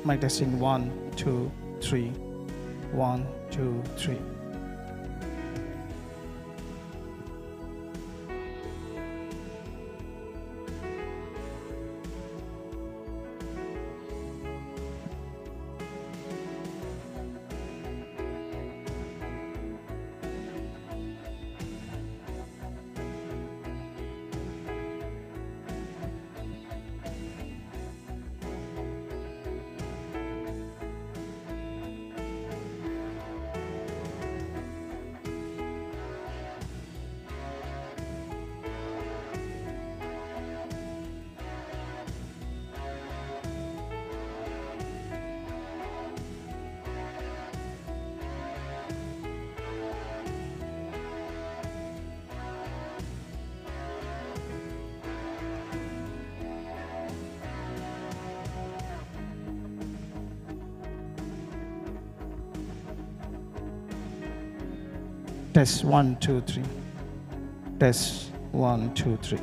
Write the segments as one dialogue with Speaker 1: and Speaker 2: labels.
Speaker 1: My testing 1, 2, 3. 1, 2, 3. Test 1, 2, 3. Test 1, 2, 3.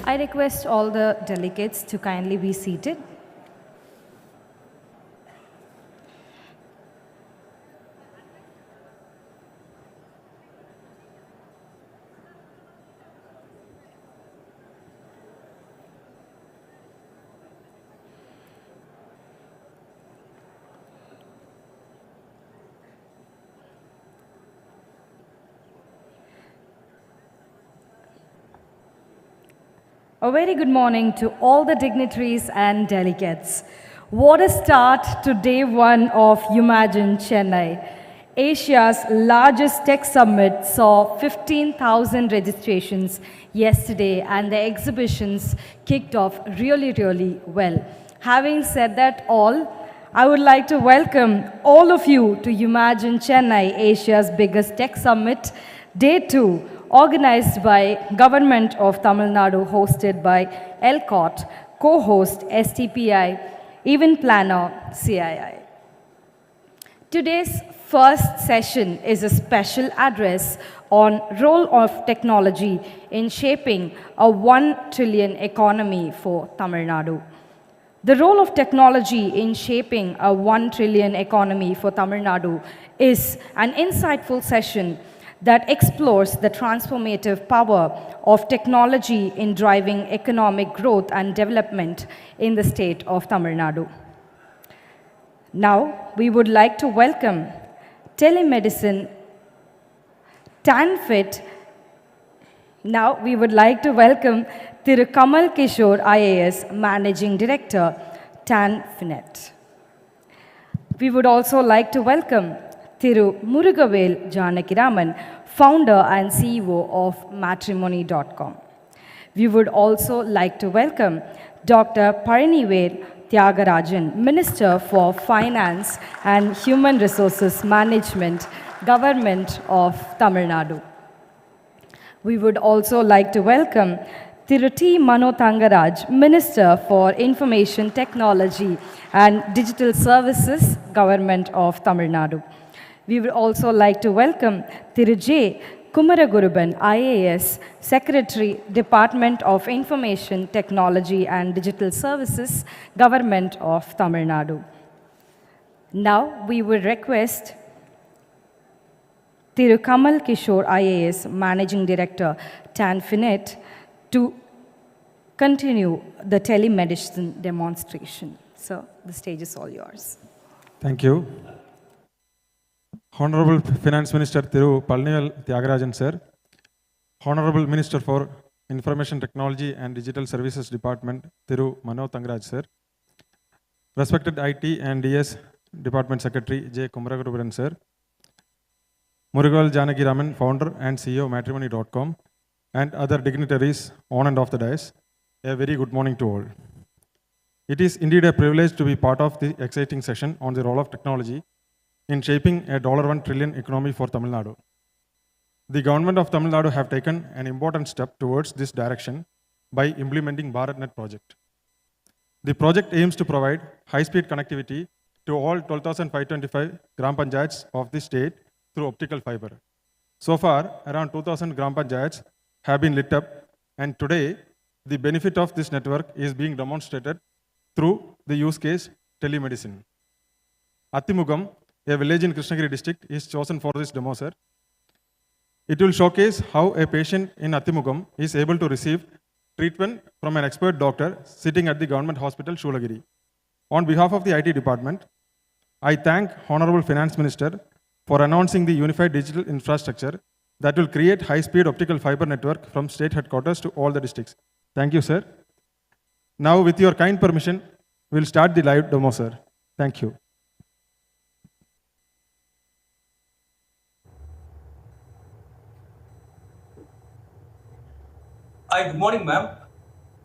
Speaker 2: I request all the delegates to kindly be seated. A very good morning to all the dignitaries and delegates. What a start to day one of Umagine Chennai. Asia's largest tech summit saw 15,000 registrations yesterday and the exhibitions kicked off really well. Having said that all, I would like to welcome all of you to Umagine Chennai, Asia's biggest tech summit, day 2. Organized by Government of Tamilnadu, hosted by LCOT, co-host STPI, event planner CII. Today's first session is a special address on role of technology in shaping a 1 trillion economy for Tamil Nadu. The role of technology in shaping a 1 trillion economy for Tamil Nadu is an insightful session that explores the transformative power of technology in driving economic growth and development in the state of Tamil Nadu. Now, we would like to welcome telemedicine TANFIT. Now, we would like to welcome Thiru Kamal Kishore, IAS, Managing Director, TANFINET. We would also like to welcome Thiru Murugavel Janakiraman, founder and CEO of matrimony.com. We would also like to welcome Dr. Parinivel Tyagarajan, Minister for Finance and Human Resources Management, Government of Tamil Nadu. We would also like to welcome Thiru T. Mano Thangaraj, Minister for Information Technology and Digital Services, Government of Tamil Nadu. We would also like to welcome Thiru J. Kumaraguruban, IAS, Secretary, Department of Information Technology and Digital Services, Government of Tamil Nadu. Now, we would request Thiru Kamal Kishore, IAS, Managing Director, TANFINET, to continue the telemedicine demonstration. So, the stage is all yours.
Speaker 3: Thank you. Honorable Finance Minister Thiru Parinivel Tyagarajan sir, Honorable Minister for Information Technology and Digital Services Department Thiru Mano Thangaraj sir, respected IT and DS Department Secretary J. Kumaraguruban sir, Murugavel Janakiraman, founder and CEO matrimony.com, and other dignitaries on and off the dais, a very good morning to all. It is indeed a privilege to be part of the exciting session on the role of technology in shaping a $1 trillion economy for Tamil Nadu. The government of Tamil Nadu have taken an important step towards this direction by implementing BharatNet project. The project aims to provide high-speed connectivity to all 12,525 Gram Panchayats of the state through optical fiber. So far, around 2,000 Gram Panchayats have been lit up, and today, the benefit of this network is being demonstrated through the use case telemedicine. Attimugam, a village in Krishnagiri district, is chosen for this demo, sir. It will showcase how a patient in Attimugam is able to receive treatment from an expert doctor sitting at the government hospital, Shoolagiri. On behalf of the IT department, I thank Honorable Finance Minister for announcing the unified digital infrastructure that will create high-speed optical fiber network from state headquarters to all the districts. Thank you, sir. Now, with your kind permission, we'll start the live demo, sir. Thank you.
Speaker 4: Hi, good morning, ma'am.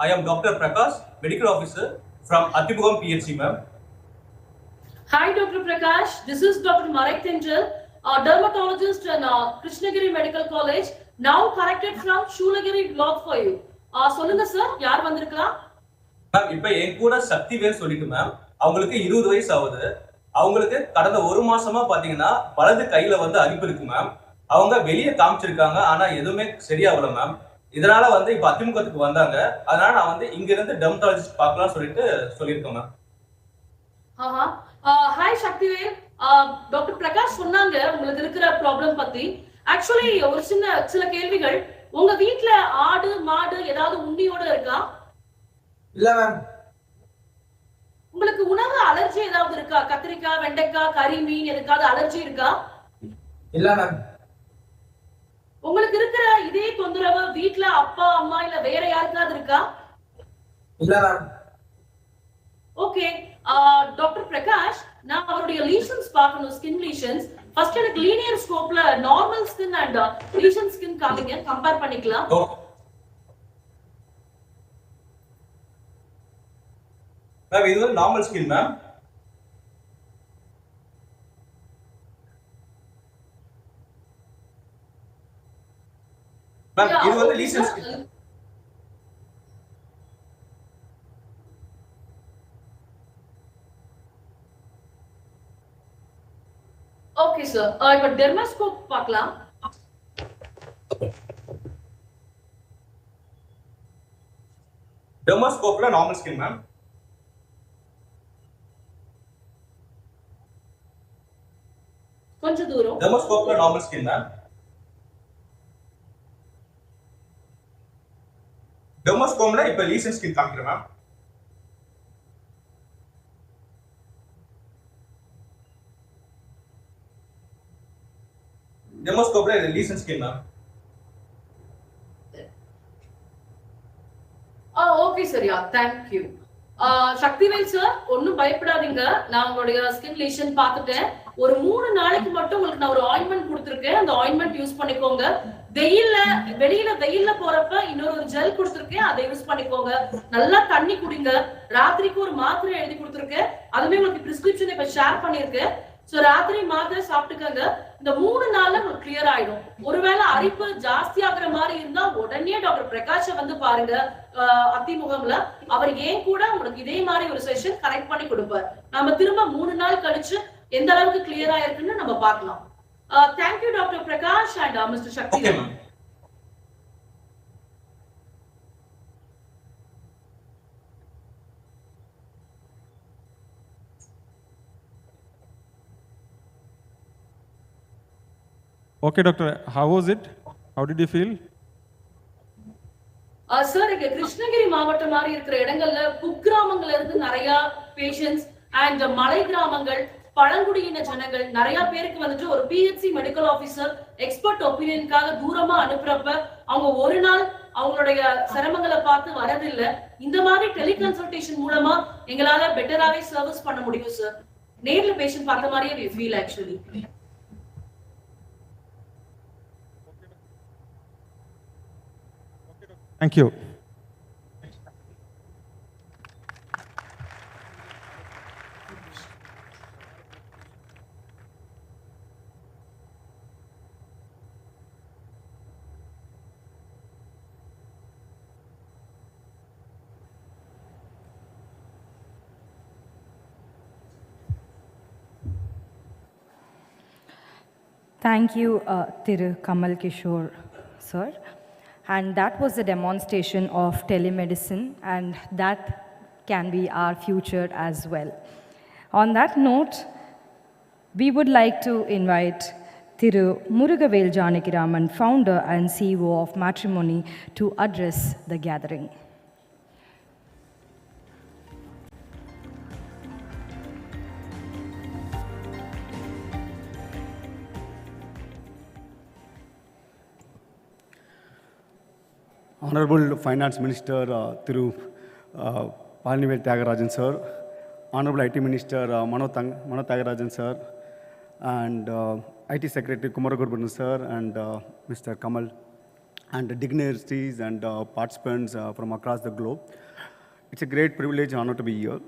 Speaker 4: I am Dr. Prakash, Medical Officer from Attimugam PHC, ma'am.
Speaker 5: Hi, Dr. Prakash. This is Dr. Marek Tinjal, a dermatologist in Krishnagiri Medical College, now connected from Shoolagiri block for you. Solunga sir, yaar vandirukka?
Speaker 4: Ma'am, இப்போ என் கூட சக்தி வேர் சொல்லிட்டு ma'am, அவங்களுக்கு 20 வயசு ஆகுது. அவங்களுக்கு கடந்த ஒரு மாசமா பாத்தீங்கன்னா வலது கையில வந்து அரிப்பு இருக்கு மேம். அவங்க வெளியே காமிச்சிருக்காங்க, ஆனா எதுவுமே சரியாகல மேம். இதனால வந்து இப்ப அதிமுகத்துக்கு வந்தாங்க. அதனால நான் வந்து இங்க இருந்து டெர்மட்டாலஜிஸ்ட் பார்க்கலாம் சொல்லியிருக்கேன் ma'am.
Speaker 5: Hi Sakthivel. Doctor Prakash சொன்னாங்க உங்களுக்கு இருக்கிற ப்ராப்ளம் பத்தி. ஆக்சுவலி ஒரு சில கேள்விகள். உங்க வீட்ல ஆடு மாடு ஏதாவது உண்டியோட இருக்கா?
Speaker 6: இல்ல மேம்.
Speaker 5: உங்களுக்கு உணவு அலர்ஜி ஏதாவது இருக்கா? கத்திரிக்காய், வெண்டைக்காய், கறி, மீன் எதுக்காவது அலர்ஜி இருக்கா?
Speaker 6: இல்ல மேம்.
Speaker 5: உங்களுக்கு இருக்கிற இதே தொந்தரவு வீட்ல அப்பா அம்மா இல்ல வேற யாருக்காவது இருக்கா?
Speaker 6: இல்ல மேம்.
Speaker 5: ஓகே. டாக்டர் பிரகாஷ், நான் அவருடைய லீஷன்ஸ் பார்க்கணும், ஸ்கின் லீஷன்ஸ். ஃபர்ஸ்ட் எனக்கு லீனியர் ஸ்கோப்ல normal skin and lesion skin காமிங்க, கம்பேர் பண்ணிக்கலாம்.
Speaker 4: மேம் இது வந்து நார்மல் ஸ்கின் மேம். மேம் இது வந்து லீஷன் ஸ்கின்.
Speaker 5: Okay sir. இப்போ டெர்மாஸ்கோப் பார்க்கலாம்.
Speaker 4: டெர்மாஸ்கோப்ல நார்மல் ஸ்கின் மேம்.
Speaker 5: கொஞ்சம் தூரம்.
Speaker 4: டெர்மாஸ்கோப்ல நார்மல் ஸ்கின் மேம். டெர்மாஸ்கோப்ல இப்ப லீஷன் ஸ்கின் காமிக்கிறேன் மேம். டெர்மாஸ்கோப்ல இது லீஷன் ஸ்கின் மேம்.
Speaker 5: ஓகே சரியா, தேங்க் யூ. சக்திவேல் சார், ஒன்னும் பயப்படாதீங்க. நான் உங்களுடைய ஸ்கின் லீஷன் பார்த்துட்டேன். ஒரு 3 நாளைக்கு மட்டும் உங்களுக்கு நான் ஒரு ஆயின்மெண்ட் கொடுத்துருக்கேன். அந்த ஆயின்மெண்ட் யூஸ் பண்ணிக்கோங்க. வெளியில போறப்ப இன்னொரு ஜெல் கொடுத்துருக்கேன், அதை யூஸ் பண்ணிக்கோங்க. நல்லா தண்ணி குடிங்க. ராத்திரிக்கு ஒரு மாத்திரை எழுதி கொடுத்துருக்கேன், அதுவே உங்களுக்கு பிரிஸ்கிரிப்ஷன் இப்ப ஷேர் பண்ணிருக்கேன். சோ ராத்திரி மாத்திரை சாப்பிட்டுக்கங்க. இந்த 3 நாள்ல உங்களுக்கு கிளியர் ஆயிடும். ஒருவேளை அரிப்பு ஜாஸ்தி ஆகுற மாதிரி இருந்தா உடனே டாக்டர் பிரகாஷ வந்து பாருங்க அதிமுகம்ல. அவர் ஏன் கூட உங்களுக்கு இதே மாதிரி ஒரு செஷன் கரெக்ட் பண்ணி கொடுப்பார். நம்ம திரும்ப 3 நாள் கழிச்சு எந்த அளவுக்கு கிளியர் ஆயிருக்குன்னு நம்ம பார்க்கலாம். Thank you doctor Prakash and mister Sakthi.
Speaker 3: Okay, doctor, how was it? How did you feel?
Speaker 5: Sir, இங்க கிருஷ்ணகிரி மாவட்டம் மாதிரி இருக்கிற இடங்கள்ல குக்கிராமங்கள்ல இருந்து நிறைய பேஷண்ட்ஸ் அண்ட் மலை கிராமங்கள், பழங்குடியின ஜனங்கள் நிறைய பேருக்கு வந்துட்டு ஒரு பிஹெச்சி மெடிக்கல் ஆபீசர் எக்ஸ்பர்ட் ஒப்பீனியனுக்காக தூரமா அனுப்புறப்ப அவங்க ஒரு நாள் அவங்களுடைய சிரமங்களை பார்த்து வரதில்லை. இந்த மாதிரி டெலிகன்சல்டேஷன் மூலமா எங்களால பெட்டராவே சர்வீஸ் பண்ண முடியும் சார். நேர்ல பேஷண்ட் பார்த்த மாதிரியே we feel actually.
Speaker 3: Thank you.
Speaker 2: Thank you, Thiru Kamal Kishore, sir. And that was a demonstration of telemedicine, and that can be our future as well. On that note, we would like to invite Thiru Murugavel Janakiraman, founder and CEO of Matrimony, to address the gathering.
Speaker 7: Honorable Finance Minister Thiru Palanivel Tyagarajan sir, Honorable IT Minister Mano Tyagarajan sir, and IT Secretary Kumaragurban sir, and Mr. Kamal, and dignitaries and participants from across the globe. It's a great privilege and honor to be here.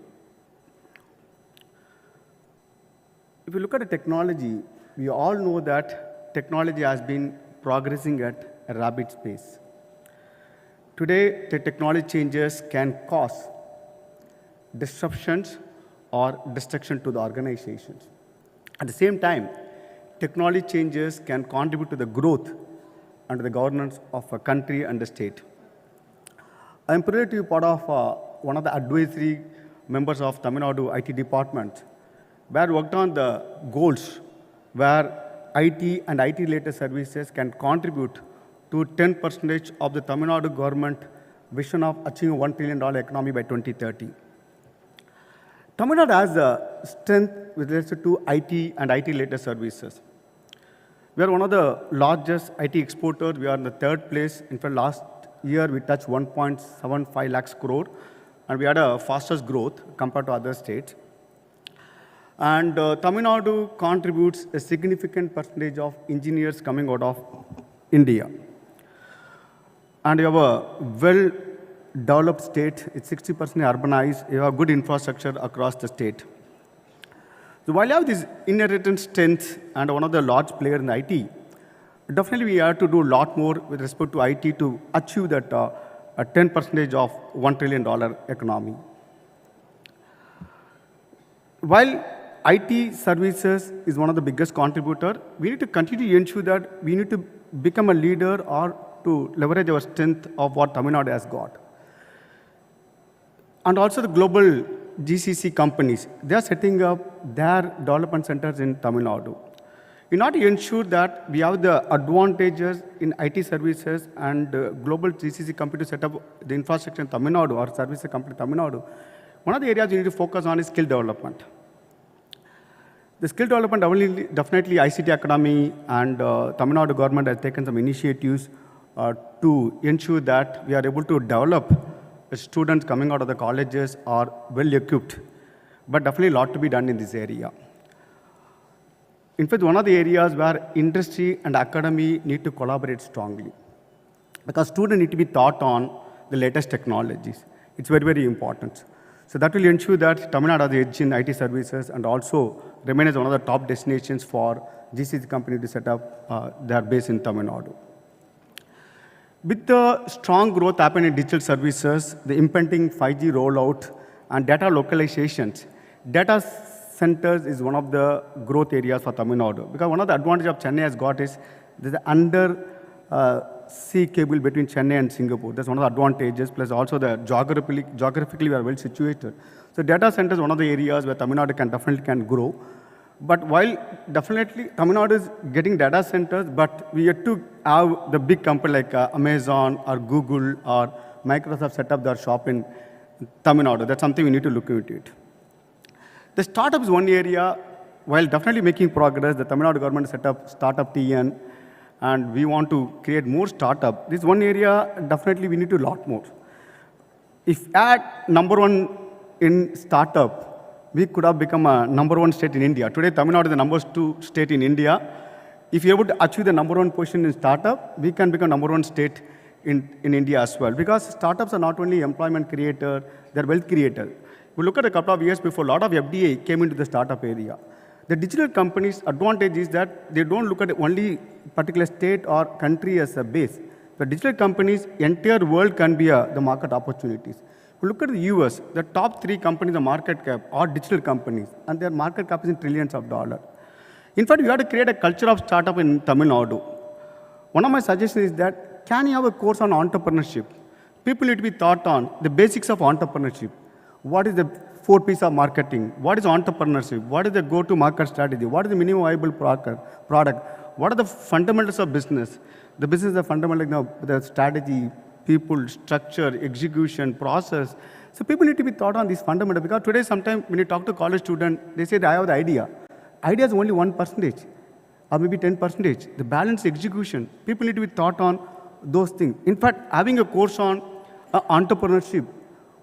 Speaker 7: If you look at the technology, we all know that technology has been progressing at a rapid pace. Today, the technology changes can cause disruptions or destruction to the organizations. At the same time, technology changes can contribute to the growth and the governance of a country and a state. I am privileged to be part of one of the advisory members of Tamil Nadu IT department, where we worked on the goals where IT and IT-related services can contribute to 10% of the Tamil Nadu government vision of achieving $1 trillion economy by 2030. Tamil Nadu has a strength with respect to IT and IT-related services. We are one of the largest IT exporters. We are in the third place. In fact, last year we touched 1.75 lakhs crore, and we had a fastest growth compared to other states. And Tamil Nadu contributes a significant percentage of engineers coming out of India. And we have a well-developed state. It's 60% urbanized. We have good infrastructure across the state. So while you have this inherent strength and one of the large players in IT, definitely we have to do a lot more with respect to IT to achieve that 10% of $1 trillion economy. While IT services is one of the biggest contributor, we need to continue to ensure that we need to become a leader or to leverage our strength of what Tamil Nadu has got. And also the global GCC companies, they are setting up their development centers in Tamil Nadu. In order to ensure that we have the advantages in IT services and global GCC company to set up the infrastructure in Tamil Nadu or services company in Tamil Nadu, one of the areas we need to focus on is skill development. The skill development, definitely ICT Academy and Tamil Nadu government has taken some initiatives to ensure that we are able to develop students coming out of the colleges are well equipped, but definitely a lot to be done in this area. In fact, one of the areas where industry and academy need to collaborate strongly, because students need to be taught on the latest technologies. It's very, very important. So that will ensure that Tamil Nadu has the edge in IT services and also remain as one of the top destinations for GCC company to set up their base in Tamil Nadu. With the strong growth happening in digital services, the impending 5G rollout, and data localizations, data centers is one of the growth areas for Tamil Nadu. Because one of the advantages of Chennai has got is there's an sea cable between Chennai and Singapore. That's one of the advantages, plus also the geographically we are well situated. So data centers is one of the areas where Tamil Nadu can grow. But while definitely Tamil Nadu is getting data centers, but we have to have the big company like Amazon or Google or Microsoft set up their shop in Tamil Nadu. That's something we need to look into it. The startup is one area, while definitely making progress, the Tamil Nadu government set up Startup TN, and we want to create more startup. This one area, definitely we need to do a lot more. If at number one in startup, we could have become a number one state in India. Today, Tamil Nadu is the number 2 state in India. If you're able to achieve the number one position in startup, we can become number one state in India as well. Because startups are not only employment creator, they're wealth creator. We look at a couple of years before, a lot of FDI came into the startup area. The digital companies' advantage is that they don't look at only particular state or country as a base. The digital companies, entire world can be the market opportunities. If you look at the US, the top 3 companies in market cap are digital companies, and their market cap is in trillions of dollars. In fact, we have to create a culture of startup in Tamil Nadu. One of my suggestions is that, can you have a course on entrepreneurship? People need to be taught on the basics of entrepreneurship. What is the 4 P's of marketing? What is entrepreneurship? What is the go-to-market strategy? What is the minimum viable product? What are the fundamentals of business? The business is the fundamental, the strategy, people, structure, execution, process. So people need to be taught on these fundamentals, because today sometimes when you talk to college students, they say, I have the idea. Idea is only 1% or maybe 10%. The balance execution. People need to be taught on those things. In fact, having a course on entrepreneurship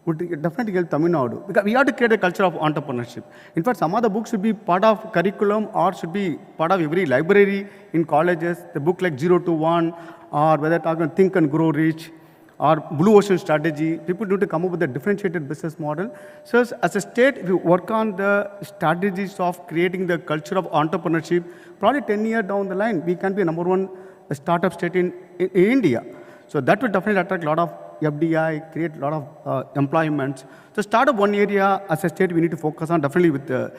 Speaker 7: would definitely help Tamil Nadu, because we have to create a culture of entrepreneurship. In fact, some of the books should be part of curriculum or should be part of every library in colleges. The book like 0 to 1, or whether talking Think and Grow Rich, or Blue Ocean Strategy. People need to come up with a differentiated business model. So as a state, we work on the strategies of creating the culture of entrepreneurship. Probably 10 years down the line, we can be a number 1 startup state in India. So that will definitely attract a lot of FDI, create a lot of employment. So startup one area as a state we need to focus on definitely with the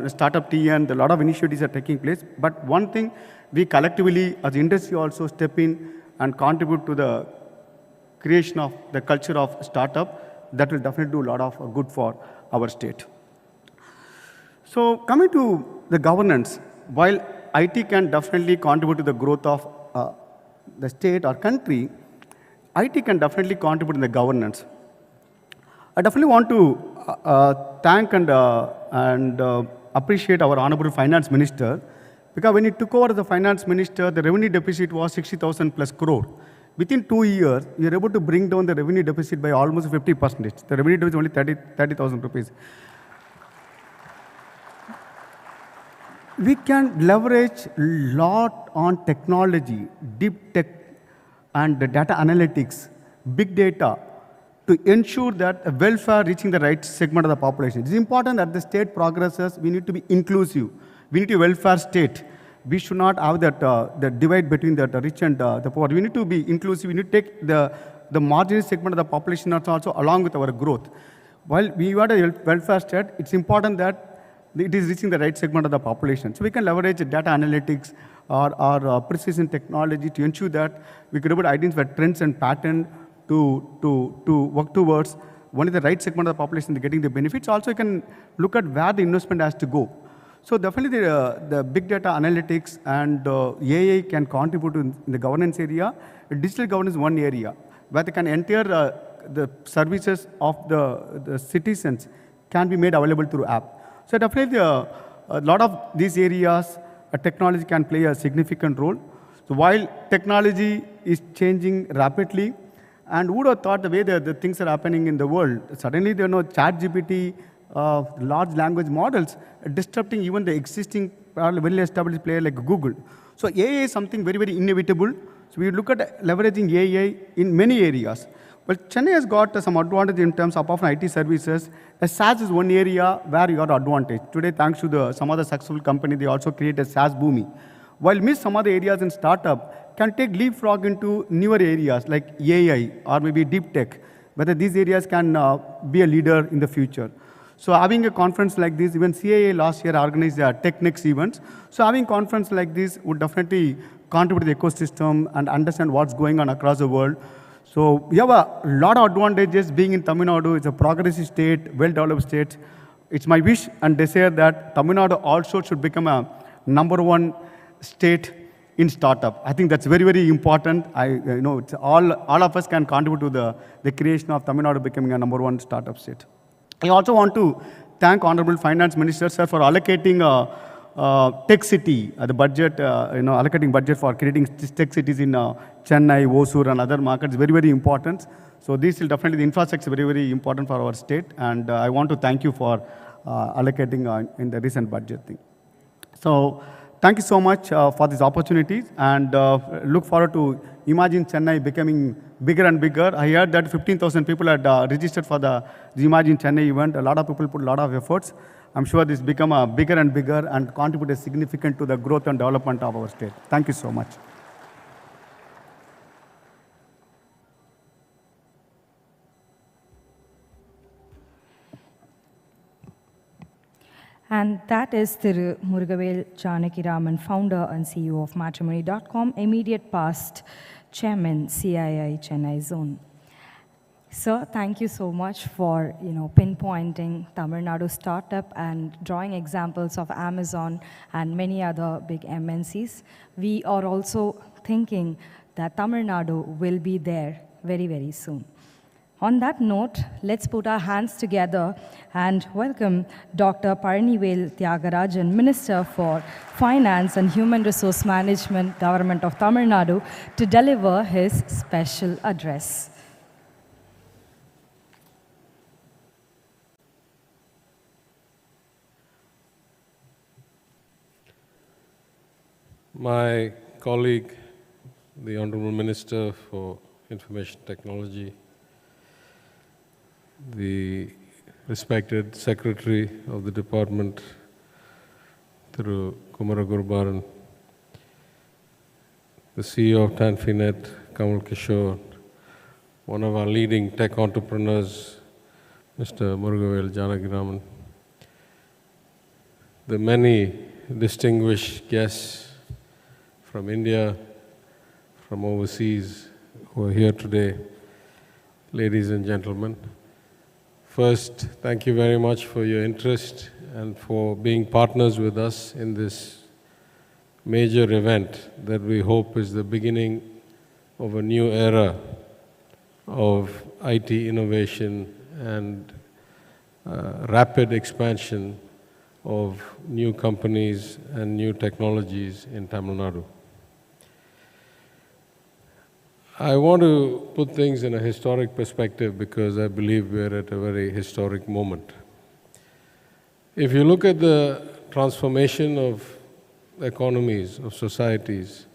Speaker 7: startup TN, a lot of initiatives are taking place. But one thing we collectively as industry also step in and contribute to the creation of the culture of startup, that will definitely do a lot of good for our state. So coming to the governance, while IT can definitely contribute to the growth of the state or country, IT can definitely contribute in the governance. I definitely want to thank and appreciate our Honorable Finance Minister, because when he took over as the Finance Minister, the revenue deficit was 60,000 plus crore. Within 2 years, we were able to bring down the revenue deficit by almost 50%. The revenue deficit is only 30,000 rupees. We can leverage a lot on technology, deep tech, and the data analytics, big data, to ensure that welfare reaching the right segment of the population. It is important that the state progresses. We need to be inclusive. We need a welfare state. We should not have that the divide between the rich and the poor. We need to be inclusive. We need to take the marginal segment of the population also along with our growth. While we are a welfare state, it's important that it is reaching the right segment of the population. So we can leverage data analytics or precision technology to ensure that we could able to identify trends and patterns to work towards only the right segment of the population getting the benefits. Also, you can look at where the investment has to go. So definitely the big data analytics and AI can contribute in the governance area. Digital governance is one area where they can enter the services of the citizens can be made available through app. So definitely a lot of these areas, technology can play a significant role. So while technology is changing rapidly, and who would have thought the way the things are happening in the world, suddenly there are no ChatGPT, large language models disrupting even the existing well-established player like Google. So AI is something very, very inevitable. So we look at leveraging AI in many areas. But Chennai has got some advantage in terms of IT services. SaaS is one area where you got advantage. Today, thanks to some other successful company, they also create a SaaS booming. While miss some other areas in startup, can take leapfrog into newer areas like AI or maybe deep tech, whether these areas can be a leader in the future. So having a conference like this, even CAA last year organized their TechNext events. So having a conference like this would definitely contribute to the ecosystem and understand what's going on across the world. So we have a lot of advantages being in Tamil Nadu. It's a progressive state, well-developed state. It's my wish and desire that Tamil Nadu also should become a #1 state in startup. I think that's very, very important. It's all of us can contribute to the creation of Tamil Nadu becoming a #1 startup state. I also want to thank Honorable Finance Minister, sir, for allocating tech city, the budget, allocating budget for creating tech cities in Chennai, Hosur, and other markets, very, very important. So this will definitely, the infrastructure is very, very important for our state. And I want to thank you for allocating in the recent budget thing. So thank you so much for these opportunities, and look forward to Umagine Chennai becoming bigger and bigger. I heard that 15,000 people had registered for the Umagine Chennai event. A lot of people put a lot of efforts. I'm sure this become bigger and bigger and contribute significant to the growth and development of our state. Thank you so much.
Speaker 2: And that is Thiru Murugavel Janakiraman, founder and CEO of Matrimony.com, immediate past chairman, CII Chennai Zone. Sir, thank you so much for pinpointing Tamil Nadu startup and drawing examples of Amazon and many other big MNCs. We are also thinking that Tamil Nadu will be there very, very soon. On that note, let's put our hands together and welcome Dr. Palanivel Thiagarajan, Minister for Finance and Human Resource Management, Government of Tamil Nadu, to deliver his special address.
Speaker 8: My colleague, the Honorable Minister for Information Technology, the respected Secretary of the Department, Thiru Kumaragurbaran, the CEO of Tanfinet, Kamal Kishore, one of our leading tech entrepreneurs, Mr. Murugavel Janagiraman, the many distinguished guests from India, from overseas who are here today, ladies and gentlemen. First, thank you very much for your interest and for being partners with us in this major event that we hope is the beginning of a new era of IT innovation and rapid expansion of new companies and new technologies in Tamil Nadu. I want to put things in a historic perspective because I believe we're at a very historic moment. If you look at the transformation of economies, of societies,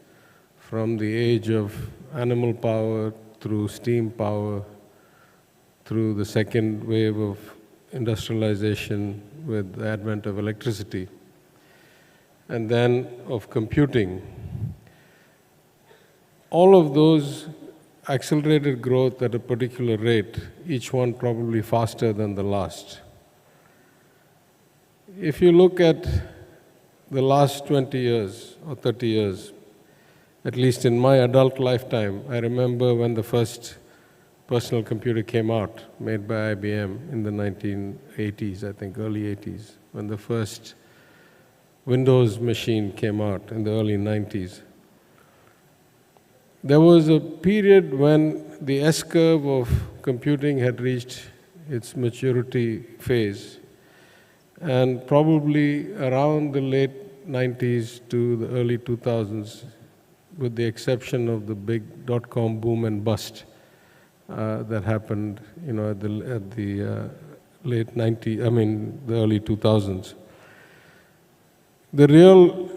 Speaker 8: from the age of animal power through steam power, through the second wave of industrialization with the advent of electricity, and then of computing, all of those accelerated growth at a particular rate, each one probably faster than the last. If you look at the last 20 years or 30 years, at least in my adult lifetime, I remember when the first personal computer came out, made by IBM in the 1980s, I think, early 80s, when the first Windows machine came out in the early 90s. There was a period when the S-curve of computing had reached its maturity phase, and probably around the late 90s to the early 2000s, with the exception of the big dot-com boom and bust that happened, at the late 90s, the early 2000s. The real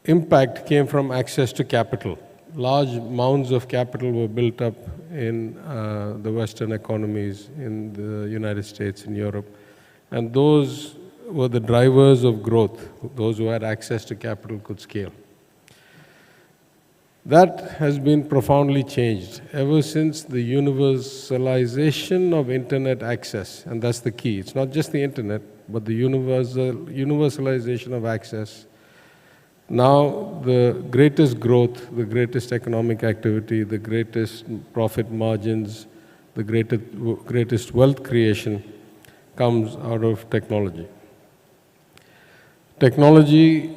Speaker 8: impact came from access to capital. Large mounds of capital were built up in the Western economies, in the United States, in Europe, and those were the drivers of growth. Those who had access to capital could scale. That has been profoundly changed ever since the universalization of internet access, and that's the key. It's not just the internet, but the universalization of access. Now, the greatest growth, the greatest economic activity, the greatest profit margins, the greatest wealth creation comes out of technology. Technology,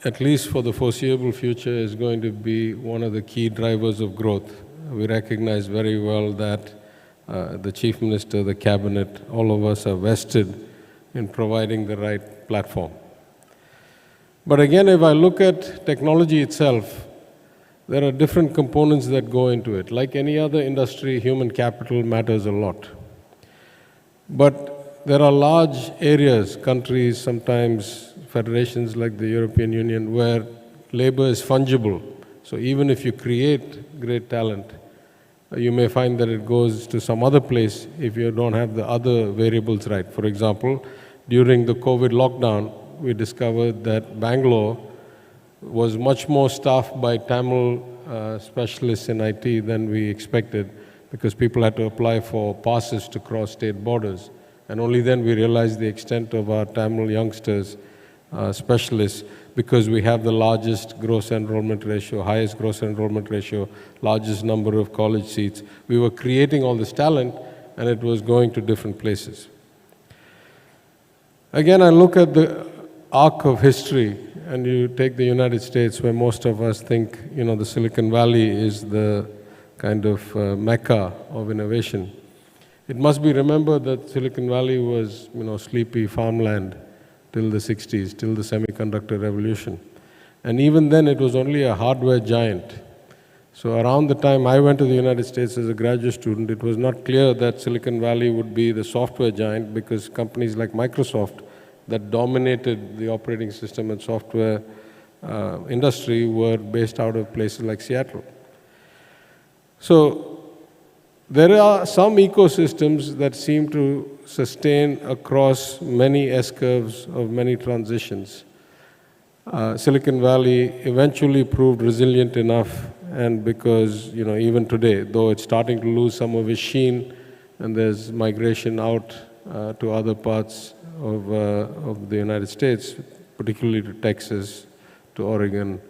Speaker 8: at least for the foreseeable future, is going to be one of the key drivers of growth. We recognize very well that the Chief Minister, the Cabinet, all of us are vested in providing the right platform. But again, if I look at technology itself, there are different components that go into it. Like any other industry, human capital matters a lot. But there are large areas, countries, sometimes federations like the European Union, where labor is fungible. So even if you create great talent, you may find that it goes to some other place if you don't have the other variables right. For example, during the COVID lockdown, we discovered that Bangalore was much more staffed by Tamil specialists in IT than we expected, because people had to apply for passes to cross state borders. And only then we realized the extent of our Tamil youngsters, specialists, because we have the largest gross enrollment ratio, highest gross enrollment ratio, largest number of college seats. We were creating all this talent, and it was going to different places. Again, I look at the arc of history, and you take the United States, where most of us think, the Silicon Valley is the kind of mecca of innovation. It must be remembered that Silicon Valley was, sleepy farmland till the 60s, till the semiconductor revolution. And even then, it was only a hardware giant. So around the time I went to the United States as a graduate student, it was not clear that Silicon Valley would be the software giant, because companies like Microsoft that dominated the operating system and software industry were based out of places like Seattle. So there are some ecosystems that seem to sustain across many S-curves of many transitions. Silicon Valley eventually proved resilient enough and because, even today, though it's starting to lose some of its sheen, and there's migration out to other parts of the United States, particularly to Texas, to Oregon,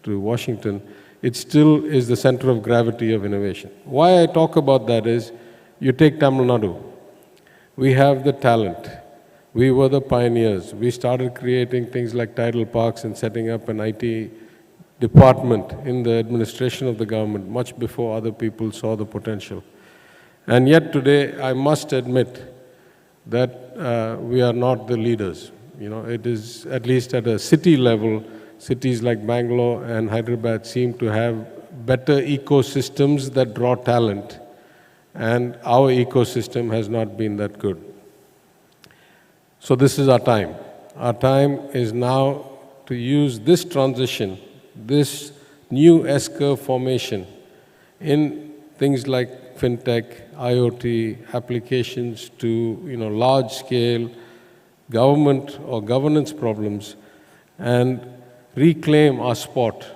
Speaker 8: to Washington, it still is the center of gravity of innovation. Why I talk about that is, you take Tamil Nadu. We have the talent. We were the pioneers. We started creating things like tidal parks and setting up an IT department in the administration of the government much before other people saw the potential. And yet today, I must admit that we are not the leaders. It is, at least at a city level, cities like Bangalore and Hyderabad seem to have better ecosystems that draw talent, and our ecosystem has not been that good. So this is our time. Our time is now to use this transition, this new S-curve formation in things like fintech, IoT, applications to large-scale government or governance problems, and reclaim our spot,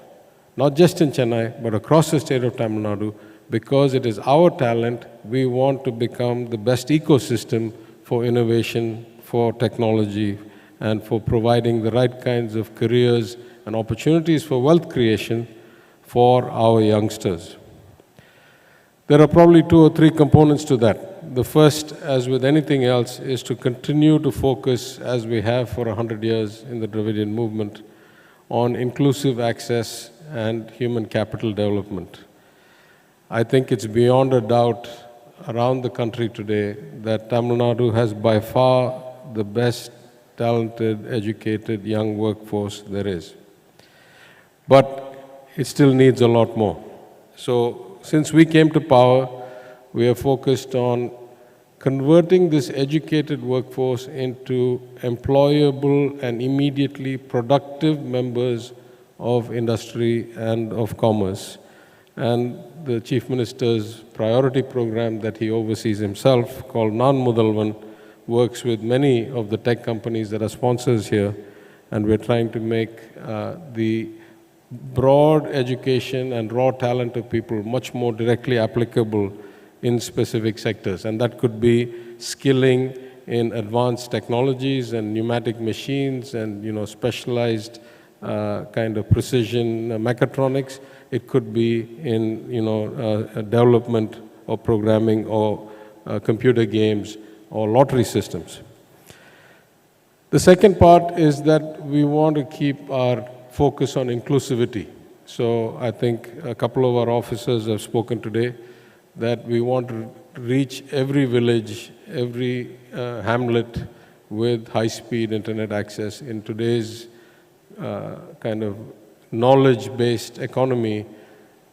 Speaker 8: not just in Chennai, but across the state of Tamil Nadu, because it is our talent. We want to become the best ecosystem for innovation, for technology, and for providing the right kinds of careers and opportunities for wealth creation for our youngsters. There are probably 2 or 3 components to that. The first, as with anything else, is to continue to focus, as we have for 100 years in the Dravidian movement, on inclusive access and human capital development. I think it's beyond a doubt around the country today that Tamil Nadu has by far the best talented, educated young workforce there is. But it still needs a lot more. So since we came to power, we have focused on converting this educated workforce into employable and immediately productive members of industry and of commerce. And the Chief Minister's priority program that he oversees himself, called Nan Mudalvan, works with many of the tech companies that are sponsors here, and we're trying to make the broad education and raw talent of people much more directly applicable in specific sectors. And that could be skilling in advanced technologies and pneumatic machines and specialized kind of precision mechatronics. It could be in development or programming or computer games or lottery systems. The second part is that we want to keep our focus on inclusivity. So I think a couple of our officers have spoken today that we want to reach every village, every hamlet with high-speed internet access. In today's kind of knowledge-based economy,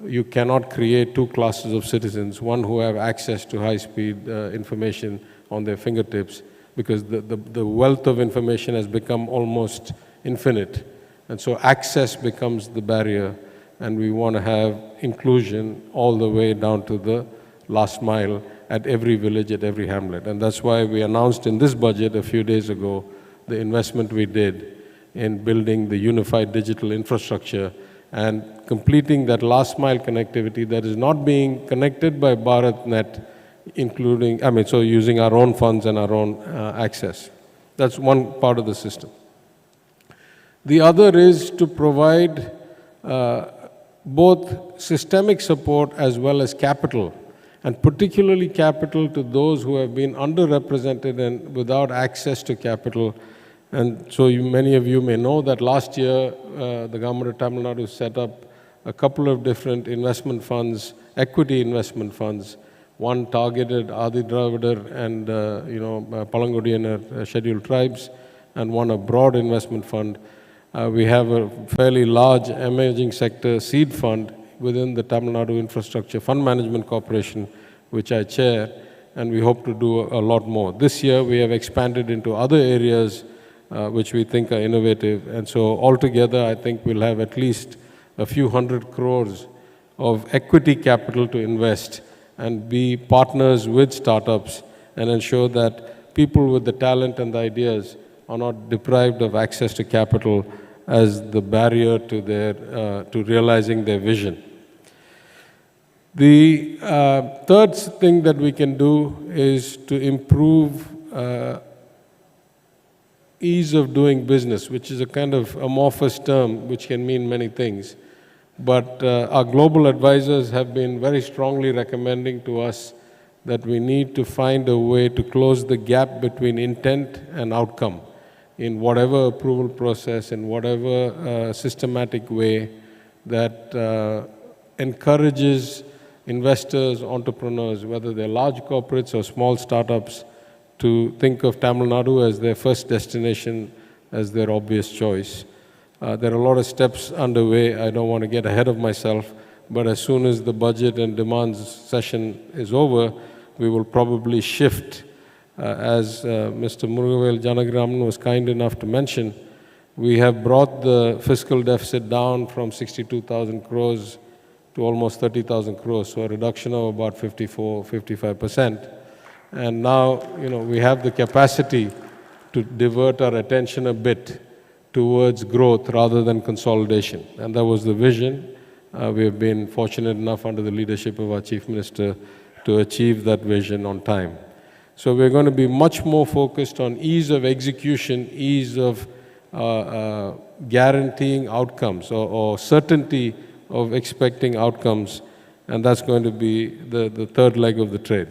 Speaker 8: you cannot create 2 classes of citizens, one who have access to high-speed information on their fingertips, because the wealth of information has become almost infinite. And so access becomes the barrier, and we want to have inclusion all the way down to the last mile at every village, at every hamlet. And that's why we announced in this budget a few days ago the investment we did in building the unified digital infrastructure and completing that last mile connectivity that is not being connected by BharatNet, so using our own funds and our own access. That's one part of the system. The other is to provide both systemic support as well as capital, and particularly capital to those who have been underrepresented and without access to capital. And so many of you may know that last year, the government of Tamil Nadu set up a couple of different investment funds, equity investment funds. One targeted Adi Dravidar and Palangodiyanar scheduled tribes, and one a broad investment fund. We have a fairly large emerging sector seed fund within the Tamil Nadu Infrastructure Fund Management Corporation, which I chair, and we hope to do a lot more. This year, we have expanded into other areas which we think are innovative. And so altogether, I think we'll have at least a few hundred crores of equity capital to invest and be partners with startups and ensure that people with the talent and the ideas are not deprived of access to capital as the barrier to to realizing their vision. The third thing that we can do is to improve ease of doing business, which is a kind of amorphous term which can mean many things. But our global advisors have been very strongly recommending to us that we need to find a way to close the gap between intent and outcome in whatever approval process, in whatever systematic way that encourages investors, entrepreneurs, whether they're large corporates or small startups, to think of Tamil Nadu as their first destination, as their obvious choice. There are a lot of steps underway. I don't want to get ahead of myself, but as soon as the budget and demands session is over, we will probably shift. As Mr. Murugavel Janagiraman was kind enough to mention, we have brought the fiscal deficit down from 62,000 crores to almost 30,000 crores, so a reduction of about 55%. And now, we have the capacity to divert our attention a bit towards growth rather than consolidation. And that was the vision. We have been fortunate enough under the leadership of our Chief Minister to achieve that vision on time. So we're going to be much more focused on ease of execution, ease of guaranteeing outcomes or certainty of expecting outcomes, and that's going to be the third leg of the trade.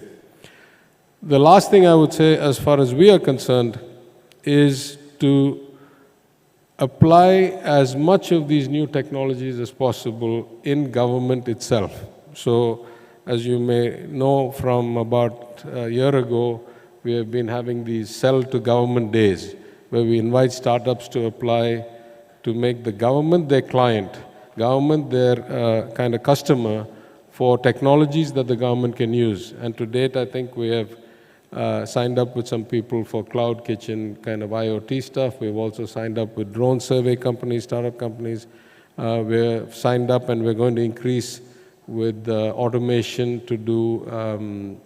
Speaker 8: The last thing I would say, as far as we are concerned, is to apply as much of these new technologies as possible in government itself. So, as you may know, from about a year ago, we have been having these Sell to Government days, where we invite startups to apply to make the government their client, government their kind of customer for technologies that the government can use. And to date, I think we have signed up with some people for cloud kitchen kind of IoT stuff. We've also signed up with drone survey companies, startup companies. We're signed up and we're going to increase with automation to do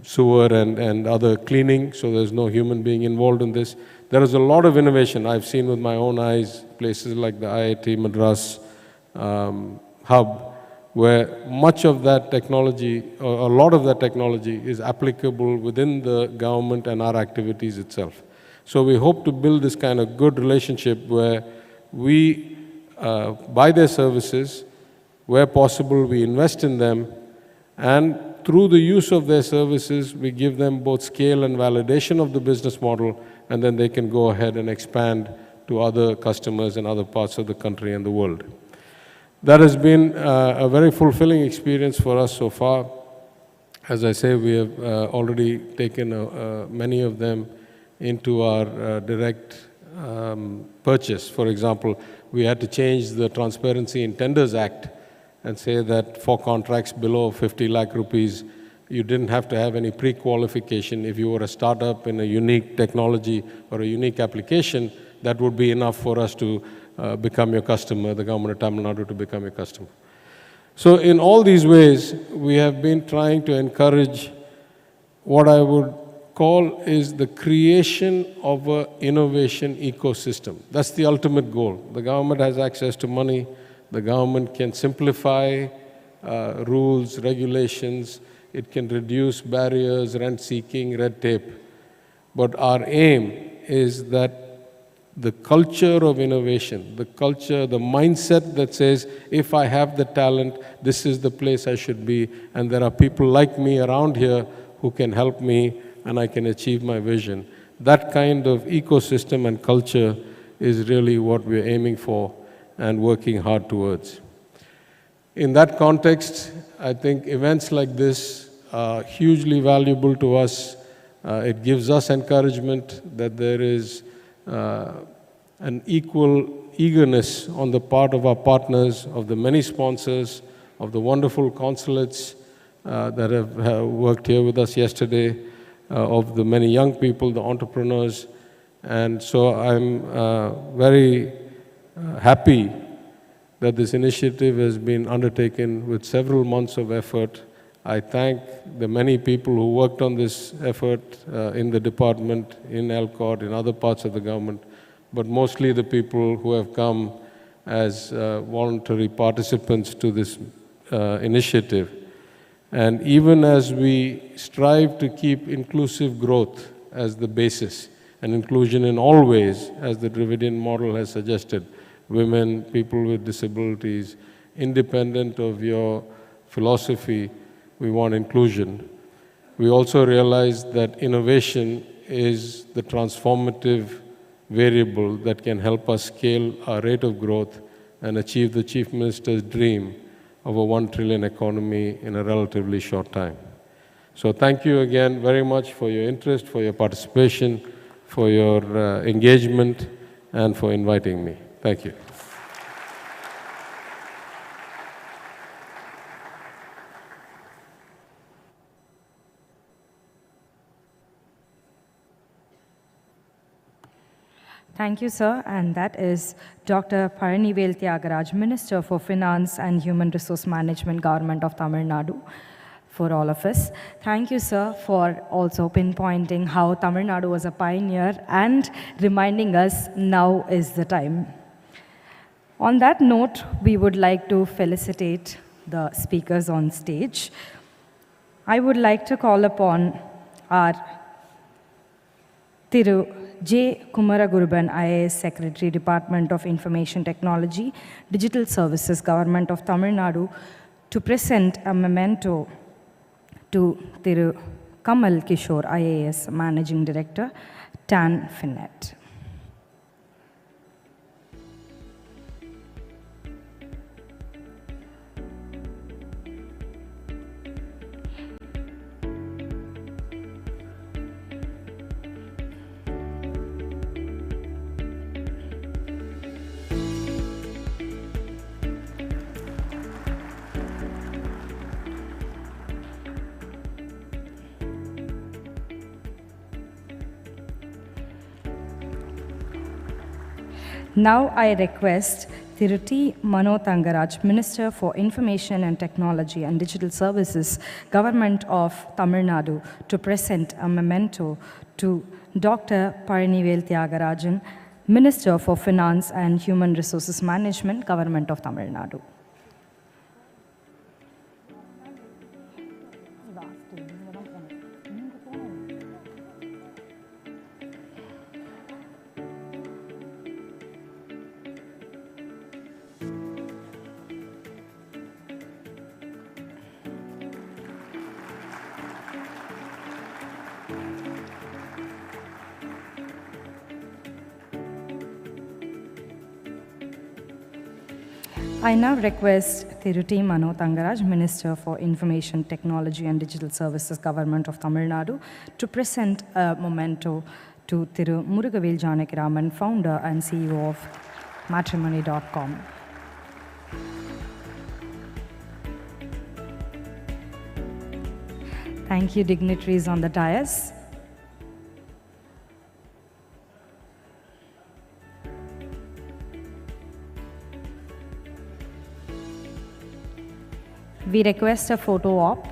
Speaker 8: sewer and other cleaning, so there's no human being involved in this. There is a lot of innovation I've seen with my own eyes, places like the IIT Madras hub, where much of that technology, or a lot of that technology, is applicable within the government and our activities itself. So we hope to build this kind of good relationship where we buy their services, where possible we invest in them, and through the use of their services, we give them both scale and validation of the business model, and then they can go ahead and expand to other customers in other parts of the country and the world. That has been a very fulfilling experience for us so far. As I say, we have already taken many of them into our direct purchase. For example, we had to change the Transparency in Tenders Act and say that for contracts below 50 lakh rupees, you didn't have to have any pre-qualification. If you were a startup in a unique technology or a unique application, that would be enough for us to become your customer, the government of Tamil Nadu to become your customer. So in all these ways, we have been trying to encourage what I would call is the creation of an innovation ecosystem. That's the ultimate goal. The government has access to money. The government can simplify rules, regulations. It can reduce barriers, rent-seeking, red tape. But our aim is that the culture of innovation, the culture, the mindset that says, if I have the talent, this is the place I should be, and there are people like me around here who can help me, and I can achieve my vision. That kind of ecosystem and culture is really what we're aiming for and working hard towards. In that context, I think events like this are hugely valuable to us. It gives us encouragement that there is an equal eagerness on the part of our partners, of the many sponsors, of the wonderful consulates that have worked here with us yesterday, of the many young people, the entrepreneurs. And so I'm very happy that this initiative has been undertaken with several months of effort. I thank the many people who worked on this effort in the department, in ELCOT, in other parts of the government, but mostly the people who have come as voluntary participants to this initiative. And even as we strive to keep inclusive growth as the basis, and inclusion in all ways, as the Dravidian model has suggested, women, people with disabilities, independent of your philosophy, we want inclusion. We also realize that innovation is the transformative variable that can help us scale our rate of growth and achieve the Chief Minister's dream of a 1 trillion economy in a relatively short time. So thank you again very much for your interest, for your participation, for your engagement, and for inviting me. Thank you.
Speaker 2: Thank you, sir. And that is Dr. Paranivel Thiagaraj, Minister for Finance and Human Resource Management, Government of Tamil Nadu, for all of us. Thank you, sir, for also pinpointing how Tamil Nadu was a pioneer and reminding us now is the time. On that note, we would like to felicitate the speakers on stage. I would like to call upon our Thiru J. Kumaraguruban, IAS Secretary, Department of Information Technology, Digital Services, Government of Tamil Nadu, to present a memento to Thiru Kamal Kishore, IAS Managing Director, TAN Finet. Now I request Thiruti Mano Thangaraj, Minister for Information and Technology and Digital Services, Government of Tamil Nadu, to present a memento to Dr. Paranivel Thiagarajan, Minister for Finance and Human Resources Management, Government of Tamil Nadu. I now request Thiruti Mano Thangaraj, Minister for Information Technology and Digital Services, Government of Tamil Nadu, to present a memento to Thiru Murugavel Janakiraman, Founder and CEO of Matrimony.com. Thank you, dignitaries on the dais. We request a photo op.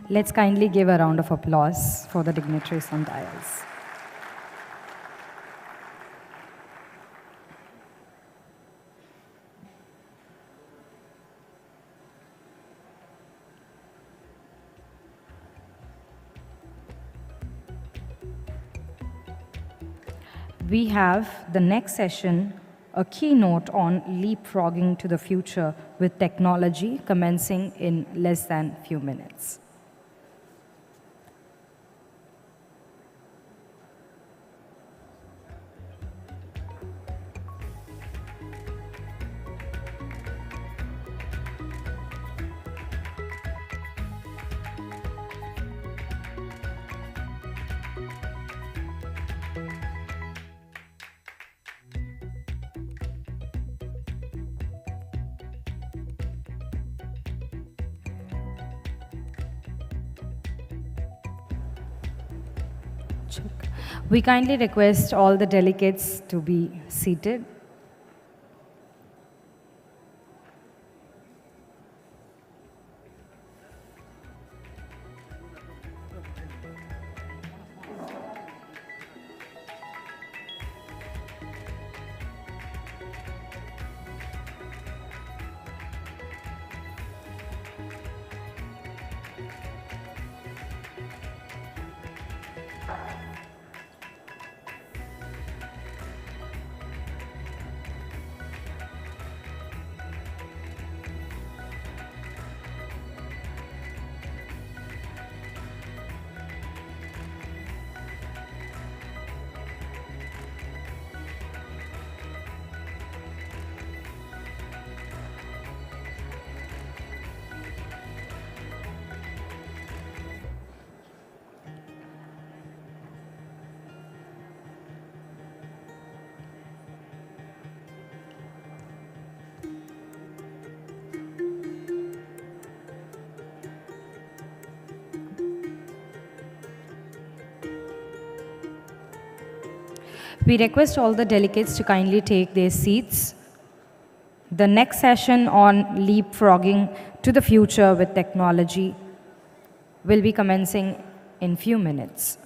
Speaker 2: Let's kindly give a round of applause for the dignitaries on dais. We have the next session, a keynote on leapfrogging to the future with technology, commencing in less than a few minutes. We kindly request all the delegates to be seated. We request all the delegates to kindly take their seats. The next session on leapfrogging to the future with technology will be commencing in few minutes.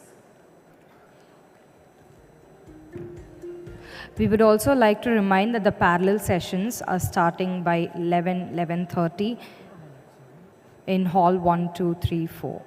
Speaker 2: We would also like to remind that the parallel sessions are starting by 11:30 in hall 1234.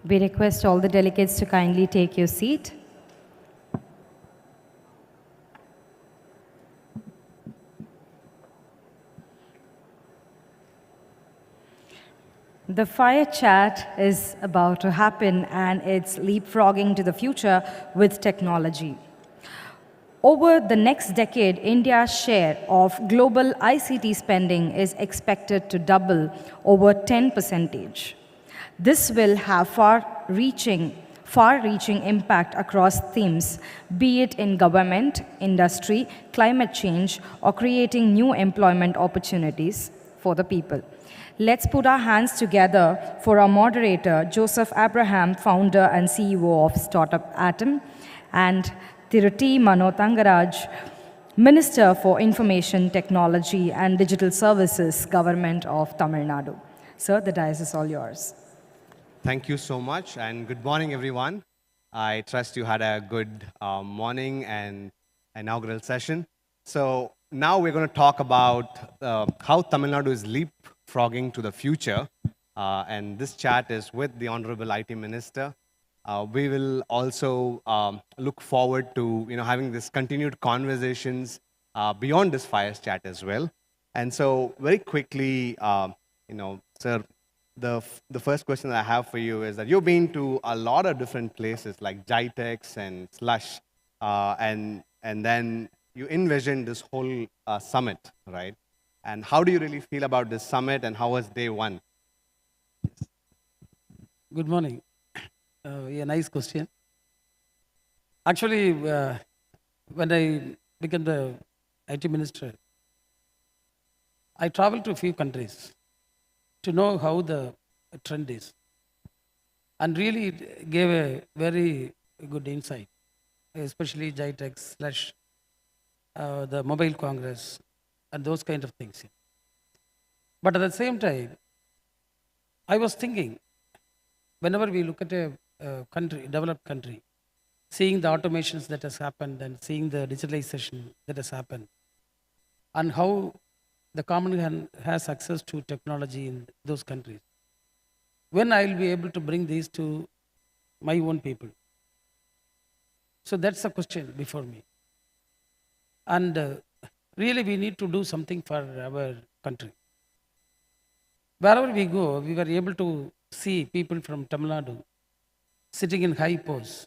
Speaker 2: We request all the delegates to kindly take your seat. The fire chat is about to happen, and it's leapfrogging to the future with technology. Over the next decade, India's share of global ICT spending is expected to double over 10%. This will have far-reaching impact across themes, be it in government, industry, climate change, or creating new employment opportunities for the people. Let's put our hands together for our moderator, Joseph Abraham, founder and CEO of Startup Atom, and Thiruti Mano Thangaraj, Minister for Information Technology and Digital Services, Government of Tamil Nadu. Sir, the dais is all yours.
Speaker 9: Thank you so much, and good morning, everyone. I trust you had a good morning and inaugural session. So now we're going to talk about how Tamil Nadu is leapfrogging to the future. And this chat is with the Honorable IT Minister. We will also look forward to having this continued conversations beyond this fires chat as well. And so very quickly, sir, the first question that I have for you is that you've been to a lot of different places like Jitex and Slush, and then you envisioned this whole summit, right? And how do you really feel about this summit, and how was day one?
Speaker 10: Good morning. A nice question. Actually, when I became the IT minister, I traveled to a few countries to know how the trend is. And really it gave a very good insight, especially GITEX slash the Mobile Congress and those kind of things. But at the same time, I was thinking, whenever we look at a country, developed country, seeing the automations that has happened and seeing the digitalization that has happened, and how the common man has access to technology in those countries, when I will be able to bring these to my own people? So that's a question before me. And really, we need to do something for our country. Wherever we go, we were able to see people from Tamilnadu sitting in high posts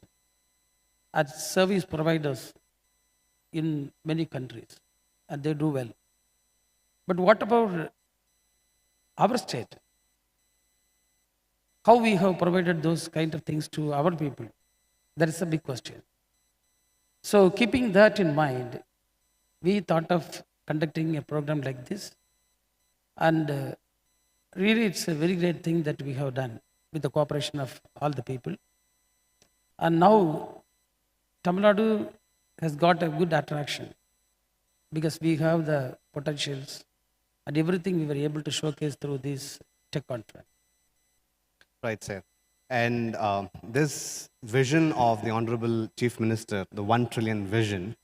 Speaker 10: as service providers in many countries, and they do well. But what about our state? How we have provided those kind of things to our people? That is a big question. So keeping that in mind, we thought of conducting a program like this. And really, it's a very great thing that we have done with the cooperation of all the people. And now, Tamil Nadu has got a good attraction because we have the potentials and everything we were able to showcase through this tech conference.
Speaker 9: Right, sir. And this vision of the Honorable Chief Minister, the 1 trillion vision,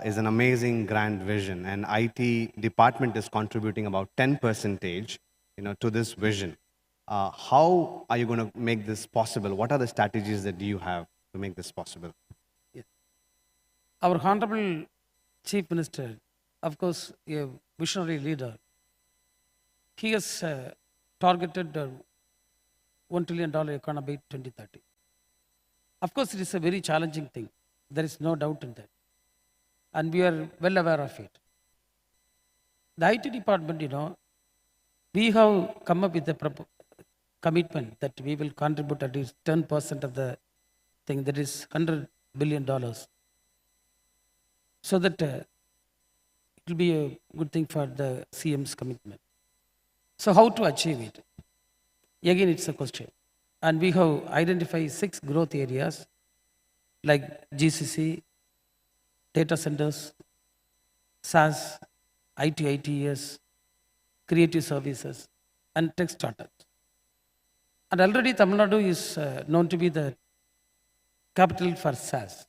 Speaker 9: is an amazing grand vision. And IT department is contributing about 10%, to this vision. How are you going to make this possible? What are the strategies that you have to make this possible?
Speaker 10: Yes. Our Honorable Chief Minister, of course, a visionary leader, he has targeted $1 trillion economy by 2030. Of course, it is a very challenging thing. There is no doubt in that. And we are well aware of it. The IT department, we have come up with a commitment that we will contribute at least 10% of the thing, that is $100 billion. So that it will be a good thing for the CM's commitment. So how to achieve it? Again, it's a question. And we have identified 6 growth areas like GCC, data centers, SaaS, ITES, creative services, and tech startups. And already Tamil Nadu is known to be the capital for SaaS.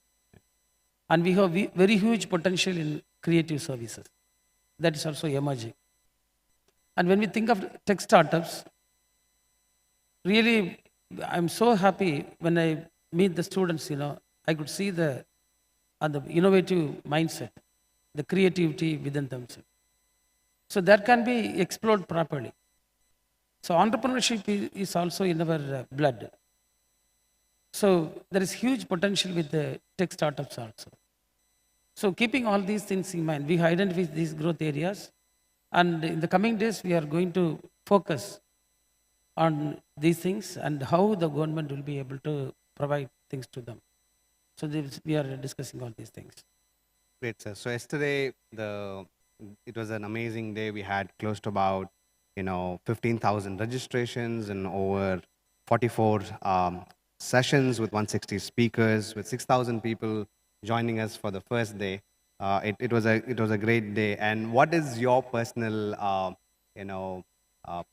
Speaker 10: And we have very huge potential in creative services. That is also emerging. And when we think of tech startups, really, I'm so happy when I meet the students, I could see the innovative mindset, the creativity within themselves. So that can be explored properly. So entrepreneurship is also in our blood. So there is huge potential with the tech startups also. So keeping all these things in mind, we identify these growth areas, and in the coming days, we are going to focus on these things and how the government will be able to provide things to them. So we are discussing all these things.
Speaker 9: Great, sir. So yesterday, it was an amazing day. We had close to about 15,000 registrations and over 44 sessions with 160 speakers, with 6,000 people joining us for the first day. It was a great day. And what is your personal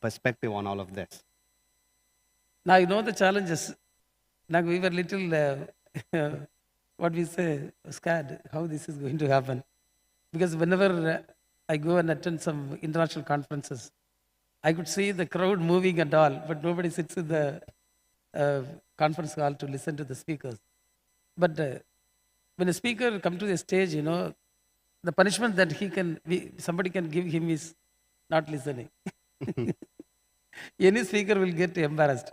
Speaker 9: perspective on all of this?
Speaker 10: Now you know the challenges. Now we were little what we say, scared how this is going to happen. Because whenever I go and attend some international conferences, I could see the crowd moving and all, but nobody sits in the conference hall to listen to the speakers. But when a speaker comes to the stage, the punishment that somebody can give him is not listening. Any speaker will get embarrassed.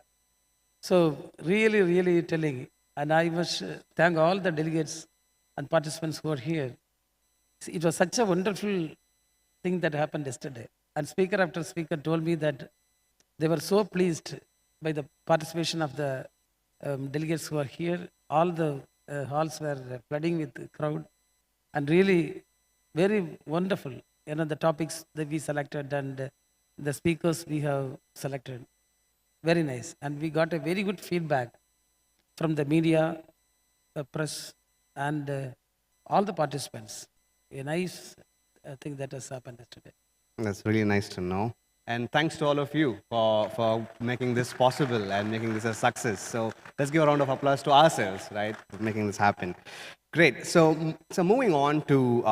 Speaker 10: So really, really telling, and I must thank all the delegates and participants who are here. It was such a wonderful thing that happened yesterday. And speaker after speaker told me that they were so pleased by the participation of the delegates who are here. All the halls were flooding with the crowd, and really very wonderful. The topics that we selected and the speakers we have selected. very nice. And we got a very good feedback from the media, press, and all the participants. A nice thing that has happened yesterday.
Speaker 9: That's really nice to know. And thanks to all of you for making this possible and making this a success. So let's give a round of applause to ourselves, right, for making this happen. Great. So moving on to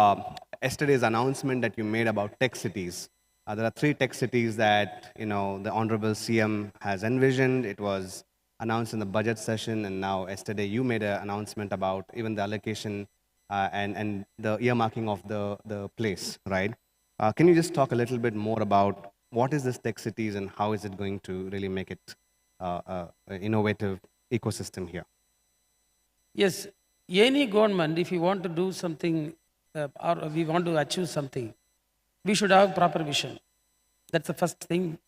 Speaker 9: yesterday's announcement that you made about tech cities. There are 3 tech cities that the Honorable CM has envisioned. It was announced in the budget session, and now yesterday you made an announcement about even the allocation and the earmarking of the place, right? Can you just talk a little bit more about what is this tech cities and how is it going to really make it an innovative ecosystem here?
Speaker 10: Yes, any government, if you want to do something or we want to achieve something, we should have proper vision. That's the first thing,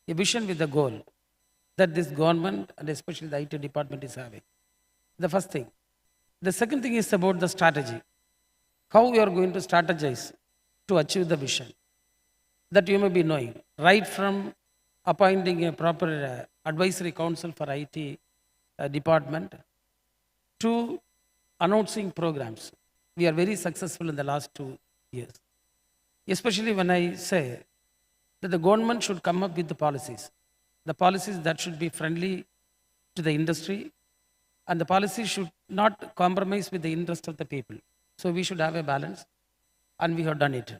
Speaker 10: a vision with a goal that this government and especially the IT department is having. The first thing. The second thing is about the strategy. How we are going to strategize to achieve the vision. That you may be knowing, right from appointing a proper advisory council for IT department to announcing programs. We are very successful in the last 2 years. Especially when I say that the government should come up with the policies that should be friendly to the industry, and the policies should not compromise with the interest of the people. So we should have a balance, and we have done it.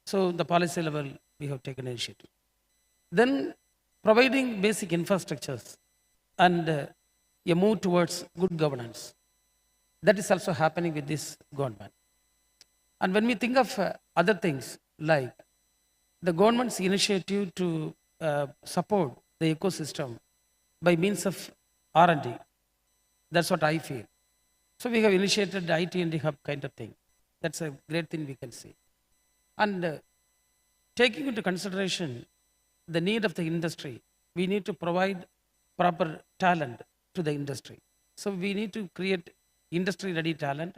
Speaker 10: So the policy level, we have taken initiative. Then providing basic infrastructures and a move towards good governance. That is also happening with this government. And when we think of other things like the government's initiative to support the ecosystem by means of R&D, that's what I feel. So we have initiated the IT&D hub kind of thing. That's a great thing we can see. And taking into consideration the need of the industry, we need to provide proper talent to the industry. So we need to create industry-ready talent,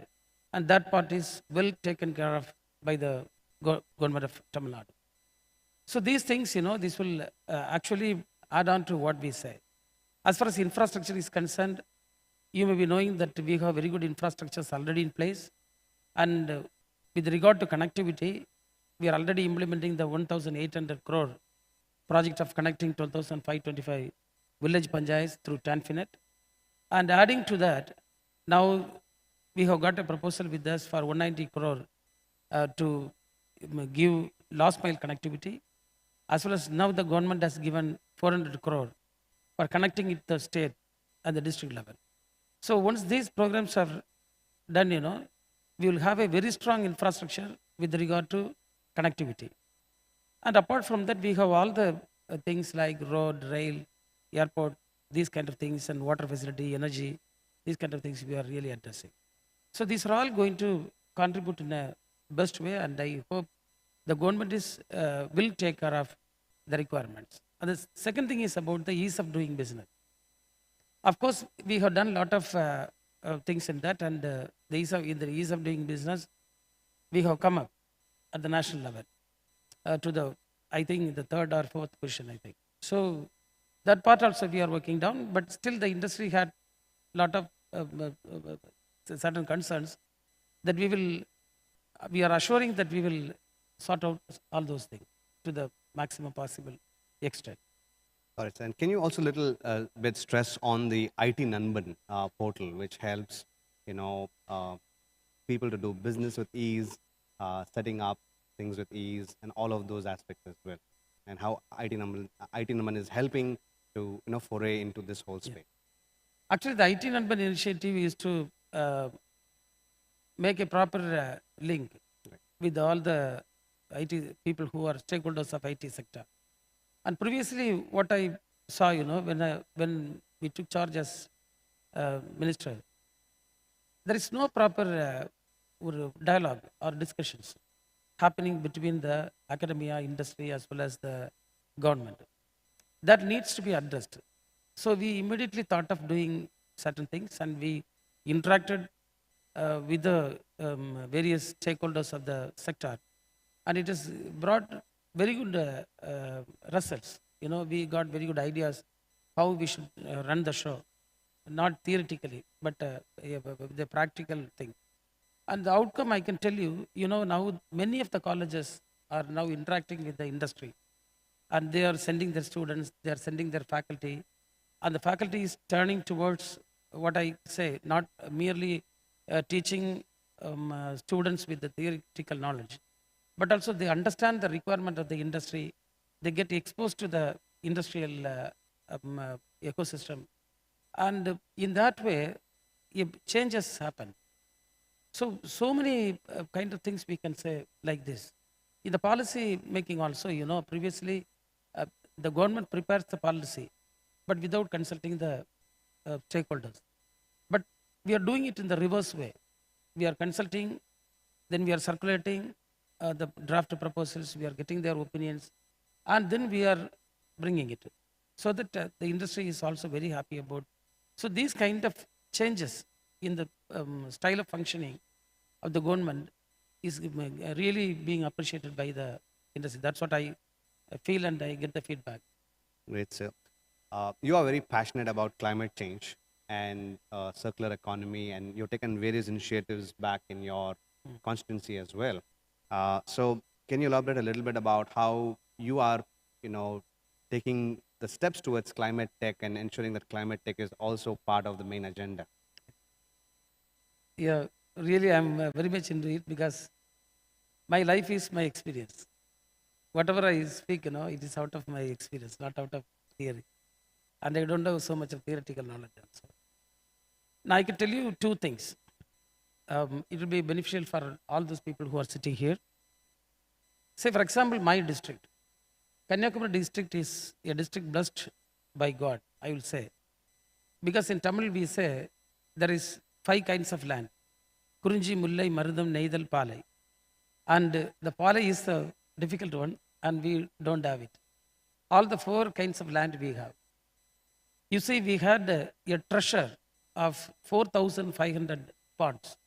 Speaker 10: and that part is well taken care of by the government of Tamilnadu. So these things, this will actually add on to what we say. As far as infrastructure is concerned, you may be knowing that we have very good infrastructures already in place. And with regard to connectivity, we are already implementing the 1,800 crore project of connecting 12,525 village panchayats through TANFINET. And adding to that, now we have got a proposal with us for 190 crore to give last mile connectivity, as well as now the government has given 400 crore for connecting it to the state and the district level. So once these programs are done, we will have a very strong infrastructure with regard to connectivity. And apart from that, we have all the things like road, rail, airport, these kind of things, and water facility, energy, these kind of things we are really addressing. So these are all going to contribute in a best way, and I hope the government will take care of the requirements. And the second thing is about the ease of doing business. Of course, we have done a lot of things in that, and in the ease of doing business, we have come up at the national level to the, I think, the 3rd or 4th position, I think. So that part also we are working down, but still the industry had a lot of certain concerns that we are assuring that we will sort out all those things to the maximum possible extent.
Speaker 9: All right, and can you also little bit stress on the IT Nanban portal, which helps people to do business with ease, setting up things with ease, and all of those aspects as well, and how IT Nanban is helping to foray into this whole space.
Speaker 10: Actually, the IT Nanban initiative is to make a proper link with all the IT people who are stakeholders of IT sector. And previously, what I saw, when we took charge as minister, there is no proper dialogue or discussions happening between the academia, industry, as well as the government. That needs to be addressed. So we immediately thought of doing certain things, and we interacted with the various stakeholders of the sector, and it has brought very good results. We got very good ideas how we should run the show, not theoretically, but the practical thing. And the outcome, I can tell you, now many of the colleges are now interacting with the industry, and they are sending their students, they are sending their faculty, and the faculty is turning towards what I say, not merely teaching students with the theoretical knowledge, but also they understand the requirement of the industry. They get exposed to the industrial ecosystem, and in that way, changes happen. So many kind of things we can say like this. In the policy making also, previously the government prepares the policy, but without consulting the stakeholders. But we are doing it in the reverse way. We are consulting, then we are circulating the draft proposals, we are getting their opinions, and then we are bringing it. So that the industry is also very happy about. So these kind of changes in the style of functioning of the government is really being appreciated by the industry. That's what I feel, and I get the feedback.
Speaker 9: Great, sir. You are very passionate about climate change and circular economy, and you've taken various initiatives back in your constituency as well. So can you elaborate a little bit about how you are, taking the steps towards climate tech and ensuring that climate tech is also part of the main agenda?
Speaker 10: Yeah, really, I'm very much into it because my life is my experience. Whatever I speak, it is out of my experience, not out of theory. And I don't have so much of theoretical knowledge also. Now, I can tell you two things. It will be beneficial for all those people who are sitting here. Say, for example, my district. Kanyakumari district is a district blessed by God, I will say. Because in Tamil we say there is 5 kinds of land. Kurunji, Mullai, Marudam, Neidal, Palai. And the Palai is a difficult one, and we don't have it. All the 4 kinds of land we have. You see, we had a treasure of 4,500 ponds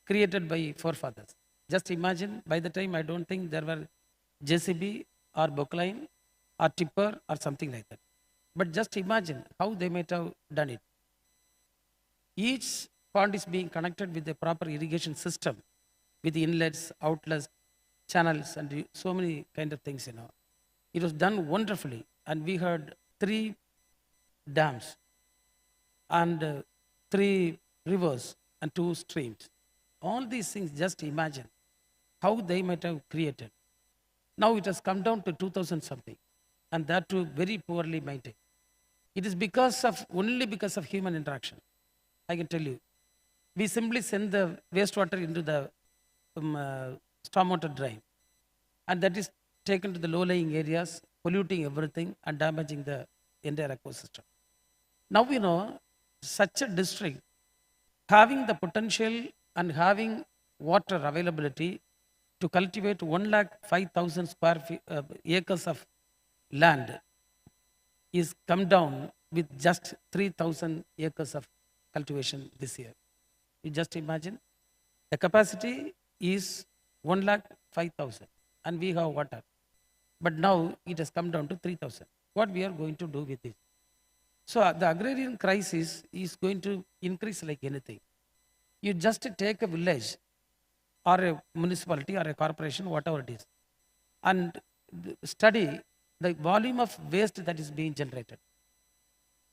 Speaker 10: created by forefathers. Just imagine, by the time I don't think there were JCB or Bookline or tipper or something like that. But just imagine how they might have done it. Each pond is being connected with a proper irrigation system with inlets, outlets, channels, and so many kind of things, It was done wonderfully, and we had 3 dams and 3 rivers and 2 streams. All these things, just imagine how they might have created. Now it has come down to 2,000 something, and that too very poorly maintained. It is only because of human interaction. I can tell you. We simply send the wastewater into the stormwater drain, and that is taken to the low-lying areas, polluting everything and damaging the entire ecosystem. Now such a district having the potential and having water availability to cultivate 105,000 acres of land is come down with just 3,000 acres of cultivation this year. You just imagine, the capacity is 105,000 and we have water. But now it has come down to 3,000. What we are going to do with this? So the agrarian crisis is going to increase like anything. You just take a village or a municipality or a corporation, whatever it is, and study the volume of waste that is being generated.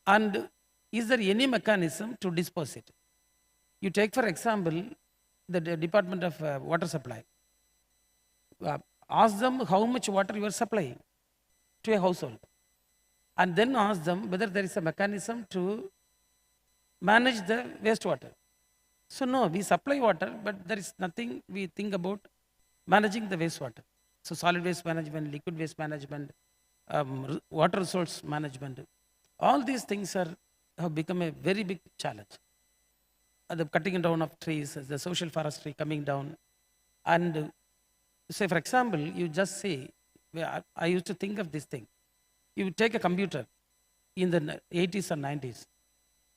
Speaker 10: And is there any mechanism to dispose it? You take, for example, the Department of Water Supply. Ask them how much water you are supplying to a household. And then ask them whether there is a mechanism to manage the wastewater. So no, we supply water, but there is nothing we think about managing the wastewater. So solid waste management, liquid waste management, water resource management, all these things have become a very big challenge. The cutting down of trees, the social forestry coming down. And say, for example, you just say, I used to think of this thing. You take a computer in the 80s or 90s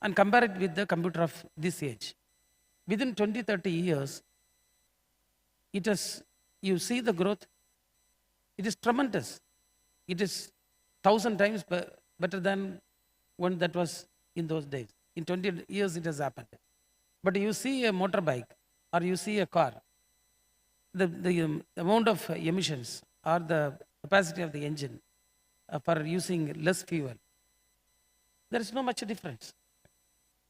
Speaker 10: and compare it with the computer of this age. Within 20, 30 years, you see the growth, it is tremendous. It is 1,000 times better than one that was in those days. In 20 years, it has happened. But you see a motorbike or you see a car, the amount of emissions or the capacity of the engine for using less fuel, there is no much difference.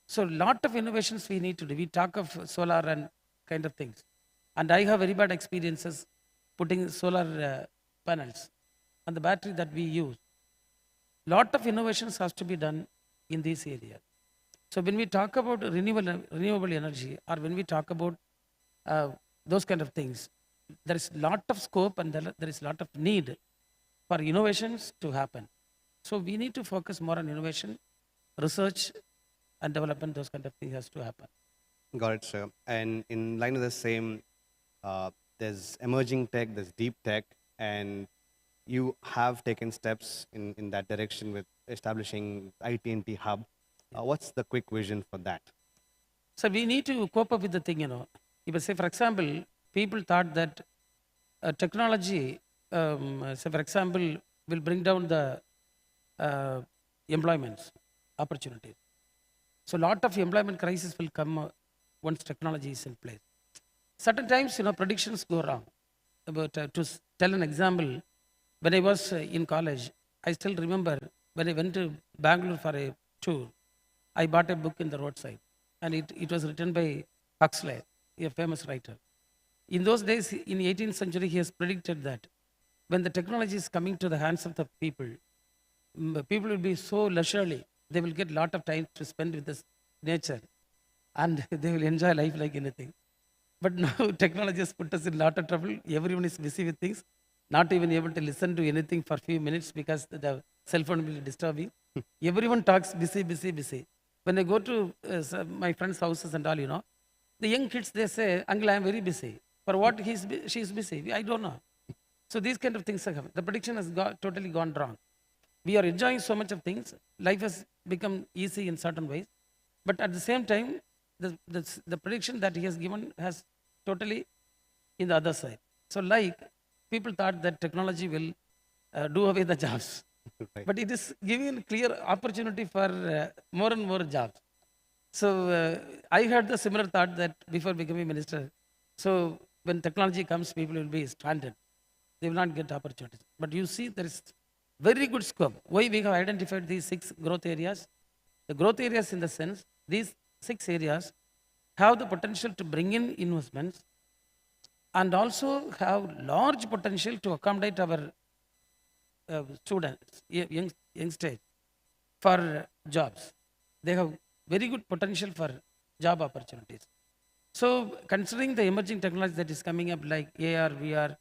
Speaker 10: So lot of innovations we need to do. We talk of solar and kind of things. And I have very bad experiences putting solar panels on the battery that we use. Lot of innovations has to be done in this area. So when we talk about renewable energy, or when we talk about those kind of things, there is lot of scope and there is lot of need for innovations to happen. So we need to focus more on innovation, research and development. Those kind of things has to happen.
Speaker 9: Got it, sir. And in line with the same, there's emerging tech, there's deep tech, and you have taken steps in that direction with establishing IT&T hub. What's the quick vision for that?
Speaker 10: So we need to cope up with the thing, If I say, for example, people thought that technology, say for example, will bring down the employment opportunities. So a lot of employment crisis will come once technology is in place. Certain times, predictions go wrong. But to tell an example, when I was in college, I still remember when I went to Bangalore for a tour, I bought a book in the roadside, and it was written by Huxley, a famous writer. In those days, in the 18th century, he has predicted that when the technology is coming to the hands of the people, people will be so leisurely, they will get a lot of time to spend with this nature, and they will enjoy life like anything. But now technology has put us in a lot of trouble. Everyone is busy with things, not even able to listen to anything for a few minutes because the cell phone will be disturbing. Everyone talks busy, busy, busy. When I go to my friends' houses and all, the young kids, they say, Uncle, I am very busy. For what she is busy? I don't know. So these kind of things have happened. The prediction has totally gone wrong. We are enjoying so much of things. Life has become easy in certain ways. But at the same time, the prediction that he has given has totally in the other side. So like, people thought that technology will do away the jobs.
Speaker 9: Right.
Speaker 10: But it is giving clear opportunity for more and more jobs. So I had the similar thought that before becoming minister. So when technology comes, people will be stranded. They will not get opportunities. But you see, there is very good scope. Why we have identified these 6 growth areas? The growth areas in the sense, these 6 areas have the potential to bring in investments and also have large potential to accommodate our students, young stage, for jobs. They have very good potential for job opportunities. So considering the emerging technology that is coming up like AR, VR,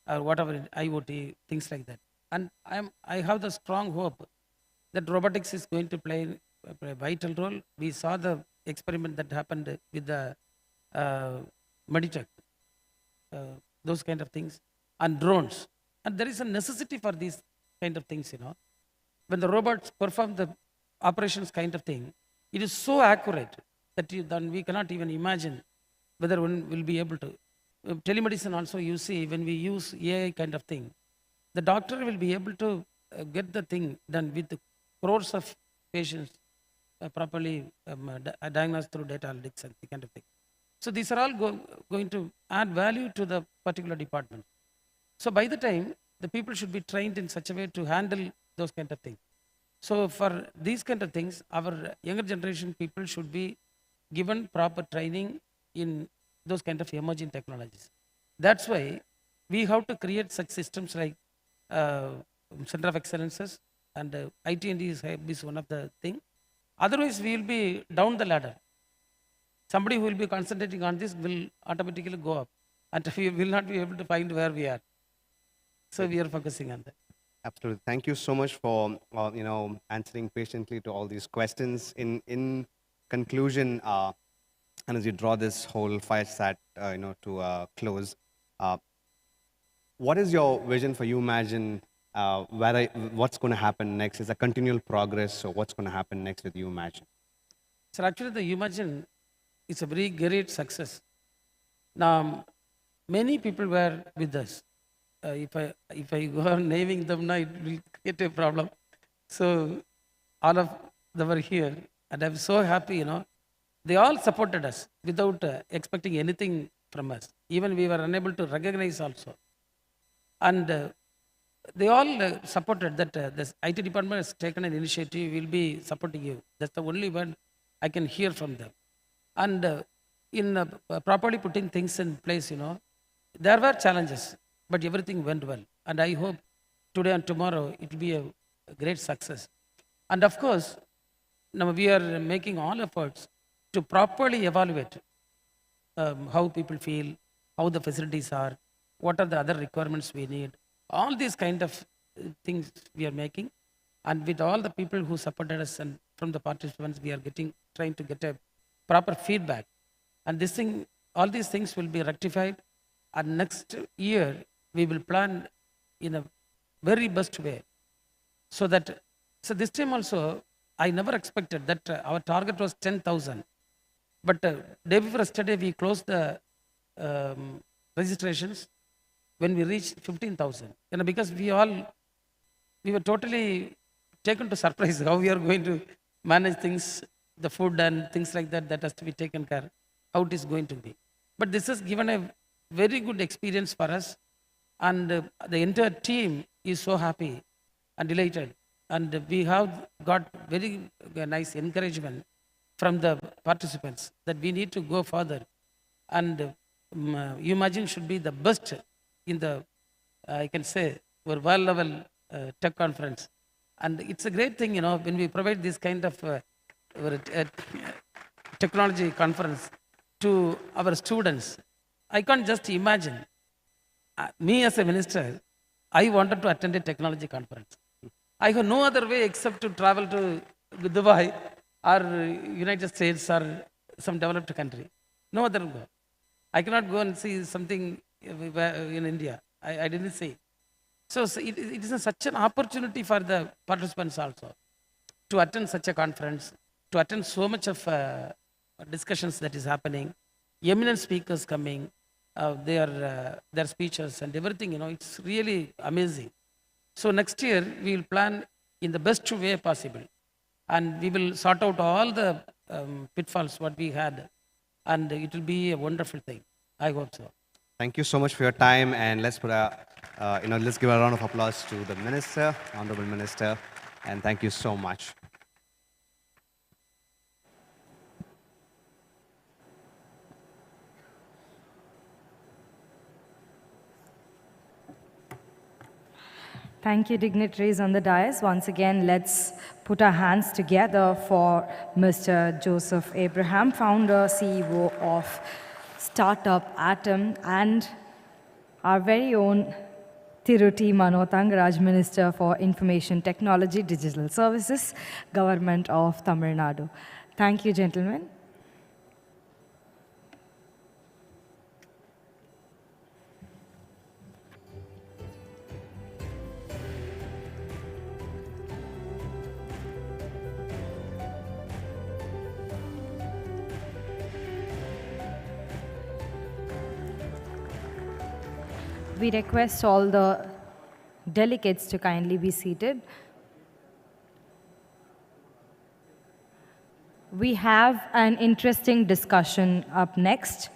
Speaker 10: or whatever, IoT, things like that. And I have the strong hope that robotics is going to play a vital role. We saw the experiment that happened with the Meditech, those kind of things, and drones. And there is a necessity for these kind of things, When the robots perform the operations kind of thing, it is so accurate that then we cannot even imagine whether one will be able to. Telemedicine also, you see, when we use AI kind of thing, the doctor will be able to get the thing done with the crores of patients properly diagnosed through data analytics and the kind of thing. So these are all going to add value to the particular department. So by the time, the people should be trained in such a way to handle those kind of things. So for these kind of things, our younger generation people should be given proper training in those kind of emerging technologies. That's why we have to create such systems like Center of Excellences, and IT&D is one of the thing. Otherwise, we will be down the ladder. Somebody who will be concentrating on this will automatically go up, and we will not be able to find where we are. So we are focusing on that.
Speaker 9: Absolutely. Thank you so much for answering patiently to all these questions. In conclusion, and as you draw this whole fireside, to a close, what is your vision for Umagine? What's going to happen next? Is a continual progress? So what's going to happen next with Umagine?
Speaker 10: So actually, the Umagine is a very great success. Now, many people were with us. If I go on naming them now, it will create a problem. So all of they were here, and I'm so happy, They all supported us without expecting anything from us. Even we were unable to recognize also. And they all supported that this IT department has taken an initiative, we'll be supporting you. That's the only word I can hear from them. And in properly putting things in place, there were challenges, but everything went well. And I hope today and tomorrow it will be a great success. And of course, now we are making all efforts to properly evaluate how people feel, how the facilities are, what are the other requirements we need. All these kind of things we are making. And with all the people who supported us and from the participants, we are trying to get a proper feedback. And all these things will be rectified. And next year, we will plan in a very best way. So this time also, I never expected that our target was 10,000. But day before yesterday, we closed the registrations when we reached 15,000. Because we were totally taken to surprise how we are going to manage things, the food and things like that has to be taken care, how it is going to be. But this has given a very good experience for us, and the entire team is so happy and delighted. And we have got very nice encouragement from the participants that we need to go further. And Umagine should be the best in the, I can say, world level tech conference. And it's a great thing, when we provide this kind of technology conference to our students. I can't just imagine. Me as a minister, I wanted to attend a technology conference. I have no other way except to travel to Dubai or United States or some developed country. No other way. I cannot go and see something in India. I didn't see. So it is such an opportunity for the participants also to attend such a conference, to attend so much of discussions that is happening, eminent speakers coming, their speeches and everything, it's really amazing. So next year we will plan in the best way possible, and we will sort out all the pitfalls what we had, and it will be a wonderful thing. I hope so.
Speaker 9: Thank you so much for your time, and let's put let's give a round of applause to the Minister, Honorable Minister, and thank you so much.
Speaker 2: Thank you, dignitaries on the dais. Once again, let's put our hands together for Mr. Joseph Abraham, founder, CEO of Startup Atom, and our very own Tiruti Mano Thangaraj, Minister for Information Technology, Digital Services, Government of Tamil Nadu. Thank you, gentlemen. We request all the delegates to kindly be seated. We have an interesting discussion up next.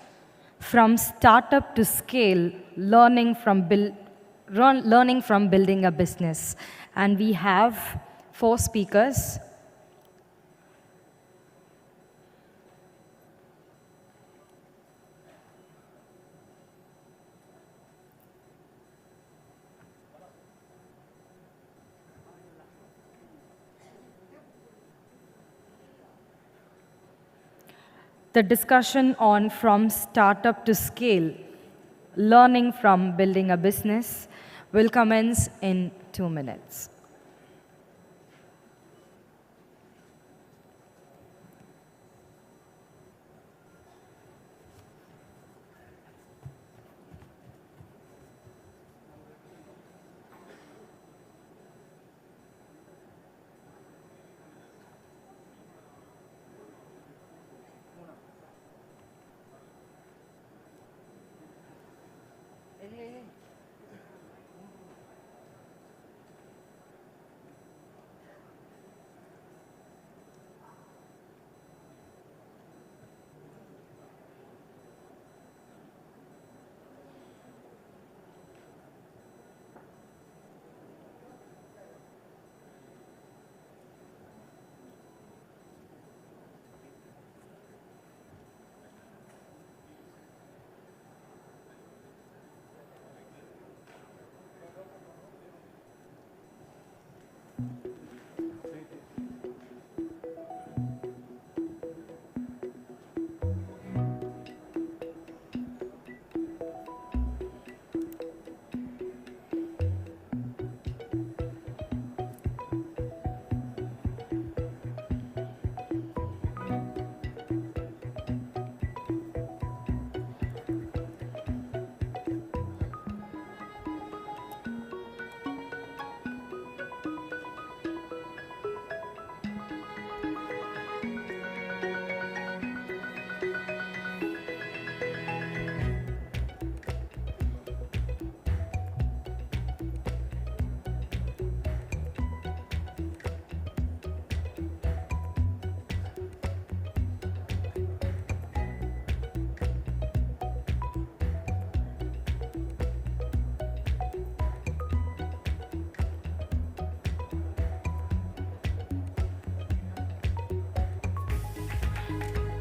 Speaker 2: From startup to scale, learning from building a business. And we have 4 speakers. The discussion on from startup to scale, learning from building a business, will commence in 2 minutes.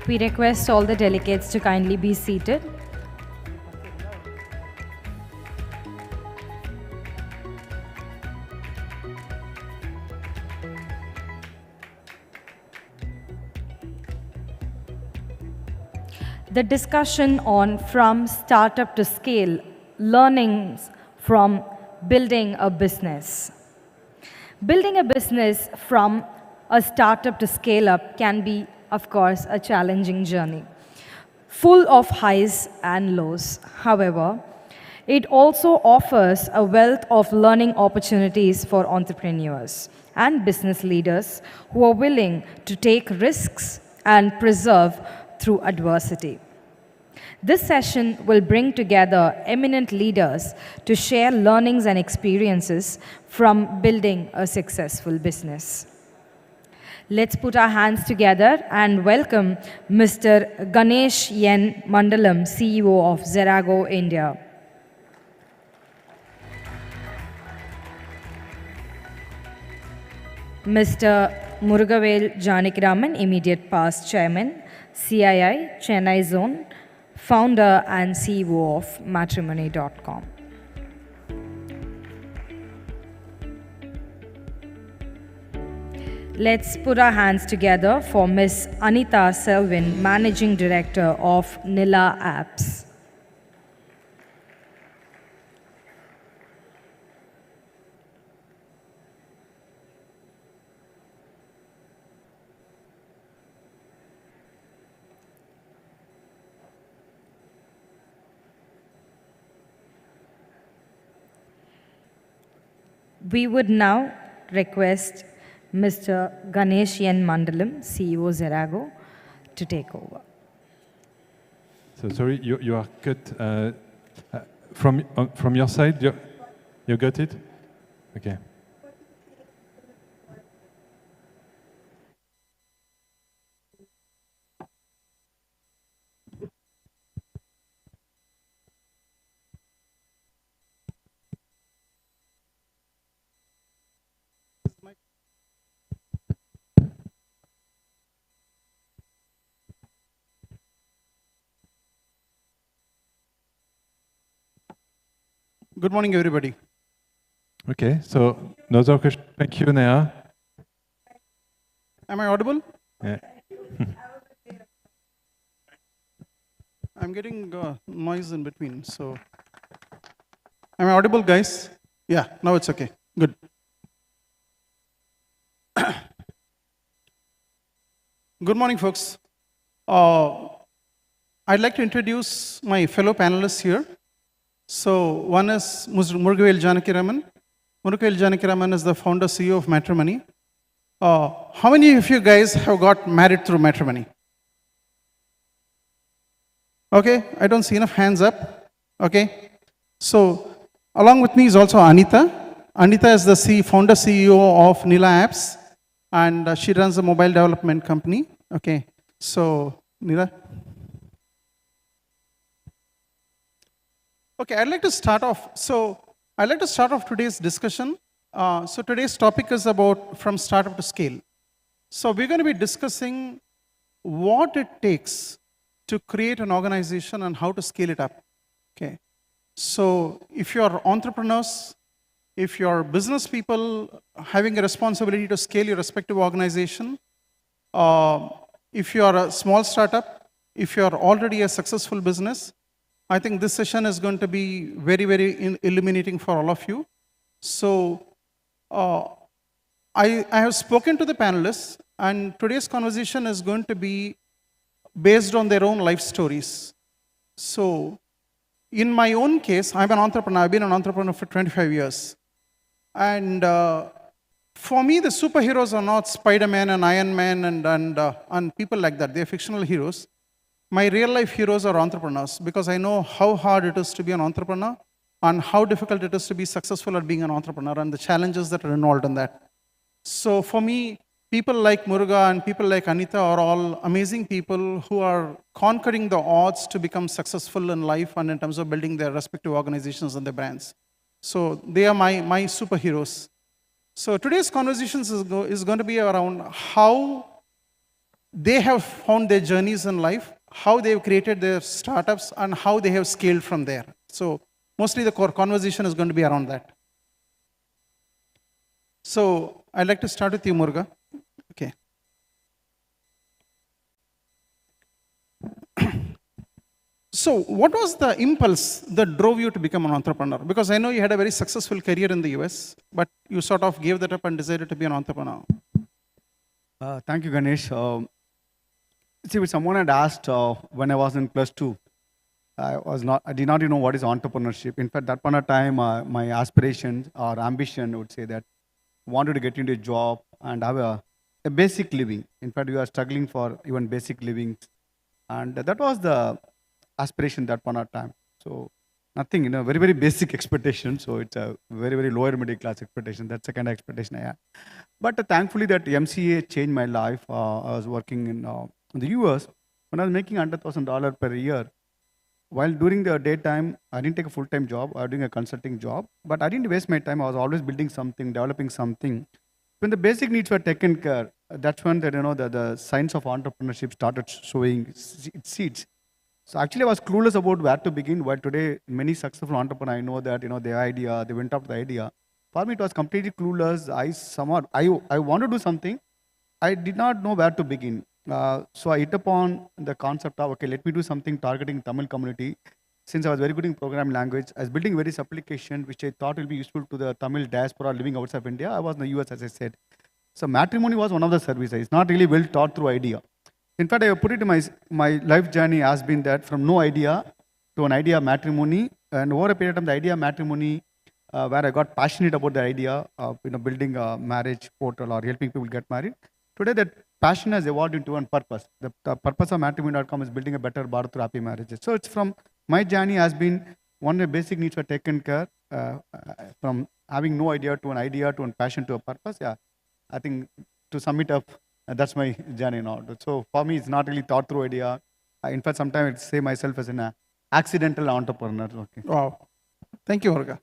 Speaker 2: We request all the delegates to kindly be seated. The discussion on From Startup to Scale, Learnings from Building a Business. Building a business from a startup to scale up can be, of course, a challenging journey, full of highs and lows. However, it also offers a wealth of learning opportunities for entrepreneurs and business leaders who are willing to take risks and persevere through adversity. This session will bring together eminent leaders to share learnings and experiences from building a successful business. Let's put our hands together and welcome Mr. Ganesh N. Mandalam, CEO of Zerago India. Mr. Murugavel Janakiraman, immediate past chairman, CII, Chennai Zone, founder and CEO of matrimony.com. Let's put our hands together for Ms. Anita Selvin, Managing Director of Nila Apps. We would now request Mr. Ganesh N. Mandalam, CEO Zerago, to take over.
Speaker 3: So sorry, you are cut from your side. You got it? Okay.
Speaker 11: Good morning, everybody.
Speaker 3: Okay, so another question. Thank you, Neha.
Speaker 11: Am I audible?
Speaker 3: Yeah.
Speaker 11: I'm getting noise in between, so. Am I audible, guys? Yeah, now it's okay. Good. Good morning, folks. I'd like to introduce my fellow panelists here. So one is Murugavel Janakiraman. Murugavel Janakiraman is the founder CEO of Matrimony. How many of you guys have got married through Matrimony? Okay, I don't see enough hands up. Okay, so along with me is also Anita. Anita is the founder CEO of Nila Apps, and she runs a mobile development company. Okay, so Nila. Okay, I'd like to start off. I'd like to start off today's discussion. So today's topic is about from startup to scale. So we're going to be discussing what it takes to create an organization and how to scale it up. Okay. So if you're entrepreneurs, if you're business people having a responsibility to scale your respective organization, if you are a small startup, if you are already a successful business, I think this session is going to be very, very illuminating for all of you. So I have spoken to the panelists, and today's conversation is going to be based on their own life stories. So in my own case, I'm an entrepreneur. I've been an entrepreneur for 25 years. And for me, the superheroes are not Spider-Man and Iron Man and people like that. They're fictional heroes. My real-life heroes are entrepreneurs, because I know how hard it is to be an entrepreneur and how difficult it is to be successful at being an entrepreneur and the challenges that are involved in that. So for me, people like Muruga and people like Anita are all amazing people who are conquering the odds to become successful in life and in terms of building their respective organizations and their brands. So they are my superheroes. So today's conversations is going to be around how they have found their journeys in life, how they've created their startups, and how they have scaled from there. So mostly the core conversation is going to be around that. So I'd like to start with you, Muruga. Okay. So what was the impulse that drove you to become an entrepreneur? Because I know you had a very successful career in the US, but you sort of gave that up and decided to be an entrepreneur.
Speaker 7: Thank you, Ganesh. See, if someone had asked when I was in +2, I did not even know what is entrepreneurship. In fact, that point of time, my aspiration or ambition would say that I wanted to get into a job and have a basic living. In fact, we are struggling for even basic living. And that was the aspiration that point of time. So nothing, very, very basic expectation. So it's a very, very lower middle class expectation. That's the kind of expectation I had. But thankfully that MCA changed my life. I was working in the US when I was making $100,000 per year. While during the daytime, I didn't take a full-time job. I was doing a consulting job, but I didn't waste my time. I was always building something, developing something. When the basic needs were taken care, that's when the signs of entrepreneurship started showing its seeds. So actually, I was clueless about where to begin. While today, many successful entrepreneurs, I know that their idea, they went up the idea. For me, it was completely clueless. I want to do something. I did not know where to begin. So I hit upon the concept of, okay, let me do something targeting Tamil community. Since I was very good in programming language, I was building various applications which I thought will be useful to the Tamil diaspora living outside of India. I was in the US, as I said. So matrimony was one of the services. It's not really well taught through idea. In fact, I put it in my life journey has been that from no idea to an idea of matrimony, and over a period of time, the idea of matrimony, where I got passionate about the idea of building a marriage portal or helping people get married. Today, that passion has evolved into one purpose. The purpose of matrimony.com is building a better Bharat through happy marriages. So it's from my journey has been one of the basic needs were taken care, from having no idea to an idea to a passion to a purpose. Yeah, I think to sum it up, that's my journey now. So for me, it's not really thought through idea. In fact, sometimes I say myself as an accidental entrepreneur. Okay.
Speaker 11: Wow. Thank you, Muruga.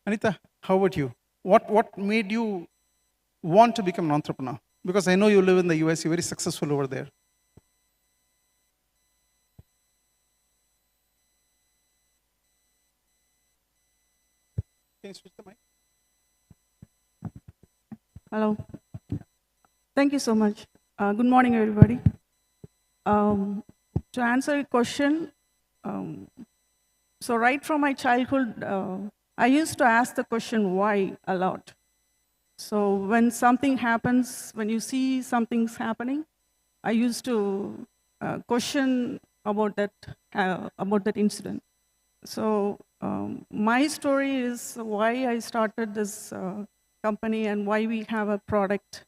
Speaker 11: Anita, how about you? What made you want to become an entrepreneur? Because I know you live in the US, you're very successful over there. Can you switch the mic?
Speaker 12: Hello. Thank you so much. Good morning, everybody. To answer your question, so right from my childhood, I used to ask the question why a lot. So when something happens, when you see something's happening, I used to question about that incident. So my story is why I started this company and why we have a product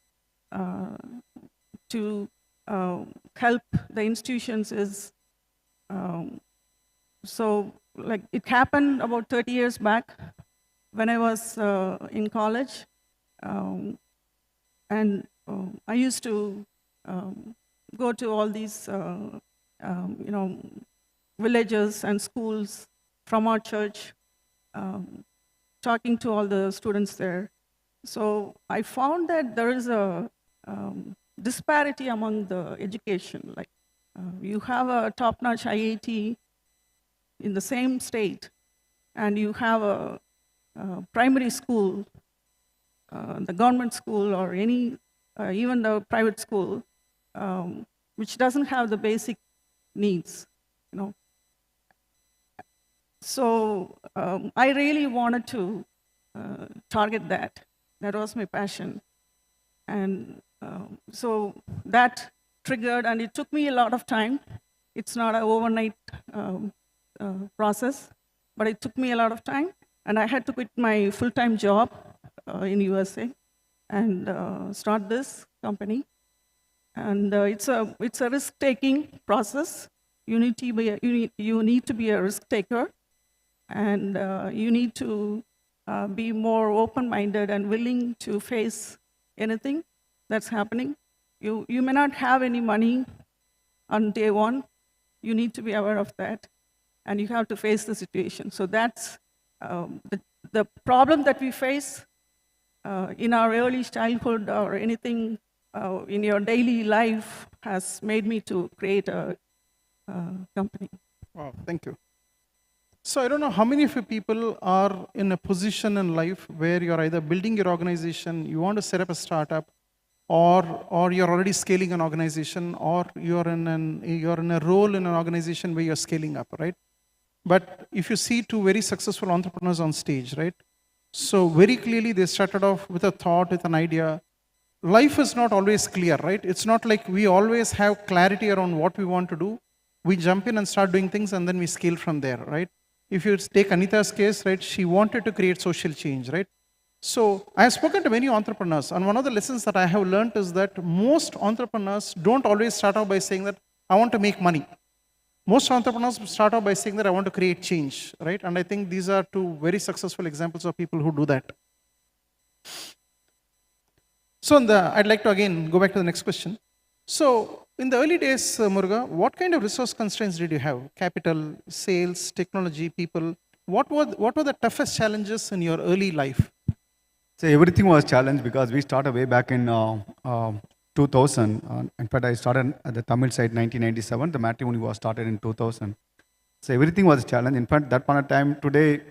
Speaker 12: to help the institutions is, so like it happened about 30 years back when I was in college. And I used to go to all these, villages and schools from our church, talking to all the students there. So I found that there is a disparity among the education. Like you have a top-notch IIT in the same state, and you have a primary school, the government school or any, even the private school, which doesn't have the basic needs, you know. So I really wanted to target that. That was my passion. And so that triggered, and it took me a lot of time. It's not an overnight process, but it took me a lot of time. And I had to quit my full-time job in USA and start this company. And it's a risk-taking process. You need to be a risk taker, and you need to be more open-minded and willing to face anything that's happening. You may not have any money on day one. You need to be aware of that, and you have to face the situation. So that's the problem that we face in our early childhood or anything in your daily life has made me to create a company.
Speaker 11: Wow, thank you. So I don't know how many of you people are in a position in life where you're either building your organization, you want to set up a startup, or you're already scaling an organization, or you're in a role in an organization where you're scaling up, right? But if you see two very successful entrepreneurs on stage, right? So very clearly they started off with a thought, with an idea. Life is not always clear, right? It's not like we always have clarity around what we want to do. We jump in and start doing things and then we scale from there, right? If you take Anita's case, right, she wanted to create social change, right? So I have spoken to many entrepreneurs, and one of the lessons that I have learned is that most entrepreneurs don't always start out by saying that I want to make money. Most entrepreneurs start out by saying that I want to create change, right? And I think these are two very successful examples of people who do that. So I'd like to again go back to the next question. So in the early days, Muruga, what kind of resource constraints did you have? Capital, sales, technology, people? What were the toughest challenges in your early life?
Speaker 7: So everything was challenged because we started way back in 2000. In fact, I started at the Tamil side 1997. The matrimony was started in 2000. So everything was a challenge. In fact, that point of time, today,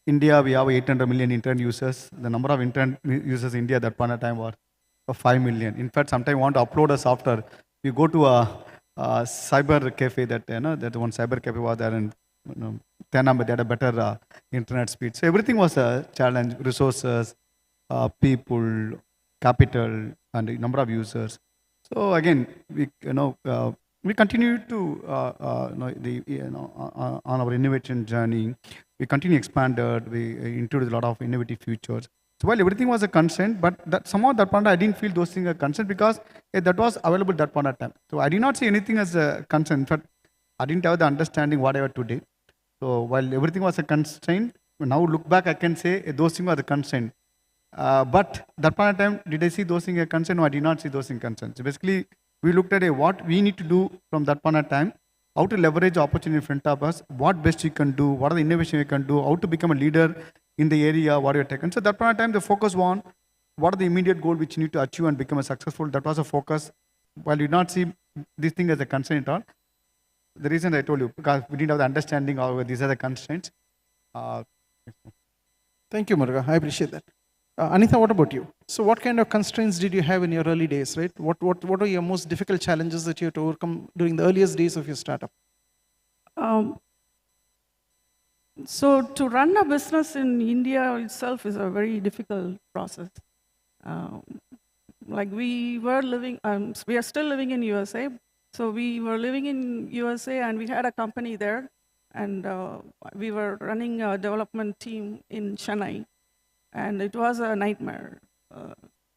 Speaker 7: India, we have 800 million internet users. The number of internet users in India at that point of time was 5 million. In fact, sometimes you want to upload a software. You go to a cyber cafe that one cyber cafe was there in Tenam, they had a better internet speed. So everything was a challenge, resources, people, capital, and the number of users. So again, we continue to on our innovation journey. We continue expanded. We introduced a lot of innovative features. So while everything was a constraint, but somehow that point I didn't feel those things a constraint because that was available at that point of time. So I did not see anything as a constraint. In fact, I didn't have the understanding what I have today. So while everything was a constraint, now look back, I can say those things were the constraint. But that point of time, did I see those things a constraint? No, I did not see those things constraint. So basically, we looked at what we need to do from that point of time, how to leverage the opportunity in front of us, what best you can do, what are the innovation you can do, how to become a leader in the area, what you're taking. So that point of time, the focus was on what are the immediate goal which you need to achieve and become a successful. That was a focus. While we did not see this thing as a constraint at all, the reason I told you, because we didn't have the understanding of these are the constraints.
Speaker 11: Thank you, Muruga. I appreciate that. Anita, what about you? So what kind of constraints did you have in your early days, right? What are your most difficult challenges that you had to overcome during the earliest days of your startup?
Speaker 12: So to run a business in India itself is a very difficult process. Like we were living, we are still living in USA. So we were living in USA and we had a company there, and we were running a development team in Chennai, and it was a nightmare.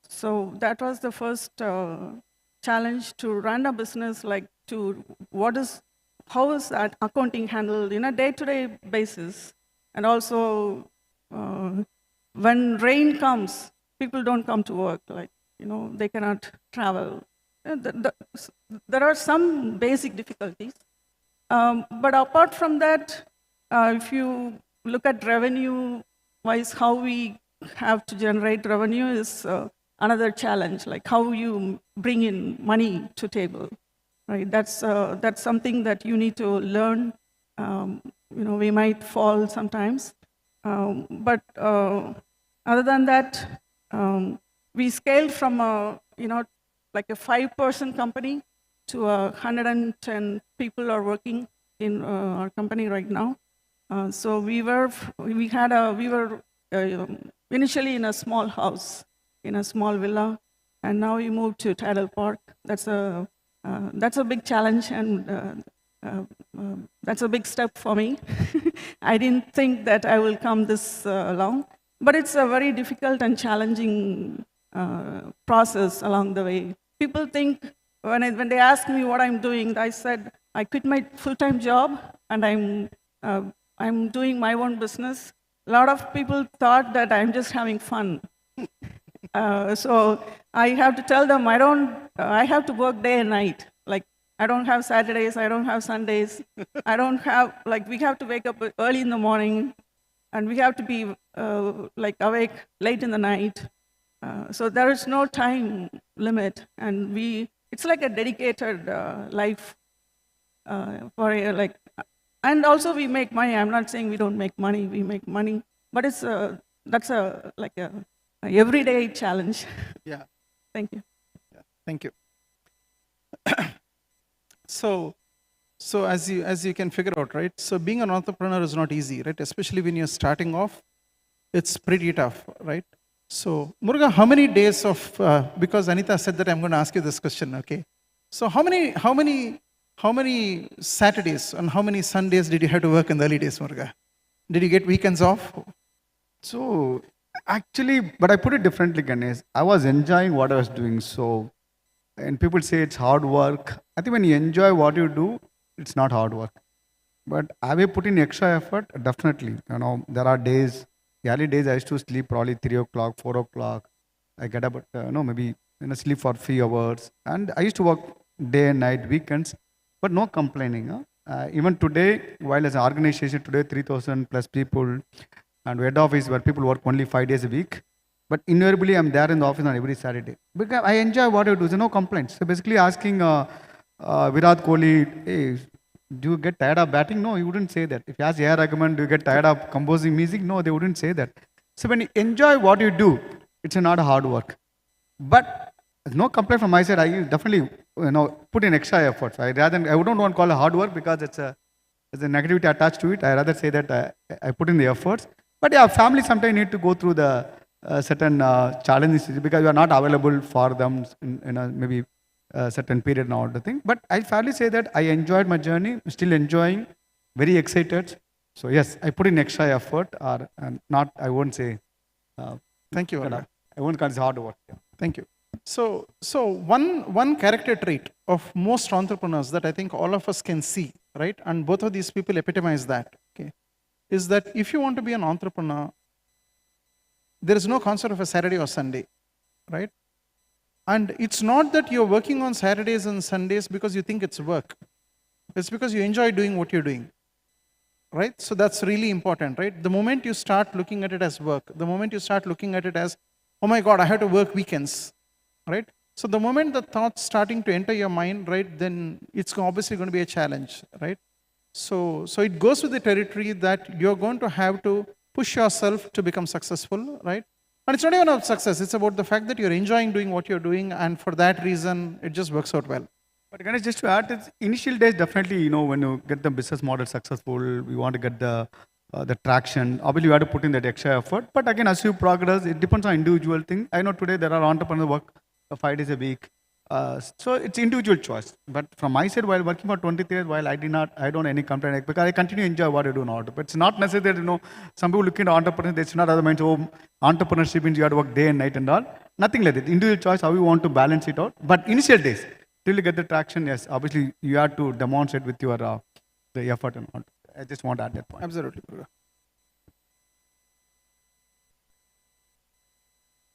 Speaker 12: So that was the first challenge, to run a business, like how is that accounting handled in a day-to-day basis? And also, when rain comes, people don't come to work, they cannot travel. There are some basic difficulties. But apart from that, if you look at revenue-wise, how we have to generate revenue is another challenge, like how you bring in money to table. Right, that's something that you need to learn. We might fall sometimes, But other than that, we scaled from a, like a 5-person company to 110 people are working in our company right now. So we were initially in a small house, in a small villa, and now we moved to Tidal Park. That's a big challenge, and that's a big step for me. I didn't think that I will come this long, but it's a very difficult and challenging process along the way. People think, when they ask me what I'm doing, I said, I quit my full-time job and I'm doing my own business. A lot of people thought that I'm just having fun. So I have to tell them I have to work day and night. Like, I don't have Saturdays, I don't have Sundays. I don't have, we have to wake up early in the morning, and we have to be awake late in the night. So there is no time limit, and it's like a dedicated life and also we make money. I'm not saying we don't make money, we make money, but that's a everyday challenge.
Speaker 11: Yeah.
Speaker 12: Thank you.
Speaker 11: Yeah. Thank you. So as you can figure out, right? So being an entrepreneur is not easy, right? Especially when you're starting off, it's pretty tough, right? So Muruga, how many days of because Anita said that I'm going to ask you this question, okay? So how many Saturdays and how many Sundays did you have to work in the early days, Muruga? Did you get weekends off?
Speaker 7: So actually, but I put it differently, Ganesh. I was enjoying what I was doing. So, and people say it's hard work. I think when you enjoy what you do, it's not hard work. But have you put in extra effort? Definitely. There are days, the early days I used to sleep probably 3 o'clock, 4 o'clock. I get up, maybe sleep for 3 hours. And I used to work day and night, weekends, but no complaining. Even today, while as an organization today, 3,000 plus people, and head office where people work only 5 days a week. But invariably, I'm there in the office on every Saturday. Because I enjoy what I do. There's no complaints. So basically asking Virat Kohli, hey, do you get tired of batting? No, he wouldn't say that. If you ask A.R. Rahman, do you get tired of composing music? No, they wouldn't say that. So when you enjoy what you do, it's not hard work. But no complaint from my side. I definitely put in extra efforts. I wouldn't want to call it hard work because it's a negativity attached to it. I rather say that I put in the efforts. But yeah, family sometimes need to go through the certain challenges because we are not available for them in maybe a certain period and all the thing. But I fairly say that I enjoyed my journey, still enjoying, very excited. So yes, I put in extra effort, or not. I won't say.
Speaker 11: Thank you.
Speaker 7: I won't call it hard work. Yeah.
Speaker 11: Thank you. So one character trait of most entrepreneurs that I think all of us can see, right? And both of these people epitomize that. Okay, is that if you want to be an entrepreneur, there is no concept of a Saturday or Sunday, right? And it's not that you're working on Saturdays and Sundays because you think it's work. It's because you enjoy doing what you're doing, right? So that's really important, right? The moment you start looking at it as work, the moment you start looking at it as, oh my God, I have to work weekends, right? So the moment the thoughts starting to enter your mind, right, then it's obviously going to be a challenge, right? So it goes with the territory that you're going to have to push yourself to become successful, right? And it's not even about success, it's about the fact that you're enjoying doing what you're doing, and for that reason, it just works out well.
Speaker 7: But Ganesh, just to add, it's initial days definitely, when you get the business model successful, we want to get the traction. Obviously, you have to put in that extra effort. But again, as you progress, it depends on individual thing. I know today there are entrepreneurs who work 5 days a week. So it's individual choice. But from my side, while working for 23 years, while I don't any complaint, because I continue to enjoy what I do now. But it's not necessary that, some people looking at entrepreneurs, they should not have the mind, entrepreneurship means you have to work day and night and all. Nothing like that. Individual choice, how you want to balance it out. But initial days, till you get the traction, yes, obviously you have to demonstrate with your the effort and all. I just want to add that point.
Speaker 11: Absolutely.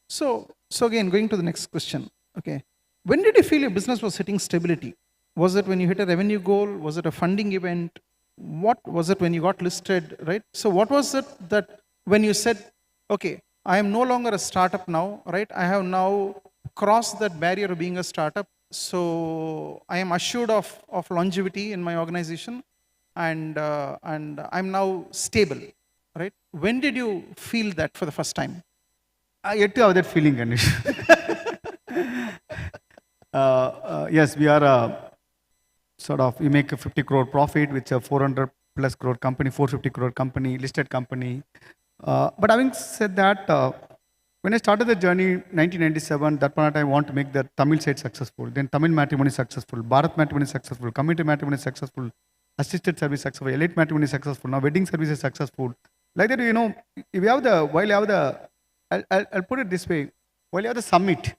Speaker 11: So again, going to the next question, okay. When did you feel your business was hitting stability? Was it when you hit a revenue goal? Was it a funding event? What was it when you got listed, right? So what was it that when you said, okay, I am no longer a startup now, right? I have now crossed that barrier of being a startup. So I am assured of longevity in my organization, and I'm now stable. right? When did you feel that for the first time?
Speaker 7: I yet to have that feeling, Ganesh. Yes, we are we make a 50 crore profit, which is a 400 plus crore company, 450 crore company, listed company. But having said that, when I started the journey 1997, that point I want to make the Tamil side successful, then Tamil matrimony successful, Bharat matrimony successful, community matrimony successful, assisted service successful, elite matrimony successful, now wedding service is successful. Like that, if you have I'll put it this way, while you have the summit,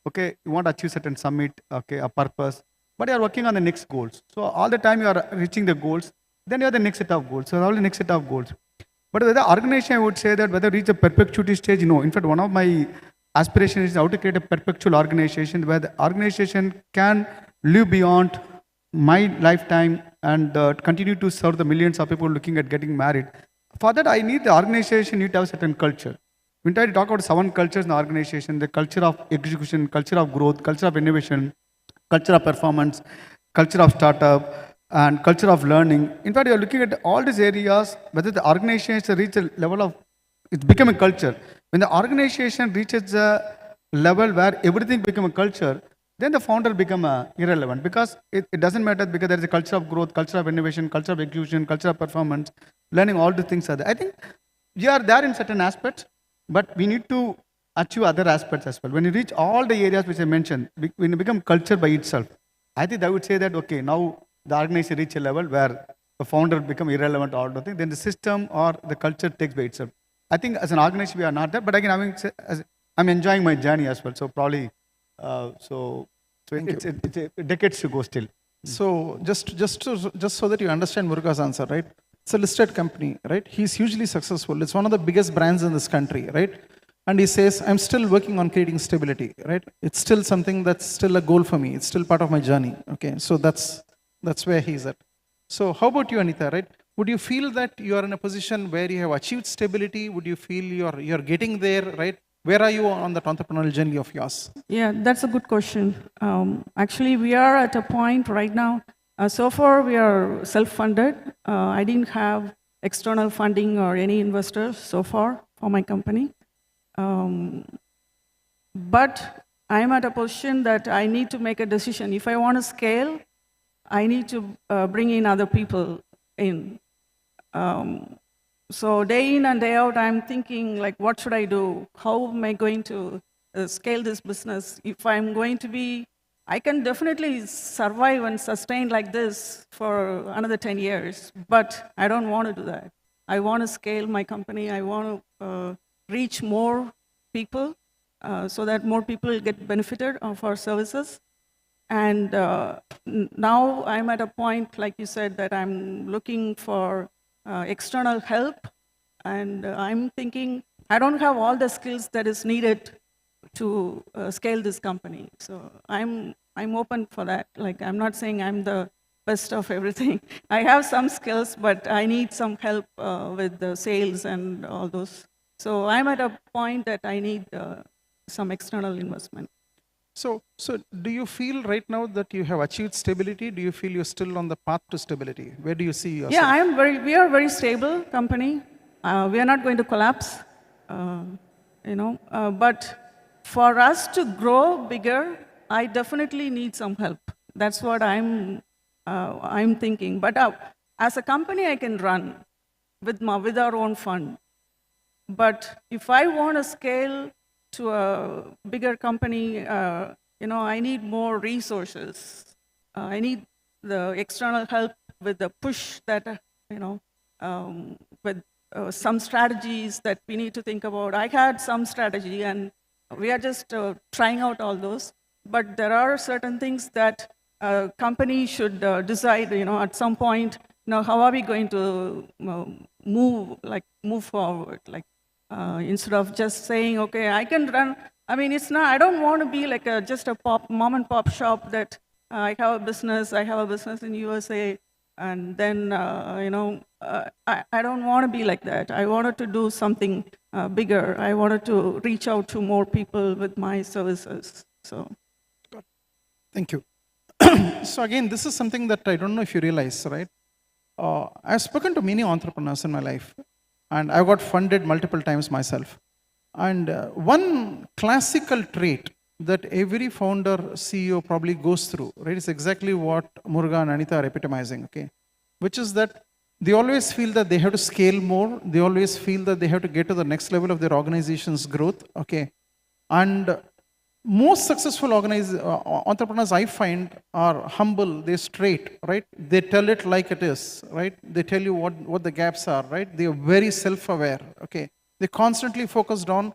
Speaker 7: okay, you want to achieve certain summit, okay, a purpose, but you are working on the next goals. So all the time you are reaching the goals, then you have the next set of goals. So all the next set of goals. But with the organization, I would say that whether reach a perpetuity stage, In fact, one of my aspirations is how to create a perpetual organization where the organization can live beyond my lifetime and continue to serve the millions of people looking at getting married. For that, I need the organization need to have a certain culture. When I talk about 7 cultures in the organization, the culture of execution, culture of growth, culture of innovation, culture of performance, culture of startup, and culture of learning. In fact, you are looking at all these areas, whether the organization reach a level of, it's become a culture. When the organization reaches a level where everything become a culture, then the founder become irrelevant because it doesn't matter because there is a culture of growth, culture of innovation, culture of execution, culture of performance, learning, all the things are there. I think you are there in certain aspects, but we need to achieve other aspects as well. When you reach all the areas which I mentioned, when you become culture by itself, I think I would say that, okay, now the organization reach a level where the founder become irrelevant or the thing, then the system or the culture takes by itself. I think as an organization, we are not there, but again, I'm enjoying my journey as well. So probably, it's decades to go still.
Speaker 11: So just so that you understand Muruga's answer, right? It's a listed company, right? He's hugely successful. It's one of the biggest brands in this country, right? And he says, I'm still working on creating stability, right? It's still something that's still a goal for me. It's still part of my journey, okay? So that's where he's at. So how about you, Anita, right? Would you feel that you are in a position where you have achieved stability? Would you feel you're getting there, right? Where are you on that entrepreneurial journey of yours?
Speaker 12: Yeah, that's a good question. Actually, we are at a point right now. So far, we are self-funded. I didn't have external funding or any investors so far for my company. But I'm at a position that I need to make a decision. If I want to scale, I need to bring in other people in. So day in and day out, I'm thinking, like, what should I do? How am I going to scale this business? If I'm going to be, I can definitely survive and sustain like this for another 10 years, but I don't want to do that. I want to scale my company. I want to reach more people so that more people get benefited of our services. And now I'm at a point, like you said, that I'm looking for external help. And I'm thinking, I don't have all the skills that is needed to scale this company. So I'm open for that. Like, I'm not saying I'm the best of everything. I have some skills, but I need some help with the sales and all those. So I'm at a point that I need some external investment.
Speaker 11: So do you feel right now that you have achieved stability? Do you feel you're still on the path to stability? Where do you see yourself?
Speaker 12: Yeah, we are a very stable company. We are not going to collapse, but for us to grow bigger, I definitely need some help. That's what I'm thinking. But as a company, I can run with our own fund. But if I want to scale to a bigger company, I need more resources. I need the external help with the push that, with some strategies that we need to think about. I had some strategy, and we are just trying out all those. But there are certain things that a company should decide, at some point, how are we going to move forward? Like, instead of just saying, okay, I can run. I mean, it's not, I don't want to be like just a mom and pop shop that I have a business in USA, and then, I don't want to be like that. I wanted to do something bigger. I wanted to reach out to more people with my services. So,
Speaker 11: thank you. So again, this is something that I don't know if you realize, right? I've spoken to many entrepreneurs in my life. And I got funded multiple times myself. And one classical trait that every founder, CEO probably goes through, right, is exactly what Muruga and Anita are epitomizing, okay? Which is that they always feel that they have to scale more. They always feel that they have to get to the next level of their organization's growth, okay? And most successful entrepreneurs I find are humble, they're straight, right? They tell it like it is, right? They tell you what the gaps are, right? They are very self-aware, okay? They constantly focused on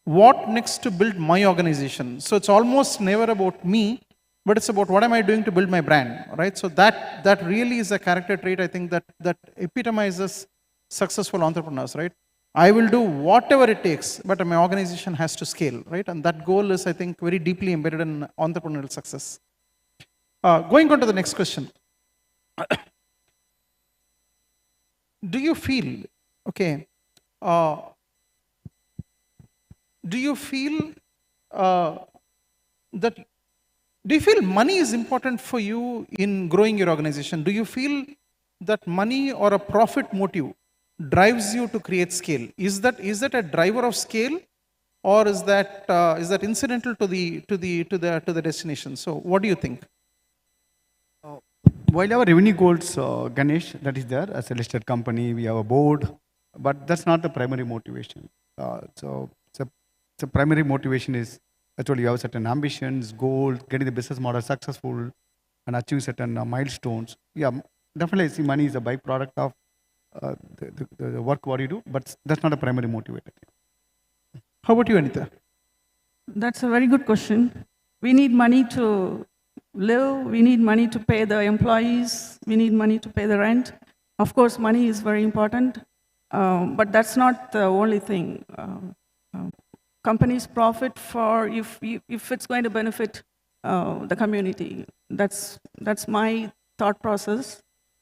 Speaker 11: what next to build my organization. So it's almost never about me, but it's about what am I doing to build my brand, right? So that really is a character trait, I think, that epitomizes successful entrepreneurs, right? I will do whatever it takes, but my organization has to scale, right? And that goal is, I think, very deeply embedded in entrepreneurial success. Going on to the next question. Do you feel, okay, do you feel money is important for you in growing your organization? Do you feel that money or a profit motive drives you to create scale? Is that a driver of scale, or is that incidental to the destination? So what do you think?
Speaker 7: While our revenue goals, Ganesh, that is there as a listed company, we have a board, but that's not the primary motivation. So the primary motivation is actually you have certain ambitions, goals, getting the business model successful, and achieve certain milestones. Yeah, definitely, see, money is a byproduct of the work what you do, but that's not a primary motivator.
Speaker 11: How about you, Anita?
Speaker 12: That's a very good question. We need money to live. We need money to pay the employees. We need money to pay the rent. Of course, money is very important, but that's not the only thing. Companies profit if it's going to benefit the community. That's my thought process.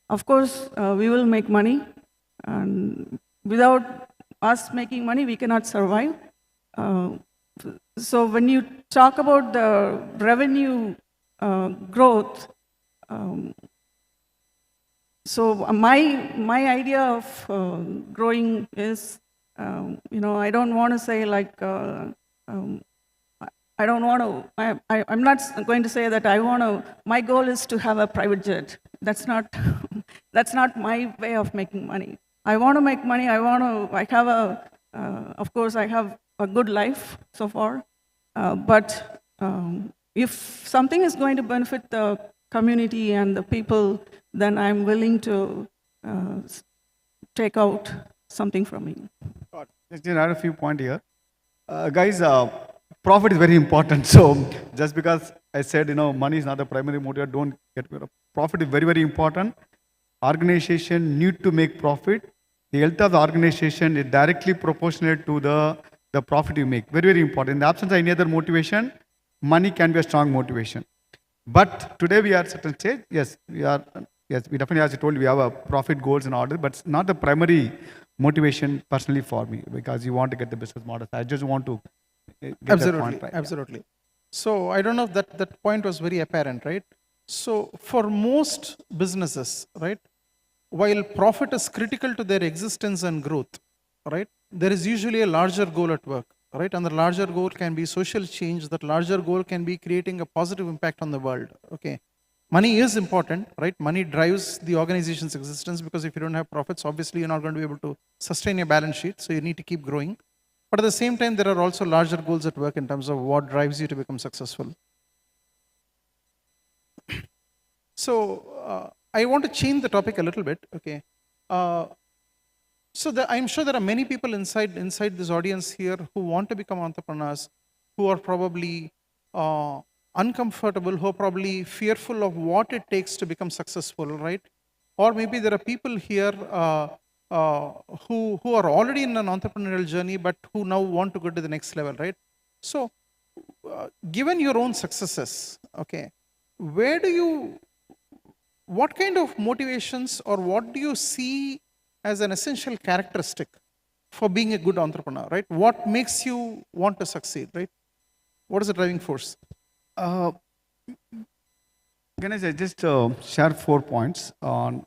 Speaker 12: Of course, we will make money, and without us making money, we cannot survive. So when you talk about the revenue growth, so my idea of growing is, I don't want to say like, I don't want to, I'm not going to say that my goal is to have a private jet. That's not my way of making money. I want to make money. Of course, I have a good life so far. But if something is going to benefit the community and the people, then I'm willing to take out something from me.
Speaker 7: Just add a few points here. Guys, profit is very important. So just because I said, money is not the primary motive, don't get rid of. Profit is very, very important. Organization need to make profit. The health of the organization is directly proportionate to the profit you make. Very, very important. In the absence of any other motivation, money can be a strong motivation. But today we are at a certain stage. Yes, we definitely, as I told you, we have a profit goals in order, but it's not the primary motivation personally for me, because you want to get the business model. I just want to get that point right.
Speaker 11: Absolutely. So I don't know if that point was very apparent, right? So for most businesses, right, while profit is critical to their existence and growth, right, there is usually a larger goal at work, right? And the larger goal can be social change. That larger goal can be creating a positive impact on the world, okay? Money is important, right? Money drives the organization's existence, because if you don't have profits, obviously you're not going to be able to sustain your balance sheet, so you need to keep growing. But at the same time, there are also larger goals at work in terms of what drives you to become successful. So I want to change the topic a little bit, okay? So I'm sure there are many people inside this audience here who want to become entrepreneurs, who are probably uncomfortable, who are probably fearful of what it takes to become successful, right? Or maybe there are people here who are already in an entrepreneurial journey, but who now want to go to the next level, right? So given your own successes, okay, what kind of motivations, or what do you see as an essential characteristic for being a good entrepreneur, right? What makes you want to succeed, right? What is the driving force?
Speaker 7: Ganesh, I just share 4 points on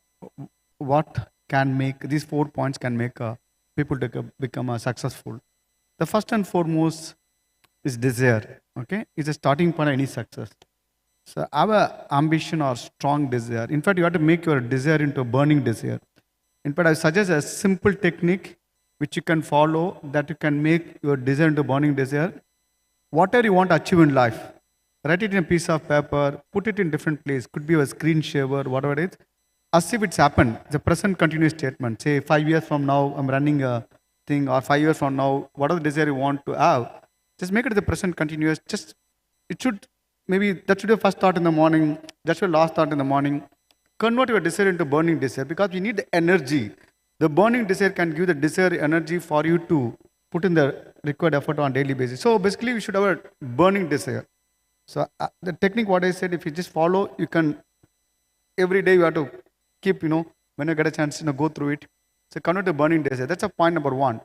Speaker 7: what can make, these 4 points can make a people to become successful. The first and foremost is desire, okay? It's a starting point of any success. So have an ambition or strong desire. In fact, you have to make your desire into a burning desire. In fact, I suggest a simple technique which you can follow that you can make your desire into burning desire. Whatever you want to achieve in life, write it in a piece of paper, put it in different place. Could be a screensaver, whatever it is. As if it's happened. It's a present continuous statement. Say 5 years from now, I'm running a thing, or 5 years from now, whatever desire you want to have, just make it the present continuous. Just, it should, maybe that should be the first thought in the morning, that should be the last thought in the morning. Convert your desire into burning desire because you need the energy. The burning desire can give the desire energy for you to put in the required effort on a daily basis. So basically, we should have a burning desire. So the technique, what I said, if you just follow, you can, every day you have to keep, when you get a chance, go through it. So convert the burning desire. That's a point number one.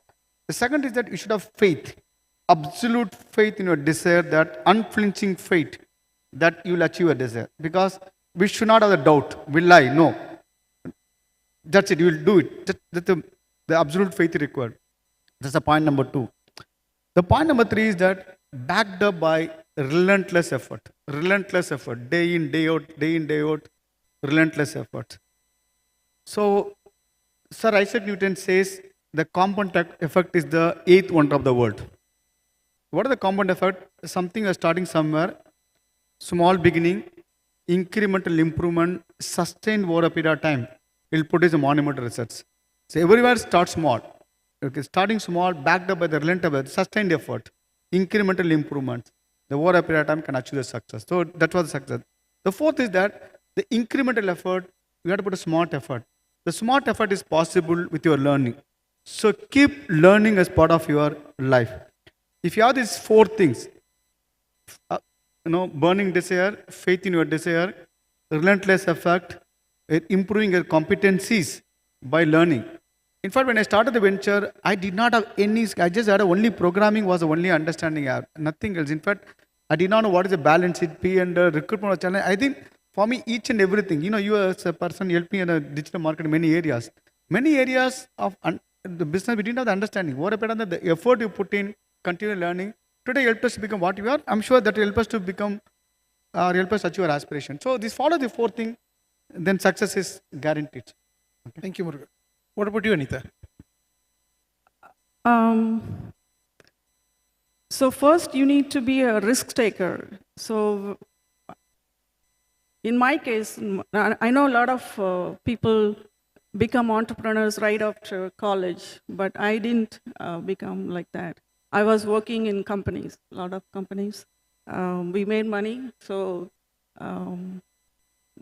Speaker 7: The second is that you should have faith, absolute faith in your desire, that unflinching faith that you will achieve a desire. Because we should not have the doubt, will I? No. That's it, you will do it. That's the absolute faith required. That's the point number two. The point number three is that backed up by relentless effort. Relentless effort, day in, day out, relentless effort. So, Sir Isaac Newton says the compound effect is the eighth wonder of the world. What is the compound effect? Something is starting somewhere, small beginning, incremental improvement, sustained over a period of time, will produce a monumental results. So everywhere start small. Okay, starting small, backed up by the relentless, sustained effort, incremental improvements, the over a period of time can achieve the success. So that was the success. The fourth is that the incremental effort, you have to put a smart effort. The smart effort is possible with your learning. So keep learning as part of your life. If you have these four things, burning desire, faith in your desire, relentless effort, improving your competencies by learning. In fact, when I started the venture, I did not have any, I just had only programming was the only understanding I had, nothing else. In fact, I did not know what is a balance sheet, P and recruitment or challenge. I think for me, each and everything, you as a person helped me in a digital market in many areas. Many areas of the business, we didn't have the understanding. What about the effort you put in, continue learning, today help us to become what we are. I'm sure that will help us to become, help us achieve our aspiration. So this follow the four things, then success is guaranteed.
Speaker 11: Okay. Thank you, Murugan. What about you, Anita?
Speaker 12: So first you need to be a risk taker. So in my case, I know a lot of people become entrepreneurs right after college, but I didn't become like that. I was working in companies, a lot of companies. We made money, so,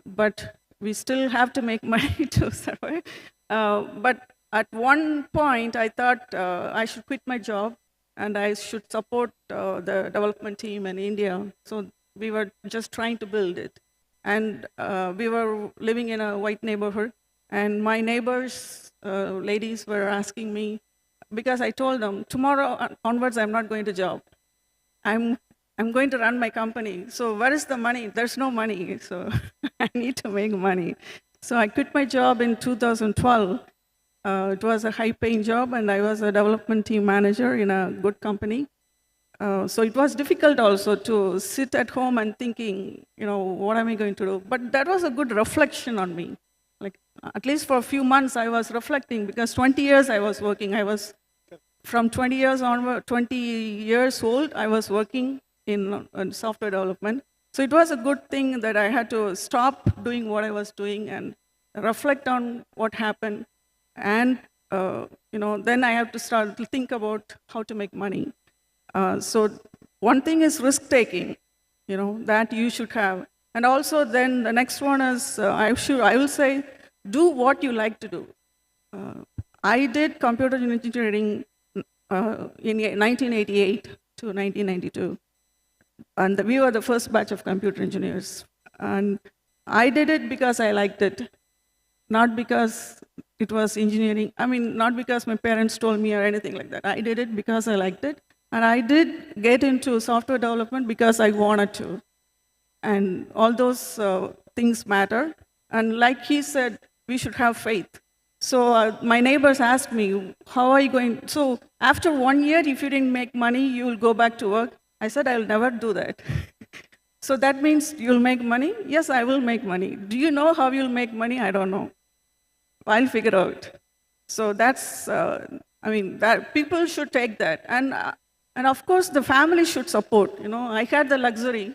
Speaker 12: but we still have to make money to survive. But at one point, I thought I should quit my job and I should support the development team in India. So we were just trying to build it. And we were living in a white neighborhood. And my neighbors, ladies, were asking me, because I told them, tomorrow onwards, I'm not going to job. I'm going to run my company. So where is the money? There's no money. So I need to make money. So I quit my job in 2012. It was a high-paying job, and I was a development team manager in a good company. So it was difficult also to sit at home and thinking, what am I going to do? But that was a good reflection on me. Like, at least for a few months, I was reflecting, because 20 years I was working. I was, from 20 years onward, 20 years old, I was working in software development. So it was a good thing that I had to stop doing what I was doing and reflect on what happened. And then I have to start to think about how to make money. So one thing is risk-taking, that you should have. And also then the next one is, I will say, do what you like to do. I did computer engineering in 1988 to 1992. And we were the first batch of computer engineers. And I did it because I liked it, not because it was engineering. I mean, not because my parents told me or anything like that. I did it because I liked it. And I did get into software development because I wanted to. And all those things matter. And like he said, we should have faith. So my neighbors asked me, how are you going? So after 1 year, if you didn't make money, you will go back to work. I said, I will never do that. So that means you'll make money? Yes, I will make money. Do you know how you'll make money? I don't know. I'll figure out. So that's, that people should take that. And of course, the family should support. I had the luxury.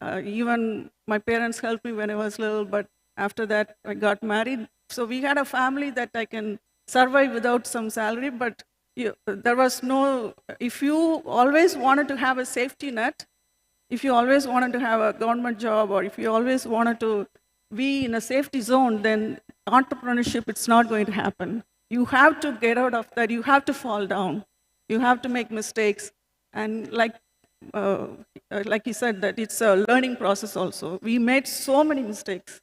Speaker 12: Even my parents helped me when I was little, but after that, I got married. So we had a family that I can survive without some salary, but there was no, if you always wanted to have a safety net, if you always wanted to have a government job, or if you always wanted to be in a safety zone, then entrepreneurship, it's not going to happen. You have to get out of that. You have to fall down. You have to make mistakes. And like he said, that it's a learning process also. We made so many mistakes.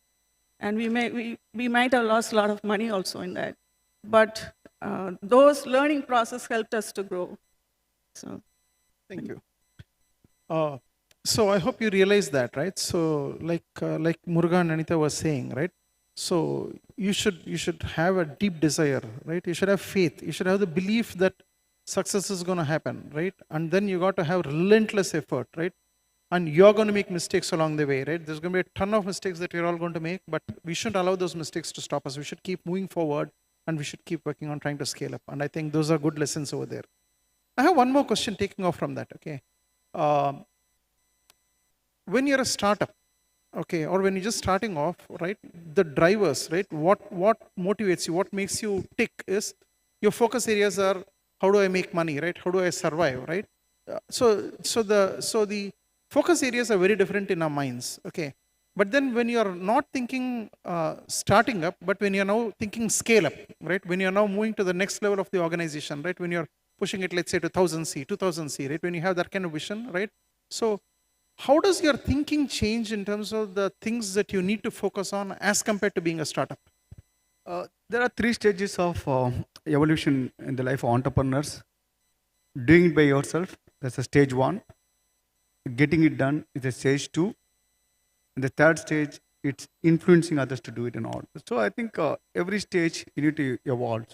Speaker 12: And we might have lost a lot of money also in that. But those learning process helped us to grow. So,
Speaker 11: thank you. So I hope you realize that, right? So like Muruga and Anita was saying, right? So you should have a deep desire, right? You should have faith. You should have the belief that success is going to happen, right? And then you got to have relentless effort, right? And you're going to make mistakes along the way, right? There's going to be a ton of mistakes that we're all going to make, but we shouldn't allow those mistakes to stop us. We should keep moving forward, and we should keep working on trying to scale up. And I think those are good lessons over there. I have one more question taking off from that, okay? When you're a startup, okay, or when you're just starting off, right, the drivers, right, what motivates you, what makes you tick is your focus areas are, how do I make money, right? How do I survive, right? So the focus areas are very different in our minds, okay? But then when you're not thinking starting up, but when you're now thinking scale up, right? When you're now moving to the next level of the organization, right? When you're pushing it, let's say to 1000C, 2000C, right? When you have that kind of vision, right? So how does your thinking change in terms of the things that you need to focus on as compared to being a startup?
Speaker 7: There are 3 stages of evolution in the life of entrepreneurs. Doing it by yourself, that's a stage 1. Getting it done is a stage 2. And the 3rd stage, it's influencing others to do it and all. So I think every stage you need to evolve.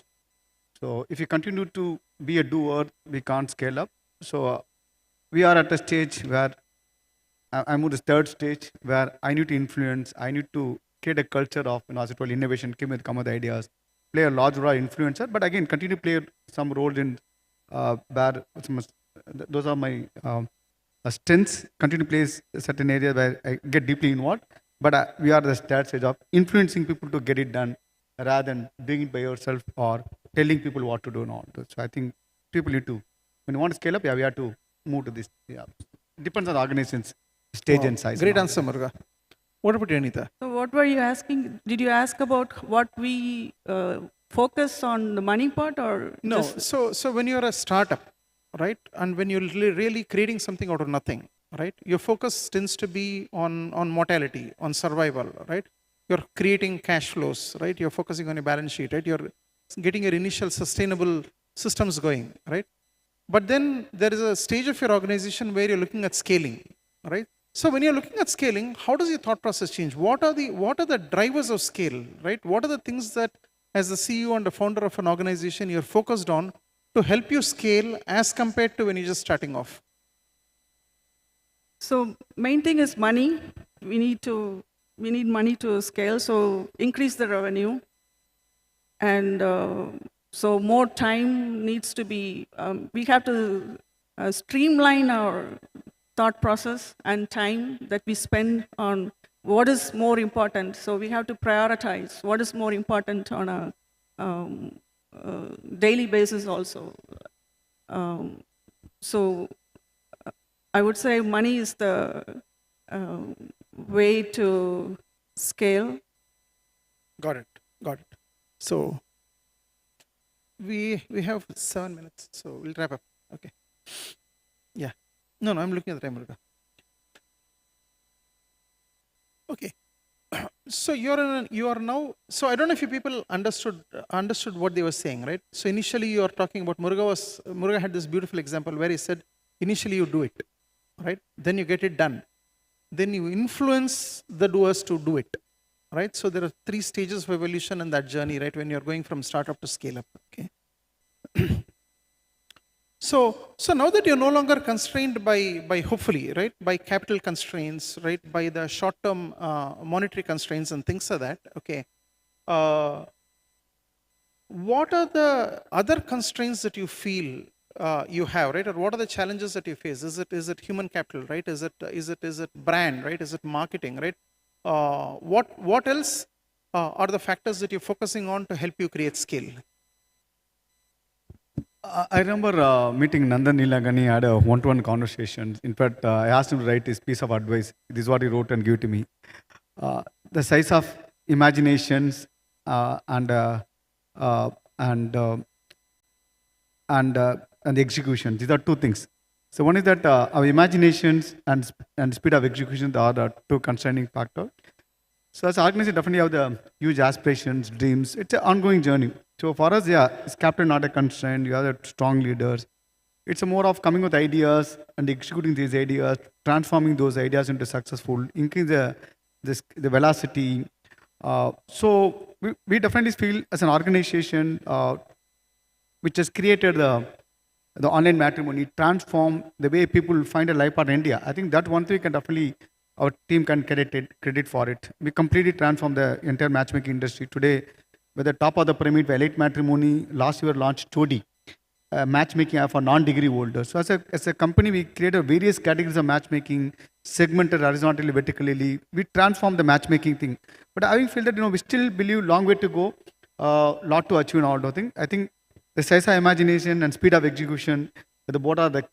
Speaker 7: So if you continue to be a doer, we can't scale up. So we are at a stage where I'm at the 3rd stage where I need to influence, I need to create a culture of, as I told, innovation, come with ideas, play a large role influencer, but again, continue to play some role in those are my strengths, continue to play a certain area where I get deeply involved, but we are at the 3rd stage of influencing people to get it done rather than doing it by yourself or telling people what to do and all. So I think people need to, when you want to scale up, we have to move to this. Yeah. It depends on the organization's stage and size.
Speaker 11: Great answer, Muruga. What about you, Anita?
Speaker 12: So what were you asking? Did you ask about what we focus on the money part, or
Speaker 11: no?
Speaker 12: Just...
Speaker 11: So when you're a startup, right, and when you're really creating something out of nothing, right, your focus tends to be on mortality, on survival, right? You're creating cash flows, right? You're focusing on your balance sheet, right? You're getting your initial sustainable systems going, right? But then there is a stage of your organization where you're looking at scaling, right? So when you're looking at scaling, how does your thought process change? What are the drivers of scale, right? What are the things that as the CEO and the founder of an organization you're focused on to help you scale as compared to when you're just starting off?
Speaker 12: So main thing is money. We need money to scale, so increase the revenue. And so more time needs to be, we have to streamline our thought process and time that we spend on what is more important. So we have to prioritize what is more important on a daily basis also. So I would say money is the way to scale.
Speaker 11: Got it. So we have 7 minutes, so we'll wrap up. Okay. Yeah. No, I'm looking at the time, Muruga. Okay. So you are now. So I don't know if you people understood what they were saying, right? So initially you are talking about Muruga had this beautiful example where he said initially you do it, right? Then you get it done. Then you influence the doers to do it, right? So there are 3 stages of evolution in that journey, right? When you're going from startup to scale up, okay? So now that you're no longer constrained by hopefully, right, by capital constraints, right, by the short-term monetary constraints and things like that, okay, what are the other constraints that you feel you have, right, or what are the challenges that you face? Is it human capital, right? Is it brand, right? Is it marketing, right? What else are the factors that you're focusing on to help you create scale?
Speaker 7: I remember meeting Nandan Nilagani, had a one-to-one conversation. In fact, I asked him to write his piece of advice. This is what he wrote and gave to me. The size of imaginations and the execution. These are 2 things. So one is that our imaginations and speed of execution are the 2 constraining factors. So as an organization, definitely have the huge aspirations, dreams. It's an ongoing journey. So for us, yeah, it's capital not a constraint. You have the strong leaders. It's a more of coming with ideas and executing these ideas, transforming those ideas into successful, increase the velocity. So we definitely feel as an organization which has created the online matrimony, transform the way people find a life partner in India. I think that one thing can definitely, our team can credit for it. We completely transformed the entire matchmaking industry. Today, we're the top of the pyramid for elite matrimony. Last year launched Todi, matchmaking app for non-degree holders. So as a company, we created various categories of matchmaking, segmented horizontally, vertically. We transformed the matchmaking thing. But I feel that we still believe long way to go, lot to achieve in all those things. I think the size of imagination and speed of execution, both are the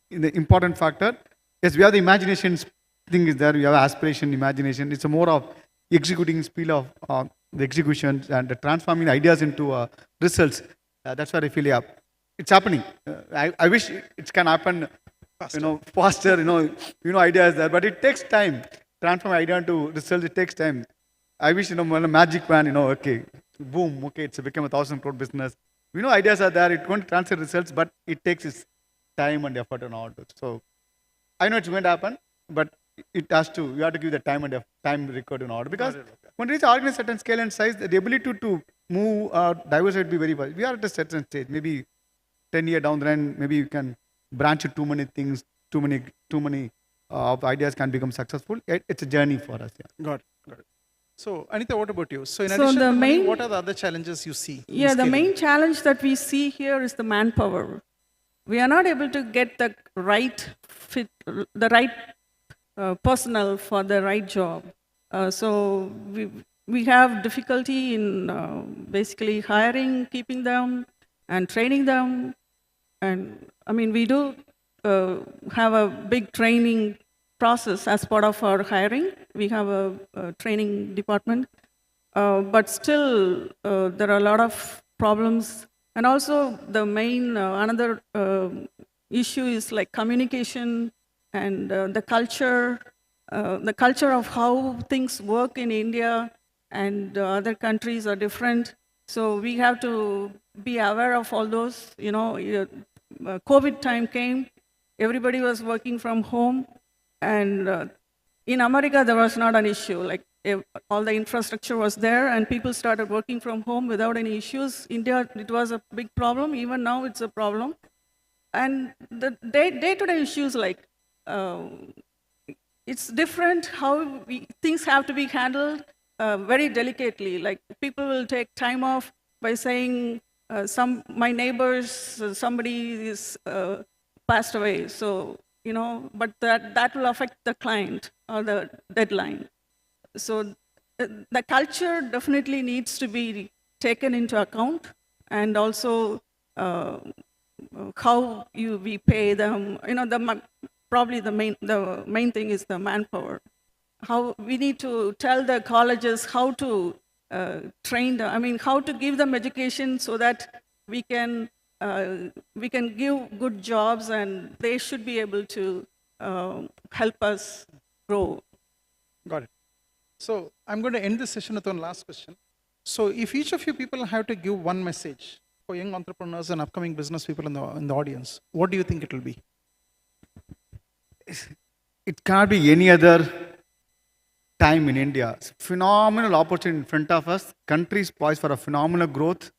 Speaker 7: important factor. Yes, we have the imagination thing is there. We have aspiration, imagination. It's a more of executing speed of the execution and the transforming ideas into results. That's what I feel. Yeah, it's happening. I wish it can happen, faster. Faster. Ideas there, but it takes time. Transform idea into results. It takes time. I wish a magic wand. Okay, boom. Okay, it's become 1,000 crore business. Ideas are there. It won't transfer results, but it takes its time and effort and all that. So I know it's going to happen, but it has to. You have to give the time and time required in order, because when it is organized at certain scale and size, the ability to move diversity will be very fast. We are at a certain stage. Maybe 10 years down the line, maybe you can branch it too many things. Too many ideas can become successful. It's a journey for us. Yeah.
Speaker 11: Got it. So, Anita, what about you? So, in addition to money, what are the other challenges you see?
Speaker 12: Yeah, the main challenge that we see here is the manpower. We are not able to get the right fit, the right personnel for the right job. So we have difficulty in basically hiring, keeping them, and training them. And I mean, we do have a big training process as part of our hiring. We have a training department, but still there are a lot of problems. And also the main another issue is like communication and the culture of how things work in India and other countries are different. So we have to be aware of all those. COVID time came, everybody was working from home. And in America, there was not an issue. Like all the infrastructure was there and people started working from home without any issues. India, it was a big problem. Even now, it's a problem. And the day-to-day issues, like it's different how things have to be handled very delicately. Like people will take time off by saying, my neighbors, somebody is passed away. So, but that will affect the client or the deadline. So the culture definitely needs to be taken into account, and also how we pay them. Probably the main thing is the manpower. How we need to tell the colleges how to train them. I mean, how to give them education so that we can give good jobs, and they should be able to help us grow.
Speaker 11: Got it. So I'm going to end this session with one last question. So if each of you people have to give one message for young entrepreneurs and upcoming business people in the audience, what do you think it will be?
Speaker 7: It can't be any other time in India. Phenomenal opportunity in front of us. Country is poised for a phenomenal growth.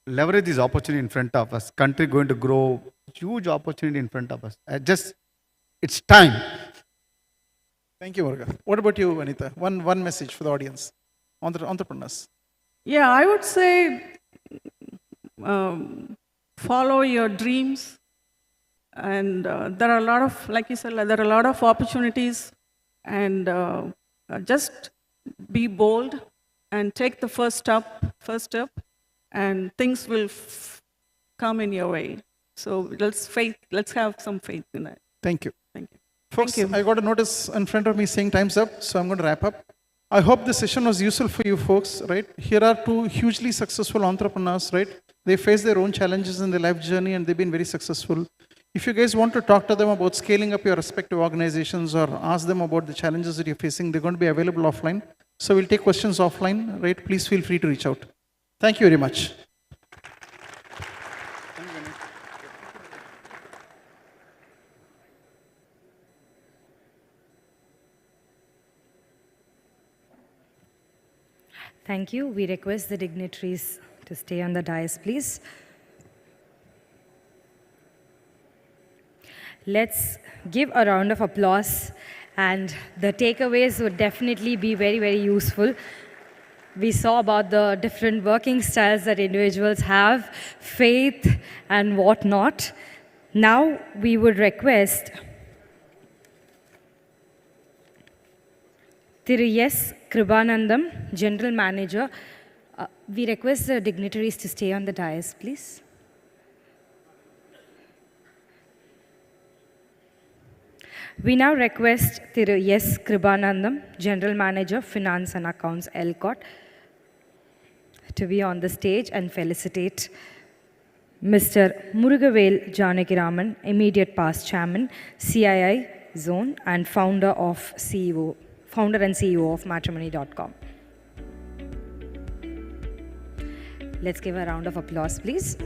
Speaker 7: Leverage this opportunity in front of us. Country going to grow. Huge opportunity in front of us. It's time.
Speaker 11: Thank you, Muruga. What about you, Anita? One message for the audience, entrepreneurs.
Speaker 12: Yeah, I would say follow your dreams. And there are a lot of, like you said, there are a lot of opportunities. And just be bold and take the first step, and things will come in your way. So let's have some faith in that.
Speaker 11: Thank you.
Speaker 12: Thank you.
Speaker 11: Folks, I got a notice in front of me saying time's up, so I'm going to wrap up. I hope this session was useful for you folks, right? Here are two hugely successful entrepreneurs, right? They face their own challenges in their life journey and they've been very successful. If you guys want to talk to them about scaling up your respective organizations or ask them about the challenges that you're facing, they're going to be available offline. So we'll take questions offline, right? Please feel free to reach out. Thank you very much.
Speaker 2: Thank you. We request the dignitaries to stay on the dais, please. Let's give a round of applause, and the takeaways would definitely be very, very useful. We saw about the different working styles that individuals have, faith and whatnot. Now we would request Thiru S. Kribanandam, General Manager. We request the dignitaries to stay on the dais, please. We now request Thiru S. Kribanandam, General Manager, Finance and Accounts, ELCOT, to be on the stage and felicitate Mr. Murugavel Janakiraman, immediate past Chairman, CII Zone, and founder and CEO of matrimony.com. Let's give a round of applause, please.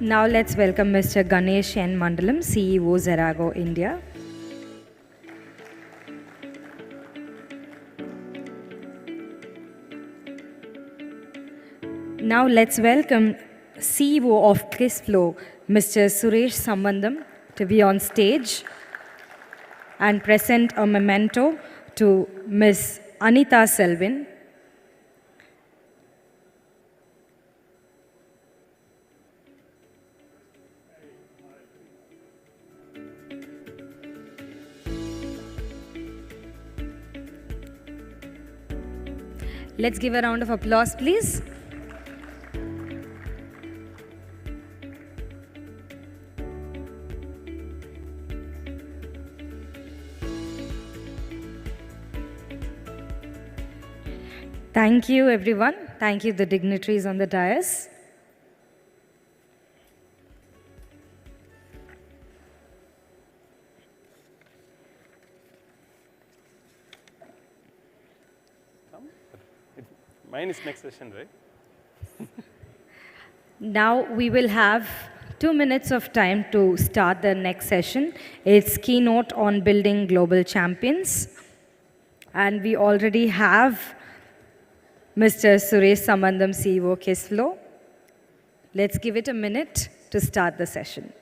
Speaker 2: Now let's welcome Mr. Ganesh N. Mandalam, CEO, Zerago, India. Now let's welcome CEO of Kissflow, Mr. Suresh Sambandam, to be on stage and present a memento to Ms. Anita Selvin. Let's give a round of applause, please. Thank you, everyone. Thank you, the dignitaries on the dais.
Speaker 13: Mine is next session, right?
Speaker 2: Now we will have 2 minutes of time to start the next session. It's keynote on building global champions. And we already have Mr. Suresh Sambandam, CEO, Kissflow. Let's give it a minute to start the session.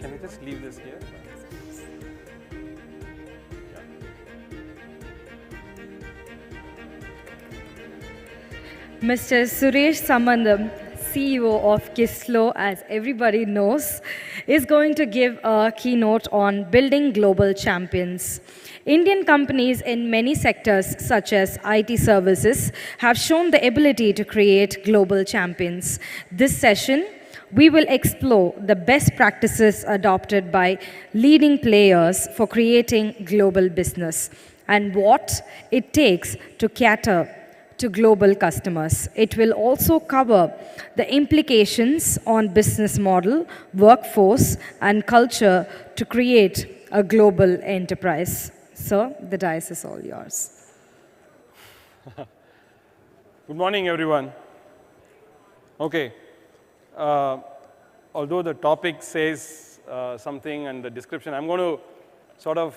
Speaker 13: Can I just leave this here?
Speaker 2: Mr. Suresh Sambandam, CEO of Kislo, as everybody knows, is going to give a keynote on building global champions. Indian companies in many sectors, such as IT services, have shown the ability to create global champions. This session, we will explore the best practices adopted by leading players for creating global business and what it takes to cater to global customers. It will also cover the implications on business model, workforce, and culture to create a global enterprise. Sir, the dice is all yours.
Speaker 13: Good morning, everyone. Okay. Although the topic says something and the description, I'm going to sort of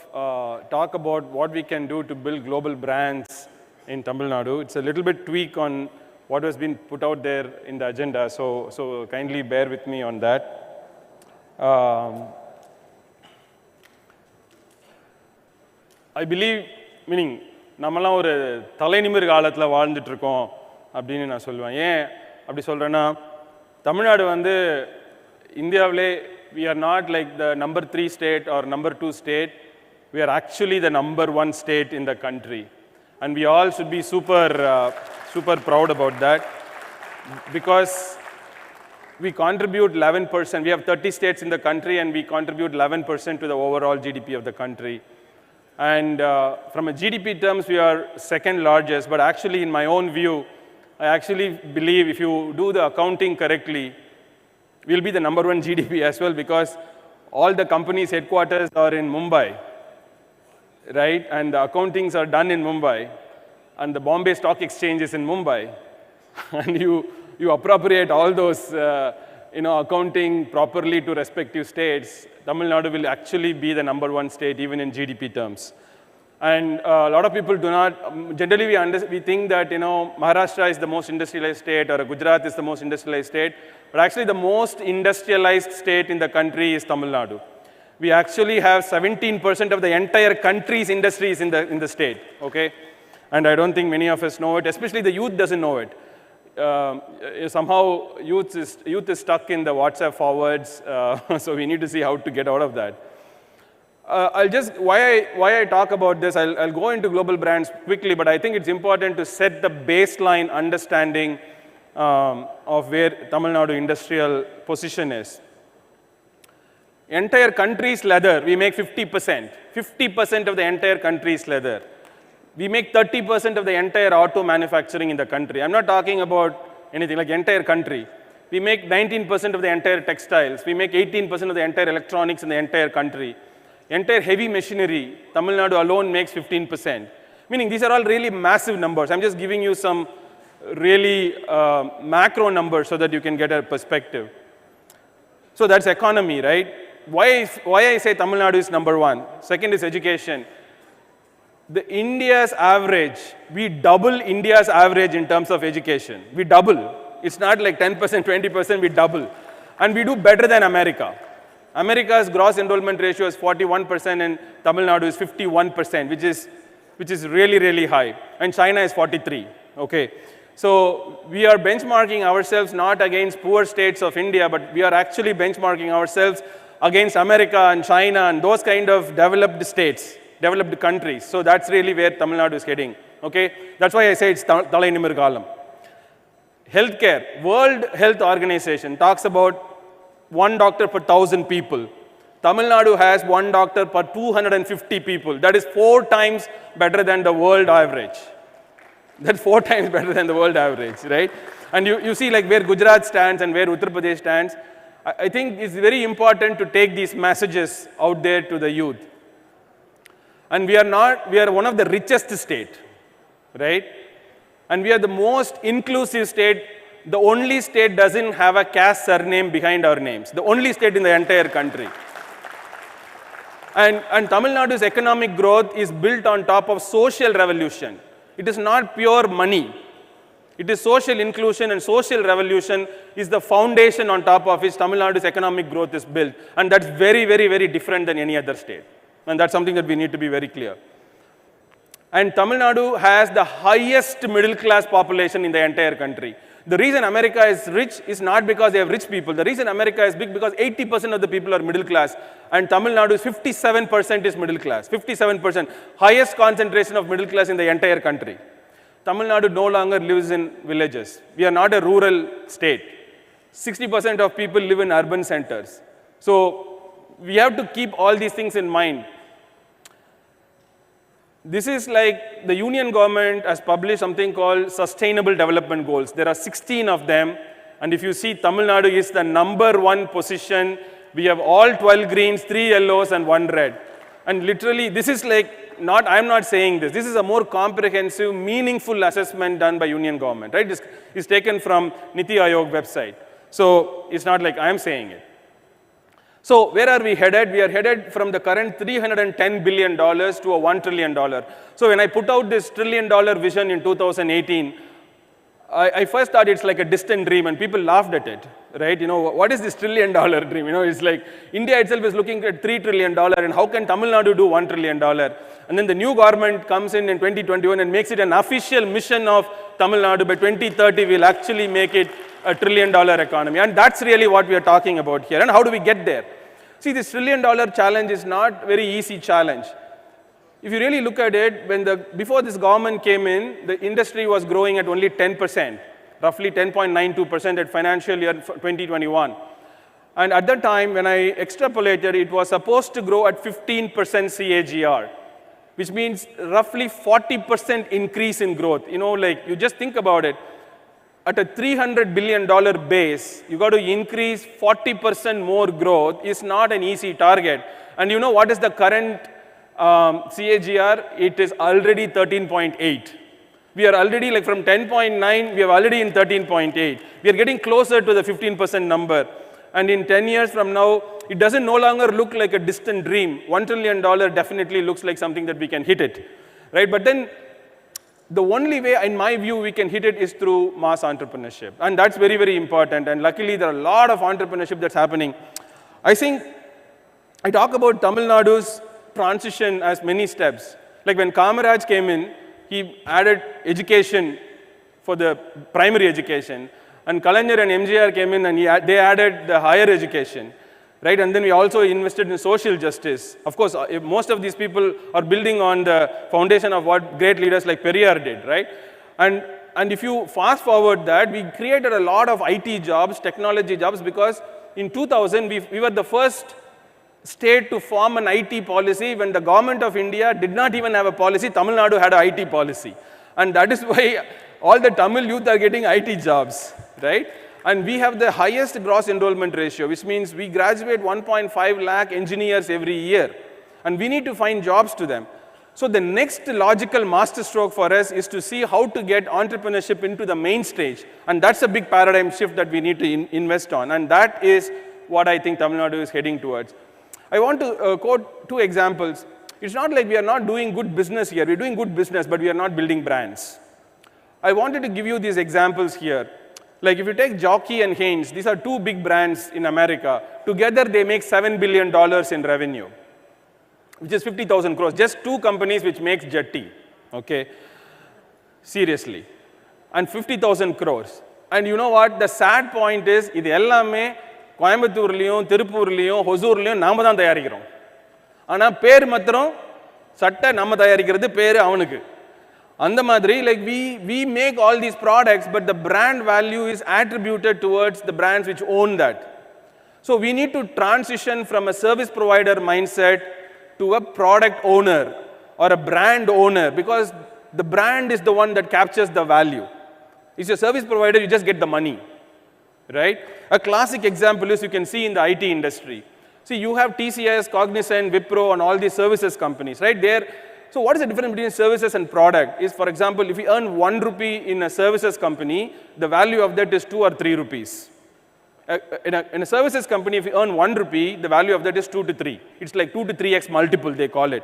Speaker 13: talk about what we can do to build global brands in Tamilnadu. It's a little bit tweak on what has been put out there in the agenda, so kindly bear with me on that. I believe, meaning, நம்மலாம் ஒரு தலைநிமிர் காலத்தில் வாழ்ந்துட்டு இருக்கோம் அப்படின்னு நான் சொல்லுவேன். ஏன் அப்படி சொல்கிறேன்னா, தமிழ்நாடு வந்து இந்தியாவிலே we are not like the number 3 state or number 2 state. We are actually the number 1 state in the country. And we all should be super proud about that because we contribute 11%. We have 30 states in the country and we contribute 11% to the overall GDP of the country. And from a GDP terms, we are second largest, but actually in my own view, I actually believe if you do the accounting correctly, we'll be the number 1 GDP as well because all the companies' headquarters are in Mumbai, right? And the accountings are done in Mumbai, and the Bombay Stock Exchange is in Mumbai. And you appropriate all those accounting properly to respective states, Tamil Nadu will actually be the number 1 state even in GDP terms. And a lot of people do not, generally we think that Maharashtra is the most industrialized state or Gujarat is the most industrialized state, but actually the most industrialized state in the country is Tamil Nadu. We actually have 17% of the entire country's industries in the state, okay? And I don't think many of us know it, especially the youth doesn't know it. Somehow youth is stuck in the WhatsApp forwards, so we need to see how to get out of that. Why I talk about this, I'll go into global brands quickly, but I think it's important to set the baseline understanding of where Tamil Nadu industrial position is. Entire country's leather, we make 50%. 50% of the entire country's leather. We make 30% of the entire auto manufacturing in the country. I'm not talking about anything like entire country. We make 19% of the entire textiles. We make 18% of the entire electronics in the entire country. Entire heavy machinery, Tamil Nadu alone makes 15%. Meaning these are all really massive numbers. I'm just giving you some really macro numbers so that you can get a perspective. So that's economy, right? Why I say Tamil Nadu is number 1. Second is education. The India's average, we double India's average in terms of education. We double. It's not like 10%, 20%, we double. And we do better than America. America's gross enrollment ratio is 41% and Tamil Nadu is 51%, which is really, really high. And China is 43, okay? So we are benchmarking ourselves not against poor states of India, but we are actually benchmarking ourselves against America and China and those kind of developed states, developed countries. So that's really where Tamil Nadu is heading, okay? That's why I say it's Thalai Nimir Kalam. Healthcare, World Health Organization talks about 1 doctor per 1,000 people. Tamil Nadu has 1 doctor per 250 people. That is 4 times better than the world average. That's 4 times better than the world average, right? And you see like where Gujarat stands and where Uttar Pradesh stands. I think it's very important to take these messages out there to the youth. And we are one of the richest state, right? And we are the most inclusive state. The only state doesn't have a caste surname behind our names. The only state in the entire country. And Tamil Nadu's economic growth is built on top of social revolution. It is not pure money. It is social inclusion and social revolution is the foundation on top of which Tamil Nadu's economic growth is built. And that's very, very, very different than any other state. And that's something that we need to be very clear. And Tamil Nadu has the highest middle class population in the entire country. The reason America is rich is not because they have rich people. The reason America is big because 80% of the people are middle class. And Tamil Nadu is 57% is middle class. 57%. Highest concentration of middle class in the entire country. Tamil Nadu no longer lives in villages. We are not a rural state. 60% of people live in urban centers. So we have to keep all these things in mind. This is like the union government has published something called Sustainable Development Goals. There are 16 of them. And if you see, Tamil Nadu is the #1 position. We have all 12 greens, 3 yellows, and 1 red. And literally, this is like, I'm not saying this. This is a more comprehensive, meaningful assessment done by union government, right? This is taken from Niti Aayog website. So it's not like I'm saying it. So where are we headed? We are headed from the current $310 billion to a $1 trillion. So when I put out this $1 trillion vision in 2018, I first thought it's like a distant dream, and people laughed at it, right? You know, what is this $1 trillion dream? You know, it's like India itself is looking at $3 trillion, and how can Tamil Nadu do $1 trillion? And then the new government comes in 2021 and makes it an official mission of Tamil Nadu. By 2030, we'll actually make it a $1 trillion economy. And that's really what we are talking about here. And how do we get there? See, this $1 trillion challenge is not a very easy challenge. If you really look at it, before this government came in, the industry was growing at only 10%, roughly 10.92% at financial year 2021. And at that time, when I extrapolated, it was supposed to grow at 15% CAGR, which means roughly 40% increase in growth. You know, like, you just think about it. At a $300 billion base, you got to increase 40% more growth. Is not an easy target. And you know what is the current CAGR? It is already 13.8. We are already, like, from 10.9, we are already in 13.8. We are getting closer to the 15% number. And in 10 years from now, it doesn't no longer look like a distant dream. $1 trillion definitely looks like something that we can hit it, right? But then the only way, in my view, we can hit it is through mass entrepreneurship. And that's very, very important. And luckily, there are a lot of entrepreneurship that's happening. I think I talk about Tamil Nadu's transition as many steps. Like when Kamaraj came in, he added education for the primary education. And Kalaignar and MGR came in and they added the higher education. Right? And then we also invested in social justice. Of course, most of these people are building on the foundation of what great leaders like Periyar did, right? And if you fast forward that, we created a lot of IT jobs, technology jobs, because in 2000, we were the first state to form an IT policy when the government of India did not even have a policy. Tamil Nadu had an IT policy. And that is why all the Tamil youth are getting IT jobs, right? And we have the highest gross enrollment ratio, which means we graduate 1.5 lakh engineers every year. And we need to find jobs to them. So the next logical masterstroke for us is to see how to get entrepreneurship into the main stage. And that's a big paradigm shift that we need to invest on. And that is what I think Tamil Nadu is heading towards. I want to quote 2 examples. It's not like we are not doing good business here. We're doing good business, but we are not building brands. I wanted to give you these examples here. Like if you take Jockey and Haynes, these are 2 big brands in America. Together, they make $7 billion in revenue, which is 50,000 crores. Just 2 companies which makes jetty, okay? Seriously. And 50,000 crores. And you know what? The sad point is, இது எல்லாமே கோயம்புத்தூர்லயும் திருப்பூர்லயும் ஹொசூர்லயும் நாம தான் தயாரிக்கிறோம். ஆனா பேர் மாத்திரம் சட்டை நம்ம தயாரிக்கிறது பேரு அவனுக்கு. அந்த மாதிரி, like we make all these products, but the brand value is attributed towards the brands which own that. So we need to transition from a service provider mindset to a product owner or a brand owner, because the brand is the one that captures the value. If you're a service provider, you just get the money, right? A classic example is you can see in the IT industry. See, you have TCS, Cognizant, Wipro, and all these services companies, right? So what is the difference between services and product? Is, for example, if you earn 1 rupee in a services company, the value of that is 2 or 3 rupees. In a services company, if you earn 1 rupee, the value of that is 2 to 3. It's like 2 to 3x multiple, they call it.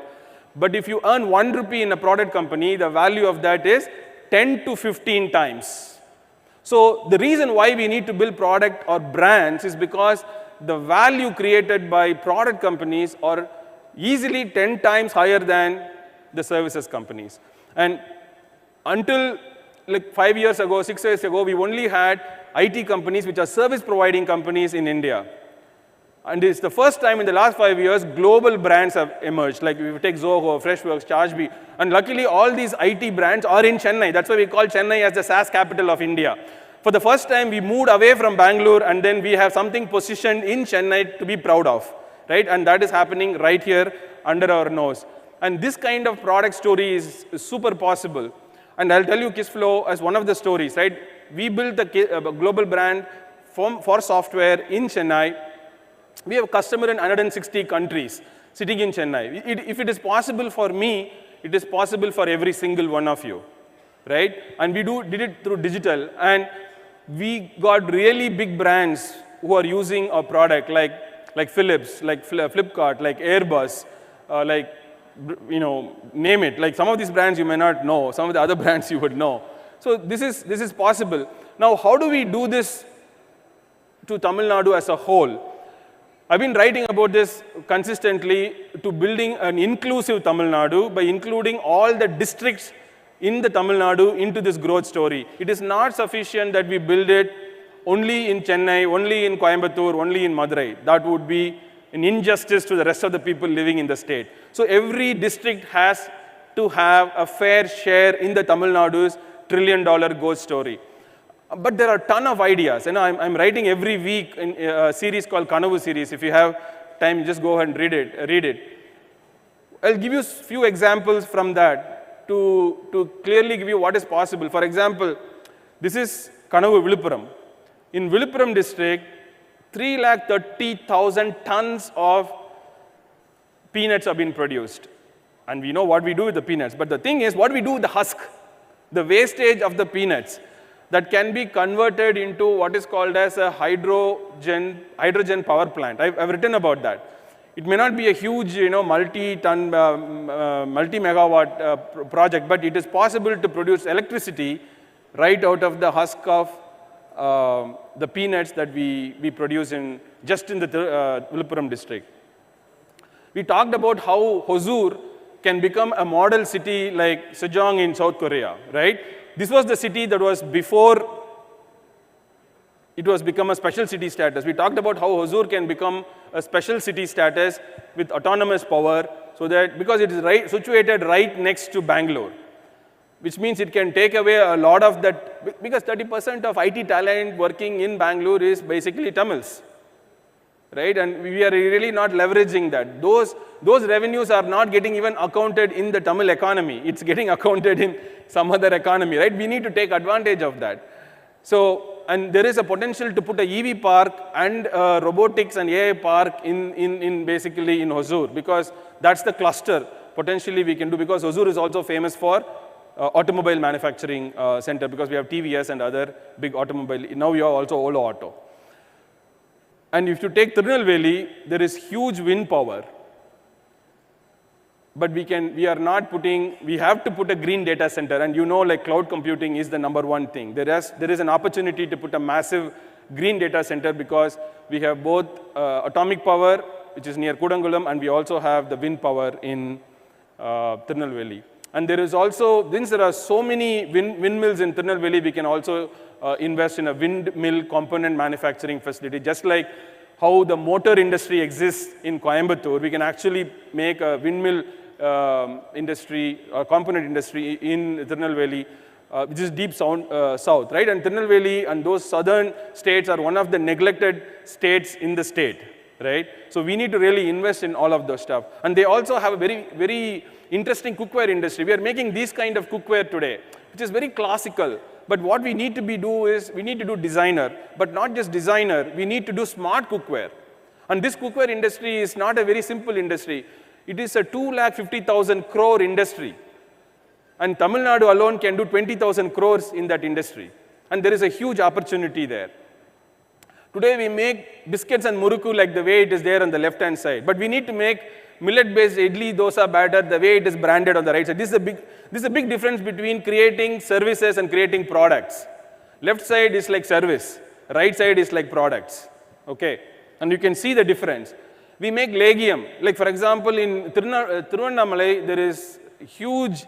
Speaker 13: But if you earn 1 rupee in a product company, the value of that is 10 to 15 times. So the reason why we need to build product or brands is because the value created by product companies are easily 10 times higher than the services companies. And until like 5 years ago, 6 years ago, we only had IT companies which are service providing companies in India. And it's the first time in the last 5 years, global brands have emerged. Like if you take Zoho, Freshworks, ChargeBee, and luckily all these IT brands are in Chennai. That's why we call Chennai as the SaaS capital of India. For the first time, we moved away from Bangalore, and then we have something positioned in Chennai to be proud of, right? And that is happening right here under our nose. And this kind of product story is super possible. And I'll tell you Kissflow as one of the stories, right? We built a global brand for software in Chennai. We have a customer in 160 countries sitting in Chennai. If it is possible for me, it is possible for every single one of you, right? And we did it through digital. And we got really big brands who are using our product, like Philips, like Flipkart, like Airbus, like, you know, name it. Like some of these brands you may not know, some of the other brands you would know. So this is possible. Now, how do we do this to Tamil Nadu as a whole? I've been writing about this consistently to building an inclusive Tamil Nadu by including all the districts in the Tamil Nadu into this growth story. It is not sufficient that we build it only in Chennai, only in Coimbatore, only in Madurai. That would be an injustice to the rest of the people living in the state. So every district has to have a fair share in the Tamil Nadu's $1 trillion growth story. But there are a ton of ideas. And I'm writing every week in a series called Kanavu series. If you have time, just go ahead and read it. I'll give you a few examples from that to clearly give you what is possible. For example, this is Kanavu Viluppuram. In Viluppuram district, 330,000 tons of peanuts have been produced. And we know what we do with the peanuts. But the thing is, what we do with the husk, the wastage of the peanuts, that can be converted into what is called as a hydrogen power plant. I've written about that. It may not be a huge, multi-ton, multi-megawatt project, but it is possible to produce electricity right out of the husk of the peanuts that we produce just in the Viluppuram district. We talked about how Hosur can become a model city like Sejong in South Korea, right? This was the city that was before it was become a special city status. We talked about how Hosur can become a special city status with autonomous power, so that because it is situated right next to Bangalore, which means it can take away a lot of that, because 30% of IT talent working in Bangalore is basically Tamils, right? And we are really not leveraging that. Those revenues are not getting even accounted in the Tamil economy. It's getting accounted in some other economy, right? We need to take advantage of that. So, and there is a potential to put a EV park and a robotics and AI park basically in Hosur, because that's the cluster potentially we can do, because Hosur is also famous for automobile manufacturing center, because we have TVS and other big automobile. Now we have also Olo Auto. And if you take Tirunelveli, there is huge wind power. But we have to put a green data center, and like cloud computing is the #1 thing. There is an opportunity to put a massive green data center, because we have both atomic power, which is near Kudangulam, and we also have the wind power in Tirunelveli. And there is also, since there are so many windmills in Tirunelveli, we can also invest in a windmill component manufacturing facility. Just like how the motor industry exists in Coimbatore, we can actually make a windmill industry, or component industry in Tirunelveli, which is deep south, right? And Tirunelveli and those southern states are one of the neglected states in the state, right? So we need to really invest in all of those stuff. And they also have a very, very interesting cookware industry. We are making this kind of cookware today, which is very classical. But what we need to do is, we need to do designer, but not just designer, we need to do smart cookware. And this cookware industry is not a very simple industry. It is a 250,000 crore industry. And Tamil Nadu alone can do 20,000 crores in that industry. And there is a huge opportunity there. Today we make biscuits and murukku like the way it is there on the left-hand side. But we need to make millet-based idli dosa batter the way it is branded on the right side. This is a big difference between creating services and creating products. Left side is like service. Right side is like products. Okay? And you can see the difference. We make legium. Like for example, in Tiruvannamalai, there is huge,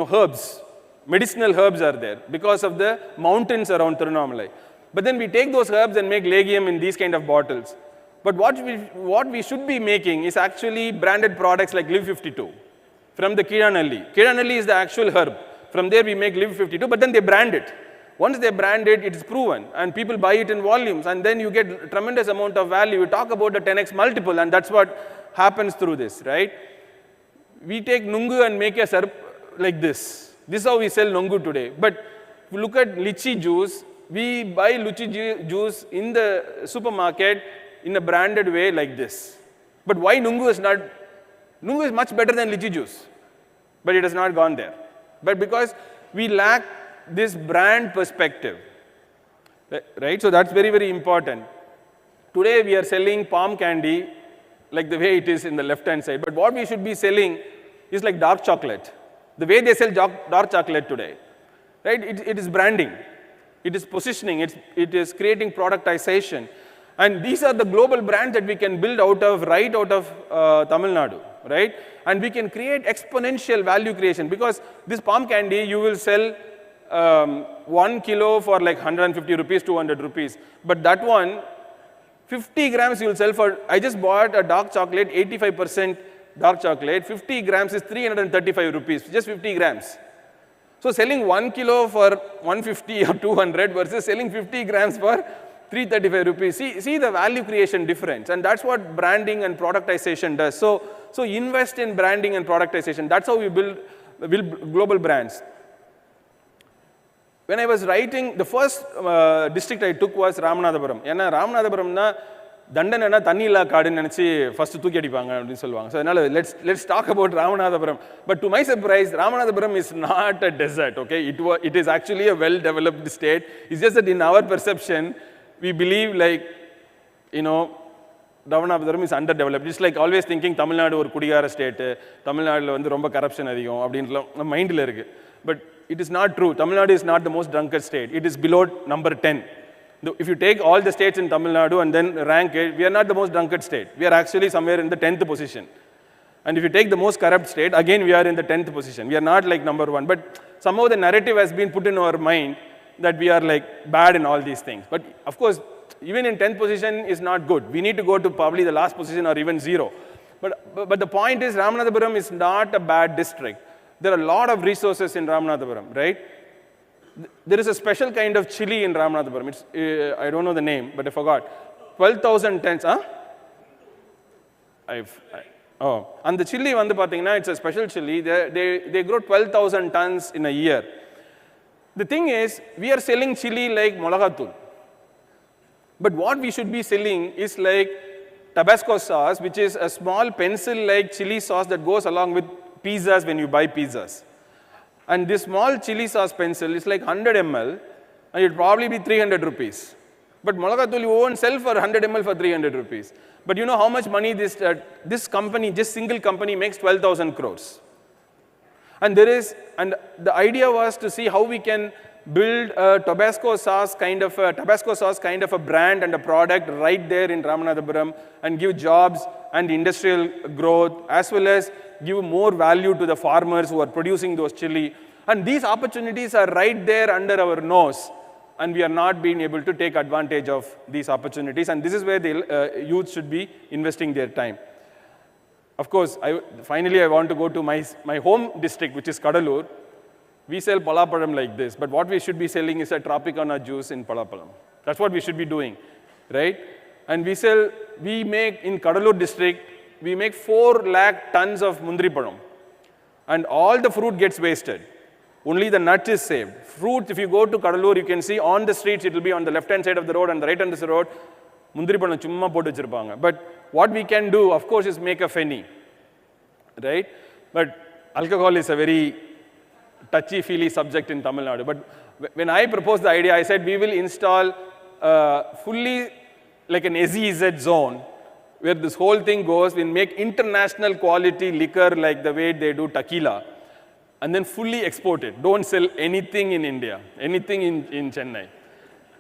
Speaker 13: herbs medicinal herbs are there because of the mountains around Tirunamalai. But then we take those herbs and make legium in these kind of bottles. But what we should be making is actually branded products like Live 52 from the Kiranalli. Kiranalli is the actual herb. From there we make Live 52, but then they brand it. Once they brand it, it's proven, and people buy it in volumes, and then you get a tremendous amount of value. You talk about the 10x multiple, and that's what happens through this, right? We take nungu and make a syrup like this. This is how we sell nungu today. But if you look at lychee juice, we buy lychee juice in the supermarket in a branded way like this. But why nungu is not? Nungu is much better than lychee juice, but it has not gone there. But because we lack this brand perspective, right? So that's very, very important. Today we are selling palm candy like the way it is in the left-hand side, but what we should be selling is like dark chocolate. The way they sell dark chocolate today, right? It is branding, it is positioning, it is creating productization. And these are the global brands that we can build right out of Tamil Nadu, right? And we can create exponential value creation, because this palm candy you will sell 1 kilo for like 150 rupees, 200 rupees. But that one, 50 grams you will sell for, I just bought a dark chocolate, 85% dark chocolate, 50 grams is 335 rupees, just 50 grams. So selling 1 kilo for 150 or 200 versus selling 50 grams for 335 rupees. See the value creation difference, and that's what branding and productization does. So invest in branding and productization. That's how we build global brands. When I was writing, the first district I took was Ramanathapuram. Because Ramanathapuram தண்டனைனா தண்ணி இல்லா காடுன்னு நினச்சி first தூக்கி அடிப்பாங்க அப்படின்னு சொல்லுவாங்க. So அதனால் let's talk about Ramanathapuram. But to my surprise, Ramanathapuram is not a desert, okay? It is actually a well developed state. It's just that in our perception we believe like, Ramanathapuram is underdeveloped. It's like always thinking Tamilnadu ஒரு குடிகார state, தமிழ்நாட்டில் வந்து ரொம்ப corruption அதிகம் அப்படின்லாம் நம்ம மைண்டில் இருக்குது. But it is not true. Tamil Nadu is not the most drunkard state. It is below number 10. If you take all the states in Tamil Nadu and then rank it, we are not the most drunkard state. We are actually somewhere in the 10th position. And if you take the most corrupt state, again we are in the 10th position. We are not like number 1. But somehow the narrative has been put in our mind that we are like bad in all these things. But of course, even in 10th position is not good. We need to go to probably the last position or even 0. But the point is, Ramanathapuram is not a bad district. There are a lot of resources in Ramanathapuram, right? There is a special kind of chili in Ramanathapuram. It's, I don't know the name, but I forgot. 12,000 tons, huh? And the chili, it's a special chili. They grow 12,000 tons in a year. The thing is, we are selling chili like molagatul. But what we should be selling is like Tabasco sauce, which is a small pencil-like chili sauce that goes along with pizzas when you buy pizzas. And this small chili sauce pencil is like 100 ml, and it will probably be 300 rupees. But molagatul you won't sell for 100 ml for 300 rupees. But you know how much money this company, this single company makes? 12,000 crores. And the idea was to see how we can build a Tabasco sauce kind of a brand and a product right there in Ramanathapuram, and give jobs and industrial growth, as well as give more value to the farmers who are producing those chili. And these opportunities are right there under our nose, and we are not being able to take advantage of these opportunities. And this is where the youth should be investing their time. Of course, finally I want to go to my home district, which is Kadalur. We sell palappalam like this, but what we should be selling is a Tropicana juice in palappalam. That's what we should be doing, right? And we make in Kadalur district, we make 4 lakh tons of mundri palam, and all the fruit gets wasted. Only the nut is saved. Fruit, if you go to Kadalur, you can see on the streets, it will be on the left-hand side of the road and the right-hand side of the road, mundri palam chumma potu vechirupanga. But what we can do, of course, is make a feni, right? But alcohol is a very touchy-feely subject in Tamil Nadu. But when I proposed the idea, I said we will install fully like an SEZ zone, where this whole thing goes. We'll make international quality liquor like the way they do tequila, and then fully export it. Don't sell anything in India, anything in Chennai.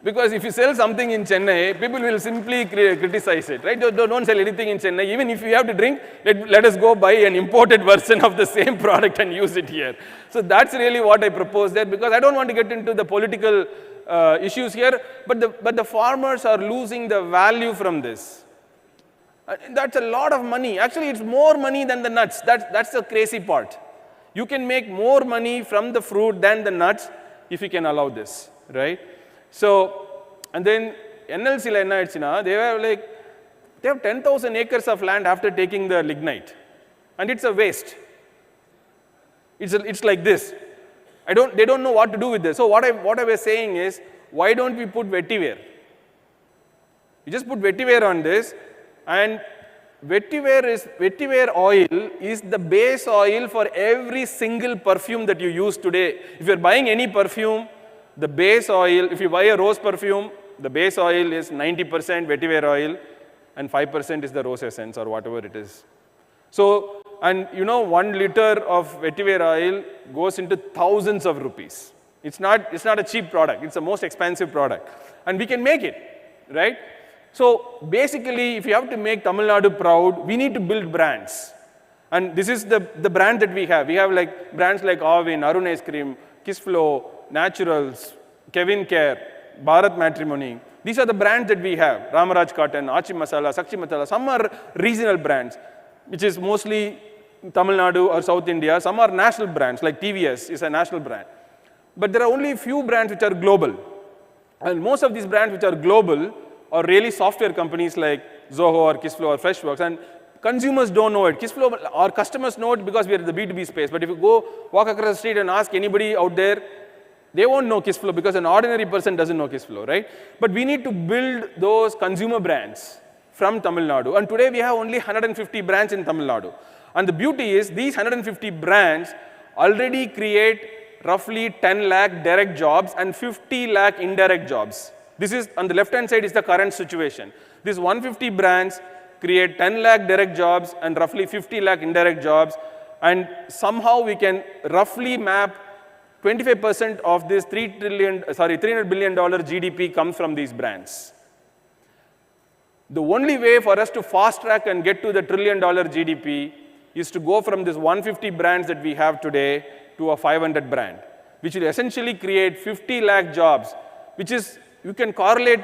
Speaker 13: Because if you sell something in Chennai, people will simply criticize it, right? Don't sell anything in Chennai. Even if you have to drink, let us go buy an imported version of the same product and use it here. So that's really what I propose there, because I don't want to get into the political issues here, but the farmers are losing the value from this. That's a lot of money. Actually, it's more money than the nuts. That's the crazy part. You can make more money from the fruit than the nuts if you can allow this, right? So, and then NLC la enna aichina, they have 10,000 acres of land after taking the lignite, and it's a waste. It's like this. They don't know what to do with this. So what I was saying is, why don't we put vetiver? You just put vetiver on this, and vetiver oil is the base oil for every single perfume that you use today. If you're buying any perfume, the base oil, if you buy a rose perfume, the base oil is 90% vetiver oil and 5% is the rose essence or whatever it is. So, and 1 liter of vetiver oil goes into thousands of rupees. It's not a cheap product, it's the most expensive product. And we can make it, right? So basically, if you have to make Tamil Nadu proud, we need to build brands. And this is the brand that we have. We have like brands like Avin, Arun Ice Cream, Kissflow, Naturals, Kevin Care, Bharat Matrimony. These are the brands that we have. Ramaraj Cotton, Achi Masala, Sakshi Masala. Some are regional brands, which is mostly Tamil Nadu or South India. Some are national brands, like TVS is a national brand. But there are only a few brands which are global. And most of these brands which are global are really software companies like Zoho or Kissflow or Freshworks. And consumers don't know it. Kissflow, our customers know it because we are in the B2B space. But if you go walk across the street and ask anybody out there, they won't know Kissflow because an ordinary person doesn't know Kissflow, right? But we need to build those consumer brands from Tamil Nadu. And today we have only 150 brands in Tamil Nadu. And the beauty is these 150 brands already create roughly 10 lakh direct jobs and 50 lakh indirect jobs. This is, on the left-hand side is the current situation. These 150 brands create 10 lakh direct jobs and roughly 50 lakh indirect jobs. And somehow we can roughly map 25% of this $300 billion GDP comes from these brands. The only way for us to fast track and get to the $1 trillion GDP is to go from this 150 brands that we have today to a 500 brand, which will essentially create 50 lakh jobs, which is, you can correlate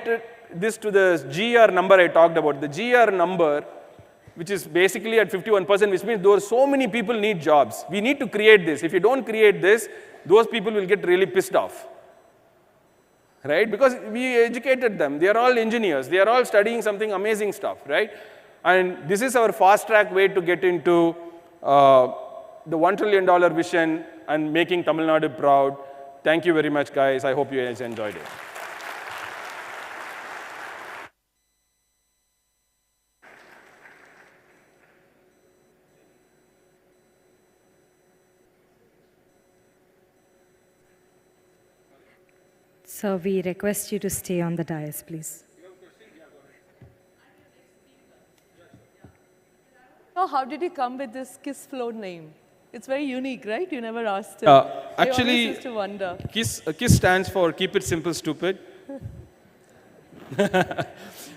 Speaker 13: this to the GR number I talked about. The GR number, which is basically at 51%, which means there are so many people need jobs. We need to create this. If you don't create this, those people will get really pissed off, right? Because we educated them. They are all engineers. They are all studying something amazing stuff, right? And this is our fast track way to get into the $1 trillion vision and making Tamil Nadu proud. Thank you very much, guys. I hope you guys enjoyed it.
Speaker 2: So we request you to stay on the dais, please.
Speaker 14: So how did you come with this Kissflow name? It's very unique, right? You never asked.
Speaker 13: Actually,
Speaker 14: used to wonder.
Speaker 13: KISS stands for Keep It Simple Stupid.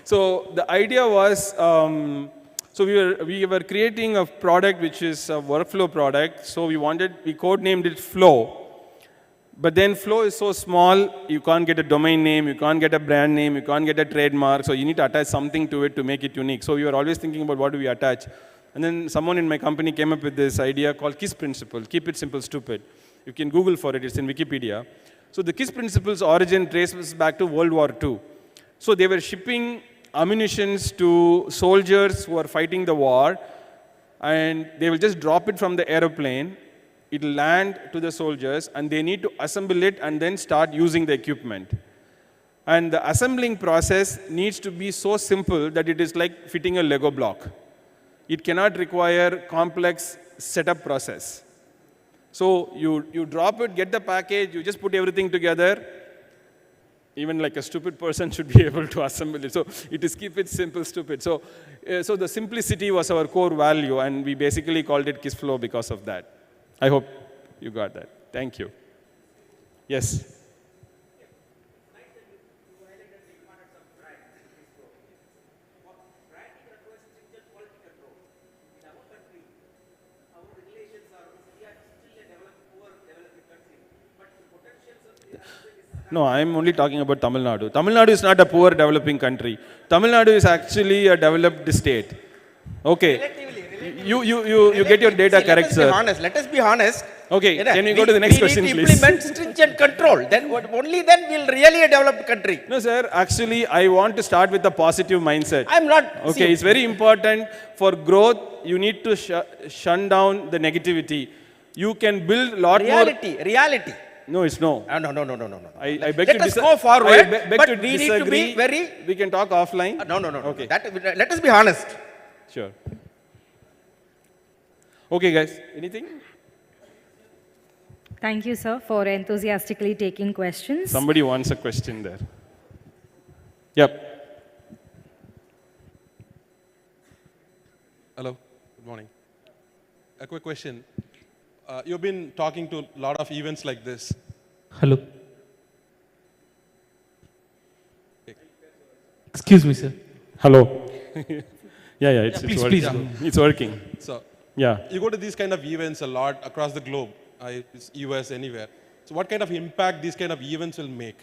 Speaker 13: So the idea was, so we were creating a product which is a workflow product. So we codenamed it Flow. But then Flow is so small, you can't get a domain name, you can't get a brand name, you can't get a trademark. So you need to attach something to it to make it unique. So we were always thinking about what do we attach. And then someone in my company came up with this idea called KISS principle, Keep It Simple Stupid. You can Google for it, it's in Wikipedia. So the KISS principle's origin traces back to World War II. So they were shipping ammunitions to soldiers who were fighting the war, and they will just drop it from the aeroplane. It will land to the soldiers, and they need to assemble it and then start using the equipment. And the assembling process needs to be so simple that it is like fitting a Lego block. It cannot require complex setup process. So you drop it, get the package, you just put everything together. Even like a stupid person should be able to assemble it. So it is Keep It Simple Stupid. So the simplicity was our core value, and we basically called it Kissflow because of that. I hope you got that. Thank you. Yes. No, I'm only talking about Tamil Nadu. Tamil Nadu is not a poor developing country. Tamil Nadu is actually a developed state. Okay. You get your data correct, sir.
Speaker 15: Let us be honest.
Speaker 13: Okay, can we go to the next question, please?
Speaker 15: We need to implement stringent control. Then only then we'll really a developed country.
Speaker 13: No, sir. Actually, I want to start with a positive mindset.
Speaker 15: I'm not.
Speaker 13: Okay, it's very important for growth. You need to shun down the negativity. You can build a lot more.
Speaker 15: Reality.
Speaker 13: No, it's no.
Speaker 15: No.
Speaker 13: I beg
Speaker 15: Let
Speaker 13: to
Speaker 15: us go forward,
Speaker 13: I beg
Speaker 15: but
Speaker 13: to
Speaker 15: we
Speaker 13: disagree.
Speaker 15: need to be very.
Speaker 13: We can talk offline.
Speaker 15: No.
Speaker 13: Okay.
Speaker 15: Let us be honest.
Speaker 13: Sure. Okay, guys. Anything?
Speaker 2: Thank you, sir, for enthusiastically taking questions.
Speaker 13: Somebody wants a question there. Yep.
Speaker 16: Hello. Good morning. A quick question. You've been talking to a lot of events like this.
Speaker 17: Hello. Excuse me, sir.
Speaker 13: Hello. Yeah, it's
Speaker 17: please,
Speaker 13: working.
Speaker 17: please.
Speaker 13: It's working.
Speaker 16: So,
Speaker 13: yeah.
Speaker 16: You go to these kind of events a lot across the globe, US, anywhere. So what kind of impact these kind of events will make?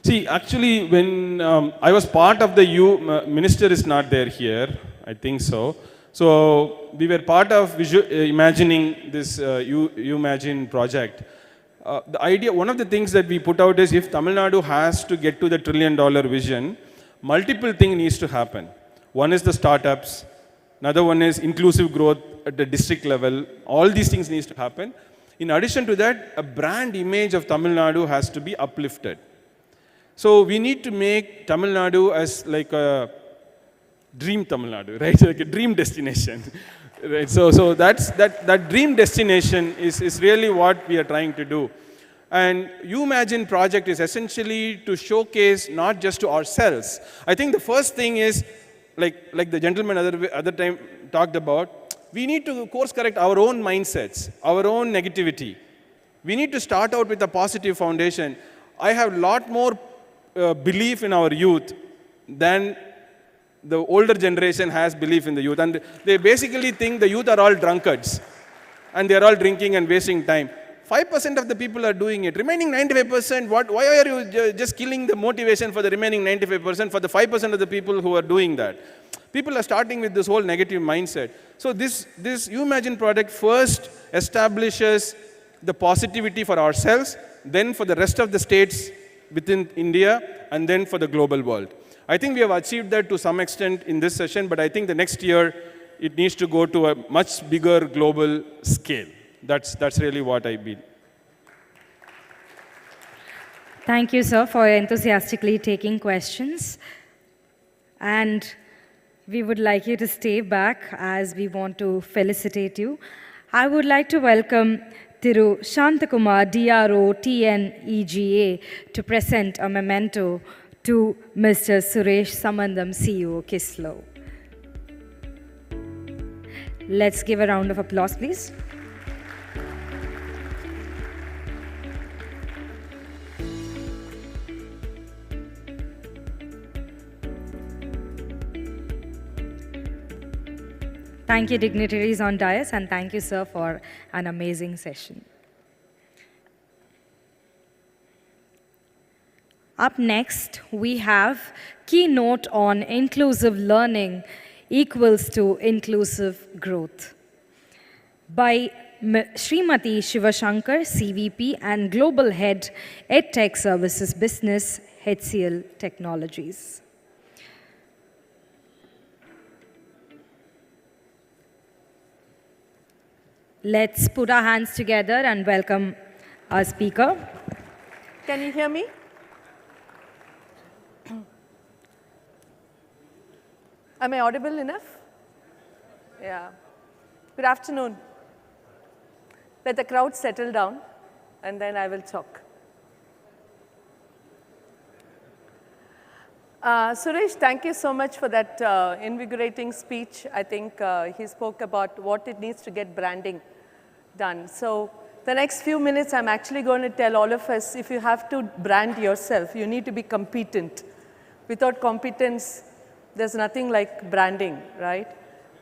Speaker 13: See, actually, when I was part of the minister is not there here, I think so. So we were part of imagining this Umagine project. The idea, one of the things that we put out is if Tamil Nadu has to get to the $1 trillion vision, multiple things needs to happen. One is the startups, another one is inclusive growth at the district level. All these things needs to happen. In addition to that, a brand image of Tamil Nadu has to be uplifted. So we need to make Tamil Nadu as like a dream Tamil Nadu, right? Like a dream destination. Right? So that dream destination is really what we are trying to do. And Umagine project is essentially to showcase not just to ourselves. I think the first thing is, like the gentleman other time talked about, we need to course correct our own mindsets, our own negativity. We need to start out with a positive foundation. I have a lot more belief in our youth than the older generation has belief in the youth. And they basically think the youth are all drunkards and they are all drinking and wasting time. 5% of the people are doing it. Remaining 95%, why are you just killing the motivation for the remaining 95% for the 5% of the people who are doing that? People are starting with this whole negative mindset. So this Umagine product first establishes the positivity for ourselves, then for the rest of the states within India, and then for the global world. I think we have achieved that to some extent in this session, but I think the next year it needs to go to a much bigger global scale. That's really what I believe.
Speaker 2: Thank you, sir, for enthusiastically taking questions. And we would like you to stay back as we want to felicitate you. I would like to welcome Thiru Shantakumar, DRO, TNEGA, to present a memento to Mr. Suresh Samandam, CEO, Kislo. Let's give a round of applause, please. Thank you, dignitaries on dais, and thank you, sir, for an amazing session. Up next, we have keynote on inclusive learning equals to inclusive growth by Srimati Shivashankar, CVP and Global Head, EdTech Services Business, HCL Technologies. Let's put our hands together and welcome our speaker.
Speaker 14: Can you hear me? Am I audible enough? Yeah. Good afternoon. Let the crowd settle down, and then I will talk. Suresh, thank you so much for that invigorating speech. I think he spoke about what it needs to get branding done. So the next few minutes, I'm actually going to tell all of us, if you have to brand yourself, you need to be competent. Without competence, there's nothing like branding, right?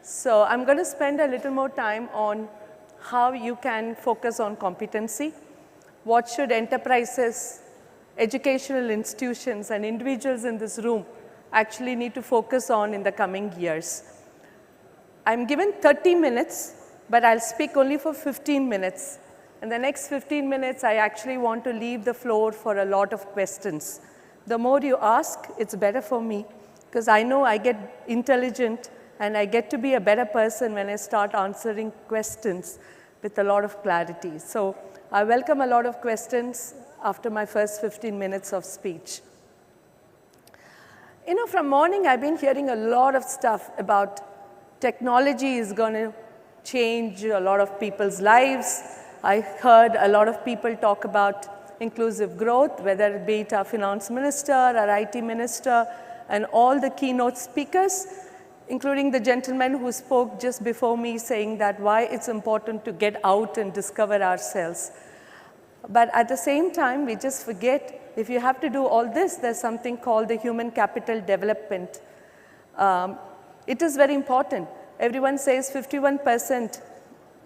Speaker 14: So I'm going to spend a little more time on how you can focus on competency. What should enterprises educational institutions and individuals in this room actually need to focus on in the coming years. I'm given 30 minutes, but I'll speak only for 15 minutes. In the next 15 minutes, I actually want to leave the floor for a lot of questions. The more you ask, it's better for me, because I know I get intelligent and I get to be a better person when I start answering questions with a lot of clarity. So I welcome a lot of questions after my first 15 minutes of speech. You know, from morning I've been hearing a lot of stuff about technology is going to change a lot of people's lives. I heard a lot of people talk about inclusive growth, whether it be our finance minister, our IT minister, and all the keynote speakers, including the gentleman who spoke just before me saying that why it's important to get out and discover ourselves. But at the same time, we just forget, if you have to do all this, there's something called the human capital development. It is very important. Everyone says 51%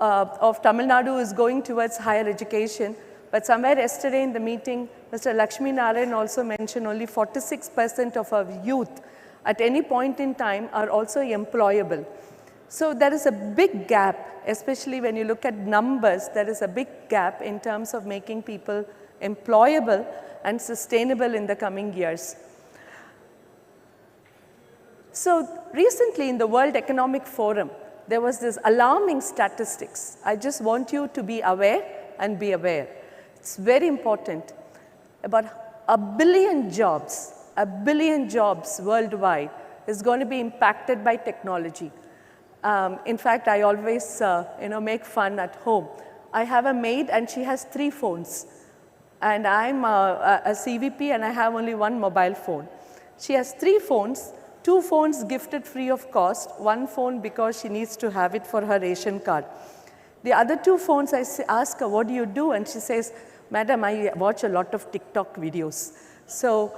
Speaker 14: of Tamilnadu is going towards higher education, but somewhere yesterday in the meeting, Mr. Lakshmi Narayan also mentioned only 46% of our youth at any point in time are also employable. So there is a big gap, especially when you look at numbers, there is a big gap in terms of making people employable and sustainable in the coming years. So recently in the World Economic Forum, there was this alarming statistics. I just want you to be aware and be aware. It's very important. About 1 billion jobs worldwide is going to be impacted by technology. In fact, I always make fun at home. I have a maid and she has 3 phones. And I'm a CVP and I have only 1 mobile phone. She has 3 phones, 2 phones gifted free of cost, 1 phone because she needs to have it for her ration card. The other 2 phones, I ask her, what do you do? And she says, Madam, I watch a lot of TikTok videos. So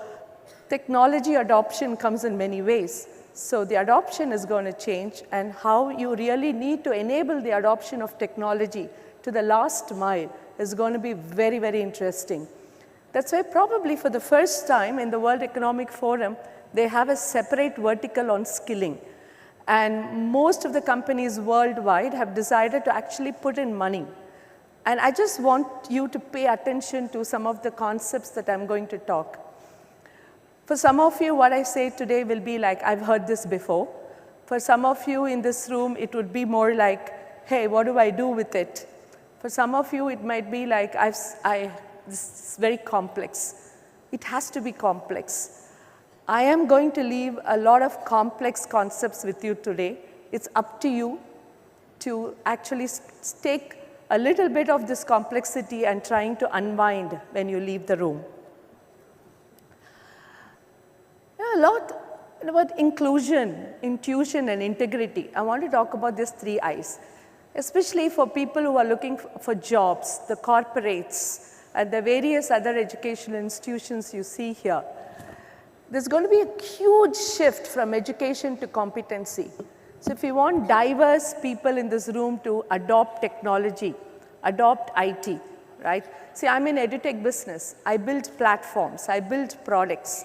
Speaker 14: technology adoption comes in many ways. So the adoption is going to change, and how you really need to enable the adoption of technology to the last mile is going to be very, very interesting. That's why probably for the first time in the World Economic Forum, they have a separate vertical on skilling. And most of the companies worldwide have decided to actually put in money. And I just want you to pay attention to some of the concepts that I'm going to talk. For some of you, what I say today will be like, I've heard this before. For some of you in this room, it would be more like, hey, what do I do with it? For some of you, it might be like, this is very complex. It has to be complex. I am going to leave a lot of complex concepts with you today. It's up to you to actually take a little bit of this complexity and trying to unwind when you leave the room. A lot about inclusion, intuition, and integrity. I want to talk about these 3 I's, especially for people who are looking for jobs, the corporates, and the various other educational institutions you see here. There's going to be a huge shift from education to competency. So if you want diverse people in this room to adopt technology, adopt IT, right? See, I'm in edutech business. I build platforms. I build products.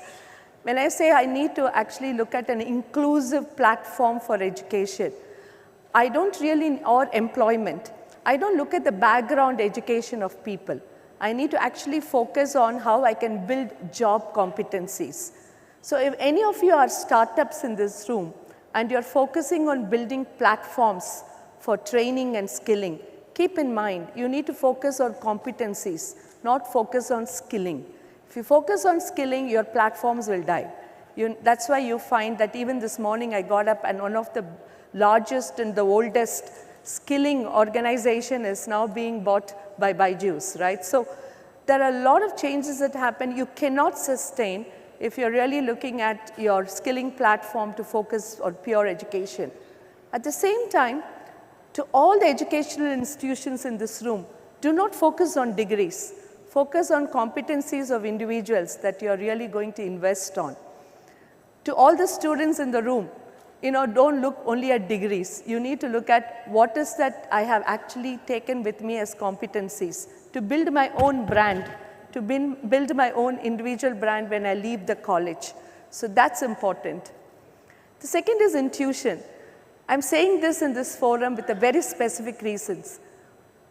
Speaker 14: When I say I need to actually look at an inclusive platform for education, I don't really, or employment, I don't look at the background education of people. I need to actually focus on how I can build job competencies. So if any of you are startups in this room and you're focusing on building platforms for training and skilling, keep in mind, you need to focus on competencies, not focus on skilling. If you focus on skilling, your platforms will die. That's why you find that even this morning I got up and one of the largest and the oldest skilling organization is now being bought by Byju's, right? So there are a lot of changes that happen. You cannot sustain if you're really looking at your skilling platform to focus on pure education. At the same time, to all the educational institutions in this room, do not focus on degrees. Focus on competencies of individuals that you're really going to invest on. To all the students in the room, don't look only at degrees. You need to look at what is that I have actually taken with me as competencies to build my own brand, to build my own individual brand when I leave the college. So that's important. The second is intuition. I'm saying this in this forum with a very specific reasons.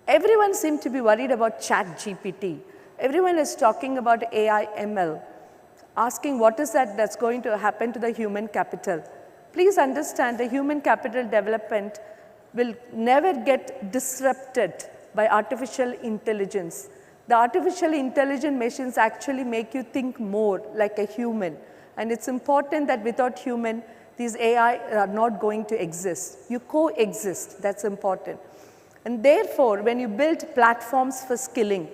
Speaker 14: Everyone seems to be worried about ChatGPT. Everyone is talking about AI, ML, asking what is that's going to happen to the human capital. Please understand the human capital development will never get disrupted by artificial intelligence. The artificial intelligent machines actually make you think more like a human. And it's important that without human, these AI are not going to exist. You coexist, that's important. And therefore, when you build platforms for skilling,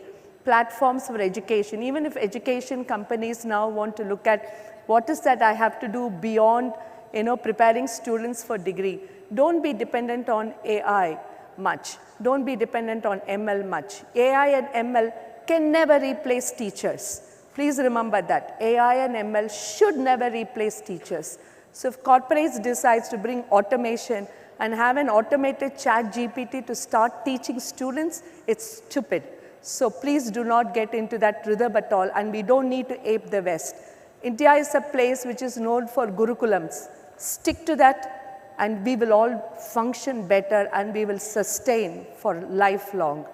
Speaker 14: platforms for education, even if education companies now want to look at what is that I have to do beyond preparing students for degree, don't be dependent on AI much. Don't be dependent on ML much. AI and ML can never replace teachers. Please remember that. AI and ML should never replace teachers. So if corporates decide to bring automation and have an automated ChatGPT to start teaching students, it's stupid. So please do not get into that rhythm at all, and we don't need to ape the West. India is a place which is known for gurukulams. Stick to that, and we will all function better, and we will sustain for lifelong.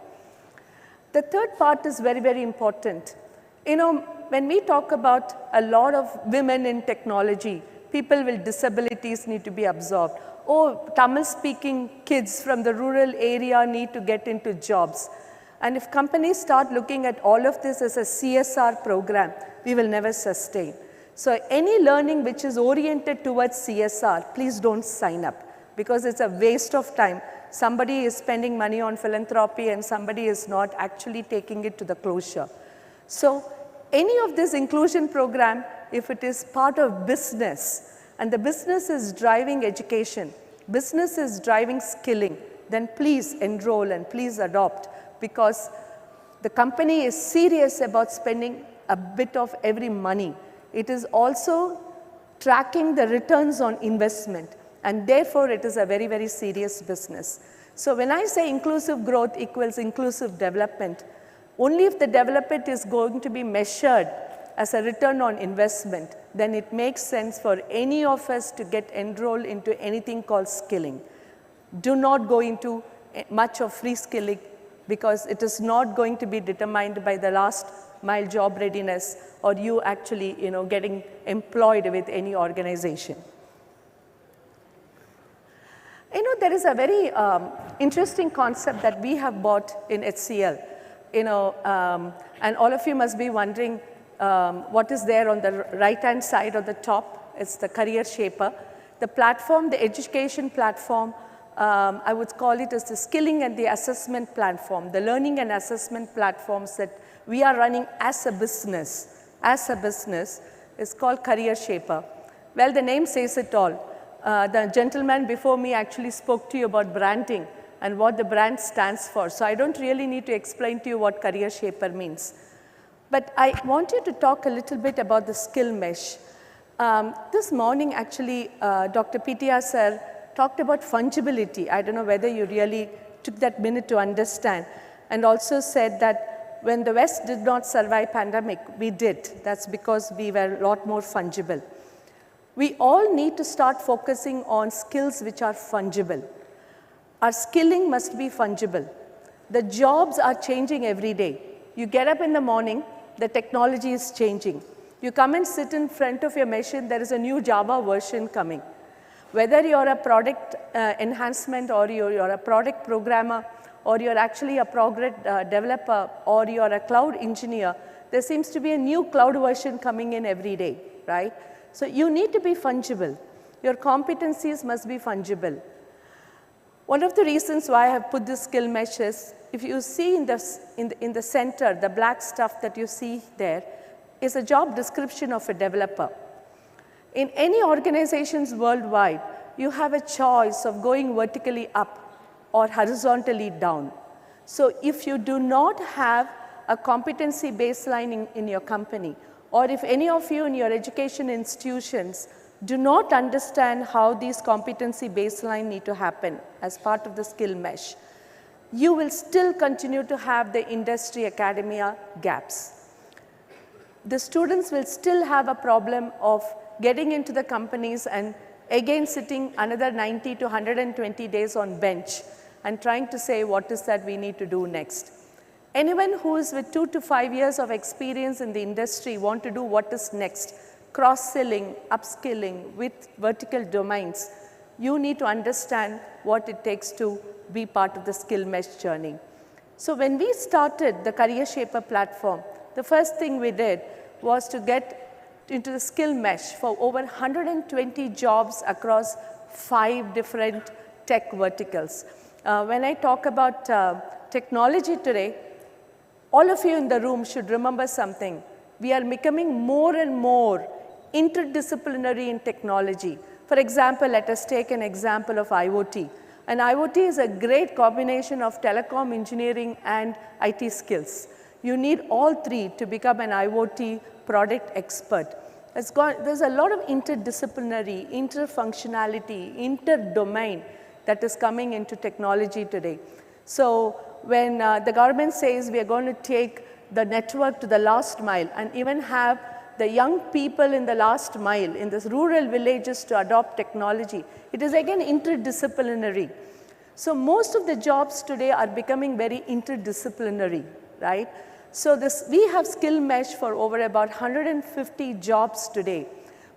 Speaker 14: The third part is very, very important. When we talk about a lot of women in technology, people with disabilities need to be absorbed. Oh, Tamil-speaking kids from the rural area need to get into jobs. And if companies start looking at all of this as a CSR program, we will never sustain. So any learning which is oriented towards CSR, please don't sign up, because it's a waste of time. Somebody is spending money on philanthropy and somebody is not actually taking it to the closure. So any of this inclusion program, if it is part of business, and the business is driving education, business is driving skilling, then please enroll and please adopt, because the company is serious about spending a bit of every money. It is also tracking the returns on investment, and therefore it is a very, very serious business. So when I say inclusive growth equals inclusive development, only if the development is going to be measured as a return on investment, then it makes sense for any of us to get enrolled into anything called skilling. Do not go into much of free skilling, because it is not going to be determined by the last mile job readiness or you actually getting employed with any organization. There is a very interesting concept that we have bought in HCL. And all of you must be wondering what is there on the right-hand side of the top. It's the Career Shaper. The platform, the education platform, I would call it as the skilling and the assessment platform, the learning and assessment platforms that we are running as a business is called Career Shaper. Well, the name says it all. The gentleman before me actually spoke to you about branding and what the brand stands for. So I don't really need to explain to you what Career Shaper means. But I want you to talk a little bit about the skill mesh. This morning, actually, Dr. PTR sir talked about fungibility. I don't know whether you really took that minute to understand, and also said that when the West did not survive pandemic, we did. That's because we were a lot more fungible. We all need to start focusing on skills which are fungible. Our skilling must be fungible. The jobs are changing every day. You get up in the morning, the technology is changing. You come and sit in front of your machine, there is a new Java version coming. Whether you're a product enhancement or you're a product programmer or you're actually a product developer or you're a cloud engineer, there seems to be a new cloud version coming in every day, right? So you need to be fungible. Your competencies must be fungible. One of the reasons why I have put this skill mesh is, if you see in the center, the black stuff that you see there is a job description of a developer. In any organizations worldwide, you have a choice of going vertically up or horizontally down. So if you do not have a competency baseline in your company, or if any of you in your education institutions do not understand how these competency baseline need to happen as part of the skill mesh, you will still continue to have the industry academia gaps. the students will still have a problem of getting into the companies and again sitting another 90 to 120 days on bench and trying to say what is that we need to do next. Anyone who is with 2 to 5 years of experience in the industry want to do what is next, cross-selling, upskilling with vertical domains, you need to understand what it takes to be part of the skill mesh journey. So when we started the Career Shaper platform, the first thing we did was to get into the skill mesh for over 120 jobs across 5 different tech verticals. When I talk about technology today, all of you in the room should remember something. We are becoming more and more interdisciplinary in technology. For example, let us take an example of IoT. And IoT is a great combination of telecom engineering and IT skills. You need all three to become an IoT product expert. There's a lot of interdisciplinary, interfunctionality, interdomain that is coming into technology today. So when the government says we are going to take the network to the last mile and even have the young people in the last mile in these rural villages to adopt technology, it is again interdisciplinary. So most of the jobs today are becoming very interdisciplinary, right? So we have skill mesh for over about 150 jobs today,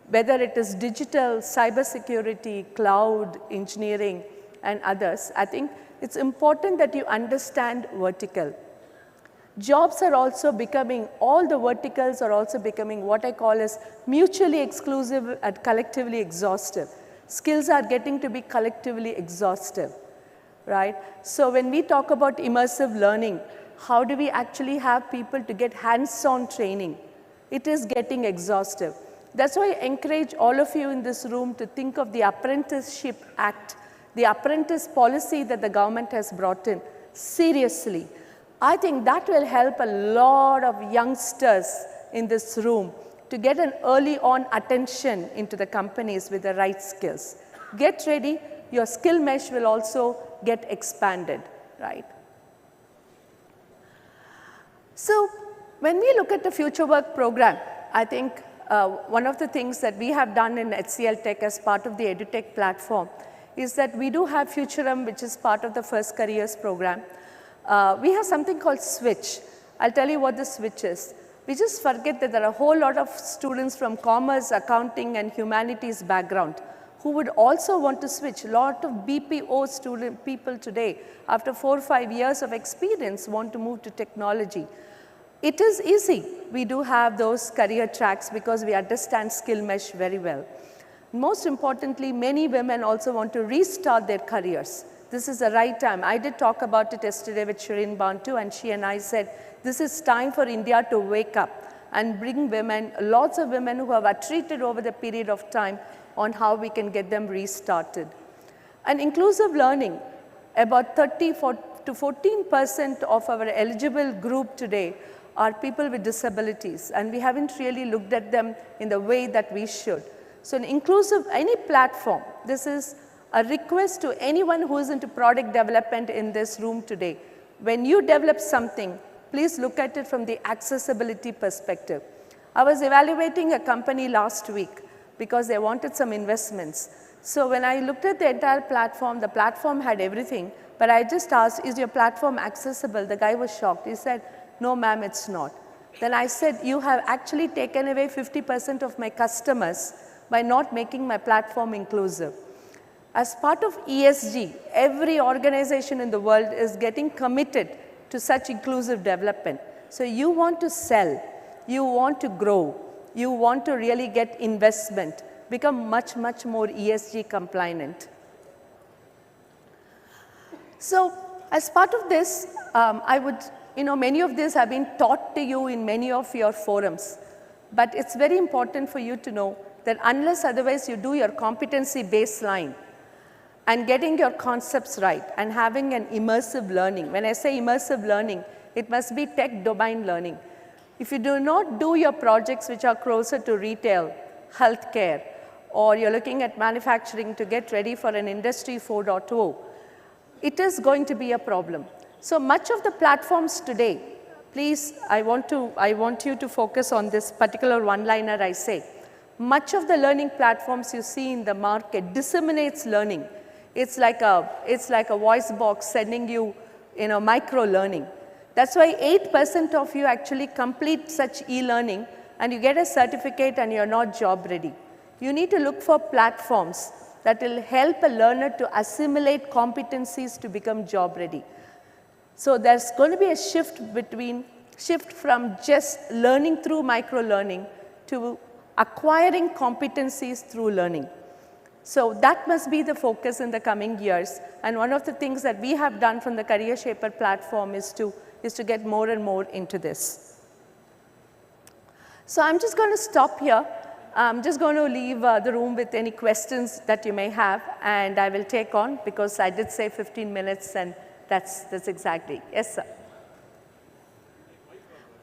Speaker 14: whether it is digital, cybersecurity, cloud, engineering, and others. I think it's important that you understand vertical. Jobs are also becoming, all the verticals are also becoming what I call as mutually exclusive and collectively exhaustive. Skills are getting to be collectively exhaustive, right? So when we talk about immersive learning, how do we actually have people to get hands-on training? It is getting exhaustive. That's why I encourage all of you in this room to think of the Apprenticeship Act, the apprentice policy that the government has brought in, seriously. I think that will help a lot of youngsters in this room to get an early on attention into the companies with the right skills. Get ready, your skill mesh will also get expanded, right? So when we look at the Future Work program, I think one of the things that we have done in HCL Tech as part of the EduTech platform is that we do have Futurum, which is part of the First Careers program. We have something called Switch. I'll tell you what the Switch is. We just forget that there are a whole lot of students from commerce, accounting, and humanities background who would also want to switch. A lot of BPO people today, after 4 or 5 years of experience, want to move to technology. It is easy. We do have those career tracks because we understand skill mesh very well. Most importantly, many women also want to restart their careers. This is the right time. I did talk about it yesterday with Shireen Bantu, and she and I said, this is time for India to wake up and bring women, lots of women who have retreated over the period of time on how we can get them restarted. And inclusive learning, about 30 to 14% of our eligible group today are people with disabilities, and we haven't really looked at them in the way that we should. So an inclusive, any platform, this is a request to anyone who is into product development in this room today. When you develop something, please look at it from the accessibility perspective. I was evaluating a company last week because they wanted some investments. So when I looked at the entire platform, the platform had everything, but I just asked, is your platform accessible? The guy was shocked. He said, no ma'am, it's not. Then I said, you have actually taken away 50% of my customers by not making my platform inclusive. As part of ESG, every organization in the world is getting committed to such inclusive development. So you want to sell, you want to grow, you want to really get investment, become much, much more ESG compliant. So as part of this, many of these have been taught to you in many of your forums, but it's very important for you to know that unless otherwise you do your competency baseline and getting your concepts right and having an immersive learning. When I say immersive learning, it must be tech domain learning. If you do not do your projects which are closer to retail, healthcare, or you're looking at manufacturing to get ready for an industry 4.0, it is going to be a problem. So much of the platforms today please, I want you to focus on this particular one-liner I say. Much of the learning platforms you see in the market disseminates learning. It's like a voice box sending you, micro learning. That's why 8% of you actually complete such e-learning and you get a certificate and you're not job ready. You need to look for platforms that will help a learner to assimilate competencies to become job ready. So there's going to be a shift from just learning through micro learning to acquiring competencies through learning. So that must be the focus in the coming years. And one of the things that we have done from the Career Shaper platform is to get more and more into this. So I'm just going to stop here. I'm just going to leave the room with any questions that you may have, and I will take on, because I did say 15 minutes, and that's exactly. Yes, sir.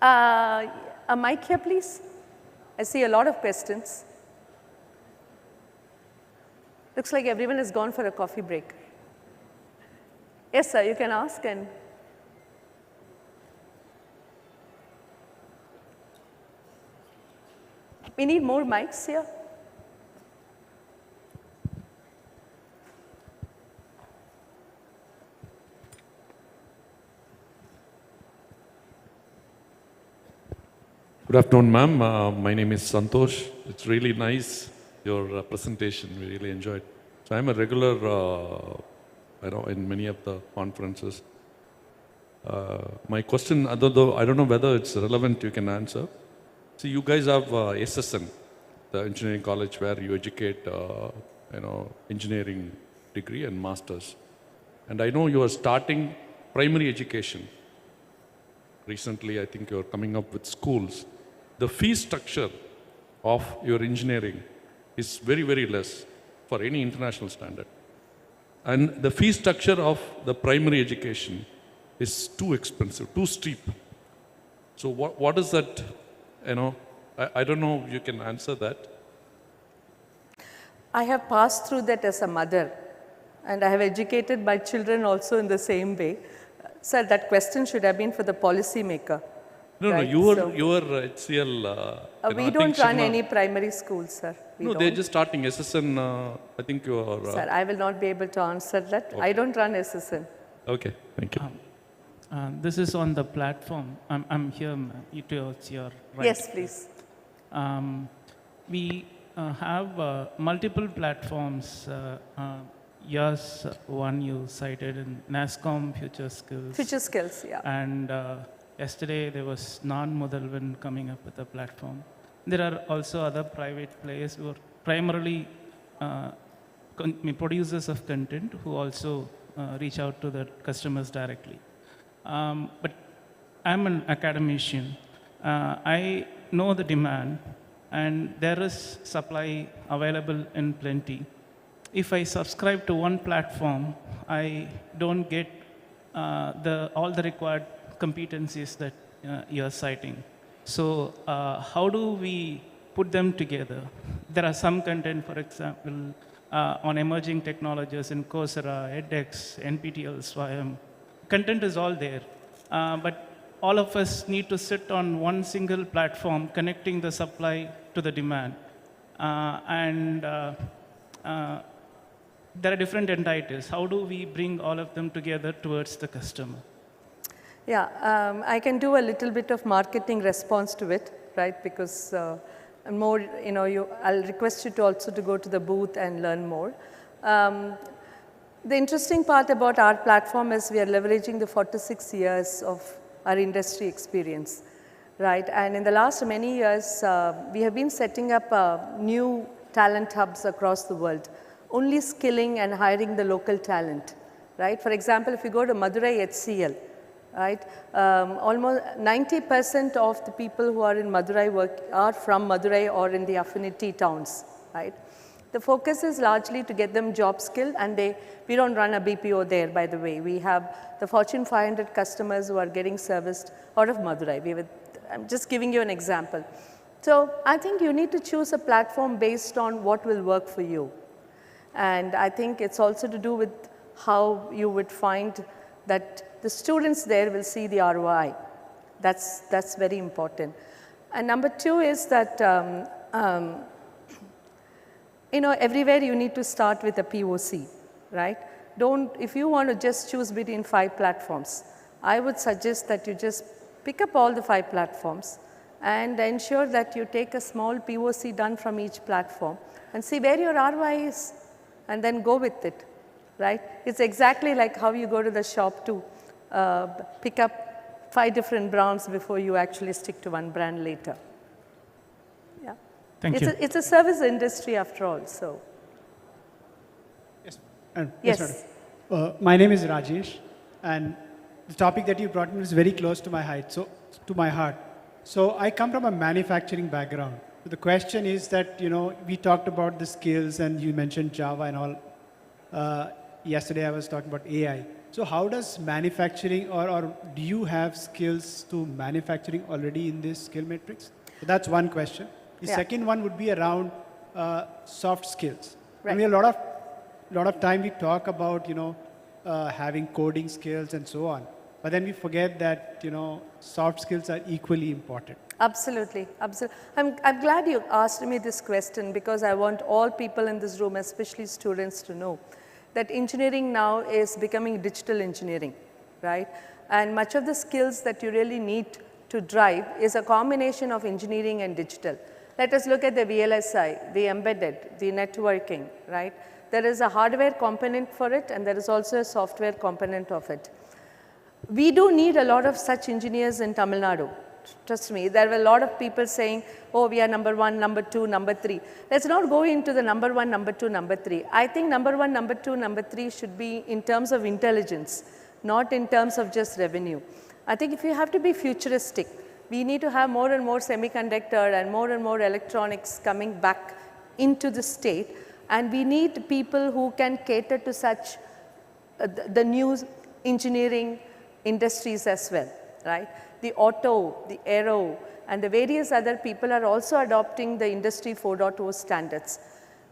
Speaker 14: A mic here, please. I see a lot of questions. Looks like everyone has gone for a coffee break. Yes, sir, you can ask. And we need more mics here.
Speaker 18: Good afternoon, ma'am. My name is Santosh. It's really nice, your presentation. We really enjoyed. So I'm a regular, in many of the conferences. My question, although I don't know whether it's relevant, you can answer. See, you guys have SSN, the engineering college where you educate, engineering degree and masters. And I know you are starting primary education. Recently, I think you're coming up with schools. The fee structure of your engineering is very, very less for any international standard. And the fee structure of the primary education is too expensive, too steep. So what is that, I don't know if you can answer that.
Speaker 14: I have passed through that as a mother, and I have educated my children also in the same way. Sir, that question should have been for the policy maker.
Speaker 18: No,
Speaker 14: right?
Speaker 18: no, your HCL.
Speaker 14: We don't run any primary schools, sir.
Speaker 18: They're just starting SSN. I think you are.
Speaker 14: Sir, I will not be able to answer that. Okay. I don't run SSN.
Speaker 18: Okay, thank you.
Speaker 17: This is on the platform. I'm here, it's your right.
Speaker 14: Yes, please.
Speaker 17: We have multiple platforms. Yours, one you cited in NASCOM Future Skills.
Speaker 14: Future Skills, yeah.
Speaker 17: And yesterday there was Non-Mudalvan coming up with a platform. There are also other private players who are primarily producers of content who also reach out to the customers directly. But I'm an academician. I know the demand, and there is supply available in plenty. If I subscribe to one platform, I don't get all the required competencies that you're citing. So how do we put them together? There are some content, for example, on emerging technologies in Coursera, edX, NPTEL, SWAYAM. Content is all there, but all of us need to sit on one single platform connecting the supply to the demand. There are different entities. How do we bring all of them together towards the customer?
Speaker 14: Yeah, I can do a little bit of marketing response to it, right? Because more, I'll request you to also to go to the booth and learn more. The interesting part about our platform is we are leveraging the 46 years of our industry experience, right? And in the last many years, we have been setting up new talent hubs across the world, only skilling and hiring the local talent, right? For example, if you go to Madurai HCL, right, almost 90% of the people who are in Madurai are from Madurai or in the affinity towns, right? The focus is largely to get them job skilled, and we don't run a BPO there, by the way. We have the Fortune 500 customers who are getting serviced out of Madurai. I'm just giving you an example. So I think you need to choose a platform based on what will work for you. And I think it's also to do with how you would find that the students there will see the ROI. That's very important. And number two is that, everywhere you need to start with a POC, right? If you want to just choose between 5 platforms, I would suggest that you just pick up all the 5 platforms and ensure that you take a small POC done from each platform and see where your ROI is and then go with it, right? It's exactly like how you go to the shop to pick up 5 different brands before you actually stick to one brand later. Yeah.
Speaker 19: Thank you.
Speaker 14: It's a service industry after all, so. Yes.
Speaker 19: My name is Rajesh, and the topic that you brought in is very close to my heart. So I come from a manufacturing background. The question is that, we talked about the skills and you mentioned Java and all. Yesterday I was talking about AI. So how does manufacturing or do you have skills to manufacturing already in this skill matrix? So that's one question. The second one would be around soft skills.
Speaker 14: Right.
Speaker 19: I mean, a lot of time we talk about, having coding skills and so on. But then we forget that, soft skills are equally important.
Speaker 14: Absolutely, absolutely. I'm glad you asked me this question because I want all people in this room, especially students, to know that engineering now is becoming digital engineering, right? And much of the skills that you really need to drive is a combination of engineering and digital. Let us look at the VLSI, the embedded, the networking, right? There is a hardware component for it and there is also a software component of it. We do need a lot of such engineers in Tamil Nadu. Trust me, there were a lot of people saying, oh, we are number 1, number 2, number 3. Let's not go into the number 1, number 2, number 3. I think number 1, number 2, number 3 should be in terms of intelligence, not in terms of just revenue. I think if you have to be futuristic, we need to have more and more semiconductor and more electronics coming back into the state. And we need people who can cater to such the new engineering industries as well, right? The auto, the aero, and the various other people are also adopting the Industry 4.0 standards.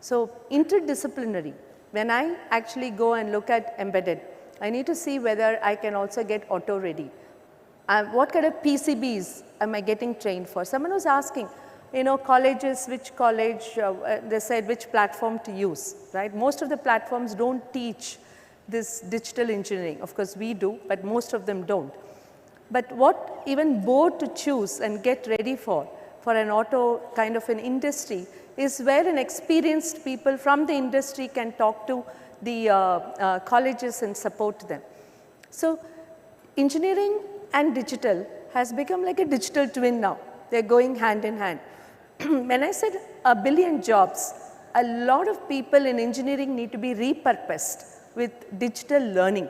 Speaker 14: So interdisciplinary, when I actually go and look at embedded, I need to see whether I can also get auto ready. What kind of PCBs am I getting trained for? Someone was asking, colleges, which college, they said which platform to use, right? Most of the platforms don't teach this digital engineering. Of course, we do, but most of them don't. But what even board to choose and get ready for an auto kind of an industry is where an experienced people from the industry can talk to the colleges and support them. So engineering and digital has become like a digital twin now. They're going hand in hand. When I said 1 billion jobs, a lot of people in engineering need to be repurposed with digital learning.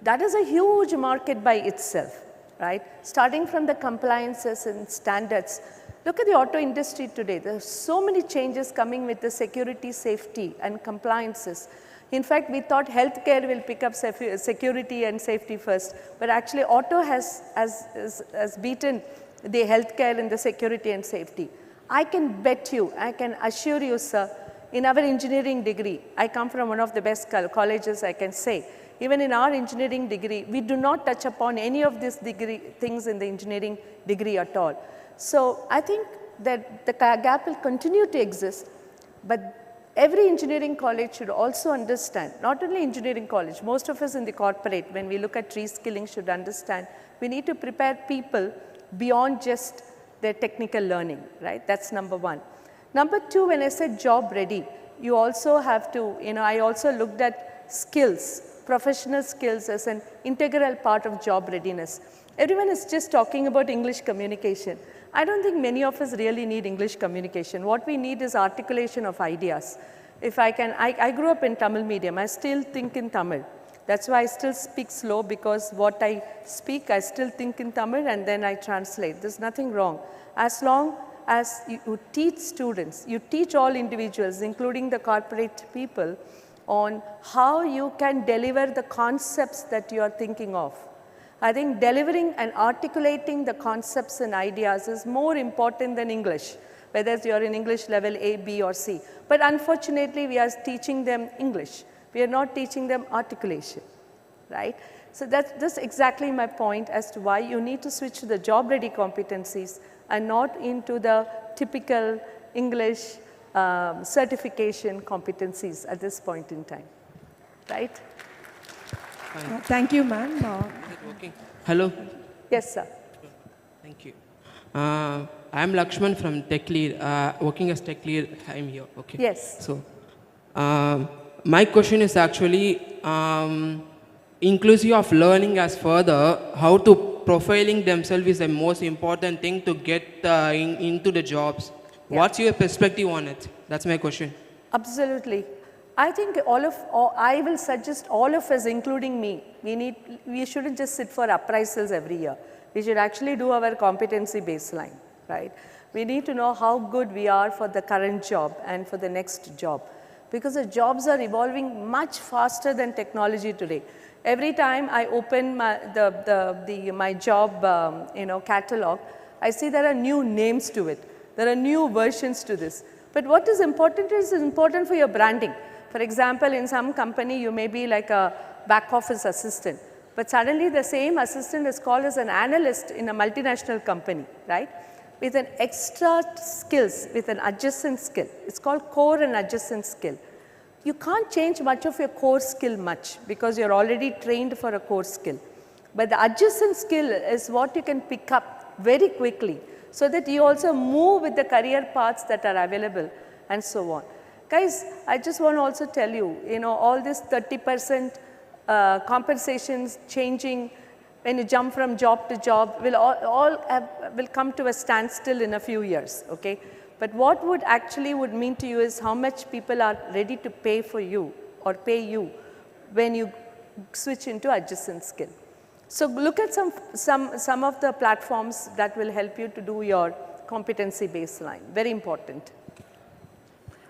Speaker 14: That is a huge market by itself, right? Starting from the compliances and standards. Look at the auto industry today. There are so many changes coming with the security, safety, and compliances. In fact, we thought healthcare will pick up security and safety first, but actually auto has beaten the healthcare and the security and safety. I can bet you, I can assure you, sir, in our engineering degree, I come from one of the best colleges, I can say. Even in our engineering degree, we do not touch upon any of these things in the engineering degree at all. So I think that the gap will continue to exist, but every engineering college should also understand, not only engineering college, most of us in the corporate, when we look at reskilling, should understand, we need to prepare people beyond just their technical learning, right? That's number 1. Number 2, when I said job ready, you also have to, I also looked at skills, professional skills as an integral part of job readiness. Everyone is just talking about English communication. I don't think many of us really need English communication. What we need is articulation of ideas. If I grew up in Tamil medium, I still think in Tamil. That's why I still speak slow, because what I speak, I still think in Tamil and then I translate. There's nothing wrong. As long as you teach students, you teach all individuals, including the corporate people, on how you can deliver the concepts that you are thinking of. I think delivering and articulating the concepts and ideas is more important than English, whether you're in English level A, B, or C. But unfortunately, we are teaching them English. We are not teaching them articulation, right? So that's exactly my point as to why you need to switch to the job-ready competencies and not into the typical English certification competencies at this point in time, right?
Speaker 20: Thank you, ma'am. Hello.
Speaker 14: Yes, sir.
Speaker 20: Thank you. I am Lakshman from Tech Lead, working as Tech Lead. I'm here. Okay.
Speaker 14: Yes.
Speaker 20: So, my question is actually inclusive of learning as further, how to profiling themselves is the most important thing to get into the jobs.
Speaker 14: Yeah.
Speaker 20: What's your perspective on it? That's my question.
Speaker 14: Absolutely. I think I will suggest all of us, including me, we shouldn't just sit for appraisals every year. We should actually do our competency baseline, right? We need to know how good we are for the current job and for the next job, because the jobs are evolving much faster than technology today. Every time I open my job catalog, I see there are new names to it. There are new versions to this. But what is important for your branding. For example, in some company, you may be like a back office assistant, but suddenly the same assistant is called as an analyst in a multinational company, right? With an extra skills, with an adjacent skill. It's called core and adjacent skill. You can't change much of your core skill much because you're already trained for a core skill. But the adjacent skill is what you can pick up very quickly so that you also move with the career paths that are available and so on. Guys, I just want to also tell you, all this 30% compensations changing when you jump from job to job will come to a standstill in a few years, okay? But what would mean to you is how much people are ready to pay for you or pay you when you switch into adjacent skill. So look at some of the platforms that will help you to do your competency baseline, very important.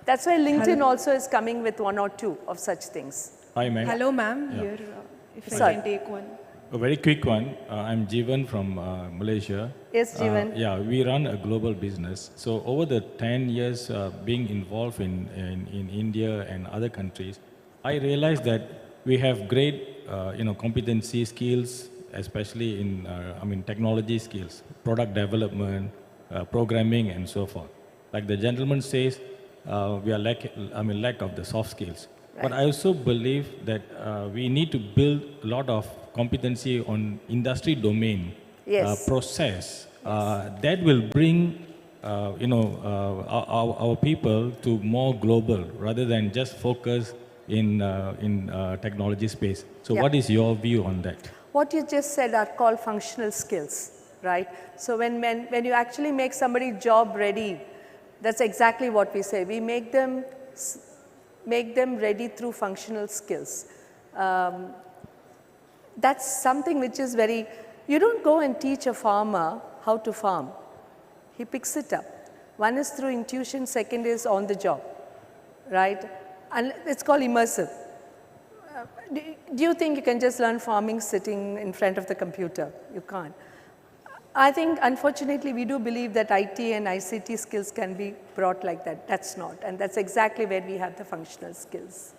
Speaker 14: That's why LinkedIn also is coming with one or two of such things.
Speaker 21: Hi, ma'am.
Speaker 20: Hello, ma'am.
Speaker 21: Yeah.
Speaker 20: Here, if
Speaker 14: Sorry.
Speaker 20: I can take one.
Speaker 21: A very quick one. I'm Jeevan from Malaysia.
Speaker 14: Yes, Jeevan.
Speaker 21: Yeah, we run a global business. So over the 10 years being involved in India and other countries, I realized that we have great competency skills, especially in technology skills, product development, programming, and so forth. Like the gentleman says, we are lack of the soft skills. Right. But I also believe that we need to build a lot of competency on industry domain,
Speaker 14: yes.
Speaker 21: Process. Yes. That will bring our people to more global rather than just focus in technology space. So
Speaker 14: Yeah.
Speaker 21: what is your view on that?
Speaker 14: What you just said are called functional skills, right? So when you actually make somebody job ready, that's exactly what we say. We make them ready through functional skills. That's something which is you don't go and teach a farmer how to farm. He picks it up. One is through intuition, second is on the job, right? And it's called immersive. Do you think you can just learn farming sitting in front of the computer? You can't. I think, unfortunately, we do believe that IT and ICT skills can be brought like that. That's not, and that's exactly where we have the functional skills.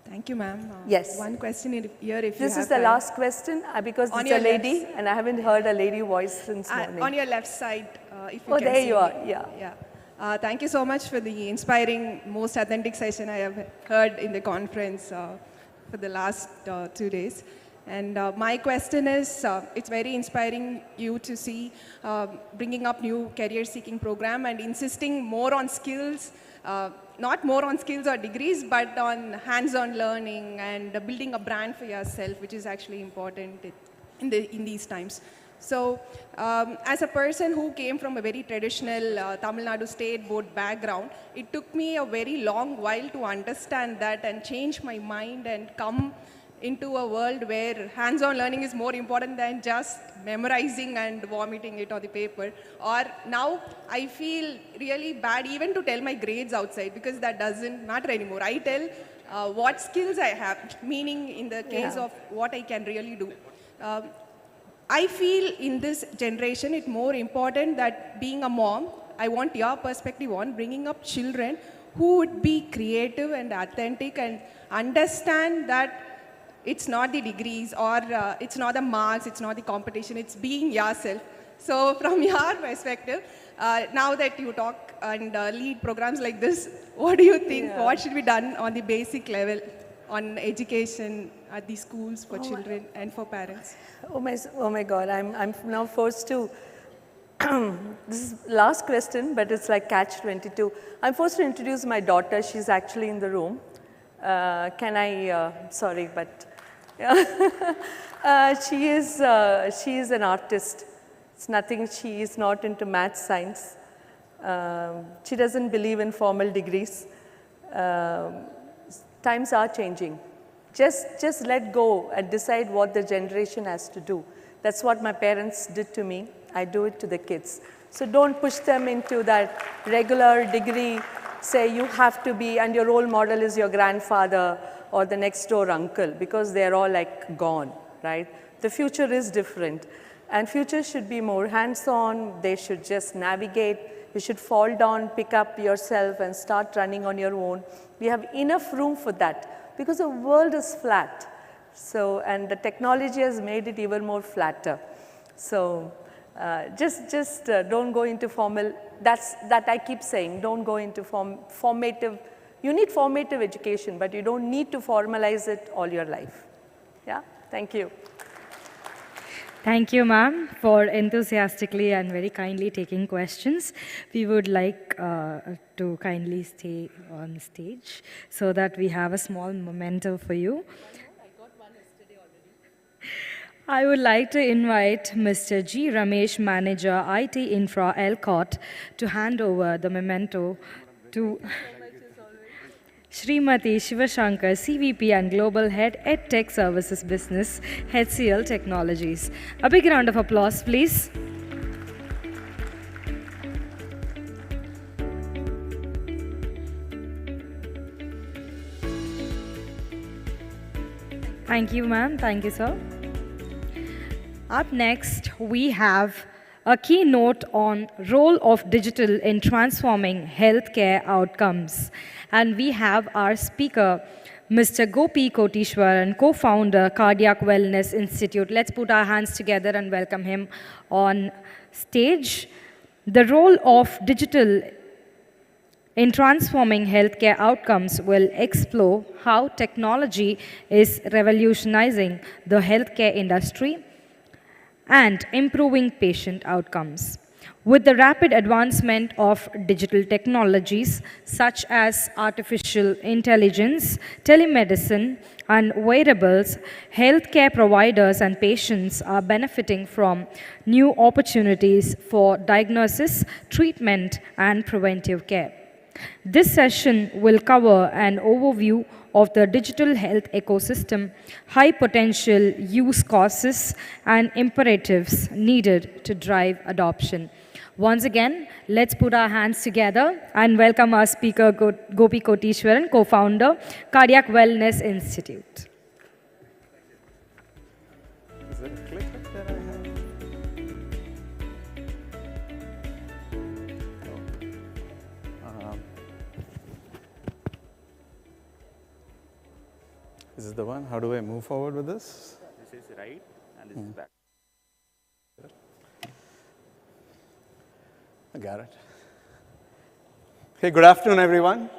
Speaker 20: Thank you, ma'am.
Speaker 14: Yes.
Speaker 20: One question here, if
Speaker 14: This
Speaker 20: you
Speaker 14: is
Speaker 20: have
Speaker 14: the
Speaker 20: time.
Speaker 14: last question because
Speaker 20: On
Speaker 14: it's a
Speaker 20: your
Speaker 14: lady,
Speaker 20: left.
Speaker 14: and I haven't heard a lady voice since morning.
Speaker 20: On your left side, if you
Speaker 14: Oh,
Speaker 20: can
Speaker 14: there
Speaker 20: see
Speaker 14: you are,
Speaker 20: me.
Speaker 14: yeah.
Speaker 20: Thank you so much for the inspiring, most authentic session I have heard in the conference for the last 2 days. And my question is, it's very inspiring you to see bringing up new career-seeking program and insisting more on skills, not more on skills or degrees, but on hands-on learning and building a brand for yourself, which is actually important in these times. So, as a person who came from a very traditional Tamilnadu state board background, it took me a very long while to understand that and change my mind and come into a world where hands-on learning is more important than just memorizing and vomiting it on the paper. Or now I feel really bad even to tell my grades outside because that doesn't matter anymore. I tell what skills I have, meaning in the case of what I can really do. I feel in this generation it's more important that being a mom, I want your perspective on bringing up children who would be creative and authentic and understand that it's not the degrees or it's not the marks, it's not the competition, it's being yourself. So from your perspective, now that you talk and lead programs like this, what do you think? What should be done on the basic level on education at the schools for children and for parents?
Speaker 14: Oh my God, I'm now forced to, this is last question, but it's like catch 22. I'm forced to introduce my daughter. She's actually in the room. Can I, sorry, but she is an artist. It's nothing, she is not into math science. She doesn't believe in formal degrees. Times are changing. Just let go and decide what the generation has to do. That's what my parents did to me. I do it to the kids. So don't push them into that regular degree, say you have to be, and your role model is your grandfather or the next door uncle, because they're all like gone, right? The future is different. And future should be more hands-on. They should just navigate. You should fall down, pick up yourself and start running on your own. We have enough room for that because the world is flat. So, and the technology has made it even more flatter. So just don't go into formal, that I keep saying, don't go into formative, you need formative education, but you don't need to formalize it all your life. Yeah, thank you.
Speaker 2: Thank you, ma'am, for enthusiastically and very kindly taking questions. We would like to kindly stay on stage so that we have a small memento for you. I would like to invite Mr. G. Ramesh, Manager, IT Infra, ELCOT, to hand over the memento to Srimati Shivashankar, CVP and Global Head, EdTech Services Business, HCL Technologies. A big round of applause, please. Thank you, ma'am. Thank you, sir. Up next, we have a keynote on role of digital in transforming healthcare outcomes. And we have our speaker, Mr. Gopi Kotishwaran, co-founder, Cardiac Wellness Institute. Let's put our hands together and welcome him on stage. The role of digital in transforming healthcare outcomes will explore how technology is revolutionizing the healthcare industry and improving patient outcomes. With the rapid advancement of digital technologies such as artificial intelligence, telemedicine, and wearables, healthcare providers and patients are benefiting from new opportunities for diagnosis, treatment, and preventive care. This session will cover an overview of the digital health ecosystem, high potential use cases, and imperatives needed to drive adoption. Once again, let's put our hands together and welcome our speaker, Gopi Kotishwaran, co-founder, Cardiac Wellness Institute.
Speaker 7: Is there a clicker that I have? Is this the one? How do I move forward with this?
Speaker 15: This is right and this is back.
Speaker 7: I got it. Hey, good afternoon, everyone.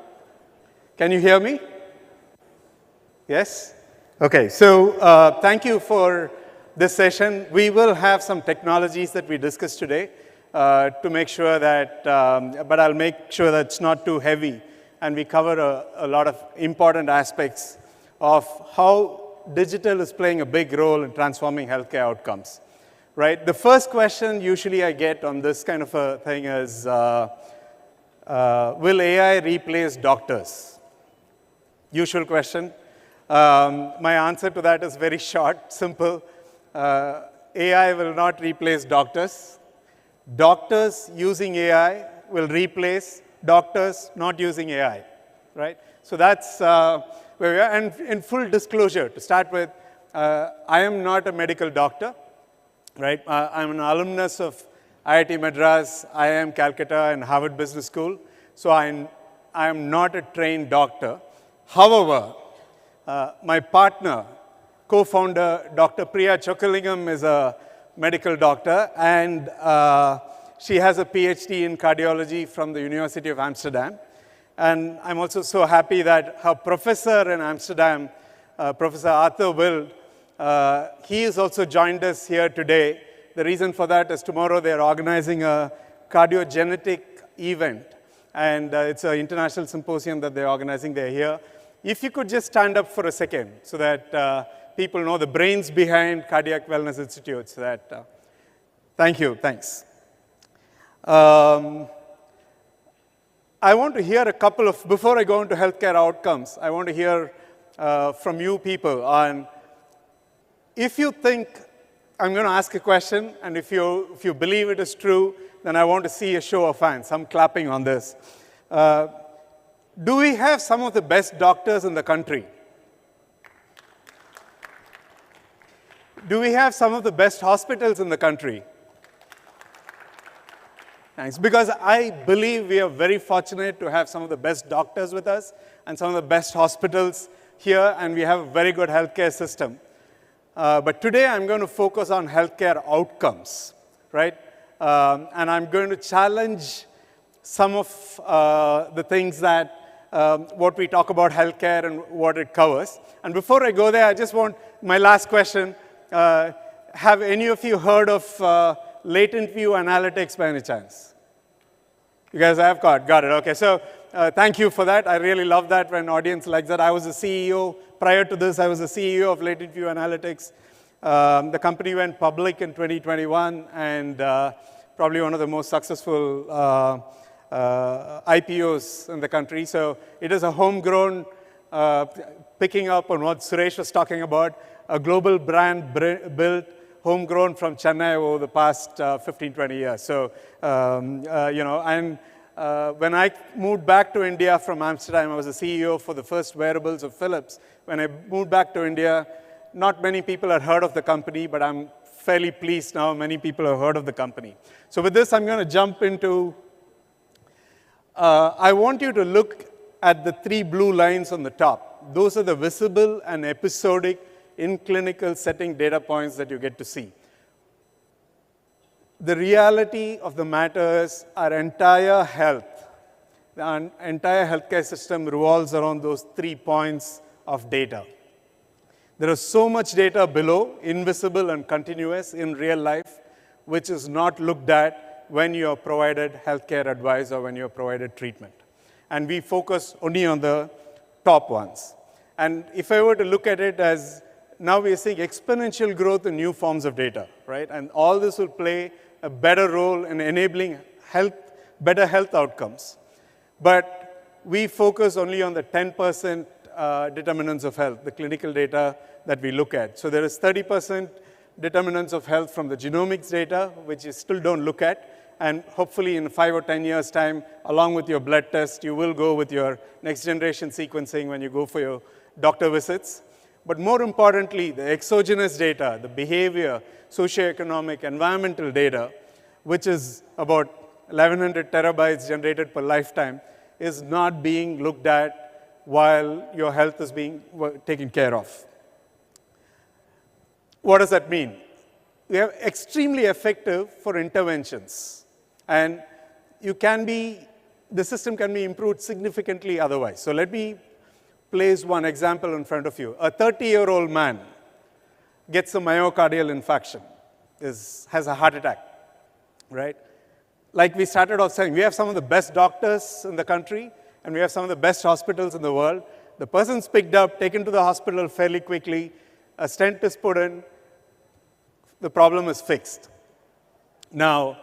Speaker 7: Can you hear me? Yes? Okay, so thank you for this session. We will have some technologies that we discussed today to make sure that, but I'll make sure that it's not too heavy, and we cover a lot of important aspects of how digital is playing a big role in transforming healthcare outcomes. Right? The first question usually I get on this kind of a thing is, will AI replace doctors? Usual question. My answer to that is very short, simple. AI will not replace doctors. Doctors using AI will replace doctors not using AI, right? So that's where we are. And in full disclosure, to start with, I am not a medical doctor. Right? I'm an alumnus of IIT Madras, IIM Calcutta, and Harvard Business School. So I
Speaker 1: I am not a trained doctor. However, my partner, co-founder, Dr. Priya Chokalingam, is a medical doctor, and she has a PhD in cardiology from the University of Amsterdam. And I'm also so happy that her professor in Amsterdam, Professor Arthur Wild, he has also joined us here today. The reason for that is tomorrow they're organizing a cardiogenetic event, and it's an international symposium that they're organizing. They're here. If you could just stand up for a second so that people know the brains behind Cardiac Wellness Institute. So that, thank you, thanks. I want to hear a couple of, before I go into healthcare outcomes, I want to hear from you people on, if you think, I'm going to ask a question, and if you believe it is true, then I want to see a show of hands, some clapping on this. Do we have some of the best doctors in the country? Do we have some of the best hospitals in the country? Thanks. Because I believe we are very fortunate to have some of the best doctors with us and some of the best hospitals here, and we have a very good healthcare system. But today I'm going to focus on healthcare outcomes, right? And I'm going to challenge some of the things that what we talk about healthcare and what it covers. And before I go there, I just want my last question. Have any of you heard of latent view analytics by any chance? You guys have got it. Okay, so thank you for that. I really love that when audience likes that. I was the CEO. Prior to this, I was the CEO of Latent View Analytics. The company went public in 2021, and probably one of the most successful IPOs in the country. So it is a homegrown, picking up on what Suresh was talking about, a global brand built, homegrown from Chennai over the past 15, 20 years. So, you know, and when I moved back to India from Amsterdam, I was the CEO for the first wearables of Philips. When I moved back to India, not many people had heard of the company, but I'm fairly pleased now many people have heard of the company. So with this, I'm going to jump into, I want you to look at the 3 blue lines on the top. Those are the visible and episodic in clinical setting data points that you get to see. The reality of the matter is our entire health, the entire healthcare system revolves around those 3 points of data. There is so much data below, invisible and continuous in real life, which is not looked at when you are provided healthcare advice or when you are provided treatment. And we focus only on the top ones. And if I were to look at it as, now we are seeing exponential growth in new forms of data, right? And all this will play a better role in enabling better health outcomes. But we focus only on the 10% determinants of health, the clinical data that we look at. So there is 30% determinants of health from the genomics data, which you still don't look at. And hopefully in 5 or 10 years' time, along with your blood test, you will go with your next generation sequencing when you go for your doctor visits. But more importantly, the exogenous data, the behavior, socioeconomic, environmental data, which is about 1,100 terabytes generated per lifetime, is not being looked at while your health is being taken care of. What does that mean? We are extremely effective for interventions. And the system can be improved significantly otherwise. So let me place one example in front of you. A 30-year-old man gets a myocardial infarction, has a heart attack, right? Like we started off saying, we have some of the best doctors in the country, and we have some of the best hospitals in the world. The person's picked up, taken to the hospital fairly quickly, a stent is put in, the problem is fixed. Now,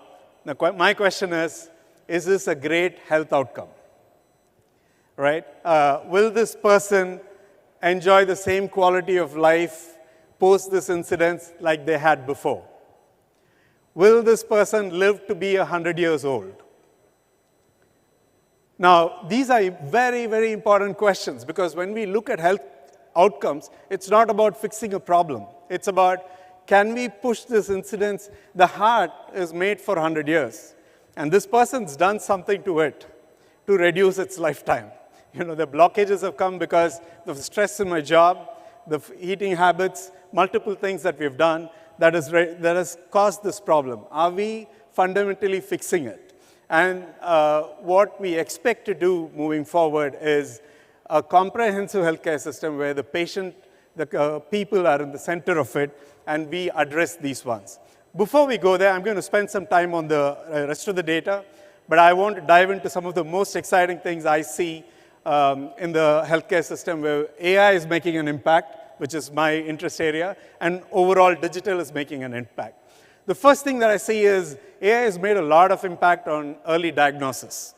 Speaker 1: my question is this a great health outcome? Right? Will this person enjoy the same quality of life post this incident like they had before? Will this person live to be 100 years old? Now, these are very, very important questions because when we look at health outcomes, it's not about fixing a problem. It's about, can we push this incidence? The heart is made for 100 years, and this person's done something to it. to reduce its lifetime. The blockages have come because of the stress in my job, the eating habits, multiple things that we've done that has caused this problem. Are we fundamentally fixing it? And what we expect to do moving forward is a comprehensive healthcare system where the patient, the people are in the center of it, and we address these ones. Before we go there, I'm going to spend some time on the rest of the data, but I want to dive into some of the most exciting things I see in the healthcare system where AI is making an impact, which is my interest area, and overall digital is making an impact. The first thing that I see is AI has made a lot of impact on early diagnosis.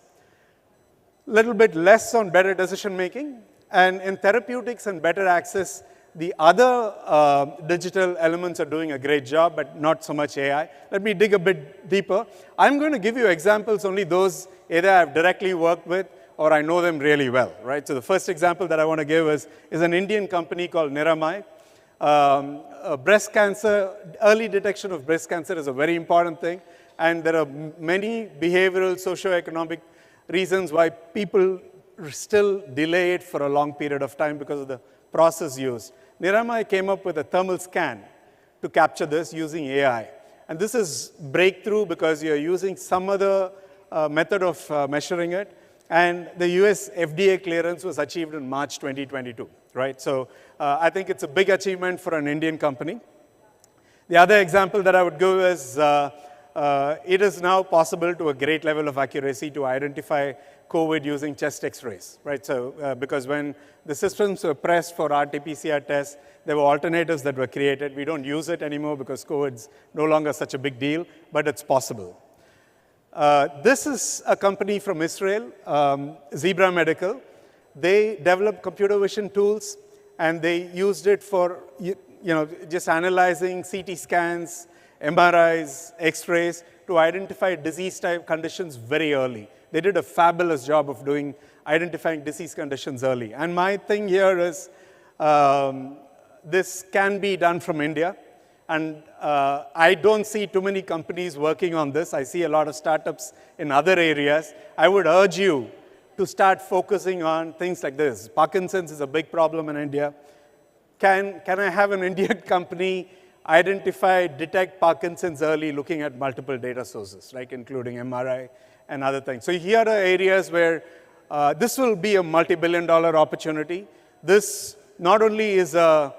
Speaker 1: A little bit less on better decision making, and in therapeutics and better access, the other digital elements are doing a great job, but not so much AI. Let me dig a bit deeper. I'm going to give you examples, only those either I've directly worked with or I know them really well, right? So the first example that I want to give is an Indian company called Niramai. Breast cancer, early detection of breast cancer is a very important thing, and there are many behavioral, socioeconomic reasons why people still delay it for a long period of time because of the process used. Niramai came up with a thermal scan to capture this using AI. And this is breakthrough because you're using some other method of measuring it. And the US FDA clearance was achieved in March 2022, right? So I think it's a big achievement for an Indian company. The other example that I would give is it is now possible to a great level of accuracy to identify COVID using chest x-rays, right? So because when the systems were pressed for RT-PCR tests, there were alternatives that were created. We don't use it anymore because COVID's no longer such a big deal, but it's possible. This is a company from Israel, Zebra Medical. They developed computer vision tools, and they used it for just analyzing CT scans, MRIs, X-rays to identify disease-type conditions very early. They did a fabulous job of identifying disease conditions early. And my thing here is this can be done from India. And I don't see too many companies working on this. I see a lot of startups in other areas. I would urge you to start focusing on things like this. Parkinson's is a big problem in India. Can I have an Indian company detect Parkinson's early looking at multiple data sources, like including MRI and other things? So here are areas where this will be a multi-billion-dollar opportunity. This not only is a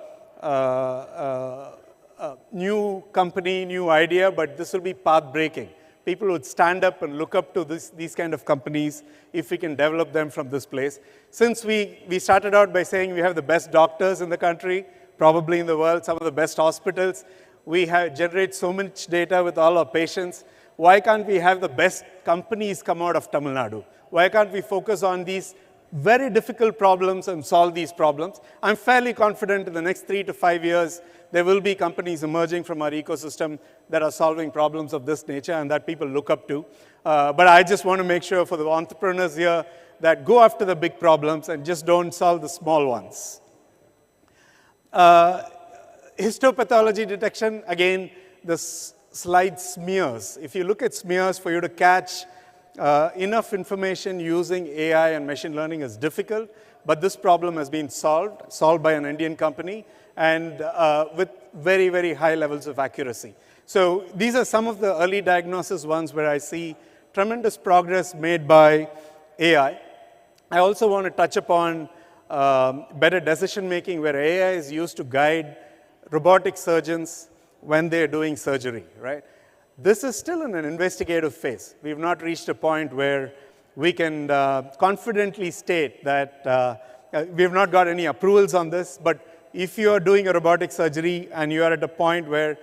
Speaker 1: new company, new idea, but this will be path-breaking. People would stand up and look up to these kind of companies if we can develop them from this place. Since we started out by saying we have the best doctors in the country, probably in the world, some of the best hospitals, we generate so much data with all our patients. Why can't we have the best companies come out of Tamilnadu? Why can't we focus on these very difficult problems and solve these problems? I'm fairly confident in the next 3 to 5 years, there will be companies emerging from our ecosystem that are solving problems of this nature and that people look up to. But I just want to make sure for the entrepreneurs here that go after the big problems and just don't solve the small ones. Histopathology detection, again, the slide smears. If you look at smears, for you to catch enough information using AI and machine learning is difficult, but this problem has been solved by an Indian company, and with very, very high levels of accuracy. So these are some of the early diagnosis ones where I see tremendous progress made by AI. I also want to touch upon better decision making, where AI is used to guide robotic surgeons when they're doing surgery, right? This is still in an investigative phase. We've not reached a point where we can confidently state that we've not got any approvals on this, but if you're doing a robotic surgery and you're at a point where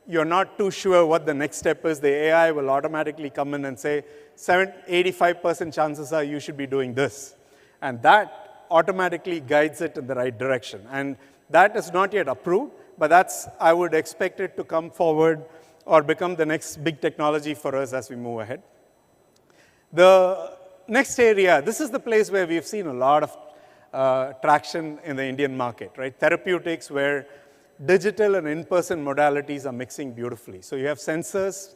Speaker 1: you're not too sure what the next step is, the AI will automatically come in and say, 85% chances are you should be doing this. And that automatically guides it in the right direction. And that is not yet approved, but I would expect it to come forward or become the next big technology for us as we move ahead. The next area, this is the place where we've seen a lot of traction in the Indian market, right? Therapeutics, where digital and in-person modalities are mixing beautifully. So you have sensors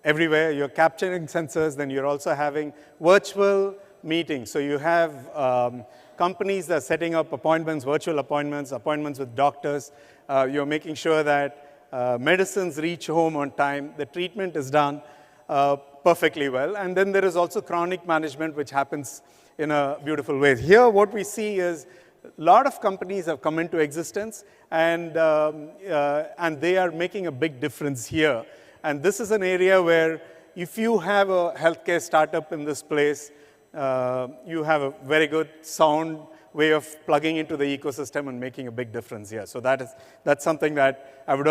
Speaker 1: everywhere. You're capturing sensors. Then you're also having virtual meetings. So you have companies that are setting up appointments, virtual appointments, appointments with doctors. You're making sure that medicines reach home on time, the treatment is done perfectly well. And then there is also chronic management, which happens in a beautiful way. Here, what we see is a lot of companies have come into existence, and they are making a big difference here. And this is an area where if you have a healthcare startup in this place, you have a very good sound way of plugging into the ecosystem and making a big difference here. So that's something that I would,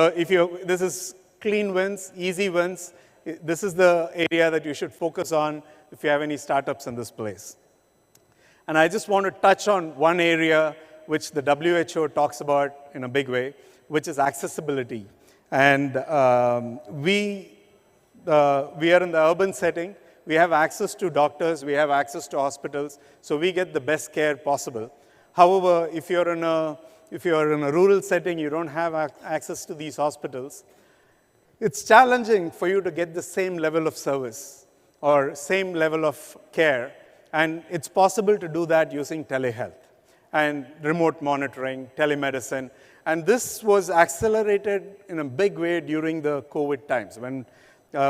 Speaker 1: this is clean wins, easy wins. This is the area that you should focus on if you have any startups in this place. And I just want to touch on one area which the WHO talks about in a big way, which is accessibility. And we are in the urban setting. We have access to doctors, we have access to hospitals, so we get the best care possible. However, if you're in a rural setting, you don't have access to these hospitals, it's challenging for you to get the same level of service or same level of care, and it's possible to do that using telehealth and remote monitoring, telemedicine. And this was accelerated in a big way during the COVID times. When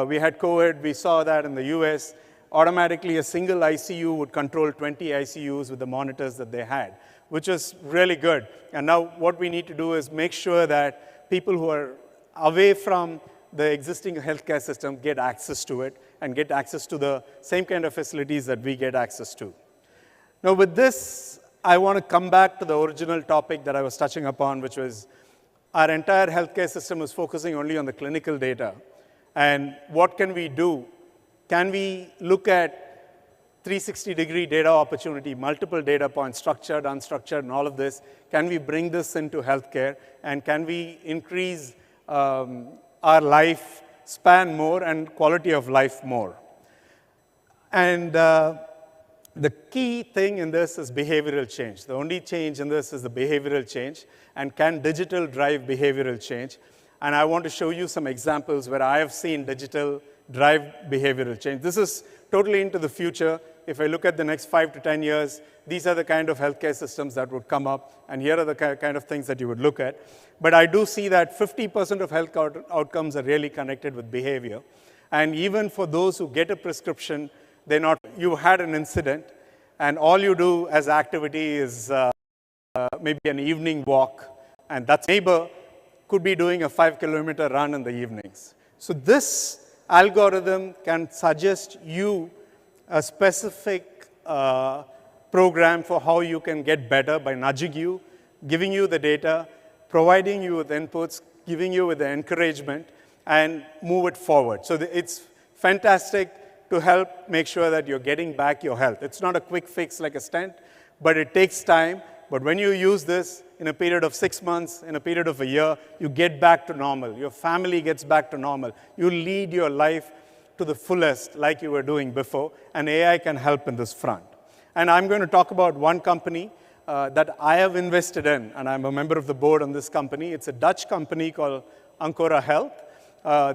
Speaker 1: we had COVID, we saw that in the US, automatically a single ICU would control 20 ICUs with the monitors that they had, which was really good. And now what we need to do is make sure that people who are away from the existing healthcare system get access to it and get access to the same kind of facilities that we get access to. Now with this, I want to come back to the original topic that I was touching upon, which was our entire healthcare system is focusing only on the clinical data. And what can we do? Can we look at 360-degree data opportunity, multiple data points, structured, unstructured, and all of this? Can we bring this into healthcare? And can we increase our life span more and quality of life more? And the key thing in this is behavioral change. The only change in this is the behavioral change. And can digital drive behavioral change? And I want to show you some examples where I have seen digital drive behavioral change. This is totally into the future. If I look at the next 5 to 10 years, these are the kind of healthcare systems that would come up, and here are the kind of things that you would look at. But I do see that 50% of health outcomes are really connected with behavior. And even for those who get a prescription, you had an incident, and all you do as activity is maybe an evening walk, and that neighbor could be doing a 5-kilometer run in the evenings. So this algorithm can suggest you a specific program for how you can get better by nudging you, giving you the data, providing you with inputs, giving you with the encouragement, and move it forward. So it's fantastic to help make sure that you're getting back your health. It's not a quick fix like a stent, but it takes time. But when you use this in a period of 6 months, in a period of a year, you get back to normal. Your family gets back to normal. You lead your life to the fullest like you were doing before, and AI can help in this front. And I'm going to talk about one company that I have invested in, and I'm a member of the board on this company. It's a Dutch company called Ancora Health.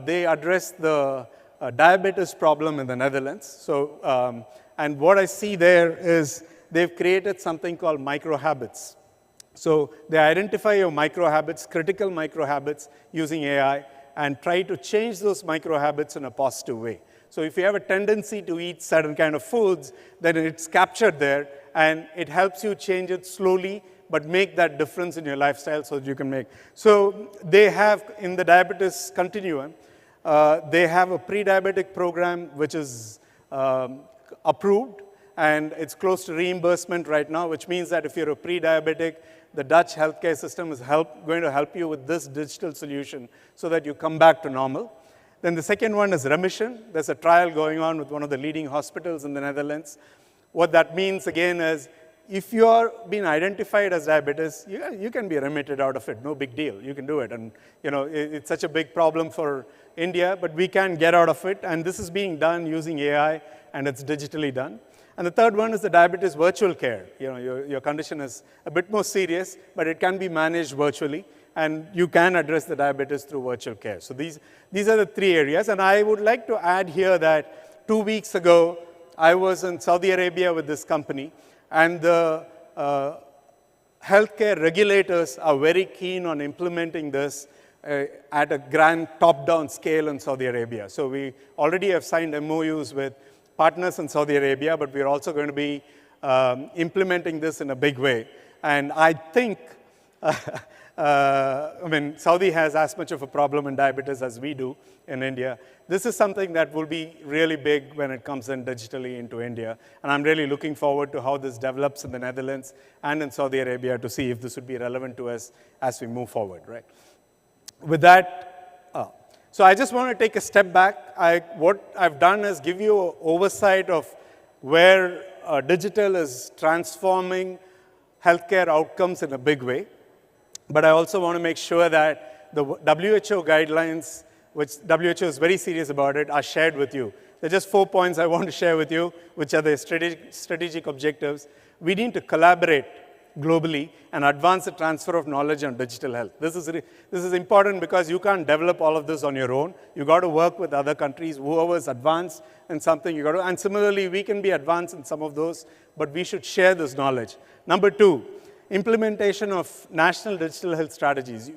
Speaker 1: They address the diabetes problem in the Netherlands. So, and what I see there is they've created something called micro-habits. So they identify your micro-habits, critical micro-habits, using AI, and try to change those micro-habits in a positive way. So if you have a tendency to eat certain kind of foods, then it's captured there, and it helps you change it slowly, but make that difference in your lifestyle so that you can make. So they have, in the diabetes continuum, they have a pre-diabetic program which is approved, and it's close to reimbursement right now, which means that if you're a pre-diabetic, the Dutch healthcare system is going to help you with this digital solution so that you come back to normal. Then the second one is remission. There's a trial going on with one of the leading hospitals in the Netherlands. What that means, again, is if you're being identified as diabetes, you can be remitted out of it. No big deal. You can do it. And it's such a big problem for India, but we can get out of it. And this is being done using AI, and it's digitally done. And the third one is the diabetes virtual care. Your condition is a bit more serious, but it can be managed virtually, and you can address the diabetes through virtual care. So these are the three areas. And I would like to add here that 2 weeks ago, I was in Saudi Arabia with this company, and the healthcare regulators are very keen on implementing this at a grand top-down scale in Saudi Arabia. So we already have signed MOUs with partners in Saudi Arabia, but we're also going to be implementing this in a big way. And I think, Saudi has as much of a problem in diabetes as we do in India. This is something that will be really big when it comes in digitally into India. And I'm really looking forward to how this develops in the Netherlands and in Saudi Arabia to see if this would be relevant to us as we move forward, right? With that, so I just want to take a step back. What I've done is give you an oversight of where digital is transforming healthcare outcomes in a big way. But I also want to make sure that the WHO guidelines, which WHO is very serious about it, are shared with you. There are just 4 points I want to share with you, which are the strategic objectives. We need to collaborate globally and advance the transfer of knowledge on digital health. This is important because you can't develop all of this on your own. You got to work with other countries. Whoever's advanced in something, you got to. And similarly, we can be advanced in some of those, but we should share this knowledge. Number 2, implementation of national digital health strategies.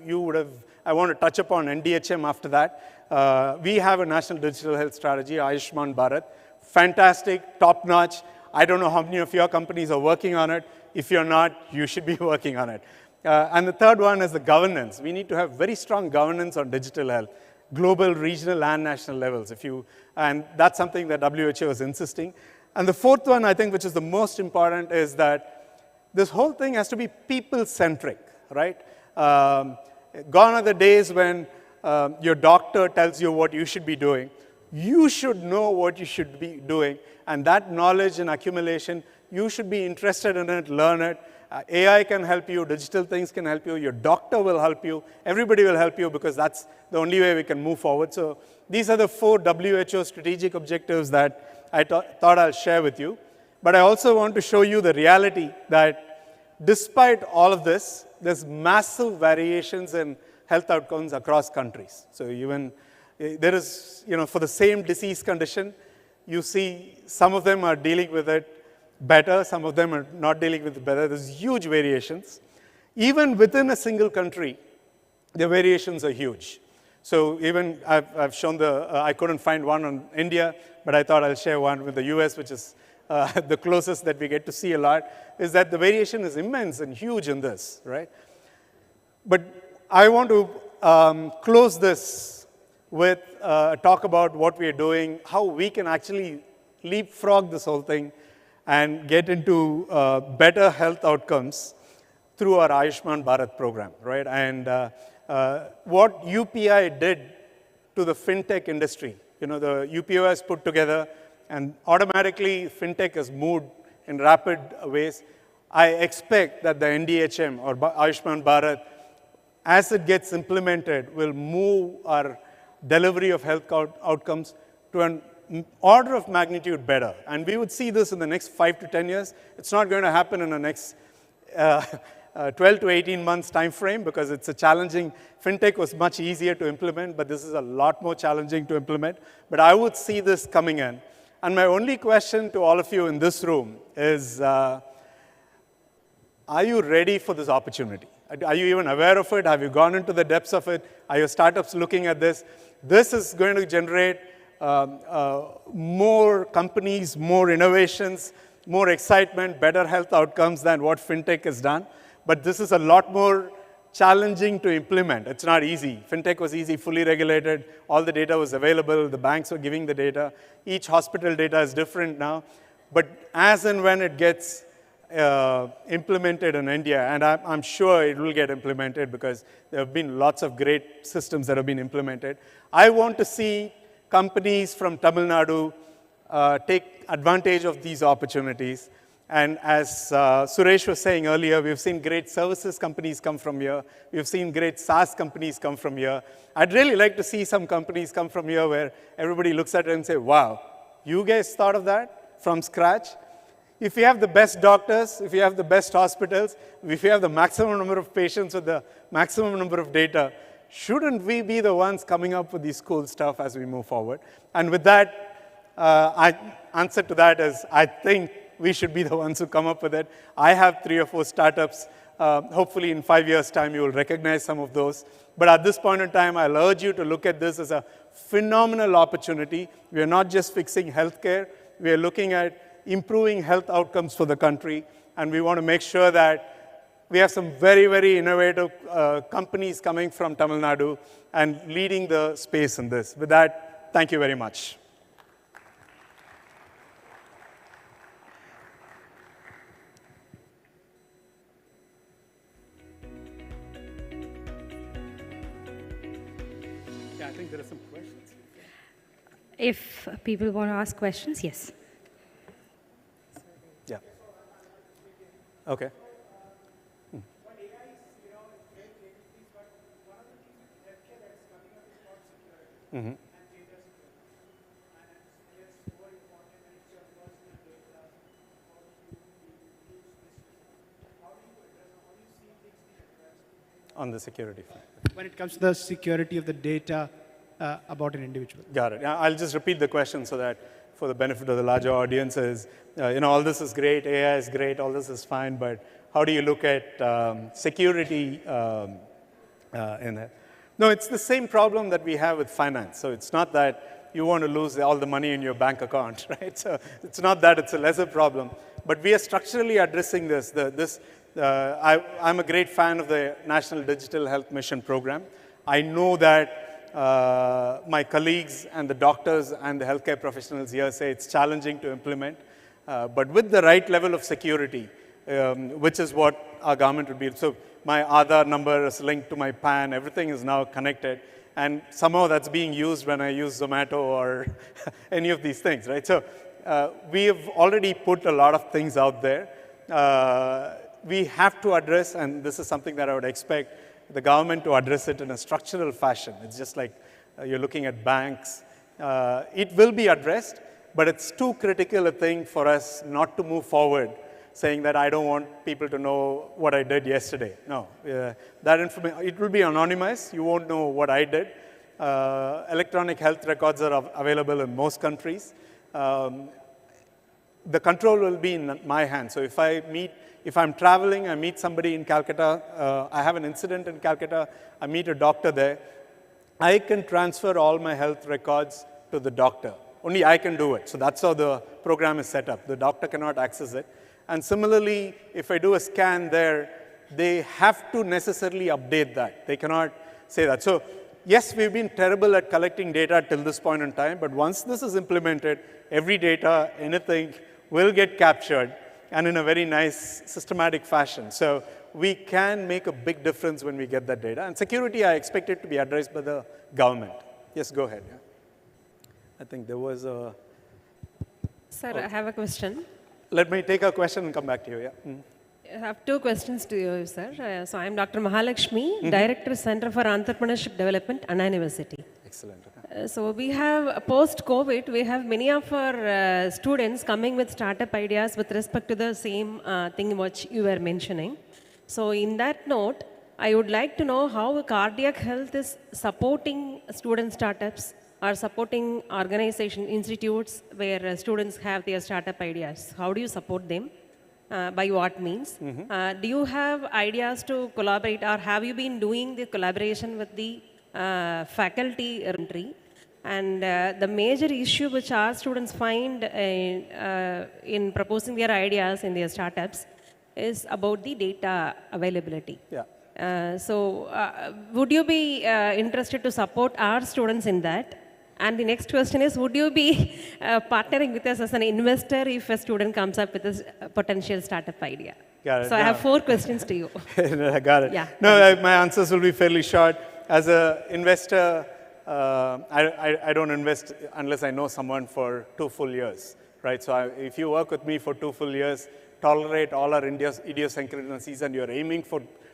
Speaker 1: I want to touch upon NDHM after that. We have a national digital health strategy, Ayushman Bharat. Fantastic, top-notch. I don't know how many of your companies are working on it. If you're not, you should be working on it. And the third one is the governance. We need to have very strong governance on digital health, global, regional, and national levels. And that's something that WHO is insisting. And the fourth one, I think, which is the most important, is that this whole thing has to be people-centric, right? Gone are the days when your doctor tells you what you should be doing. You should know what you should be doing. And that knowledge and accumulation, you should be interested in it, learn it. AI can help you, digital things can help you, your doctor will help you, everybody will help you because that's the only way we can move forward. So these are the 4 WHO strategic objectives that I thought I'll share with you. But I also want to show you the reality that despite all of this, there's massive variations in health outcomes across countries. So even there is, for the same disease condition, you see some of them are dealing with it better, some of them are not dealing with it better. There's huge variations. Even within a single country, the variations are huge. So even I've shown I couldn't find one on India, but I thought I'll share one with the US, which is the closest that we get to see a lot, is that the variation is immense and huge in this, right? But I want to close this with talk about what we are doing, how we can actually leapfrog this whole thing and get into better health outcomes through our Ayushman Bharat program, right? And what UPI did to the fintech industry, the UPI has put together, and automatically fintech has moved in rapid ways. I expect that the NDHM or Ayushman Bharat, as it gets implemented, will move our delivery of health outcomes to an order of magnitude better. And we would see this in the next 5 to 10 years. It's not going to happen in the next 12 to 18 months time frame because it's a challenging, fintech was much easier to implement, but this is a lot more challenging to implement. But I would see this coming in. And my only question to all of you in this room is, are you ready for this opportunity? Are you even aware of it? Have you gone into the depths of it? Are your startups looking at this? This is going to generate more companies, more innovations, more excitement, better health outcomes than what fintech has done. But this is a lot more challenging to implement. It's not easy. Fintech was easy, fully regulated. All the data was available. The banks were giving the data. Each hospital data is different now. But as and when it gets implemented in India, and I'm sure it will get implemented because there have been lots of great systems that have been implemented, I want to see companies from Tamilnadu take advantage of these opportunities. And as Suresh was saying earlier, we've seen great services companies come from here. We've seen great SaaS companies come from here. I'd really like to see some companies come from here where everybody looks at it and say, wow, you guys thought of that from scratch? If you have the best doctors, if you have the best hospitals, if you have the maximum number of patients with the maximum number of data, shouldn't we be the ones coming up with this cool stuff as we move forward? And with that, Answer to that is, I think we should be the ones who come up with it. I have 3 or 4 startups. Hopefully in 5 years' time, you will recognize some of those. But at this point in time, I'll urge you to look at this as a phenomenal opportunity. We are not just fixing healthcare. We are looking at improving health outcomes for the country. And we want to make sure that we have some very, very innovative companies coming from Tamil Nadu and leading the space in this. With that, thank you very much. Yeah, I think there are some questions.
Speaker 2: If people want to ask questions, yes.
Speaker 1: Yeah. Okay. Mm-hmm. On the security front.
Speaker 19: When it comes to the security of the data about an individual.
Speaker 1: Got it. I'll just repeat the question so that for the benefit of the larger audiences, all this is great, AI is great, all this is fine, but how do you look at security in it? No, it's the same problem that we have with finance. So it's not that you want to lose all the money in your bank account, right? So it's not that, it's a lesser problem. But we are structurally addressing this. I'm a great fan of the National Digital Health Mission program. I know that my colleagues and the doctors and the healthcare professionals here say it's challenging to implement. But with the right level of security, which is what our government would be. So my Aadhaar number is linked to my PAN. Everything is now connected. And somehow that's being used when I use Zomato or any of these things, right? So we have already put a lot of things out there. We have to address, and this is something that I would expect the government to address it in a structural fashion. It's just like you're looking at banks. It will be addressed, but it's too critical a thing for us not to move forward saying that I don't want people to know what I did yesterday. No, that information, it will be anonymized. You won't know what I did. Electronic health records are available in most countries. The control will be in my hands. So if I'm traveling, I meet somebody in Calcutta, I have an incident in Calcutta, I meet a doctor there, I can transfer all my health records to the doctor. Only I can do it. So that's how the program is set up. The doctor cannot access it. And similarly, if I do a scan there, they have to necessarily update that. They cannot say that. So yes, we've been terrible at collecting data till this point in time, but once this is implemented, every data, anything will get captured and in a very nice systematic fashion. So we can make a big difference when we get that data. And security, I expect it to be addressed by the government. Yes, go ahead. Yeah. I think there was a...
Speaker 6: Sir, I have a question.
Speaker 1: Let me take a question and come back to you. Yeah.
Speaker 6: I have 2 questions to you, sir. So I'm Dr. Mahalakshmi, Director, Center for Entrepreneurship Development, Anna University.
Speaker 1: Excellent.
Speaker 6: So we have, post-COVID, we have many of our students coming with startup ideas with respect to the same thing which you were mentioning. So in that note, I would like to know how cardiac health is supporting student startups or supporting organization institutes where students have their startup ideas. How do you support them? By what means? Do you have ideas to collaborate, or have you been doing the collaboration with the faculty? And the major issue which our students find in proposing their ideas in their startups is about the data availability.
Speaker 1: Yeah.
Speaker 6: Would you be interested to support our students in that? And the next question is, would you be partnering with us as an investor if a student comes up with a potential startup idea?
Speaker 1: Got it.
Speaker 6: So I have 4 questions to you.
Speaker 1: I got it.
Speaker 6: Yeah.
Speaker 1: No, my answers will be fairly short. As an investor, I don't invest unless I know someone for 2 full years, right? So if you work with me for 2 full years, tolerate all our idiosyncrasies, and you're aiming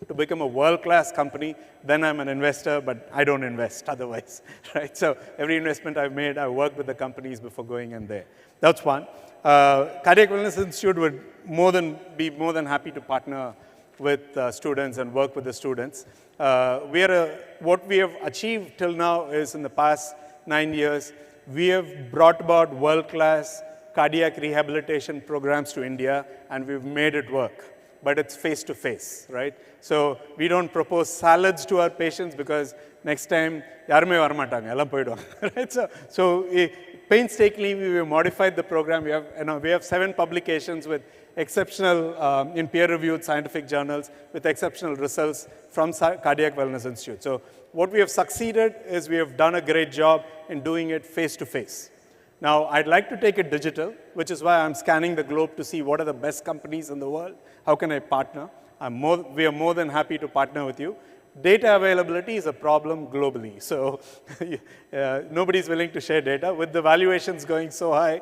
Speaker 1: to become a world-class company, then I'm an investor, but I don't invest otherwise, right? So every investment I've made, I worked with the companies before going in there. That's one. Cardiac Wellness Institute would be more than happy to partner with students and work with the students. What we have achieved till now is in the past 9 years, We have brought about world-class cardiac rehabilitation programs to India, and we've made it work. But it's face-to-face, right? So we don't propose salads to our patients because next time, yarume varamatanga, ellam poiduvanga, right? So painstakingly, we have modified the program. We have 7 publications with exceptional, in peer-reviewed scientific journals with exceptional results from Cardiac Wellness Institute. So what we have succeeded is we have done a great job in doing it face-to-face. Now, I'd like to take it digital, which is why I'm scanning the globe to see what are the best companies in the world. How can I partner? We are more than happy to partner with you. Data availability is a problem globally. So nobody's willing to share data. With the valuations going so high,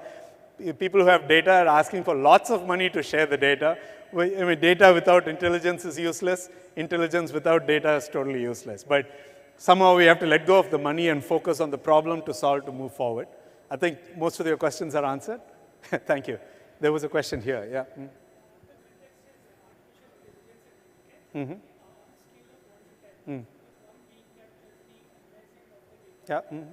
Speaker 1: people who have data are asking for lots of money to share the data. I mean, data without intelligence is useless. Intelligence without data is totally useless. But somehow we have to let go of the money and focus on the problem to solve to move forward. I think most of your questions are answered. Thank you. There was a question here. Yeah. Mm-hmm. Mm. Yeah. Mm-hmm.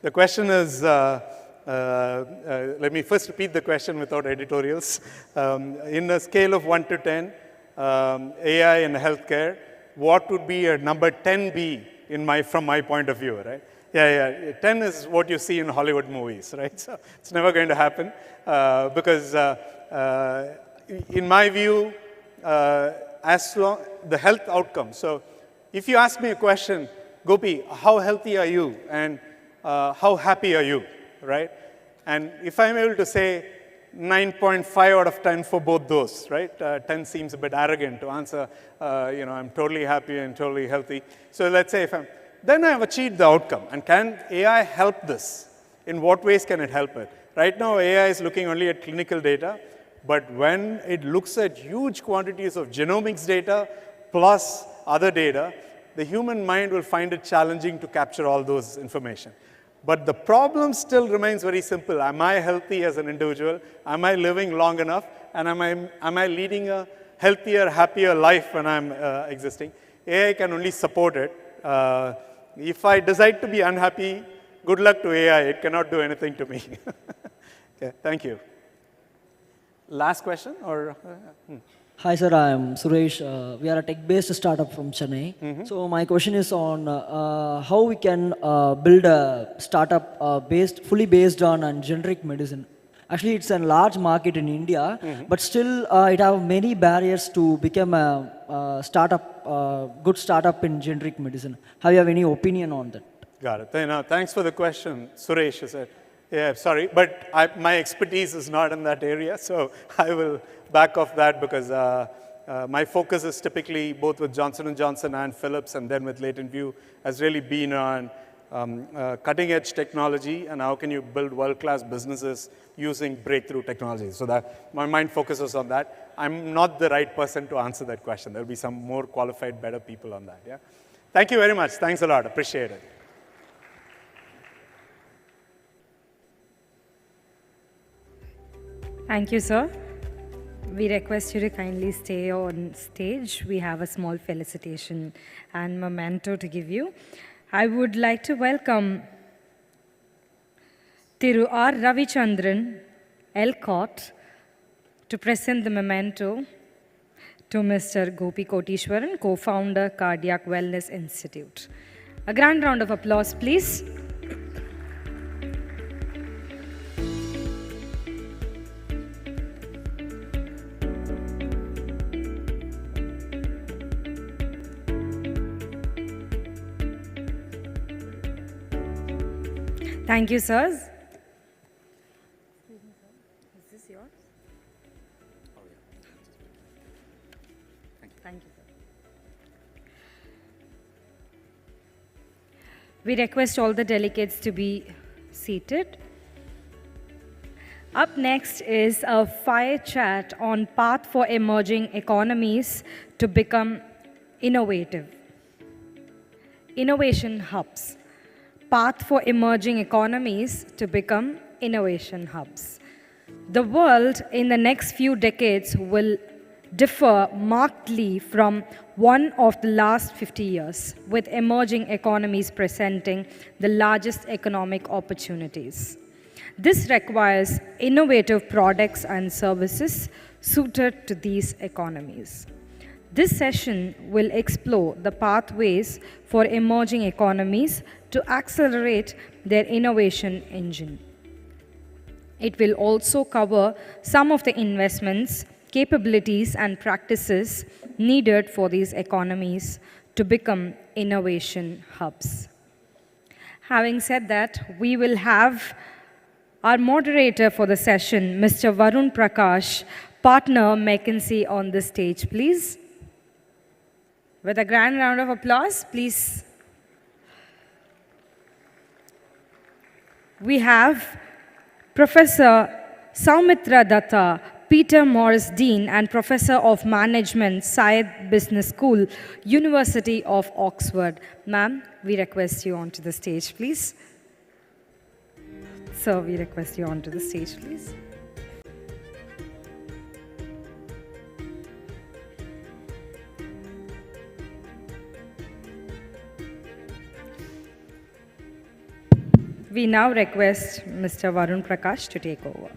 Speaker 1: The question is, let me first repeat the question without editorials. In a scale of 1 to 10, AI in healthcare, what would be a number 10 be from my point of view, right? Yeah. 10 is what you see in Hollywood movies, right? So it's never going to happen because in my view, the health outcome. So if you ask me a question, Gopi, how healthy are you? And how happy are you, right? And if I'm able to say 9.5 out of 10 for both those, right? 10 seems a bit arrogant to answer, I'm totally happy and totally healthy. So let's say then I've achieved the outcome. And can AI help this? In what ways can it help it? Right now, AI is looking only at clinical data, but when it looks at huge quantities of genomics data plus other data, the human mind will find it challenging to capture all those information. But the problem still remains very simple. Am I healthy as an individual? Am I living long enough? And am I leading a healthier, happier life when I'm existing? AI can only support it. If I decide to be unhappy, good luck to AI. It cannot do anything to me. Okay, thank you. Last question?
Speaker 4: Hi, sir. I am Suresh. We are a tech-based startup from Chennai. Mm-hmm. So my question is on how we can build a startup fully based on generic medicine. Actually, it's a large market in India, mm-hmm. but still it has many barriers to become a startup, good startup in generic medicine. Have you have any opinion on that?
Speaker 1: Got it. Thanks for the question, Suresh. Is it? Yeah, sorry, but my expertise is not in that area, so I will back off that because my focus is typically both with Johnson & Johnson and Philips and then with Latent View has really been on cutting-edge technology and how can you build world-class businesses using breakthrough technology. So that my mind focuses on that. I'm not the right person to answer that question. There'll be some more qualified, better people on that. Yeah. Thank you very much. Thanks a lot. Appreciate it.
Speaker 2: Thank you, sir. We request you to kindly stay on stage. We have a small felicitation and memento to give you. I would like to welcome Thiru R. Ravichandran, Elcott, to present the memento to Mr. Gopi Kotishwaran, co-founder, Cardiac Wellness Institute. A grand round of applause, please. Thank you, sirs. Excuse me, sir. Is this yours? Oh, yeah. Thank you, sir. We request all the delegates to be seated. Up next is a fire chat on path for emerging economies to become innovative. Innovation hubs. Path for emerging economies to become innovation hubs. The world in the next few decades will differ markedly from one of the last 50 years, with emerging economies presenting the largest economic opportunities. This requires innovative products and services suited to these economies. This session will explore the pathways for emerging economies to accelerate their innovation engine. It will also cover some of the investments, capabilities, and practices needed for these economies to become innovation hubs. Having said that, we will have our moderator for the session, Mr. Varun Prakash, partner McKinsey, on the stage, please. With a grand round of applause, please. We have Professor Soumitra Datta, Peter Morris Dean and Professor of Management, Syed Business School, University of Oxford. Ma'am, we request you onto the stage, please. Sir, we request you onto the stage, please. We now request Mr. Varun Prakash to take over.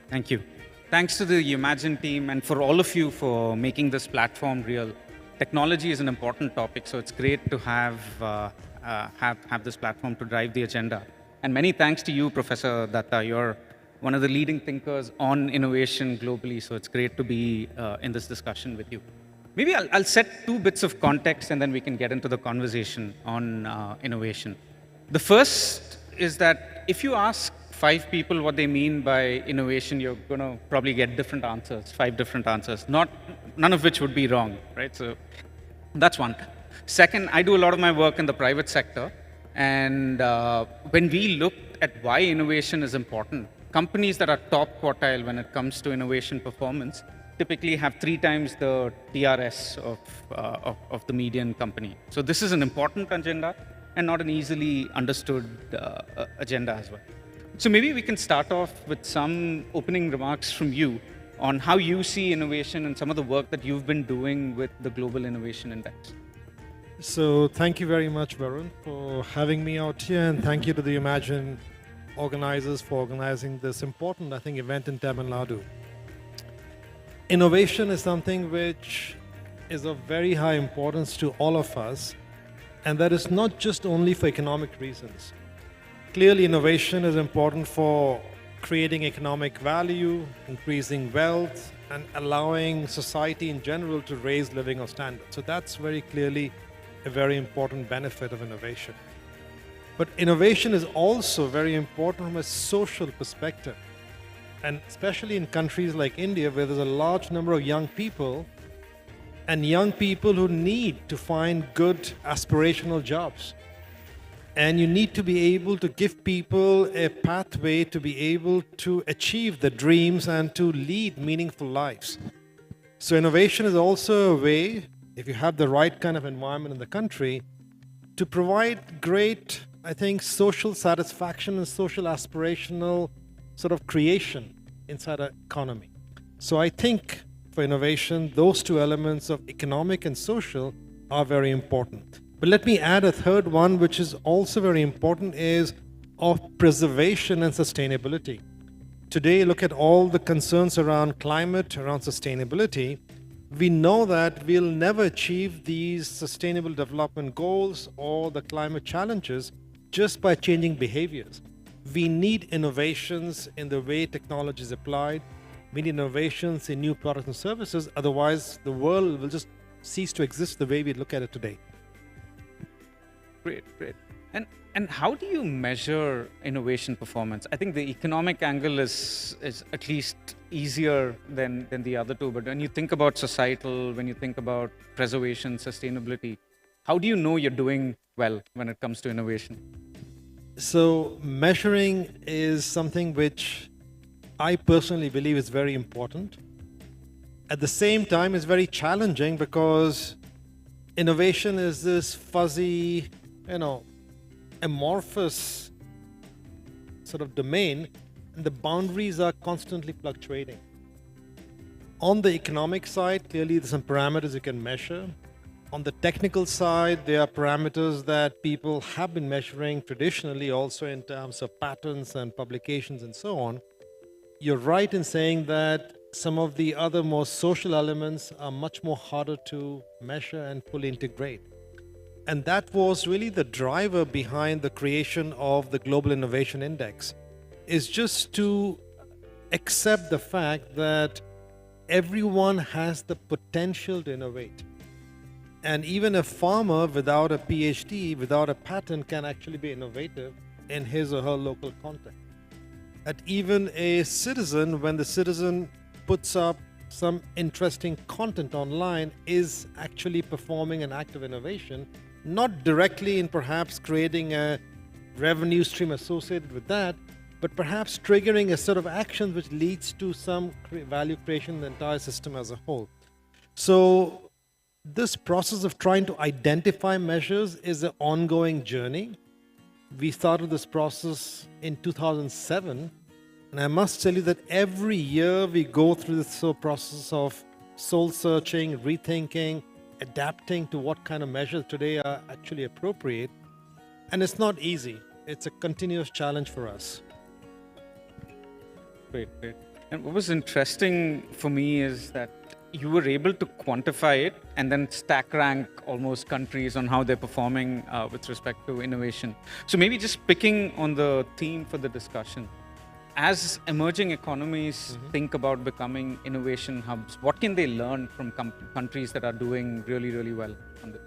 Speaker 5: Thank you. Thanks to the Umagine team and for all of you for making this platform real. Technology is an important topic, so it's great to have this platform to drive the agenda. And many thanks to you, Professor Datta. You're one of the leading thinkers on innovation globally, so it's great to be in this discussion with you. Maybe I'll set 2 bits of context and then we can get into the conversation on innovation. The first is that if you ask 5 people what they mean by innovation, you're going to probably get different answers, 5 different answers, none of which would be wrong, right? So that's one. Second, I do a lot of my work in the private sector, and when we look at why innovation is important, companies that are top quartile when it comes to innovation performance typically have 3 times the TRS of the median company. So this is an important agenda and not an easily understood agenda as well. So maybe we can start off with some opening remarks from you on how you see innovation and some of the work that you've been doing with the Global Innovation Index.
Speaker 22: So thank you very much, Varun, for having me out here, and thank you to the Umagine organizers for organizing this important, I think, event in Tamil Nadu. Innovation is something which is of very high importance to all of us, and that is not just only for economic reasons. Clearly, innovation is important for creating economic value, increasing wealth, and allowing society in general to raise living standards. So that's very clearly a very important benefit of innovation. But innovation is also very important from a social perspective. And especially in countries like India, where there's a large number of young people who need to find good aspirational jobs. And you need to be able to give people a pathway to be able to achieve their dreams and to lead meaningful lives. So innovation is also a way, if you have the right kind of environment in the country, to provide great, I think, social satisfaction and social aspirational sort of creation inside an economy. So I think for innovation, those 2 elements of economic and social are very important. But let me add a third one, which is also very important, is of preservation and sustainability. Today, look at all the concerns around climate, around sustainability. We know that we'll never achieve these sustainable development goals or the climate challenges just by changing behaviors. We need innovations in the way technology is applied. We need innovations in new products and services. Otherwise, the world will just cease to exist the way we look at it today.
Speaker 5: Great. And how do you measure innovation performance? I think the economic angle is at least easier than the other 2. But when you think about societal, when you think about preservation, sustainability, how do you know you're doing well when it comes to innovation?
Speaker 22: So measuring is something which I personally believe is very important. At the same time, it's very challenging because innovation is this fuzzy, amorphous sort of domain, and the boundaries are constantly fluctuating. On the economic side, clearly there's some parameters you can measure. On the technical side, there are parameters that people have been measuring traditionally also in terms of patents and publications and so on. You're right in saying that some of the other more social elements are much more harder to measure and fully integrate. And that was really the driver behind the creation of the Global Innovation Index, is just to accept the fact that everyone has the potential to innovate. And even a farmer without a PhD, without a patent, can actually be innovative in his or her local context. That even a citizen, when the citizen puts up some interesting content online, is actually performing an act of innovation, not directly in perhaps creating a revenue stream associated with that, but perhaps triggering a set of actions which leads to some value creation in the entire system as a whole. So this process of trying to identify measures is an ongoing journey. We started this process in 2007, and I must tell you that every year we go through this process of soul searching, rethinking, adapting to what kind of measures today are actually appropriate. And it's not easy. It's a continuous challenge for us.
Speaker 5: Great. And what was interesting for me is that you were able to quantify it and then stack rank almost countries on how they're performing with respect to innovation. So maybe just picking on the theme for the discussion, as emerging economies think about becoming innovation hubs, what can they learn from countries that are doing really, really well on this?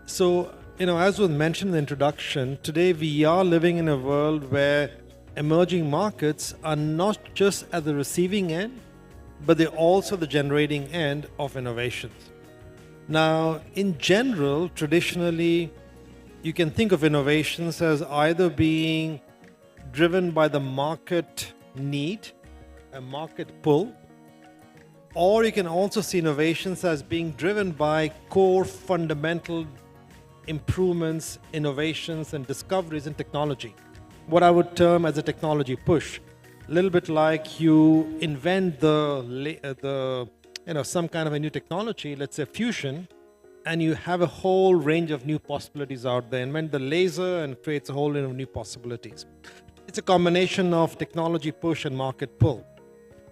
Speaker 22: So, as was mentioned in the introduction, today we are living in a world where emerging markets are not just at the receiving end, but they're also the generating end of innovations. Now, in general, traditionally, you can think of innovations as either being driven by the market need, a market pull, or you can also see innovations as being driven by core fundamental improvements, innovations, and discoveries in technology. What I would term as a technology push. A little bit like you invent some kind of a new technology, let's say fusion, and you have a whole range of new possibilities out there. Invent the laser and creates a whole range of new possibilities. It's a combination of technology push and market pull.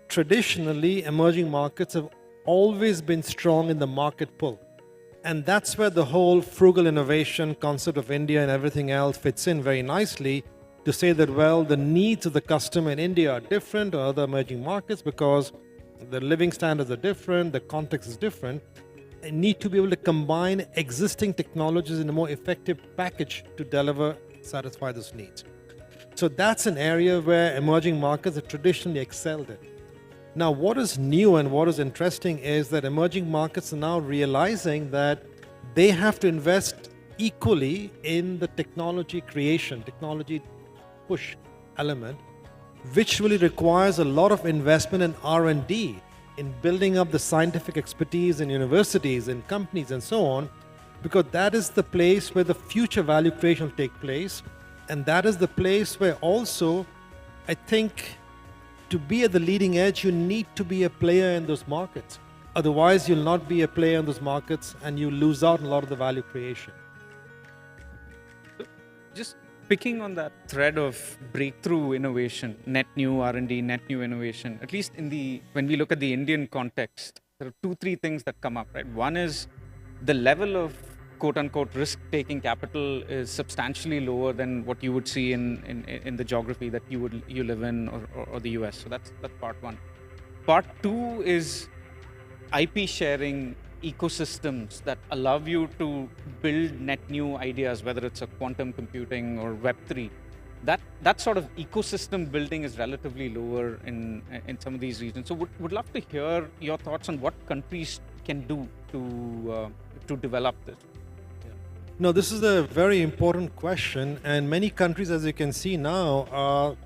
Speaker 22: Traditionally, emerging markets have always been strong in the market pull. And that's where the whole frugal innovation concept of India and everything else fits in very nicely, to say that, well, the needs of the customer in India are different or other emerging markets because the living standards are different, the context is different, and need to be able to combine existing technologies in a more effective package to satisfy those needs. So that's an area where emerging markets have traditionally excelled in. Now, what is new and what is interesting is that emerging markets are now realizing that they have to invest equally in the technology creation, technology push element, which really requires a lot of investment in R&D, in building up the scientific expertise in universities, in companies, and so on, because that is the place where the future value creation will take place. And that is the place where also, I think, to be at the leading edge, you need to be a player in those markets. Otherwise, you'll not be a player in those markets and you lose out on a lot of the value creation.
Speaker 5: Just picking on that thread of breakthrough innovation, net new R&D, net new innovation, at least when we look at the Indian context, there are 2-3 things that come up, right? One is the level of quote-unquote risk-taking capital is substantially lower than what you would see in the geography that you live in or the US. So that's part one. Part two is IP sharing ecosystems that allow you to build net new ideas, whether it's a quantum computing or Web3. That sort of ecosystem building is relatively lower in some of these regions. So would love to hear your thoughts on what countries can do to develop this.
Speaker 22: No, this is a very important question, and many countries, as you can see now, are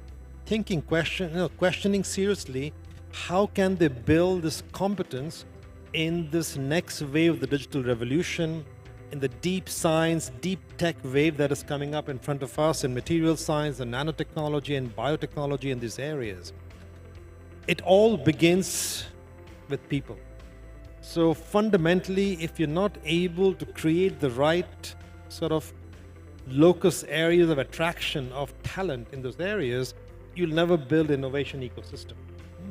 Speaker 22: questioning seriously how can they build this competence in this next wave of the digital revolution, in the deep science, deep tech wave that is coming up in front of us in material science and nanotechnology and biotechnology in these areas. It all begins with people. So fundamentally, if you're not able to create the right sort of locus areas of attraction of talent in those areas, you'll never build innovation ecosystem.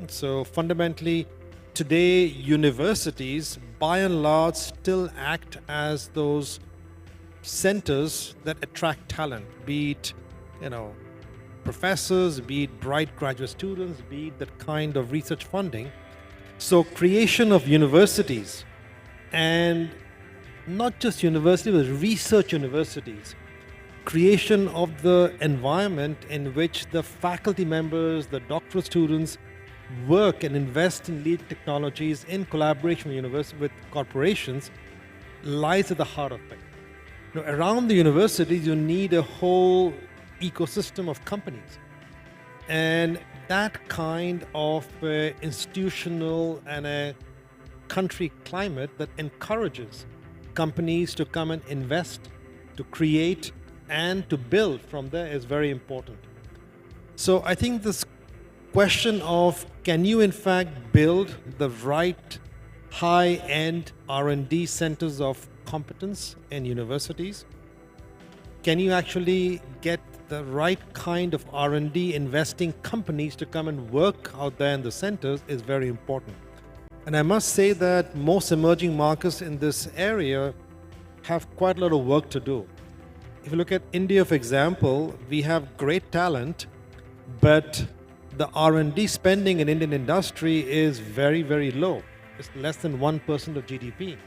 Speaker 22: So fundamentally, today universities by and large still act as those centers that attract talent, be it, professors, be it bright graduate students, be it that kind of research funding. So creation of universities, and not just universities, but research universities, creation of the environment in which the faculty members, the doctoral students work and invest in leading technologies in collaboration with corporations lies at the heart of it. Around the universities, you need a whole ecosystem of companies. And that kind of institutional and a country climate that encourages companies to come and invest, to create, and to build from there is very important. So I think this question of can you in fact build the right high-end R&D centers of competence in universities? Can you actually get the right kind of R&D investing companies to come and work out there in the centers is very important. And I must say that most emerging markets in this area have quite a lot of work to do. If you look at India, for example, we have great talent, but the R&D spending in Indian industry is very, very low. It's less than 1% of GDP.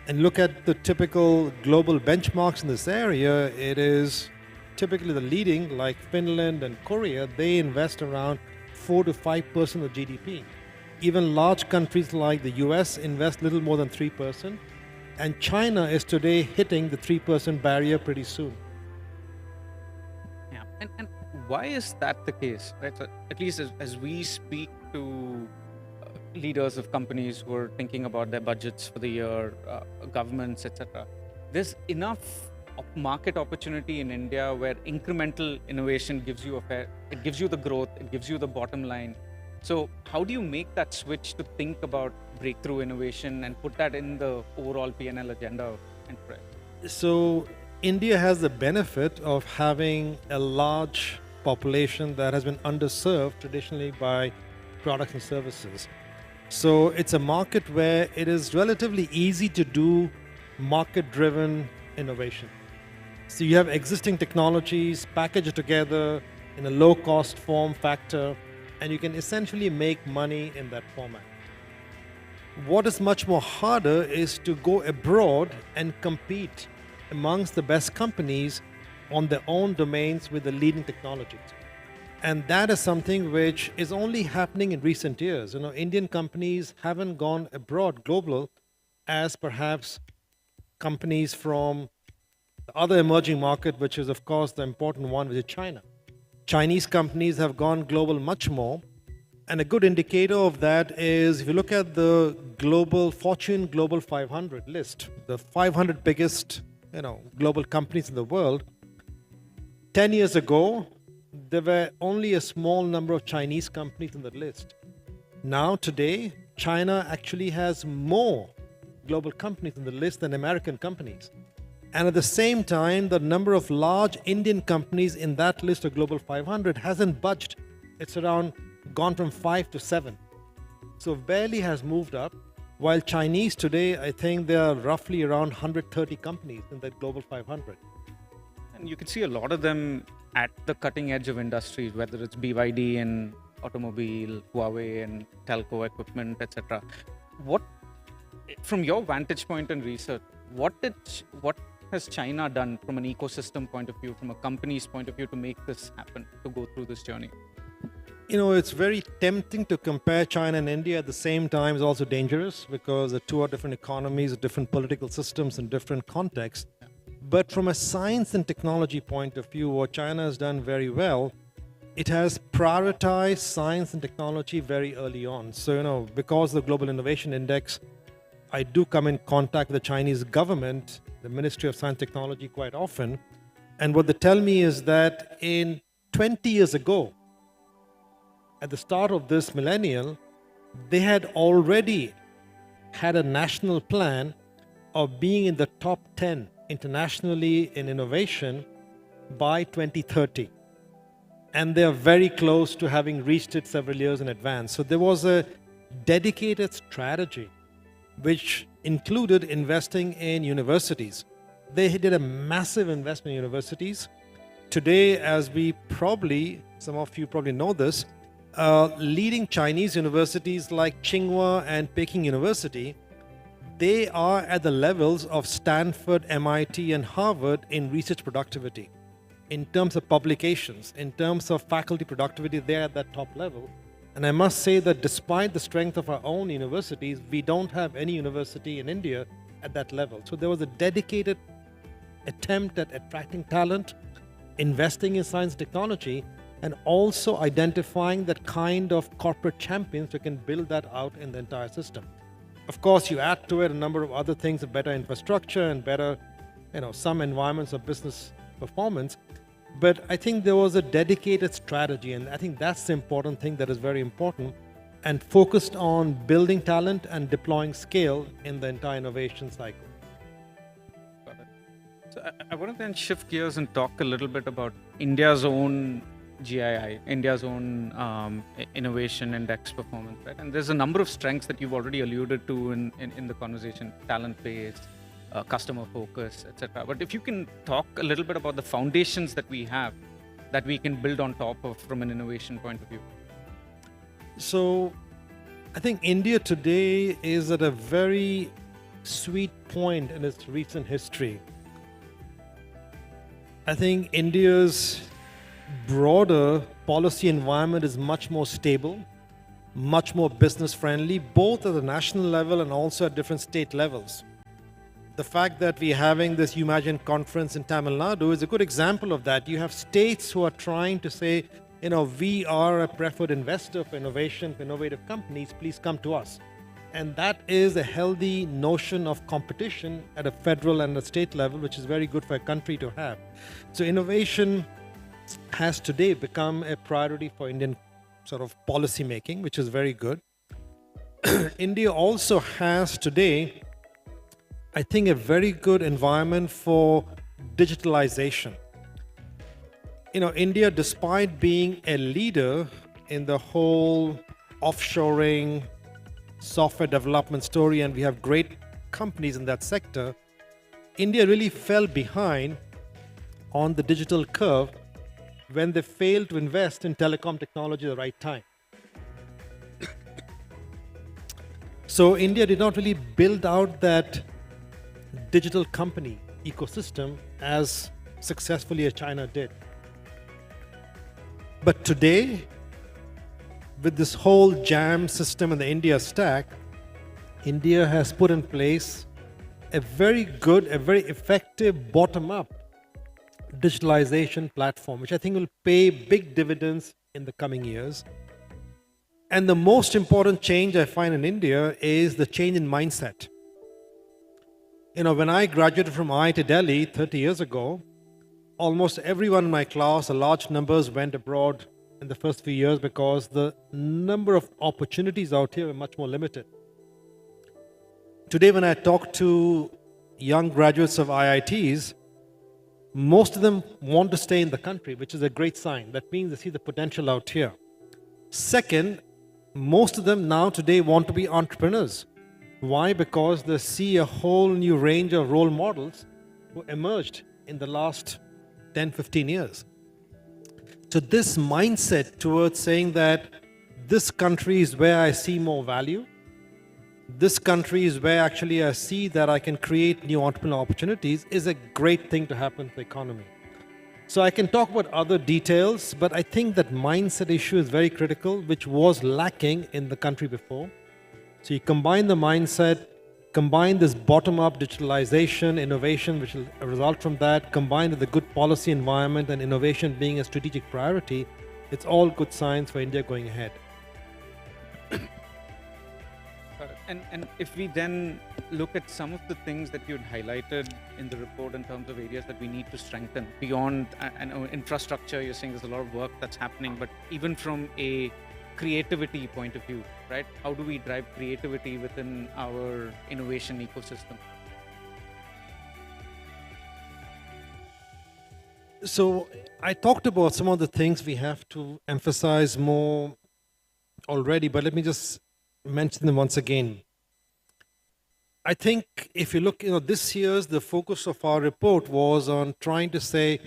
Speaker 22: And look at the typical global benchmarks in this area, it is typically the leading, like Finland and Korea, they invest around 4 to 5% of GDP. Even large countries like the US invest little more than 3%. And China is today hitting the 3% barrier pretty soon.
Speaker 5: Yeah, and why is that the case? Right? So at least as we speak to leaders of companies who are thinking about their budgets for the year, governments, etc., there's enough market opportunity in India where incremental innovation gives you it gives you the growth, it gives you the bottom line. So how do you make that switch to think about breakthrough innovation and put that in the overall P&L agenda of enterprise?
Speaker 22: So India has the benefit of having a large population that has been underserved traditionally by products and services. So it's a market where it is relatively easy to do market-driven innovation. So you have existing technologies packaged together in a low-cost form factor, and you can essentially make money in that format. What is much more harder is to go abroad and compete amongst the best companies on their own domains with the leading technologies. And that is something which is only happening in recent years. Indian companies haven't gone abroad global as perhaps companies from the other emerging market, which is of course the important one, which is China. Chinese companies have gone global much more. And a good indicator of that is if you look at the Fortune Global 500 list, the 500 biggest global companies in the world, 10 years ago, there were only a small number of Chinese companies on that list. Now, today, China actually has more global companies on the list than American companies. And at the same time, the number of large Indian companies in that list of Global 500 hasn't budged. It's gone from 5 to 7. So barely has moved up. While Chinese today, I think there are roughly around 130 companies in that Global 500.
Speaker 5: And you can see a lot of them at the cutting edge of industries, whether it's BYD and automobile, Huawei and telco equipment, etc. What, from your vantage point and research, what has China done from an ecosystem point of view, from a company's point of view, to make this happen, to go through this journey?
Speaker 22: It's very tempting to compare China and India at the same time. Is also dangerous because the two are different economies, different political systems, and different contexts. But from a science and technology point of view, what China has done very well, it has prioritized science and technology very early on. So, because of the Global Innovation Index, I do come in contact with the Chinese government, the Ministry of Science and Technology, quite often. And what they tell me is that in 20 years ago, at the start of this millennium, they had already had a national plan of being in the top 10 internationally in innovation by 2030. And they are very close to having reached it several years in advance. So there was a dedicated strategy which included investing in universities. They did a massive investment in universities. Today, as some of you probably know this, leading Chinese universities like Tsinghua and Peking University, they are at the levels of Stanford, MIT, and Harvard in research productivity. In terms of publications, in terms of faculty productivity, they're at that top level. And I must say that despite the strength of our own universities, we don't have any university in India at that level. So there was a dedicated attempt at attracting talent, investing in science and technology, and also identifying that kind of corporate champions who can build that out in the entire system. Of course, you add to it a number of other things, a better infrastructure and better, some environments of business performance. But I think there was a dedicated strategy, and I think that's the important thing that is very important, and focused on building talent and deploying scale in the entire innovation cycle.
Speaker 5: Got it. So I want to then shift gears and talk a little bit about India's own GII, India's own innovation index performance, right? And there's a number of strengths that you've already alluded to in the conversation: talent-based, customer focus, etc. But if you can talk a little bit about the foundations that we have that we can build on top of from an innovation point of view.
Speaker 22: So I think India today is at a very sweet point in its recent history. I think India's broader policy environment is much more stable, much more business friendly, both at the national level and also at different state levels. The fact that we're having this Umagine conference in Tamil Nadu is a good example of that. You have states who are trying to say, we are a preferred investor for innovation, for innovative companies, please come to us. And that is a healthy notion of competition at a federal and a state level, which is very good for a country to have. So innovation has today become a priority for Indian sort of policy making, which is very good. India also has today, I think, a very good environment for digitalization. India, despite being a leader in the whole offshoring software development story, and we have great companies in that sector, India really fell behind on the digital curve when they failed to invest in telecom technology at the right time. So India did not really build out that digital company ecosystem as successfully as China did. But today, with this whole JAM system and the India stack, India has put in place a very good, a very effective bottom-up digitalization platform, which I think will pay big dividends in the coming years. And the most important change I find in India is the change in mindset. When I graduated from IIT Delhi 30 years ago, almost everyone in my class, large numbers, went abroad in the first few years because the number of opportunities out here were much more limited. Today, when I talk to young graduates of IITs, most of them want to stay in the country, which is a great sign. That means they see the potential out here. Second, most of them now today want to be entrepreneurs. Why? Because they see a whole new range of role models who emerged in the last 10, 15 years. So this mindset towards saying that this country is where I see more value, this country is where actually I see that I can create new entrepreneurial opportunities, is a great thing to happen to the economy. So I can talk about other details, but I think that mindset issue is very critical, which was lacking in the country before. So you combine the mindset, combine this bottom-up digitalization, innovation, which will result from that, combined with the good policy environment and innovation being a strategic priority, it's all good signs for India going ahead.
Speaker 5: And if we then look at some of the things that you'd highlighted in the report in terms of areas that we need to strengthen beyond infrastructure, you're saying there's a lot of work that's happening, but even from a creativity point of view, right? How do we drive creativity within our innovation ecosystem?
Speaker 22: So I talked about some of the things we have to emphasize more already, but let me just mention them once again. I think if you look, this year's the focus of our report was on trying to say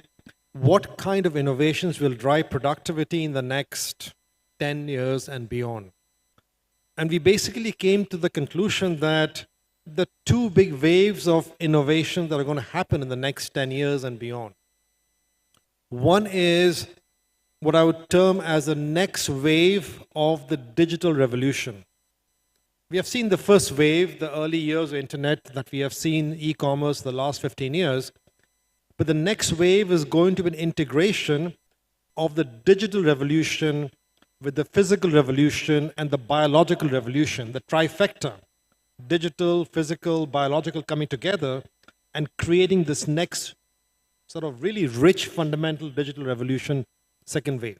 Speaker 22: what kind of innovations will drive productivity in the next 10 years and beyond. And we basically came to the conclusion that the two big waves of innovation that are going to happen in the next 10 years and beyond. One is what I would term as the next wave of the digital revolution. We have seen the first wave, the early years of internet, that we have seen e-commerce the last 15 years. But the next wave is going to be an integration of the digital revolution with the physical revolution and the biological revolution, the trifecta, digital, physical, biological coming together and creating this next sort of really rich fundamental digital revolution, second wave.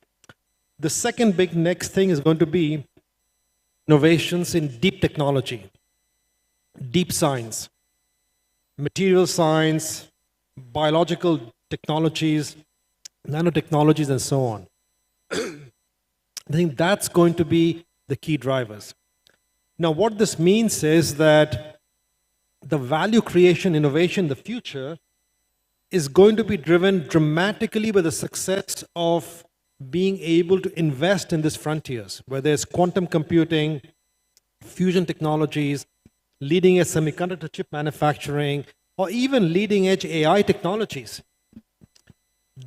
Speaker 22: The second big next thing is going to be innovations in deep technology, deep science, material science, biological technologies, nanotechnologies, and so on. I think that's going to be the key drivers. Now, what this means is that the value creation innovation in the future is going to be driven dramatically by the success of being able to invest in these frontiers, whether it's quantum computing, fusion technologies, leading edge semiconductor chip manufacturing, or even leading edge AI technologies.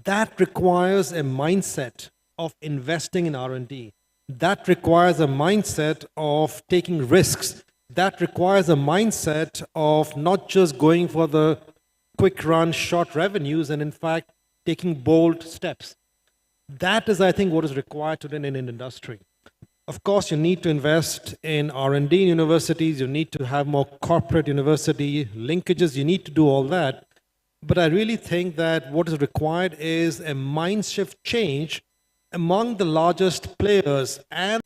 Speaker 22: That requires a mindset of investing in R&D. That requires a mindset of taking risks. That requires a mindset of not just going for the quick run, short revenues, and in fact, taking bold steps. That is, I think, what is required today in an industry. Of course, you need to invest in R&D in universities. You need to have more corporate university linkages. You need to do all that. But I really think that what is required is a mind shift change among the largest players. And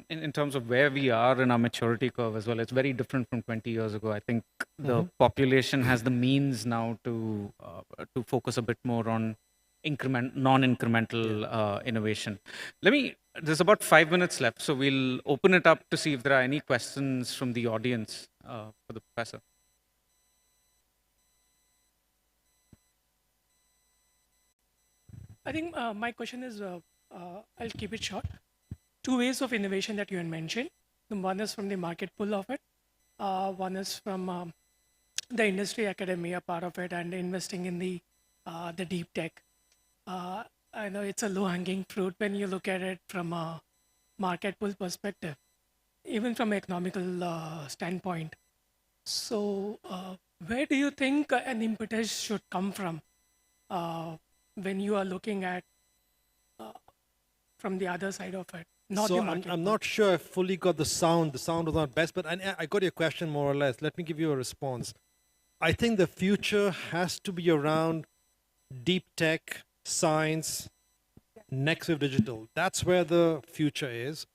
Speaker 5: in terms of where we are in our maturity curve as well, it's very different from 20 years ago. I think the population has the means now to focus a bit more on non-incremental innovation. There's about 5 minutes left, so we'll open it up to see if there are any questions from the audience for the professor.
Speaker 8: I think my question is, I'll keep it short. Two ways of innovation that you had mentioned. One is from the market pull of it. One is from the industry academia part of it and investing in the deep tech. I know it's a low-hanging fruit when you look at it from a market pull perspective, even from an economical standpoint. So where do you think an impetus should come from when you are looking at from the other side of it? Not
Speaker 22: so
Speaker 8: the market
Speaker 22: I'm
Speaker 8: pull.
Speaker 22: not sure I fully got the sound. The sound was not best, but I got your question more or less. Let me give you a response. I think the future has to be around deep tech, science, next wave digital. That's where the future is.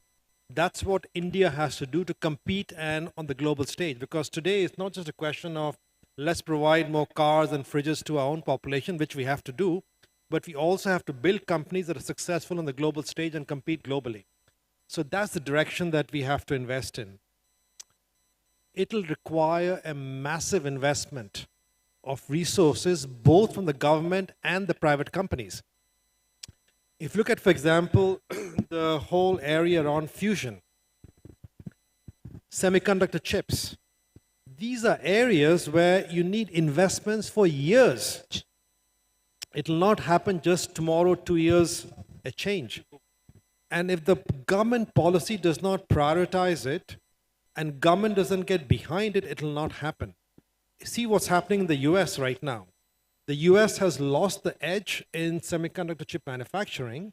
Speaker 22: That's what India has to do to compete and on the global stage. Because today it's not just a question of let's provide more cars and fridges to our own population, which we have to do, but we also have to build companies that are successful on the global stage and compete globally. So that's the direction that we have to invest in. It'll require a massive investment of resources, both from the government and the private companies. If you look at, for example, the whole area around fusion, semiconductor chips, these are areas where you need investments for years. It'll not happen just tomorrow, 2 years, a change. And if the government policy does not prioritize it and government doesn't get behind it, it'll not happen. See what's happening in the US right now. The US has lost the edge in semiconductor chip manufacturing,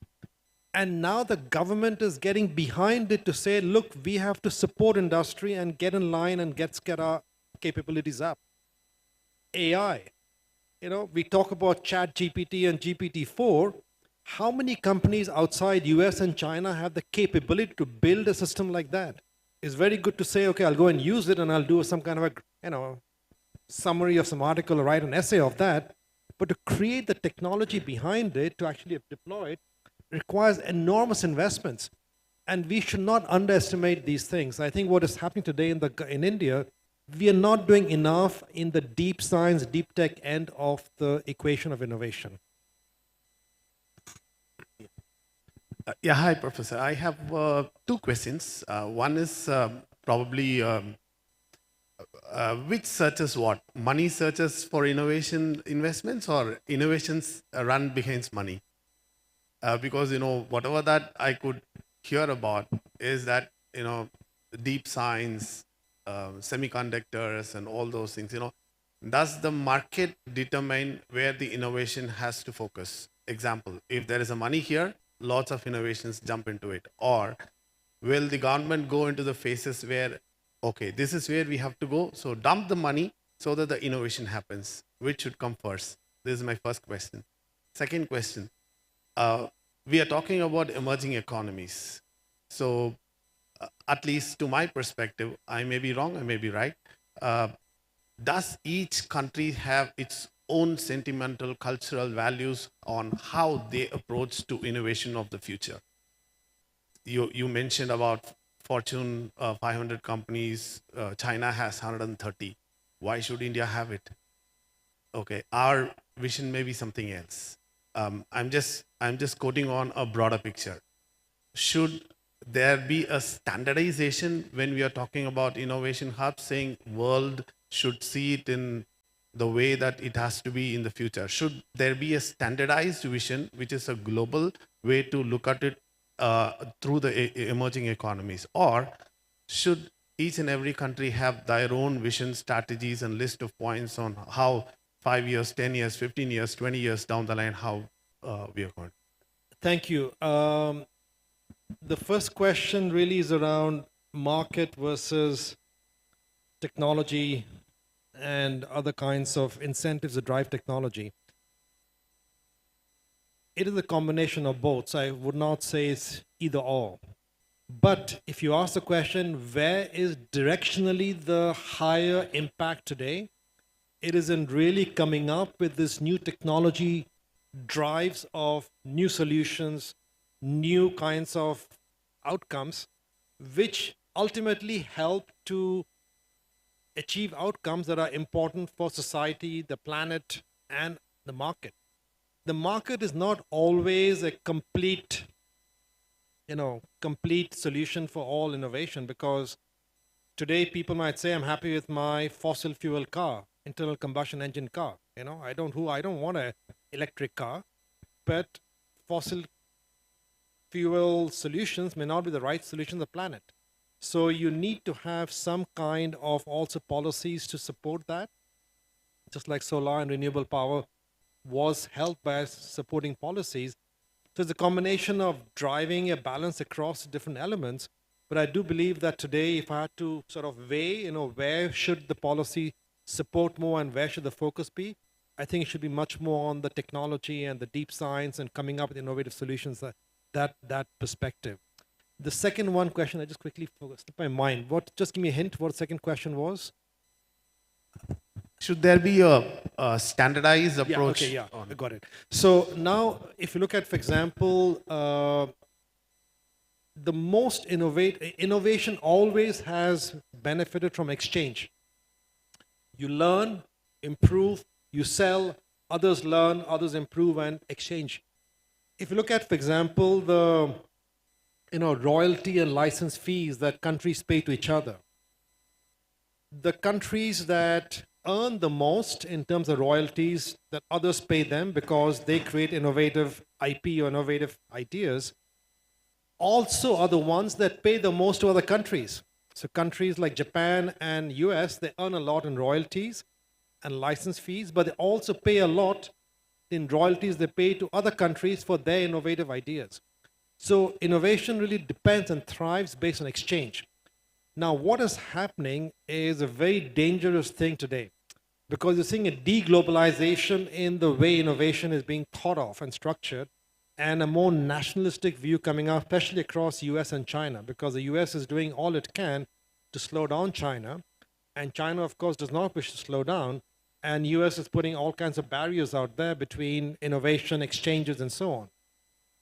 Speaker 22: and now the government is getting behind it to say, look, we have to support industry and get in line and get our capabilities up. AI, we talk about Chat GPT and GPT-4. How many companies outside US and China have the capability to build a system like that? It's very good to say, okay, I'll go and use it and I'll do some kind of a, summary of some article or write an essay of that. But to create the technology behind it, to actually deploy it, requires enormous investments. And we should not underestimate these things. I think what is happening today in India, we are not doing enough in the deep science, deep tech end of the equation of innovation.
Speaker 9: Yeah, hi, Professor. I have two questions. One is probably which searches what? Money searches for innovation investments or innovations run behind money? Because, whatever that I could hear about is that, deep science, semiconductors and all those things, does the market determine where the innovation has to focus? Example, if there is a money here, lots of innovations jump into it. Or will the government go into the phases where, okay, this is where we have to go, so dump the money so that the innovation happens? Which should come first? This is my first question. Second question, we are talking about emerging economies. So at least to my perspective, I may be wrong, I may be right. Does each country have its own sentimental cultural values on how they approach to innovation of the future? You mentioned about Fortune 500 companies, China has 130. Why should India have it? Okay, our vision may be something else. I'm just quoting on a broader picture. Should there be a standardization when we are talking about innovation hubs, saying world should see it in the way that it has to be in the future? Should there be a standardized vision, which is a global way to look at it through the emerging economies? Or should each and every country have their own vision, strategies, and list of points on how 5 years, 10 years, 15 years, 20 years down the line, how we are going?
Speaker 22: Thank you. The first question really is around market versus technology and other kinds of incentives that drive technology. It is a combination of both, so I would not say it's either or. But if you ask the question, where is directionally the higher impact today? It isn't really coming up with this new technology drives of new solutions, new kinds of outcomes, which ultimately help to achieve outcomes that are important for society, the planet, and the market. The market is not always a complete solution for all innovation, because today people might say, I'm happy with my fossil fuel car, internal combustion engine car. I don't want an electric car, but fossil fuel solutions may not be the right solution to the planet. So you need to have some kind of also policies to support that, just like solar and renewable power was helped by supporting policies. So it's a combination of driving a balance across different elements. But I do believe that today, if I had to sort of weigh, where should the policy support more and where should the focus be, I think it should be much more on the technology and the deep science and coming up with innovative solutions, that perspective. The second question, I just quickly slipped my mind. Just give me a hint what the second question was.
Speaker 9: Should there be a standardized approach?
Speaker 22: I got it. So now, if you look at, for example, the most innovation always has benefited from exchange. You learn, improve, you sell, others learn, others improve, and exchange. If you look at, for example, the royalty and license fees that countries pay to each other, the countries that earn the most in terms of royalties that others pay them because they create innovative IP or innovative ideas, also are the ones that pay the most to other countries. So countries like Japan and US, they earn a lot in royalties and license fees, but they also pay a lot in royalties they pay to other countries for their innovative ideas. So innovation really depends and thrives based on exchange. Now, what is happening is a very dangerous thing today, because you're seeing a deglobalization in the way innovation is being thought of and structured, and a more nationalistic view coming out, especially across US and China, because the US is doing all it can to slow down China, and China, of course, does not wish to slow down, and US is putting all kinds of barriers out there between innovation, exchanges, and so on.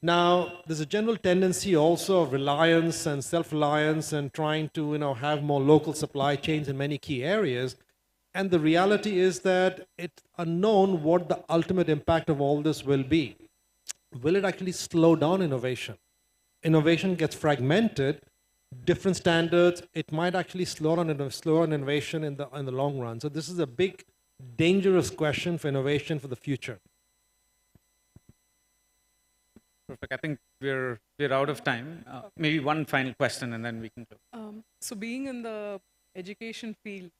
Speaker 22: Now, there's a general tendency also of reliance and self-reliance and trying to, have more local supply chains in many key areas. And the reality is that it's unknown what the ultimate impact of all this will be. Will it actually slow down innovation? Innovation gets fragmented, different standards, it might actually slow down innovation in the long run. So this is a big, dangerous question for innovation for the future.
Speaker 5: Perfect. I think we're out of time. Maybe one final question and then we can go.
Speaker 3: So being in the education field,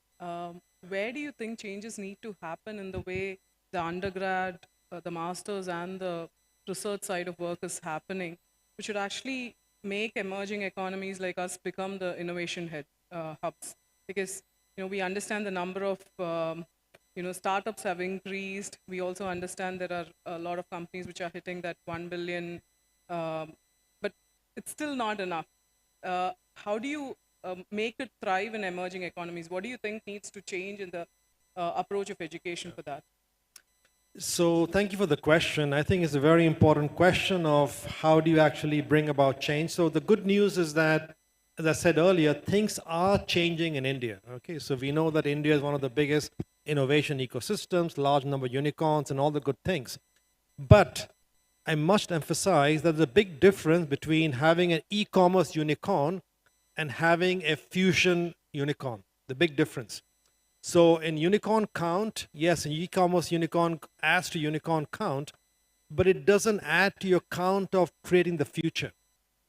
Speaker 3: where do you think changes need to happen in the way the undergrad, the masters and the research side of work is happening, which should actually make emerging economies like us become the innovation hubs? Because we understand the number of startups have increased. We also understand there are a lot of companies which are hitting that 1 billion, but it's still not enough. How do you make it thrive in emerging economies? What do you think needs to change in the approach of education for that?
Speaker 22: So thank you for the question. I think it's a very important question of how do you actually bring about change. So the good news is that, as I said earlier, things are changing in India. Okay, so we know that India is one of the biggest innovation ecosystems, large number of unicorns and all the good things. But I must emphasize that there's a big difference between having an e-commerce unicorn and having a fusion unicorn. The big difference. So in unicorn count, yes, an e-commerce unicorn adds to unicorn count, but it doesn't add to your count of creating the future.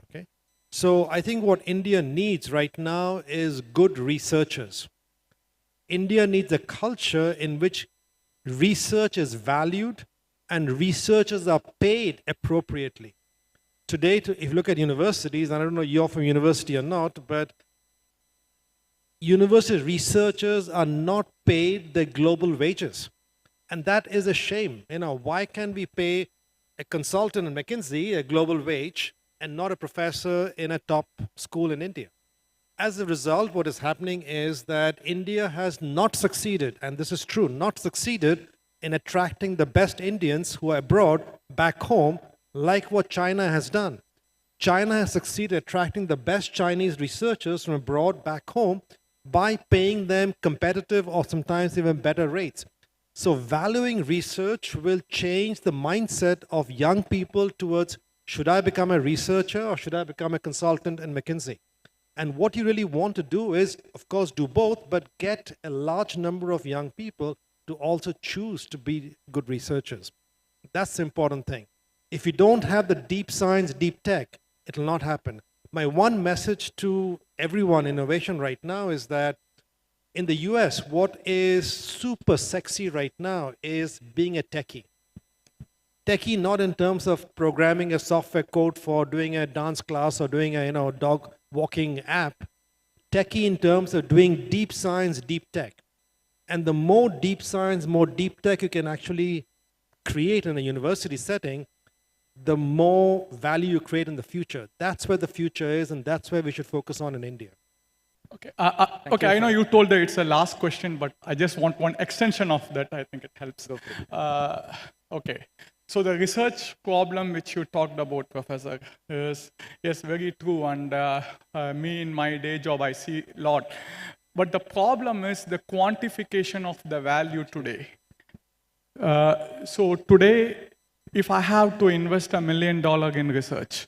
Speaker 22: Okay? So I think what India needs right now is good researchers. India needs a culture in which research is valued and researchers are paid appropriately. Today, if you look at universities, and I don't know you're from university or not, but university researchers are not paid the global wages. And that is a shame. Why can't we pay a consultant in McKinsey a global wage and not a professor in a top school in India? As a result, what is happening is that India has not succeeded, and this is true, not succeeded in attracting the best Indians who are abroad back home, like what China has done. China has succeeded attracting the best Chinese researchers from abroad back home by paying them competitive or sometimes even better rates. So valuing research will change the mindset of young people towards, should I become a researcher or should I become a consultant in McKinsey? And what you really want to do is, of course, do both, but get a large number of young people to also choose to be good researchers. That's the important thing. If you don't have the deep science, deep tech, it will not happen. My one message to everyone in innovation right now is that in the US, what is super sexy right now is being a techie. Techie not in terms of programming a software code for doing a dance class or doing a dog walking app. Techie in terms of doing deep science, deep tech. And the more deep science, more deep tech you can actually create in a university setting, the more value you create in the future. That's where the future is, and that's where we should focus on in India.
Speaker 10: Okay, I know you told that it's a last question, but I just want one extension of that. I think it helps. Okay, so the research problem which you talked about, Professor, is yes, very true. And me in my day job, I see a lot. But the problem is the quantification of the value today. So today, if I have to invest $1 million in research,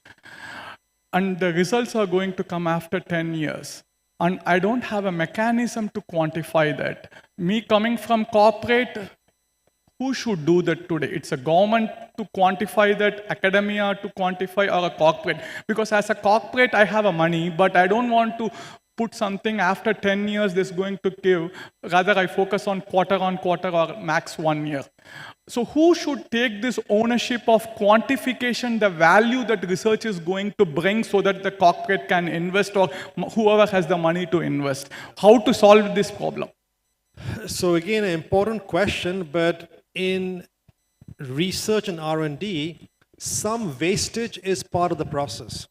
Speaker 10: and the results are going to come after 10 years, and I don't have a mechanism to quantify that. Me coming from corporate, who should do that today? It's a government to quantify that, academia to quantify, or a corporate? Because as a corporate, I have a money, but I don't want to put something after 10 years this is going to give. Rather, I focus on quarter or max 1 year. So who should take this ownership of quantification, the value that research is going to bring so that the corporate can invest or whoever has the money to invest? How to solve this problem?
Speaker 22: So again, an important question, but in research and R&D, some wastage is part of the process.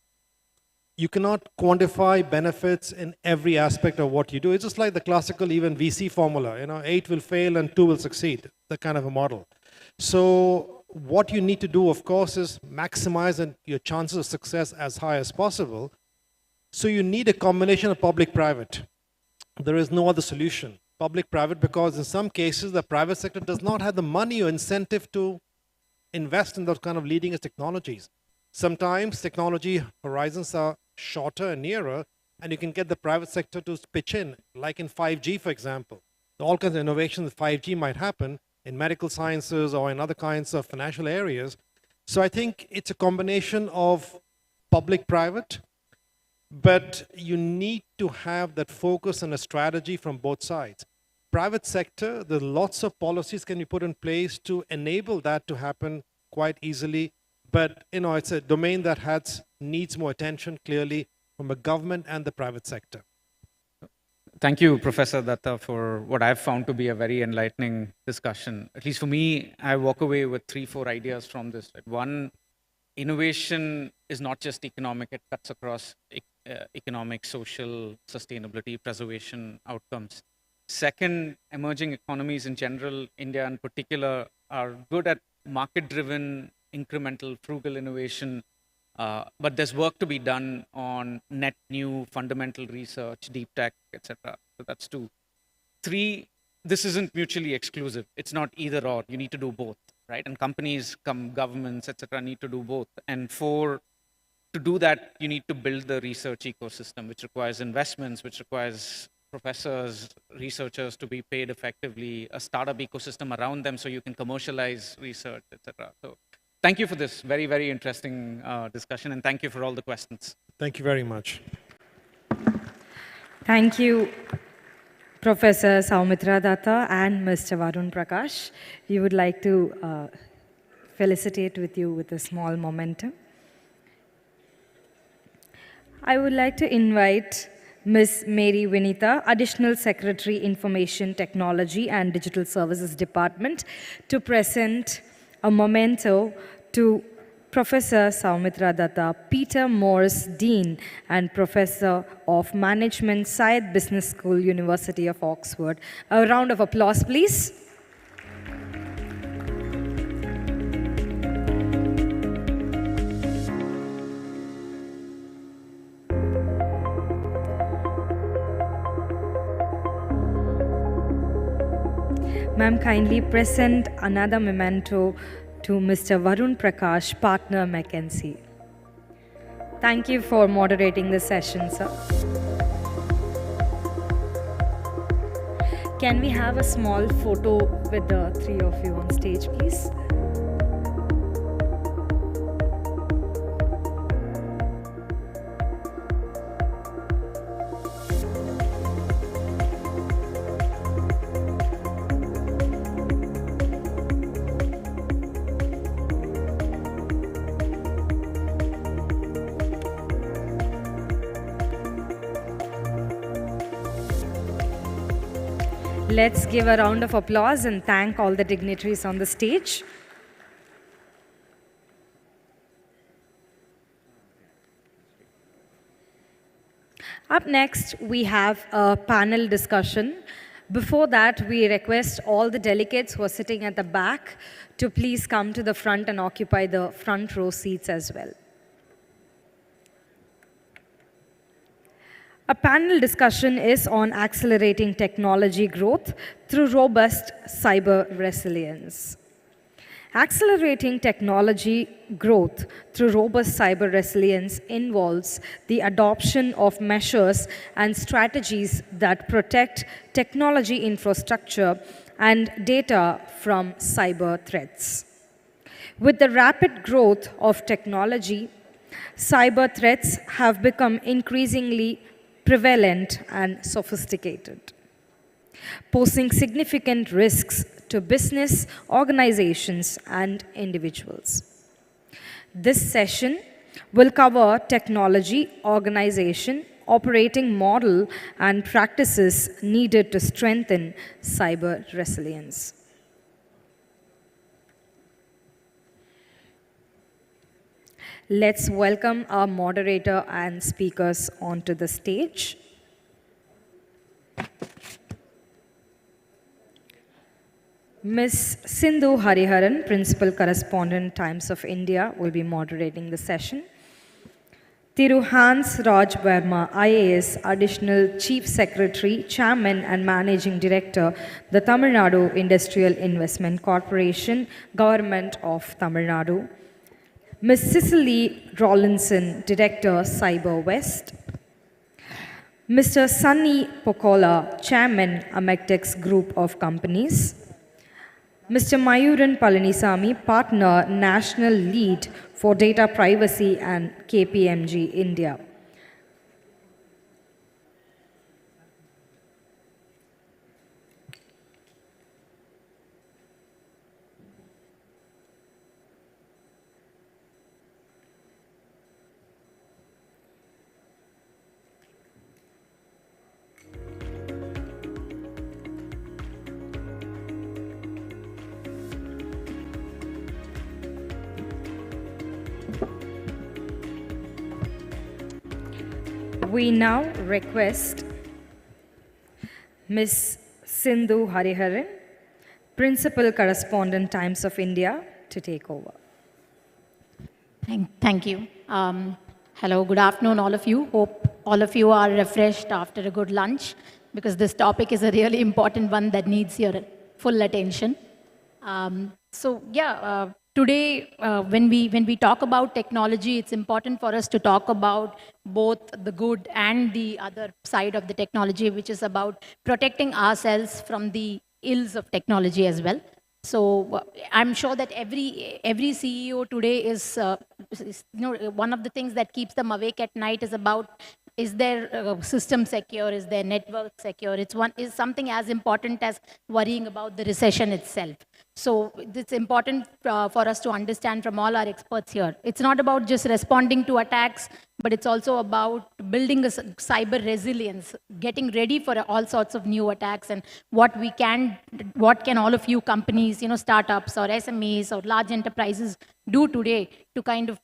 Speaker 22: You cannot quantify benefits in every aspect of what you do. It's just like the classical even VC formula, 8 will fail and 2 will succeed, that kind of a model. So what you need to do, of course, is maximize your chances of success as high as possible. So you need a combination of public-private. There is no other solution. Public-private, because in some cases, the private sector does not have the money or incentive to invest in those kind of leading-edge technologies. Sometimes technology horizons are shorter and nearer, and you can get the private sector to pitch in, like in 5G, for example. All kinds of innovations with 5G might happen in medical sciences or in other kinds of financial areas. So I think it's a combination of public-private, but you need to have that focus and a strategy from both sides. Private sector, there are lots of policies can be put in place to enable that to happen quite easily. But it's a domain that needs more attention, clearly, from the government and the private sector.
Speaker 5: Thank you, Professor Datta, for what I've found to be a very enlightening discussion. At least for me, I walk away with 3-4 ideas from this. One, innovation is not just economic, it cuts across economic, social, sustainability, preservation outcomes. Second, emerging economies in general, India in particular, are good at market-driven, incremental, frugal innovation, but there's work to be done on net new fundamental research, deep tech, etc. So that's 2. 3, this isn't mutually exclusive. It's not either or. You need to do both, right? And companies, governments, etc. need to do both. And 4, to do that, you need to build the research ecosystem, which requires investments, which requires professors, researchers to be paid effectively, a startup ecosystem around them so you can commercialize research, etc. So thank you for this very, very interesting discussion, and thank you for all the questions.
Speaker 22: Thank you very much.
Speaker 2: Thank you, Professor Soumitra Datta and Mr. Varun Prakash. We would like to felicitate with you with a small momentum. I would like to invite Ms. Mary Vinita, Additional Secretary, Information Technology and Digital Services Department, to present a memento to Professor Soumitra Datta, Peter Morris Dean and Professor of Management, Syed Business School, University of Oxford. A round of applause, please. Ma'am, kindly present another memento to Mr. Varun Prakash, Partner McKinsey. Thank you for moderating the session, sir. Can we have a small photo with the 3 of you on stage, please? Let's give a round of applause and thank all the dignitaries on the stage. Up next, we have a panel discussion. Before that, we request all the delegates who are sitting at the back to please come to the front and occupy the front row seats as well. A panel discussion is on accelerating technology growth through robust cyber resilience. Accelerating technology growth through robust cyber resilience involves the adoption of measures and strategies that protect technology infrastructure and data from cyber threats. With the rapid growth of technology, cyber threats have become increasingly prevalent and sophisticated, posing significant risks to business, organizations, and individuals. This session will cover technology, organization, operating model, and practices needed to strengthen cyber resilience. Let's welcome our moderator and speakers onto the stage. Ms. Sindhu Hariharan, Principal Correspondent, Times of India, will be moderating the session. Thiru Hans Raj Verma, IAS, Additional Chief Secretary, Chairman and Managing Director, the Tamilnadu Industrial Investment Corporation, Government of Tamil Nadu. Ms. Cicely Rawlinson, Director, Cyber West. Mr. Sunny Pokola, Chairman, Amectex Group of Companies. Mr. Mayuran Palanisamy, Partner, National Lead for Data Privacy and KPMG India. We now request Ms. Sindhu Hariharan, Principal Correspondent, Times of India, to take over.
Speaker 11: Thank you. Hello, good afternoon, all of you. Hope all of you are refreshed after a good lunch, because this topic is a really important one that needs your full attention. Today, when we talk about technology, it's important for us to talk about both the good and the other side of the technology, which is about protecting ourselves from the ills of technology as well. So I'm sure that every CEO today is one of the things that keeps them awake at night is about, is their system secure, is their network secure? Is something as important as worrying about the recession itself. So it's important for us to understand from all our experts here. It's not about just responding to attacks, but it's also about building a cyber resilience, getting ready for all sorts of new attacks, and what can all of you companies, startups or SMEs or large enterprises do today to kind of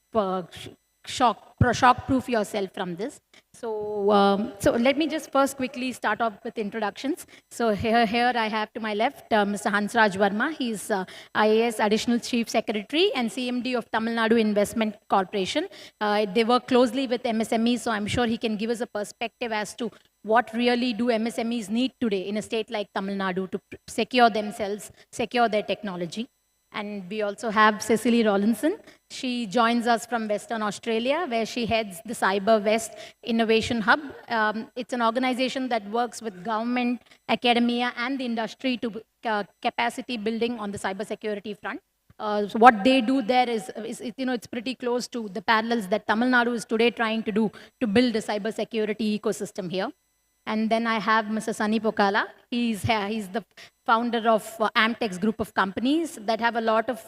Speaker 11: shock-proof yourself from this. So let me just first quickly start off with introductions. So here I have to my left Mr. Hansraj Verma. He's IAS Additional Chief Secretary and CMD of Tamilnadu Investment Corporation. They work closely with MSMEs, so I'm sure he can give us a perspective as to what really do MSMEs need today in a state like Tamil Nadu to secure themselves, secure their technology. And we also have Cicely Rawlinson. She joins us from Western Australia, where she heads the Cyber West Innovation Hub. It's an organization that works with government, academia, and the industry to capacity building on the cybersecurity front. So what they do there is it's pretty close to the parallels that Tamil Nadu is today trying to do to build a cybersecurity ecosystem here. And then I have Mr. Sunny Pokola. He's the founder of Amectex Group of Companies that have a lot of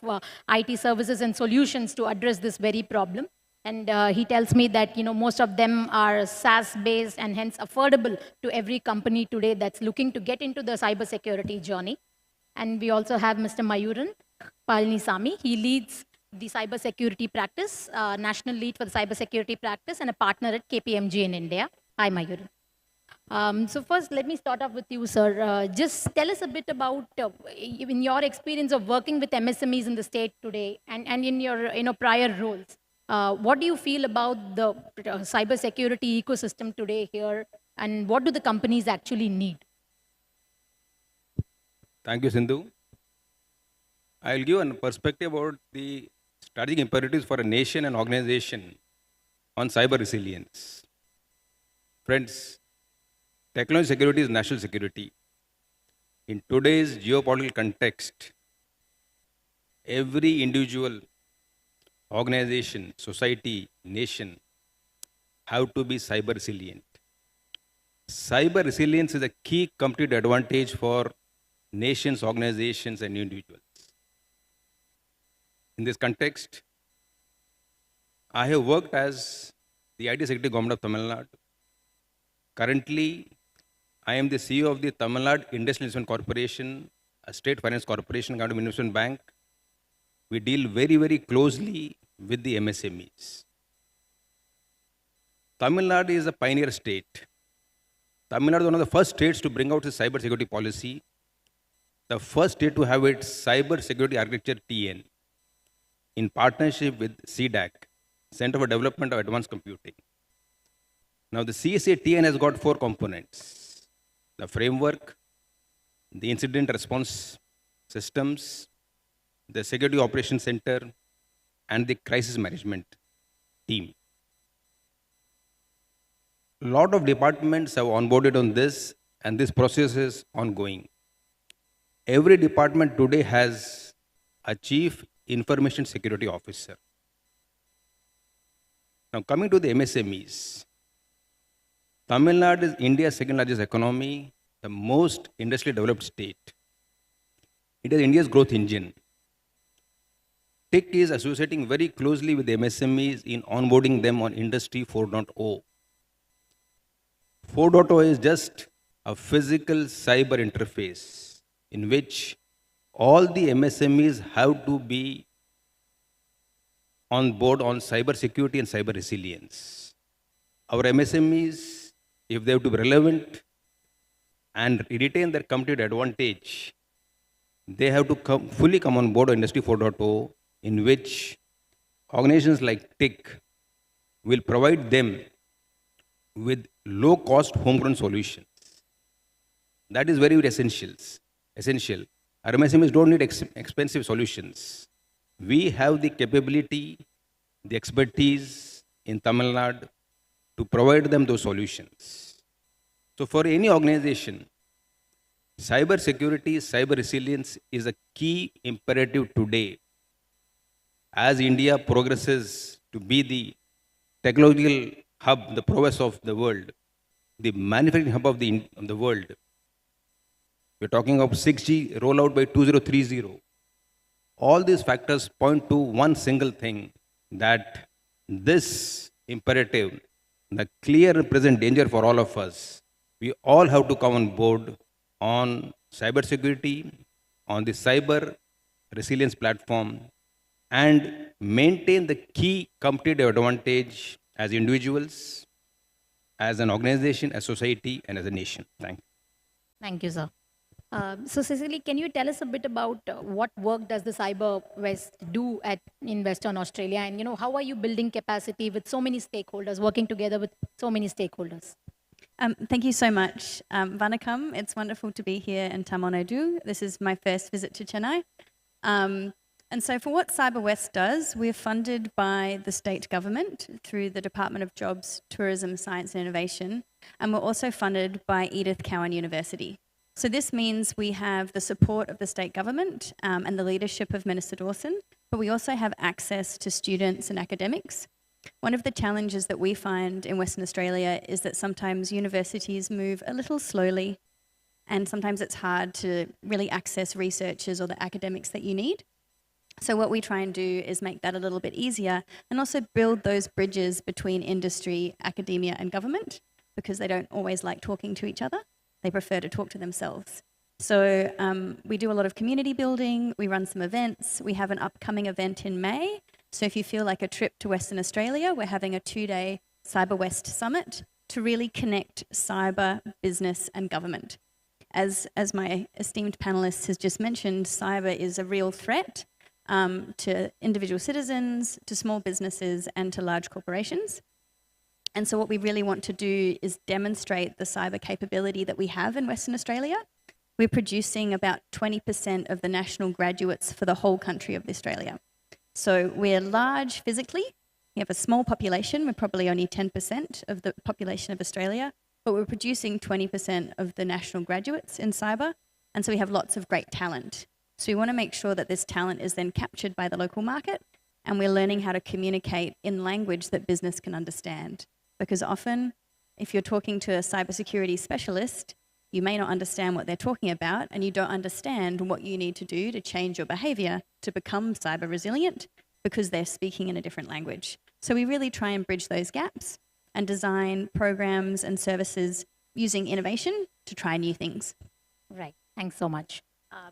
Speaker 11: IT services and solutions to address this very problem. And he tells me that most of them are SaaS-based and hence affordable to every company today that's looking to get into the cybersecurity journey. And we also have Mr. Mayuran Palanisamy. He leads the cybersecurity practice, national lead for the cybersecurity practice, and a partner at KPMG in India. Hi, Mayuran. So first, let me start off with you, sir. Just tell us a bit about, in your experience of working with MSMEs in the state today and in your prior roles, what do you feel about the cybersecurity ecosystem today here, and what do the companies actually need?
Speaker 12: Thank you, Sindhu. I'll give a perspective about the strategic imperatives for a nation and organization on cyber resilience. Friends, technology security is national security. In today's geopolitical context, every individual, organization, society, nation have to be cyber resilient. Cyber resilience is a key competitive advantage for nations, organizations, and individuals. In this context, I have worked as the IT Secretary Government of Tamil Nadu. Currently, I am the CEO of the Tamil Nadu Industrial Investment Corporation, a state finance corporation, government investment bank. We deal very, very closely with the MSMEs. Tamil Nadu is a pioneer state. Tamil Nadu is one of the first states to bring out its cyber security policy, the first state to have its cyber security architecture TN in partnership with CDAC, Center for Development of Advanced Computing. Now the CSA TN has got 4 components: the framework, the incident response systems, the security operations center, and the crisis management team. A lot of departments have onboarded on this, and this process is ongoing. Every department today has a chief information security officer. Now coming to the MSMEs, Tamil Nadu is India's second largest economy, the most industrially developed state. It is India's growth engine. TIC is associating very closely with the MSMEs in onboarding them on Industry 4.0. 4.0 is just a physical cyber interface in which all the MSMEs have to be on board on cyber security and cyber resilience. Our MSMEs, if they have to be relevant and retain their competitive advantage, they have to fully come on board on Industry 4.0, in which organizations like TIC will provide them with low-cost homegrown solutions. That is very, very essential. Our MSMEs don't need expensive solutions. We have the capability, the expertise in Tamil Nadu to provide them those solutions. So for any organization, cyber security, cyber resilience is a key imperative today. As India progresses to be the technological hub, the prowess of the world, the manufacturing hub of the world, we're talking of 6G rollout by 2030. All these factors point to one single thing, that this imperative, the clear and present danger for all of us, we all have to come on board on cyber security, on the cyber resilience platform, and maintain the key competitive advantage as individuals, as an organization, as society, and as a nation. Thank you.
Speaker 11: Thank you, sir. So Cecily, can you tell us a bit about what work does the Cyber West do in Western Australia, and how are you building capacity with so many stakeholders, working together with so many stakeholders?
Speaker 13: Thank you so much. Vanakkam, it's wonderful to be here in Tamilnadu. This is my first visit to Chennai. And so for what Cyber West does, we're funded by the state government through the Department of Jobs, Tourism, Science and Innovation, and we're also funded by Edith Cowan University. So this means we have the support of the state government and the leadership of Minister Dawson, but we also have access to students and academics. One of the challenges that we find in Western Australia is that sometimes universities move a little slowly, and sometimes it's hard to really access researchers or the academics that you need. So what we try and do is make that a little bit easier, and also build those bridges between industry, academia and government, because they don't always like talking to each other. They prefer to talk to themselves. So we do a lot of community building, we run some events, we have an upcoming event in May. So if you feel like a trip to Western Australia, we're having a 2-day Cyber West Summit to really connect cyber, business and government. As my esteemed panelist has just mentioned, cyber is a real threat to individual citizens, to small businesses and to large corporations. And so what we really want to do is demonstrate the cyber capability that we have in Western Australia. We're producing about 20% of the national graduates for the whole country of Australia. So we're large physically. We have a small population. We're probably only 10% of the population of Australia, but we're producing 20% of the national graduates in cyber. And so we have lots of great talent. So we want to make sure that this talent is then captured by the local market, and we're learning how to communicate in language that business can understand. Because often, if you're talking to a cybersecurity specialist, you may not understand what they're talking about, and you don't understand what you need to do to change your behavior to become cyber resilient, because they're speaking in a different language. So we really try and bridge those gaps and design programs and services using innovation to try new things.
Speaker 11: Right. Thanks so much.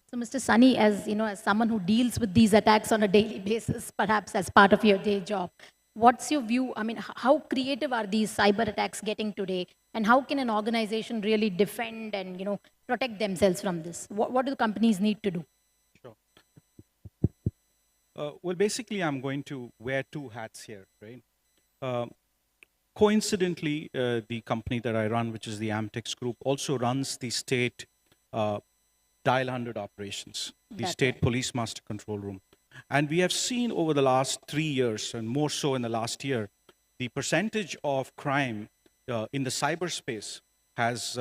Speaker 11: So, Mr. Sunny, as you know, as someone who deals with these attacks on a daily basis, perhaps as part of your day job, what's your view? I mean, how creative are these cyber attacks getting today, and how can an organization really defend and protect themselves from this? What do the companies need to do?
Speaker 5: Sure. Well, basically, I'm going to wear two hats here, right? Coincidentally, the company that I run, which is the Amtex Group, also runs the state dial 100 operations, the state police master control room. And we have seen over the last 3 years, and more so in the last year, the percentage of crime in the cyberspace has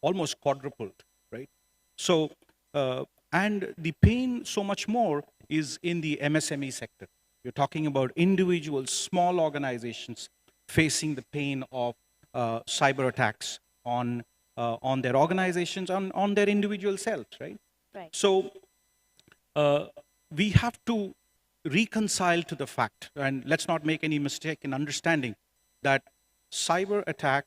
Speaker 5: almost quadrupled, right? So, and the pain so much more is in the MSME sector. You're talking about individuals, small organizations facing the pain of cyber attacks on their organizations, on their individual selves, right?
Speaker 11: Right.
Speaker 5: So we have to reconcile to the fact, and let's not make any mistake in understanding that cyber attack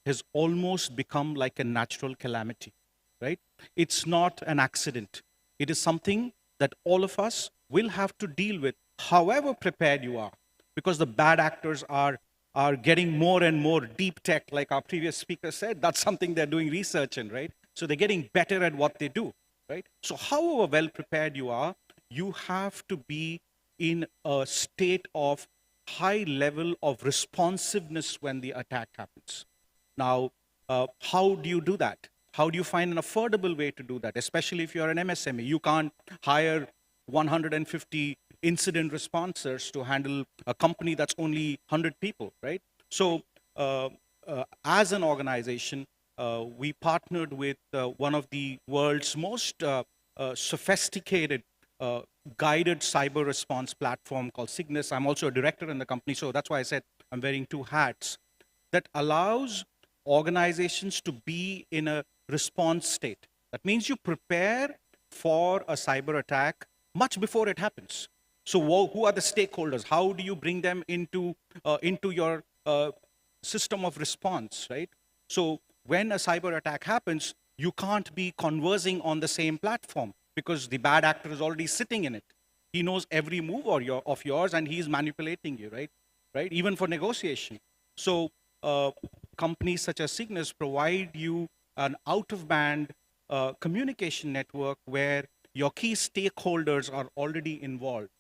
Speaker 5: has almost become like a natural calamity, right? It's not an accident. It is something that all of us will have to deal with, however prepared you are, because the bad actors are getting more and more deep tech, like our previous speaker said. That's something they're doing research in, right? So they're getting better at what they do, right? So however well prepared you are, you have to be in a state of high level of responsiveness when the attack happens. Now, how do you do that? How do you find an affordable way to do that? Especially if you're an MSME, you can't hire 150 incident responders to handle a company that's only 100 people, right? So as an organization, we partnered with one of the world's most sophisticated guided cyber response platform called Cygnus. I'm also a director in the company, so that's why I said I'm wearing two hats. That allows organizations to be in a response state. That means you prepare for a cyber attack much before it happens. So who are the stakeholders? How do you bring them into your system of response, right? So when a cyber attack happens, you can't be conversing on the same platform because the bad actor is already sitting in it. He knows every move of yours and he's manipulating you, right? Right? Even for negotiation. So companies such as Cygnus provide you an out-of-band communication network where your key stakeholders are already involved.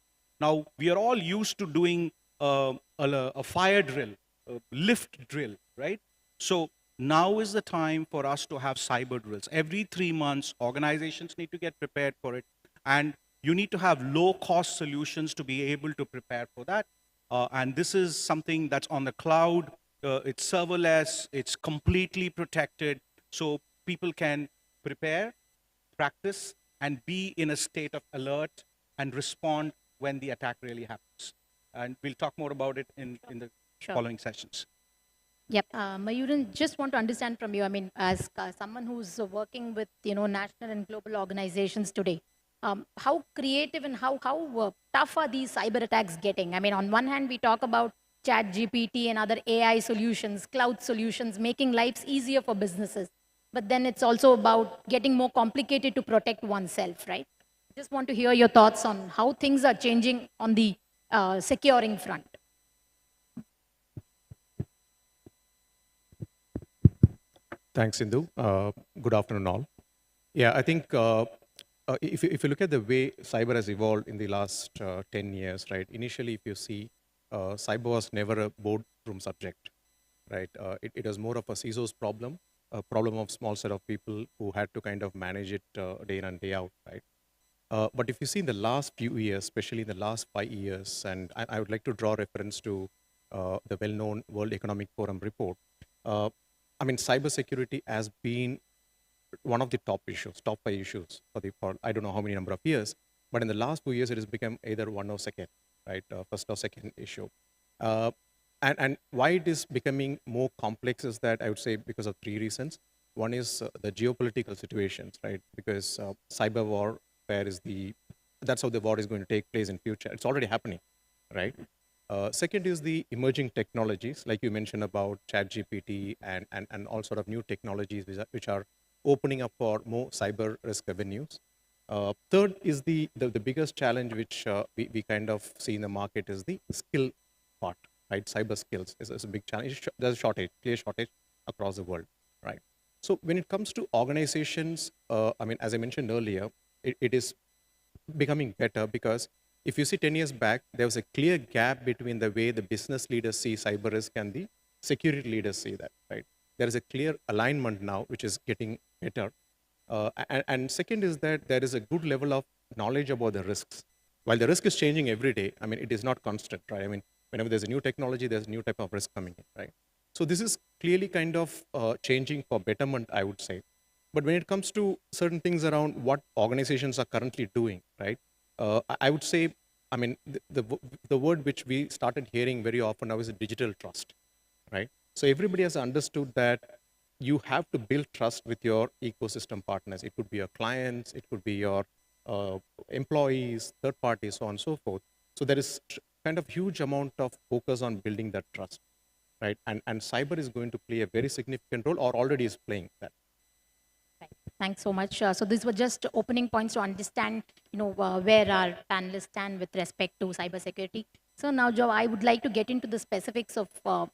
Speaker 5: Now, we are all used to doing a fire drill, a lift drill, right? So now is the time for us to have cyber drills. Every 3 months, organizations need to get prepared for it. And you need to have low-cost solutions to be able to prepare for that. And this is something that's on the cloud. It's serverless. It's completely protected. So people can prepare, practice, and be in a state of alert and respond when the attack really happens. And we'll talk more about it in the following sessions.
Speaker 11: Yep. Mayuran, just want to understand from you, I mean, as someone who's working with, national and global organizations today, how creative and how tough are these cyber attacks getting? I mean, on one hand, we talk about chat GPT and other AI solutions, cloud solutions, making lives easier for businesses. But then it's also about getting more complicated to protect oneself, right? Just want to hear your thoughts on how things are changing on the securing front.
Speaker 16: Thanks, Sindhu. Good afternoon, all. Yeah, I think if you look at the way cyber has evolved in the last 10 years, right? Initially, if you see, cyber was never a boardroom subject, right? It was more of a CISO's problem, a problem of small set of people who had to kind of manage it day in and day out, right? But if you see in the last few years, especially in the last 5 years, and I would like to draw reference to the well-known World Economic Forum report, I mean, cybersecurity has been one of the top 5 issues for I don't know how many number of years, but in the last 2 years, it has become either one or second, right? First or second issue. And why it is becoming more complex is that I would say because of 3 reasons. One is the geopolitical situations, right? Because cyber warfare is that's how the war is going to take place in future. It's already happening, right? Second is the emerging technologies, like you mentioned about ChatGPT and all sort of new technologies which are opening up for more cyber risk avenues. Third is the biggest challenge which we kind of see in the market is the skill part, right? Cyber skills is a big challenge. There's a shortage, clear shortage across the world, right? So when it comes to organizations, I mean, as I mentioned earlier, it is becoming better because if you see 10 years back, there was a clear gap between the way the business leaders see cyber risk and the security leaders see that, right? There is a clear alignment now, which is getting better. And second is that there is a good level of knowledge about the risks. While the risk is changing every day, I mean, it is not constant, right? I mean, whenever there's a new technology, there's a new type of risk coming in, right? So this is clearly kind of changing for betterment, I would say. But when it comes to certain things around what organizations are currently doing, right? I would say, I mean, the word which we started hearing very often now is digital trust, right? So everybody has understood that you have to build trust with your ecosystem partners. It could be your clients, it could be your employees, third parties, so on and so forth. So there is kind of huge amount of focus on building that trust, right? And cyber is going to play a very significant role, or already is playing that.
Speaker 11: Thanks so much. So these were just opening points to understand, where our panelists stand with respect to cybersecurity. So now, Joe, I would like to get into the specifics of, on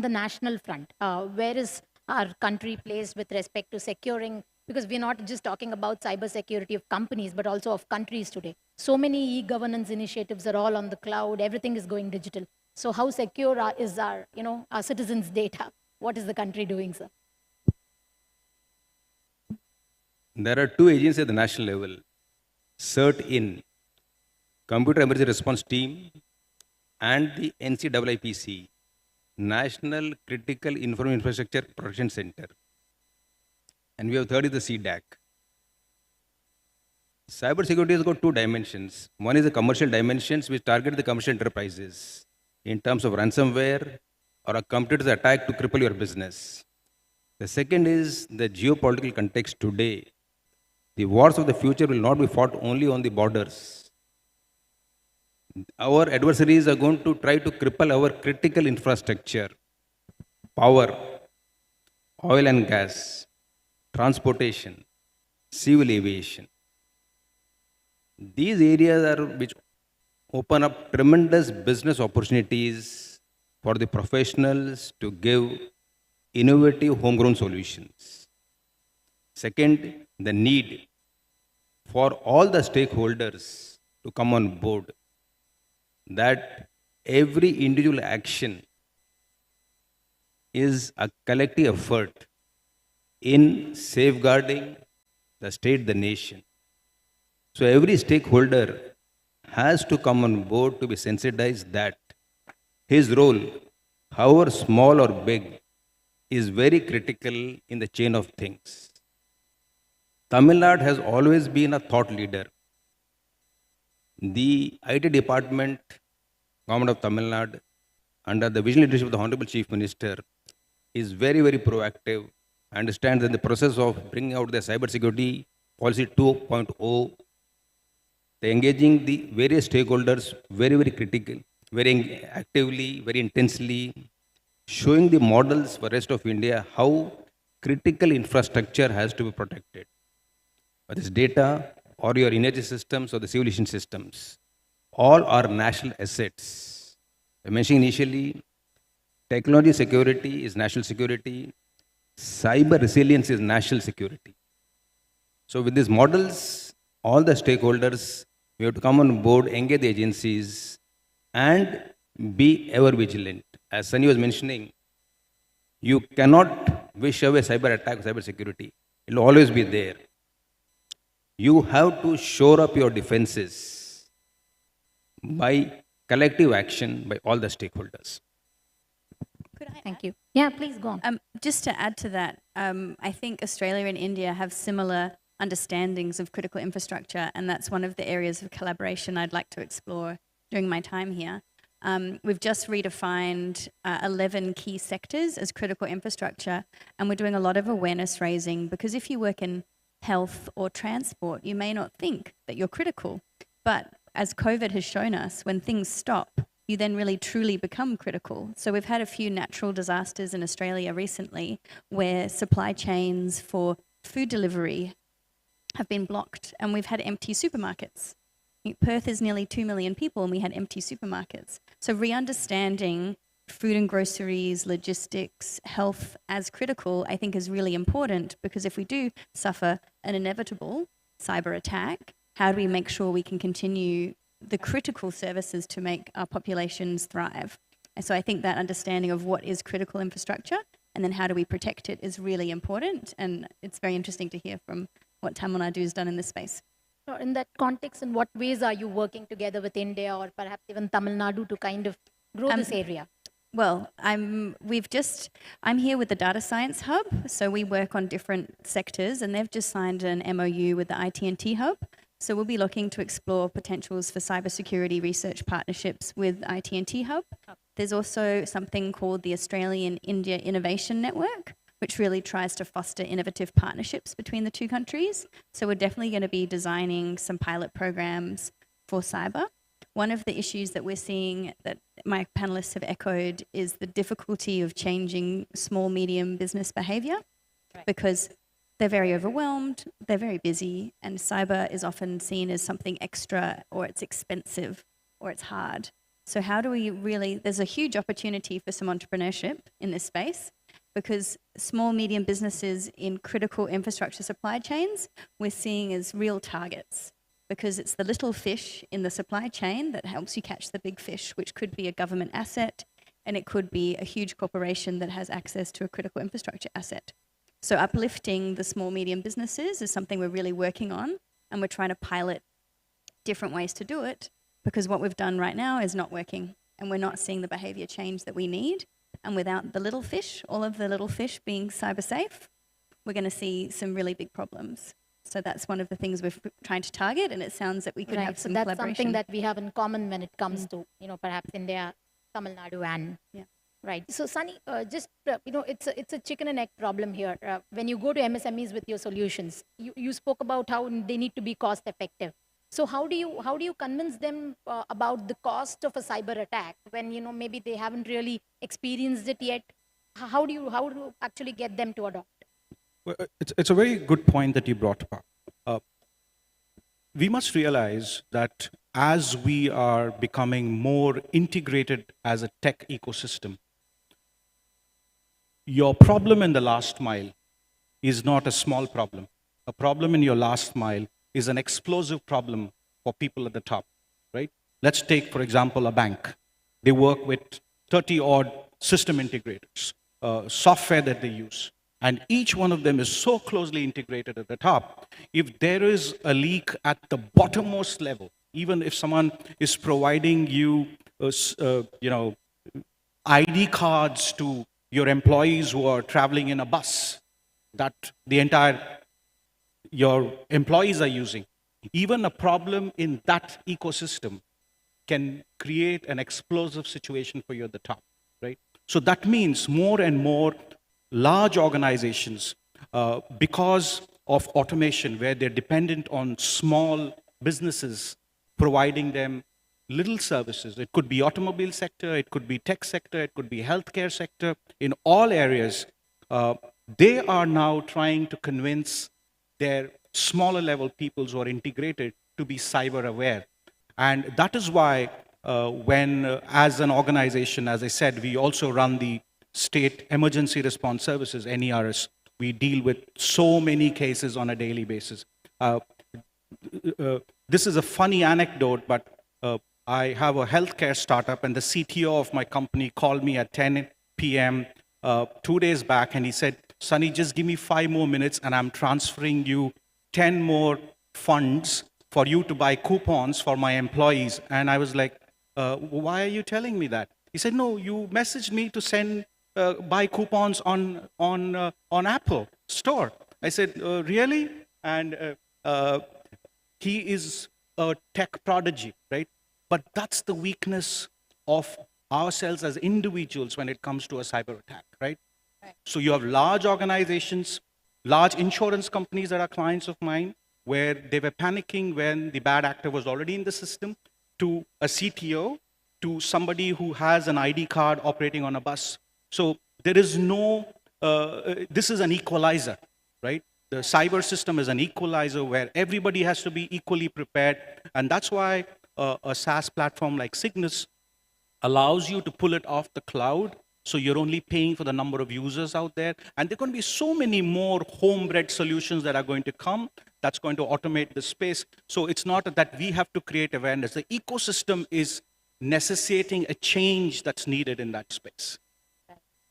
Speaker 11: the national front. Where is our country placed with respect to securing? Because we're not just talking about cybersecurity of companies, but also of countries today. So many e-governance initiatives are all on the cloud. Everything is going digital. So how secure is our citizens' data? What is the country doing, sir?
Speaker 12: There are two agencies at the national level, CERT-IN, Computer Emergency Response Team, and the NCIIPC, National Critical Information Infrastructure Protection Center. And we have third is the CDAC. Cybersecurity has got two dimensions. One is the commercial dimensions, which target the commercial enterprises in terms of ransomware or a computer's attack to cripple your business. The second is the geopolitical context today. The wars of the future will not be fought only on the borders. Our adversaries are going to try to cripple our critical infrastructure, power, oil and gas, transportation, civil aviation. These areas are which open up tremendous business opportunities for the professionals to give innovative homegrown solutions. Second, the need for all the stakeholders to come on board, that every individual action is a collective effort in safeguarding the state, the nation. So every stakeholder has to come on board to be sensitized that his role, however small or big, is very critical in the chain of things. Tamilnadu has always been a thought leader. The IT department, Government of Tamilnadu, under the vision leadership of the Honorable Chief Minister, is very, very proactive, understands that the process of bringing out the cybersecurity policy 2.0, the engaging the various stakeholders very, very critical, very actively, very intensely, showing the models for rest of India how critical infrastructure has to be protected. Whether it's data or your energy systems or the civilization systems, all are national assets. I mentioned initially, technology security is national security, cyber resilience is national security. So with these models, all the stakeholders, we have to come on board, engage the agencies, and be ever vigilant. As Sunny was mentioning, you cannot wish away cyber attack, cyber security. It will always be there. You have to shore up your defenses by collective action by all the stakeholders.
Speaker 11: Thank you. Yeah, please go on.
Speaker 13: Just to add to that, I think Australia and India have similar understandings of critical infrastructure, and that's one of the areas of collaboration I'd like to explore during my time here. We've just redefined 11 key sectors as critical infrastructure, and we're doing a lot of awareness raising, because if you work in health or transport, you may not think that you're critical. But as COVID has shown us, when things stop, you then really truly become critical. So we've had a few natural disasters in Australia recently where supply chains for food delivery have been blocked, and we've had empty supermarkets. Perth is nearly 2 million people, and we had empty supermarkets. So re-understanding food and groceries, logistics, health as critical, I think is really important, because if we do suffer an inevitable cyber attack, how do we make sure we can continue the critical services to make our populations thrive? And so I think that understanding of what is critical infrastructure and then how do we protect it is really important. And it's very interesting to hear from what Tamilnadu has done in this space.
Speaker 11: In that context, in what ways are you working together with India or perhaps even Tamil Nadu to kind of grow this area?
Speaker 13: Well, I'm here with the Data Science Hub, so we work on different sectors, and they've just signed an MOU with the IT&T Hub. So we'll be looking to explore potentials for cybersecurity research partnerships with IT&T Hub. There's also something called the Australian-India Innovation Network, which really tries to foster innovative partnerships between the two countries. So we're definitely going to be designing some pilot programs for cyber. One of the issues that we're seeing that my panelists have echoed is the difficulty of changing small, medium business behavior, because they're very overwhelmed, they're very busy, and cyber is often seen as something extra, or it's expensive, or it's hard. So how do we really, there's a huge opportunity for some entrepreneurship in this space, because small, medium businesses in critical infrastructure supply chains, we're seeing as real targets, because it's the little fish in the supply chain that helps you catch the big fish, which could be a government asset, and it could be a huge corporation that has access to a critical infrastructure asset. So uplifting the small, medium businesses is something we're really working on, and we're trying to pilot different ways to do it, because what we've done right now is not working, and we're not seeing the behavior change that we need. And without the little fish, all of the little fish being cyber safe, we're going to see some really big problems. So that's one of the things we're trying to target, and it sounds that we could have some
Speaker 11: that's
Speaker 13: collaboration.
Speaker 11: something that we have in common when it comes to, perhaps India, Tamil Nadu, and right. So Sunny, it's a chicken and egg problem here. When you go to MSMEs with your solutions, you spoke about how they need to be cost effective. So how do you convince them about the cost of a cyber attack when maybe they haven't really experienced it yet? How do you actually get them to adopt?
Speaker 16: Well, it's a very good point that you brought up. We must realize that as we are becoming more integrated as a tech ecosystem, your problem in the last mile is not a small problem. A problem in your last mile is an explosive problem for people at the top, right? Let's take, for example, a bank. They work with 30-odd system integrators, software that they use, and each one of them is so closely integrated at the top. If there is a leak at the bottommost level, even if someone is providing you, ID cards to your employees who are traveling in a bus that your employees are using, even a problem in that ecosystem can create an explosive situation for you at the top, right? So that means more and more large organizations, because of automation, where they're dependent on small businesses providing them little services. It could be automobile sector, it could be tech sector, it could be healthcare sector. In all areas, they are now trying to convince their smaller level peoples who are integrated to be cyber aware. And that is why as an organization, as I said, we also run the State Emergency Response Services, NERS. We deal with so many cases on a daily basis. This is a funny anecdote, but I have a healthcare startup, and the CTO of my company called me at 10 p.m. 2 days back, and he said, Sunny, just give me 5 more minutes, and I'm transferring you 10 more funds for you to buy coupons for my employees. And I was like, why are you telling me that? He said, no, you messaged me to buy coupons on Apple Store. I said, really? And he is a tech prodigy, right? But that's the weakness of ourselves as individuals when it comes to a cyber attack, right? So you have large organizations, large insurance companies that are clients of mine, where they were panicking when the bad actor was already in the system, to a CTO, to somebody who has an ID card operating on a bus. So there is no, this is an equalizer, right?
Speaker 17: The cyber system is an equalizer where everybody has to be equally prepared. And that's why a SaaS platform like Cygnus allows you to pull it off the cloud. So you're only paying for the number of users out there. And there are going to be so many more homebred solutions that are going to come that's going to automate the space. So it's not that we have to create awareness. The ecosystem is necessitating a change that's needed in that space.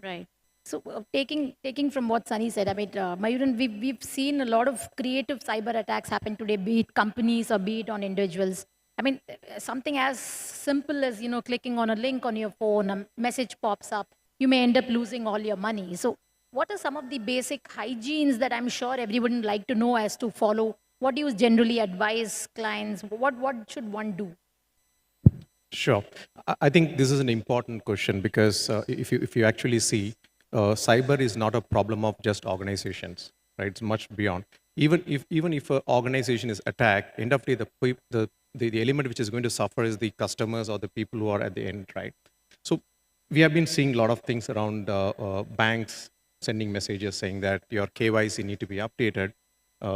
Speaker 11: Right. So taking from what Sunny said, I mean, Mayuran, we've seen a lot of creative cyber attacks happen today, be it companies or be it on individuals. I mean, something as simple as, clicking on a link on your phone, a message pops up, you may end up losing all your money. So what are some of the basic hygienes that I'm sure everyone would like to know as to follow? What do you generally advise clients? What should one do?
Speaker 16: Sure. I think this is an important question because if you actually see, cyber is not a problem of just organizations, right? It's much beyond. Even if an organization is attacked, end of the day, the element which is going to suffer is the customers or the people who are at the end, right? So we have been seeing a lot of things around banks sending messages saying that your KYC need to be updated.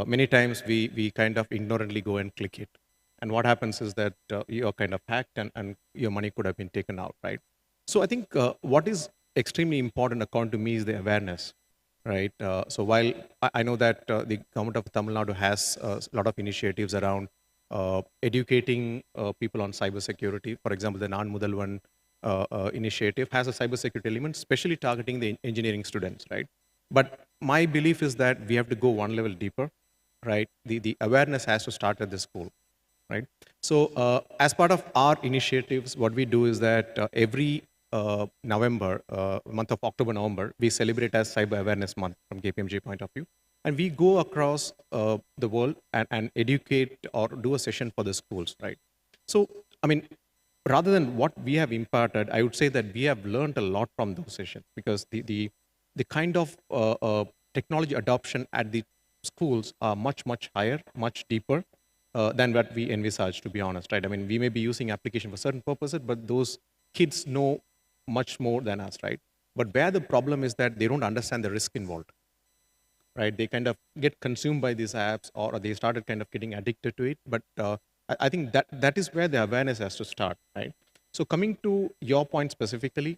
Speaker 16: Many times we kind of ignorantly go and click it. And what happens is that you're kind of hacked and your money could have been taken out, right? So I think what is extremely important according to me is the awareness, right? So while I know that the government of Tamil Nadu has a lot of initiatives around educating people on cybersecurity. For example, the Naan Mudalvan initiative has a cybersecurity element, especially targeting the engineering students, right? But my belief is that we have to go one level deeper, right? The awareness has to start at the school, right? So as part of our initiatives, what we do is that every November, month of October, November, we celebrate as Cyber Awareness Month from KPMG point of view. And we go across the world and educate or do a session for the schools, right? So, I mean, rather than what we have imparted, I would say that we have learned a lot from those sessions because the kind of technology adoption at the schools are much higher, much deeper than what we envisage, to be honest, right? I mean, we may be using application for certain purposes, but those kids know much more than us, right? But where the problem is that they don't understand the risk involved, right? They kind of get consumed by these apps or they started kind of getting addicted to it. But I think that is where the awareness has to start, right? So coming to your point specifically,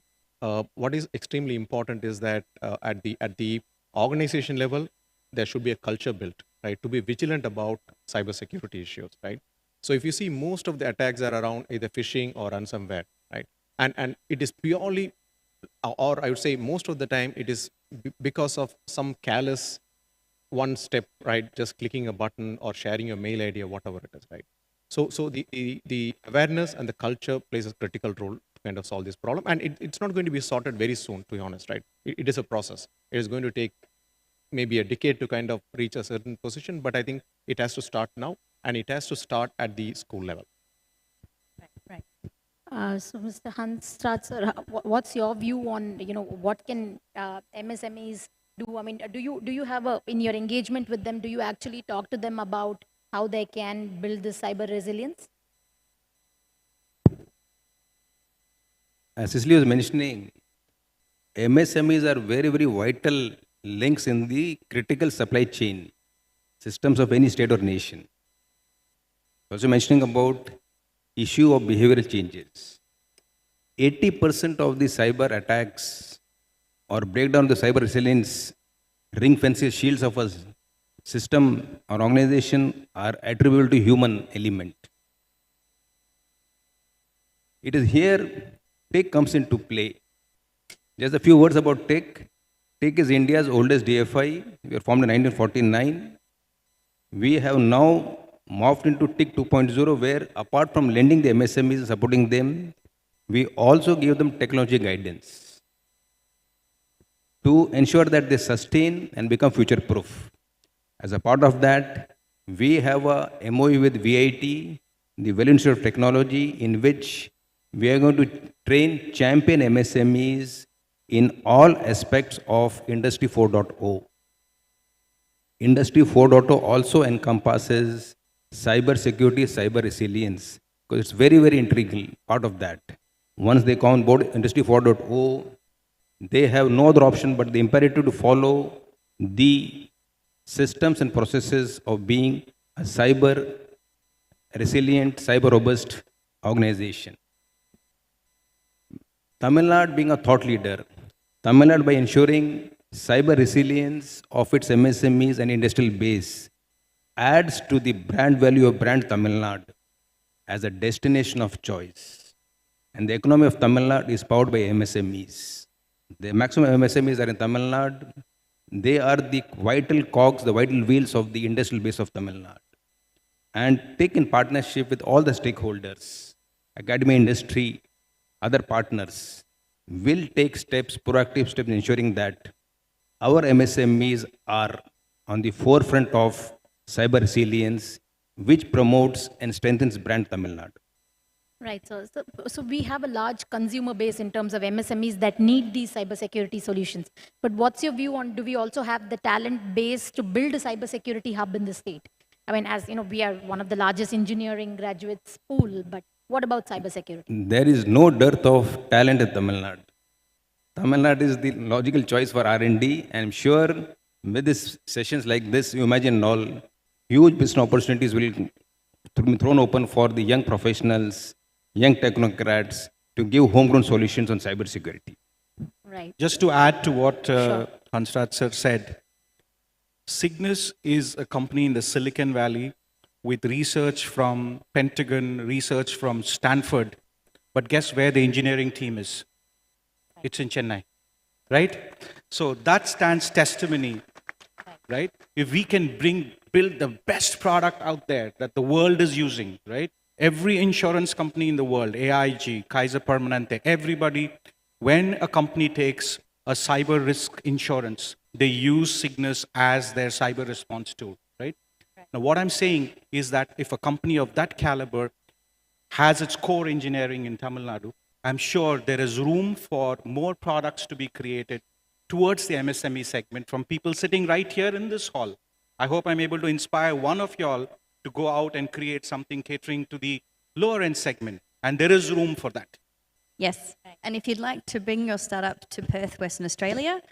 Speaker 16: what is extremely important is that at the organization level, there should be a culture built, right? To be vigilant about cybersecurity issues, right? So if you see most of the attacks are around either phishing or ransomware, right? And it is purely, or I would say most of the time, it is because of some careless one step, right? Just clicking a button or sharing your mail ID or whatever it is, right? So the awareness and the culture plays a critical role to kind of solve this problem. And it's not going to be sorted very soon, to be honest, right? It is a process. It is going to take maybe a decade to kind of reach a certain position, but I think it has to start now and it has to start at the school level.
Speaker 11: Right. So, Mr. Hansraj, sir, what's your view on, what can MSMEs do? I mean, do you have in your engagement with them, do you actually talk to them about how they can build this cyber resilience?
Speaker 12: As Cicely was mentioning, MSMEs are very vital links in the critical supply chain systems of any state or nation. Also mentioning about issue of behavioral changes. 80% of the cyber attacks or breakdown of the cyber resilience ring fences shields of a system or organization are attributable to human element. It is here tech comes into play. Just a few words about tech. Tech is India's oldest DFI. We were formed in 1949. We have now morphed into TIC 2.0, where apart from lending the MSMEs and supporting them, we also give them technology guidance to ensure that they sustain and become future-proof. As a part of that, we have a MOU with VIT, the Well Institute of Technology, in which we are going to train champion MSMEs in all aspects of Industry 4.0. Industry 4.0 also encompasses cyber security, cyber resilience, because it's very integral part of that. Once they come on board Industry 4.0, they have no other option but the imperative to follow the systems and processes of being a cyber resilient, cyber robust organization. Tamil Nadu being a thought leader, Tamil Nadu by ensuring cyber resilience of its MSMEs and industrial base adds to the brand value of brand Tamil Nadu as a destination of choice. And the economy of Tamil Nadu is powered by MSMEs. The maximum MSMEs are in Tamil Nadu. They are the vital cogs, the vital wheels of the industrial base of Tamil Nadu. And take in partnership with all the stakeholders, academy, industry, other partners, will take steps, proactive steps in ensuring that our MSMEs are on the forefront of cyber resilience, which promotes and strengthens brand Tamil Nadu.
Speaker 11: Right. So we have a large consumer base in terms of MSMEs that need these cybersecurity solutions. But what's your view on, do we also have the talent base to build a cybersecurity hub in the state? I mean, as you know, we are one of the largest engineering graduates pool, but what about cybersecurity?
Speaker 12: There is no dearth of talent in Tamil Nadu. Tamil Nadu is the logical choice for R&D, and I'm sure with these sessions like this, you imagine all huge business opportunities will be thrown open for the young professionals, young technocrats to give homegrown solutions on cybersecurity.
Speaker 11: Right.
Speaker 17: Just to add to what Hansraj sir said, Cygnus is a company in the Silicon Valley with research from Pentagon, research from Stanford. But guess where the engineering team is? It's in Chennai, right? So that stands testimony, right? If we can build the best product out there that the world is using, right? Every insurance company in the world, AIG, Kaiser Permanente, everybody, when a company takes a cyber risk insurance, they use Cygnus as their cyber response tool, right? Now, what I'm saying is that if a company of that caliber has its core engineering in Tamil Nadu, I'm sure there is room for more products to be created towards the MSME segment from people sitting right here in this hall. I hope I'm able to inspire one of y'all to go out and create something catering to the lower end segment. And there is room for that.
Speaker 13: Yes, and if you'd like to bring your startup to Perth, Western Australia,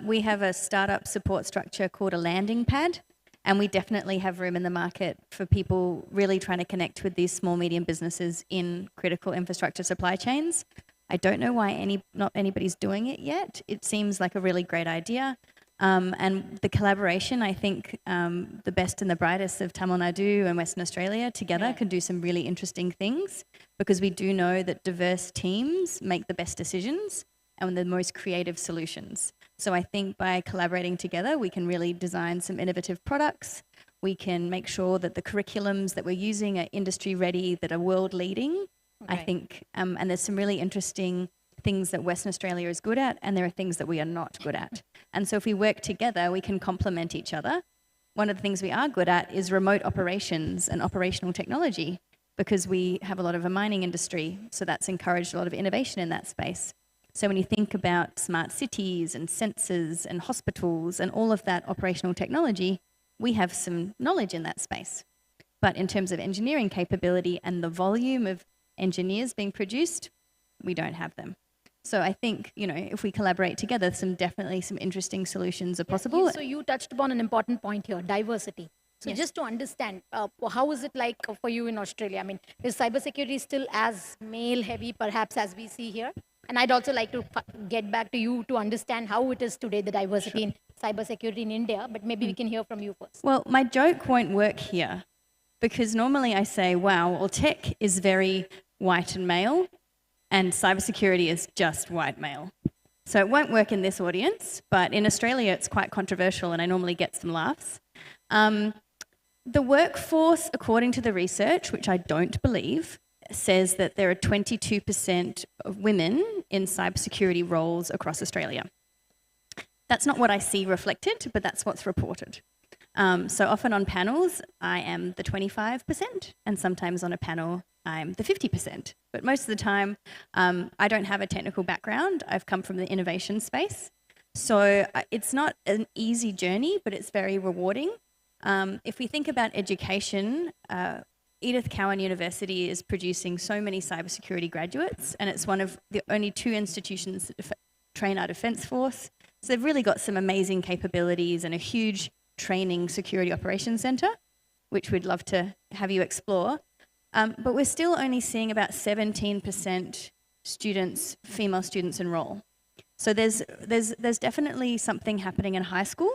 Speaker 13: we have a startup support structure called a landing pad, and we definitely have room in the market for people really trying to connect with these small, medium businesses in critical infrastructure supply chains. I don't know why not anybody's doing it yet. It seems like a really great idea. And the collaboration, I think the best and the brightest of Tamil Nadu and Western Australia together can do some really interesting things, because we do know that diverse teams make the best decisions and the most creative solutions. So I think by collaborating together, we can really design some innovative products. We can make sure that the curriculums that we're using are industry ready, that are world leading. I think, and there's some really interesting things that Western Australia is good at, and there are things that we are not good at. And so if we work together, we can complement each other. One of the things we are good at is remote operations and operational technology, because we have a lot of a mining industry, so that's encouraged a lot of innovation in that space. So when you think about smart cities and sensors and hospitals and all of that operational technology, we have some knowledge in that space. But in terms of engineering capability and the volume of engineers being produced, we don't have them. So I think, you know, if we collaborate together, definitely some interesting solutions are possible.
Speaker 11: So you touched upon an important point here, diversity. So just to understand, how is it like for you in Australia? I mean, is cybersecurity still as male heavy perhaps as we see here? And I'd also like to get back to you to understand how it is today, the diversity in cybersecurity in India, but maybe we can hear from you first.
Speaker 13: Well, my joke won't work here, because normally I say, wow, well, tech is very white and male, and cybersecurity is just white male. So it won't work in this audience, but in Australia it's quite controversial, and I normally get some laughs. The workforce, according to the research, which I don't believe, says that there are 22% of women in cybersecurity roles across Australia. That's not what I see reflected, but that's what's reported. So often on panels, I am the 25%, and sometimes on a panel, I'm the 50%. But most of the time, I don't have a technical background. I've come from the innovation space. So it's not an easy journey, but it's very rewarding. If we think about education, Edith Cowan University is producing so many cybersecurity graduates, and it's one of the only 2 institutions that train our Defence Force. So they've really got some amazing capabilities and a huge training security operations center, which we'd love to have you explore. But we're still only seeing about 17% students, female students enroll. So there's definitely something happening in high school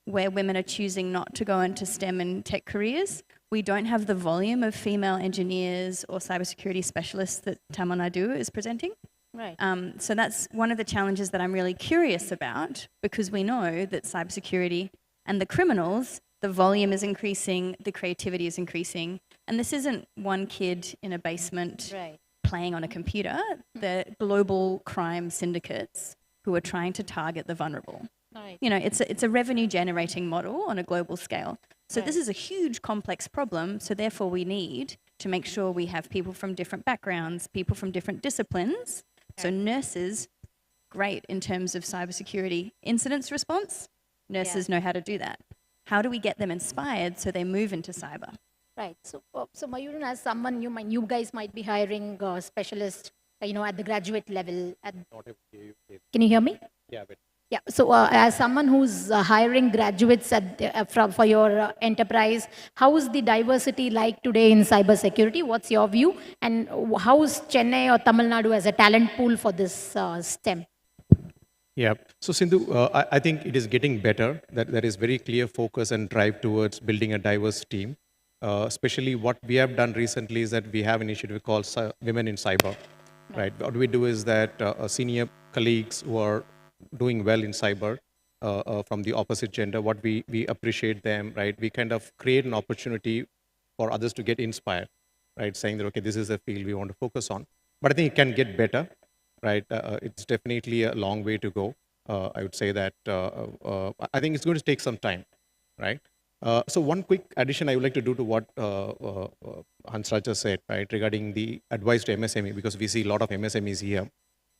Speaker 13: where women are choosing not to go into STEM and tech careers. We don't have the volume of female engineers or cybersecurity specialists that Tamilnadu is presenting.
Speaker 11: Right.
Speaker 13: So that's one of the challenges that I'm really curious about, because we know that cybersecurity and the criminals, the volume is increasing, the creativity is increasing, and this isn't one kid in a basement playing on a computer. The global crime syndicates who are trying to target the vulnerable.
Speaker 11: Right.
Speaker 13: You know, it's a revenue generating model on a global scale. So this is a huge complex problem, so therefore we need to make sure we have people from different backgrounds, people from different disciplines. So nurses, great in terms of cybersecurity incidents response. Nurses know how to do that. How do we get them inspired so they move into cyber?
Speaker 11: Right. So, Mayuran, as someone, you guys might be hiring specialists, at the graduate level. Can you hear me?
Speaker 16: Yeah, but
Speaker 11: Yeah. So, as someone who's hiring graduates for your enterprise, how is the diversity like today in cybersecurity? What's your view? And how is Chennai or Tamil Nadu as a talent pool for this STEM?
Speaker 16: Yeah. So Sindhu, I think it is getting better. That there is very clear focus and drive towards building a diverse team. Especially what we have done recently is that we have an initiative called Women in Cyber. Right. What we do is that senior colleagues who are doing well in cyber from the opposite gender, what we appreciate them, right? We kind of create an opportunity for others to get inspired, right? Saying that, okay, this is a field we want to focus on. But I think it can get better, right? It's definitely a long way to go. I would say that I think it's going to take some time, right? So one quick addition I would like to do to what Hansraj just said, right, regarding the advice to MSME, because we see a lot of MSMEs here,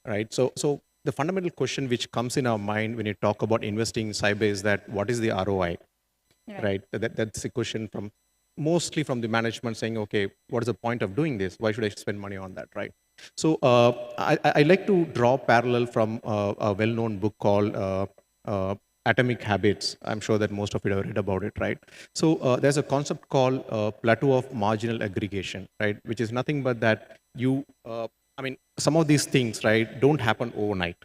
Speaker 16: right? So the fundamental question which comes in our mind when you talk about investing in cyber is that what is the ROI, right? That's a question from mostly from the management saying, okay, what is the point of doing this? Why should I spend money on that, right? So I like to draw parallel from a well-known book called Atomic Habits. I'm sure that most of you have read about it, right? So there's a concept called plateau of marginal aggregation, right? Which is nothing but that you, some of these things, right, don't happen overnight,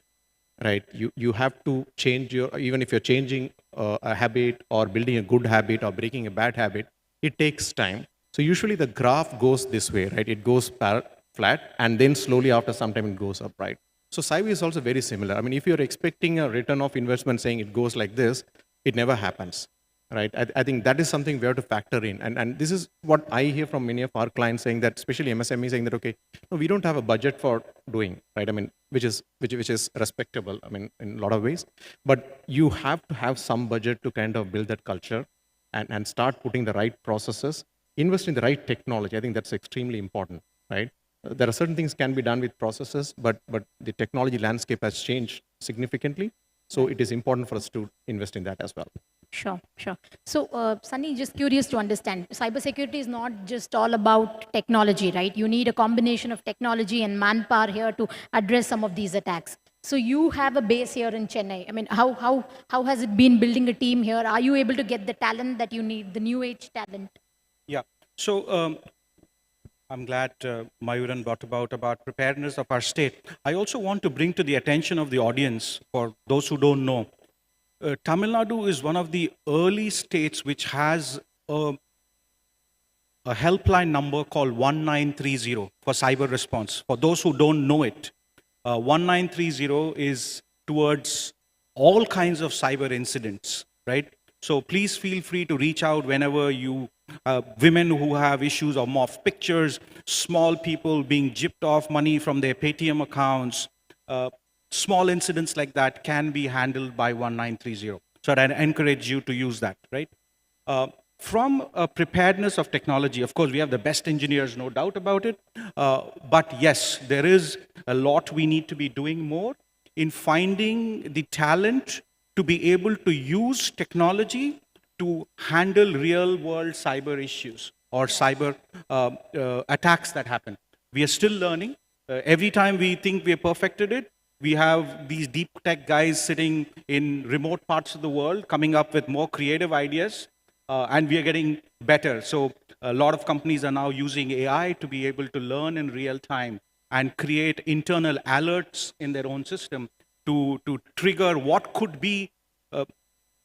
Speaker 16: right? You have to change even if you're changing a habit or building a good habit or breaking a bad habit, it takes time. So usually the graph goes this way, right? It goes flat and then slowly after some time it goes up, right? So cyber is also very similar. I mean, if you're expecting a return of investment saying it goes like this, it never happens, right? I think that is something we have to factor in. And this is what I hear from many of our clients saying that, especially MSME saying that, okay, no, we don't have a budget for doing, right? I mean, which is respectable, I mean, in a lot of ways. But you have to have some budget to kind of build that culture and start putting the right processes, invest in the right technology. I think that's extremely important, right? There are certain things can be done with processes, but the technology landscape has changed significantly. So it is important for us to invest in that as well.
Speaker 11: Sure. So, Sunny, just curious to understand, cybersecurity is not just all about technology, right? You need a combination of technology and manpower here to address some of these attacks. So you have a base here in Chennai. I mean, how has it been building a team here? Are you able to get the talent that you need, the new age talent?
Speaker 17: Yeah. So I'm glad Mayuran brought about preparedness of our state. I also want to bring to the attention of the audience, for those who don't know, Tamil Nadu is one of the early states which has a helpline number called 1930 for cyber response. For those who don't know it, 1930 is towards all kinds of cyber incidents, right? So please feel free to reach out whenever you, women who have issues of morph pictures, small people being gypped off money from their Paytm accounts, small incidents like that can be handled by 1930. So I encourage you to use that, right? From a preparedness of technology, of course, we have the best engineers, no doubt about it. But yes, there is a lot we need to be doing more in finding the talent to be able to use technology to handle real world cyber issues or cyber attacks that happen. We are still learning. Every time we think we have perfected it, We have these deep tech guys sitting in remote parts of the world coming up with more creative ideas, and we are getting better. So a lot of companies are now using AI to be able to learn in real time and create internal alerts in their own system to trigger what could be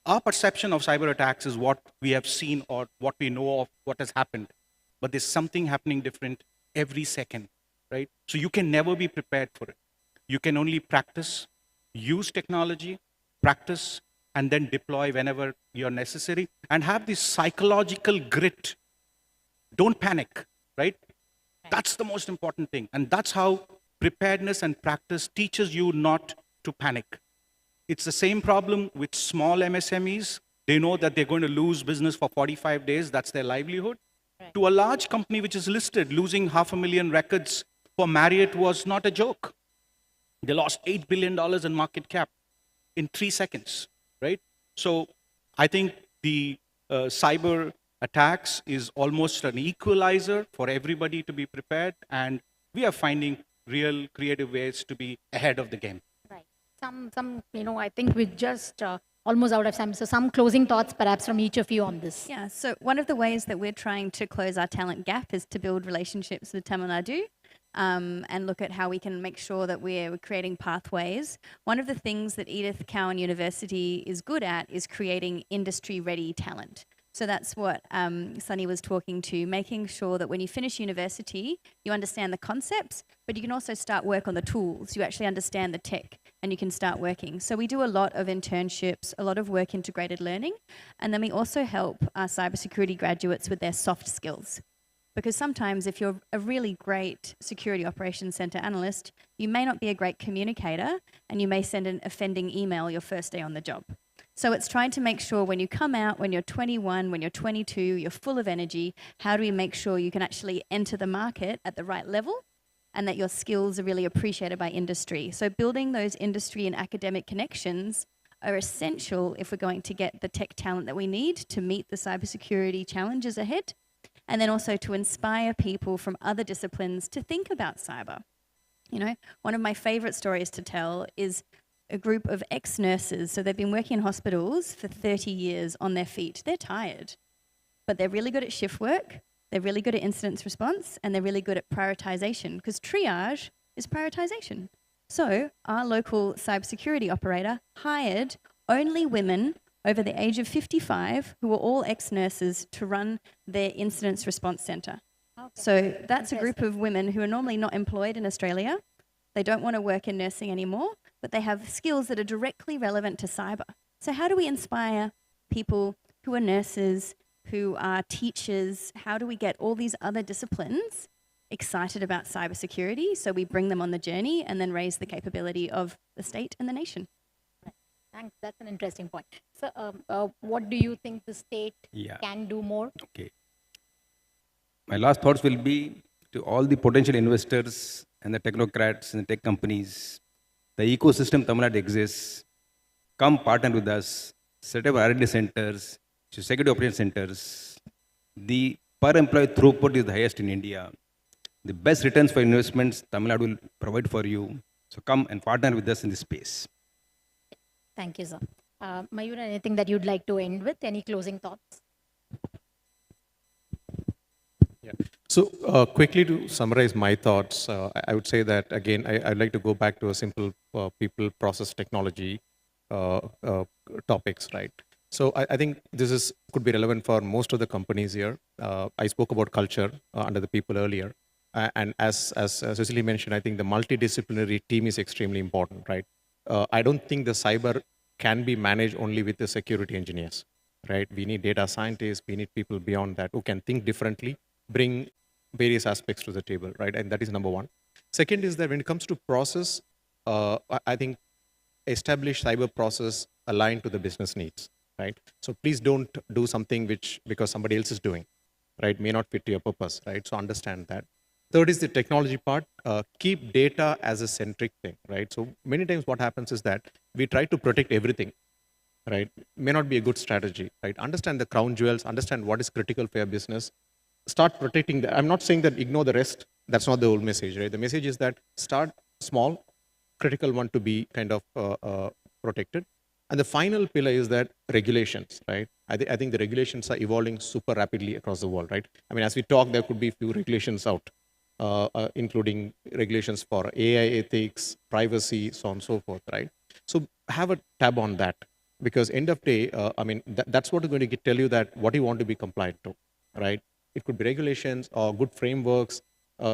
Speaker 17: our perception of cyber attacks is what we have seen or what we know of what has happened. But there's something happening different every second, right? So you can never be prepared for it. You can only practice, use technology, practice, and then deploy whenever you're necessary, and have this psychological grit. Don't panic, right? That's the most important thing. And that's how preparedness and practice teaches you not to panic. It's the same problem with small MSMEs. They know that they're going to lose business for 45 days. That's their livelihood. Right. To a large company which is listed, losing 500,000 records for Marriott was not a joke. They lost $8 billion in market cap in 3 seconds, right? So I think the cyber attacks is almost an equalizer for everybody to be prepared, and we are finding real creative ways to be ahead of the game.
Speaker 11: Right. I think we're just almost out of time. So some closing thoughts perhaps from each of you on this.
Speaker 13: Yeah, so one of the ways that we're trying to close our talent gap is to build relationships with Tamilnadu. And look at how we can make sure that we're creating pathways. One of the things that Edith Cowan University is good at is creating industry-ready talent. So that's what Sunny was talking to, making sure that when you finish university, you understand the concepts, but you can also start work on the tools. You actually understand the tech, and you can start working. So we do a lot of internships, a lot of work integrated learning, and then we also help our cybersecurity graduates with their soft skills. Because sometimes if you're a really great security operations center analyst, you may not be a great communicator, and you may send an offending email your first day on the job. So it's trying to make sure when you come out, when you're 21, when you're 22, you're full of energy, how do we make sure you can actually enter the market at the right level and that your skills are really appreciated by industry? So building those industry and academic connections are essential if we're going to get the tech talent that we need to meet the cybersecurity challenges ahead, and then also to inspire people from other disciplines to think about cyber. You know, one of my favorite stories to tell is a group of ex-nurses. So they've been working in hospitals for 30 years on their feet. They're tired, but they're really good at shift work. They're really good at incident response, and they're really good at prioritization, because triage is prioritization. So our local cybersecurity operator hired only women over the age of 55 who were all ex-nurses to run their incident response center. Okay. So that's a group of women who are normally not employed in Australia. They don't want to work in nursing anymore, but they have skills that are directly relevant to cyber. So how do we inspire people who are nurses, who are teachers? How do we get all these other disciplines excited about cybersecurity so we bring them on the journey and then raise the capability of the state and the nation?
Speaker 11: Thanks. That's an interesting point. So what do you think the state can do more?
Speaker 12: Okay. My last thoughts will be to all the potential investors and the technocrats and the tech companies. The ecosystem Tamilnadu exists. Come partner with us. Set up R&D centers, security operation centers. The per employee throughput is the highest in India. The best returns for investments Tamilnadu will provide for you. So come and partner with us in this space.
Speaker 11: Thank you, sir. Mayur, anything that you'd like to end with? Any closing thoughts?
Speaker 16: Yeah. So quickly to summarize my thoughts, I would say that, again, I'd like to go back to a simple people, process, technology topics, right? So I think this could be relevant for most of the companies here. I spoke about culture under the people earlier. And as Cecily mentioned, I think the multidisciplinary team is extremely important, right? I don't think the cyber can be managed only with the security engineers, right? We need data scientists, we need people beyond that who can think differently, bring various aspects to the table, right? And that is number one. Second is that when it comes to process, I think establish cyber process aligned to the business needs, right? So please don't do something because somebody else is doing, right? May not fit to your purpose, right? So understand that. Third is the technology part. Keep data as a centric thing, right? So many times what happens is that we try to protect everything, right? May not be a good strategy, right? Understand the crown jewels, understand what is critical for your business. Start protecting that. I'm not saying that ignore the rest. That's not the whole message, right? The message is that start small, critical one to be kind of protected. And the final pillar is that regulations, right? I think the regulations are evolving super rapidly across the world, right? I mean, as we talk, there could be few regulations out, including regulations for AI ethics, privacy, so on and so forth, right? So have a tab on that, because end of day, I mean, that's what is going to tell you that what you want to be compliant to, right? It could be regulations or good frameworks,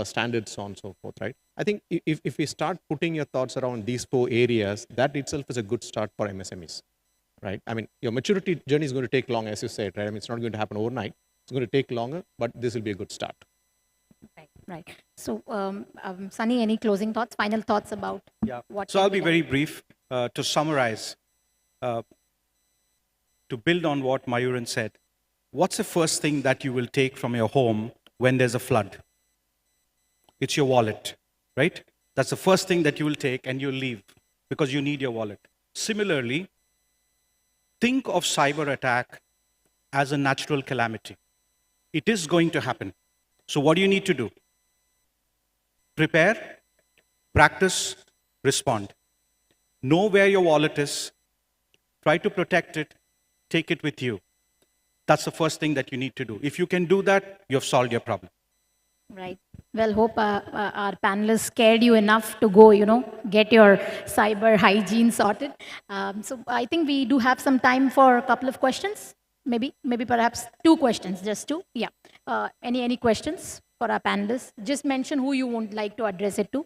Speaker 16: standards, so on and so forth, right? I think if we start putting your thoughts around these 4 areas, that itself is a good start for MSMEs, right? I mean, your maturity journey is going to take long, as you said, right? I mean, it's not going to happen overnight. It's going to take longer, but this will be a good start.
Speaker 11: Right. So, Sunny, any closing thoughts, final thoughts about what?
Speaker 17: So I'll be very brief. To summarize, to build on what Mayuran said, what's the first thing that you will take from your home when there's a flood? It's your wallet, right? That's the first thing that you will take and you'll leave because you need your wallet. Similarly, think of cyber attack as a natural calamity. It is going to happen. So what do you need to do? Prepare, practice, respond. Know where your wallet is, try to protect it, take it with you. That's the first thing that you need to do. If you can do that, you have solved your problem.
Speaker 11: Right. Well, hope our panelists scared you enough to go, get your cyber hygiene sorted. So I think we do have some time for a couple of questions. Maybe perhaps 2 questions, just 2. Yeah. Any questions for our panelists? Just mention who you would like to address it to.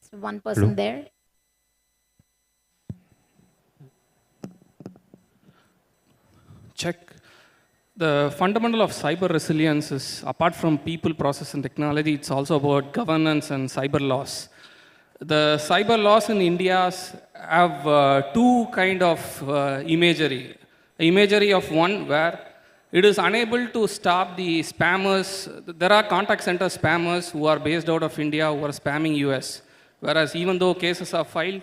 Speaker 11: So one person there.
Speaker 18: Check. The fundamental of cyber resilience is, apart from people, process, and technology, it's also about governance and cyber laws. The cyber laws in India have 2 kind of imagery. Imagery of one where it is unable to stop the spammers. There are contact center spammers who are based out of India who are spamming US. Whereas even though cases are filed,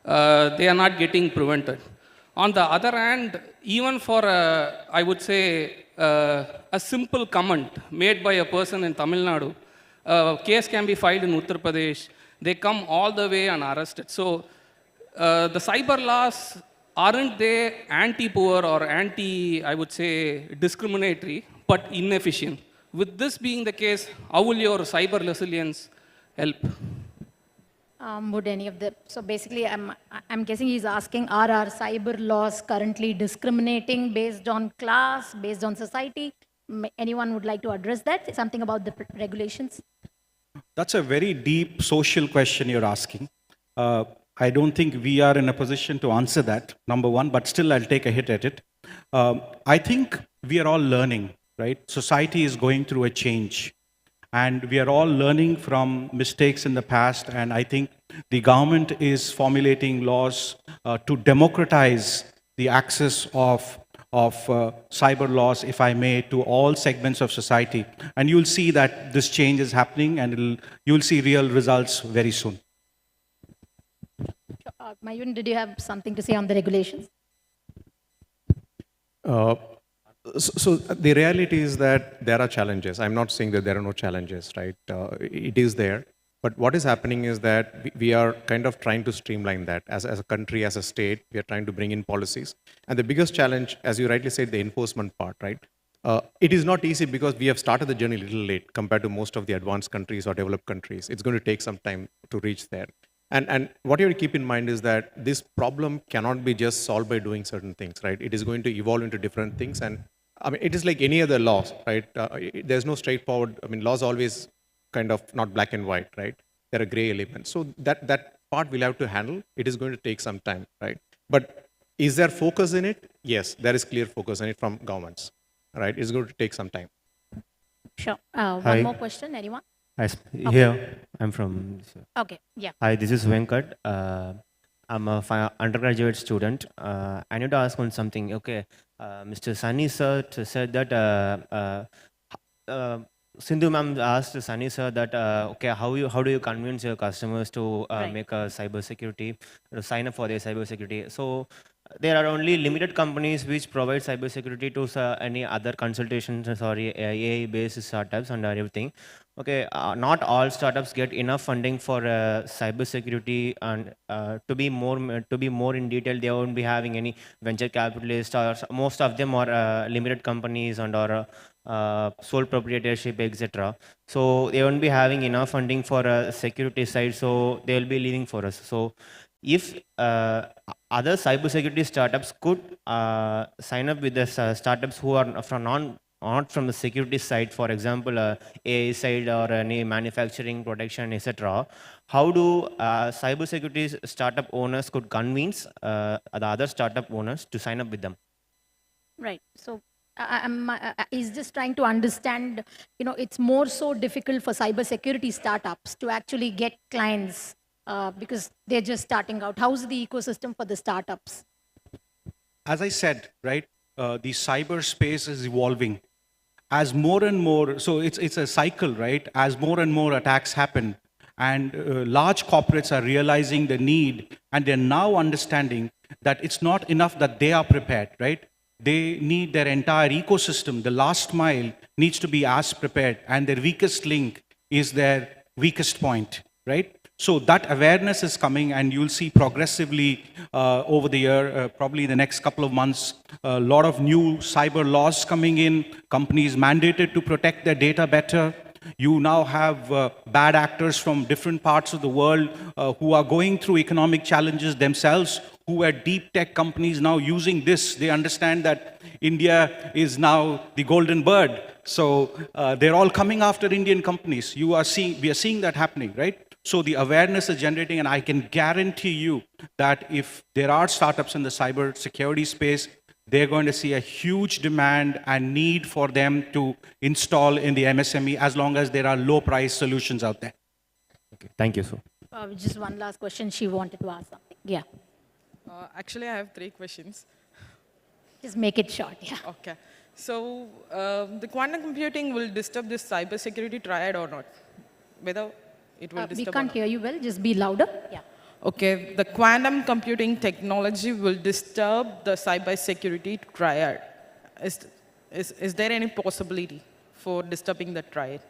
Speaker 18: they are not getting prevented. On the other hand, even for, I would say, a simple comment made by a person in Tamilnadu, a case can be filed in Uttar Pradesh, they come all the way and arrested. So the cyber laws, aren't they anti-poor or I would say, discriminatory, but inefficient? With this being the case, how will your cyber resilience help?
Speaker 11: Would any of the, so basically I'm guessing he's asking, are our cyber laws currently discriminating based on class, based on society? Anyone would like to address that? Something about the regulations?
Speaker 17: That's a very deep social question you're asking. I don't think we are in a position to answer that, number one, but still I'll take a hit at it. I think we are all learning, right? Society is going through a change. And we are all learning from mistakes in the past, and I think the government is formulating laws to democratize the access of cyber laws, if I may, to all segments of society. And you'll see that this change is happening, and you'll see real results very soon.
Speaker 11: Mayun, did you have something to say on the regulations?
Speaker 16: So the reality is that there are challenges. I'm not saying that there are no challenges, right? It is there. But what is happening is that we are kind of trying to streamline that. As a country, as a state, we are trying to bring in policies. And the biggest challenge, as you rightly said, the enforcement part, right? It is not easy because we have started the journey a little late compared to most of the advanced countries or developed countries. It's going to take some time to reach there. And what you have to keep in mind is that this problem cannot be just solved by doing certain things, right? It is going to evolve into different things. And I mean, it is like any other laws, right? There's no straightforward, I mean, laws always kind of not black and white, right? There are gray elements. So that part we'll have to handle. It is going to take some time, right? But is there focus in it? Yes, there is clear focus in it from governments, right? It's going to take some time.
Speaker 11: Sure. One more question, anyone?
Speaker 21: Hi,
Speaker 11: Okay.
Speaker 21: here I'm from.
Speaker 11: Okay, yeah.
Speaker 21: Hi, this is Venkat. I'm a undergraduate student. I need to ask on something. Okay, Mr. Sunny sir said that Sindhu ma'am asked Sunny sir that okay, how do you convince your customers to
Speaker 11: Right.
Speaker 21: make a cyber security, to sign up for their cyber security? So there are only limited companies which provide cybersecurity to any other consultations or AI-based startups and everything. Okay, not all startups get enough funding for cybersecurity, and to be more in detail, they won't be having any venture capitalists, or most of them are limited companies and or sole proprietorship, etc. So they won't be having enough funding for security side, so they will be leaving for us. So if other cybersecurity startups could sign up with the startups who are not from the security side, for example, AI side or any manufacturing, protection, etc. How do cybersecurity startup owners could convince the other startup owners to sign up with them?
Speaker 11: Right. So I'm is just trying to understand, it's more so difficult for cybersecurity startups to actually get clients because they're just starting out. How's the ecosystem for the startups?
Speaker 17: As I said, right, the cyberspace is evolving. As more and more, so it's a cycle, right? As more and more attacks happen, and large corporates are realizing the need, and they're now understanding that it's not enough that they are prepared, right? They need their entire ecosystem. The last mile needs to be as prepared, and their weakest link is their weakest point, right? So that awareness is coming, and you'll see progressively over the year, probably the next couple of months, a lot of new cyber laws coming in, companies mandated to protect their data better. You now have bad actors from different parts of the world who are going through economic challenges themselves, who are deep tech companies now using this. They understand that India is now the golden bird. So they're all coming after Indian companies. We are seeing that happening, right? So the awareness is generating, and I can guarantee you that if there are startups in the cyber security space, they're going to see a huge demand and need for them to install in the MSME, as long as there are low price solutions out there.
Speaker 21: Okay, thank you, sir.
Speaker 11: Just one last question. She wanted to ask something. Yeah.
Speaker 14: Actually, I have 3 questions.
Speaker 11: Just make it short, yeah.
Speaker 14: Okay. So, the quantum computing will disturb this cybersecurity triad or not? Whether it will disturb
Speaker 11: We can't hear you well. Just be louder. Yeah.
Speaker 14: Okay, the quantum computing technology will disturb the cybersecurity triad. Is there any possibility for disturbing the triad?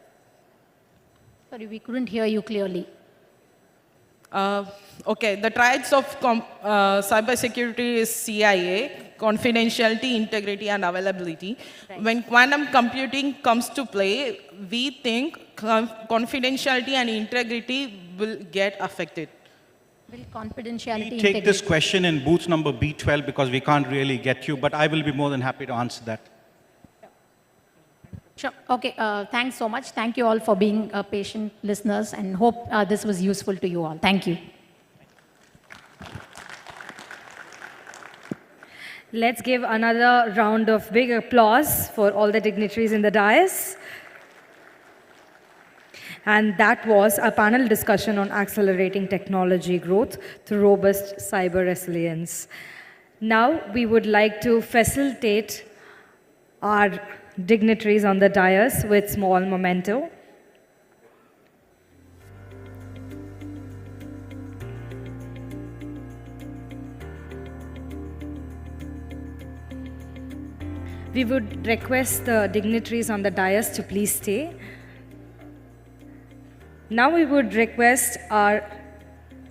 Speaker 11: Sorry, we couldn't hear you clearly.
Speaker 14: Okay, the triads of cybersecurity is CIA, confidentiality, integrity, and availability.
Speaker 11: Right.
Speaker 14: When quantum computing comes to play, we think confidentiality and integrity will get affected.
Speaker 11: Will confidentiality
Speaker 17: We take this question in booth number B12 because we can't really get you, but I will be more than happy to answer that.
Speaker 11: Sure. Okay, thanks so much. Thank you all for being patient listeners, and hope this was useful to you all. Thank you.
Speaker 2: Let's give another round of big applause for all the dignitaries in the dais. And that was a panel discussion on accelerating technology growth through robust cyber resilience. Now we would like to facilitate our dignitaries on the dais with small memento. We would request the dignitaries on the dais to please stay. Now we would request our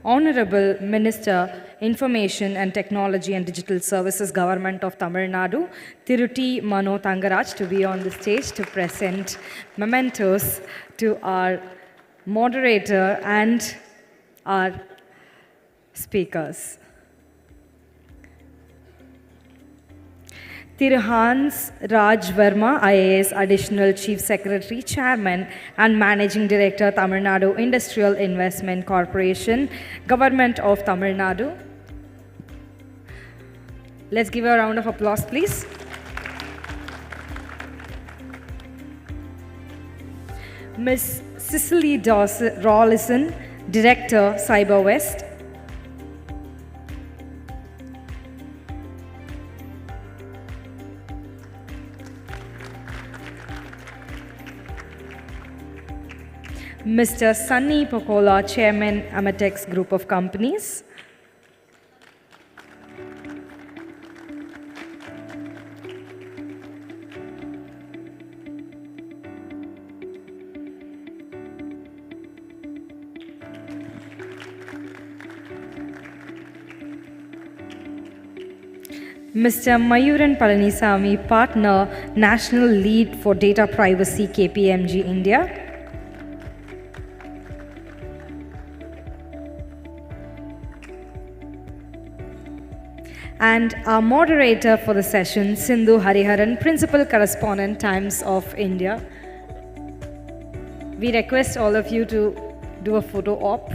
Speaker 2: Honorable Minister, Information and Technology and Digital Services, Government of Tamil Nadu, Thiruti Mano Thangaraj, to be on the stage to present mementos to our moderator and our speakers. Thiru Hans Raj Verma, IAS Additional Chief Secretary, Chairman and Managing Director, Tamil Nadu Industrial Investment Corporation, Government of Tamil Nadu. Let's give a round of applause, please. Ms. Cicely Rawlinson, Director, Cyber West. Mr. Sunny Pokola, Chairman, Amatex Group of Companies. Mr. Mayuran Palanisamy, Partner, National Lead for Data Privacy, KPMG India. And our moderator for the session, Sindhu Hariharan, Principal Correspondent, Times of India. We request all of you to do a photo op.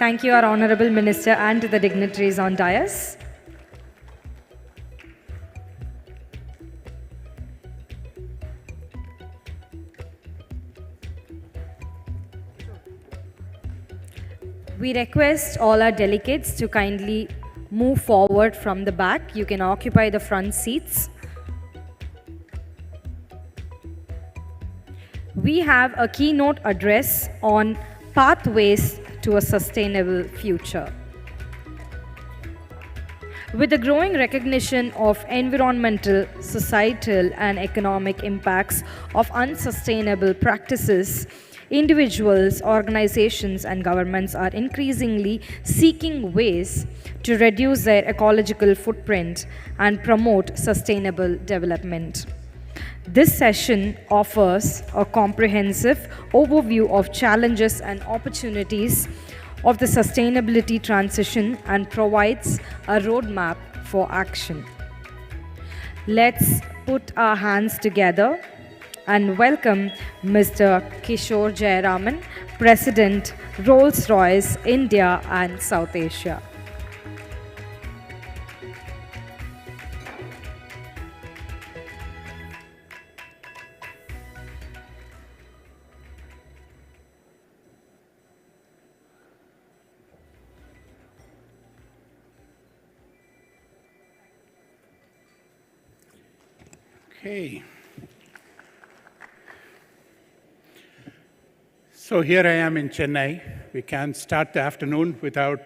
Speaker 2: Thank you, our Honorable Minister, and to the dignitaries on dais. We request all our delegates to kindly move forward from the back. You can occupy the front seats. We have a keynote address on pathways to a sustainable future. With the growing recognition of environmental, societal, and economic impacts of unsustainable practices, individuals, organizations, and governments are increasingly seeking ways to reduce their ecological footprint and promote sustainable development. This session offers a comprehensive overview of challenges and opportunities of the sustainability transition and provides a roadmap for action. Let's put our hands together and welcome Mr. Kishore Jayaraman, President, Rolls-Royce, India and South Asia.
Speaker 15: Okay. So here I am in Chennai. We can't start the afternoon without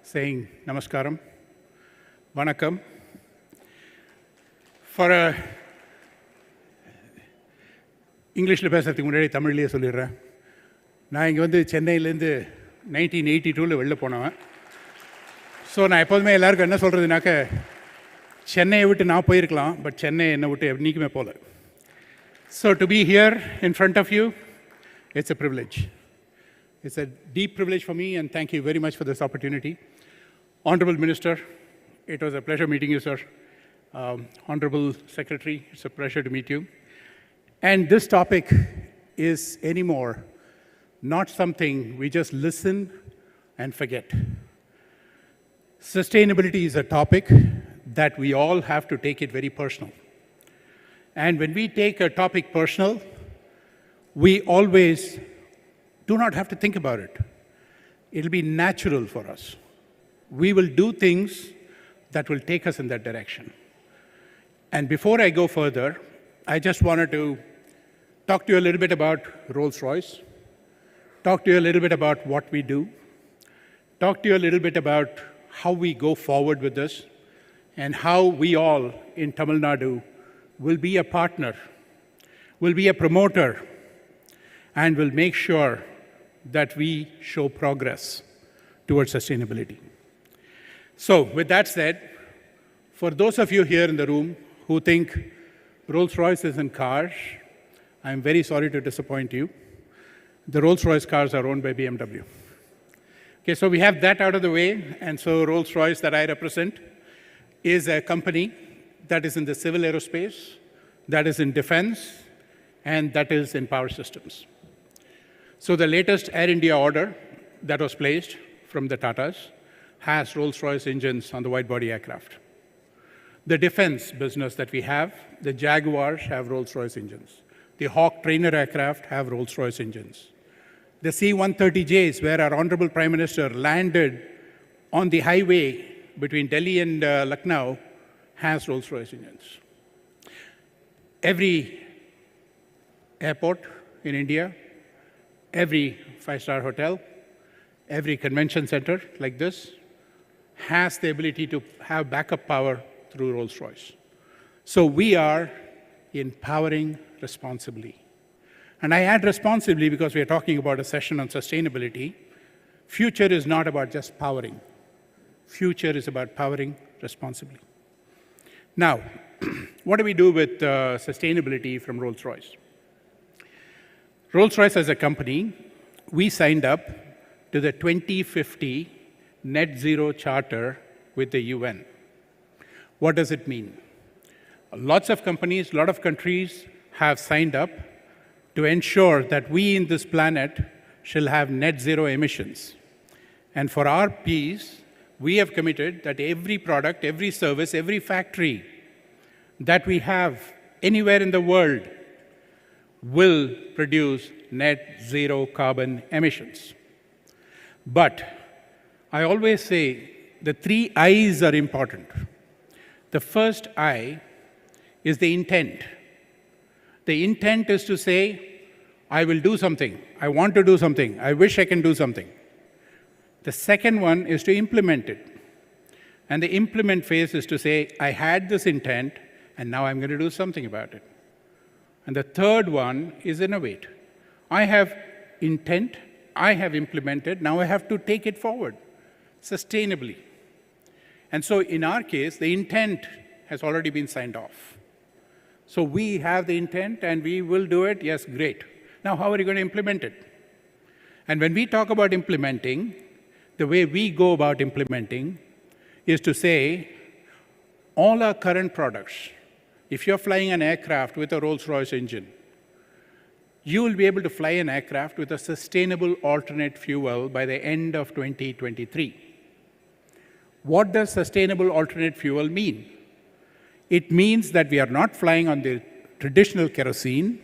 Speaker 15: saying namaskaram, vanakkam. For a இங்கிலீஷில் பேசுறதுக்கு முன்னாடி தமிழ்லேயே சொல்லிடுறேன். நான் இங்கே வந்து சென்னையிலேருந்து 1982 வெளில போனவன். ஸோ நான் எப்போதுமே எல்லாருக்கும் என்ன சொல்கிறதுனாக்க, சென்னையை விட்டு நான் போயிருக்கலாம், பட் சென்னை என்னை விட்டு என்றைக்குமே போகல. So to be here in front of you, it's a privilege. It's a deep privilege for me, and thank you very much for this opportunity. Honorable Minister, it was a pleasure meeting you, sir. Honorable Secretary, it's a pleasure to meet you. And this topic is anymore not something we just listen and forget. Sustainability is a topic that we all have to take it very personal. And when we take a topic personal, we always do not have to think about it. It'll be natural for us. We will do things that will take us in that direction. And before I go further, I just wanted to talk to you a little bit about Rolls-Royce, talk to you a little bit about what we do, talk to you a little bit about how we go forward with this, and how we all in Tamilnadu will be a partner, will be a promoter, and will make sure that we show progress towards sustainability. So with that said, for those of you here in the room who think Rolls-Royce is in cars, I'm very sorry to disappoint you. The Rolls-Royce cars are owned by BMW. Okay, so we have that out of the way, and so Rolls-Royce that I represent is a company that is in the civil aerospace, that is in defense, and that is in power systems. So the latest Air India order that was placed from the Tatas has Rolls-Royce engines on the wide-body aircraft. The defense business that we have, the Jaguars have Rolls-Royce engines. The Hawk trainer aircraft have Rolls-Royce engines. The C-130Js, where our Honorable Prime Minister landed on the highway between Delhi and Lucknow, has Rolls-Royce engines. Every airport in India, every five-star hotel, every convention center like this has the ability to have backup power through Rolls-Royce. So we are empowering responsibly. And I add responsibly because we are talking about a session on sustainability. Future is not about just powering. Future is about powering responsibly. Now, what do we do with sustainability from Rolls-Royce? Rolls-Royce as a company, we signed up to the 2050 net zero charter with the UN. What does it mean? Lots of companies, a lot of countries have signed up to ensure that we in this planet shall have net zero emissions. And for our piece, we have committed that every product, every service, every factory that we have anywhere in the world will produce net zero carbon emissions. But I always say the 3 I's are important. The first I is the intent. The intent is to say, I will do something, I want to do something, I wish I can do something. The second one is to implement it. And the implement phase is to say, I had this intent, and now I'm going to do something about it. And the third one is innovate. I have intent, I have implemented, now I have to take it forward sustainably. And so in our case, the intent has already been signed off. So we have the intent and we will do it, yes, great. Now how are you going to implement it? And when we talk about implementing, the way we go about implementing is to say, all our current products, if you're flying an aircraft with a Rolls-Royce engine, you will be able to fly an aircraft with a sustainable alternate fuel by the end of 2023. What does sustainable alternate fuel mean? It means that we are not flying on the traditional kerosene.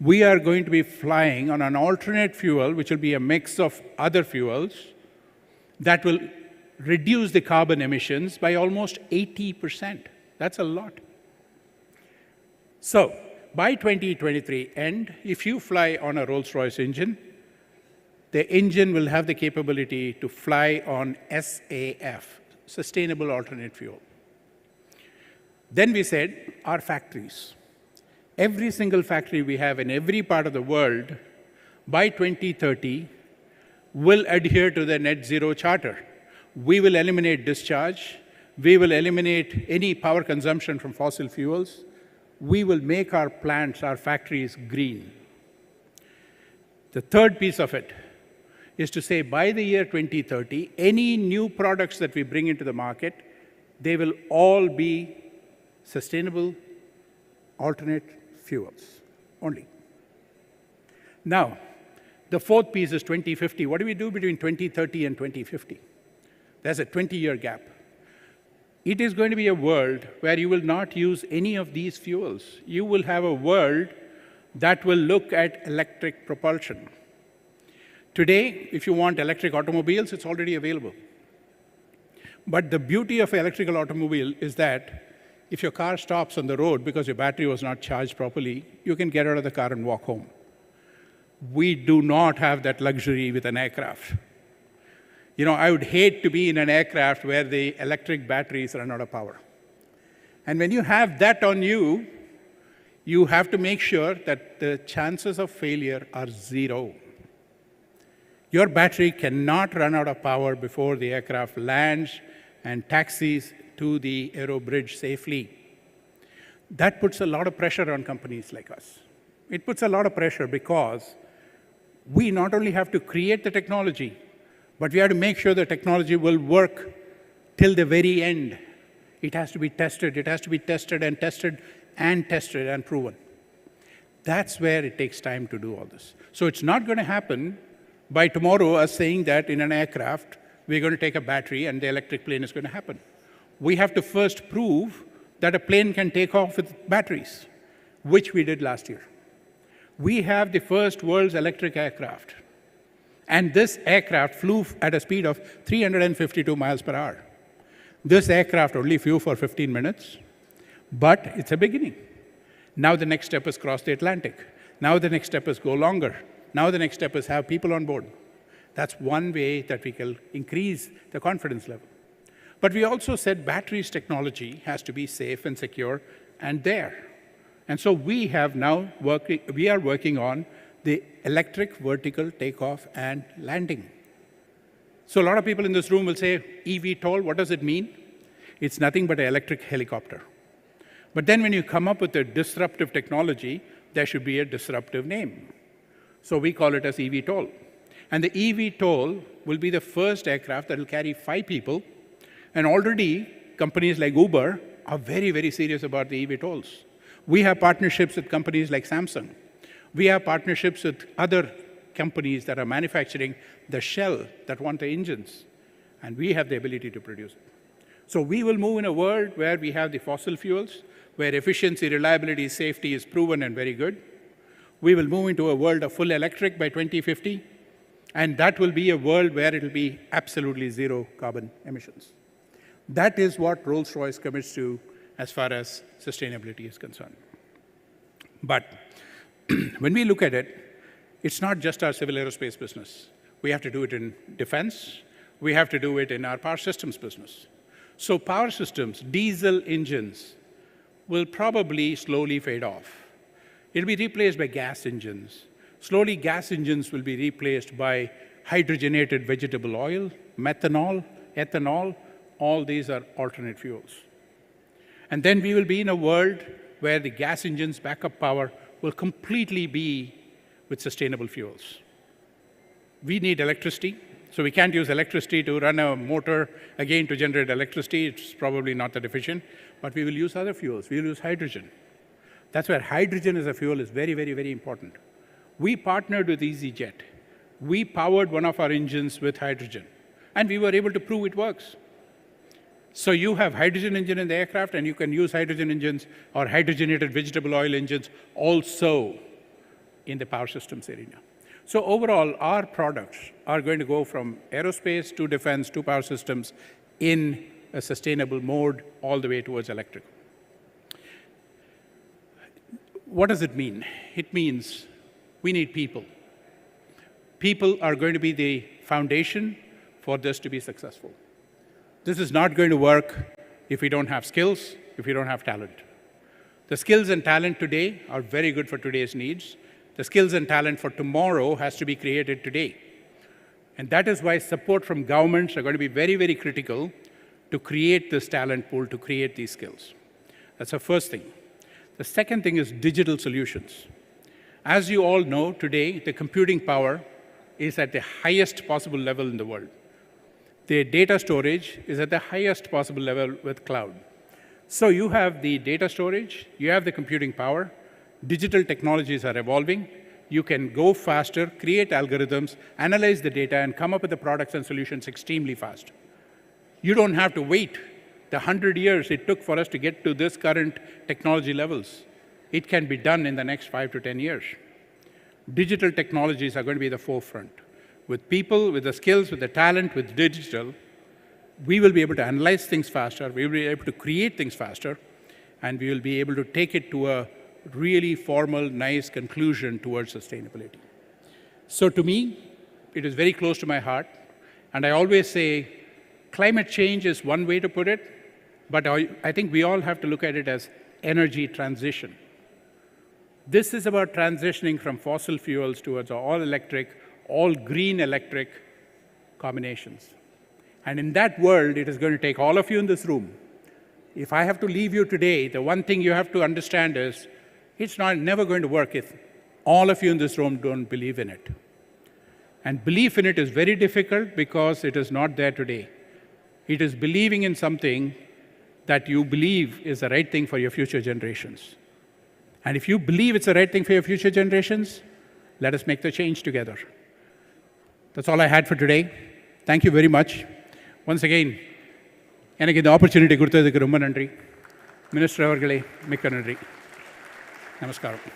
Speaker 15: We are going to be flying on an alternate fuel, which will be a mix of other fuels that will reduce the carbon emissions by almost 80%. That's a lot. So by 2023 end, if you fly on a Rolls-Royce engine, the engine will have the capability to fly on SAF, Sustainable Alternate Fuel. Then we said, our factories. Every single factory we have in every part of the world, by 2030, will adhere to the net zero charter. We will eliminate discharge. We will eliminate any power consumption from fossil fuels. We will make our plants, our factories green. The third piece of it is to say by the year 2030, any new products that we bring into the market, they will all be sustainable alternate fuels only. Now, the fourth piece is 2050. What do we do between 2030 and 2050? There's a 20-year gap. It is going to be a world where you will not use any of these fuels. You will have a world that will look at electric propulsion. Today, if you want electric automobiles, it's already available. But the beauty of an electrical automobile is that if your car stops on the road because your battery was not charged properly, you can get out of the car and walk home. We do not have that luxury with an aircraft. You know, I would hate to be in an aircraft where the electric batteries run out of power. And when you have that on you, you have to make sure that the chances of failure are zero. Your battery cannot run out of power before the aircraft lands and taxis to the aero bridge safely. That puts a lot of pressure on companies like us. It puts a lot of pressure because we not only have to create the technology, but we have to make sure the technology will work till the very end. It has to be tested. It has to be tested and tested and tested and proven. That's where it takes time to do all this. So it's not going to happen by tomorrow us saying that in an aircraft, we're going to take a battery and the electric plane is going to happen. We have to first prove that a plane can take off with batteries, which we did last year. We have the first world's electric aircraft. And this aircraft flew at a speed of 352 miles per hour. This aircraft only flew for 15 minutes, but it's a beginning. Now the next step is cross the Atlantic. Now the next step is go longer. Now the next step is have people on board. That's one way that we can increase the confidence level. But we also said batteries technology has to be safe and secure and there. And so we are working on the electric vertical takeoff and landing. So a lot of people in this room will say, eVTOL, what does it mean? It's nothing but an electric helicopter. But then when you come up with a disruptive technology, there should be a disruptive name. So we call it as eVTOL. And the eVTOL will be the first aircraft that will carry 5 people. And already, companies like Uber are very, very serious about the eVTOLs. We have partnerships with companies like Samsung. We have partnerships with other companies that are manufacturing the shell that want the engines. And we have the ability to produce it. So we will move in a world where we have the fossil fuels, where efficiency, reliability, safety is proven and very good. We will move into a world of full electric by 2050. And that will be a world where it will be absolutely zero carbon emissions. That is what Rolls-Royce commits to as far as sustainability is concerned. But when we look at it, it's not just our civil aerospace business. We have to do it in defense. We have to do it in our power systems business. So power systems, diesel engines, will probably slowly fade off. It'll be replaced by gas engines. Slowly, gas engines will be replaced by hydrogenated vegetable oil, methanol, ethanol. All these are alternate fuels. And then we will be in a world where the gas engine's backup power will completely be with sustainable fuels. We need electricity, so we can't use electricity to run a motor again to generate electricity. It's probably not that efficient, but we will use other fuels. We will use hydrogen. That's where hydrogen as a fuel is very, very, very important. We partnered with EasyJet. We powered one of our engines with hydrogen, and we were able to prove it works. So you have hydrogen engine in the aircraft, and you can use hydrogen engines or hydrogenated vegetable oil engines also in the power systems arena. So overall, our products are going to go from aerospace to defense to power systems in a sustainable mode all the way towards electric. What does it mean? It means we need people. People are going to be the foundation for this to be successful. This is not going to work if we don't have skills, if we don't have talent. The skills and talent today are very good for today's needs. The skills and talent for tomorrow has to be created today. And that is why support from governments are going to be very, very critical to create this talent pool, to create these skills. That's the first thing. The second thing is digital solutions. As you all know, today, the computing power is at the highest possible level in the world. The data storage is at the highest possible level with cloud. So you have the data storage, you have the computing power, digital technologies are evolving, you can go faster, create algorithms, analyze the data, and come up with the products and solutions extremely fast. You don't have to wait the 100 years it took for us to get to this current technology levels. It can be done in the next 5 to 10 years. Digital technologies are going to be the forefront. With people, with the skills, with the talent, with digital, we will be able to analyze things faster, we will be able to create things faster, and we will be able to take it to a really formal, nice conclusion towards sustainability. So to me, it is very close to my heart, and I always say climate change is one way to put it, but I think we all have to look at it as energy transition. This is about transitioning from fossil fuels towards all electric, all green electric combinations. And in that world, it is going to take all of you in this room. If I have to leave you today, the one thing you have to understand is it's never going to work if all of you in this room don't believe in it. And belief in it is very difficult because it is not there today. It is believing in something that you believe is the right thing for your future generations. And if you believe it's the right thing for your future generations, let us make the change together. That's all I had for today. Thank you very much. Once again, எனக்கு இந்த opportunity கொடுத்ததுக்கு ரொம்ப நன்றி. Minister அவர்களே, மிக்க நன்றி. நமஸ்காரம்.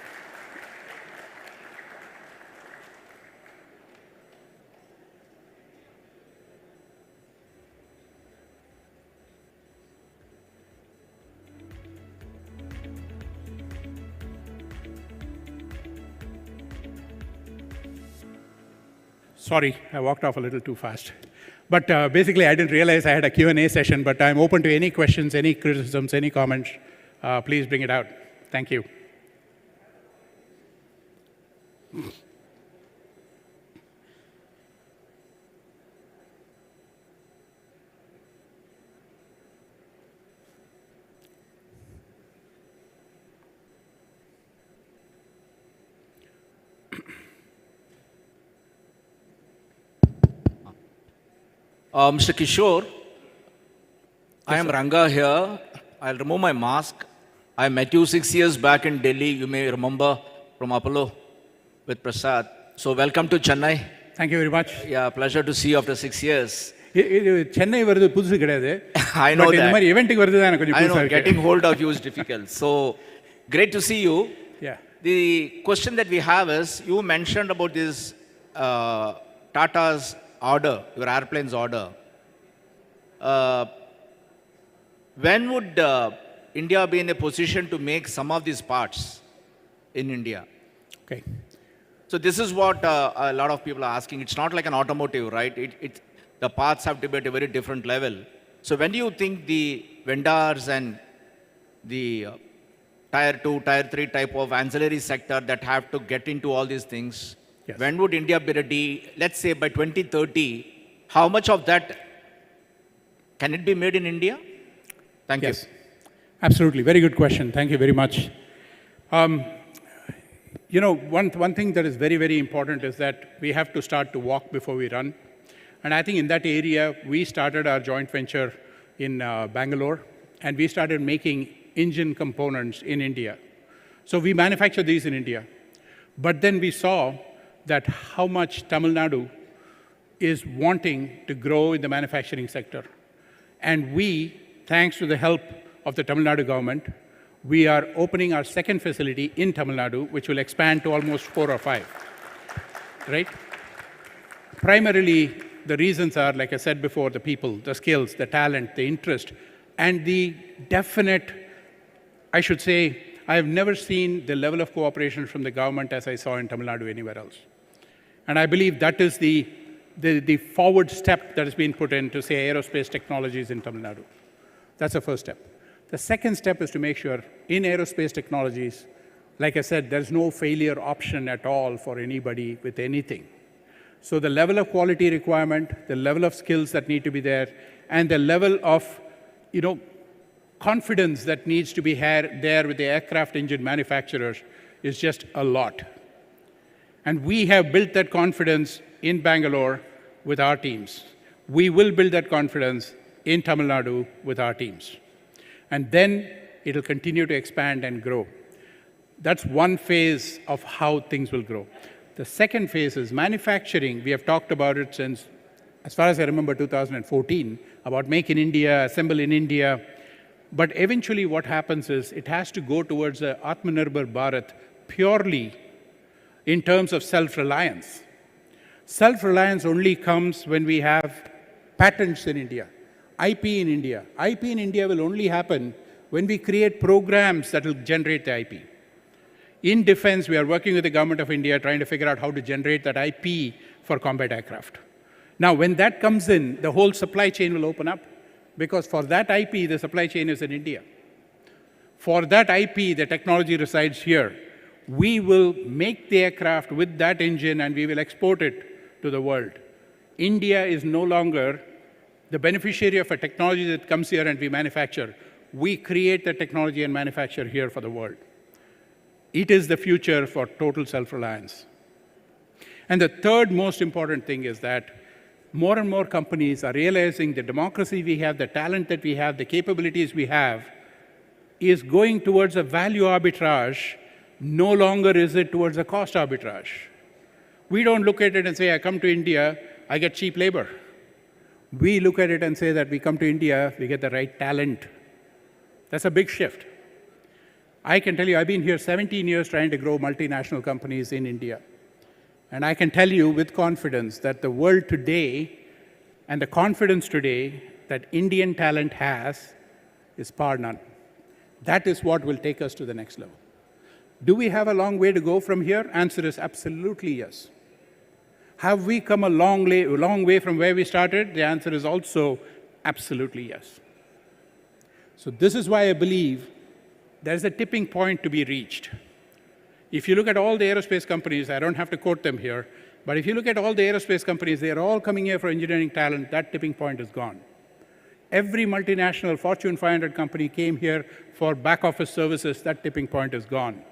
Speaker 15: Sorry, I walked off a little too fast. But basically, I didn't realize I had a Q&A session, but I'm open to any questions, any criticisms, any comments. Please bring it out. Thank you.
Speaker 7: Mr. Kishore, I am Ranga here. I'll remove my mask. I met you 6 years back in Delhi, you may remember, from Apollo with Prasad. So welcome to Chennai.
Speaker 15: Thank you very much.
Speaker 7: Yeah, pleasure to see you after 6 years.
Speaker 15: Chennai வருது புதுசு கிடையாது.
Speaker 7: I know
Speaker 15: But
Speaker 7: that.
Speaker 15: இந்த மாதிரி eventக்கு வருது தான் எனக்கு கொஞ்சம்
Speaker 7: I
Speaker 15: புதுசா
Speaker 7: know,
Speaker 15: இருக்கு.
Speaker 7: getting hold of you is difficult. So, great to see you.
Speaker 15: Yeah.
Speaker 7: The question that we have is, you mentioned about this Tata's order, your airplane's order. When would India be in a position to make some of these parts in India?
Speaker 15: Okay.
Speaker 7: So this is what a lot of people are asking. It's not like an automotive, right? The parts have to be at a very different level. So when do you think the vendors and the tier 2, tier 3 type of ancillary sector that have to get into all these things,
Speaker 15: yes,
Speaker 7: when would India be ready? Let's say by 2030, how much of that can it be made in India? Thank you.
Speaker 15: Yes, absolutely. Very good question. Thank you very much. You know, one thing that is very, very important is that we have to start to walk before we run. And I think in that area, we started our joint venture in Bangalore, and we started making engine components in India. So we manufacture these in India. But then we saw that how much Tamilnadu is wanting to grow in the manufacturing sector. And we, thanks to the help of the Tamil Nadu government, we are opening our second facility in Tamil Nadu, which will expand to almost 4 or 5, right? Primarily, the reasons are, like I said before, the people, the skills, the talent, the interest, and the definite, I should say, I have never seen the level of cooperation from the government as I saw in Tamil Nadu anywhere else. And I believe that is the forward step that has been put in to say aerospace technologies in Tamil Nadu. That's the first step. The second step is to make sure in aerospace technologies, like I said, there's no failure option at all for anybody with anything. So the level of quality requirement, the level of skills that need to be there, and the level of, confidence that needs to be there with the aircraft engine manufacturers is just a lot. And we have built that confidence in Bangalore with our teams. We will build that confidence in Tamil Nadu with our teams. And then it'll continue to expand and grow. That's one phase of how things will grow. The second phase is manufacturing. We have talked about it since, as far as I remember, 2014, about make in India, assemble in India. But eventually what happens is it has to go towards a Atmanirbhar Bharat purely in terms of self-reliance. Self-reliance only comes when we have patents in India, IP in India. IP in India will only happen when we create programs that will generate the IP. In defense, we are working with the government of India trying to figure out how to generate that IP for combat aircraft. Now, when that comes in, the whole supply chain will open up, because for that IP, the supply chain is in India. For that IP, the technology resides here. We will make the aircraft with that engine and we will export it to the world. India is no longer the beneficiary of a technology that comes here and we manufacture. We create the technology and manufacture here for the world. It is the future for total self-reliance. And the third most important thing is that more and more companies are realizing the democracy we have, the talent that we have, the capabilities we have, is going towards a value arbitrage. No longer is it towards a cost arbitrage. We don't look at it and say, I come to India, I get cheap labor. We look at it and say that we come to India, we get the right talent. That's a big shift. I can tell you, I've been here 17 years trying to grow multinational companies in India. And I can tell you with confidence that the world today and the confidence today that Indian talent has is par none. That is what will take us to the next level. Do we have a long way to go from here? Answer is absolutely yes. Have we come a long way from where we started? The answer is also absolutely yes. So this is why I believe there's a tipping point to be reached. If you look at all the aerospace companies, I don't have to quote them here, but if you look at all the aerospace companies, they're all coming here for engineering talent. That tipping point is gone. Every multinational Fortune 500 company came here for back office services. That tipping point is gone.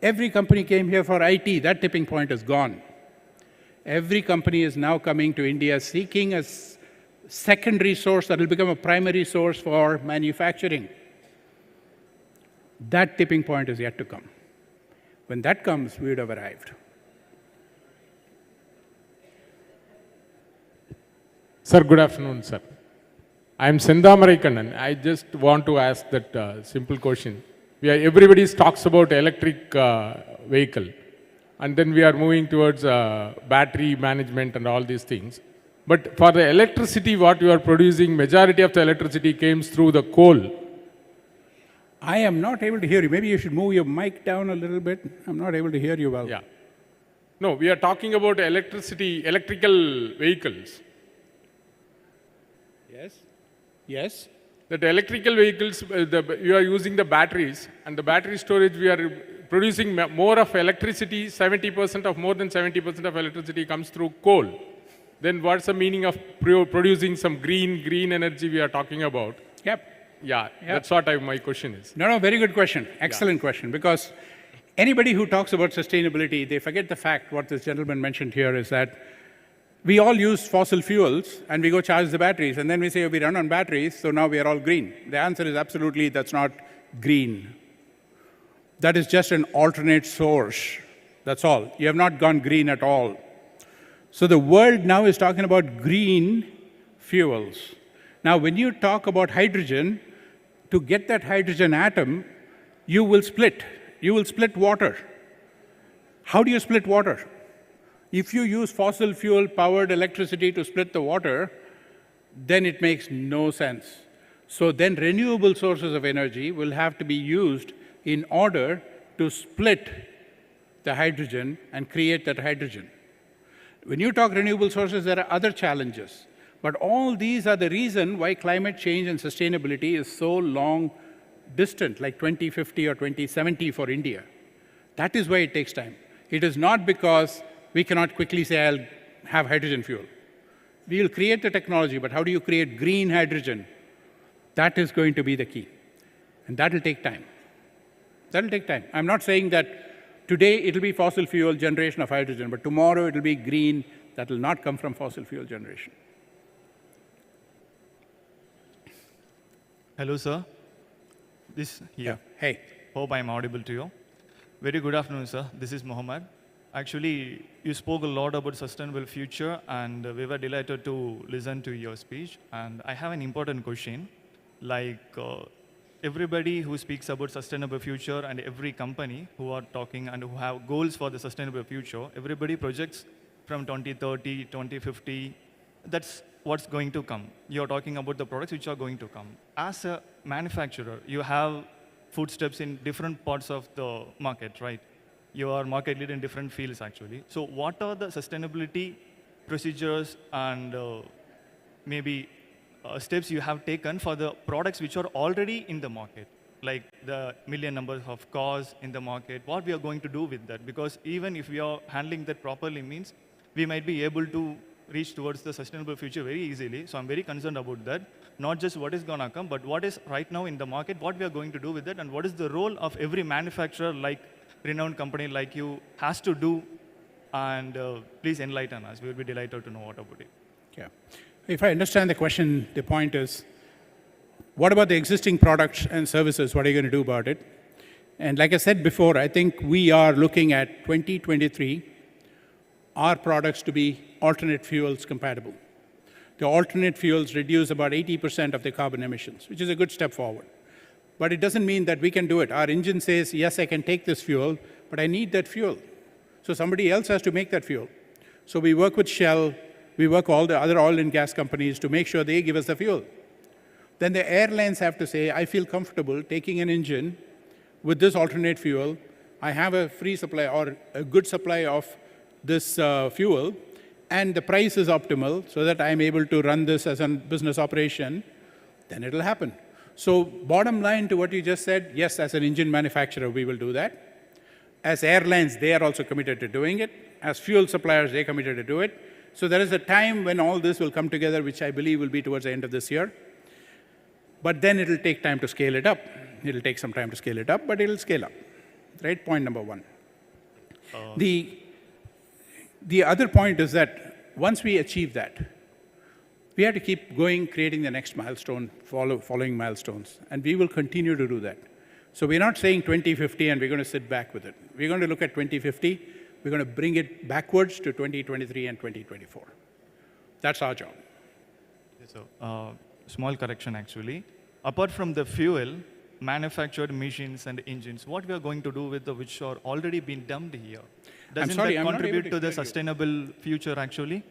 Speaker 15: Every company came here for IT. That tipping point is gone. Every company is now coming to India seeking a secondary source that will become a primary source for manufacturing. That tipping point is yet to come. When that comes, we would have arrived.
Speaker 19: Sir, good afternoon, sir. I am Sendamarai Kannan. I just want to ask that simple question. Everybody talks about electric vehicle, and then we are moving towards battery management and all these things. But for the electricity, what you are producing, majority of the electricity comes through the coal.
Speaker 15: I am not able to hear you. Maybe you should move your mic down a little bit. I'm not able to hear you well.
Speaker 19: Yeah. No, we are talking about electrical vehicles.
Speaker 15: Yes. Yes.
Speaker 19: That electrical vehicles, you are using the batteries, and the battery storage, we are producing more of electricity, more than 70% of electricity comes through coal. Then what's the meaning of producing some green energy we are talking about?
Speaker 15: Yep.
Speaker 19: Yeah, that's what my question is.
Speaker 15: No, very good question. Excellent question. Because anybody who talks about sustainability, they forget the fact, what this gentleman mentioned here, is that we all use fossil fuels and we go charge the batteries, and then we say, oh, we run on batteries, so now we are all green. The answer is absolutely, that's not green. That is just an alternate source. That's all. You have not gone green at all. So the world now is talking about green fuels. Now, when you talk about hydrogen, to get that hydrogen atom, you will split. You will split water. How do you split water? If you use fossil fuel-powered electricity to split the water, then it makes no sense. So then renewable sources of energy will have to be used in order to split the hydrogen and create that hydrogen. When you talk renewable sources, there are other challenges. But all these are the reason why climate change and sustainability is so long distant, like 2050 or 2070 for India. That is why it takes time. It is not because we cannot quickly say, I'll have hydrogen fuel. We will create the technology, but how do you create green hydrogen? That is going to be the key. And that will take time. That will take time. I'm not saying that today it will be fossil fuel generation of hydrogen, but tomorrow it will be green that will not come from fossil fuel generation.
Speaker 20: Hello, sir.
Speaker 15: Hey.
Speaker 20: Hope I'm audible to you. Very good afternoon, sir. This is Mohammed. Actually, you spoke a lot about sustainable future, and we were delighted to listen to your speech. And I have an important question. Like, everybody who speaks about sustainable future and every company who are talking and who have goals for the sustainable future, everybody projects from 2030, 2050. That's what's going to come. You're talking about the products which are going to come. As a manufacturer, you have footsteps in different parts of the market, right? You are market leader in different fields, actually. So what are the sustainability procedures and maybe steps you have taken for the products which are already in the market, like the million numbers of cars in the market? What we are going to do with that? Because even if we are handling that properly means we might be able to reach towards the sustainable future very easily. So I'm very concerned about that. Not just what is going to come, but what is right now in the market, what we are going to do with it, and what is the role of every manufacturer, like renowned company like you, has to do. And please enlighten us. We will be delighted to know what about it.
Speaker 15: Yeah. If I understand the question, the point is, what about the existing products and services? What are you going to do about it? And like I said before, I think we are looking at 2023, our products to be alternate fuels compatible. The alternate fuels reduce about 80% of the carbon emissions, which is a good step forward. But it doesn't mean that we can do it. Our engine says, yes, I can take this fuel, but I need that fuel. So somebody else has to make that fuel. So we work with Shell, we work with all the other oil and gas companies to make sure they give us the fuel. Then the airlines have to say, I feel comfortable taking an engine with this alternate fuel. I have a free supply or a good supply of this fuel, and the price is optimal so that I'm able to run this as a business operation, then it'll happen. So bottom line to what you just said, yes, as an engine manufacturer, we will do that. As airlines, they are also committed to doing it. As fuel suppliers, they're committed to do it. So there is a time when all this will come together, which I believe will be towards the end of this year. But then it'll take time to scale it up. It'll take some time to scale it up, but it'll scale up. Right? Point number one. The other point is that once we achieve that, we have to keep going, creating the next milestone, following milestones. And we will continue to do that. So we're not saying 2050 and we're going to sit back with it. We're going to look at 2050. We're going to bring it backwards to 2023 and 2024. That's our job.
Speaker 20: Yes, sir. Small correction, actually. Apart from the fuel, manufactured machines and engines, what we are going to do with the which are already been dumped here? Doesn't that contribute to the sustainable future, actually?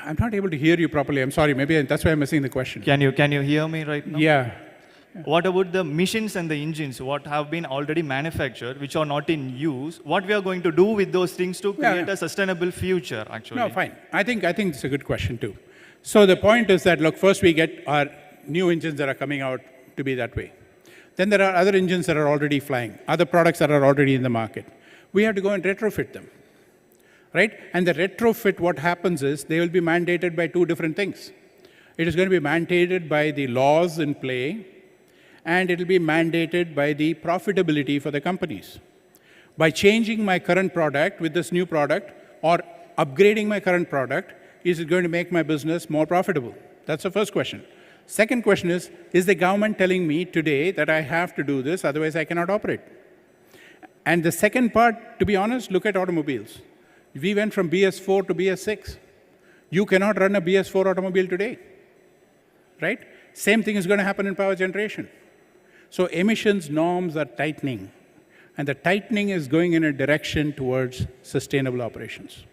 Speaker 15: I'm not able to hear you properly. I'm sorry. Maybe that's why I'm missing the question.
Speaker 20: Can you hear me right now?
Speaker 15: Yeah.
Speaker 20: What about the machines and the engines, what have been already manufactured, which are not in use? What we are going to do with those things to create a sustainable future, actually?
Speaker 15: No, fine. I think it's a good question, too. So the point is that, look, first we get our new engines that are coming out to be that way. Then there are other engines that are already flying, other products that are already in the market. We have to go and retrofit them, right? And the retrofit, what happens is they will be mandated by two different things. It is going to be mandated by the laws in play, and it will be mandated by the profitability for the companies. By changing my current product with this new product or upgrading my current product, is it going to make my business more profitable? That's the first question. Second question is the government telling me today that I have to do this, otherwise I cannot operate? And the second part, to be honest, look at automobiles. We went from BS4 to BS6. You cannot run a BS4 automobile today, right? Same thing is going to happen in power generation. So emissions norms are tightening, and the tightening is going in a direction towards sustainable operations.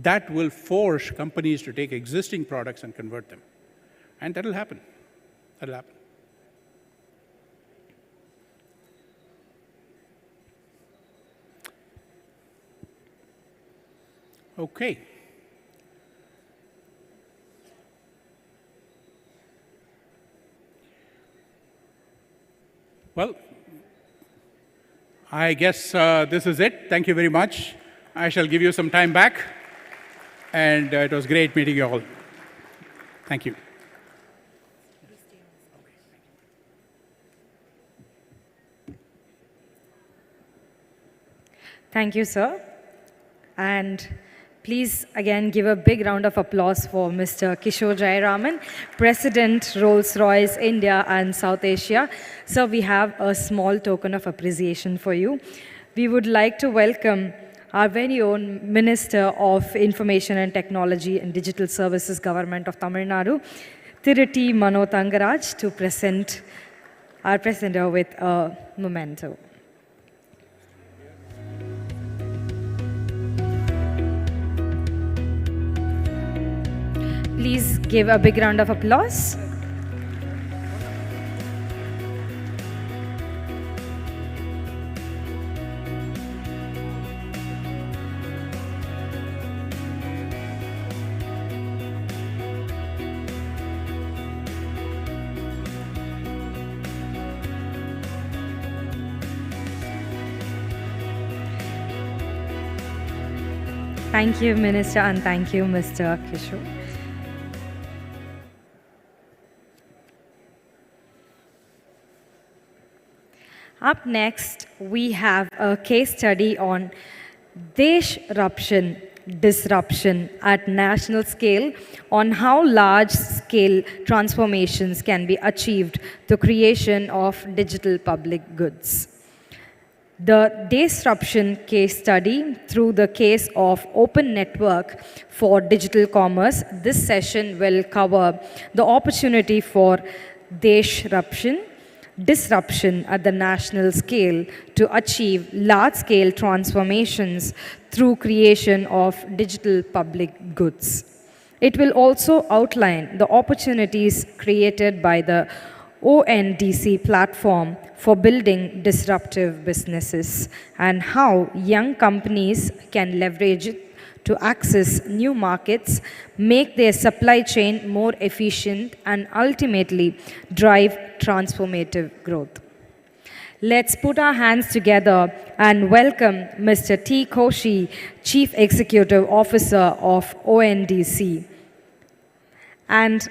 Speaker 15: That will force companies to take existing products and convert them. And that'll happen. That'll happen. Okay. Well, I guess this is it. Thank you very much. I shall give you some time back. And it was great meeting you all. Thank you.
Speaker 2: Thank you, sir. And please, again, give a big round of applause for Mr. Kishore Jayaraman, President, Rolls-Royce, India and South Asia. Sir, we have a small token of appreciation for you. We would like to welcome our very own Minister of Information and Technology and Digital Services, Government of Tamil Nadu, Tirati Mano Thangaraj, to present our presenter with a memento. Please give a big round of applause. Thank you, Minister, and thank you, Mr. Kishore. Up next, we have a case study on disruption at national scale, on how large-scale transformations can be achieved through creation of digital public goods. The disruption case study through the case of Open Network for Digital Commerce. This session will cover the opportunity for disruption at the national scale to achieve large-scale transformations through creation of digital public goods. It will also outline the opportunities created by the ONDC platform for building disruptive businesses and how young companies can leverage it to access new markets, make their supply chain more efficient, and ultimately drive transformative growth. Let's put our hands together and welcome Mr. T. Koshi, Chief Executive Officer of ONDC, and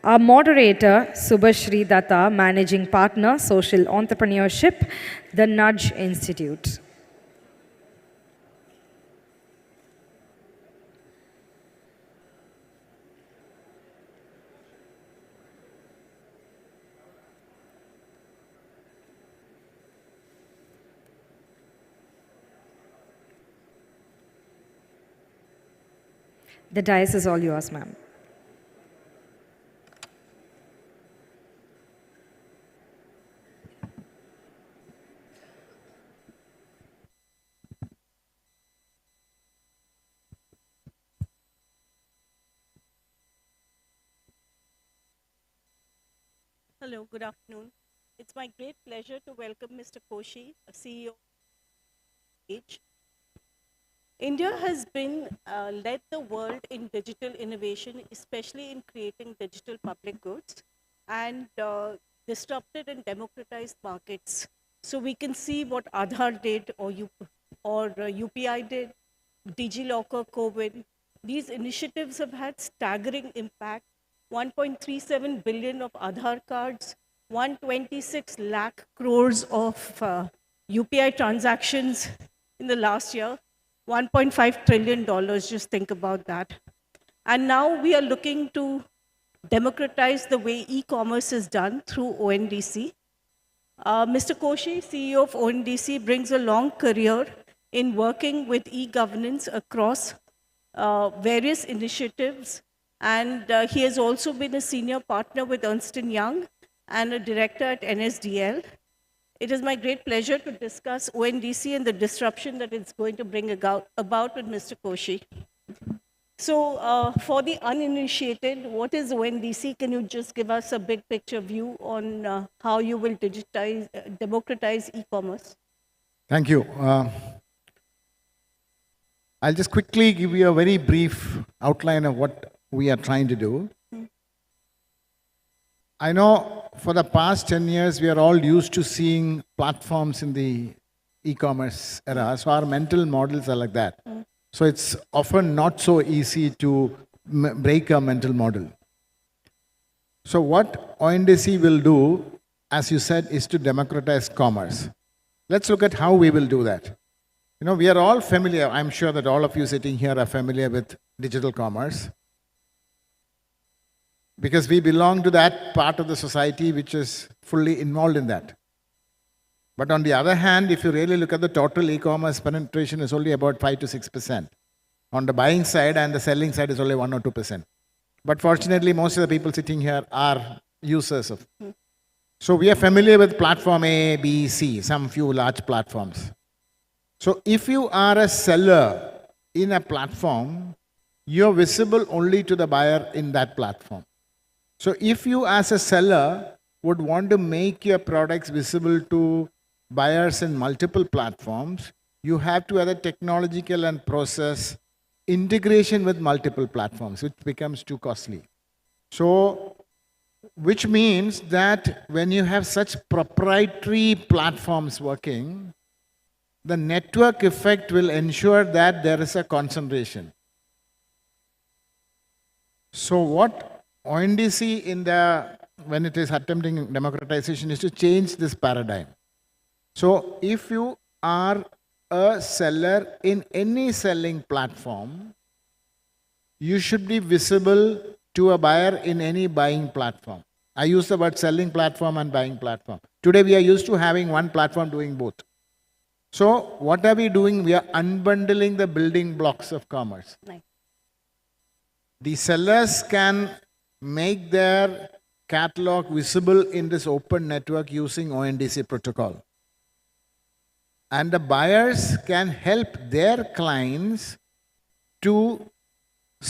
Speaker 2: our moderator, Subhashri Datta, Managing Partner, Social Entrepreneurship, the Nudge Institute. The dais is all yours, ma'am.
Speaker 4: Hello, good afternoon. It's my great pleasure to welcome Mr. Koshi, CEO of Age. India has led the world in digital innovation, especially in creating digital public goods, and disrupted and democratized markets. So we can see what Aadhaar did, or UPI did, DigiLocker, COVID. These initiatives have had staggering impact. 1.37 billion of Aadhaar cards, 126 lakh crores of UPI transactions in the last year, $1.5 trillion, just think about that. And now we are looking to democratize the way e-commerce is done through ONDC. Mr. Koshi, CEO of ONDC, brings a long career in working with e-governance across various initiatives, and he has also been a senior partner with Ernst & Young and a director at NSDL. It is my great pleasure to discuss ONDC and the disruption that it's going to bring about with Mr. Koshi. So for the uninitiated, what is ONDC? Can you just give us a big picture view on how you will democratize e-commerce?
Speaker 6: Thank you. I'll just quickly give you a very brief outline of what we are trying to do. I know for the past 10 years, we are all used to seeing platforms in the e-commerce era. So our mental models are like that. So it's often not so easy to break a mental model. So what ONDC will do, as you said, is to democratize commerce. Let's look at how we will do that. You know, we are all familiar, I'm sure that all of you sitting here are familiar with digital commerce, because we belong to that part of the society which is fully involved in that. But on the other hand, if you really look at the total e-commerce penetration is only about 5 to 6%. On the buying side and the selling side is only 1 or 2%. But fortunately, most of the people sitting here are users of. So we are familiar with platform A, B, C, some few large platforms. So if you are a seller in a platform, you're visible only to the buyer in that platform. So if you as a seller would want to make your products visible to buyers in multiple platforms, you have to have a technological and process integration with multiple platforms, which becomes too costly. So, which means that when you have such proprietary platforms working, the network effect will ensure that there is a concentration. So what ONDC when it is attempting democratization is to change this paradigm. So if you are a seller in any selling platform, you should be visible to a buyer in any buying platform. I use the word selling platform and buying platform. Today we are used to having one platform doing both. So what are we doing? We are unbundling the building blocks of commerce.
Speaker 4: Nice.
Speaker 6: The sellers can make their catalog visible in this open network using ONDC protocol. And the buyers can help their clients to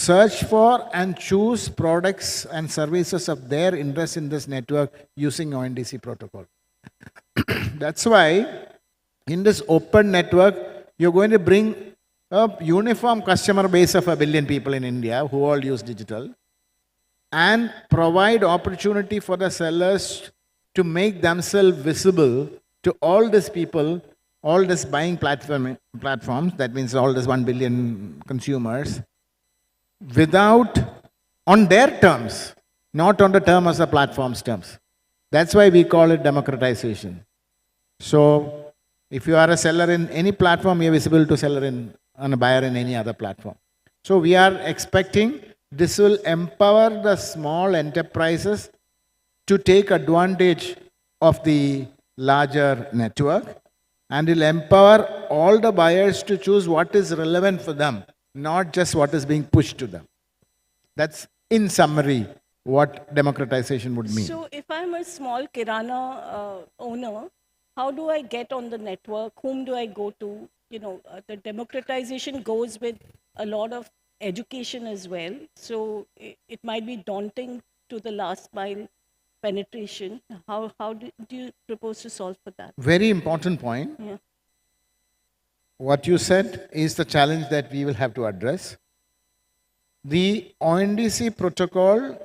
Speaker 6: search for and choose products and services of their interest in this network using ONDC protocol. That's why in this open network, you're going to bring a uniform customer base of 1 billion people in India who all use digital, and provide opportunity for the sellers to make themselves visible to all these people, all these buying platforms, that means all these 1 billion consumers, without, on their terms, not on the term of the platform's terms. That's why we call it democratization. So, if you are a seller in any platform, you're visible to seller in, and a buyer in any other platform. So, we are expecting this will empower the small enterprises to take advantage of the larger network, and will empower all the buyers to choose what is relevant for them, not just what is being pushed to them. That's, in summary, what democratization would mean.
Speaker 4: So if I'm a small kirana owner, how do I get on the network? Whom do I go to? You know, the democratization goes with a lot of education as well. So it might be daunting to the last mile penetration. How do you propose to solve for that?
Speaker 6: Very important point.
Speaker 4: Yeah.
Speaker 6: What you said is the challenge that we will have to address. The ONDC protocol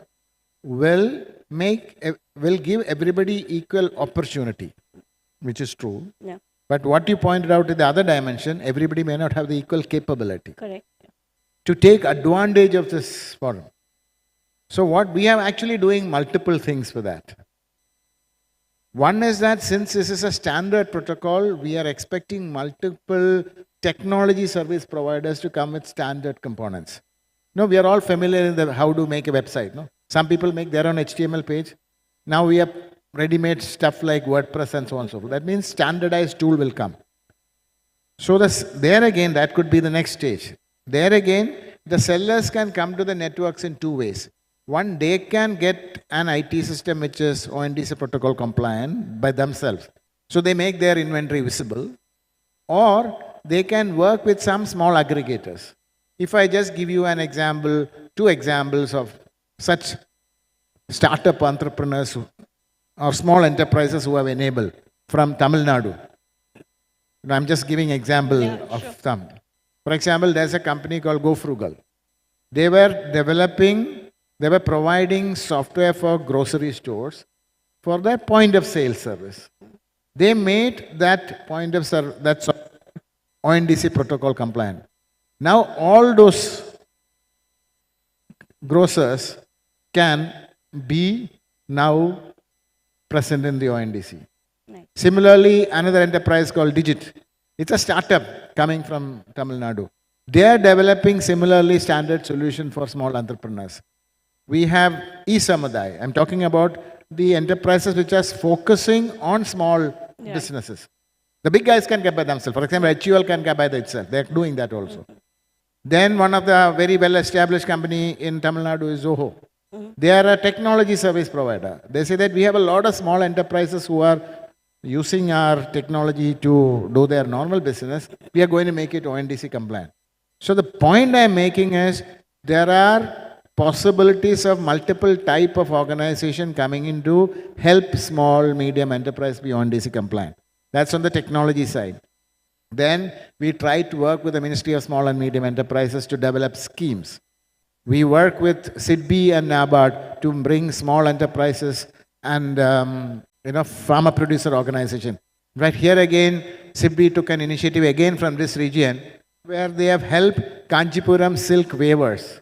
Speaker 6: will give everybody equal opportunity, which is true.
Speaker 4: Yeah.
Speaker 6: But what you pointed out in the other dimension, everybody may not have the equal capability.
Speaker 4: Correct.
Speaker 6: To take advantage of this forum. So what we are actually doing multiple things for that. One is that since this is a standard protocol, we are expecting multiple technology service providers to come with standard components. No, we are all familiar with how to make a website. No, some people make their own HTML page. Now we have ready-made stuff like WordPress and so on and so forth. That means standardized tool will come. So there again, that could be the next stage. There again, the sellers can come to the networks in two ways. One, they can get an IT system which is ONDC protocol compliant by themselves. So they make their inventory visible. Or they can work with some small aggregators. If I just give you an example, two examples of such startup entrepreneurs or small enterprises who have enabled from Tamilnadu. I'm just giving example of some. For example, there's a company called Go Frugal. They were providing software for grocery stores for their point of sale service. They made that point of service, that's ONDC protocol compliant. Now all those grocers can be now present in the ONDC. Nice. Similarly, another enterprise called Digit. It's a startup coming from Tamil Nadu. They are developing similarly standard solution for small entrepreneurs. We have e-Samuday. I'm talking about the enterprises which are focusing on small businesses. The big guys can get by themselves. For example, HUL can get by itself. They're doing that also. Then one of the very well-established company in Tamil Nadu is Zoho. They are a technology service provider. They say that we have a lot of small enterprises who are using our technology to do their normal business. We are going to make it ONDC compliant. So the point I'm making is there are possibilities of multiple type of organization coming in to help small, medium enterprise be ONDC compliant. That's on the technology side. Then we try to work with the Ministry of Small and Medium Enterprises to develop schemes. We work with SIDBI and NABARD to bring small enterprises and farmer producer organization. Right here again, SIDBI took an initiative again from this region where they have helped Kanchipuram silk weavers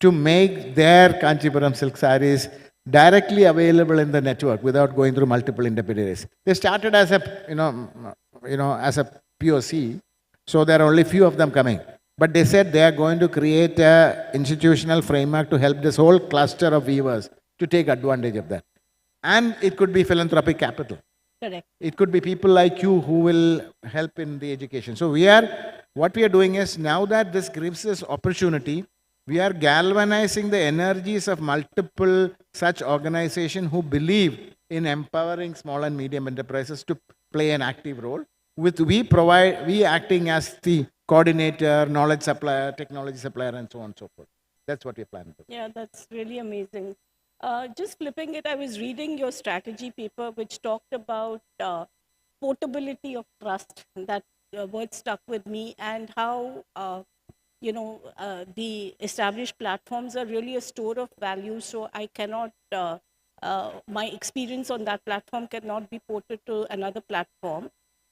Speaker 6: to make their Kanchipuram silk sarees directly available in the network without going through multiple intermediaries. They started as a as a POC, so there are only few of them coming. But they said they are going to create an institutional framework to help this whole cluster of weavers to take advantage of that. And it could be philanthropic capital.
Speaker 4: Correct.
Speaker 6: It could be people like you who will help in the education. So what we are doing is, now that this gives us opportunity, we are galvanizing the energies of multiple such organizations who believe in empowering small and medium enterprises to play an active role. We acting as the coordinator, knowledge supplier, technology supplier, and so on and so forth. That's what we're planning to do.
Speaker 4: Yeah, that's really amazing. Just flipping it, I was reading your strategy paper, which talked about portability of trust. That word stuck with me, and how the established platforms are really a store of value. So I cannot, my experience on that platform cannot be ported to another platform,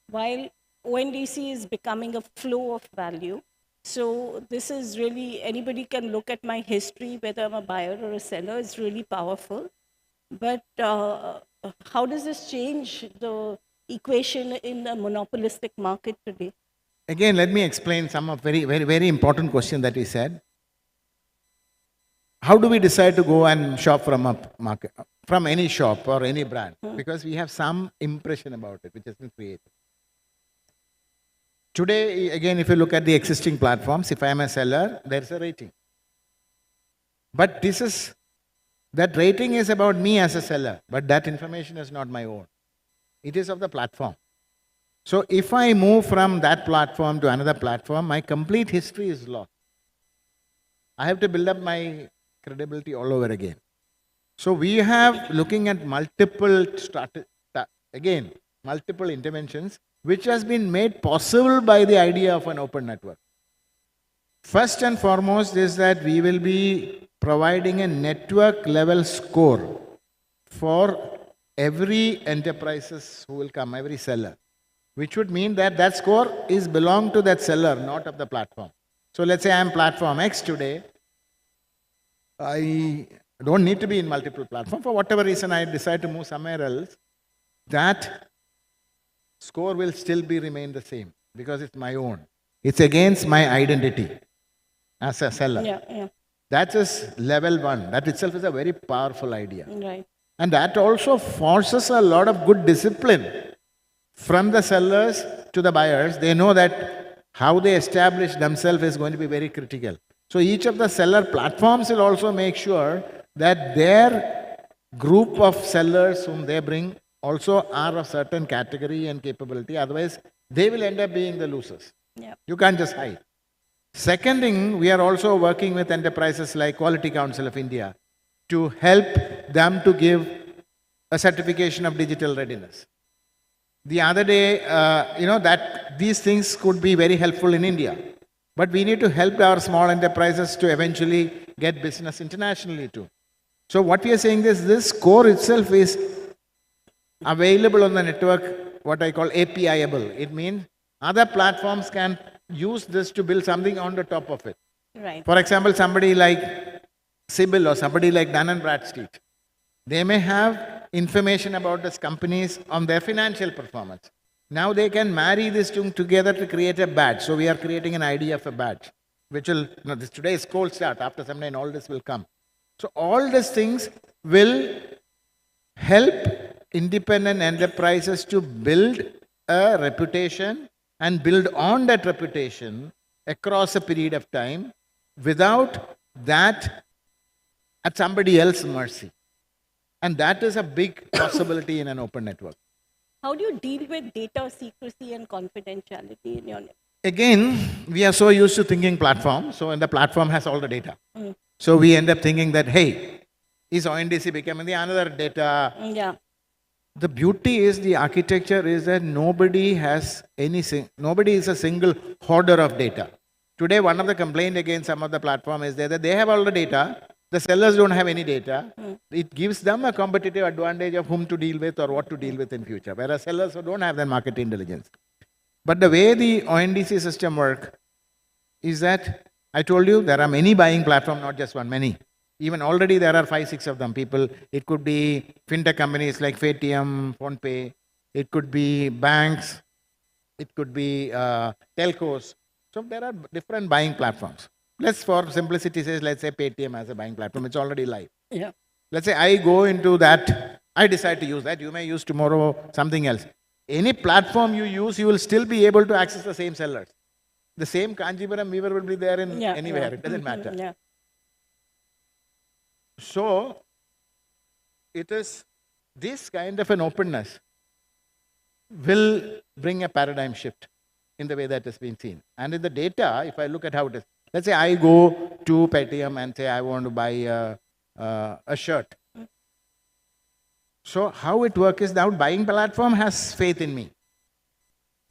Speaker 4: while ONDC is becoming a flow of value. So this is really, anybody can look at my history, whether I'm a buyer or a seller, it's really powerful. But how does this change the equation in the monopolistic market today?
Speaker 6: Again, let me explain some of very important question that we said. How do we decide to go and shop from a market, from any shop or any brand? Because we have some impression about it, which has been created. Today, again, if you look at the existing platforms, if I am a seller, there's a rating. But that rating is about me as a seller, but that information is not my own. It is of the platform. So if I move from that platform to another platform, my complete history is lost. I have to build up my credibility all over again. So we have looking at multiple interventions, which has been made possible by the idea of an open network. First and foremost is that we will be providing a network level score for every enterprises who will come, every seller, which would mean that that score is belong to that seller, not of the platform. So let's say I am platform X today. I don't need to be in multiple platforms. For whatever reason I decide to move somewhere else, that score will still remain the same because it's my own. It's against my identity as a seller.
Speaker 4: Yeah.
Speaker 6: That is level one. That itself is a very powerful idea.
Speaker 4: Right.
Speaker 6: And that also forces a lot of good discipline from the sellers to the buyers. They know that how they establish themselves is going to be very critical. So each of the seller platforms will also make sure that their group of sellers whom they bring also are of certain category and capability. Otherwise, they will end up being the losers.
Speaker 4: Yeah.
Speaker 6: You can't just hide. Second thing, we are also working with enterprises like Quality Council of India to help them to give a certification of digital readiness. The other day, that these things could be very helpful in India. But we need to help our small enterprises to eventually get business internationally too. So what we are saying is this core itself is available on the network, what I call API-able. It means other platforms can use this to build something on the top of it.
Speaker 4: Right.
Speaker 6: For example, somebody like Sibyl or somebody like Dun & Bradstreet, they may have information about these companies on their financial performance. Now they can marry these two together to create a badge. So we are creating an idea of a badge, which will, today is cold start, after some time all this will come. So all these things will help independent enterprises to build a reputation and build on that reputation across a period of time without that at somebody else's mercy. And that is a big possibility in an open network.
Speaker 4: How do you deal with data secrecy and confidentiality in your network?
Speaker 6: Again, we are so used to thinking platform, so and the platform has all the data. So we end up thinking that, hey, is ONDC becoming the another data?
Speaker 4: Yeah.
Speaker 6: The beauty is the architecture is that nobody is a single hoarder of data. Today, one of the complaints against some of the platform is that they have all the data, the sellers don't have any data. It gives them a competitive advantage of whom to deal with or what to deal with in future, whereas sellers who don't have that market intelligence. But the way the ONDC system works is that, I told you, there are many buying platforms, not just one, many. Even already there are 5, 6 of them. People, it could be fintech companies like Paytm, PhonePe, it could be banks, it could be telcos. So there are different buying platforms. Let's, for simplicity, say, let's say Paytm as a buying platform. It's already live.
Speaker 4: Yeah.
Speaker 6: Let's say I go into that, I decide to use that. You may use tomorrow something else. Any platform you use, you will still be able to access the same sellers. The same Kanjipuram weaver will be there in anywhere. It doesn't matter.
Speaker 4: Yeah.
Speaker 6: So, it is this kind of an openness will bring a paradigm shift in the way that has been seen. And in the data, if I look at how it is, Let's say I go to Paytm and say I want to buy a shirt. So how it works is now buying platform has faith in me.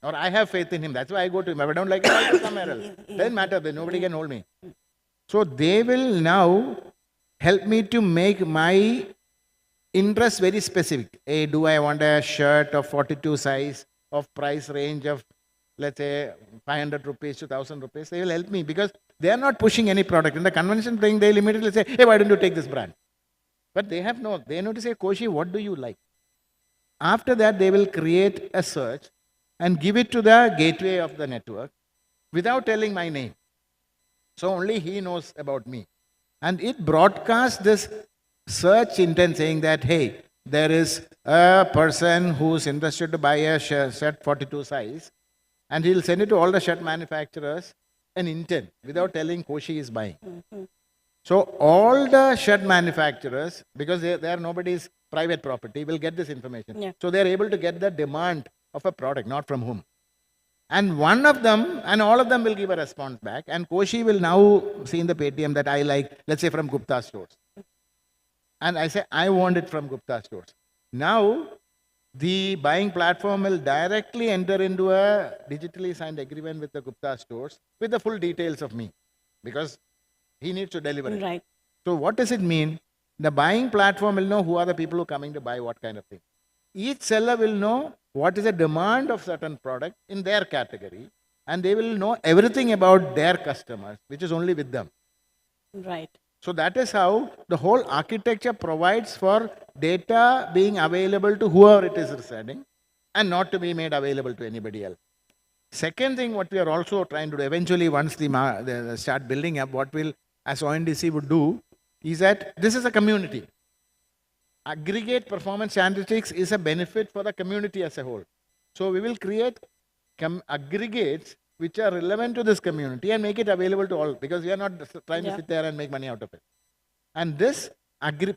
Speaker 6: Or I have faith in him. That's why I go to him. If I don't like it, I'll go somewhere else. Doesn't matter. Then nobody can hold me. So they will now help me to make my interest very specific. Hey, do I want a shirt of 42 size of price range of, let's say, 500 rupees to 1,000 rupees? They will help me because they are not pushing any product. In the convention thing, they'll immediately say, hey, why don't you take this brand? But they know to say, Koshi, what do you like? After that, they will create a search and give it to the gateway of the network without telling my name. So only he knows about me. And it broadcasts this search intent saying that, hey, there is a person who's interested to buy a shirt 42 size, and he'll send it to all the shirt manufacturers an intent without telling Koshi is buying. So all the shirt manufacturers, because they are nobody's private property, will get this information.
Speaker 4: Yeah.
Speaker 6: So they're able to get the demand of a product, not from whom. And one of them, and all of them will give a response back. And Koshi will now see in the Paytm that I like, let's say from Gupta stores. And I say, I want it from Gupta stores. Now, the buying platform will directly enter into a digitally signed agreement with the Gupta stores with the full details of me. Because he needs to deliver it.
Speaker 4: Right.
Speaker 6: So what does it mean? The buying platform will know who are the people who are coming to buy what kind of thing. Each seller will know what is the demand of certain product in their category, and they will know everything about their customers, which is only with them.
Speaker 4: Right.
Speaker 6: So that is how the whole architecture provides for data being available to whoever it is residing and not to be made available to anybody else. Second thing, what we are also trying to do, eventually once they start building up, what will, as ONDC would do, is that this is a community. Aggregate performance analytics is a benefit for the community as a whole. So we will create aggregates which are relevant to this community and make it available to all, because we are not trying to sit there and make money out of it. And this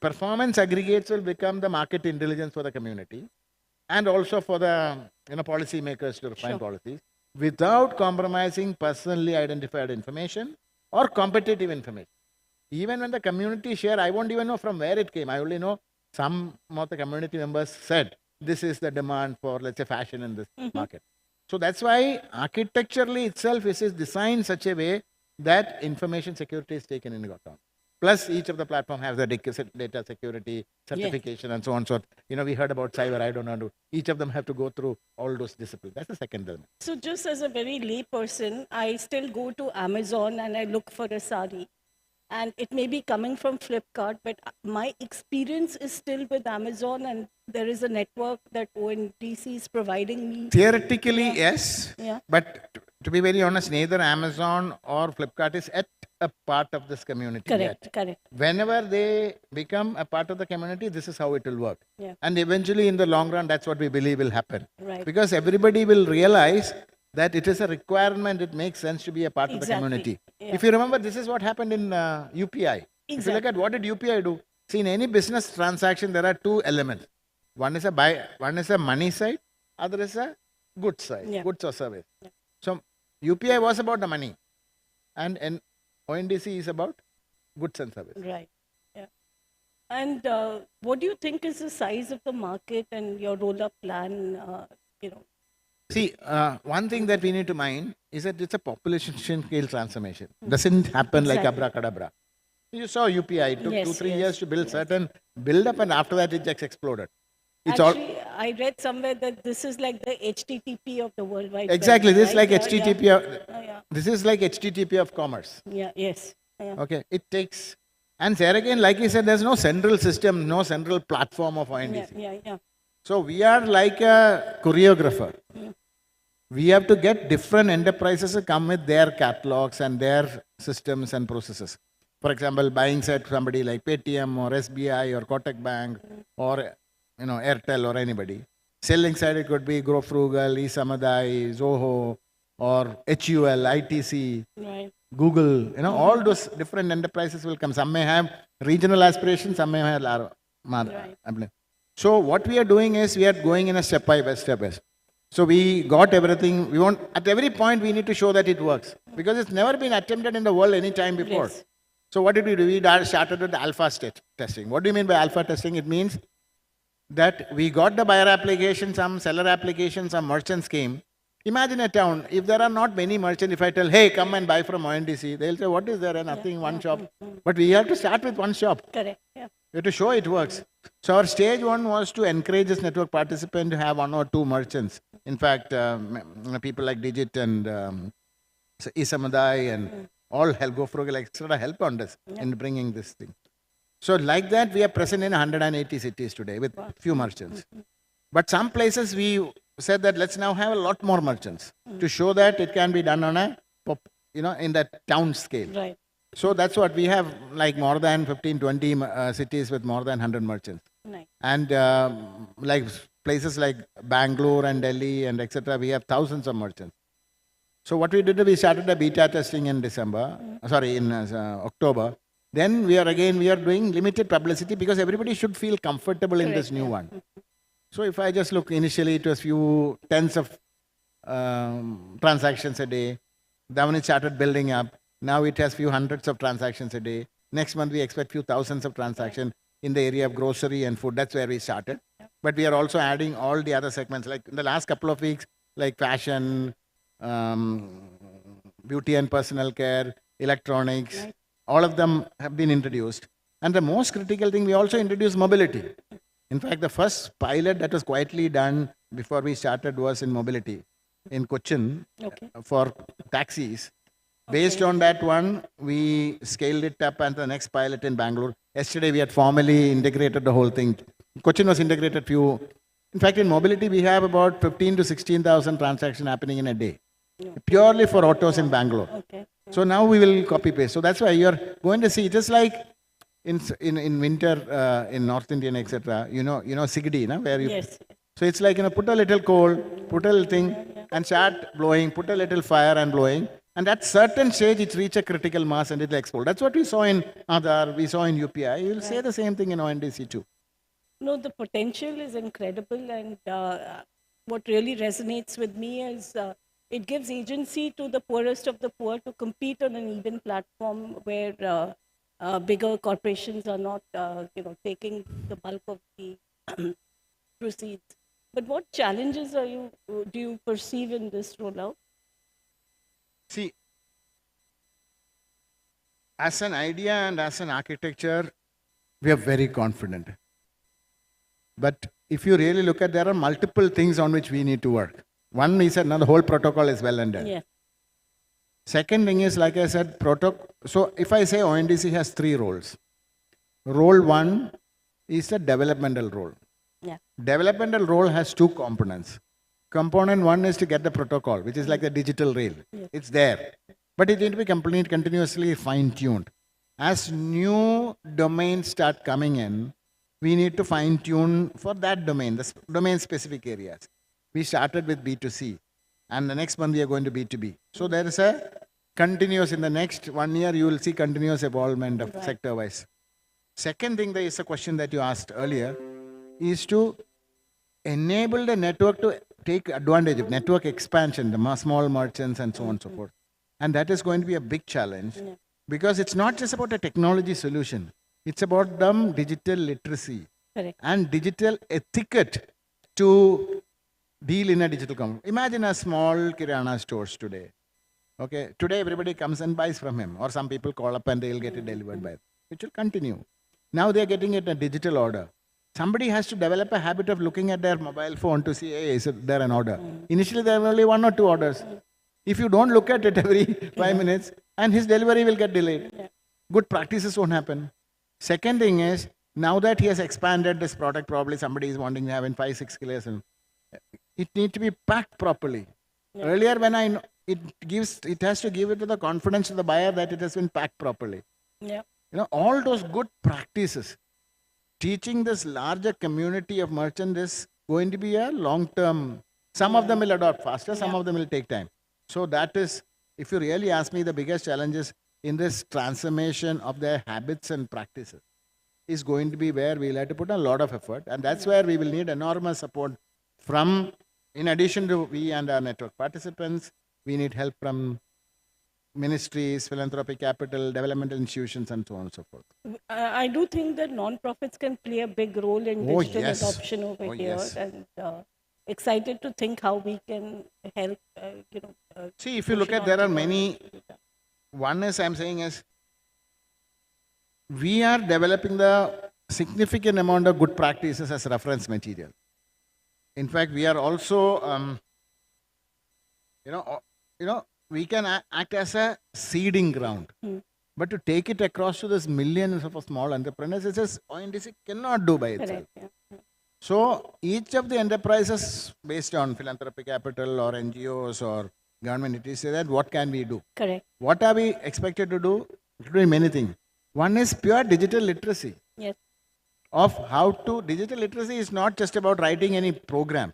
Speaker 6: performance aggregates will become the market intelligence for the community and also for the policy makers to refine policies without compromising personally identified information or competitive information. Even when the community share, I won't even know from where it came. I only know some of the community members said, this is the demand for, let's say, fashion in this market. So that's why architecturally itself is designed such a way that information security is taken into account. Plus, each of the platform has the data security certification and so on. So, we heard about cyber, I don't know. Each of them have to go through all those disciplines. That's the second element.
Speaker 4: So just as a very lay person, I still go to Amazon and I look for a sari. And it may be coming from Flipkart, but my experience is still with Amazon, and there is a network that ONDC is providing me.
Speaker 6: Theoretically, yes.
Speaker 4: Yeah.
Speaker 6: But to be very honest, neither Amazon or Flipkart is at a part of this community yet.
Speaker 4: Correct.
Speaker 6: Whenever they become a part of the community, this is how it will work.
Speaker 4: Yeah.
Speaker 6: And eventually, in the long run, that's what we believe will happen.
Speaker 4: Right.
Speaker 6: Because everybody will realize that it is a requirement, it makes sense to be a part of the community.
Speaker 4: Yeah.
Speaker 6: If you remember, this is what happened in UPI. If you look at what did UPI do? See, in any business transaction, there are two elements. One is a money side, other is a goods side, goods or service.
Speaker 4: Yeah.
Speaker 6: So UPI was about the money, and ONDC is about goods and service.
Speaker 4: Right. Yeah. And what do you think is the size of the market and your roll-up plan?
Speaker 6: See, one thing that we need to mind is that it's a population scale transformation. Doesn't happen like abracadabra. You saw UPI, it took 2-3 years to build certain build-up, and after that it just exploded.
Speaker 4: Actually, I read somewhere that this is like the HTTP of the World Wide Web.
Speaker 6: Exactly, this is like
Speaker 4: right?
Speaker 6: HTTP. This is like HTTP of commerce.
Speaker 4: Yeah. Yes. Yeah.
Speaker 6: Okay, it takes, and there again, like you said, there's no central system, no central platform of ONDC.
Speaker 4: Yeah.
Speaker 6: So we are like a choreographer. We have to get different enterprises to come with their catalogs and their systems and processes. For example, buying side somebody like Paytm or SBI or Kotak Bank or Airtel or anybody. Selling side it could be Grow Frugal, eSamadai, Zoho or HUL, ITC,
Speaker 4: right.
Speaker 6: Google. All those different enterprises will come. Some may have regional aspirations, some may have large. So what we are doing is we are going in a step by step. So we got everything. We want, at every point, we need to show that it works. Because it's never been attempted in the world any time before.
Speaker 4: Yes.
Speaker 6: So what did we do? We started with alpha testing. What do you mean by alpha testing? It means that we got the buyer application, some seller application, some merchants came. Imagine a town, if there are not many merchants, if I tell, hey, come and buy from ONDC, they'll say, what is there? Nothing, one shop. But we have to start with one shop.
Speaker 4: Correct. Yeah.
Speaker 6: We have to show it works. So our stage one was to encourage this network participant to have 1 or 2 merchants. In fact, people like Digit and Isamadai and all help, GoFrugal, etc. help on this in bringing this thing. So like that, we are present in 180 cities today with few merchants. But some places we said that let's now have a lot more merchants to show that it can be done on a, in that town scale.
Speaker 4: Right.
Speaker 6: So that's what we have, like more than 15, 20 cities with more than 100 merchants.
Speaker 4: Nice.
Speaker 6: And like places like Bangalore and Delhi and etc., we have thousands of merchants. So what we did, we started the beta testing in October. Then we are doing limited publicity because everybody should feel comfortable in this new one. So if I just look, initially it was few tens of transactions a day. Then when it started building up, now it has few hundreds of transactions a day. Next month we expect few thousands of transactions in the area of grocery and food. That's where we started. But we are also adding all the other segments. Like in the last couple of weeks, like fashion, beauty and personal care, electronics, all of them have been introduced. And the most critical thing, we also introduced mobility. In fact, the first pilot that was quietly done before we started was in mobility in Cochin for taxis. Based on that one, we scaled it up, and the next pilot in Bangalore. Yesterday, we had formally integrated the whole thing. Cochin was integrated few. In fact, in mobility, we have about 15 to 16,000 transactions happening in a day, purely for autos in Bangalore. So now we will copy paste. So that's why you're going to see, just like in winter in North Indian, etc. You know Sigdi, na, where you.
Speaker 4: Yes.
Speaker 6: So it's like, put a little coal, put a little thing, and start blowing. Put a little fire and blowing. And at certain stage, it reach a critical mass and it will explode. That's what we saw in Aadhaar, we saw in UPI. You will say the same thing in ONDC too.
Speaker 4: No, the potential is incredible, and what really resonates with me is it gives agency to the poorest of the poor to compete on an even platform where bigger corporations are not, taking the bulk of the proceeds. But what challenges do you perceive in this rollout?
Speaker 6: See, as an idea and as an architecture, we are very confident. But if you really look at, there are multiple things on which we need to work. One is that now the whole protocol is well under.
Speaker 4: Yeah.
Speaker 6: Second thing is, like I said, protocol. So if I say ONDC has 3 roles. Role 1 is the developmental role.
Speaker 4: Yeah.
Speaker 6: Developmental role has 2 components. Component 1 is to get the protocol, which is like the digital rail. It's there. But it needs to be continuously fine-tuned. As new domains start coming in, we need to fine-tune for that domain, the domain-specific areas. We started with B2C, and the next month we are going to B2B. So there is a continuous, in the next 1 year, you will see continuous evolvement of sector-wise. Second thing, there is a question that you asked earlier, is to enable the network to take advantage of network expansion, the small merchants and so on and so forth. And that is going to be a big challenge because it's not just about a technology solution. It's about them digital literacy and digital etiquette to deal in a digital community. Imagine a small kirana stores today. Okay, today everybody comes and buys from him, or some people call up and they'll get it delivered by him. It will continue. Now they're getting it a digital order. Somebody has to develop a habit of looking at their mobile phone to see, hey, is there an order? Initially, there are only 1 or 2 orders. If you don't look at it every 5 minutes, and his delivery will get delayed. Good practices won't happen. Second thing is, now that he has expanded this product, probably somebody is wanting to have in 5-6 kilos, and it needs to be packed properly. Earlier, when it has to give it to the confidence to the buyer that it has been packed properly. All those good practices. Teaching this larger community of merchants is going to be a long-term. Some of them will adopt faster, some of them will take time. So that is, if you really ask me, the biggest challenges in this transformation of their habits and practices is going to be where we'll have to put a lot of effort. And that's where we will need enormous support from In addition to we and our network participants, we need help from ministries, philanthropic capital, developmental institutions, and so on and so forth.
Speaker 4: I do think that non-profits can play a big role in
Speaker 6: Oh,
Speaker 4: digital
Speaker 6: yes.
Speaker 4: adoption over
Speaker 6: Oh,
Speaker 4: here,
Speaker 6: yes.
Speaker 4: and excited to think how we can help.
Speaker 6: See, if you look at, there are many. One is I'm saying is we are developing the significant amount of good practices as reference material. In fact, we are also, we can act as a seeding ground. But to take it across to this millions of small entrepreneurs, it's just ONDC cannot do by itself.
Speaker 4: Correct, yeah.
Speaker 6: So each of the enterprises, based on philanthropic capital or NGOs or government entities, say that what can we do?
Speaker 4: Correct.
Speaker 6: What are we expected to do? To do many things. One is pure digital literacy.
Speaker 4: Yes.
Speaker 6: Of how to, digital literacy is not just about writing any program.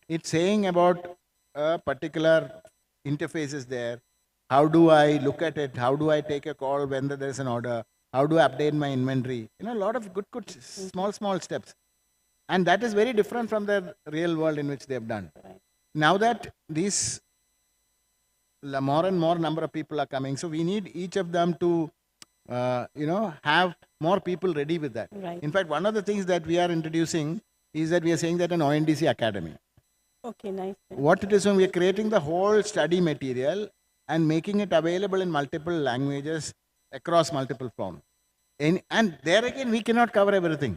Speaker 6: It's saying about a particular interface is there. How do I look at it? How do I take a call when there is an order? How do I update my inventory? A lot of good small steps. And that is very different from the real world in which they have done.
Speaker 4: Right.
Speaker 6: Now that these more and more number of people are coming, so we need each of them to, have more people ready with that.
Speaker 4: Right.
Speaker 6: In fact, one of the things that we are introducing is that we are saying that an ONDC academy.
Speaker 4: Okay, nice.
Speaker 6: What it is, when we are creating the whole study material and making it available in multiple languages across multiple forms. And there again, we cannot cover everything.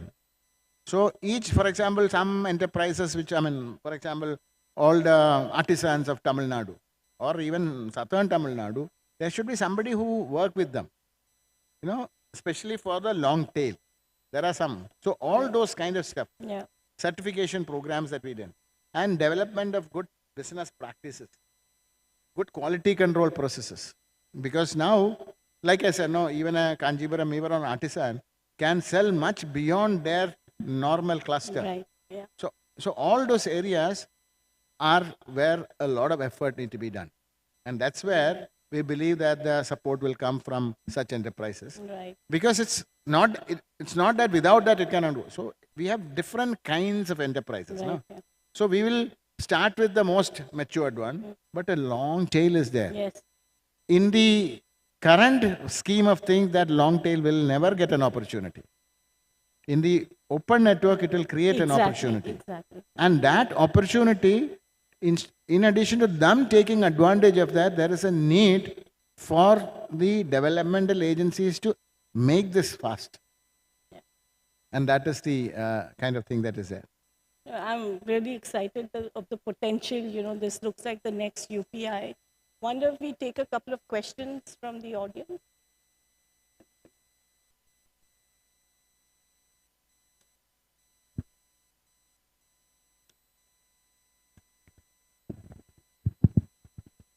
Speaker 6: So each, for example, some enterprises which, for example, all the artisans of Tamilnadu or even southern Tamilnadu, there should be somebody who work with them, especially for the long tail. There are some. So all those kind of stuff, certification programs that we did, and development of good business practices, good quality control processes. Because now, like I said, even a Kanjipuram, even an artisan can sell much beyond their normal cluster.
Speaker 4: Right. Yeah.
Speaker 6: So all those areas are where a lot of effort need to be done. And that's where we believe that the support will come from such enterprises.
Speaker 4: Right.
Speaker 6: Because it's not that without that it cannot do. So we have different kinds of enterprises.
Speaker 4: Right.
Speaker 6: No?
Speaker 4: Yeah.
Speaker 6: So we will start with the most matured one, but a long tail is there.
Speaker 4: Yes.
Speaker 6: In the current scheme of things, that long tail will never get an opportunity. In the open network, it will create an opportunity.
Speaker 4: Exactly.
Speaker 6: And that opportunity, in addition to them taking advantage of that, there is a need for the developmental agencies to make this fast.
Speaker 4: Yeah.
Speaker 6: And that is the kind of thing that is there.
Speaker 4: I'm really excited of the potential. This looks like the next UPI. Wonder if we take a couple of questions from the audience.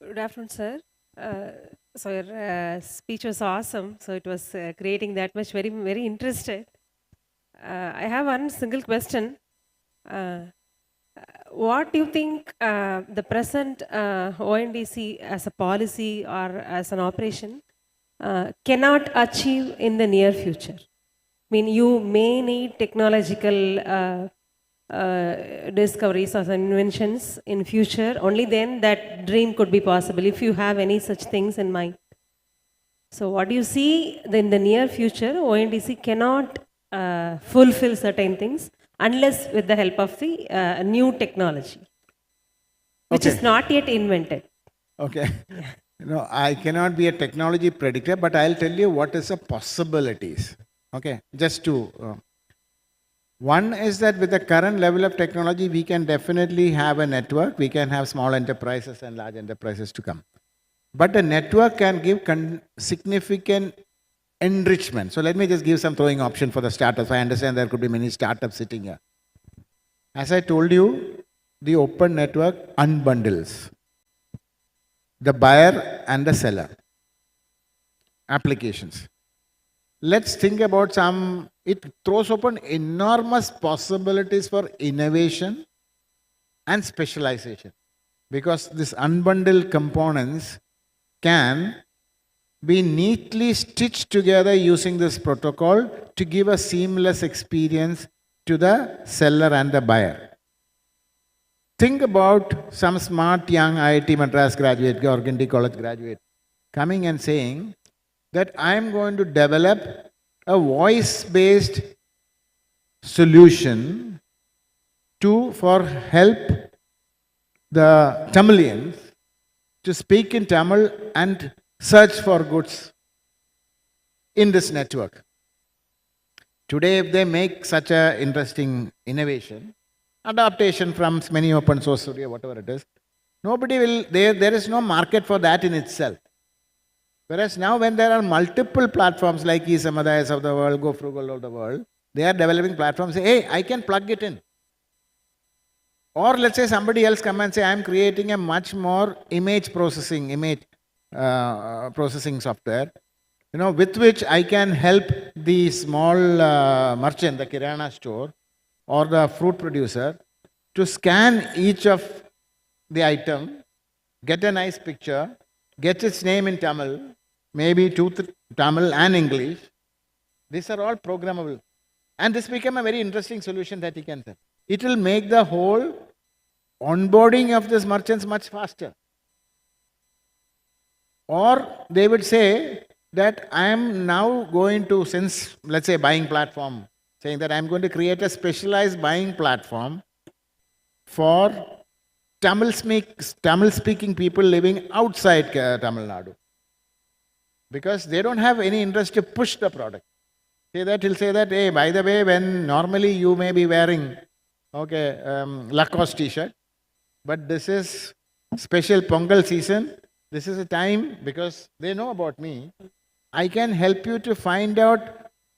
Speaker 1: Good afternoon, sir. So your speech was awesome. So it was creating that much very, very interested. I have one single question. What do you think the present ONDC as a policy or as an operation cannot achieve in the near future? I mean, you may need technological discoveries or inventions in future. Only then that dream could be possible, if you have any such things in mind. So what do you see in the near future? ONDC cannot fulfill certain things unless with the help of the new technology, which is not yet invented.
Speaker 6: Okay. I cannot be a technology predictor, but I'll tell you what is the possibilities. Okay, just to... one is that with the current level of technology, we can definitely have a network. We can have small enterprises and large enterprises to come. But a network can give significant enrichment. So let me just give some throwing option for the startups. I understand there could be many startups sitting here. As I told you, the open network unbundles the buyer and the seller applications. Let's think about it throws open enormous possibilities for innovation and specialization, because these unbundled components can be neatly stitched together using this protocol to give a seamless experience to the seller and the buyer. Think about some smart young IIT Madras graduate or Gandhi College graduate coming and saying that I am going to develop a voice-based solution for help the Tamilians to speak in Tamil and search for goods in this network. Today, if they make such an interesting innovation, adaptation from many open source studio, whatever it is, nobody will, there is no market for that in itself. Whereas now when there are multiple platforms like e-Samadhyas of the world, Go Frugal of the world, they are developing platforms, say, hey, I can plug it in. Or let's say somebody else come and say, I'm creating a much more image processing software, with which I can help the small merchant, the Kirana store, or the fruit producer, to scan each of the item, get a nice picture, get its name in Tamil, maybe Tamil and English. These are all programmable. And this became a very interesting solution that he can sell. It will make the whole onboarding of these merchants much faster. Or they would say that I am now going to, since let's say buying platform, saying that I am going to create a specialized buying platform for Tamil-speaking people living outside Tamil Nadu. Because they don't have any interest to push the product. He'll say that, hey, by the way, when normally you may be wearing, Lacoste t-shirt, but this is special Pongal season, this is a time, because they know about me, I can help you to find out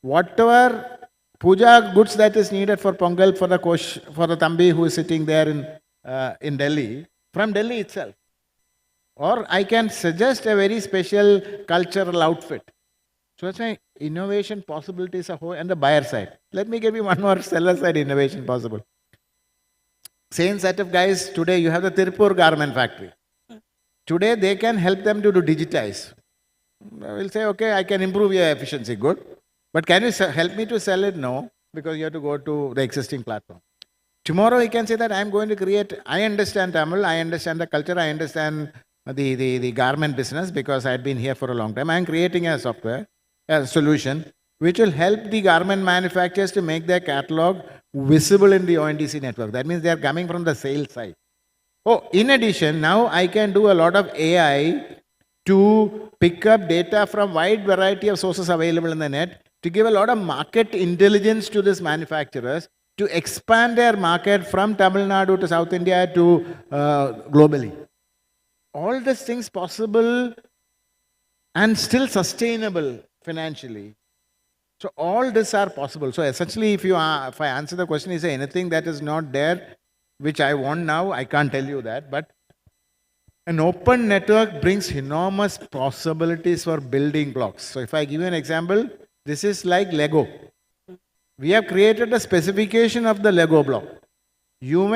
Speaker 6: whatever puja goods that is needed for Pongal for the Thambi who is sitting there in Delhi, from Delhi itself. Or I can suggest a very special cultural outfit. So that's why innovation possibilities are whole, and the buyer side. Let me give you one more seller side innovation possible. Same set of guys, today you have the Tirupur garment factory. Today they can help them to digitize. We'll say, okay, I can improve your efficiency, good. But can you help me to sell it? No, because you have to go to the existing platform. Tomorrow he can say that I'm going to create, I understand Tamil, I understand the culture, I understand the garment business because I had been here for a long time. I'm creating a software, a solution, which will help the garment manufacturers to make their catalog visible in the ONDC network. That means they are coming from the sales side. Oh, in addition, now I can do a lot of AI to pick up data from wide variety of sources available in the net to give a lot of market intelligence to these manufacturers to expand their market from Tamil Nadu to South India to globally. All these things possible and still sustainable financially. So all these are possible. So essentially, if I answer the question, is there anything that is not there, which I want now, I can't tell you that. But an open network brings enormous possibilities for building blocks. So if I give you an example, this is like Lego. We have created a specification of the Lego block.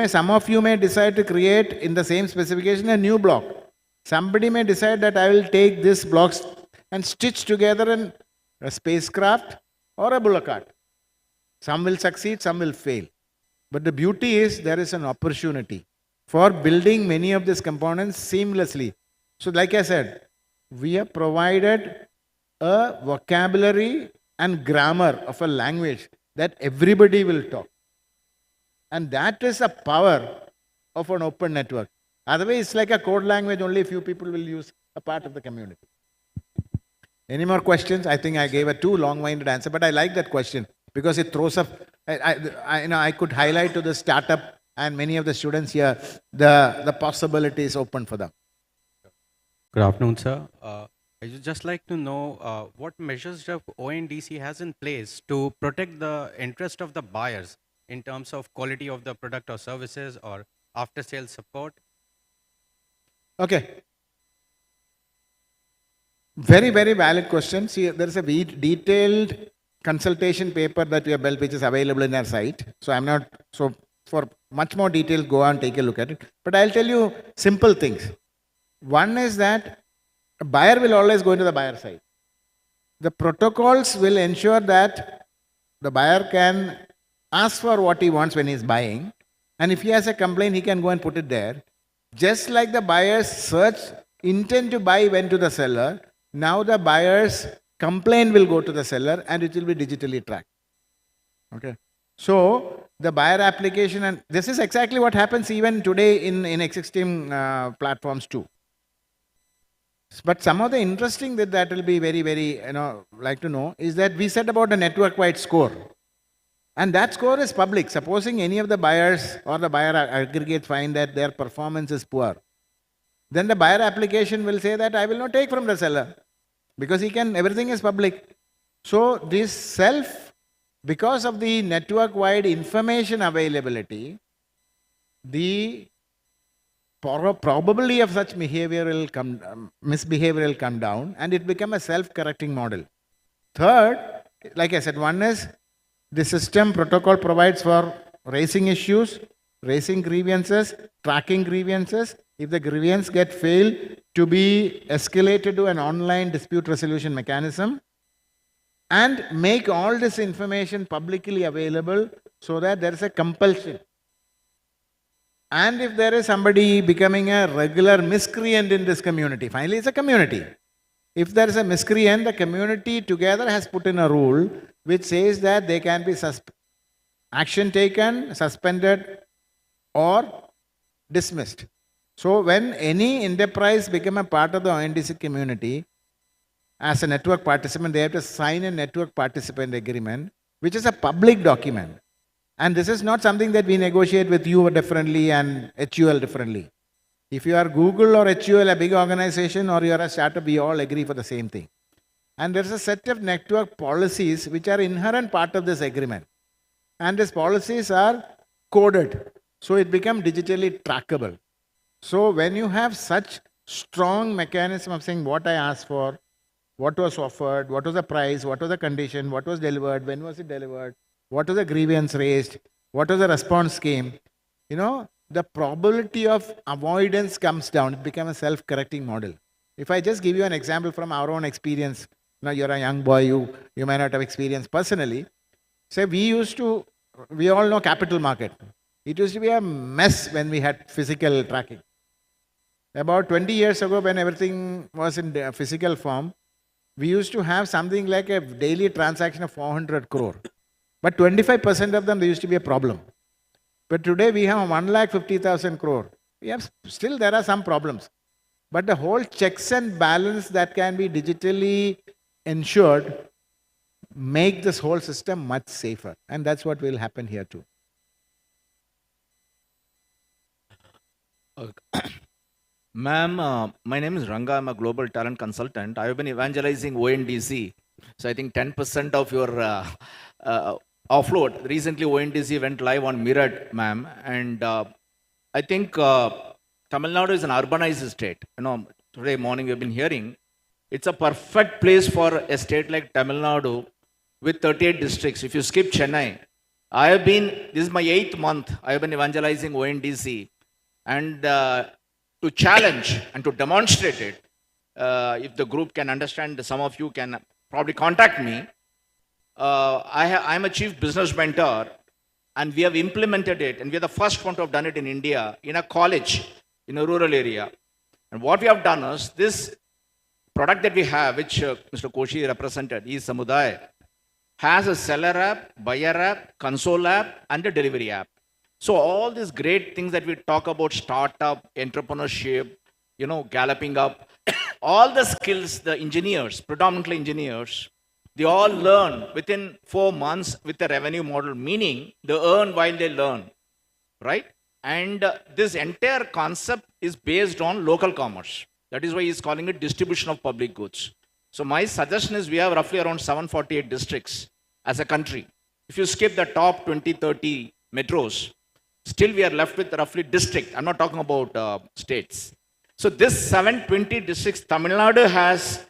Speaker 6: Some of you may decide to create in the same specification a new block. Somebody may decide that I will take these blocks and stitch together in a spacecraft or a bullock cart. Some will succeed, some will fail. But the beauty is there is an opportunity for building many of these components seamlessly. So like I said, we have provided a vocabulary and grammar of a language that everybody will talk. And that is a power of an open network. Otherwise, it's like a code language, only a few people will use a part of the community. Any more questions? I think I gave a too long-winded answer, but I like that question because it throws up, I could highlight to the startup and many of the students here, the possibilities open for them.
Speaker 12: Good afternoon, sir. I would just like to know what measures the ONDC has in place to protect the interest of the buyers in terms of quality of the product or services or after-sales support?
Speaker 6: Okay. Very, very valid question. See, there is a detailed consultation paper that we have built, which is available in our site. So for much more detail, go and take a look at it. But I'll tell you simple things. One is that a buyer will always go into the buyer side. The protocols will ensure that the buyer can ask for what he wants when he's buying, And if he has a complaint, he can go and put it there. Just like the buyer's search intent to buy went to the seller, now the buyer's complaint will go to the seller and it will be digitally tracked. Okay. So the buyer application, and this is exactly what happens even today in existing platforms too. But some of the interesting that will be very, like to know is that we said about a network-wide score. And that score is public. Supposing any of the buyers or the buyer aggregate find that their performance is poor, then the buyer application will say that I will not take from the seller because everything is public. So this because of the network-wide information availability, the probability of such misbehavior will come down and it become a self-correcting model. Third, like I said, one is the system protocol provides for raising issues, raising grievances, tracking grievances. If the grievance get failed, to be escalated to an online dispute resolution mechanism, and make all this information publicly available so that there is a compulsion. And if there is somebody becoming a regular miscreant in this community, finally it's a community. If there is a miscreant, the community together has put in a rule which says that they can be action taken, suspended, or dismissed. So when any enterprise become a part of the ONDC community, as a network participant, they have to sign a network participant agreement, which is a public document. And this is not something that we negotiate with you differently and HUL differently. If you are Google or HUL, a big organization, or you are a startup, we all agree for the same thing. And there's a set of network policies which are inherent part of this agreement. And these policies are coded, so it becomes digitally trackable. So when you have such strong mechanism of saying what I asked for, what was offered, what was the price, what was the condition, what was delivered, when was it delivered, what was the grievance raised, what was the response scheme, the probability of avoidance comes down. It becomes a self-correcting model. If I just give you an example from our own experience, you're a young boy, you may not have experience personally. Say we all know capital market. It used to be a mess when we had physical tracking. About 20 years ago, when everything was in physical form, we used to have something like a daily transaction of 400 crore. But 25% of them, there used to be a problem. But today we have 1,50,000 crore. Still there are some problems. But the whole checks and balance that can be digitally ensured make this whole system much safer. And that's what will happen here too.
Speaker 7: Ma'am, my name is Ranga. I'm a global talent consultant. I have been evangelizing ONDC. So I think 10% of your offload. Recently, ONDC went live on Mirror, ma'am. And I think Tamilnadu is an urbanized state. Today morning we've been hearing. It's a perfect place for a state like Tamilnadu with 38 districts. If you skip Chennai, this is my 8th month, I have been evangelizing ONDC. And to challenge and to demonstrate it, if the group can understand, some of you can probably contact me. I'm a chief business mentor, and we have implemented it, and we are the first one to have done it in India, in a college, in a rural area. And what we have done is, this product that we have, which Mr. Koshi represented, e-Samudaya, has a seller app, buyer app, console app, and a delivery app. So all these great things that we talk about, startup, entrepreneurship, galloping up, all the skills, the engineers, predominantly engineers, they all learn within 4 months with the revenue model, meaning they earn while they learn, right? And this entire concept is based on local commerce. That is why he's calling it distribution of public goods. So my suggestion is we have roughly around 748 districts as a country. If you skip the top 20, 30 metros, still we are left with roughly district. I'm not talking about states. So this 720 districts, Tamil Nadu has,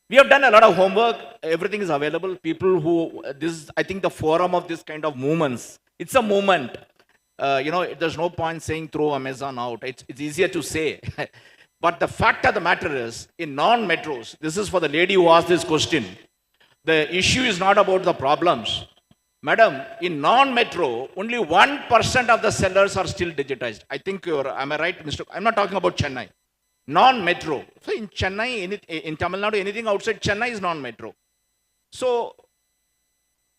Speaker 7: we have done a lot of homework. Everything is available. People who, I think the forum of this kind of movements, it's a movement. There's no point saying throw Amazon out. It's easier to say. But the fact of the matter is, in non-metros, this is for the lady who asked this question, the issue is not about the problems. Madam, in non-metro, only 1% of the sellers are still digitized. I think am I right, Mr. I'm not talking about Chennai. Non-metro. So in Chennai, in Tamil Nadu, anything outside Chennai is non-metro. So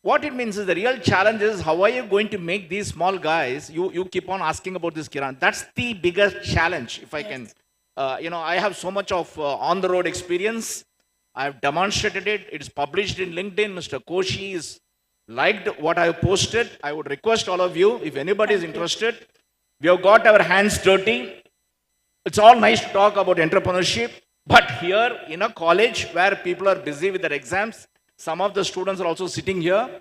Speaker 7: what it means is the real challenge is how are you going to make these small guys, you keep on asking about this, Kiran. That's the biggest challenge, if I can. I have so much of on-the-road experience. I've demonstrated it. It's published in LinkedIn. Mr. Koshi is liked what I have posted. I would request all of you, if anybody is interested, we have got our hands dirty. It's all nice to talk about entrepreneurship, but here in a college where people are busy with their exams, some of the students are also sitting here,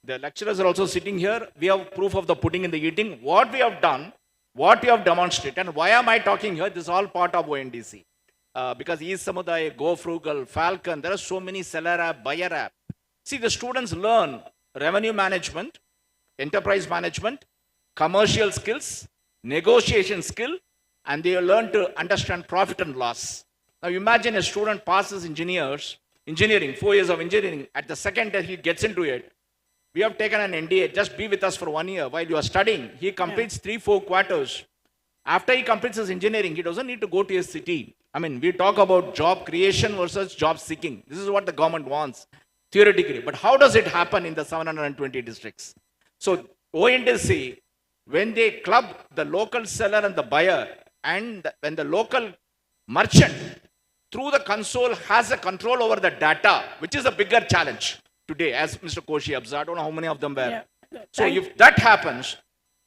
Speaker 7: the lecturers are also sitting here. We have proof of the pudding in the eating. What we have done, what we have demonstrated, and why am I talking here? This is all part of ONDC. Because e-Samudaya, Go Frugal, Falcon, there are so many seller app, buyer app. See, the students learn revenue management, enterprise management, commercial skills, negotiation skill, and they learn to understand profit and loss. Now imagine a student passes engineering, 4 years of engineering. At the second day he gets into it. We have taken an NDA, just be with us for 1 year while you are studying. He completes 3-4 quarters. After he completes his engineering, he doesn't need to go to a city. I mean, we talk about job creation versus job seeking. This is what the government wants, theoretically. But how does it happen in the 720 districts? So ONDC, when they club the local seller and the buyer, and when the local merchant, through the console, has a control over the data, which is a bigger challenge today, as Mr. Koshi observed. I don't know how many of them were. Yeah. So if that happens,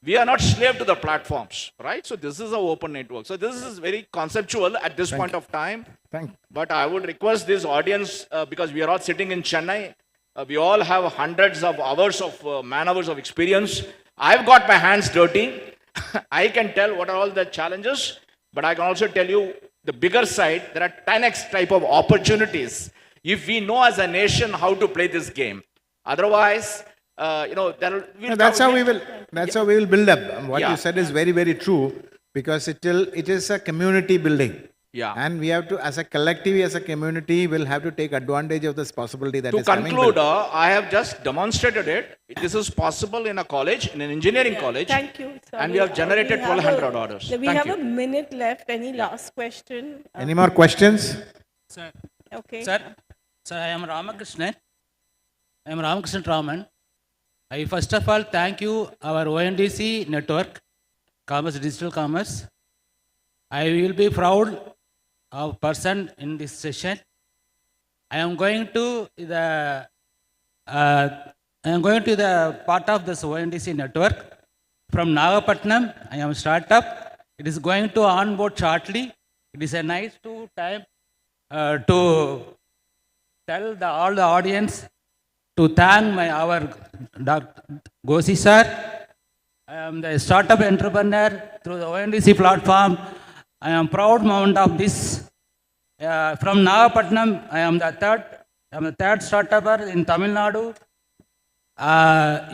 Speaker 7: we are not slave to the platforms, right? So this is an open network. So this is very conceptual at this point of time. But I would request this audience, because we are all sitting in Chennai, we all have hundreds of hours of man-hours of experience. I've got my hands dirty. I can tell what are all the challenges, but I can also tell you the bigger side. There are 10x type of opportunities if we know as a nation how to play this game. Otherwise,
Speaker 6: that's how we will build up. What you said is very, very true, because it is a community building.
Speaker 7: Yeah.
Speaker 6: And we have to, as a collective, as a community, will have to take advantage of this possibility that is coming.
Speaker 7: To conclude, I have just demonstrated it. This is possible in a college, in an engineering college.
Speaker 4: Thank you. Sorry.
Speaker 7: And we have generated 1,200 orders.
Speaker 4: We have a minute left. Any last question?
Speaker 6: Any more questions?
Speaker 8: Sir.
Speaker 4: Okay.
Speaker 8: Sir, I am Ramakrishnan. I am Ramakrishnan Raman. I first of all thank you, our ONDC network, Commerce, Digital Commerce. I will be proud of person in this session. I am going to the part of this ONDC network from Nagapatnam. I am startup. It is going to onboard shortly. It is a nice time to tell all the audience to thank our Dr. Gosi sir. I am the startup entrepreneur through the ONDC platform. I am proud moment of this. From Nagapatnam, I am the third startup in Tamil Nadu.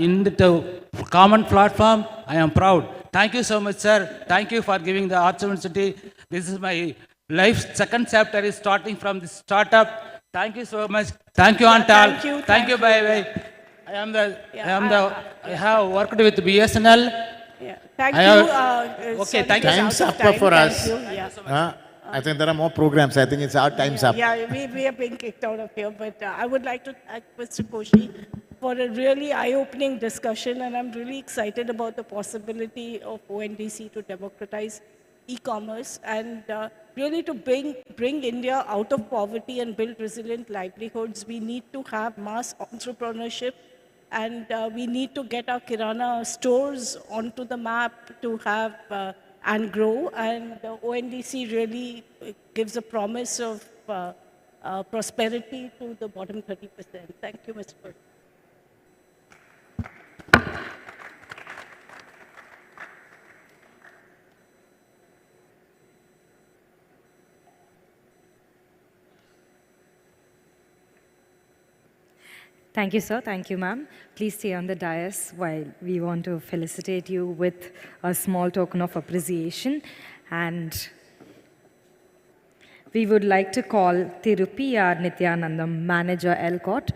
Speaker 8: In the common platform, I am proud. Thank you so much, sir. Thank you for giving the opportunity. This is my life's second chapter is starting from this startup. Thank you so much. Thank you, Antal. Thank you, bye. I have worked with BSNL.
Speaker 4: Thank you.
Speaker 8: Okay, thank you.
Speaker 6: Time's up for us. I think there are more programs. I think it's our time's up.
Speaker 4: Yeah, we are being kicked out of here. But I would like to thank Mr. Koshi for a really eye-opening discussion. And I'm really excited about the possibility of ONDC to democratize e-commerce and really to bring India out of poverty and build resilient livelihoods. We need to have mass entrepreneurship. And we need to get our Kirana stores onto the map to have and grow. And the ONDC really gives a promise of prosperity to the bottom 30%. Thank you, Mr. President.
Speaker 2: Thank you, sir. Thank you, ma'am. Please stay on the dais while we want to felicitate you with a small token of appreciation. And we would like to call Thirupi R. Nityanandam, Manager, ELCOT,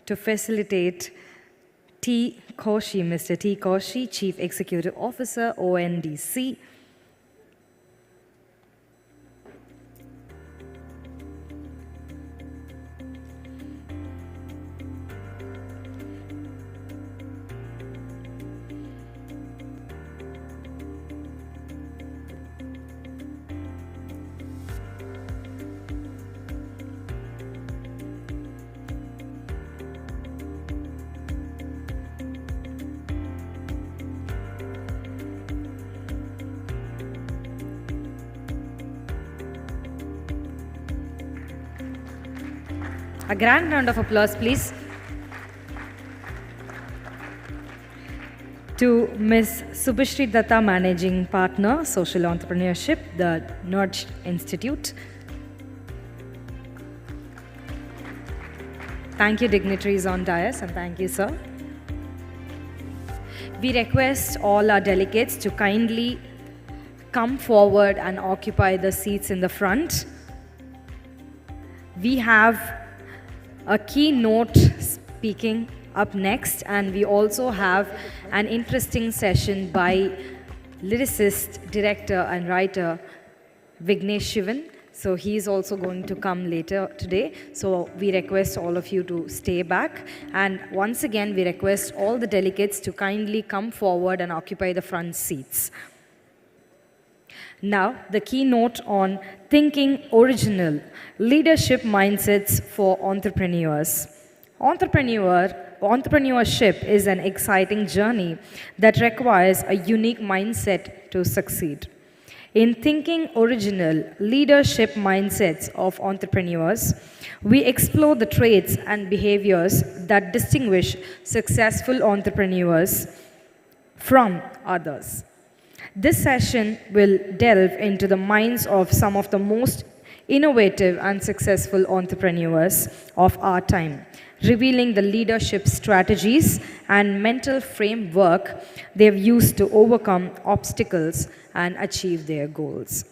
Speaker 2: to facilitate T. Koshi, Mr. T. Koshi, Chief Executive Officer, ONDC. A grand round of applause, please. To Ms. Subhashri Datta, Managing Partner, Social Entrepreneurship, the Nudge Institute. Thank you, dignitaries on dais, and thank you, sir. We request all our delegates to kindly come forward and occupy the seats in the front. We have a keynote speaking up next, and we also have an interesting session by lyricist, director and writer Vignesh Shivan. So he is also going to come later today. So we request all of you to stay back. And once again, we request all the delegates to kindly come forward and occupy the front seats. Now, the keynote on Thinking Original, Leadership Mindsets for Entrepreneurs. Entrepreneurship is an exciting journey that requires a unique mindset to succeed. In Thinking Original, Leadership Mindsets of Entrepreneurs, we explore the traits and behaviors that distinguish successful entrepreneurs from others. This session will delve into the minds of some of the most innovative and successful entrepreneurs of our time, revealing the leadership strategies and mental framework they've used to overcome obstacles and achieve their goals.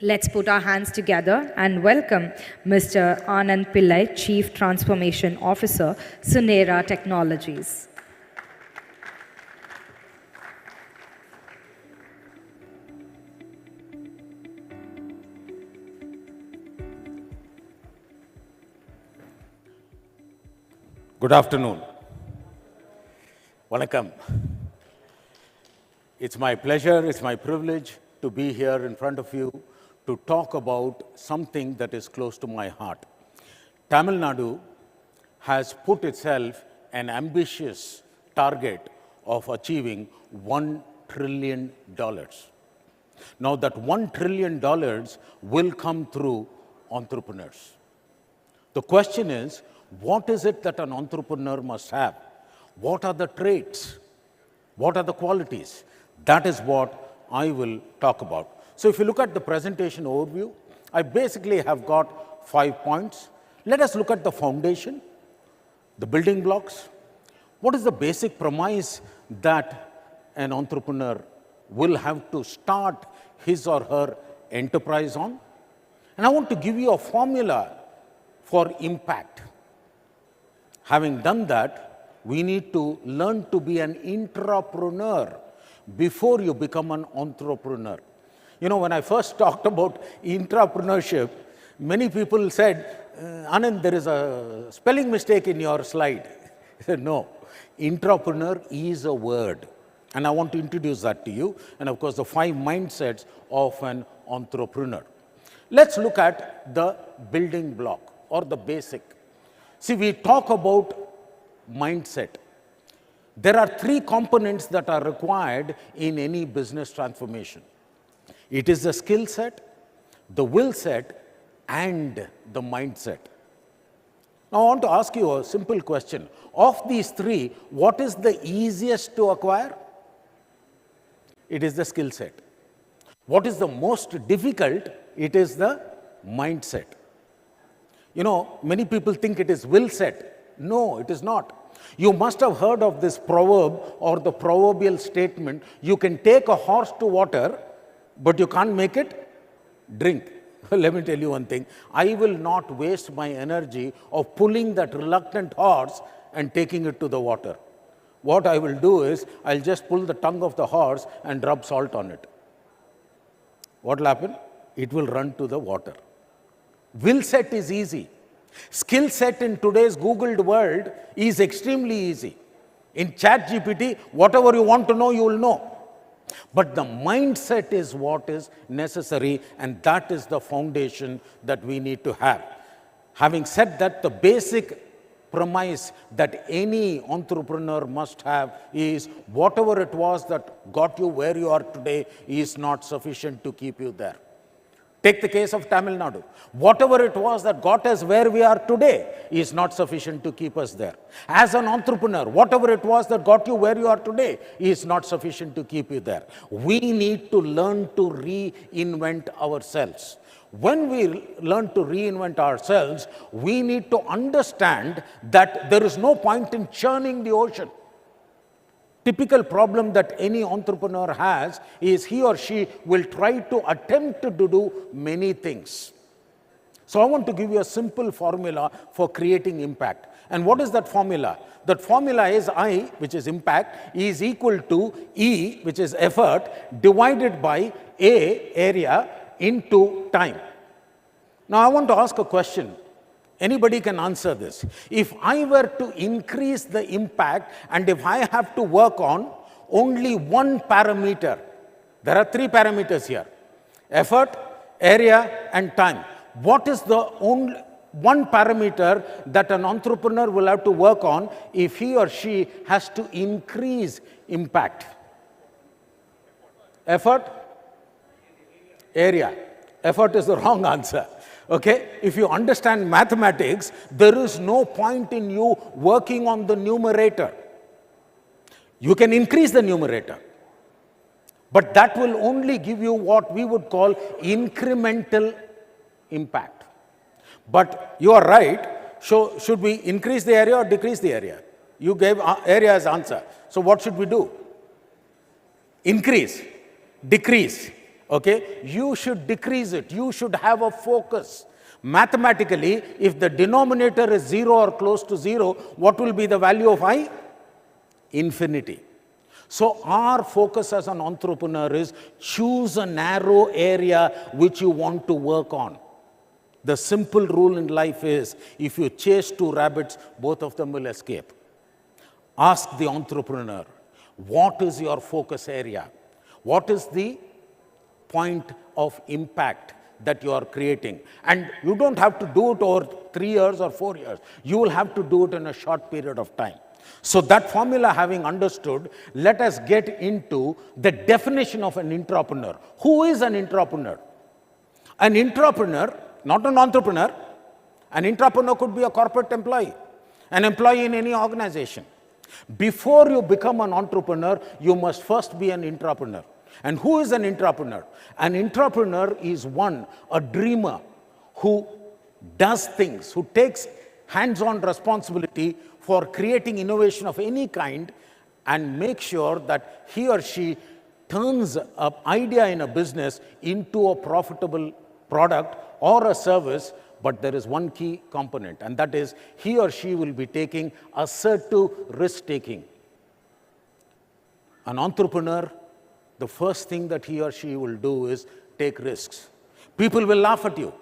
Speaker 2: Let's put our hands together and welcome Mr. Anand Pillai, Chief Transformation Officer, Sunera Technologies.
Speaker 3: Good afternoon. Vanakkam. It's my pleasure, it's my privilege to be here in front of you to talk about something that is close to my heart. Tamilnadu has put itself an ambitious target of achieving $1 trillion. Now that $1 trillion will come through entrepreneurs. The question is, what is it that an entrepreneur must have? What are the traits? What are the qualities? That is what I will talk about. So if you look at the presentation overview, I basically have got 5 points. Let us look at the foundation, the building blocks. What is the basic premise that an entrepreneur will have to start his or her enterprise on? And I want to give you a formula for impact. Having done that, we need to learn to be an intrapreneur before you become an entrepreneur. You know, when I first talked about intrapreneurship, many people said, Anand, there is a spelling mistake in your slide. I said, no, intrapreneur is a word. And I want to introduce that to you. And of course, the 5 mindsets of an entrepreneur. Let's look at the building block or the basic. See, we talk about mindset. There are 3 components that are required in any business transformation. It is the skill set, the will set, and the mindset. Now, I want to ask you a simple question. Of these 3, what is the easiest to acquire? It is the skill set. What is the most difficult? It is the mindset. You know, many people think it is will set. No, it is not. You must have heard of this proverb or the proverbial statement, you can take a horse to water, but you can't make it drink. Let me tell you one thing. I will not waste my energy of pulling that reluctant horse and taking it to the water. What I will do is, I'll just pull the tongue of the horse and rub salt on it. What will happen? It will run to the water. Will set is easy. Skill set in today's Googled world is extremely easy. In ChatGPT, whatever you want to know, you will know. But the mindset is what is necessary, and that is the foundation that we need to have. Having said that, the basic premise that any entrepreneur must have is whatever it was that got you where you are today is not sufficient to keep you there. Take the case of Tamil Nadu. Whatever it was that got us where we are today is not sufficient to keep us there. As an entrepreneur, whatever it was that got you where you are today is not sufficient to keep you there. We need to learn to reinvent ourselves. When we learn to reinvent ourselves, we need to understand that there is no point in churning the ocean. Typical problem that any entrepreneur has is he or she will try to attempt to do many things. So I want to give you a simple formula for creating impact. And what is that formula? That formula is I, which is impact, is equal to E, which is effort, divided by A, area, into time. Now I want to ask a question. Anybody can answer this. If I were to increase the impact and if I have to work on only one parameter, there are three parameters here: effort, area, and time. What is the only one parameter that an entrepreneur will have to work on if he or she has to increase impact? Effort, area. Effort is the wrong answer. Okay, if you understand mathematics, there is no point in you working on the numerator. You can increase the numerator, but that will only give you what we would call incremental impact. But you are right. So should we increase the area or decrease the area? You gave area as answer. So what should we do? Increase, decrease. Okay, you should decrease it. You should have a focus. Mathematically, if the denominator is 0 or close to 0, what will be the value of I? Infinity. So our focus as an entrepreneur is choose a narrow area which you want to work on. The simple rule in life is if you chase two rabbits, both of them will escape. Ask the entrepreneur, what is your focus area? What is the point of impact that you are creating? And you don't have to do it over 3 years or 4 years. You will have to do it in a short period of time. So that formula having understood, let us get into the definition of an entrepreneur. Who is an entrepreneur? An entrepreneur, not an entrepreneur. An entrepreneur could be a corporate employee, an employee in any organization. Before you become an entrepreneur, you must first be an entrepreneur. And who is an entrepreneur? An entrepreneur is one, a dreamer who does things, who takes hands-on responsibility for creating innovation of any kind and make sure that he or she turns an idea in a business into a profitable product or a service. But there is one key component, and that is he or she will be taking assertive risk-taking. An entrepreneur, the first thing that he or she will do is take risks. People will laugh at you,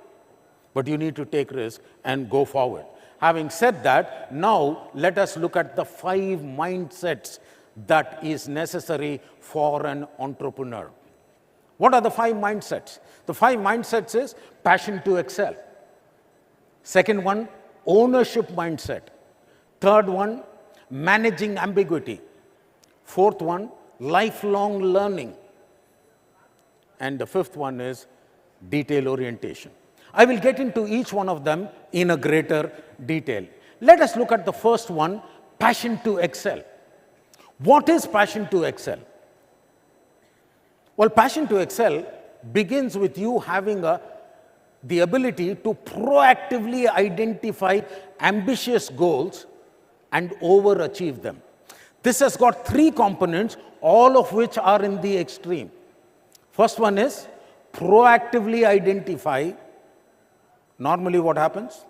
Speaker 3: but you need to take risks and go forward. Having said that, now let us look at the 5 mindsets that is necessary for an entrepreneur. What are the 5 mindsets? The 5 mindsets is passion to excel. Second one, ownership mindset. Third one, managing ambiguity. Fourth one, lifelong learning. And the fifth one is detail orientation. I will get into each one of them in a greater detail. Let us look at the first one, passion to excel. What is passion to excel? Well, passion to excel begins with you having the ability to proactively identify ambitious goals and overachieve them. This has got 3 components, all of which are in the extreme. First one is proactively identify. Normally what happens?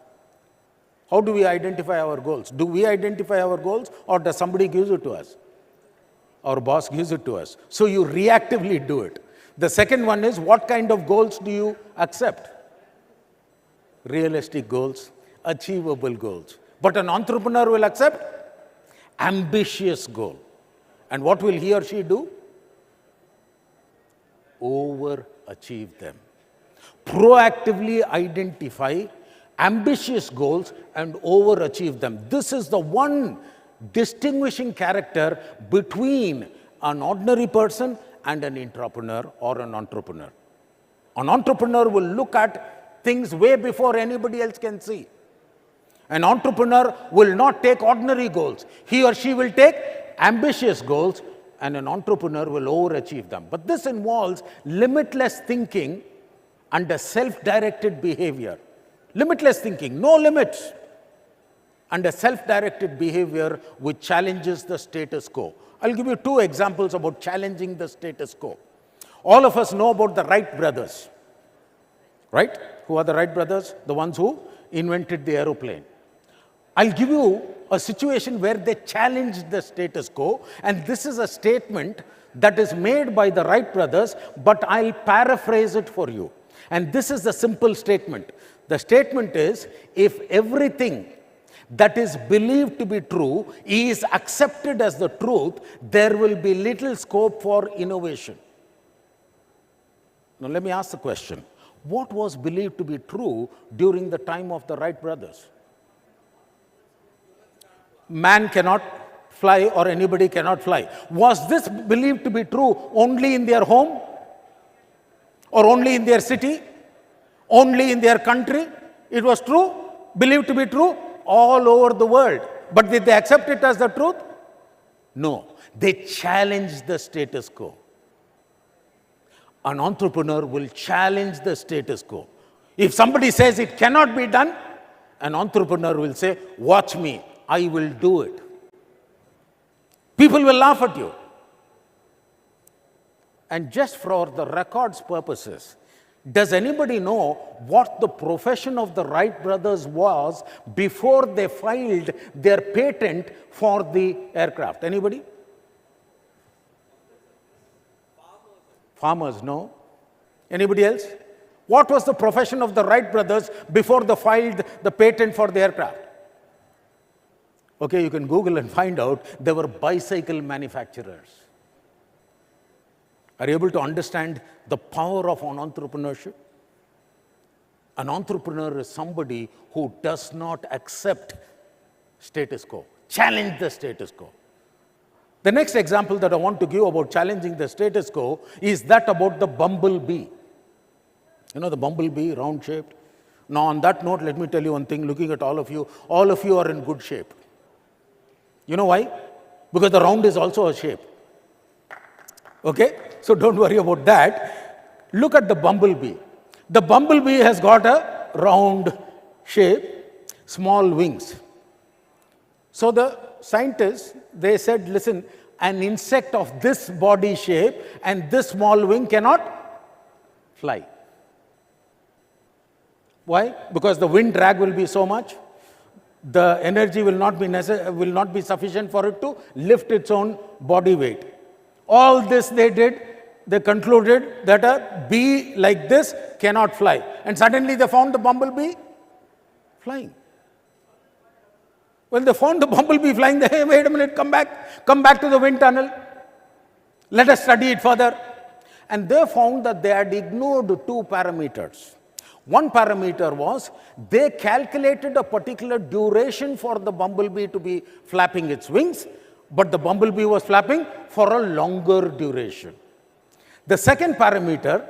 Speaker 3: How do we identify our goals? Do we identify our goals or does somebody give it to us? Our boss gives it to us. So you reactively do it. The second one is, what kind of goals do you accept? Realistic goals, achievable goals. But an entrepreneur will accept ambitious goal. And what will he or she do? Overachieve them. Proactively identify ambitious goals and overachieve them. This is the one distinguishing character between an ordinary person and an intrapreneur or an entrepreneur. An entrepreneur will look at things way before anybody else can see. An entrepreneur will not take ordinary goals. He or she will take ambitious goals, and an entrepreneur will overachieve them. But this involves limitless thinking and a self-directed behavior. Limitless thinking, no limits, and a self-directed behavior which challenges the status quo. I'll give you two examples about challenging the status quo. All of us know about the Wright brothers, right? Who are the Wright brothers? The ones who invented the aeroplane. I'll give you a situation where they challenged the status quo, and this is a statement that is made by the Wright brothers, but I'll paraphrase it for you. And this is the simple statement. The statement is, if everything that is believed to be true is accepted as the truth, there will be little scope for innovation. Now let me ask the question. What was believed to be true during the time of the Wright brothers? Man cannot fly or anybody cannot fly. Was this believed to be true only in their home? Or only in their city? Only in their country? It was true, believed to be true all over the world. But did they accept it as the truth? No. They challenged the status quo. An entrepreneur will challenge the status quo. If somebody says it cannot be done, an entrepreneur will say, watch me, I will do it. People will laugh at you. And just for the record's purposes, does anybody know what the profession of the Wright brothers was before they filed their patent for the aircraft? Anybody? Farmers, no? Anybody else? What was the profession of the Wright brothers before they filed the patent for the aircraft? Okay, you can Google and find out. They were bicycle manufacturers. Are you able to understand the power of an entrepreneurship? An entrepreneur is somebody who does not accept status quo, challenge the status quo. The next example that I want to give about challenging the status quo is that about the bumblebee. You know the bumblebee, round shaped? Now on that note, let me tell you one thing, looking at all of you are in good shape. You know why? Because the round is also a shape. Okay? So don't worry about that. Look at the bumblebee. The bumblebee has got a round shape, small wings. So the scientists, they said, listen, an insect of this body shape and this small wing cannot fly. Why? Because the wind drag will be so much. The energy will not be sufficient for it to lift its own body weight. All this they did, they concluded that a bee like this cannot fly. And suddenly they found the bumblebee flying. Well, they found the bumblebee flying. They, hey, wait a minute, come back to the wind tunnel. Let us study it further. And they found that they had ignored two parameters. One parameter was they calculated a particular duration for the bumblebee to be flapping its wings, but the bumblebee was flapping for a longer duration. The second parameter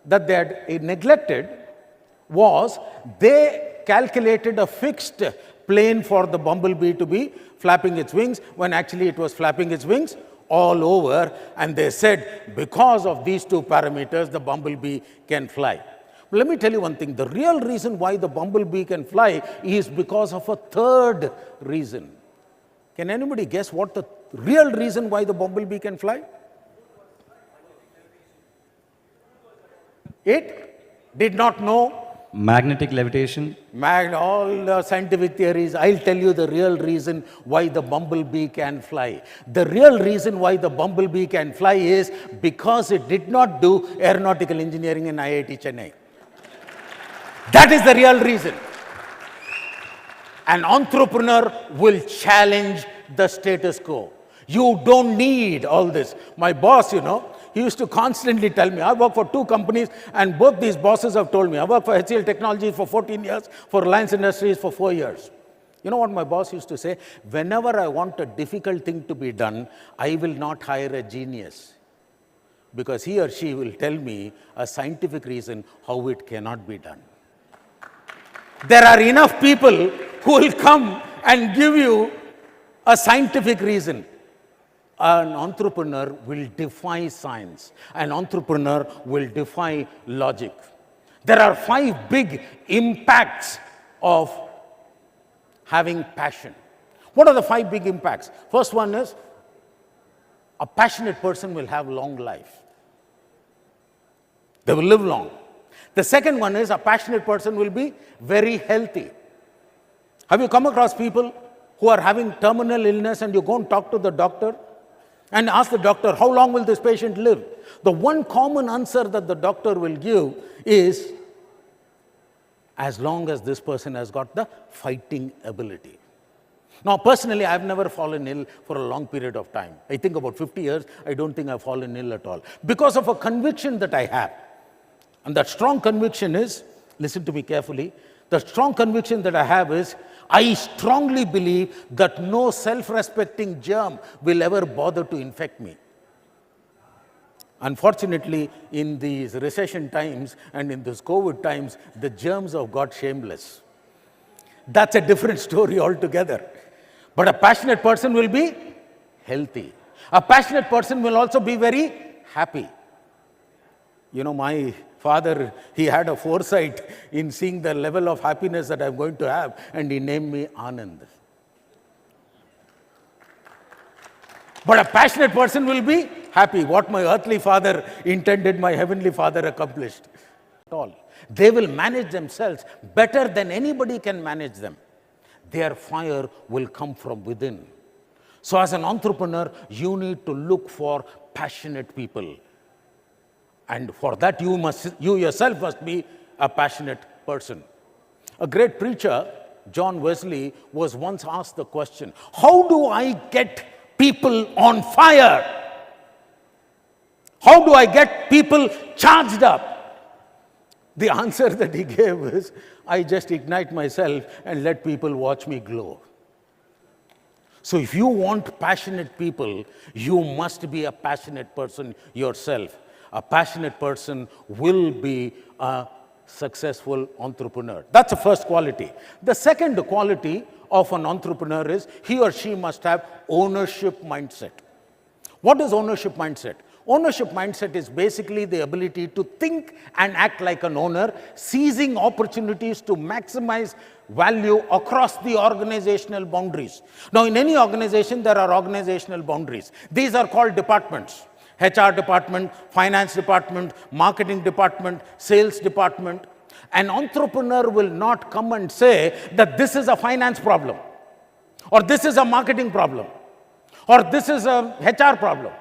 Speaker 3: that they had neglected was they calculated a fixed plane for the bumblebee to be flapping its wings when actually it was flapping its wings all over, and they said because of these two parameters the bumblebee can fly. Let me tell you one thing, the real reason why the bumblebee can fly is because of a third reason. Can anybody guess what the real reason why the bumblebee can fly? It did not know
Speaker 9: magnetic levitation.
Speaker 3: All the scientific theories, I'll tell you the real reason why the bumblebee can fly. The real reason why the bumblebee can fly is because it did not do aeronautical engineering in IIT Chennai. That is the real reason. An entrepreneur will challenge the status quo. You don't need all this. My boss, he used to constantly tell me, I work for 2 companies and both these bosses have told me, I work for HCL Technologies for 14 years, for Reliance Industries for 4 years. You know what my boss used to say? Whenever I want a difficult thing to be done, I will not hire a genius. Because he or she will tell me a scientific reason how it cannot be done. There are enough people who will come and give you a scientific reason. An entrepreneur will defy science. An entrepreneur will defy logic. There are 5 big impacts of having passion. What are the 5 big impacts? First one is, a passionate person will have long life. They will live long. The second one is, a passionate person will be very healthy. Have you come across people who are having terminal illness and you go and talk to the doctor and ask the doctor, how long will this patient live? The one common answer that the doctor will give is, as long as this person has got the fighting ability. Now, personally, I've never fallen ill for a long period of time. I think about 50 years, I don't think I've fallen ill at all. Because of a conviction that I have. And that strong conviction is, listen to me carefully, the strong conviction that I have is, I strongly believe that no self-respecting germ will ever bother to infect me. Unfortunately, in these recession times and in these COVID times, the germs have got shameless. That's a different story altogether. But a passionate person will be healthy. A passionate person will also be very happy. My father, he had a foresight in seeing the level of happiness that I'm going to have, and he named me Anand. But a passionate person will be happy. What my earthly father intended, my heavenly father accomplished. They will manage themselves better than anybody can manage them. Their fire will come from within. So as an entrepreneur, you need to look for passionate people. And for that, you yourself must be a passionate person. A great preacher, John Wesley, was once asked the question, how do I get people on fire? How do I get people charged up? The answer that he gave is, I just ignite myself and let people watch me glow. So if you want passionate people, you must be a passionate person yourself. A passionate person will be a successful entrepreneur. That's the first quality. The second quality of an entrepreneur is he or she must have ownership mindset. What is ownership mindset? Ownership mindset is basically the ability to think and act like an owner, seizing opportunities to maximize value across the organizational boundaries. Now, in any organization, there are organizational boundaries. These are called departments. HR department, finance department, marketing department, sales department. An entrepreneur will not come and say that this is a finance problem, or this is a marketing problem, or this is a HR problem.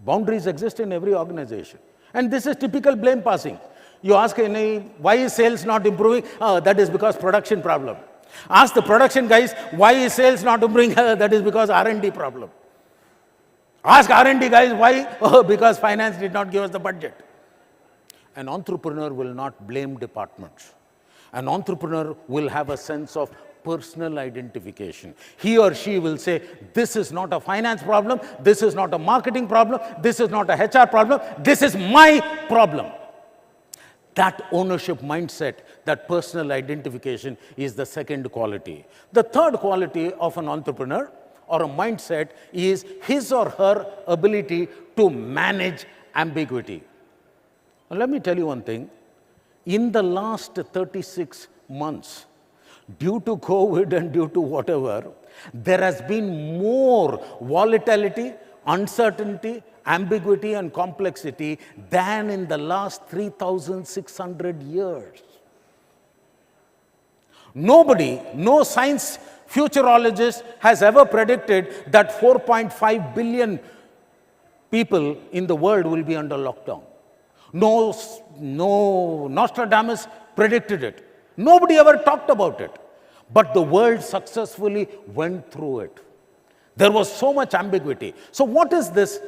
Speaker 3: Boundaries exist in every organization. And this is typical blame passing. You ask why is sales not improving? That is because production problem. Ask the production guys, why is sales not improving? That is because R&D problem. Ask R&D guys why? Because finance did not give us the budget. An entrepreneur will not blame departments. An entrepreneur will have a sense of personal identification. He or she will say, this is not a finance problem, this is not a marketing problem, this is not a HR problem, this is my problem. That ownership mindset, that personal identification is the second quality. The third quality of an entrepreneur or a mindset is his or her ability to manage ambiguity. Now, let me tell you one thing. In the last 36 months, due to COVID and due to whatever, there has been more volatility, uncertainty, ambiguity, and complexity than in the last 3,600 years. Nobody, no science futurologist has ever predicted that 4.5 billion people in the world will be under lockdown. No Nostradamus predicted it. Nobody ever talked about it. But the world successfully went through it. There was so much ambiguity. So what is this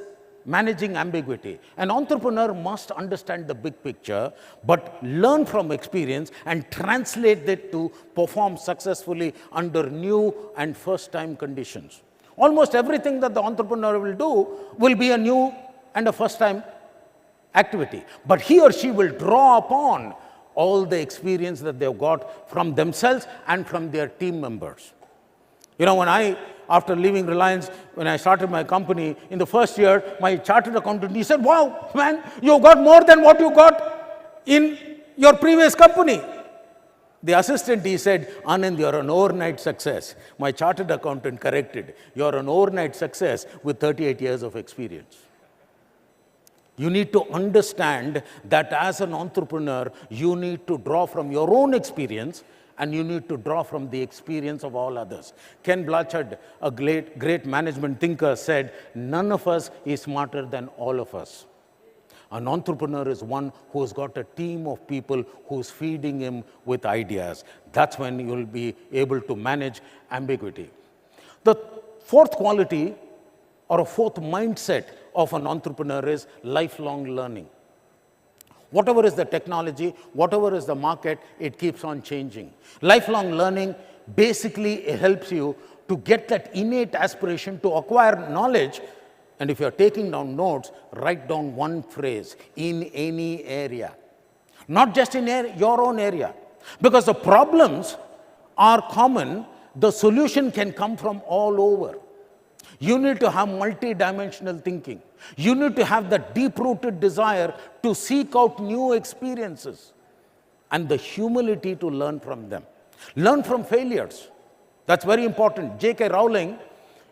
Speaker 3: managing ambiguity? An entrepreneur must understand the big picture, but learn from experience and translate it to perform successfully under new and first-time conditions. Almost everything that the entrepreneur will do will be a new and a first-time activity. But he or she will draw upon all the experience that they've got from themselves and from their team members. You know, after leaving Reliance, when I started my company, in the first year, my chartered accountant, he said, "Wow, man, you got more than what you got in your previous company." The assistant, he said, "Anand, you're an overnight success." My chartered accountant corrected, "You're an overnight success with 38 years of experience." You need to understand that as an entrepreneur, you need to draw from your own experience and you need to draw from the experience of all others. Ken Blanchard, a great management thinker, said, "None of us is smarter than all of us." An entrepreneur is one who's got a team of people who's feeding him with ideas. That's when you'll be able to manage ambiguity. The fourth quality or a fourth mindset of an entrepreneur is lifelong learning. Whatever is the technology, whatever is the market, it keeps on changing. Lifelong learning basically helps you to get that innate aspiration to acquire knowledge. And if you're taking down notes, write down one phrase: in any area. Not just in your own area. Because the problems are common, the solution can come from all over. You need to have multi-dimensional thinking. You need to have the deep-rooted desire to seek out new experiences and the humility to learn from them. Learn from failures. That's very important. J.K. Rowling,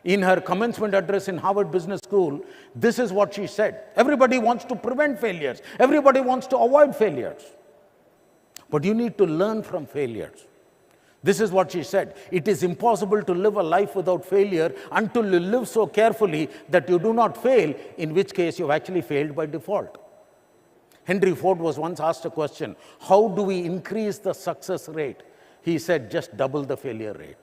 Speaker 3: in her commencement address in Harvard Business School, this is what she said. Everybody wants to prevent failures. Everybody wants to avoid failures. But you need to learn from failures. This is what she said: "It is impossible to live a life without failure until you live so carefully that you do not fail, in which case you've actually failed by default." Henry Ford was once asked a question: "How do we increase the success rate?" He said, "Just double the failure rate."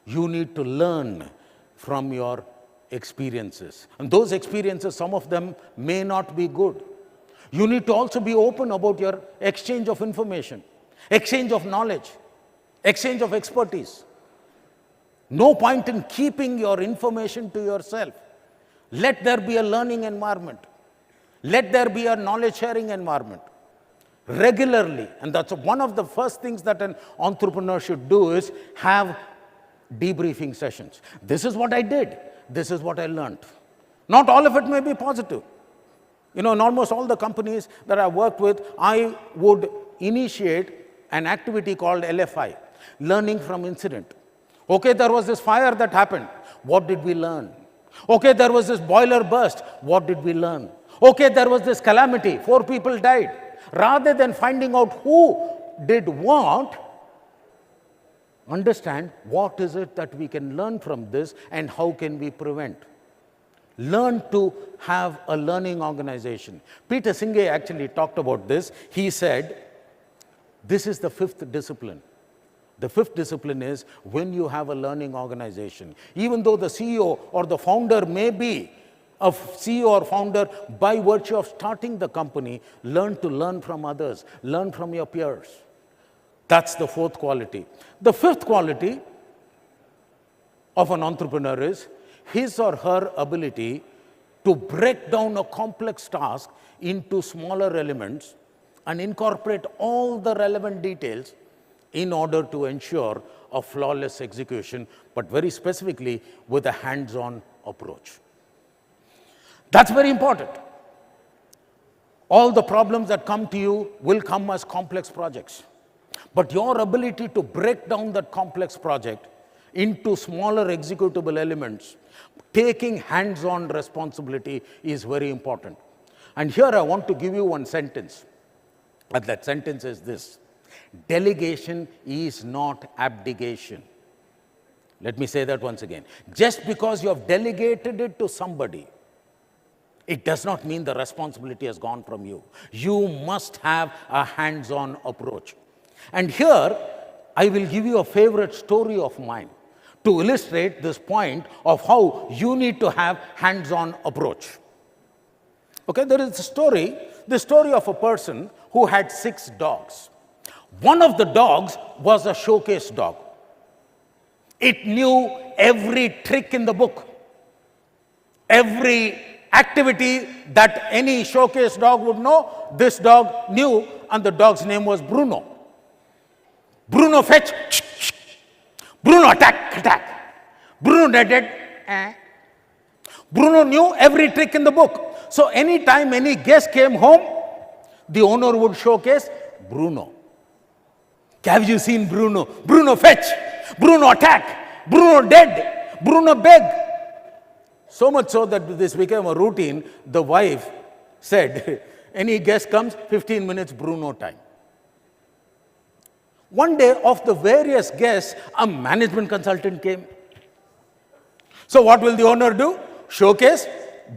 Speaker 3: You need to learn from your experiences. And those experiences, some of them may not be good. You need to also be open about your exchange of information, exchange of knowledge, exchange of expertise. No point in keeping your information to yourself. Let there be a learning environment. Let there be a knowledge-sharing environment. Regularly, and that's one of the first things that an entrepreneur should do, is have debriefing sessions. This is what I did. This is what I learned. Not all of it may be positive. You know, in almost all the companies that I worked with, I would initiate an activity called LFI, learning from incident. Okay, there was this fire that happened. What did we learn? Okay, there was this boiler burst. What did we learn? Okay, there was this calamity. 4 people died. Rather than finding out who did what, understand what is it that we can learn from this and how can we prevent. Learn to have a learning organization. Peter Singh actually talked about this. He said, this is the 5th discipline. The 5th discipline is when you have a learning organization. Even though the CEO or the founder may be a CEO or founder by virtue of starting the company, learn to learn from others, learn from your peers. That's the 4th quality. The 5th quality of an entrepreneur is his or her ability to break down a complex task into smaller elements and incorporate all the relevant details in order to ensure a flawless execution, but very specifically with a hands-on approach. That's very important. All the problems that come to you will come as complex projects. But your ability to break down that complex project into smaller executable elements, taking hands-on responsibility is very important. And here I want to give you one sentence. And that sentence is this: delegation is not abdication. Let me say that once again. Just because you have delegated it to somebody, it does not mean the responsibility has gone from you. You must have a hands-on approach. And here, I will give you a favorite story of mine to illustrate this point of how you need to have hands-on approach. Okay, there is the story of a person who had 6 dogs. One of the dogs was a showcase dog. It knew every trick in the book, every activity that any showcase dog would know, this dog knew, and the dog's name was Bruno. Bruno fetch, Bruno attack. Bruno did, Bruno knew every trick in the book. So anytime any guest came home, the owner would showcase Bruno. Have you seen Bruno? Bruno fetch, Bruno attack, Bruno dead, Bruno beg. So much so that this became a routine. The wife said, any guest comes, 15 minutes Bruno time. One day, of the various guests, a management consultant came. So what will the owner do? Showcase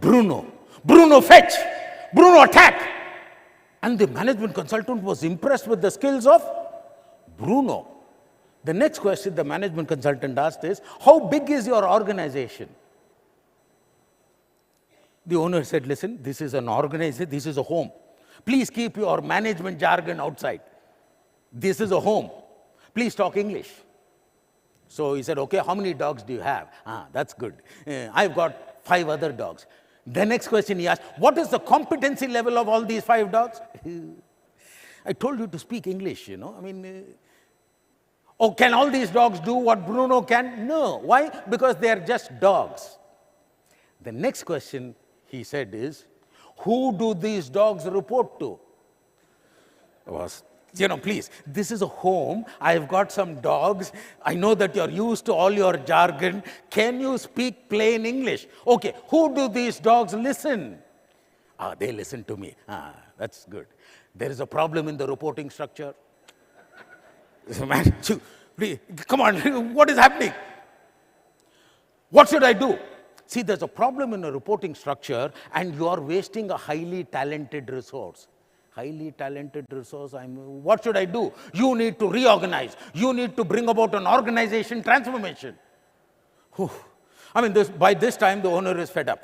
Speaker 3: Bruno. Bruno fetch, Bruno attack. And the management consultant was impressed with the skills of Bruno. The next question the management consultant asked is, how big is your organization? The owner said, listen, this is an organization, this is a home. Please keep your management jargon outside. This is a home. Please talk English. So he said, okay, how many dogs do you have? That's good. I've got 5 other dogs. The next question he asked, what is the competency level of all these 5 dogs? I told you to speak English, you know. I mean, oh, can all these dogs do what Bruno can? No. Why? Because they are just dogs. The next question he said is, who do these dogs report to? Please, this is a home. I've got some dogs. I know that you're used to all your jargon. Can you speak plain English? Okay, who do these dogs listen? They listen to me. That's good. There is a problem in the reporting structure. Man, please, come on, what is happening? What should I do? See, there's a problem in a reporting structure and you are wasting a highly talented resource. Highly talented resource, what should I do? You need to reorganize. You need to bring about an organization transformation. By this time, the owner is fed up.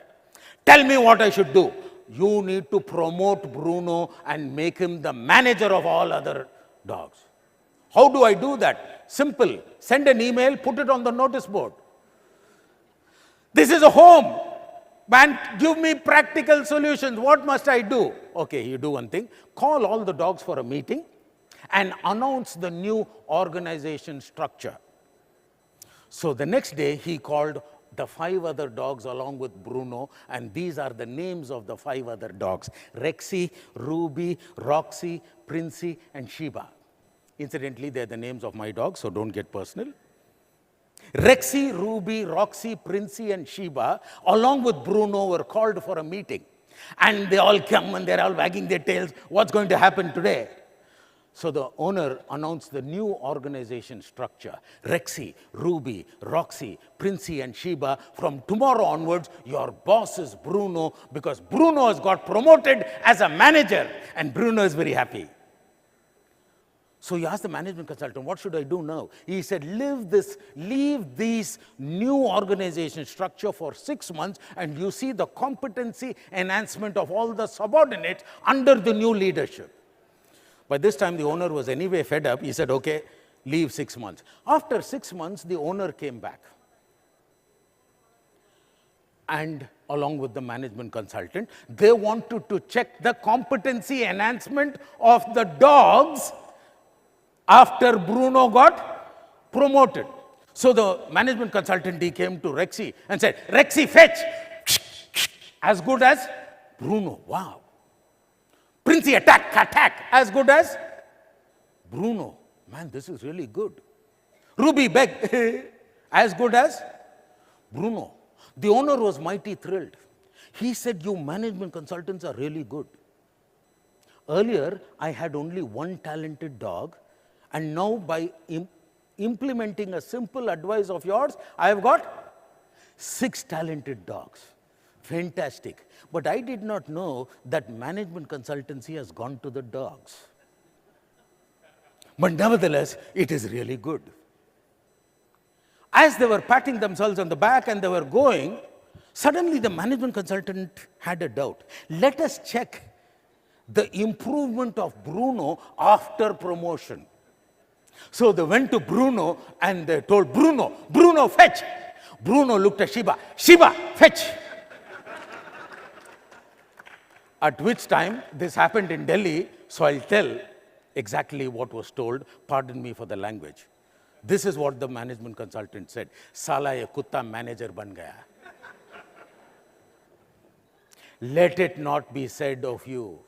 Speaker 3: Tell me what I should do. You need to promote Bruno and make him the manager of all other dogs. How do I do that? Simple. Send an email, put it on the notice board. This is a home. Man, give me practical solutions. What must I do? Okay, you do one thing. Call all the dogs for a meeting and announce the new organization structure. So the next day, he called the 5 other dogs along with Bruno, and these are the names of the 5 other dogs: Rexy, Ruby, Roxy, Princey, and Sheba. Incidentally, they're the names of my dogs, so don't get personal. Rexy, Ruby, Roxy, Princey, and Sheba, along with Bruno, were called for a meeting. And they all come and they're all wagging their tails. What's going to happen today? So the owner announced the new organization structure. Rexy, Ruby, Roxy, Princey, and Sheba. From tomorrow onwards, your boss is Bruno, because Bruno has got promoted as a manager. And Bruno is very happy. So he asked the management consultant, what should I do now? He said, leave this new organization structure for 6 months and you see the competency enhancement of all the subordinates under the new leadership. By this time, the owner was anyway fed up. He said, okay, leave 6 months. After 6 months, the owner came back. And along with the management consultant, they wanted to check the competency enhancement of the dogs after Bruno got promoted. So the management consultant, he came to Rexy and said, Rexy, fetch! As good as Bruno. Wow. Princey, attack! As good as Bruno. Man, this is really good. Ruby, beg! As good as Bruno. The owner was mighty thrilled. He said, you management consultants are really good. Earlier, I had only one talented dog, and now by implementing a simple advice of yours, I have got 6 talented dogs. Fantastic. But I did not know that management consultancy has gone to the dogs. But nevertheless, it is really good. As they were patting themselves on the back and they were going, suddenly the management consultant had a doubt. Let us check the improvement of Bruno after promotion. So they went to Bruno and they told Bruno, Bruno, fetch. Bruno looked at Shiba, Shiba, fetch. At which time, this happened in Delhi, so I'll tell exactly what was told. Pardon me for the language. This is what the management consultant said. Sala ye kutta manager ban gaya. Let it not be said of you.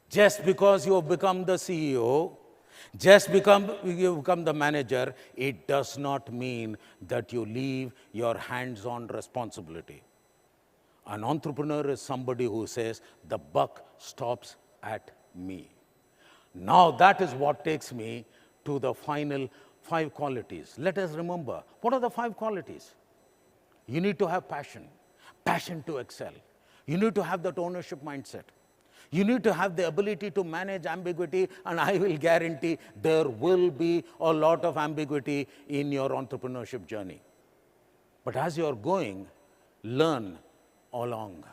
Speaker 3: Just because you have become the CEO, just because you become the manager, it does not mean that you leave your hands-on responsibility. An entrepreneur is somebody who says, the buck stops at me. Now that is what takes me to the final 5 qualities. Let us remember, what are the 5 qualities? You need to have passion, passion to excel. You need to have that ownership mindset. You need to have the ability to manage ambiguity, and I will guarantee there will be a lot of ambiguity in your entrepreneurship journey. But as you are going, learn along.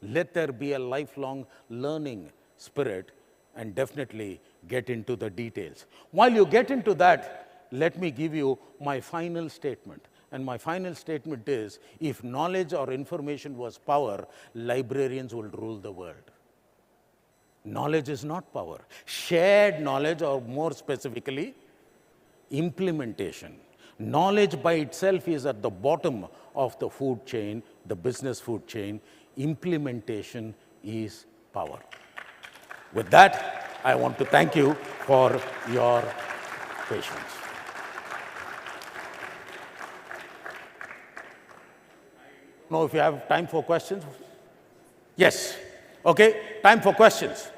Speaker 3: Let there be a lifelong learning spirit, and definitely get into the details. While you get into that, let me give you my final statement. And my final statement is, if knowledge or information was power, librarians will rule the world. Knowledge is not power. Shared knowledge, or more specifically, implementation. Knowledge by itself is at the bottom of the food chain, the business food chain. Implementation is power. With that, I want to thank you for your patience. Now, if you have time for questions? Yes. Okay, time for questions.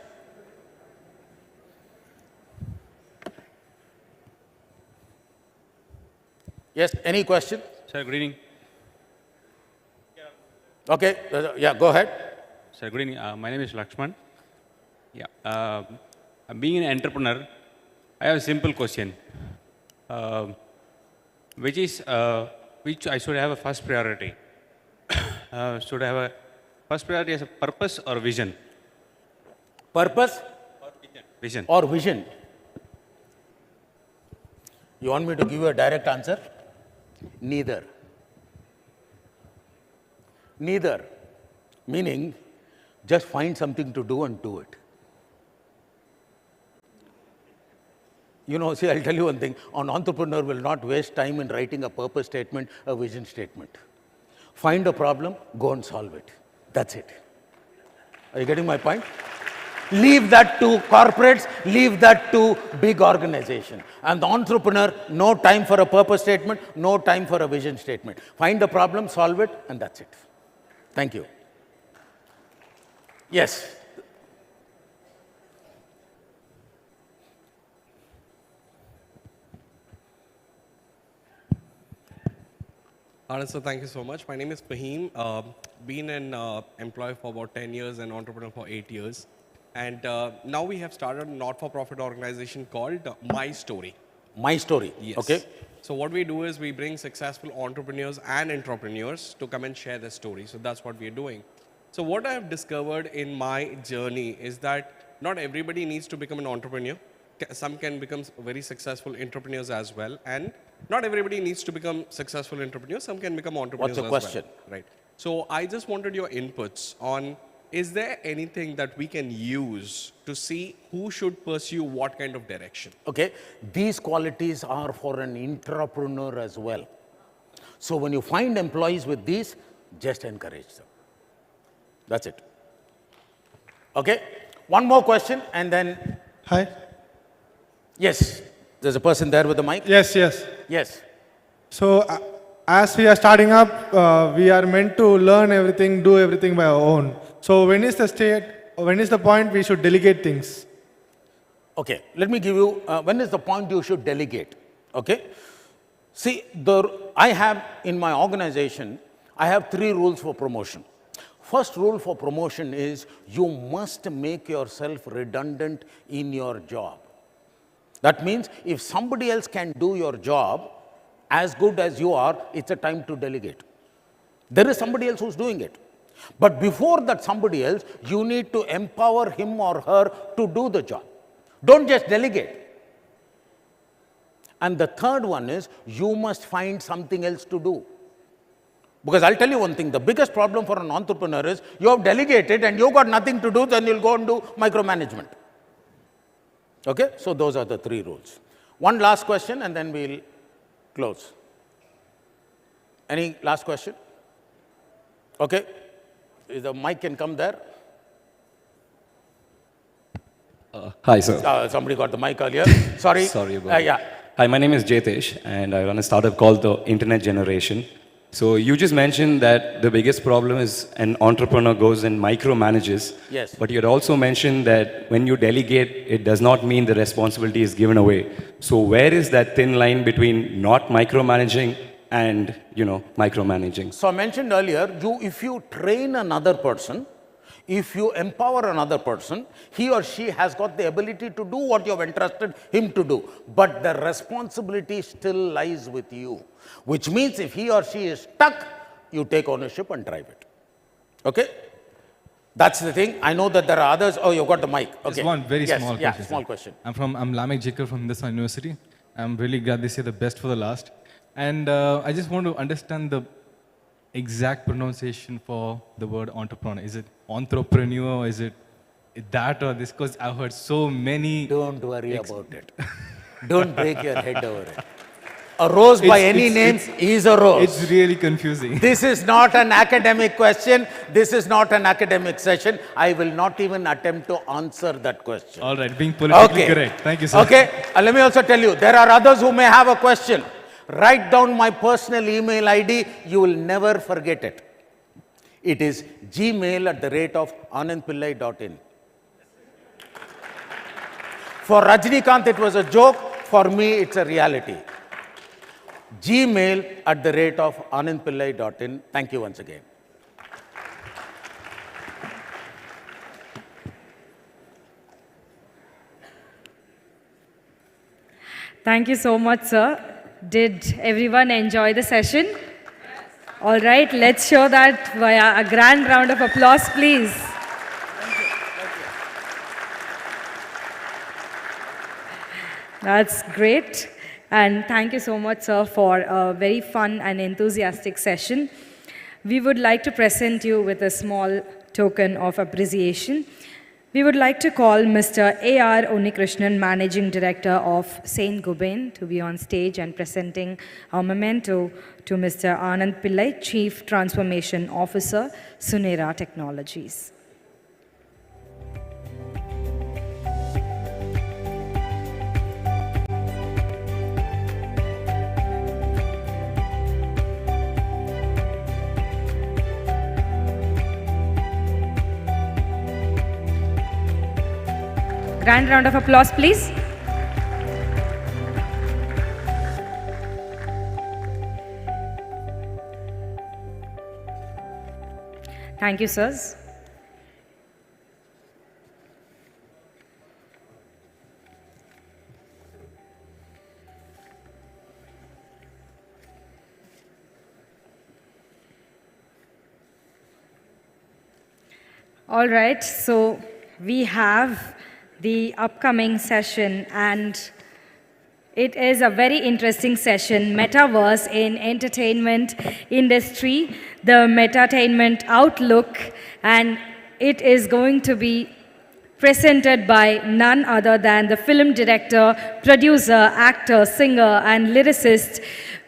Speaker 3: Yes, any question?
Speaker 9: Sir, good evening.
Speaker 3: Okay, yeah, go ahead.
Speaker 9: Sir, good evening. My name is Lakshman. Yeah. Being an entrepreneur, I have a simple question. Which I should have a first priority? Should I have a first priority as a purpose or vision?
Speaker 3: Purpose?
Speaker 9: Or vision.
Speaker 3: Or vision. You want me to give you a direct answer? Neither. Neither. Meaning, just find something to do and do it. You know, see, I'll tell you one thing. An entrepreneur will not waste time in writing a purpose statement, a vision statement. Find a problem, go and solve it. That's it. Are you getting my point? Leave that to corporates, leave that to big organizations. And the entrepreneur, no time for a purpose statement, no time for a vision statement. Find a problem, solve it, and that's it. Thank you. Yes.
Speaker 10: Sir, thank you so much. My name is Fahim. Been an employee for about 10 years and entrepreneur for 8 years. And now we have started a not-for-profit organization called My Story.
Speaker 3: My Story.
Speaker 10: Yes.
Speaker 3: Okay.
Speaker 10: So what we do is we bring successful entrepreneurs and entrepreneurs to come and share their story. So that's what we're doing. So what I have discovered in my journey is that not everybody needs to become an entrepreneur. Some can become very successful entrepreneurs as well. And not everybody needs to become successful entrepreneurs. Some can become entrepreneurs as well.
Speaker 3: What's the question?
Speaker 10: Right. So I just wanted your inputs on, is there anything that we can use to see who should pursue what kind of direction?
Speaker 3: Okay. These qualities are for an entrepreneur as well. So when you find employees with these, just encourage them. That's it. Okay. One more question and then...
Speaker 23: Hi.
Speaker 3: Yes. There's a person there with the mic.
Speaker 23: Yes, yes.
Speaker 3: Yes.
Speaker 5: So, as we are starting up, we are meant to learn everything, do everything by our own. So, when is the point we should delegate things?
Speaker 3: Okay, let me give you, when is the point you should delegate? Okay? See, I have in my organization, I have 3 rules for promotion. First rule for promotion is you must make yourself redundant in your job. That means if somebody else can do your job as good as you are, it's a time to delegate. There is somebody else who's doing it. But before that somebody else, you need to empower him or her to do the job. Don't just delegate. And the third one is you must find something else to do. Because I'll tell you one thing, the biggest problem for an entrepreneur is you have delegated and you've got nothing to do, then you'll go and do micromanagement. Okay, so those are the 3 rules. One last question and then we'll close. Any last question? Okay, the mic can come there.
Speaker 22: Hi, sir.
Speaker 3: Somebody got the mic earlier. Sorry.
Speaker 22: Sorry about it.
Speaker 3: Yeah.
Speaker 22: Hi, my name is Jitesh, and I run a startup called the Internet Generation. So you just mentioned that the biggest problem is an entrepreneur goes and micromanages.
Speaker 3: Yes.
Speaker 22: But you had also mentioned that when you delegate, it does not mean the responsibility is given away. So where is that thin line between not micromanaging and, micromanaging?
Speaker 3: So I mentioned earlier, if you train another person, if you empower another person, he or she has got the ability to do what you have entrusted him to do. But the responsibility still lies with you. Which means if he or she is stuck, you take ownership and drive it. Okay? That's the thing. I know that there are others. Oh, you got the mic. Okay.
Speaker 23: Just one very small question.
Speaker 3: Yeah, small question.
Speaker 23: I'm Lamek Jacob from this university. I'm really glad they say the best for the last. And I just want to understand the exact pronunciation for the word entrepreneur. Is it entrepreneur? Is it that or this? Because I've heard so many.
Speaker 3: Don't worry about it. Don't break your head over it. A rose by any name is a rose.
Speaker 23: It's really confusing.
Speaker 3: This is not an academic question. This is not an academic session. I will not even attempt to answer that question.
Speaker 23: All right, being politically correct. Thank you, sir.
Speaker 3: Okay, let me also tell you, there are others who may have a question. Write down my personal email ID. You will never forget it. It is gmail@anandpillai.in. For Rajnikant, it was a joke. For me, it's a reality. gmail@anandpillai.in. Thank you once again.
Speaker 2: Thank you so much, sir. Did everyone enjoy the session? Yes. All right, let's show that via a grand round of applause, please. That's great. And thank you so much, sir, for a very fun and enthusiastic session. We would like to present you with a small token of appreciation. We would like to call Mr. A.R. Unikrishnan, Managing Director of St. Gobain, to be on stage and presenting our memento to Mr. Anand Pillai, Chief Transformation Officer, Sunera Technologies. Grand round of applause, please. Thank you, sirs. All right, so we have the upcoming session, and it is a very interesting session, Metaverse in Entertainment Industry, the Metainment Outlook, and it is going to be presented by none other than the film director, producer, actor, singer, and lyricist,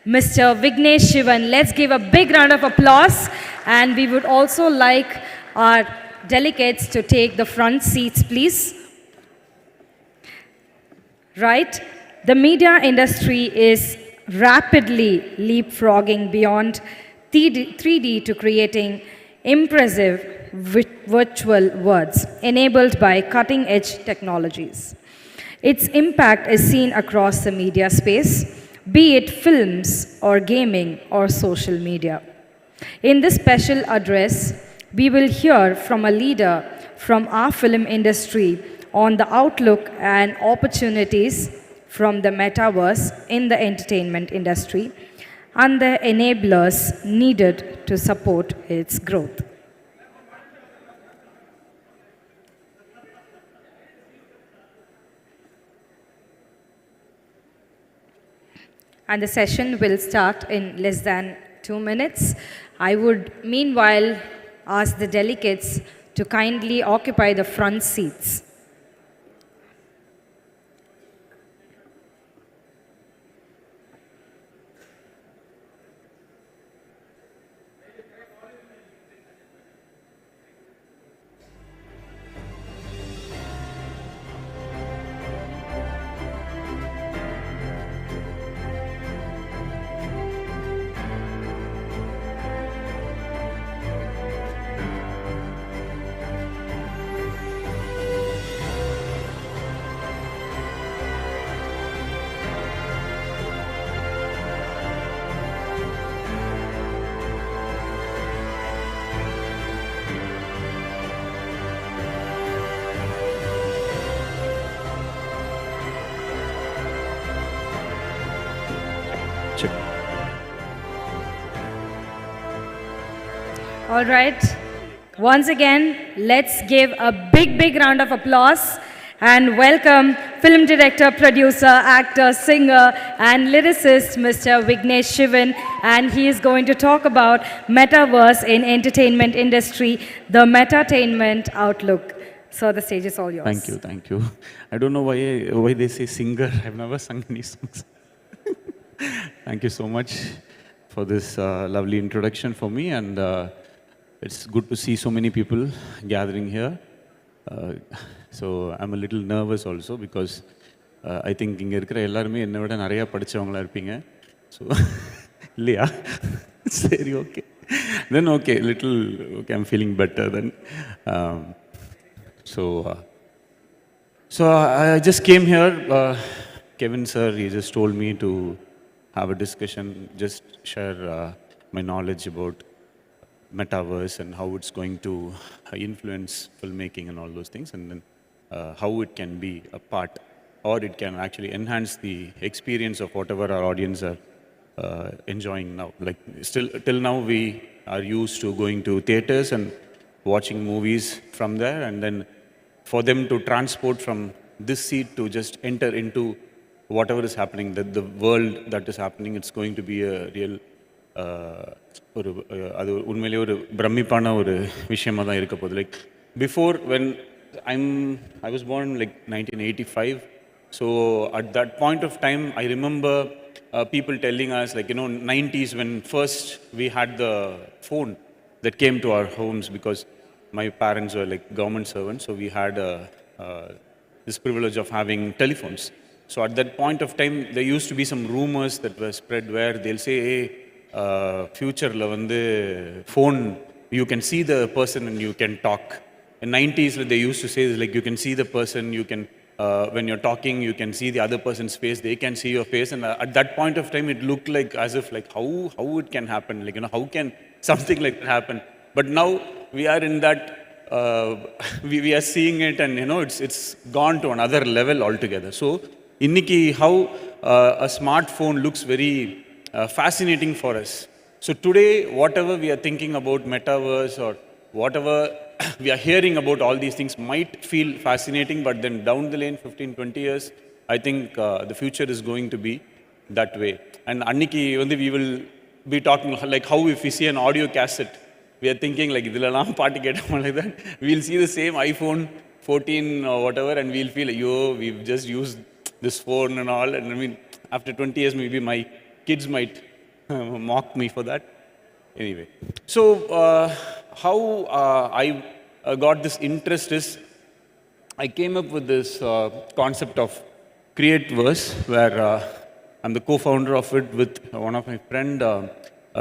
Speaker 2: Mr. Vignesh Shivan. Let's give a big round of applause, and we would also like our delegates to take the front seats, please. Right? The media industry is rapidly leapfrogging beyond 3D to creating impressive virtual worlds enabled by cutting edge technologies. Its impact is seen across the media space, be it films or gaming or social media. In this special address, we will hear from a leader from our film industry on the outlook and opportunities from the metaverse in the entertainment industry and the enablers needed to support its growth. And the session will start in less than 2 minutes. I would meanwhile ask the delegates to kindly occupy the front seats. All right. Once again, let's give a big round of applause and welcome film director, producer, actor, singer, and lyricist, Mr. Vignesh Shivan. And he is going to talk about metaverse in entertainment industry, the metattainment outlook. So the stage is all yours.
Speaker 13: Thank you. I don't know why they say singer. I've never sung any songs. Thank you so much for this lovely introduction for me, and it's good to see so many people gathering here. So I'm a little nervous also because I think inga irukra ellarume enna vida nariya padichavangala irpinga. So இல்லையா சரி okay. Then okay, I'm feeling better then. So I just came here. Kevin sir, he just told me to have a discussion, just share my knowledge about metaverse and how it's going to influence filmmaking and all those things, and then how it can be a part, or it can actually enhance the experience of whatever our audience are enjoying now. Like still till now we are used to going to theaters and watching movies from there, and then for them to transport from this seat to just enter into whatever is happening, the world that is happening, it's going to be a real அது உண்மையிலேயே ஒரு பிரமிப்பான ஒரு விஷயமா தான் இருக்க போகுது. Like before, when I was born like 1985, so at that point of time I remember people telling us, like, 90s, when first we had the phone that came to our homes, because my parents were like government servants, so we had this privilege of having telephones. So at that point of time there used to be some rumors that were spread where they'll say, hey, future-la வந்து phone, you can see the person and you can talk. In 90s they used to say, like, you can see the person, you can when you're talking you can see the other person's face, they can see your face, and at that point of time it looked like as if like how it can happen, like, how can something like that happen. But now we are in that we are seeing it, and it's gone to another level altogether. So inniki how a smartphone looks very fascinating for us. So today, whatever we are thinking about metaverse or whatever we are hearing about, all these things might feel fascinating, but then down the lane, 15-20 years, I think the future is going to be that way. And anniki we will be talking like how if we see an audio cassette, we are thinking like idilalam party ketama like that. We'll see the same iPhone 14 or whatever, and we'll feel like, yo, we've just used this phone and all. And I mean, after 20 years, maybe my kids might mock me for that. Anyway, so how I got this interest is, I came up with this concept of create verse, where I'm the co-founder of it with one of my friend,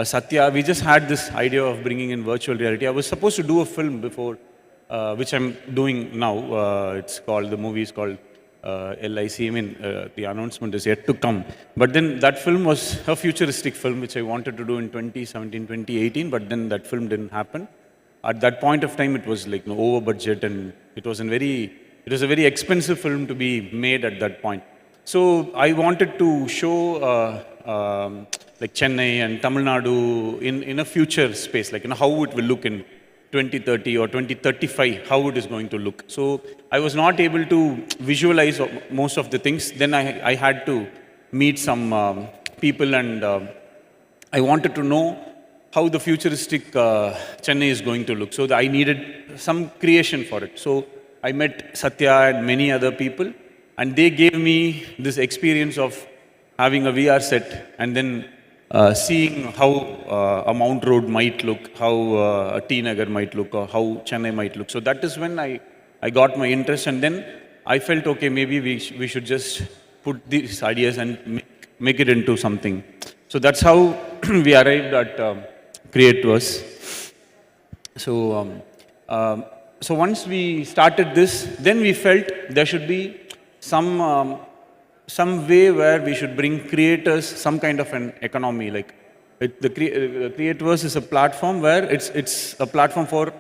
Speaker 13: Satya. We just had this idea of bringing in virtual reality. I was supposed to do a film before, which I'm doing now. The movie is called LIC. I mean, the announcement is yet to come. But then that film was a futuristic film, which I wanted to do in 2017, 2018, but then that film didn't happen. At that point of time, it was like over budget, and it was a very expensive film to be made at that point. So I wanted to show like Chennai and Tamilnadu in a future space, like how it will look in 2030 or 2035, how it is going to look. So I was not able to visualize most of the things. Then I had to meet some people, and I wanted to know how the futuristic Chennai is going to look. So I needed some creation for it. So I met Satya and many other people, and they gave me this experience of having a VR set and then seeing how a Mount Road might look, how a T Nagar might look, or how Chennai might look. So that is when I got my interest, and then I felt, okay, maybe we should just put these ideas and make it into something. So that's how we arrived at Create to Us. So, so once we started this, then we felt there should be some way where we should bring creators some kind of an economy. Like the Createverse is a platform where it's a platform for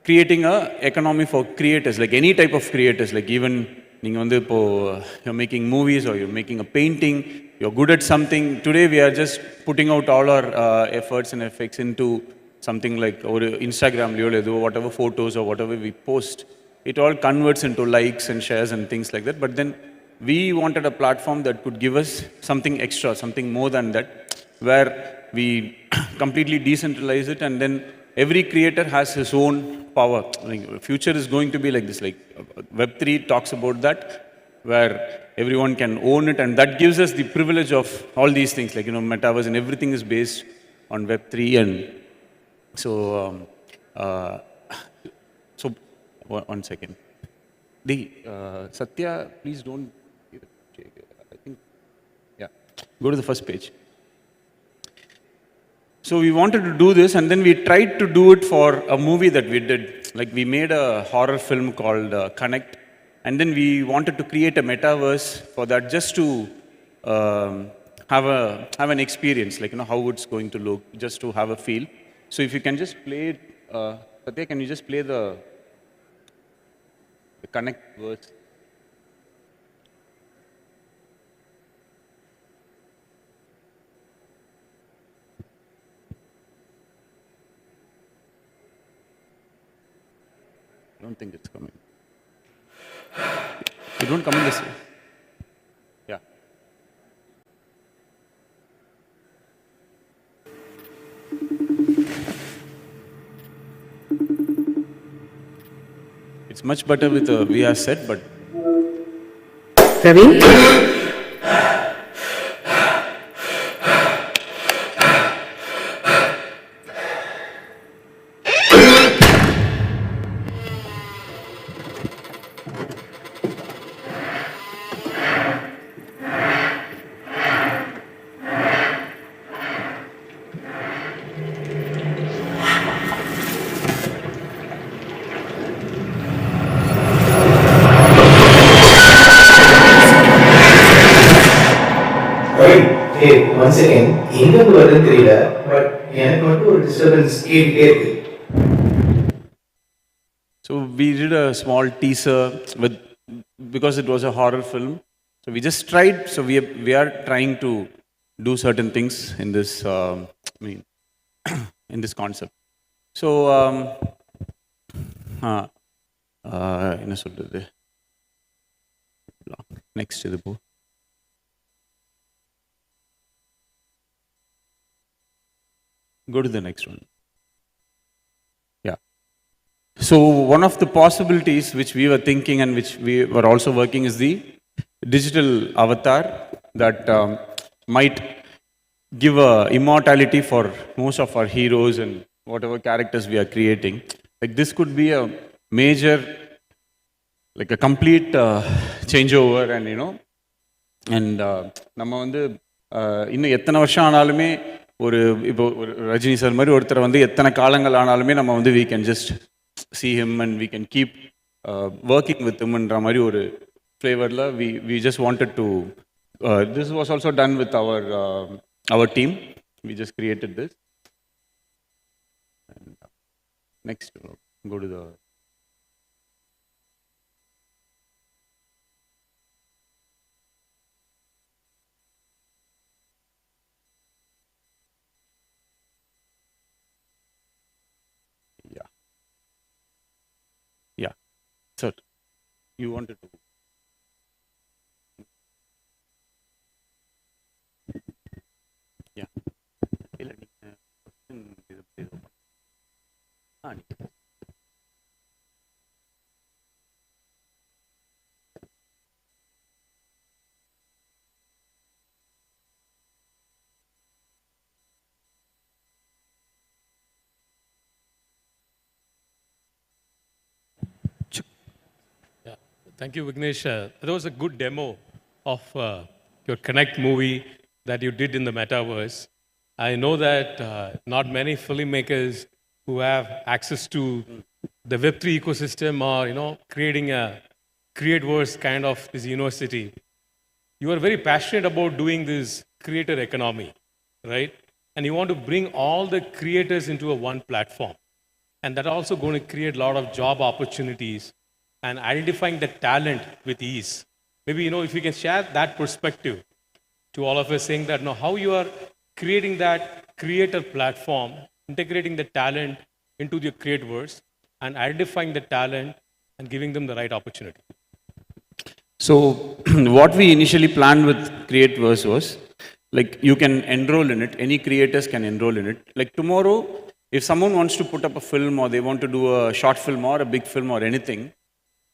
Speaker 13: creating a economy for creators, like any type of creators. Like even you're making movies or you're making a painting, you're good at something. Today we are just putting out all our efforts and effects into something like Instagram, whatever photos or whatever we post. It all converts into likes and shares and things like that. But then we wanted a platform that could give us something extra, something more than that, where we completely decentralize it, and then every creator has his own power. Like, future is going to be like this. Like Web3 talks about that, where everyone can own it, and that gives us the privilege of all these things, like metaverse, and everything is based on Web3. And so, one second. Satya, please don't. I think, yeah. Go to the first page. So we wanted to do this, and then we tried to do it for a movie that we did. Like we made a horror film called Connect, and then we wanted to create a metaverse for that, just to have an experience, like how it's going to look, just to have a feel. So if you can just play it, Satya, can you just play the Connect verse? I don't think it's coming. You don't come in this way. Yeah. It's much better with a VR set, but...
Speaker 16: Ravi?
Speaker 18: Hey, once again, எங்கேருந்து வருதுன்னு தெரியல, but எனக்கு மட்டும் ஒரு disturbance கேட்டுட்டே இருக்கு.
Speaker 13: So we did a small teaser because it was a horror film. So we just tried. So we are trying to do certain things in this. In this concept. So என்ன சொல்றது? Next இது போ. Go to the next one. Yeah. So one of the possibilities which we were thinking and which we were also working is the digital avatar that might give immortality for most of our heroes and whatever characters we are creating. Like this could be a major, like a complete changeover, and and நம்ம வந்து இன்னும் எத்தனை வருஷம் ஆனாலுமே இப்போ ஒரு Rajini sir மாதிரி ஒருத்தர் வந்து எத்தனை காலங்கள் ஆனாலுமே நம்ம வந்து we can just see him and we can keep working with himன்ற மாதிரி ஒரு ஃப்ளேவரில் we just wanted to this was also done with our team. We just created this. And next, go to the yeah. Sir, you wanted to. Yeah.
Speaker 14: Thank you, Vignesh. That was a good demo of your Connect movie that you did in the metaverse. I know that not many filmmakers who have access to the Web3 ecosystem or creating a Createverse kind of this university. You are very passionate about doing this creator economy, right? And you want to bring all the creators into a one platform. And that also going to create a lot of job opportunities and identifying the talent with ease. Maybe, if you can share that perspective to all of us, saying that, how you are creating that creator platform, integrating the talent into the Createverse, and identifying the talent and giving them the right opportunity.
Speaker 13: So, what we initially planned with Createverse was, like, you can enroll in it, any creators can enroll in it. Like tomorrow, if someone wants to put up a film or they want to do a short film or a big film or anything,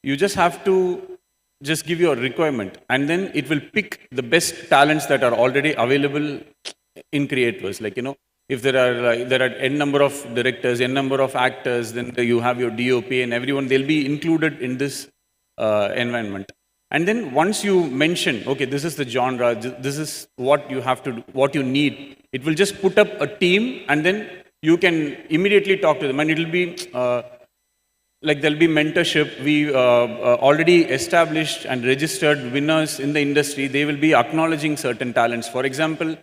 Speaker 13: you just have to just give your requirement and then it will pick the best talents that are already available in Createverse. Like, if there are n number of directors, n number of actors, then you have your DOP and everyone, they'll be included in this environment. And then once you mention, okay, this is the genre, this is what you have to do, what you need, it will just put up a team and then you can immediately talk to them and it will be like there'll be mentorship. We already established and registered winners in the industry. They will be acknowledging certain talents. For example,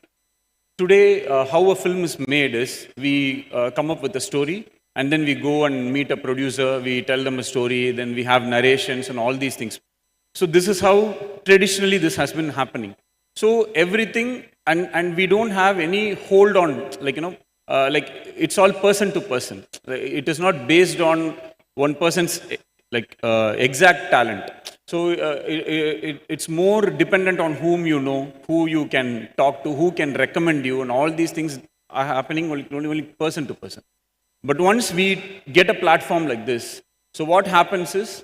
Speaker 13: today, how a film is made is we come up with a story and then we go and meet a producer, we tell them a story, then we have narrations and all these things. So this is how traditionally this has been happening. So everything, and we don't have any hold on, like, like it's all person to person. It is not based on one person's exact talent. So it's more dependent on whom you know, who you can talk to, who can recommend you, and all these things are happening only person to person. But once we get a platform like this, so what happens is,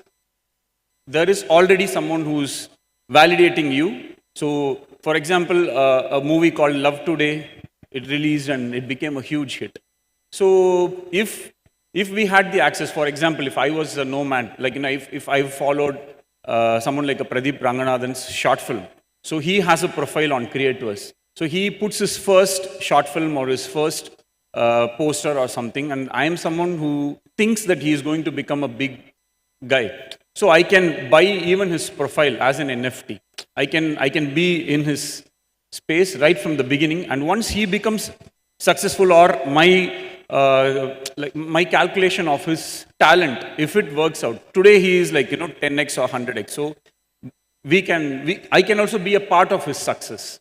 Speaker 13: there is already someone who's validating you. So, for example, a movie called Love Today, it released and it became a huge hit. So, if we had the access, for example, if I was a nomad, like, if I followed someone like a Pradeep Ranganathan's short film, so he has a profile on Createverse. So he puts his first short film or his first poster or something, and I am someone who thinks that he is going to become a big guy. So I can buy even his profile as an NFT. I can be in his space right from the beginning, and once he becomes successful, or my calculation of his talent, if it works out, today he is 10x or 100x. So I can also be a part of his success.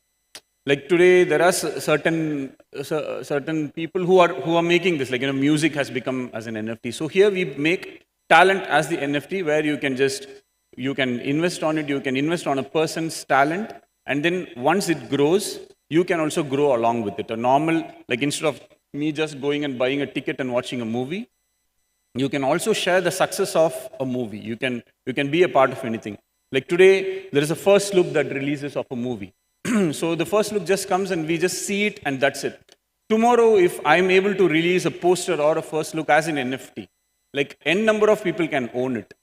Speaker 13: Like today, there are certain people who are making this. Music has become as an NFT. So here we make talent as the NFT, where you can invest on it. You can invest on a person's talent, and then once it grows, you can also grow along with it. A normal, instead of me just going and buying a ticket and watching a movie, you can also share the success of a movie. You can be a part of anything. Like today, there is a first look that releases of a movie. So the first look just comes and we just see it and that's it. Tomorrow, if I'm able to release a poster or a first look as an NFT, n number of people can own it.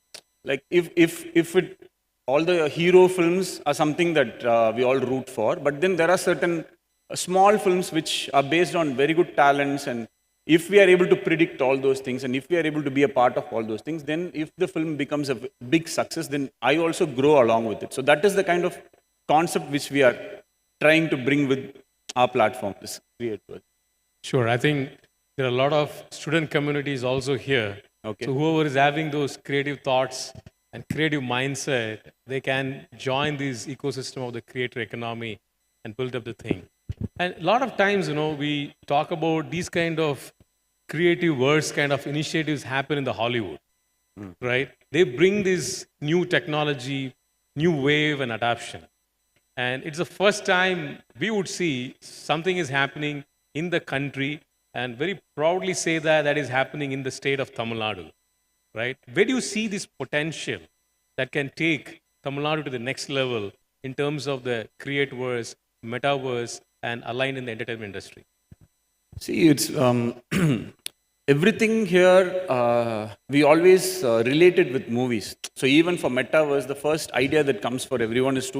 Speaker 13: All the hero films are something that we all root for, but then there are certain small films which are based on very good talents, and if we are able to predict all those things, and if we are able to be a part of all those things, then if the film becomes a big success, then I also grow along with it. So that is the kind of concept which we are trying to bring with our platform, this Create World.
Speaker 14: Sure. I think there are a lot of student communities also here.
Speaker 13: Okay.
Speaker 14: So whoever is having those creative thoughts and creative mindset, they can join this ecosystem of the creator economy and build up the thing. And a lot of times, we talk about these kind of creative works, kind of initiatives happen in the Hollywood, right? They bring this new technology, new wave and adoption. And it's the first time we would see something is happening in the country, and very proudly say that that is happening in the state of Tamil Nadu, right? Where do you see this potential that can take Tamil Nadu to the next level in terms of the createverse, metaverse, and aligned in the entertainment industry?
Speaker 13: See, it's everything here, we always relate it with movies. So even for metaverse, the first idea that comes for everyone is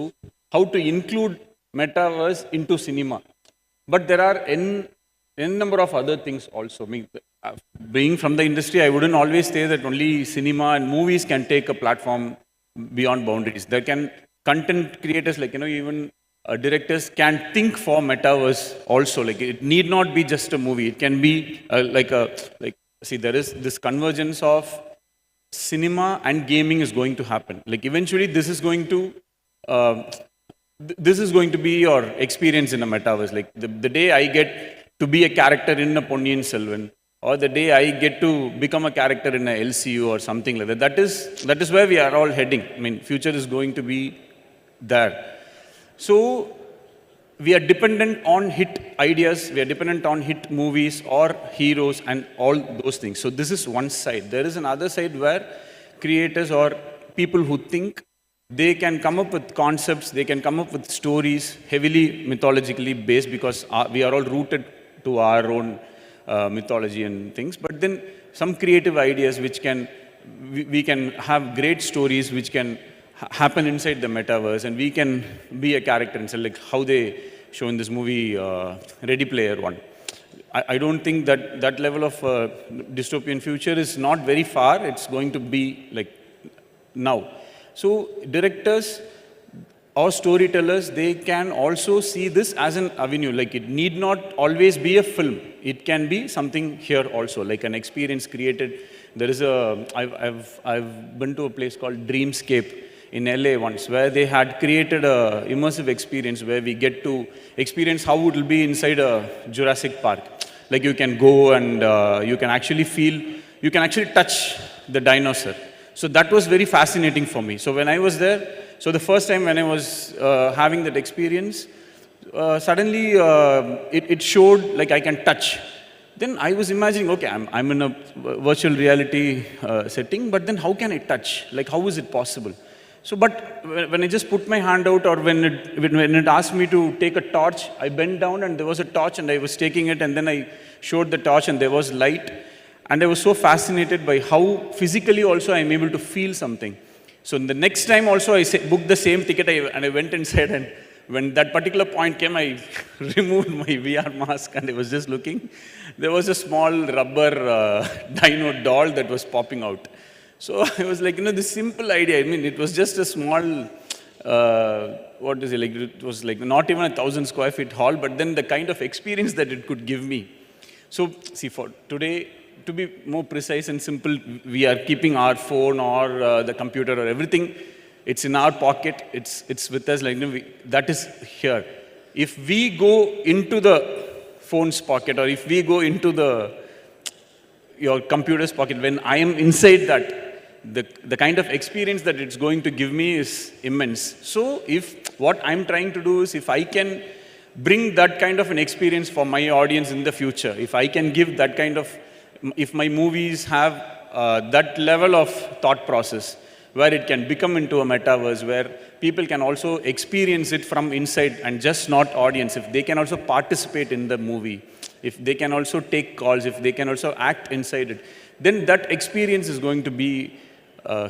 Speaker 13: how to include metaverse into cinema. But there are n number of other things also. I mean, being from the industry, I wouldn't always say that only cinema and movies can take a platform beyond boundaries. There can content creators, like, even directors can think for metaverse also. Like, it need not be just a movie. It can be see, there is this convergence of cinema and gaming is going to happen. Like, eventually this is going to be your experience in a metaverse. Like, the day I get to be a character in a Ponniyin Selvan, or the day I get to become a character in a LCU or something like that, that is where we are all heading. I mean, future is going to be there. So we are dependent on hit ideas, we are dependent on hit movies or heroes and all those things. So this is one side. There is another side where creators or people who think, they can come up with concepts, they can come up with stories heavily mythologically based, because we are all rooted to our own mythology and things. But then some creative ideas which we can have great stories which can happen inside the metaverse, and we can be a character inside, like how they show in this movie Ready Player One. I don't think that level of dystopian future is not very far. It's going to be like now. So directors or storytellers, they can also see this as an avenue. Like, it need not always be a film. It can be something here also, like an experience created. There is I've been to a place called Dreamscape in LA once, where they had created a immersive experience where we get to experience how it will be inside a Jurassic Park. Like, you can go and you can actually touch the dinosaur. So that was very fascinating for me. So when I was there, so the first time when I was having that experience, suddenly it showed like I can touch. Then I was imagining, okay, I'm in a virtual reality setting, but then how can I touch? Like, how is it possible? So, but when I just put my hand out, or when it asked me to take a torch, I bent down and there was a torch and I was taking it, and then I showed the torch and there was light. And I was so fascinated by how physically also I'm able to feel something. So the next time also I booked the same ticket and I went inside, and when that particular point came, I removed my VR mask and I was just looking. There was a small rubber dino doll that was popping out. So I was like, this simple idea, I mean, it was just a small, it was like not even 1,000 square feet hall, but then the kind of experience that it could give me. So see, for today, to be more precise and simple, we are keeping our phone or the computer or everything. It's in our pocket. It's with us. Like, that is here. If we go into the phone's pocket, or if we go into your computer's pocket, when I am inside that, the kind of experience that it's going to give me is immense. So what I'm trying to do is, if I can bring that kind of an experience for my audience in the future, if I can give that kind of, if my movies have that level of thought process, where it can become into a metaverse, where people can also experience it from inside and just not audience, if they can also participate in the movie, if they can also take calls, if they can also act inside it, then that experience is going to be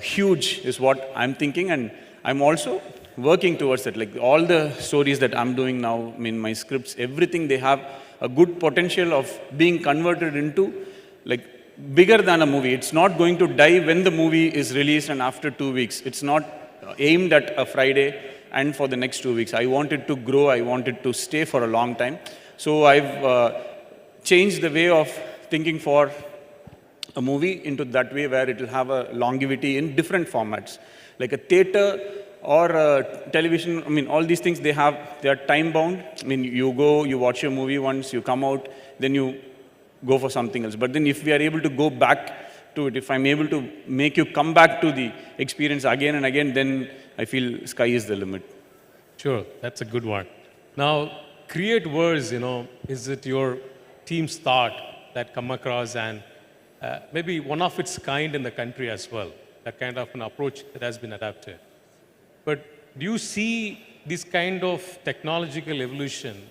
Speaker 13: huge, is what I'm thinking. And I'm also working towards it. Like all the stories that I'm doing now, I mean, my scripts, everything, they have a good potential of being converted into like bigger than a movie. It's not going to die when the movie is released and after 2 weeks. It's not aimed at a Friday and for the next 2 weeks. I want it to grow. I want it to stay for a long time. So I've changed the way of thinking for a movie into that way where it will have a longevity in different formats. Like a theater or a television, I mean, all these things, they are time bound. I mean, you go, you watch a movie once, you come out, then you go for something else. But then if we are able to go back to it, if I'm able to make you come back to the experience again and again, then I feel sky is the limit.
Speaker 14: Sure, that's a good one. Now, create words, is it your team's thought that come across and maybe one of its kind in the country as well, that kind of an approach that has been adapted. But do you see this kind of technological evolution?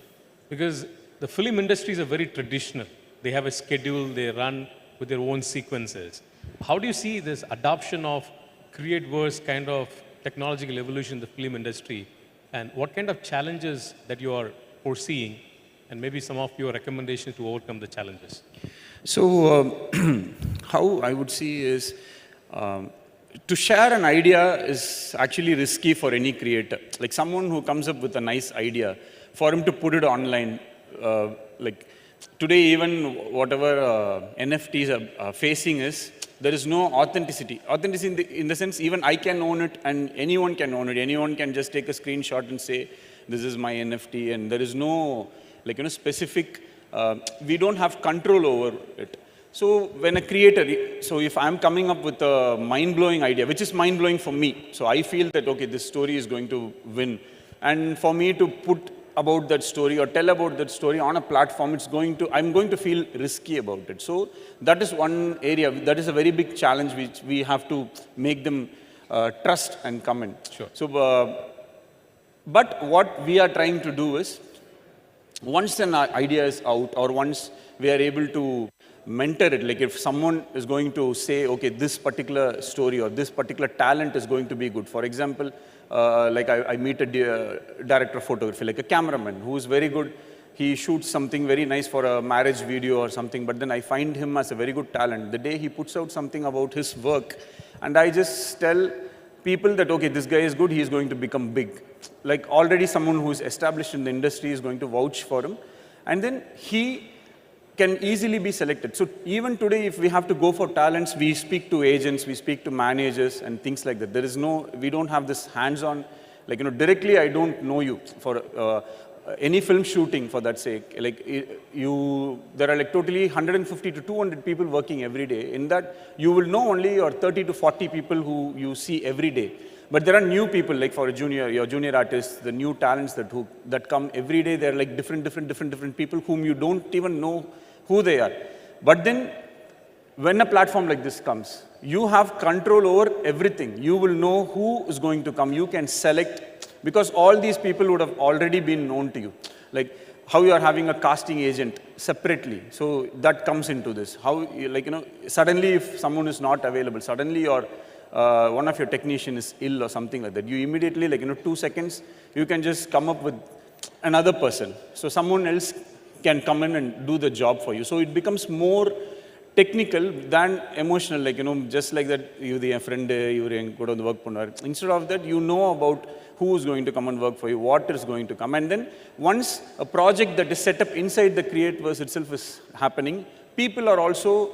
Speaker 14: Because the film industries are very traditional. They have a schedule, they run with their own sequences. How do you see this adoption of create words kind of technological evolution in the film industry? And what kind of challenges that you are foreseeing, and maybe some of your recommendations to overcome the challenges?
Speaker 13: So, how I would see is, to share an idea is actually risky for any creator. Like someone who comes up with a nice idea, for him to put it online, like today even whatever NFTs are facing is, there is no authenticity. Authenticity in the sense, even I can own it and anyone can own it. Anyone can just take a screenshot and say, this is my NFT, and there is no specific, we don't have control over it. So when a creator, so if I'm coming up with a mind-blowing idea, which is mind-blowing for me, so I feel that, okay, this story is going to win. And for me to put about that story or tell about that story on a platform, I'm going to feel risky about it. So that is one area, that is a very big challenge which we have to make them trust and come in.
Speaker 14: Sure.
Speaker 13: So, but what we are trying to do is, once an idea is out or once we are able to mentor it, like if someone is going to say, okay, this particular story or this particular talent is going to be good. For example, like I meet a director of photography, like a cameraman who is very good. He shoots something very nice for a marriage video or something, but then I find him as a very good talent. The day he puts out something about his work, and I just tell people that, okay, this guy is good, he is going to become big. Like already someone who is established in the industry is going to vouch for him. And then he can easily be selected. So even today, if we have to go for talents, we speak to agents, we speak to managers and things like that. We don't have this hands-on, like, directly I don't know you for any film shooting for that sake. Like there are like totally 150 to 200 people working every day. In that, you will know only your 30 to 40 people who you see every day. But there are new people, like for your junior artists, the new talents that come every day. They're like different people whom you don't even know who they are. But then, when a platform like this comes, you have control over everything. You will know who is going to come. You can select, because all these people would have already been known to you. Like how you are having a casting agent separately. So that comes into this. How, suddenly if someone is not available, suddenly one of your technician is ill or something like that, you immediately, 2 seconds, you can just come up with another person. So someone else can come in and do the job for you. So it becomes more technical than emotional, just like that, you the friend, you go to the work. Instead of that, you know about who is going to come and work for you, what is going to come. And then once a project that is set up inside the Createverse itself is happening, people are also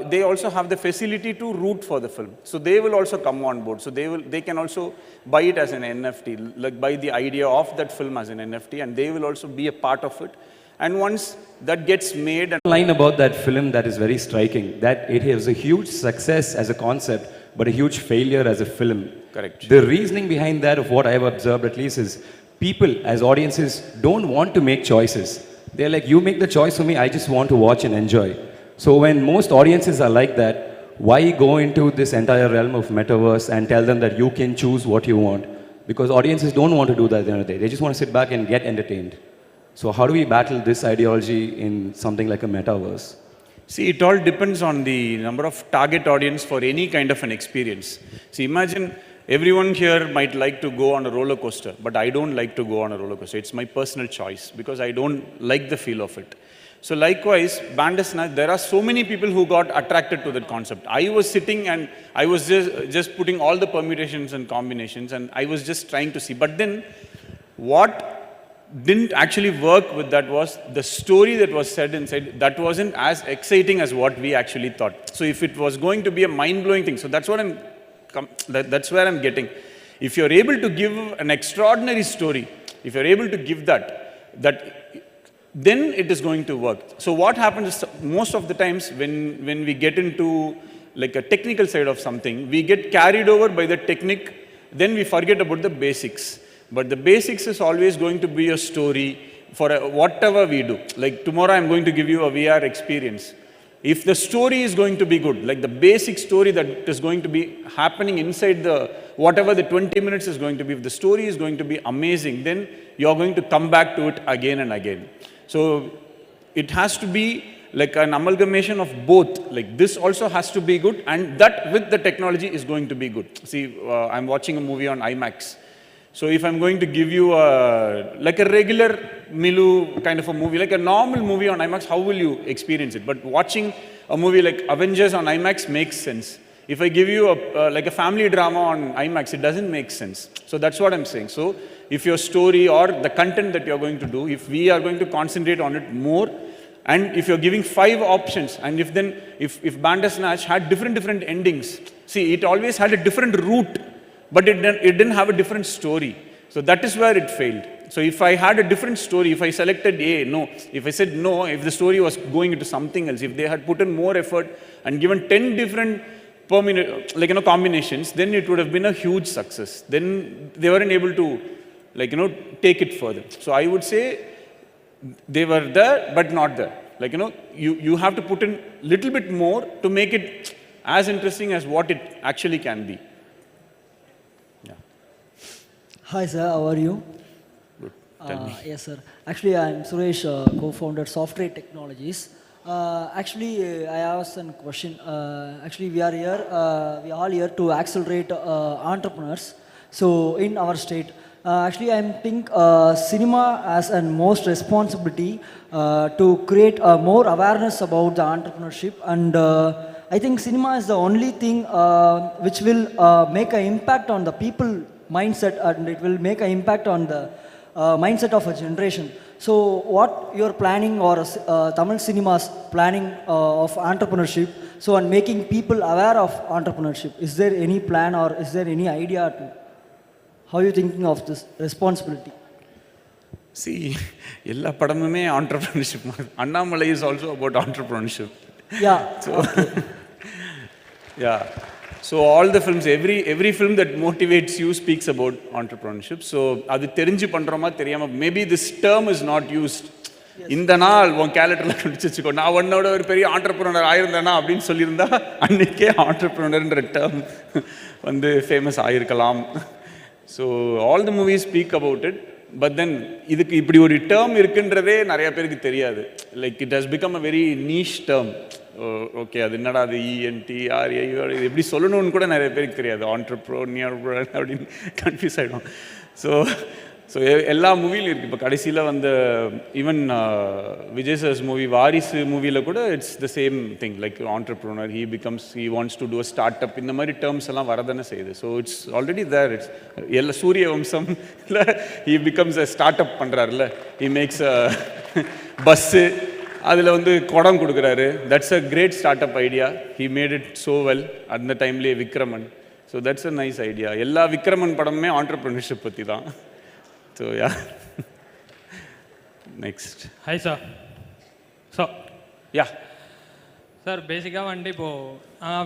Speaker 13: they also have the facility to root for the film. So they will also come on board. So they can also buy it as an NFT, like buy the idea of that film as an NFT, and they will also be a part of it. And once that gets made...
Speaker 22: A line about that film that is very striking, that it has a huge success as a concept, but a huge failure as a film.
Speaker 13: Correct.
Speaker 22: The reasoning behind that, of what I have observed at least, is people as audiences don't want to make choices. They're like, you make the choice for me, I just want to watch and enjoy. So when most audiences are like that, why go into this entire realm of metaverse and tell them that you can choose what you want? Because audiences don't want to do that at the end of the day. They just want to sit back and get entertained. So how do we battle this ideology in something like a metaverse?
Speaker 13: See, it all depends on the number of target audience for any kind of an experience. See, imagine Everyone here might like to go on a roller coaster, but I don't like to go on a roller coaster. It's my personal choice because I don't like the feel of it. So likewise, Bandersnatch, there are so many people who got attracted to that concept. I was sitting and I was just putting all the permutations and combinations and I was just trying to see. But then what didn't actually work with that was the story that was said inside, that wasn't as exciting as what we actually thought. So if it was going to be a mind-blowing thing, so that's what that's where I'm getting. If you're able to give an extraordinary story, if you're able to give that then it is going to work. So what happens is most of the times when we get into like a technical side of something, we get carried over by the technique, then we forget about the basics. But the basics is always going to be a story for whatever we do. Like tomorrow I'm going to give you a VR experience. If the story is going to be good, like the basic story that is going to be happening inside whatever the 20 minutes is going to be, if the story is going to be amazing, then you're going to come back to it again and again. So it has to be like an amalgamation of both. Like this also has to be good and that with the technology is going to be good. See, I'm watching a movie on IMAX. So if I'm going to give you like a regular Milu kind of a movie, like a normal movie on IMAX, how will you experience it? But watching a movie like Avengers on IMAX makes sense. If I give you like a family drama on IMAX, it doesn't make sense. So that's what I'm saying. So if your story or the content that you're going to do, if we are going to concentrate on it more, and if you're giving 5 options, and if Bandersnatch had different endings, see, it always had a different route, but it didn't have a different story. So that is where it failed. So if I had a different story, if I selected A, no. If I said no, if the story was going into something else, if they had put in more effort and given 10 different combinations, then it would have been a huge success. Then they weren't able to take it further. So I would say they were there, but not there. You have to put in little bit more to make it as interesting as what it actually can be.
Speaker 16: Hi sir, how are you?
Speaker 13: Good. Tell me.
Speaker 16: Yes sir. Actually, I'm Suresh, co-founder Software Technologies. I asked a question. Actually, we are all here to accelerate entrepreneurs. So in our state, I think cinema has a most responsibility to create more awareness about the entrepreneurship, and I think cinema is the only thing which will make an impact on the people mindset, and it will make an impact on the mindset of a generation. So what you're planning, or Tamil cinema's planning of entrepreneurship, so and making people aware of entrepreneurship, is there any plan or is there any idea to how are you thinking of this responsibility?
Speaker 13: See, ella padamume entrepreneurship. Annamalai is also about entrepreneurship.
Speaker 16: Yeah.
Speaker 13: So, yeah. So all the films, every film that motivates you speaks about entrepreneurship. So adu therinju pandroma theriyama, maybe this term is not used. இந்த நாள் உன் கேலண்டரில் கண்டிச்சு வச்சுக்கோ, நான் உன்னோட ஒரு பெரிய ஆண்டர்ப்ரனர் ஆயிருந்தேனா அப்படின்னு சொல்லியிருந்தா அன்றைக்கே ஆண்டர்ப்ரனர்ன்ற டேர்ம் ஃபேமஸ் ஆகிருக்கலாம். So all the movies speak about it, but then இதுக்கு இப்படி ஒரு டேர்ம் இருக்குன்றதே நிறைய பேருக்கு தெரியாது. Like it has become a very niche term. Okay, அது என்னடா அது ENTRA இது எப்படி சொல்லணும்னு கூட நிறைய பேருக்கு தெரியாது. ஆண்டர்ப்ரனியர் அப்படின்னு கன்ஃபியூஸ் ஆகிடும். ஸோ எல்லா மூவிலும் இருக்குது. இப்போ கடைசியில் even Vijay SARS movie Varisu மூவியில் கூட it's the same thing. Like entrepreneur, he wants to do a start up, இந்த மாதிரி டேர்ம்ஸ் எல்லாம் வரதானே செய்யுது. So it's already there. It's எல்லா சூரிய வம்சம் இல்லை, he becomes a start up பண்ணுறாருல, ஹி மேக்ஸ் அ பஸ்ஸு, அதில் குடம் கொடுக்குறாரு. That's a great start up idea. He made it so well. அந்த டைம்லேயே Vikraman. So that's a nice idea. எல்லா விக்ரமன் படமுமே ஆண்டர்ப்ரனர்ஷிப் பற்றி தான். So yeah. Next.
Speaker 17: Hi sir. So
Speaker 13: yeah.
Speaker 17: Sir, basically இப்போ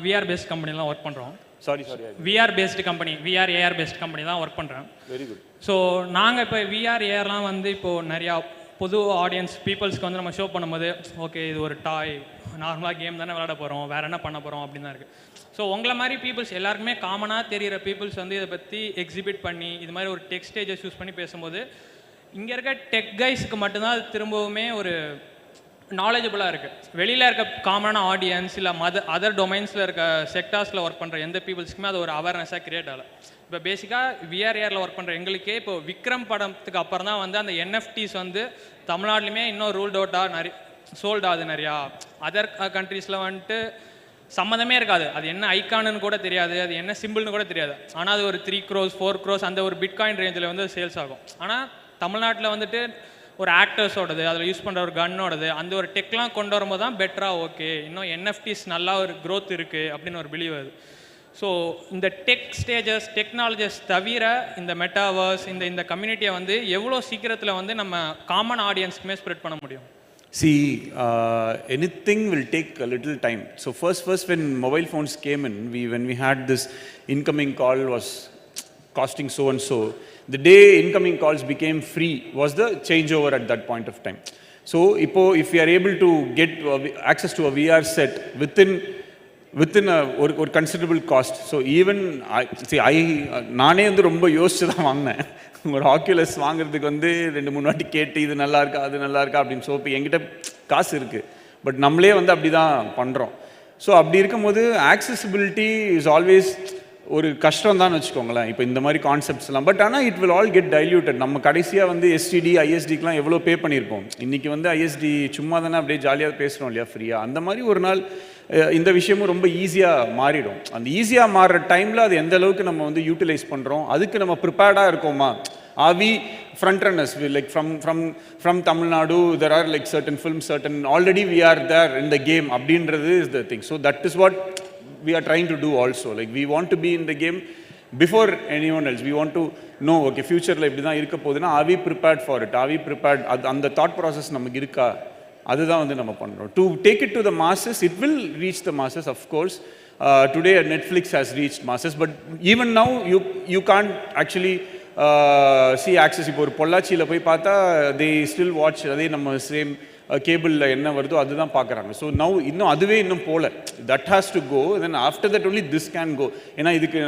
Speaker 17: VR based கம்பெனிலாம் ஒர்க் பண்ணுறோம்.
Speaker 13: Sorry
Speaker 17: VR based company, VR AR based company தான் ஒர்க் பண்ணுறேன்.
Speaker 13: Very good.
Speaker 17: ஸோ நாங்கள் இப்போ VR ARலாம் இப்போது நிறையா பொது ஆடியன்ஸ் பீப்புள்ஸ்க்கு நம்ம ஷோ பண்ணும்போது, ஓகே இது ஒரு டாய், நார்மலாக கேம் தானே விளையாட போகிறோம், வேறு என்ன பண்ண போகிறோம் அப்படின்னு தான் இருக்குது. ஸோ உங்களை மாதிரி பீப்புள்ஸ் எல்லாருக்குமே காமனாக தெரிகிற பீப்புள்ஸ் இதை பற்றி எக்ஸிபிட் பண்ணி இது மாதிரி ஒரு டெக் ஸ்டேஜஸ் யூஸ் பண்ணி பேசும்போது, இங்கே இருக்க டெக் கைஸ்க்கு மட்டும்தான் அது திரும்பவுமே ஒரு நாலேஜபிளாக இருக்குது. வெளியில் இருக்க காமனான ஆடியன்ஸ் இல்லை அதர் டொமைன்ஸில் இருக்க செக்டார்ஸில் ஒர்க் பண்ணுற எந்த பீப்புள்ஸ்க்குமே அது ஒரு அவேர்னஸாக கிரியேட் ஆகலை. இப்போ பேசிக்காக விஆர்ஏஆரில் ஒர்க் பண்ணுற எங்களுக்கே இப்போ விக்ரம் படத்துக்கு அப்புறம் தான் வந்து அந்த என்எஃப்டிஸ் வந்து தமிழ்நாட்டிலுமே இன்னும் ரூல்ட் அவுட்டாக நிறைய சோல்ட் ஆகுது. நிறையா அதர் கண்ட்ரீஸில் வந்துட்டு சம்மந்தமே இருக்காது, அது என்ன ஐக்கானுன்னு கூட தெரியாது, அது என்ன சிம்பிள்னு கூட தெரியாது. ஆனால் அது ஒரு 3 crores 4 crores அந்த ஒரு பிட்காயின் ரேஞ்சில் வந்து சேல்ஸ் ஆகும். ஆனால் தமிழ்நாட்டில் வந்துட்டு ஒரு ஆக்டர்ஸோடது, அதில் யூஸ் பண்ணுற ஒரு கன்னோடது, அந்த ஒரு டெக்லாம் கொண்டு வரும்போது தான் பெட்டராக ஓகே இன்னும் என்எஃப்டிஸ் நல்லா ஒரு க்ரோத் இருக்குது அப்படின்னு ஒரு பிலீவ் வருது. ஸோ இந்த டெக் ஸ்டேஜஸ் டெக்னாலஜிஸ் தவிர இந்த மெட்டாவர்ஸ் இந்த கம்யூனிட்டியை வந்து எவ்வளோ சீக்கிரத்தில் வந்து நம்ம காமன் ஆடியன்ஸ்க்குமே ஸ்ப்ரெட் பண்ண முடியும்?
Speaker 13: See, anything will take a little time. So first when mobile phones came in, when we had this incoming call was costing so and so, the day incoming calls became free was the changeover at that point of time. So if we are able to get access to a VR set within a considerable cost. So even நானே வந்து ரொம்ப யோசிச்சு தான் வாங்கினேன். ஒரு ஆக்யூலஸ் வாங்குறதுக்கு வந்து 2-3 வாட்டி கேட்டு இது நல்லா இருக்கா அது நல்லா இருக்கா அப்படின்னு. ஸோ இப்போ என்கிட்ட காசு இருக்குது, பட் நம்மளே வந்து அப்படி தான் பண்ணுறோம். ஸோ அப்படி இருக்கும்போது ஆக்சசிபிலிட்டி இஸ் ஆல்வேஸ் ஒரு கஷ்டம் தான் வச்சுக்கோங்களேன். இப்போ இந்த மாதிரி கான்செப்ட்ஸ்லாம், பட் ஆனால் it will all get diluted. நம்ம கடைசியாக வந்து எஸ்டிடி ஐஎஸ்டிக்கெலாம் எவ்வளோ பே பண்ணியிருப்போம். இன்றைக்கி வந்து ஐஎஸ்டி சும்மா தானே அப்படியே ஜாலியாக பேசுகிறோம் இல்லையா, ஃப்ரீயாக. அந்த மாதிரி ஒரு நாள் இந்த விஷயமும் ரொம்ப ஈஸியாக மாறிடும். அந்த ஈஸியாக மாறுற டைமில் அது எந்த அளவுக்கு நம்ம வந்து யூட்டிலைஸ் பண்ணுறோம், அதுக்கு நம்ம ப்ரிப்பேர்டாக இருக்கோமா. Are we front runners? Like from Tamil Nadu, there are like certain films, already we are there in the game. Abdinradhu is the thing. So that is what we are trying to do also. Like we want to be in the game before anyone else. We want to know, okay, future la ipdi dhaan irukka poduna. Are we prepared for it? Are we prepared? And the thought process namakku irukka? அதுதான் வந்து நம்ம பண்ணுறோம். To take it to the masses, it will reach the masses of course. Today Netflix has reach masses, but even now you can't actually C access. இப்போ ஒரு பொள்ளாச்சியில் போய் பார்த்தா they still watch அதே நம்ம சேம் கேபிளில் என்ன வருதோ அதுதான் பார்க்குறாங்க. ஸோ நவ் இன்னும் அதுவே இன்னும் போகல. That has to go, then after that only this can go. ஏன்னா இதுக்கு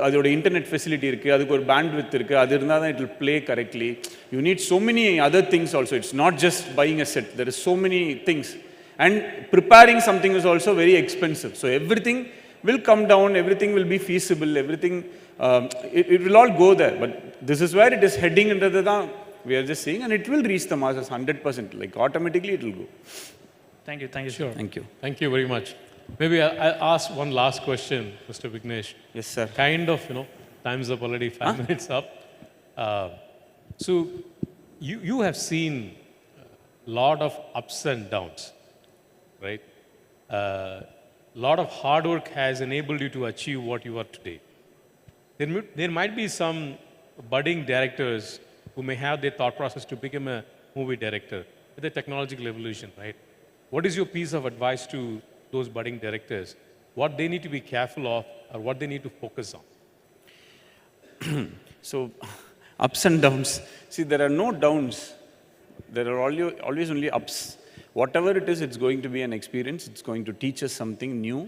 Speaker 13: அதோட இன்டர்நெட் ஃபெசிலிட்டி இருக்குது, அதுக்கு ஒரு பேண்ட் வித் இருக்குது, அது இருந்தால் தான் it will play correctly. You need so many other things also. It's not just buying a set. There is so many things. And preparing something is also very expensive. So everything will come down, everything will be feasible, everything, it will all go there. But this is where it is heading into the we are just seeing, and it will reach the masses 100%. Like automatically it will go.
Speaker 17: Thank you.
Speaker 14: Sure.
Speaker 13: Thank you.
Speaker 14: Thank you very much. Maybe I'll ask one last question, Mr. Vignesh.
Speaker 13: Yes, sir.
Speaker 14: Kind of, time's up already, 5 minutes up. So you have seen a lot of ups and downs, right? Lot of hard work has enabled you to achieve what you are today. There might be some budding directors who may have their thought process to become a movie director with the technological evolution, right? What is your piece of advice to those budding directors? What they need to be careful of, or what they need to focus on?
Speaker 13: So, ups and downs. See, there are no downs. There are always only ups. Whatever it is, it's going to be an experience. It's going to teach us something new.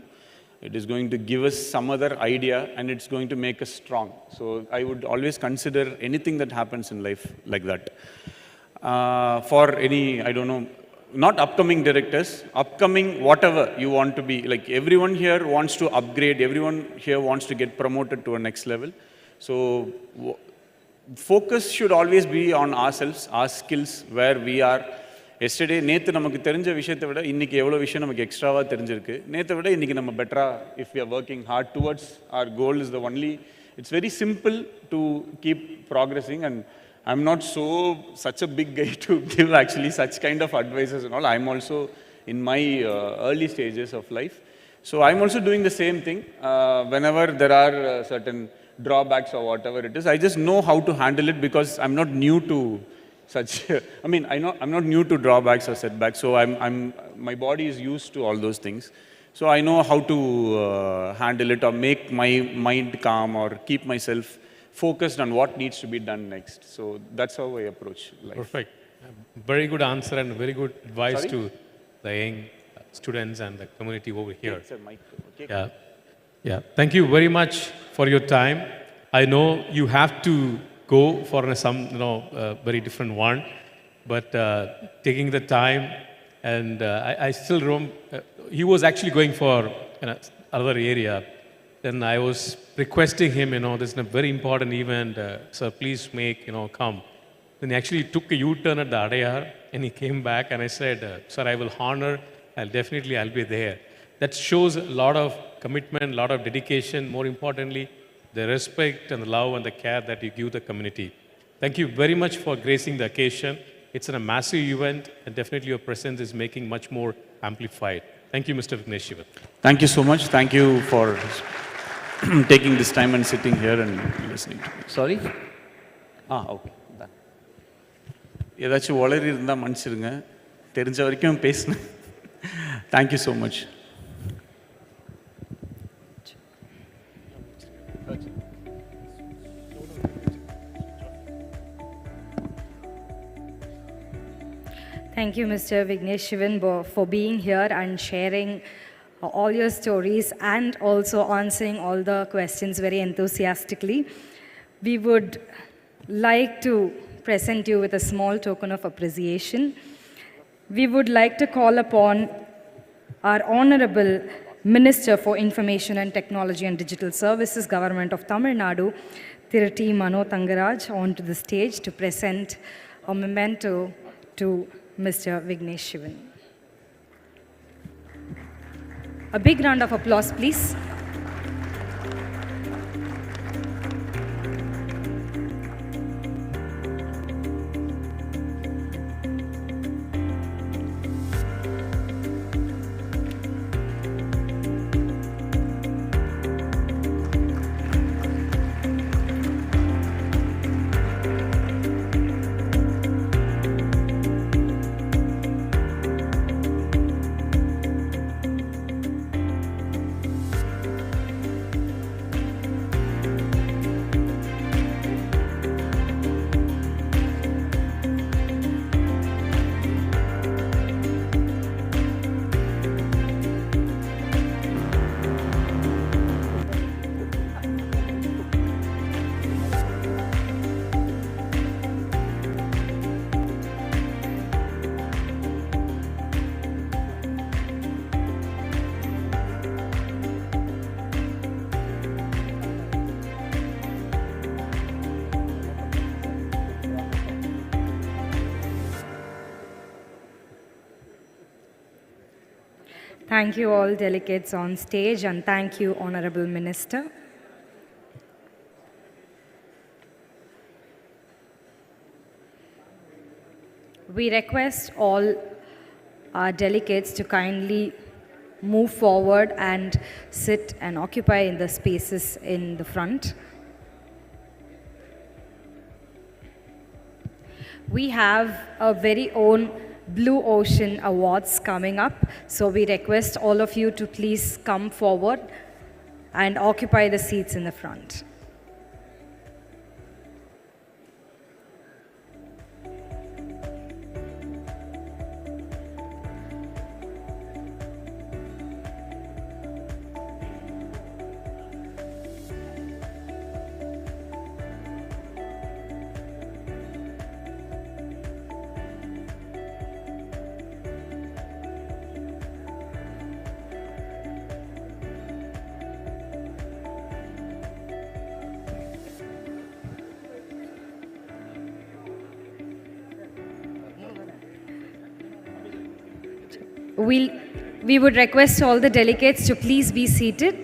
Speaker 13: It is going to give us some other idea, and it's going to make us strong. So I would always consider anything that happens in life like that. For any, I don't know, not upcoming directors, upcoming whatever you want to be. Like everyone here wants to upgrade, everyone here wants to get promoted to a next level. So focus should always be on ourselves, our skills, where we are. Yesterday நேற்று நமக்கு தெரிஞ்ச விஷயத்தை விட இன்றைக்கி எவ்வளோ விஷயம் நமக்கு எக்ஸ்ட்ராவாக தெரிஞ்சிருக்கு. நேற்றை விட இன்றைக்கி நம்ம பெட்டராக, if we are working hard towards our goal is the only, it's very simple to keep progressing. And I am not so such a big guy to give actually such kind of advices and all. I am also in my early stages of life. So I am also doing the same thing. Whenever there are certain drawbacks or whatever it is, I just know how to handle it because I'm not new to such. I'm not new to drawbacks or setbacks. So my body is used to all those things. So I know how to handle it or make my mind calm or keep myself focused on what needs to be done next. So that's how I approach life.
Speaker 14: Perfect. Very good answer and very good advice
Speaker 13: Sorry?
Speaker 14: to the young students and the community over here.
Speaker 13: It's a mic. Okay.
Speaker 14: Yeah. Thank you very much for your time. I know you have to go for some very different one, but taking the time And I still remember, he was actually going for another area. Then I was requesting him, this is a very important event, sir, please make, come. Then he actually took a U-turn at the Adayar and he came back and I said, sir, I will honor, I'll be there. That shows a lot of commitment, a lot of dedication, more importantly, the respect and the love and the care that you give the community. Thank you very much for gracing the occasion. It's a massive event and definitely your presence is making much more amplified. Thank you, Mr. Vignesh Shivan.
Speaker 13: Thank you so much. Thank you for taking this time and sitting here and listening to me.
Speaker 11: Sorry? Okay.
Speaker 13: ஏதாச்சும் வளரி இருந்தால் மன்னிச்சிருங்க, தெரிஞ்ச வரைக்கும் பேசினேன். Thank you so much.
Speaker 2: Thank you, Mr. Vignesh Shivan, for being here and sharing all your stories and also answering all the questions very enthusiastically. We would like to present you with a small token of appreciation. We would like to call upon our Honorable Minister for Information and Technology and Digital Services, Government of Tamil Nadu, Tirti Mano Tangaraj, onto the stage to present a memento to Mr. Vignesh Shivan. A big round of applause, please. Thank you all delegates on stage and thank you, Honorable Minister. We request all our delegates to kindly move forward and sit and occupy in the spaces in the front. We have a very own Blue Ocean Awards coming up, so we request all of you to please come forward and occupy the seats in the front. We would request all the delegates to please be seated.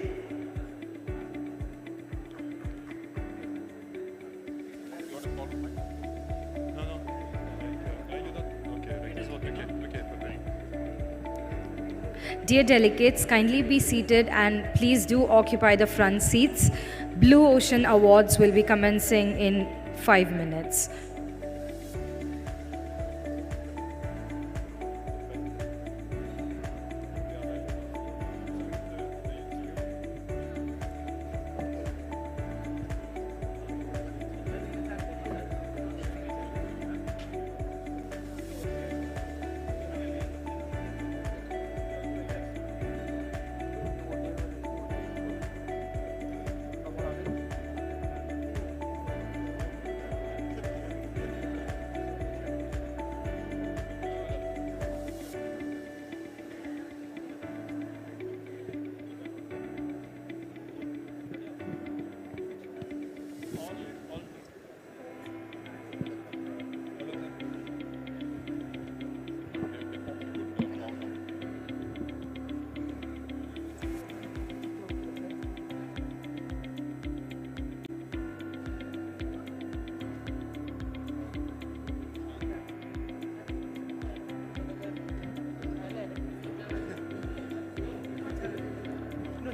Speaker 2: Dear delegates, kindly be seated and please do occupy the front seats. Blue Ocean Awards will be commencing in 5 minutes.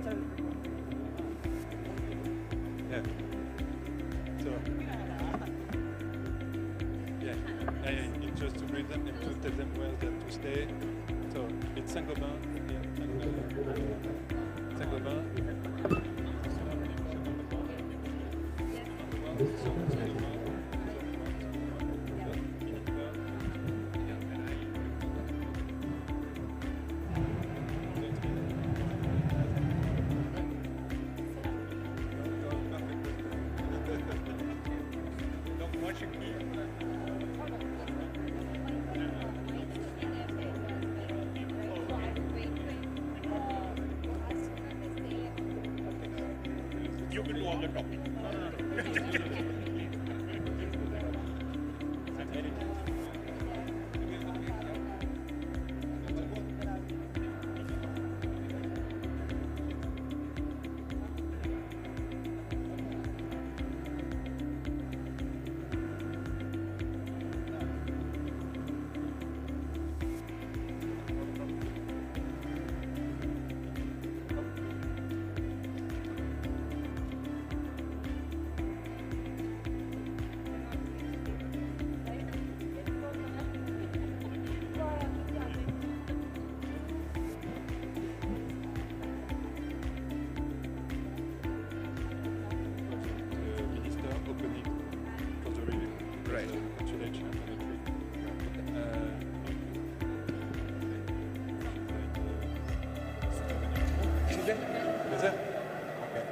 Speaker 19: Yeah. So, yeah, just to breathe them and to tell them where they have to stay. So it's Saint-Gobain, Saint-Gobain. You can do all the talking. Is it? Okay.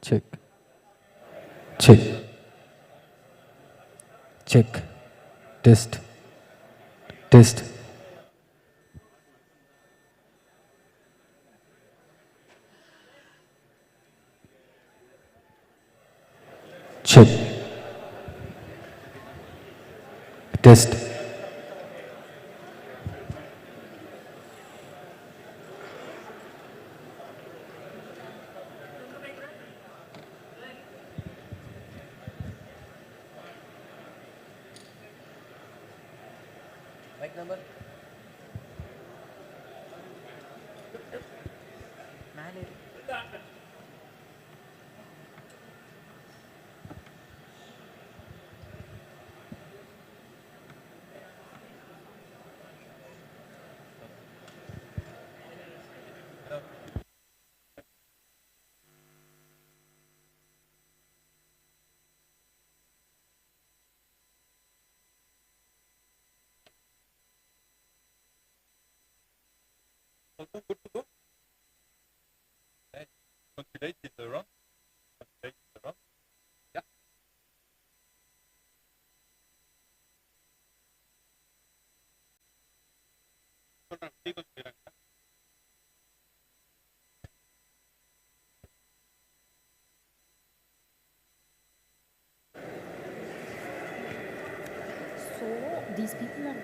Speaker 22: Check. Check. Check. Test. Test. Check. Test.
Speaker 20: Mic number?
Speaker 19: Also good to go. Right. Consolidate is around. Consolidate is around. Yeah.
Speaker 2: So these people are.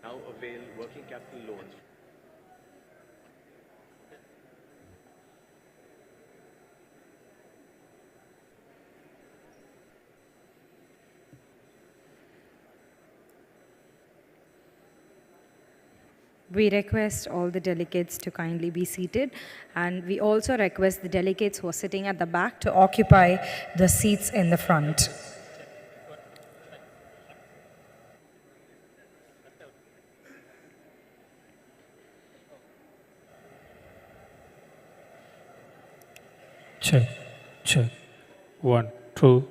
Speaker 11: Now avail working capital loans.
Speaker 2: We request all the delegates to kindly be seated, and we also request the delegates who are sitting at the back to occupy the seats in the front.
Speaker 14: Check, check. 1, 2,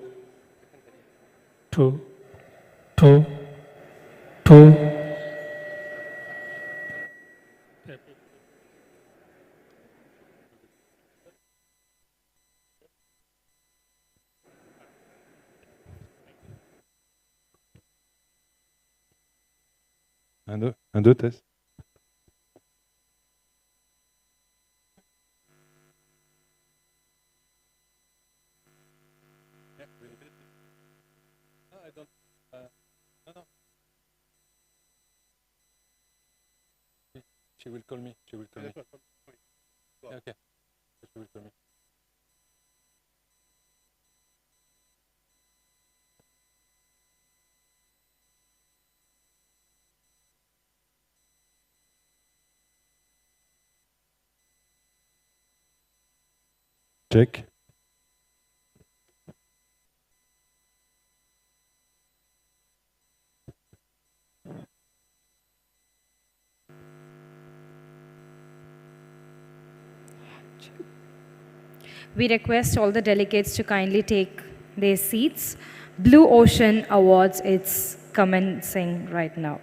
Speaker 14: 2, 2, 2.
Speaker 19: Un, deux, test.
Speaker 12: She will call me. She will call me. Okay. She will call me.
Speaker 19: Check.
Speaker 2: We request all the delegates to kindly take their seats. Blue Ocean Awards, it's commencing right now.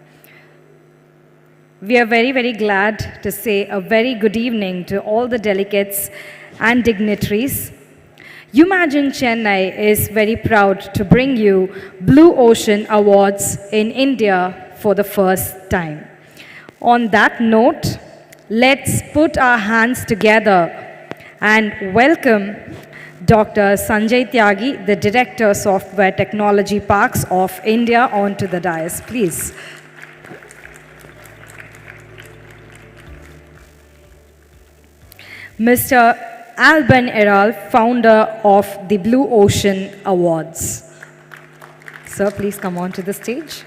Speaker 2: We are very, very glad to say a very good evening to all the delegates and dignitaries. Umagine Chennai is very proud to bring you Blue Ocean Awards in India for the first time. On that note, let's put our hands together and welcome Dr. Sanjay Tyagi, the Director, Software Technology Parks of India, onto the dais, please. Mr. Alban Eral, founder of the Blue Ocean Awards. Sir, please come on to the stage.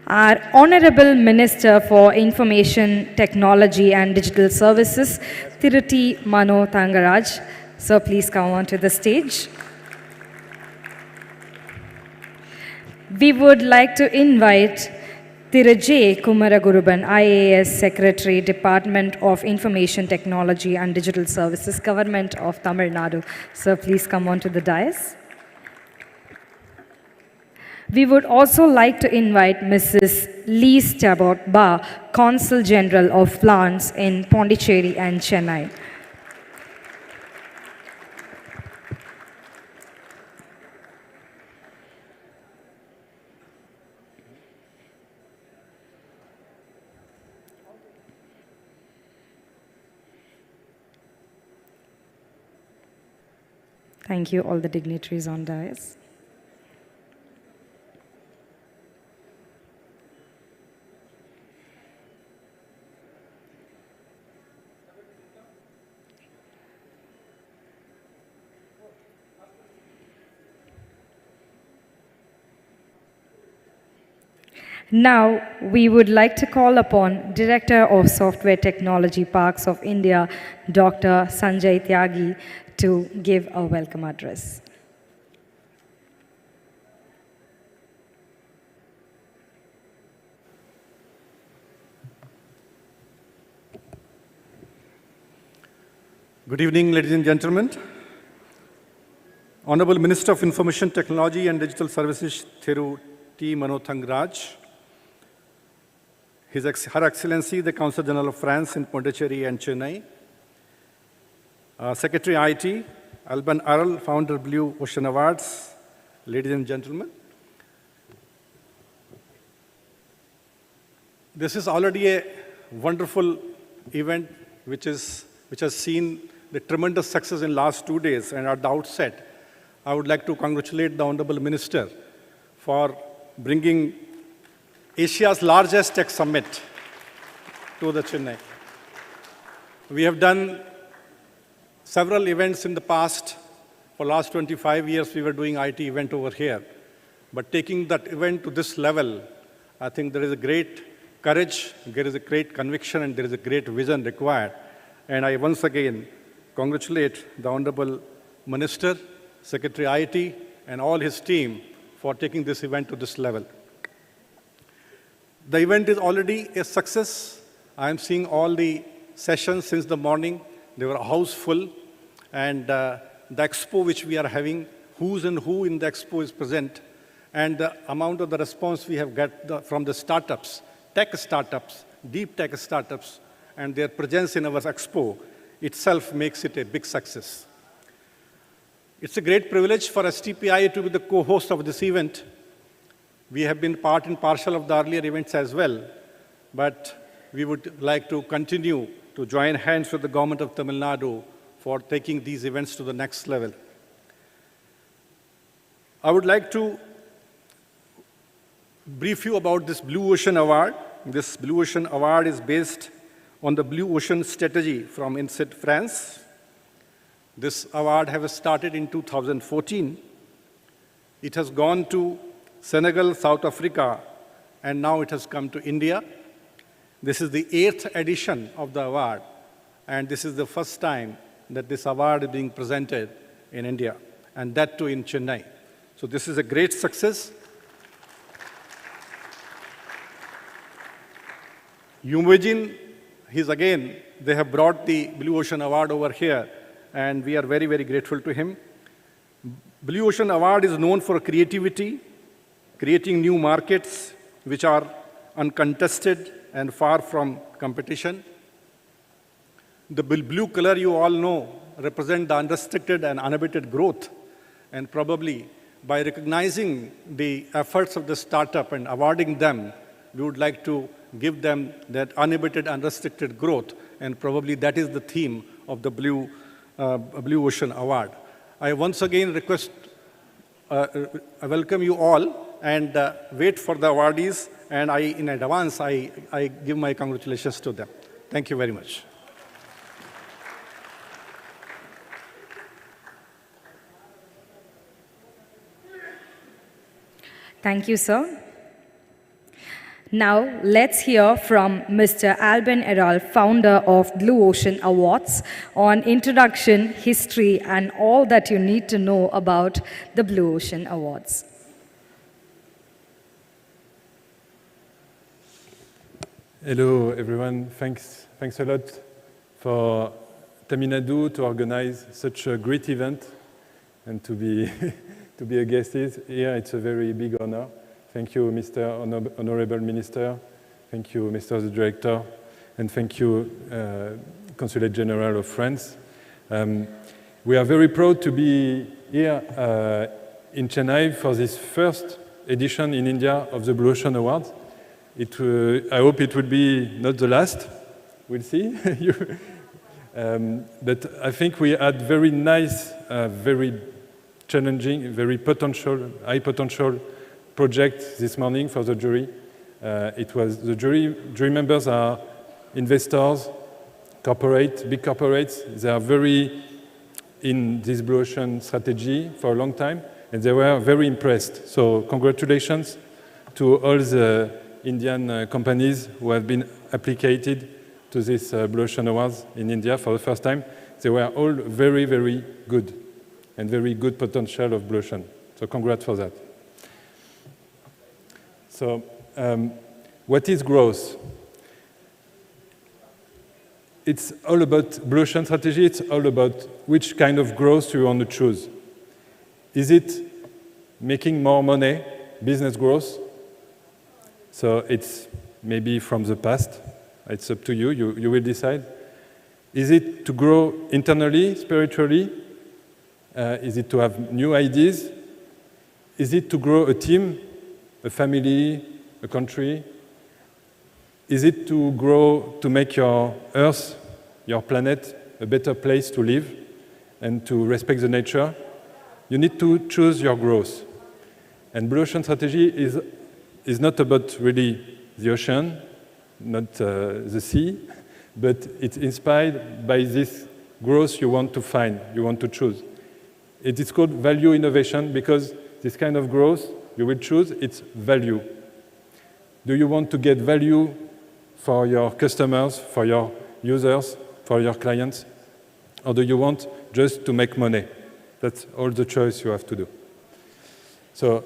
Speaker 2: Our Honorable Minister for Information Technology and Digital Services, Thiruti Mano Thangaraj. Sir, please come on to the stage. We would like to invite J. Kumaraguruban, IAS Secretary, Department of Information Technology and Digital Services, Government of Tamil Nadu. Sir, please come on to the dais. We would also like to invite Mrs. Lee Stabot Ba, Consul General of Plants in Pondicherry and Chennai. Thank you, all the dignitaries on dais. Now, we would like to call upon Director of Software Technology Parks of India, Dr. Sanjay Tyagi, to give a welcome address.
Speaker 15: Good evening, ladies and gentlemen. Honorable Minister of Information Technology and Digital Services, Thiru T. Manothangraj, Her Excellency, the Consul General of France in Pondicherry and Chennai, Secretary IT, Alban Arl, Founder Blue Ocean Awards, ladies and gentlemen. This is already a wonderful event which has seen the tremendous success in last 2 days. And at the outset, I would like to congratulate the Honorable Minister for bringing Asia's largest tech summit to the Chennai. We have done several events in the past. For last 25 years, we were doing IT event over here. But taking that event to this level, I think there is a great courage, there is a great conviction, and there is a great vision required. And I once again congratulate the Honorable Minister, Secretary IT, and all his team for taking this event to this level. The event is already a success. I am seeing all the sessions since the morning. They were house full. And the expo which we are having, who's and who in the expo is present, and the amount of the response we have got from the startups, tech startups, deep tech startups, and their presence in our expo itself makes it a big success. It's a great privilege for STPI to be the co-host of this event. We have been part and parcel of the earlier events as well, but we would like to continue to join hands with the government of Tamil Nadu for taking these events to the next level. I would like to brief you about this Blue Ocean Award. This Blue Ocean Award is based on the Blue Ocean Strategy from INSEAD, France. This award has started in 2014. It has gone to Senegal, South Africa, and now it has come to India. This is the 8th edition of the award, and this is the first time that this award is being presented in India, and that too in Chennai. So this is a great success. Umagine, they have brought the Blue Ocean Award over here, and we are very, very grateful to him. Blue Ocean Award is known for creativity, creating new markets which are uncontested and far from competition. The blue color, you all know, represents the unrestricted and unabated growth. And probably by recognizing the efforts of the startup and awarding them, we would like to give them that unabated, unrestricted growth. And probably that is the theme of the Blue Ocean Award. I once again I welcome you all and wait for the awardees. And in advance, I give my congratulations to them. Thank you very much.
Speaker 2: Thank you, sir. Now, let's hear from Mr. Alban Eral, founder of Blue Ocean Awards, on introduction, history, and all that you need to know about the Blue Ocean Awards.
Speaker 20: Hello, everyone. Thanks a lot for Tamilnadu to organize such a great event and to be to be a guest here. It's a very big honor. Thank you, Mr. Honorable Minister. Thank you, Mr. the Director. And thank you, Consulate General of France. We are very proud to be here in Chennai for this first edition in India of the Blue Ocean Awards. I hope it will be not the last. We'll see. But I think we had very nice, very challenging, very potential, high potential project this morning for the jury. The jury members are investors, big corporates. They are very in this blue ocean strategy for a long time, and they were very impressed. So congratulations to all the Indian companies who have been applicated to this Blue Ocean Awards in India for the first time. They were all very, very good and very good potential of Blue Ocean. So congrats for that. So what is growth? It's all about Blue Ocean strategy. It's all about which kind of growth you want to choose. Is it making more money, business growth? So it's maybe from the past. It's up to you. You will decide. Is it to grow internally, spiritually? Is it to have new ideas? Is it to grow a team, a family, a country? Is it to grow, to make your Earth, your planet, a better place to live and to respect the nature? You need to choose your growth. And Blue Ocean strategy is not about really the ocean, not the sea, but it's inspired by this growth you want to find, you want to choose. It is called value innovation because this kind of growth you will choose, it's value. Do you want to get value for your customers, for your users, for your clients? Or do you want just to make money? That's all the choice you have to do. So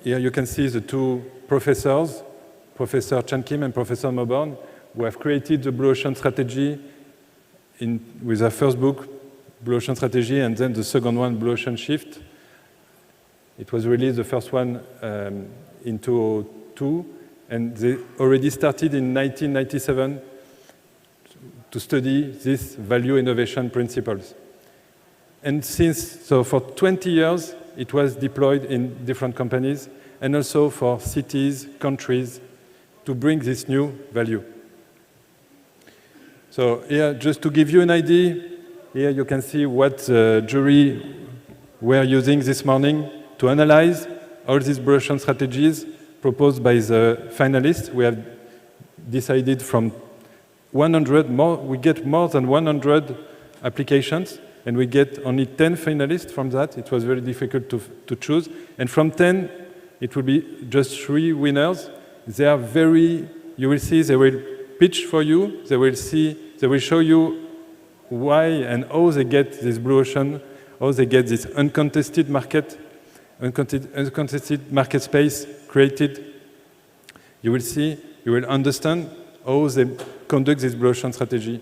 Speaker 20: here you can see the two professors, Professor Chan Kim and Professor Moborn, who have created the Blue Ocean strategy with their first book, Blue Ocean Strategy, and then the second one, Blue Ocean Shift. It was released, the first one, in 2002, and they already started in 1997 to study these value innovation principles. And so for 20 years, it was deployed in different companies, and also for cities, countries, to bring this new value. So here, just to give you an idea, here you can see what the jury were using this morning to analyze all these Blue Ocean strategies proposed by the finalists. We have decided from 100 more, we get more than 100 applications, and we get only 10 finalists from that. It was very difficult to choose. And from 10, it will be just 3 winners. They are very, you will see, they will pitch for you. They will show you why and how they get this blue ocean, how they get this uncontested market space created. You will see, you will understand how they conduct this blue ocean strategy.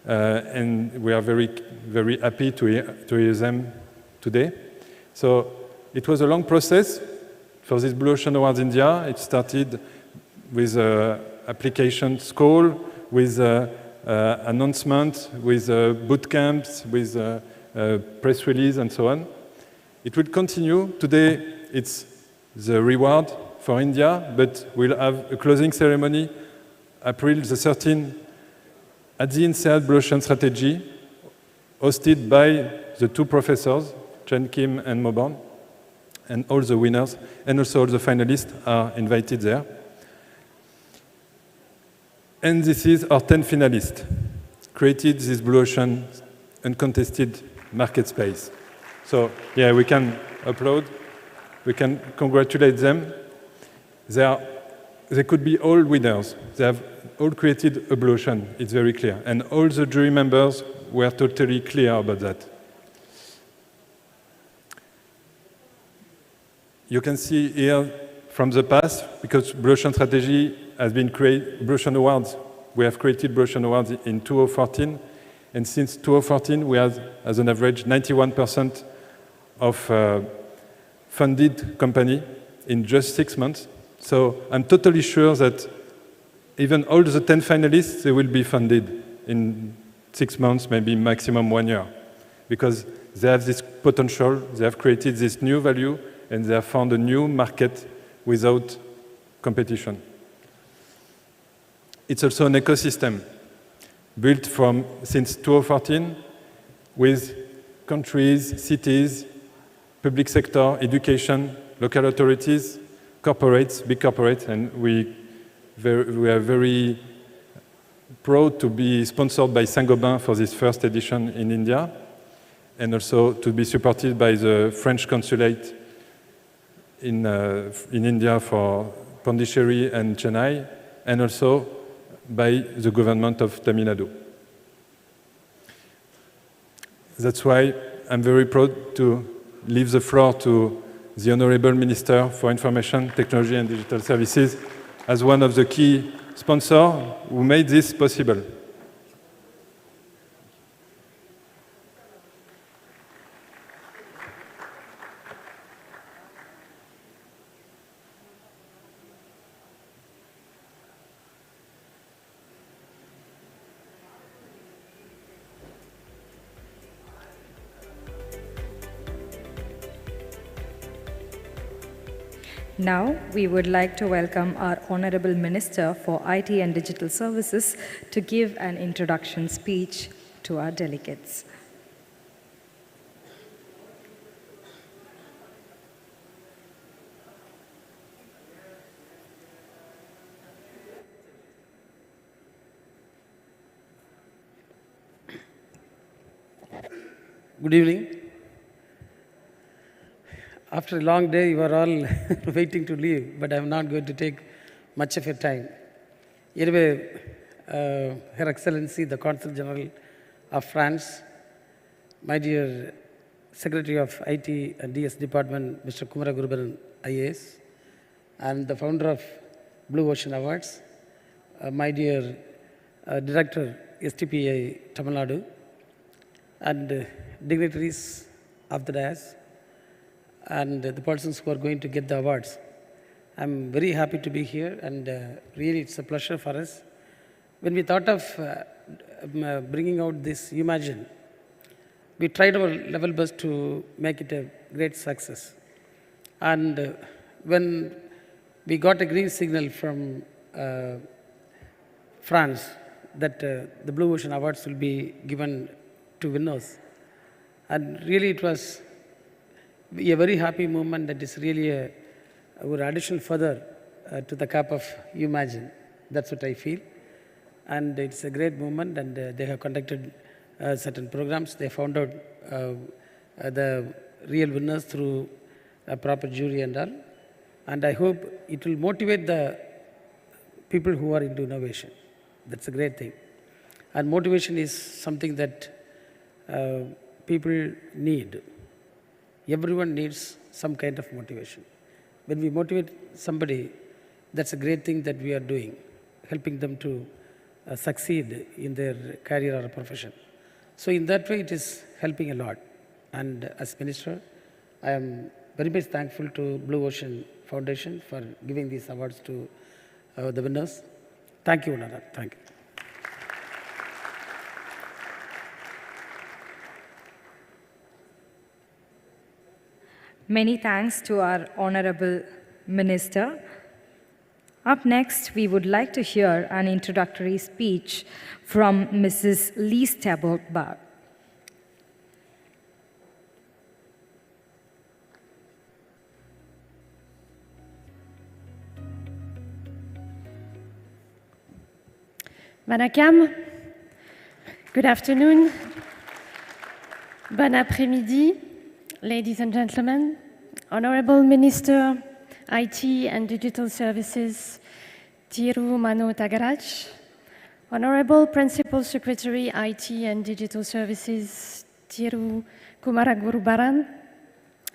Speaker 20: And we are very, very happy to hear them today. So it was a long process for this Blue Ocean Awards India. It started with applications call, with announcement, with boot camps, with press release, and so on. It will continue. Today, it's the reward for India, but we'll have a closing ceremony, April the 13th, at the INSEAD Blue Ocean Strategy, hosted by the 2 professors, Chan Kim and Moborn, and all the winners, and also all the finalists are invited there. And this is our 10 finalists, created this Blue Ocean uncontested market space. So yeah, we can applaud, we can congratulate them. They could be all winners. They have all created a Blue Ocean, it's very clear. And all the jury members were totally clear about that. You can see here from the past, because Blue Ocean Strategy has been created, Blue Ocean Awards, we have created Blue Ocean Awards in 2014, and since 2014 we have, as an average, 91% of funded company in just 6 months. So I'm totally sure that even all the 10 finalists, they will be funded in 6 months, maybe maximum 1 year, because they have this potential, they have created this new value, and they have found a new market without competition. it's also an ecosystem built since 2014 with countries, cities, public sector, education, local authorities, corporates, big corporates, and we are very proud to be sponsored by Saint-Gobain for this first edition in India, and also to be supported by the French consulate in India for Pondicherry and Chennai, and also by the government of Tamil Nadu. That's why I'm very proud to leave the floor to the Honorable Minister for Information, Technology and Digital Services as one of the key sponsors who made this possible.
Speaker 2: Now, we would like to welcome our Honorable Minister for IT and Digital Services to give an introduction speech to our delegates.
Speaker 1: Good evening. After a long day, you are all waiting to leave, but I'm not going to take much of your time. Anyway, Her Excellency, the Consul General of France, my dear Secretary of IT and DS Department, Mr. Kumara Gurubaran, IAS, and the founder of Blue Ocean Awards, my dear Director, STPI Tamilnadu, and dignitaries of the dais, and the persons who are going to get the awards. I'm very happy to be here, and really it's a pleasure for us. When we thought of bringing out this Umagine, we tried our level best to make it a great success. And when we got a green signal from France that the Blue Ocean Awards will be given to winners, and really it was a very happy moment that is really our addition further to the cap of Umagine. That's what I feel. And it's a great moment, and they have conducted certain programs. They found out the real winners through a proper jury and all. And I hope it will motivate the people who are into innovation. That's a great thing. And motivation is something that people need. Everyone needs some kind of motivation. When we motivate somebody, that's a great thing that we are doing, helping them to succeed in their career or profession. So in that way, it is helping a lot. And as Minister, I am very much thankful to Blue Ocean Foundation for giving these awards to the winners. Thank you, Honorable. Thank you.
Speaker 2: Many thanks to our Honorable Minister. Up next, we would like to hear an introductory speech from Mrs. Lee Staberg.
Speaker 7: Vanakkam, good afternoon, bon après-midi, ladies and gentlemen, Honorable Minister, IT and Digital Services, Thiru Mano Tagaraj, Honorable Principal Secretary, IT and Digital Services, Thiru Kumara Gurubaran,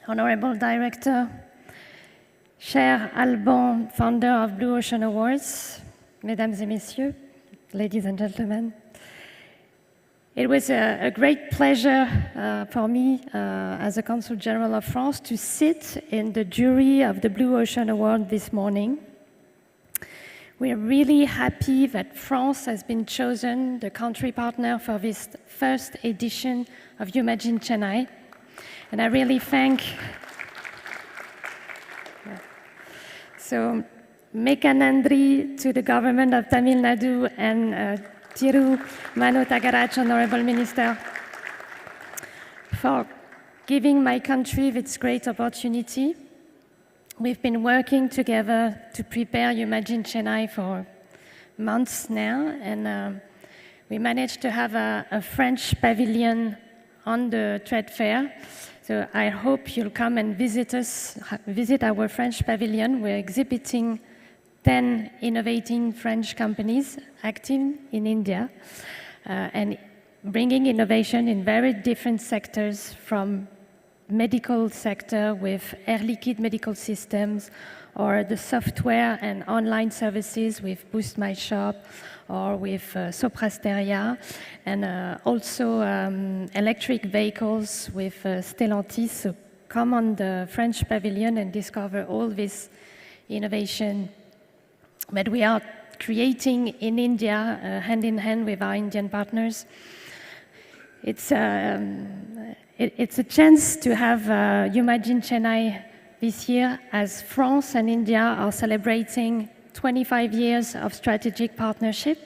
Speaker 7: Honorable Director, Cher Alban, founder of Blue Ocean Awards, Mesdames et Messieurs, ladies and gentlemen. It was a great pleasure for me as a Consul General of France to sit in the jury of the Blue Ocean Award this morning. We are really happy that France has been chosen the country partner for this first edition of Umagine Chennai. And I really thank... So Mekanandri to the government of Tamil Nadu and Thiru Manu Tagarach, Honorable Minister, for giving my country this great opportunity. We've been working together to prepare Umagine Chennai for months now, and we managed to have a French pavilion on the trade fair. So I hope you'll come and visit us, visit our French pavilion. We're exhibiting 10 innovating French companies active in India and bringing innovation in very different sectors, from medical sector with Air Liquide medical systems, or the software and online services with Boost My Shop, or with Soprasteria, and also electric vehicles with Stellantis. So come on the French pavilion and discover all this innovation that we are creating in India, hand in hand with our Indian partners. It's a chance to have Umagine Chennai this year, as France and India are celebrating 25 years of strategic partnership.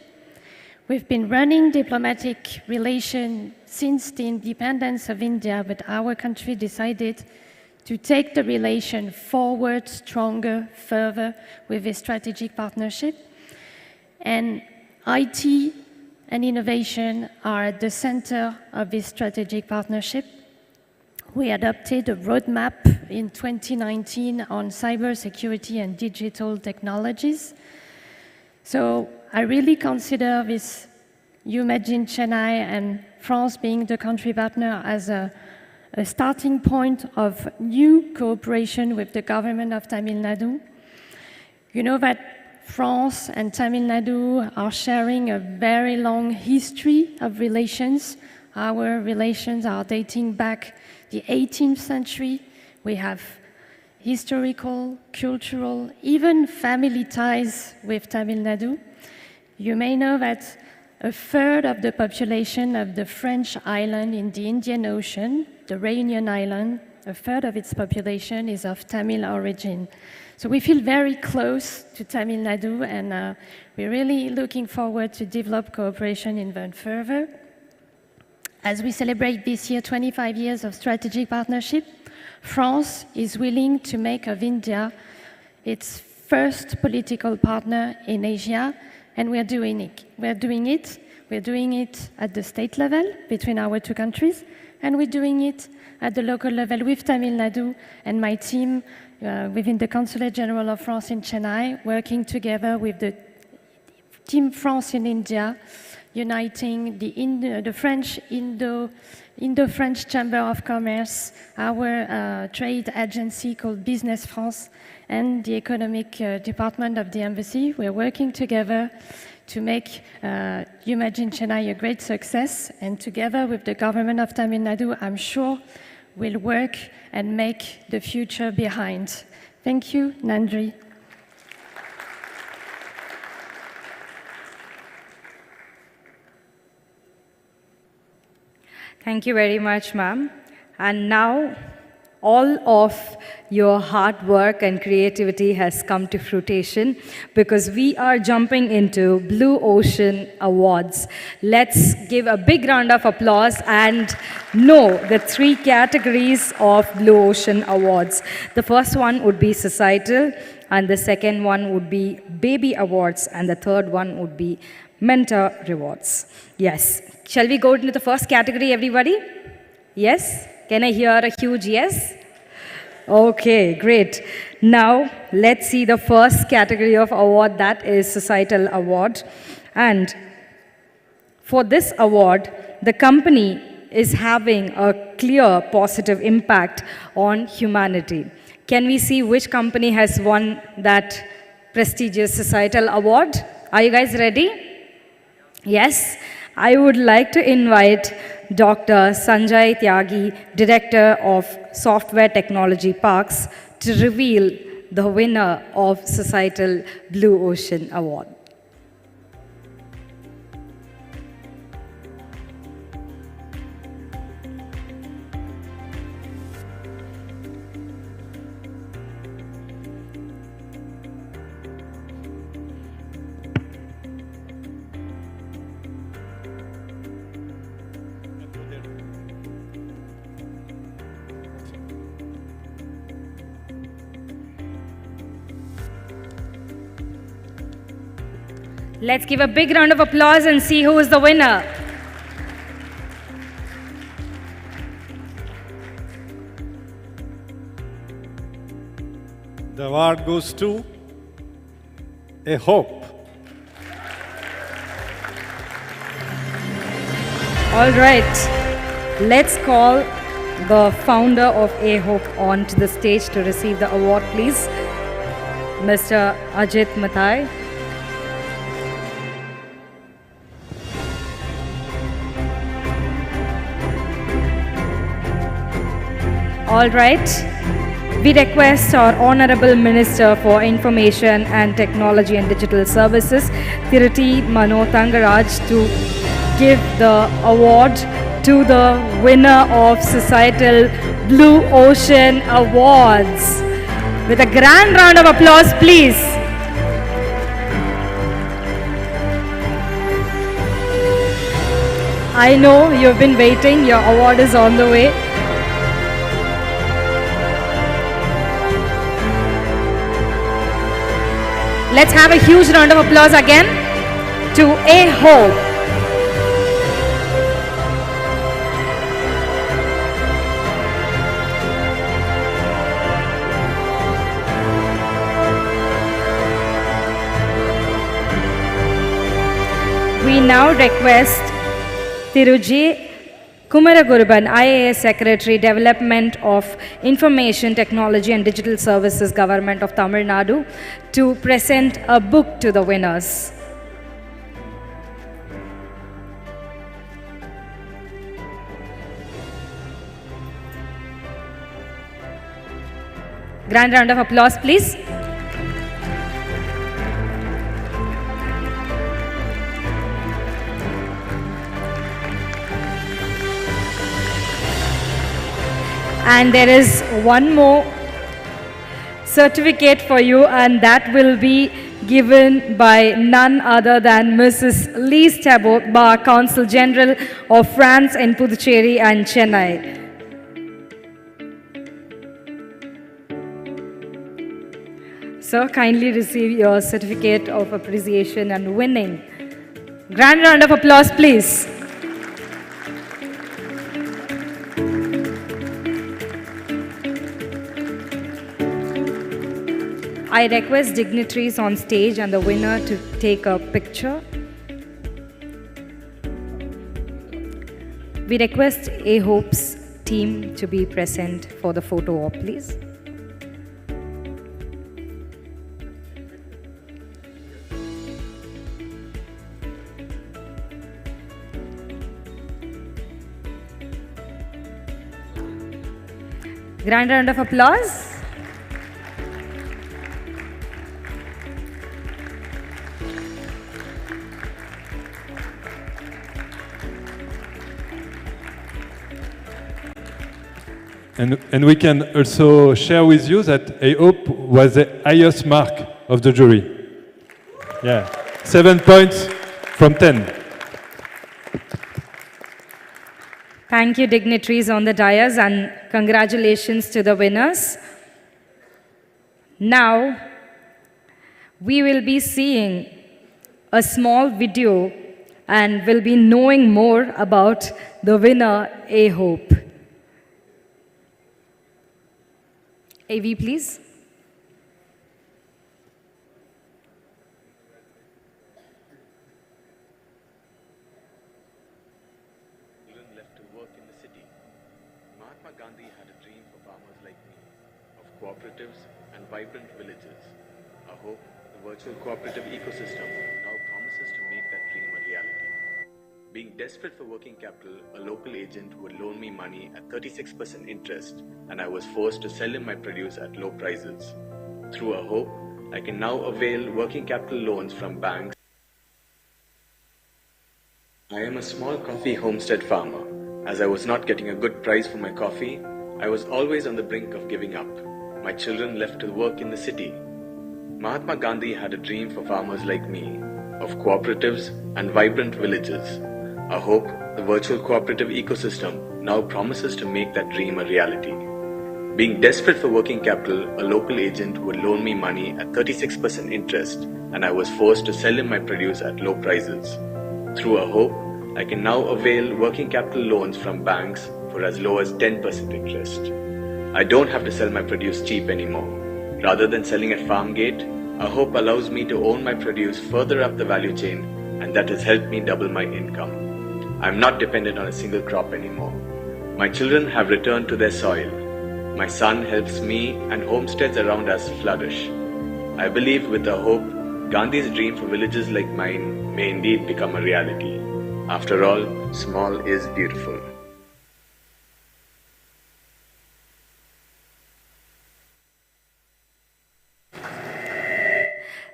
Speaker 7: We've been running diplomatic relations since the independence of India, but our country decided to take the relation forward, stronger, further with a strategic partnership. And IT and innovation are at the center of this strategic partnership. We adopted a roadmap in 2019 on cybersecurity and digital technologies. So I really consider this Umagine Chennai and France being the country partner as a starting point of new cooperation with the government of Tamil Nadu. You know that France and Tamil Nadu are sharing a very long history of relations. Our relations are dating back the 18th century. We have historical, cultural, even family ties with Tamil Nadu. You may know that a third of the population of the French island in the Indian Ocean, the Réunion Island, a third of its population is of Tamil origin. So we feel very close to Tamil Nadu, and we're really looking forward to develop cooperation even further. As we celebrate this year 25 years of strategic partnership, France is willing to make of India its first political partner in Asia, and we're doing it. We're doing it at the state level between our two countries, and we're doing it at the local level with Tamil Nadu and my team within the Consulate General of France in Chennai, working together with the Team France in India, uniting the French Indo-French Chamber of Commerce, our trade agency called Business France, and the economic department of the embassy. We're working together to make Umagine Chennai a great success, and together with the government of Tamil Nadu, I'm sure we'll work and make the future behind. Thank you, Nandri.
Speaker 2: Thank you very much, ma'am. And now, all of your hard work and creativity has come to fruition, because we are jumping into Blue Ocean Awards. Let's give a big round of applause and know the 3 categories of Blue Ocean Awards. The first one would be societal, and the second one would be baby awards, and the third one would be mentor rewards. Yes. Shall we go into the first category, everybody? Yes? Can I hear a huge yes? Okay, great. Now, let's see the first category of award, that is Societal Award. And for this award, the company is having a clear positive impact on humanity. Can we see which company has won that prestigious Societal Award? Are you guys ready? Yes? I would like to invite Dr. Sanjay Tyagi, Director of Software Technology Parks, to reveal the winner of Societal Blue Ocean Award. Let's give a big round of applause and see who is the winner.
Speaker 15: The award goes to A Hope.
Speaker 2: All right, let's call the founder of A Hope onto the stage to receive the award, please. Mr. Ajit Mathai. All right, we request our Honorable Minister for Information and Technology and Digital Services, Thiruti Mano Thangaraj, to give the award to the winner of Societal Blue Ocean Awards. With a grand round of applause, please. I know you've been waiting, your award is on the way. Let's have a huge round of applause again to A Hope. We now request Thiruji Kumaraguruban, IAS Secretary, Development of Information Technology and Digital Services, Government of Tamilnadu, to present a book to the winners. Grand round of applause, please. And there is one more certificate for you, and that will be given by none other than Mrs. Lise Tabot, Bar Consul General of France in Puducherry and Chennai. Sir, kindly receive your certificate of appreciation and winning. Grand round of applause, please. I request dignitaries on stage and the winner to take a picture. We request A Hope's team to be present for the photo op, please. Grand round of applause.
Speaker 20: And we can also share with you that A Hope was the highest mark of the jury. Yeah, 7 points from 10.
Speaker 2: Thank you, dignitaries on the dais, and congratulations to the winners. Now, we will be seeing a small video and will be knowing more about the winner, A Hope. AV, please.
Speaker 11: Children left to work in the city. Mahatma Gandhi had a dream for farmers like me, of cooperatives and vibrant villages. I hope the virtual cooperative ecosystem now promises to make that dream a reality. Being desperate for working capital, a local agent would loan me money at 36% interest, and I was forced to sell him my produce at low prices. Through a hope, I can now avail working capital loans from banks. I am a small coffee homestead farmer. As I was not getting a good price for my coffee, I was always on the brink of giving up. My children left to work in the city. Mahatma Gandhi had a dream for farmers like me, of cooperatives and vibrant villages. I hope the virtual cooperative ecosystem now promises to make that dream a reality. Being desperate for working capital, a local agent would loan me money at 36% interest, and I was forced to sell him my produce at low prices. Through a hope, I can now avail working capital loans from banks for as low as 10% interest. I don't have to sell my produce cheap anymore. Rather than selling at farm gate, a hope allows me to own my produce further up the value chain, and that has helped me double my income. I'm not dependent on a single crop anymore. My children have returned to their soil. My son helps me and homesteads around us flourish. I believe with a hope, Gandhi's dream for villages like mine may indeed become a reality. After all, small is beautiful.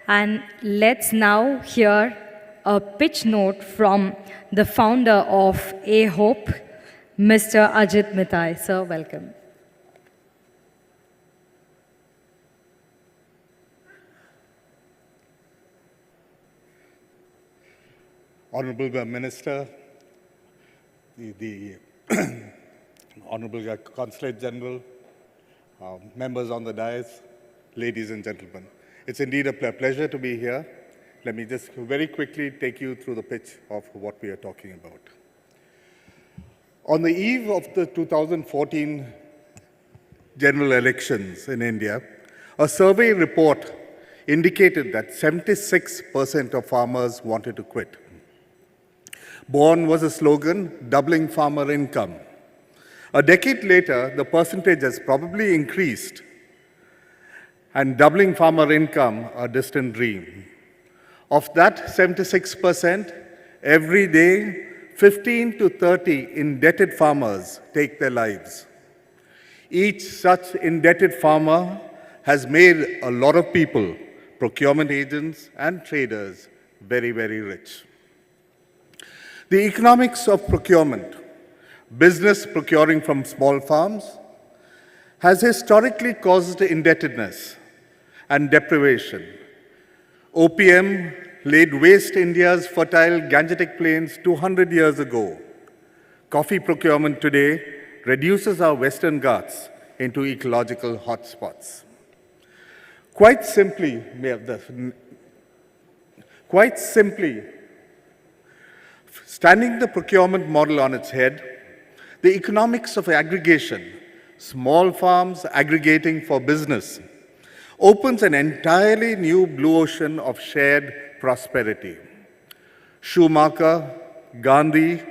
Speaker 2: And let's now hear a pitch note from the founder of A Hope, Mr. Ajit Mitai. Sir, welcome.
Speaker 6: Honorable Minister, the Honorable Consulate General, members on the dais, ladies and gentlemen. It's indeed a pleasure to be here. Let me just very quickly take you through the pitch of what we are talking about. On the eve of the 2014 general elections in India, a survey report indicated that 76% of farmers wanted to quit. Born was a slogan, doubling farmer income. A decade later, the percentage has probably increased, and doubling farmer income, a distant dream. Of that 76%, every day, 15 to 30 indebted farmers take their lives. Each such indebted farmer has made a lot of people, procurement agents and traders, very, very rich. The economics of procurement, business procuring from small farms, has historically caused indebtedness and deprivation. OPM laid waste India's fertile Gangetic plains 200 years ago. Coffee procurement today reduces our Western Ghats into ecological hotspots. Quite simply, standing the procurement model on its head, the economics of aggregation, small farms aggregating for business, opens an entirely new blue ocean of shared prosperity. Schumacher, Gandhi,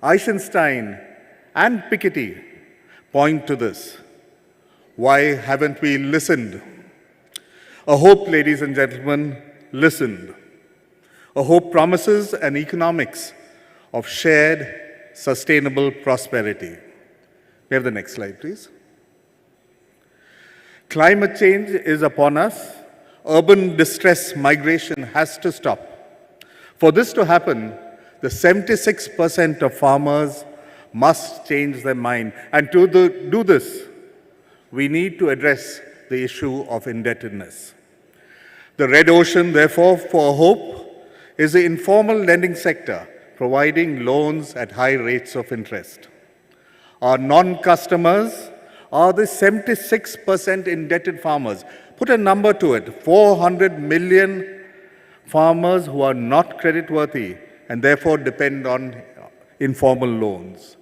Speaker 6: Eisenstein, and Piketty point to this. Why haven't we listened? A hope, ladies and gentlemen, listened. A hope promises an economics of shared, sustainable prosperity. We have the next slide, please. Climate change is upon us. Urban distress migration has to stop. For this to happen, the 76% of farmers must change their mind. And to do this, we need to address the issue of indebtedness. The red ocean, therefore, for hope is the informal lending sector, providing loans at high rates of interest. Our non-customers are the 76% indebted farmers. Put a number to it, 400 million farmers who are not creditworthy and therefore depend on informal loans.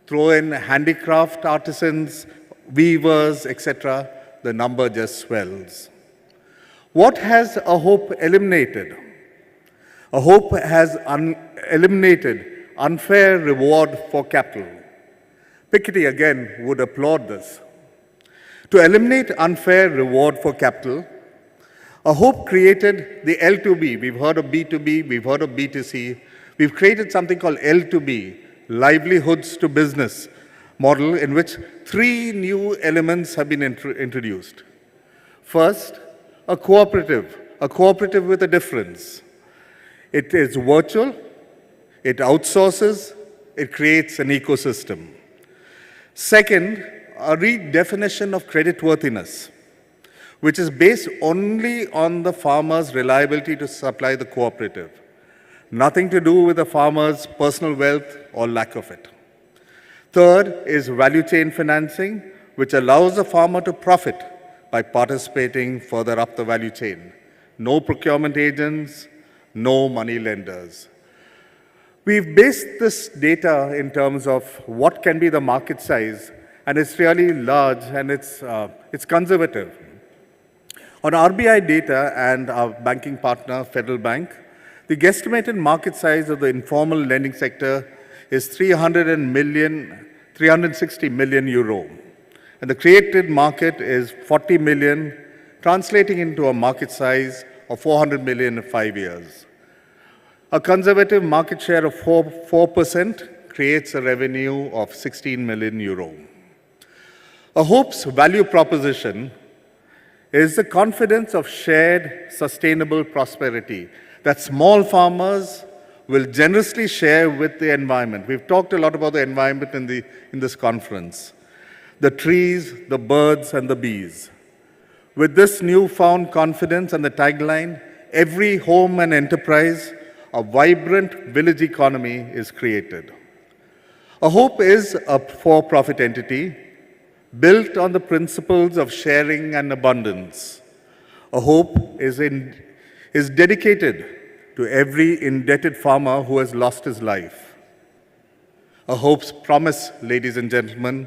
Speaker 6: Throw in handicraft artisans, weavers, etc., the number just swells. What has A Hope eliminated? A Hope has eliminated unfair reward for capital. Piketty again would applaud this. To eliminate unfair reward for capital, A Hope created the L2B. We've heard of B2B, we've heard of B2C. We've created something called L2B, livelihoods to business model, in which 3 new elements have been introduced. First, a cooperative with a difference. It is virtual, it outsources, it creates an ecosystem. Second, a redefinition of creditworthiness, which is based only on the farmer's reliability to supply the cooperative. Nothing to do with the farmer's personal wealth or lack of it. Third is value chain financing, which allows the farmer to profit by participating further up the value chain. No procurement agents, no money lenders. We've based this data in terms of what can be the market size, and it's really large and it's conservative. On RBI data and our banking partner, Federal Bank, the guesstimated market size of the informal lending sector is 360 million euro. And the created market is 40 million, translating into a market size of 400 million in 5 years. A conservative market share of 4% creates a revenue of 16 million euro. A HOPE's value proposition is the confidence of shared sustainable prosperity that small farmers will generously share with the environment. We've talked a lot about the environment in this conference. The trees, the birds, and the bees. With this newfound confidence and the tagline, every home and enterprise, a vibrant village economy is created. A HOPE is a for-profit entity built on the principles of sharing and abundance. A HOPE is dedicated to every indebted farmer who has lost his life. A HOPE's promise, ladies and gentlemen,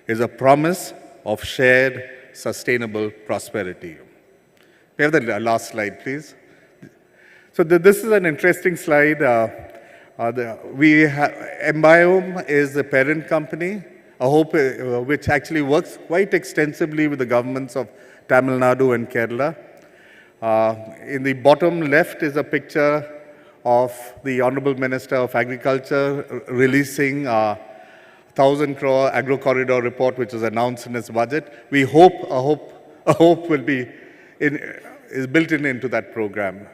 Speaker 6: is a promise of shared sustainable prosperity. We have the last slide, please. So this is an interesting slide. Embiome is the parent company, a HOPE which actually works quite extensively with the governments of Tamil Nadu and Kerala. In the bottom left is a picture of the Honorable Minister of Agriculture releasing a 1,000 crore agro corridor report, which was announced in his budget. We hope a HOPE will be is built into that program.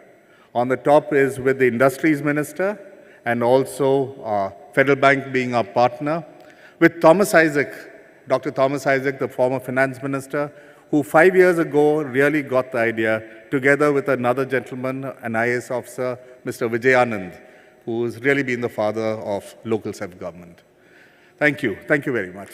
Speaker 6: On the top is with the Industries Minister and also Federal Bank being our partner. With Thomas Isaac, Dr. Thomas Isaac, the former Finance Minister, who 5 years ago really got the idea, together with another gentleman, an IAS officer, Mr. Vijay Anand, who has really been the father of local self-government. Thank you. Thank you very much.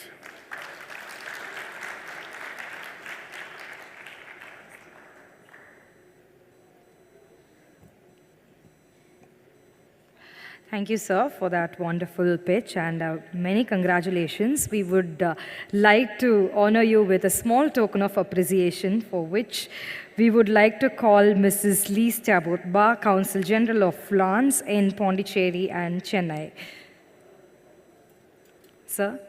Speaker 2: Thank you, sir, for that wonderful pitch and many congratulations. We would like to honor you with a small token of appreciation, for which we would like to call Mrs. Lee Stabot, Bar Counsel General of France in Pondicherry and Chennai. Sir?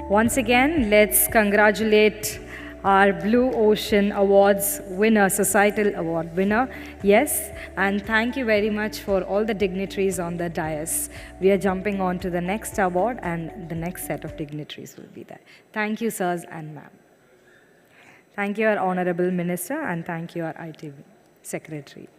Speaker 2: Once again, let's congratulate our Blue Ocean Awards winner, societal award winner. Yes, and thank you very much for all the dignitaries on the dais. We are jumping on to the next award, and the next set of dignitaries will be there. Thank you, sirs and ma'am. Thank you, our Honorable Minister, and thank you, our IT Secretary.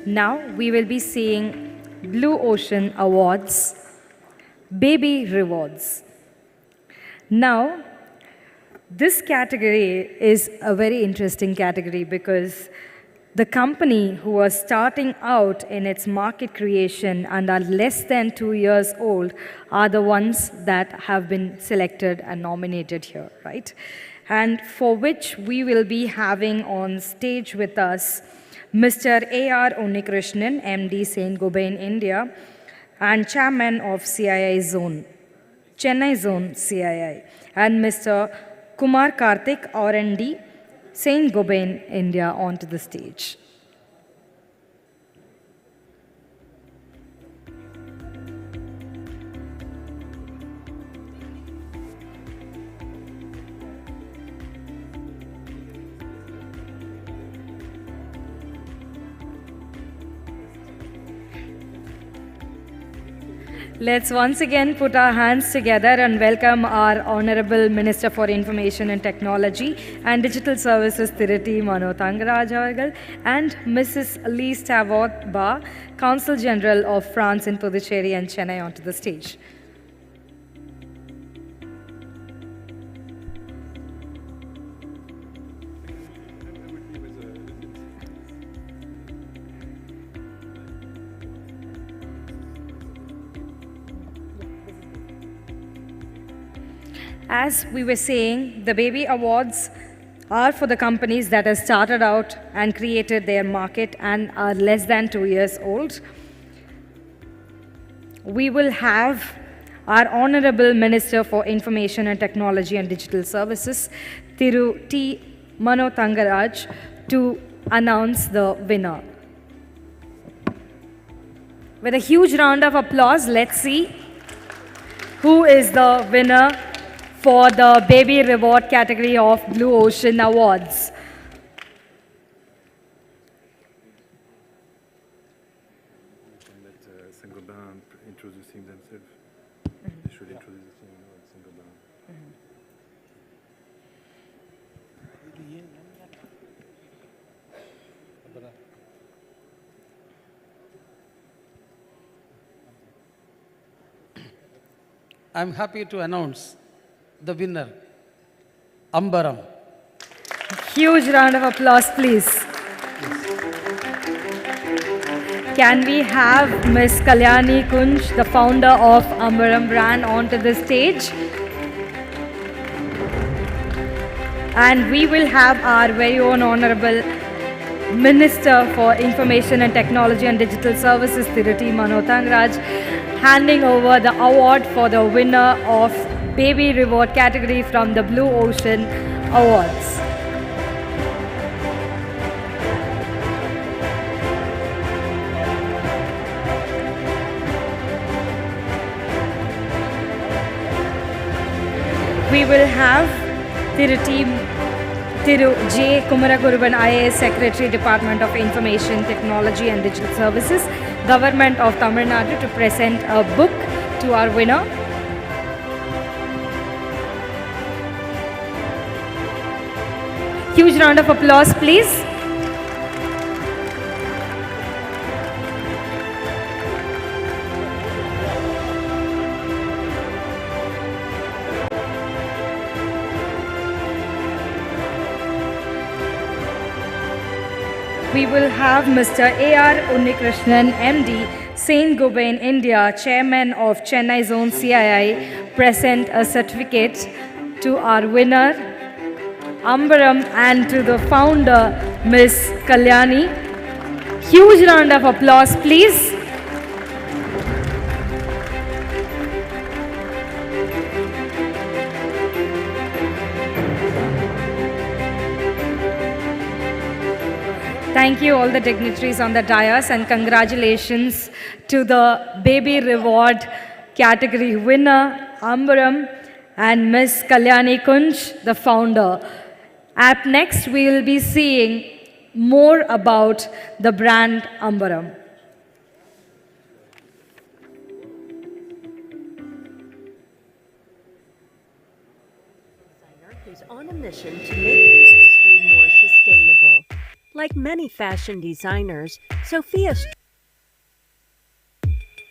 Speaker 2: Now we will be seeing Blue Ocean Awards, Baby Rewards. Now, this category is a very interesting category because the company who are starting out in its market creation and are less than 2 years old are the ones that have been selected and nominated here, right? And for which we will be having on stage with us Mr. A.R. Unnikrishnan, MD, St. Gobain, India, and Chairman of CII Zone, Chennai Zone CII, and Mr. Kumar Karthik, R&D, St. Gobain, India, onto the stage. Let's once again put our hands together and welcome our Honorable Minister for Information and Technology and Digital Services, Tirti Mano Thangaraj avargal, and Mrs. Lee Stavot Ba, Consul General of France in Puducherry and Chennai, onto the stage. As we were saying, the Baby Awards are for the companies that have started out and created their market and are less than 2 years old. We will have our Honorable Minister for Information and Technology and Digital Services, Thiru T. Mano Thangaraj, to announce the winner. With a huge round of applause, let's see who is the winner for the Baby Reward category of Blue Ocean Awards.
Speaker 20: Introducing themselves. They should introduce
Speaker 1: I'm happy to announce the winner, Ambaram.
Speaker 2: Huge round of applause, please. Can we have Ms. Kalyani Kunj, the founder of Ambaram brand, onto the stage? And we will have our very own Honorable Minister for Information and Technology and Digital Services, Tirti Mano Thangaraj, handing over the award for the winner of Baby Reward category from the Blue Ocean Awards. We will have Thiru J. Kumaraguruban, IAS Secretary, Department of Information Technology and Digital Services, Government of Tamilnadu, to present a book to our winner. Huge round of applause, please. We will have Mr. A.R. Unnikrishnan, MD, St. Gobain, India, Chairman of Chennai Zone CII, present a certificate to our winner, Ambaram, and to the founder, Ms. Kalyani. Huge round of applause, please. Thank you all the dignitaries on the dais, and congratulations to the Baby Reward category winner, Ambaram, and Ms. Kalyani Kunj, the founder. Up next, we will be seeing more about the brand Ambaram.
Speaker 4: Who's on a mission to make the industry more sustainable. Like many fashion designers,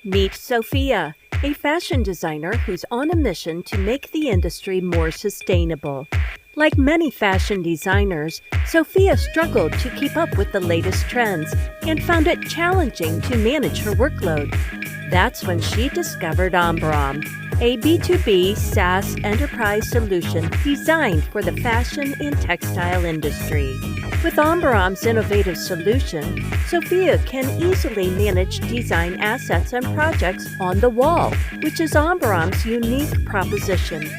Speaker 4: Meet Sophia, a fashion designer who's on a mission to make the industry more sustainable. Like many fashion designers, Sophia struggled to keep up with the latest trends and found it challenging to manage her workload. That's when she discovered Ambaram, a B2B SaaS enterprise solution designed for the fashion and textile industry. With Ambaram's innovative solution, Sophia can easily manage design assets and projects on the wall, which is Ambaram's unique proposition.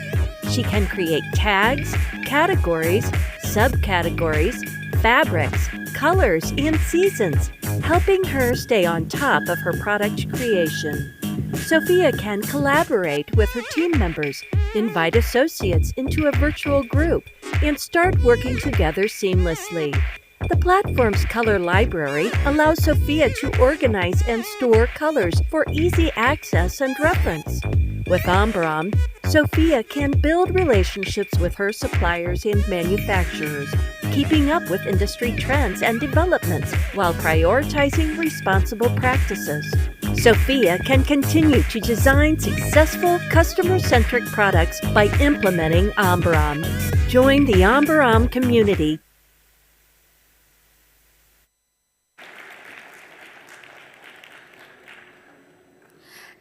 Speaker 4: She can create tags, categories, subcategories, fabrics, colors, and seasons, helping her stay on top of her product creation. Sophia can collaborate with her team members, invite associates into a virtual group, and start working together seamlessly. The platform's color library allows Sophia to organize and store colors for easy access and reference. With Ambram, Sophia can build relationships with her suppliers and manufacturers, keeping up with industry trends and developments while prioritizing responsible practices. Sophia can continue to design successful customer-centric products by implementing Ambram. Join the Ambram community.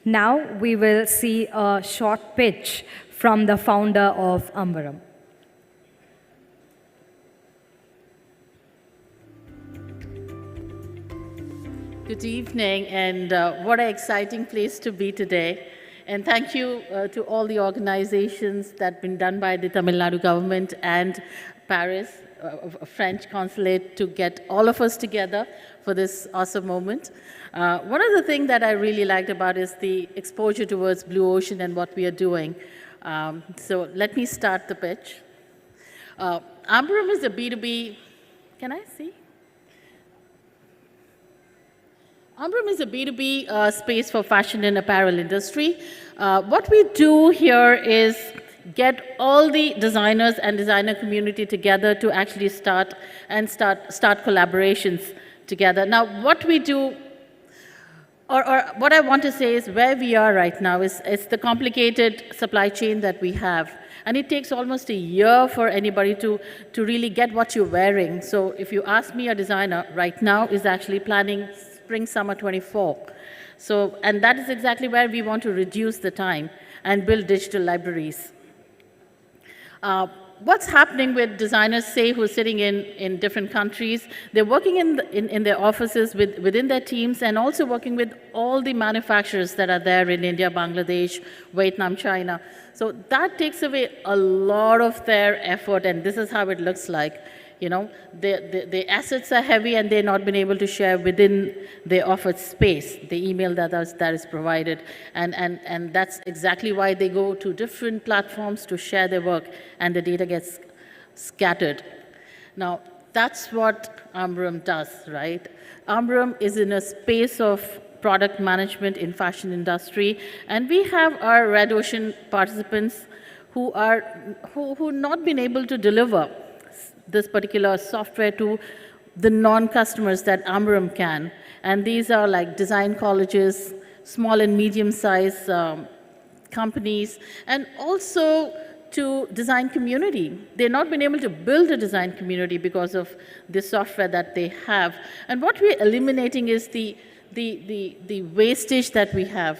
Speaker 2: Now we will see a short pitch from the founder of Ambram.
Speaker 8: Good evening, and what an exciting place to be today. And thank you to all the organizations that have been done by the Tamil Nadu government and Paris, French consulate, to get all of us together for this awesome moment. One of the things that I really liked about is the exposure towards blue ocean and what we are doing. So let me start the pitch. Ambram is a B2B, can I see? Ambram is a B2B space for fashion and apparel industry. What we do here is get all the designers and designer community together to actually start collaborations together. Now, what we do, or what I want to say is where we are right now is the complicated supply chain that we have. And it takes almost a year for anybody to really get what you're wearing. So if you ask me, a designer right now is actually planning spring, summer 24. So, and that is exactly where we want to reduce the time and build digital libraries. What's happening with designers, say, who are sitting in different countries? They're working in their offices within their teams and also working with all the manufacturers that are there in India, Bangladesh, Vietnam, China. So that takes away a lot of their effort, and this is how it looks like. You know, the assets are heavy and they've not been able to share within their offered space, the email that is provided. And that's exactly why they go to different platforms to share their work and the data gets scattered. Now, that's what Ambram does, right? Ambram is in a space of product management in fashion industry, and we have our Red Ocean participants who not been able to deliver this particular software to the non-customers that Ambram can. And these are like design colleges, small and medium-sized companies, and also to design community. They've not been able to build a design community because of the software that they have. And what we're eliminating is the wastage that we have.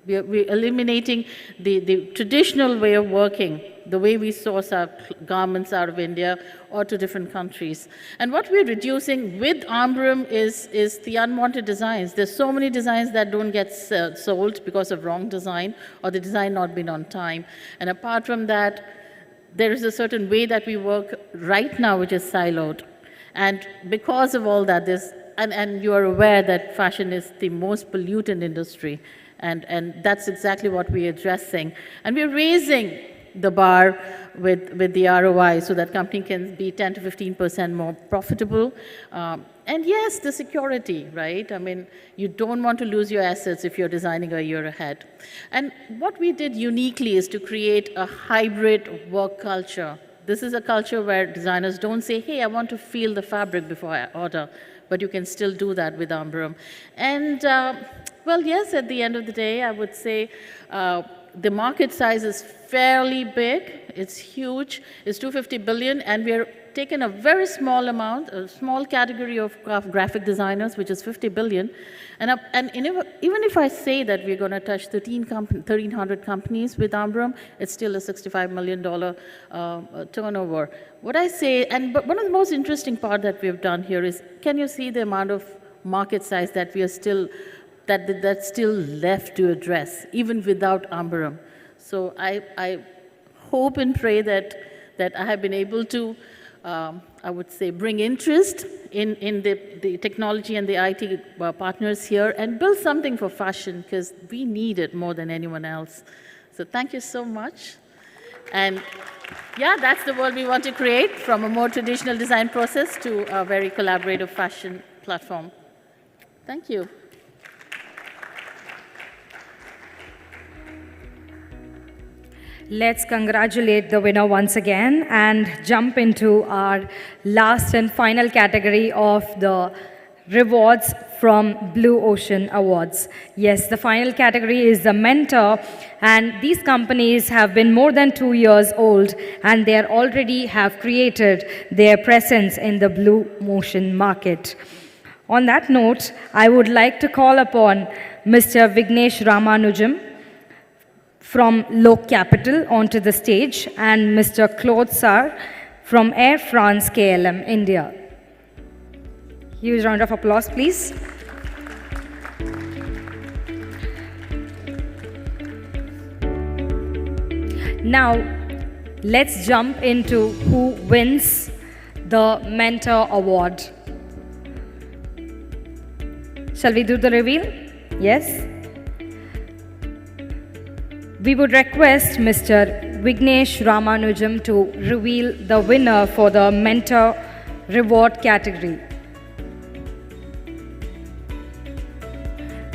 Speaker 8: We're eliminating the traditional way of working, the way we source our garments out of India or to different countries. And what we're reducing with Ambram is the unwanted designs. There's so many designs that don't get sold because of wrong design or the design not being on time. And apart from that, there is a certain way that we work right now which is siloed. And because of all that, and you are aware that fashion is the most pollutant industry. And that's exactly what we're addressing. And we're raising the bar with the ROI so that company can be 10 to 15% more profitable. And yes, the security, right? I mean, you don't want to lose your assets if you're designing a year ahead. And what we did uniquely is to create a hybrid work culture. This is a culture where designers don't say, hey, I want to feel the fabric before I order, but you can still do that with Ambram. And well, yes, at the end of the day, I would say the market size is fairly big. It's huge. It's 250 billion, and we're taking a very small amount, a small category of graphic designers, which is 50 billion. And even if I say that we're going to touch 1,300 companies with Ambram, it's still a $65 million turnover. What I say, but one of the most interesting part that we've done here is, can you see the amount of market size that we are still that's still left to address, even without Ambram? So I hope and pray that I have been able to, I would say, bring interest in the technology and the IT partners here and build something for fashion, because we need it more than anyone else. So thank you so much. And Yeah, that's the world we want to create, from a more traditional design process to a very collaborative fashion platform. Thank you.
Speaker 2: Let's congratulate the winner once again and jump into our last and final category of the rewards from Blue Ocean Awards. Yes, the final category is the mentor, and these companies have been more than 2 years old and they already have created their presence in the Blue Ocean market. On that note, I would like to call upon Mr. Vignesh Ramanujam from Lok Capital onto the stage, and Mr. Claude Sar from Air France KLM India. Huge round of applause, please. Now, let's jump into who wins the Mentor Award. Shall we do the reveal? Yes? We would request Mr. Vignesh Ramanujam to reveal the winner for the Mentor Reward category.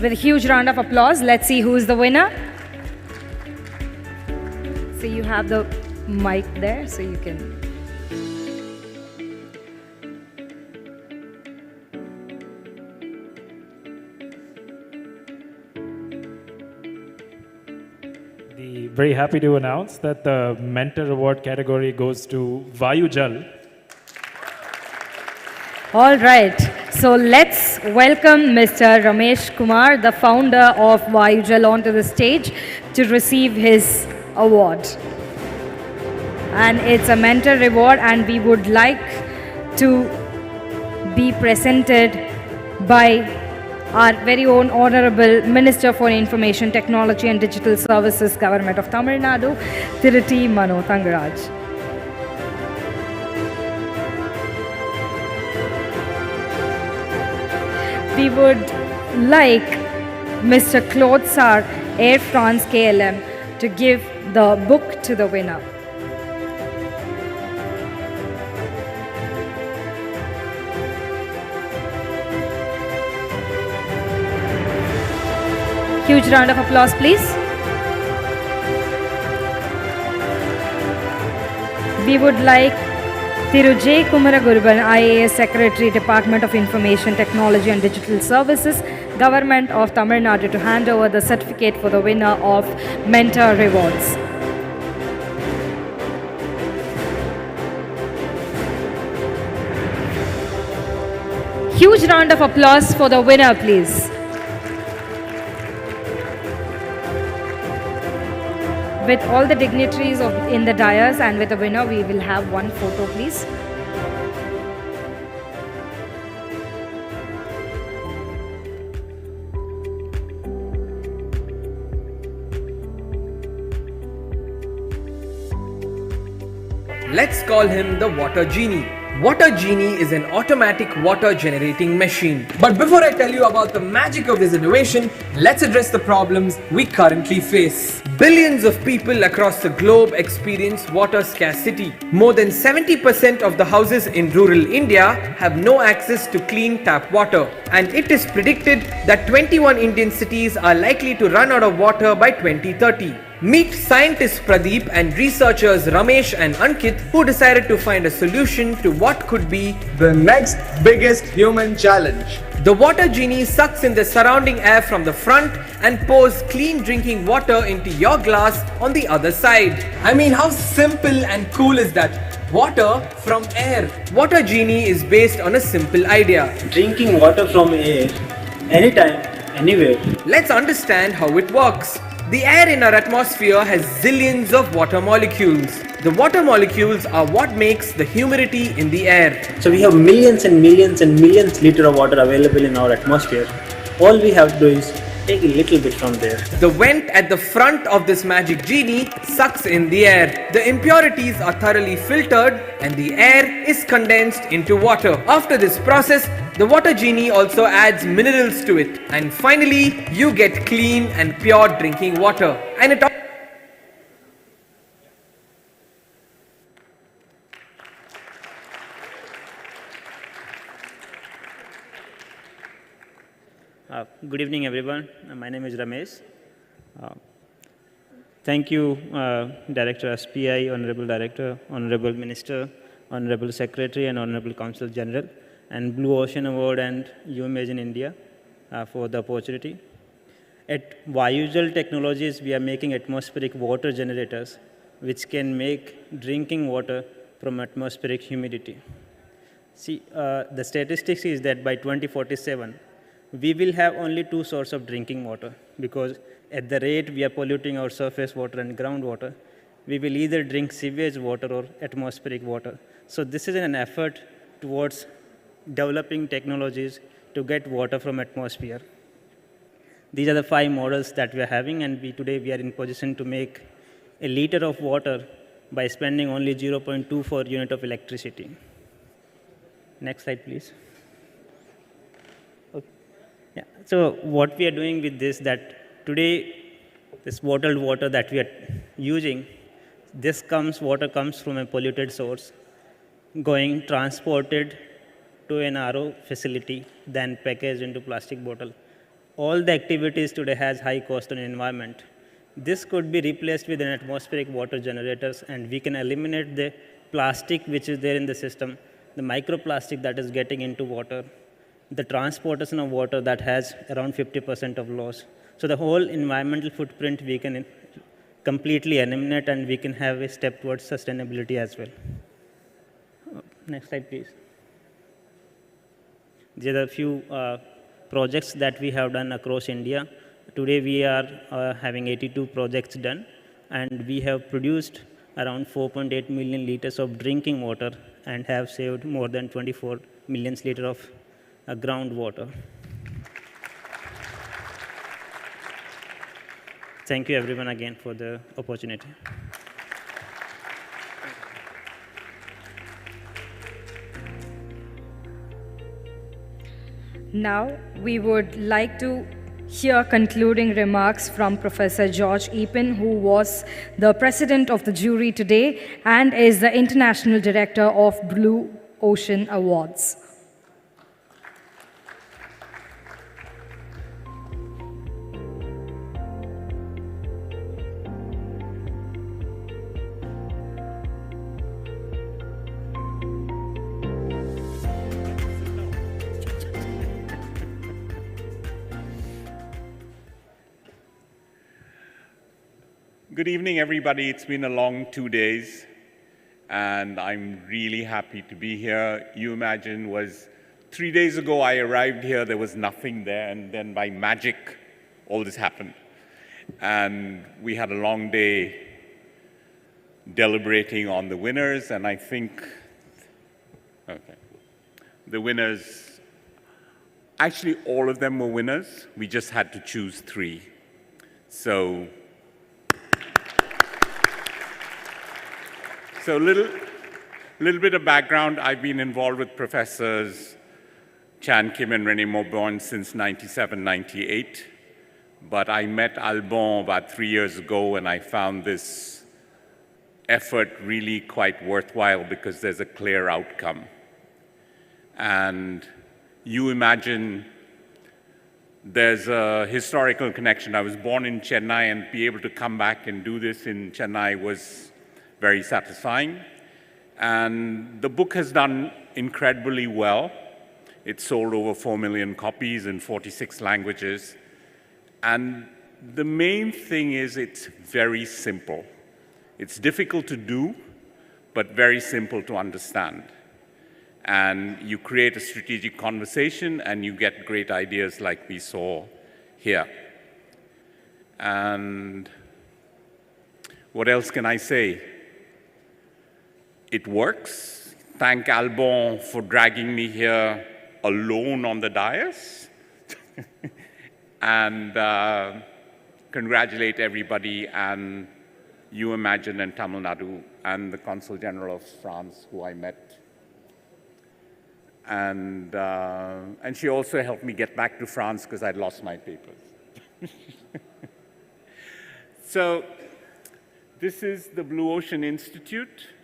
Speaker 2: With a huge round of applause, let's see who is the winner. So you have the mic there, so you can.
Speaker 9: Very happy to announce that the Mentor Award category goes to Vayu Jal.
Speaker 2: All right, so let's welcome Mr. Ramesh Kumar, the founder of Vayu Jal, onto the stage to receive his award. And it's a mentor reward, and we would like to be presented by our very own Honorable Minister for Information Technology and Digital Services, Government of Tamil Nadu, Thiruti Mano Thangaraj. We would like Mr. Claude Sar, Air France KLM, to give the book to the winner. Huge round of applause, please. We would like Thiru J. Kumaragurban, IAS Secretary, Department of Information Technology and Digital Services, Government of Tamil Nadu, to hand over the certificate for the winner of Mentor Rewards. Huge round of applause for the winner, please. With all the dignitaries in the dais and with the winner, we will have one photo, please.
Speaker 10: Let's call him the Water Genie. Water Genie is an automatic water generating machine. But before I tell you about the magic of this innovation, let's address the problems we currently face. Billions of people across the globe experience water scarcity. More than 70% of the houses in rural India have no access to clean tap water. And it is predicted that 21 Indian cities are likely to run out of water by 2030. Meet scientist Pradeep and researchers Ramesh and Ankit, who decided to find a solution to what could be the next biggest human challenge. The Water Genie sucks in the surrounding air from the front and pours clean drinking water into your glass on the other side. I mean, how simple and cool is that? Water from air. Water Genie is based on a simple idea.
Speaker 21: Drinking water from air, anytime, anywhere.
Speaker 10: Let's understand how it works. The air in our atmosphere has zillions of water molecules. The water molecules are what makes the humidity in the air.
Speaker 21: So we have millions and millions and millions liters of water available in our atmosphere. All we have to do is take a little bit from there.
Speaker 10: The vent at the front of this magic genie sucks in the air. The impurities are thoroughly filtered and the air is condensed into water. After this process, the Water Genie also adds minerals to it. And finally, you get clean and pure drinking water. And it
Speaker 21: Good evening, everyone. My name is Ramesh. Thank you, Director SPI, Honorable Director, Honorable Minister, Honorable Secretary, and Honorable Consul General, and Blue Ocean Award and Umagine India for the opportunity. At Vayujal Technologies, we are making atmospheric water generators, which can make drinking water from atmospheric humidity. See, the statistics is that by 2047, we will have only two sources of drinking water, because at the rate we are polluting our surface water and groundwater, we will either drink sewage water or atmospheric water. So this is an effort towards developing technologies to get water from atmosphere. These are the 5 models that we are having, and today we are in position to make a liter of water by spending only 0.24 unit of electricity. Next slide, please. Okay. Yeah. So what we are doing with this, that today this bottled water that we are using, water comes from a polluted source, going transported to an RO facility, then packaged into plastic bottle. All the activities today has high cost on environment. This could be replaced with an atmospheric water generators, and we can eliminate the plastic which is there in the system, the microplastic that is getting into water, the transportation of water that has around 50% of loss. So the whole environmental footprint we can completely eliminate, and we can have a step towards sustainability as well. Next slide, please. These are a few projects that we have done across India. Today we are having 82 projects done, and we have produced around 4.8 million liters of drinking water and have saved more than 24 million liters of groundwater. Thank you everyone again for the opportunity.
Speaker 2: Now, we would like to hear concluding remarks from Professor George Epen, who was the president of the jury today and is the international director of Blue Ocean Awards.
Speaker 3: Good evening, everybody. It's been a long 2 days, and I'm really happy to be here. Umagine was 3 days ago I arrived here, there was nothing there, and then by magic, all this happened. And we had a long day deliberating on the winners, and I think, the winners, actually all of them were winners. We just had to choose 3. So a little bit of background. I've been involved with Professors Chan Kim and René Mauborgne since 97, 98. But I met Alban about 3 years ago, and I found this effort really quite worthwhile because there's a clear outcome. And you imagine there's a historical connection. I was born in Chennai, and be able to come back and do this in Chennai was very satisfying. And the book has done incredibly well. It sold over 4 million copies in 46 languages. And the main thing is it's very simple. It's difficult to do, but very simple to understand. And you create a strategic conversation, and you get great ideas like we saw here. And what else can I say? It works. Thank Alban for dragging me here alone on the dais. And congratulate everybody, and Umagine and Tamilnadu and the Consul General of France, who I met. And she also helped me get back to France because I'd lost my papers. So this is the Blue Ocean Institute,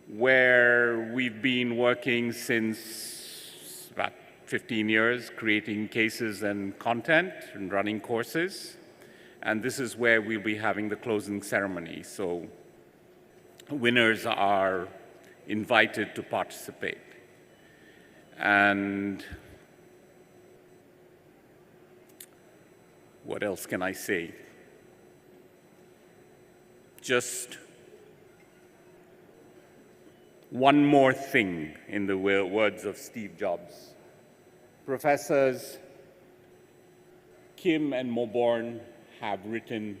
Speaker 3: where we've been working since about 15 years creating cases and content and running courses. And this is where we'll be having the closing ceremony. So winners are invited to participate. And what else can I say? Just one more thing in the words of Steve Jobs. Professors Kim and Moborn have written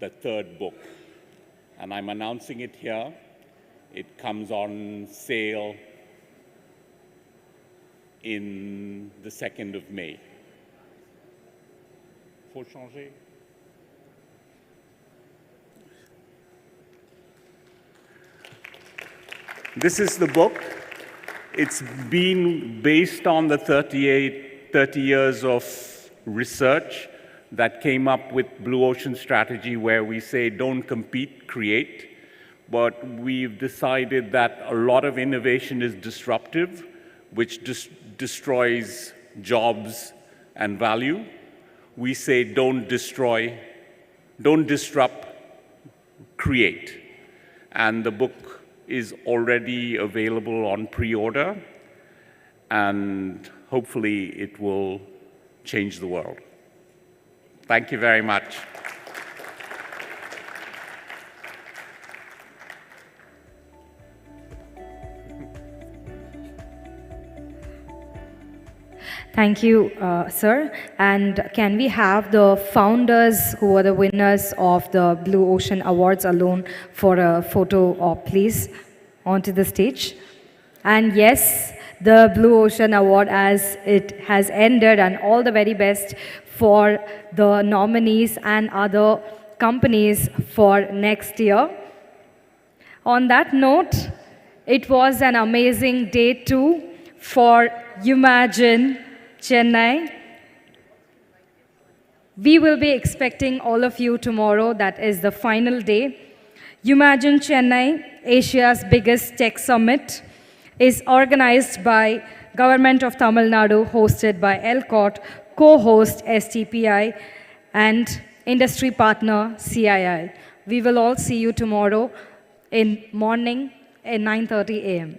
Speaker 3: the third book, and I'm announcing it here. It comes on sale in the 2nd of May. Faut changer. This is the book. It's been based on the 30 years of research that came up with Blue Ocean Strategy, where we say don't compete, create. But we've decided that a lot of innovation is disruptive, which destroys jobs and value. We say don't destroy, don't disrupt, create. And the book is already available on pre-order, and hopefully it will change the world. Thank you very much.
Speaker 2: Thank you, sir. And can we have the founders who are the winners of the Blue Ocean Awards alone for a photo op, please, onto the stage? And yes, the Blue Ocean Award as it has ended, and all the very best for the nominees and other companies for next year. On that note, it was an amazing day too for Umagine Chennai. We will be expecting all of you tomorrow. That is the final day. Umagine Chennai, Asia's biggest tech summit, is organized by Government of Tamil Nadu, hosted by ELCOT, co-host STPI, and industry partner CII. We will all see you tomorrow in morning at 9:30 a.m.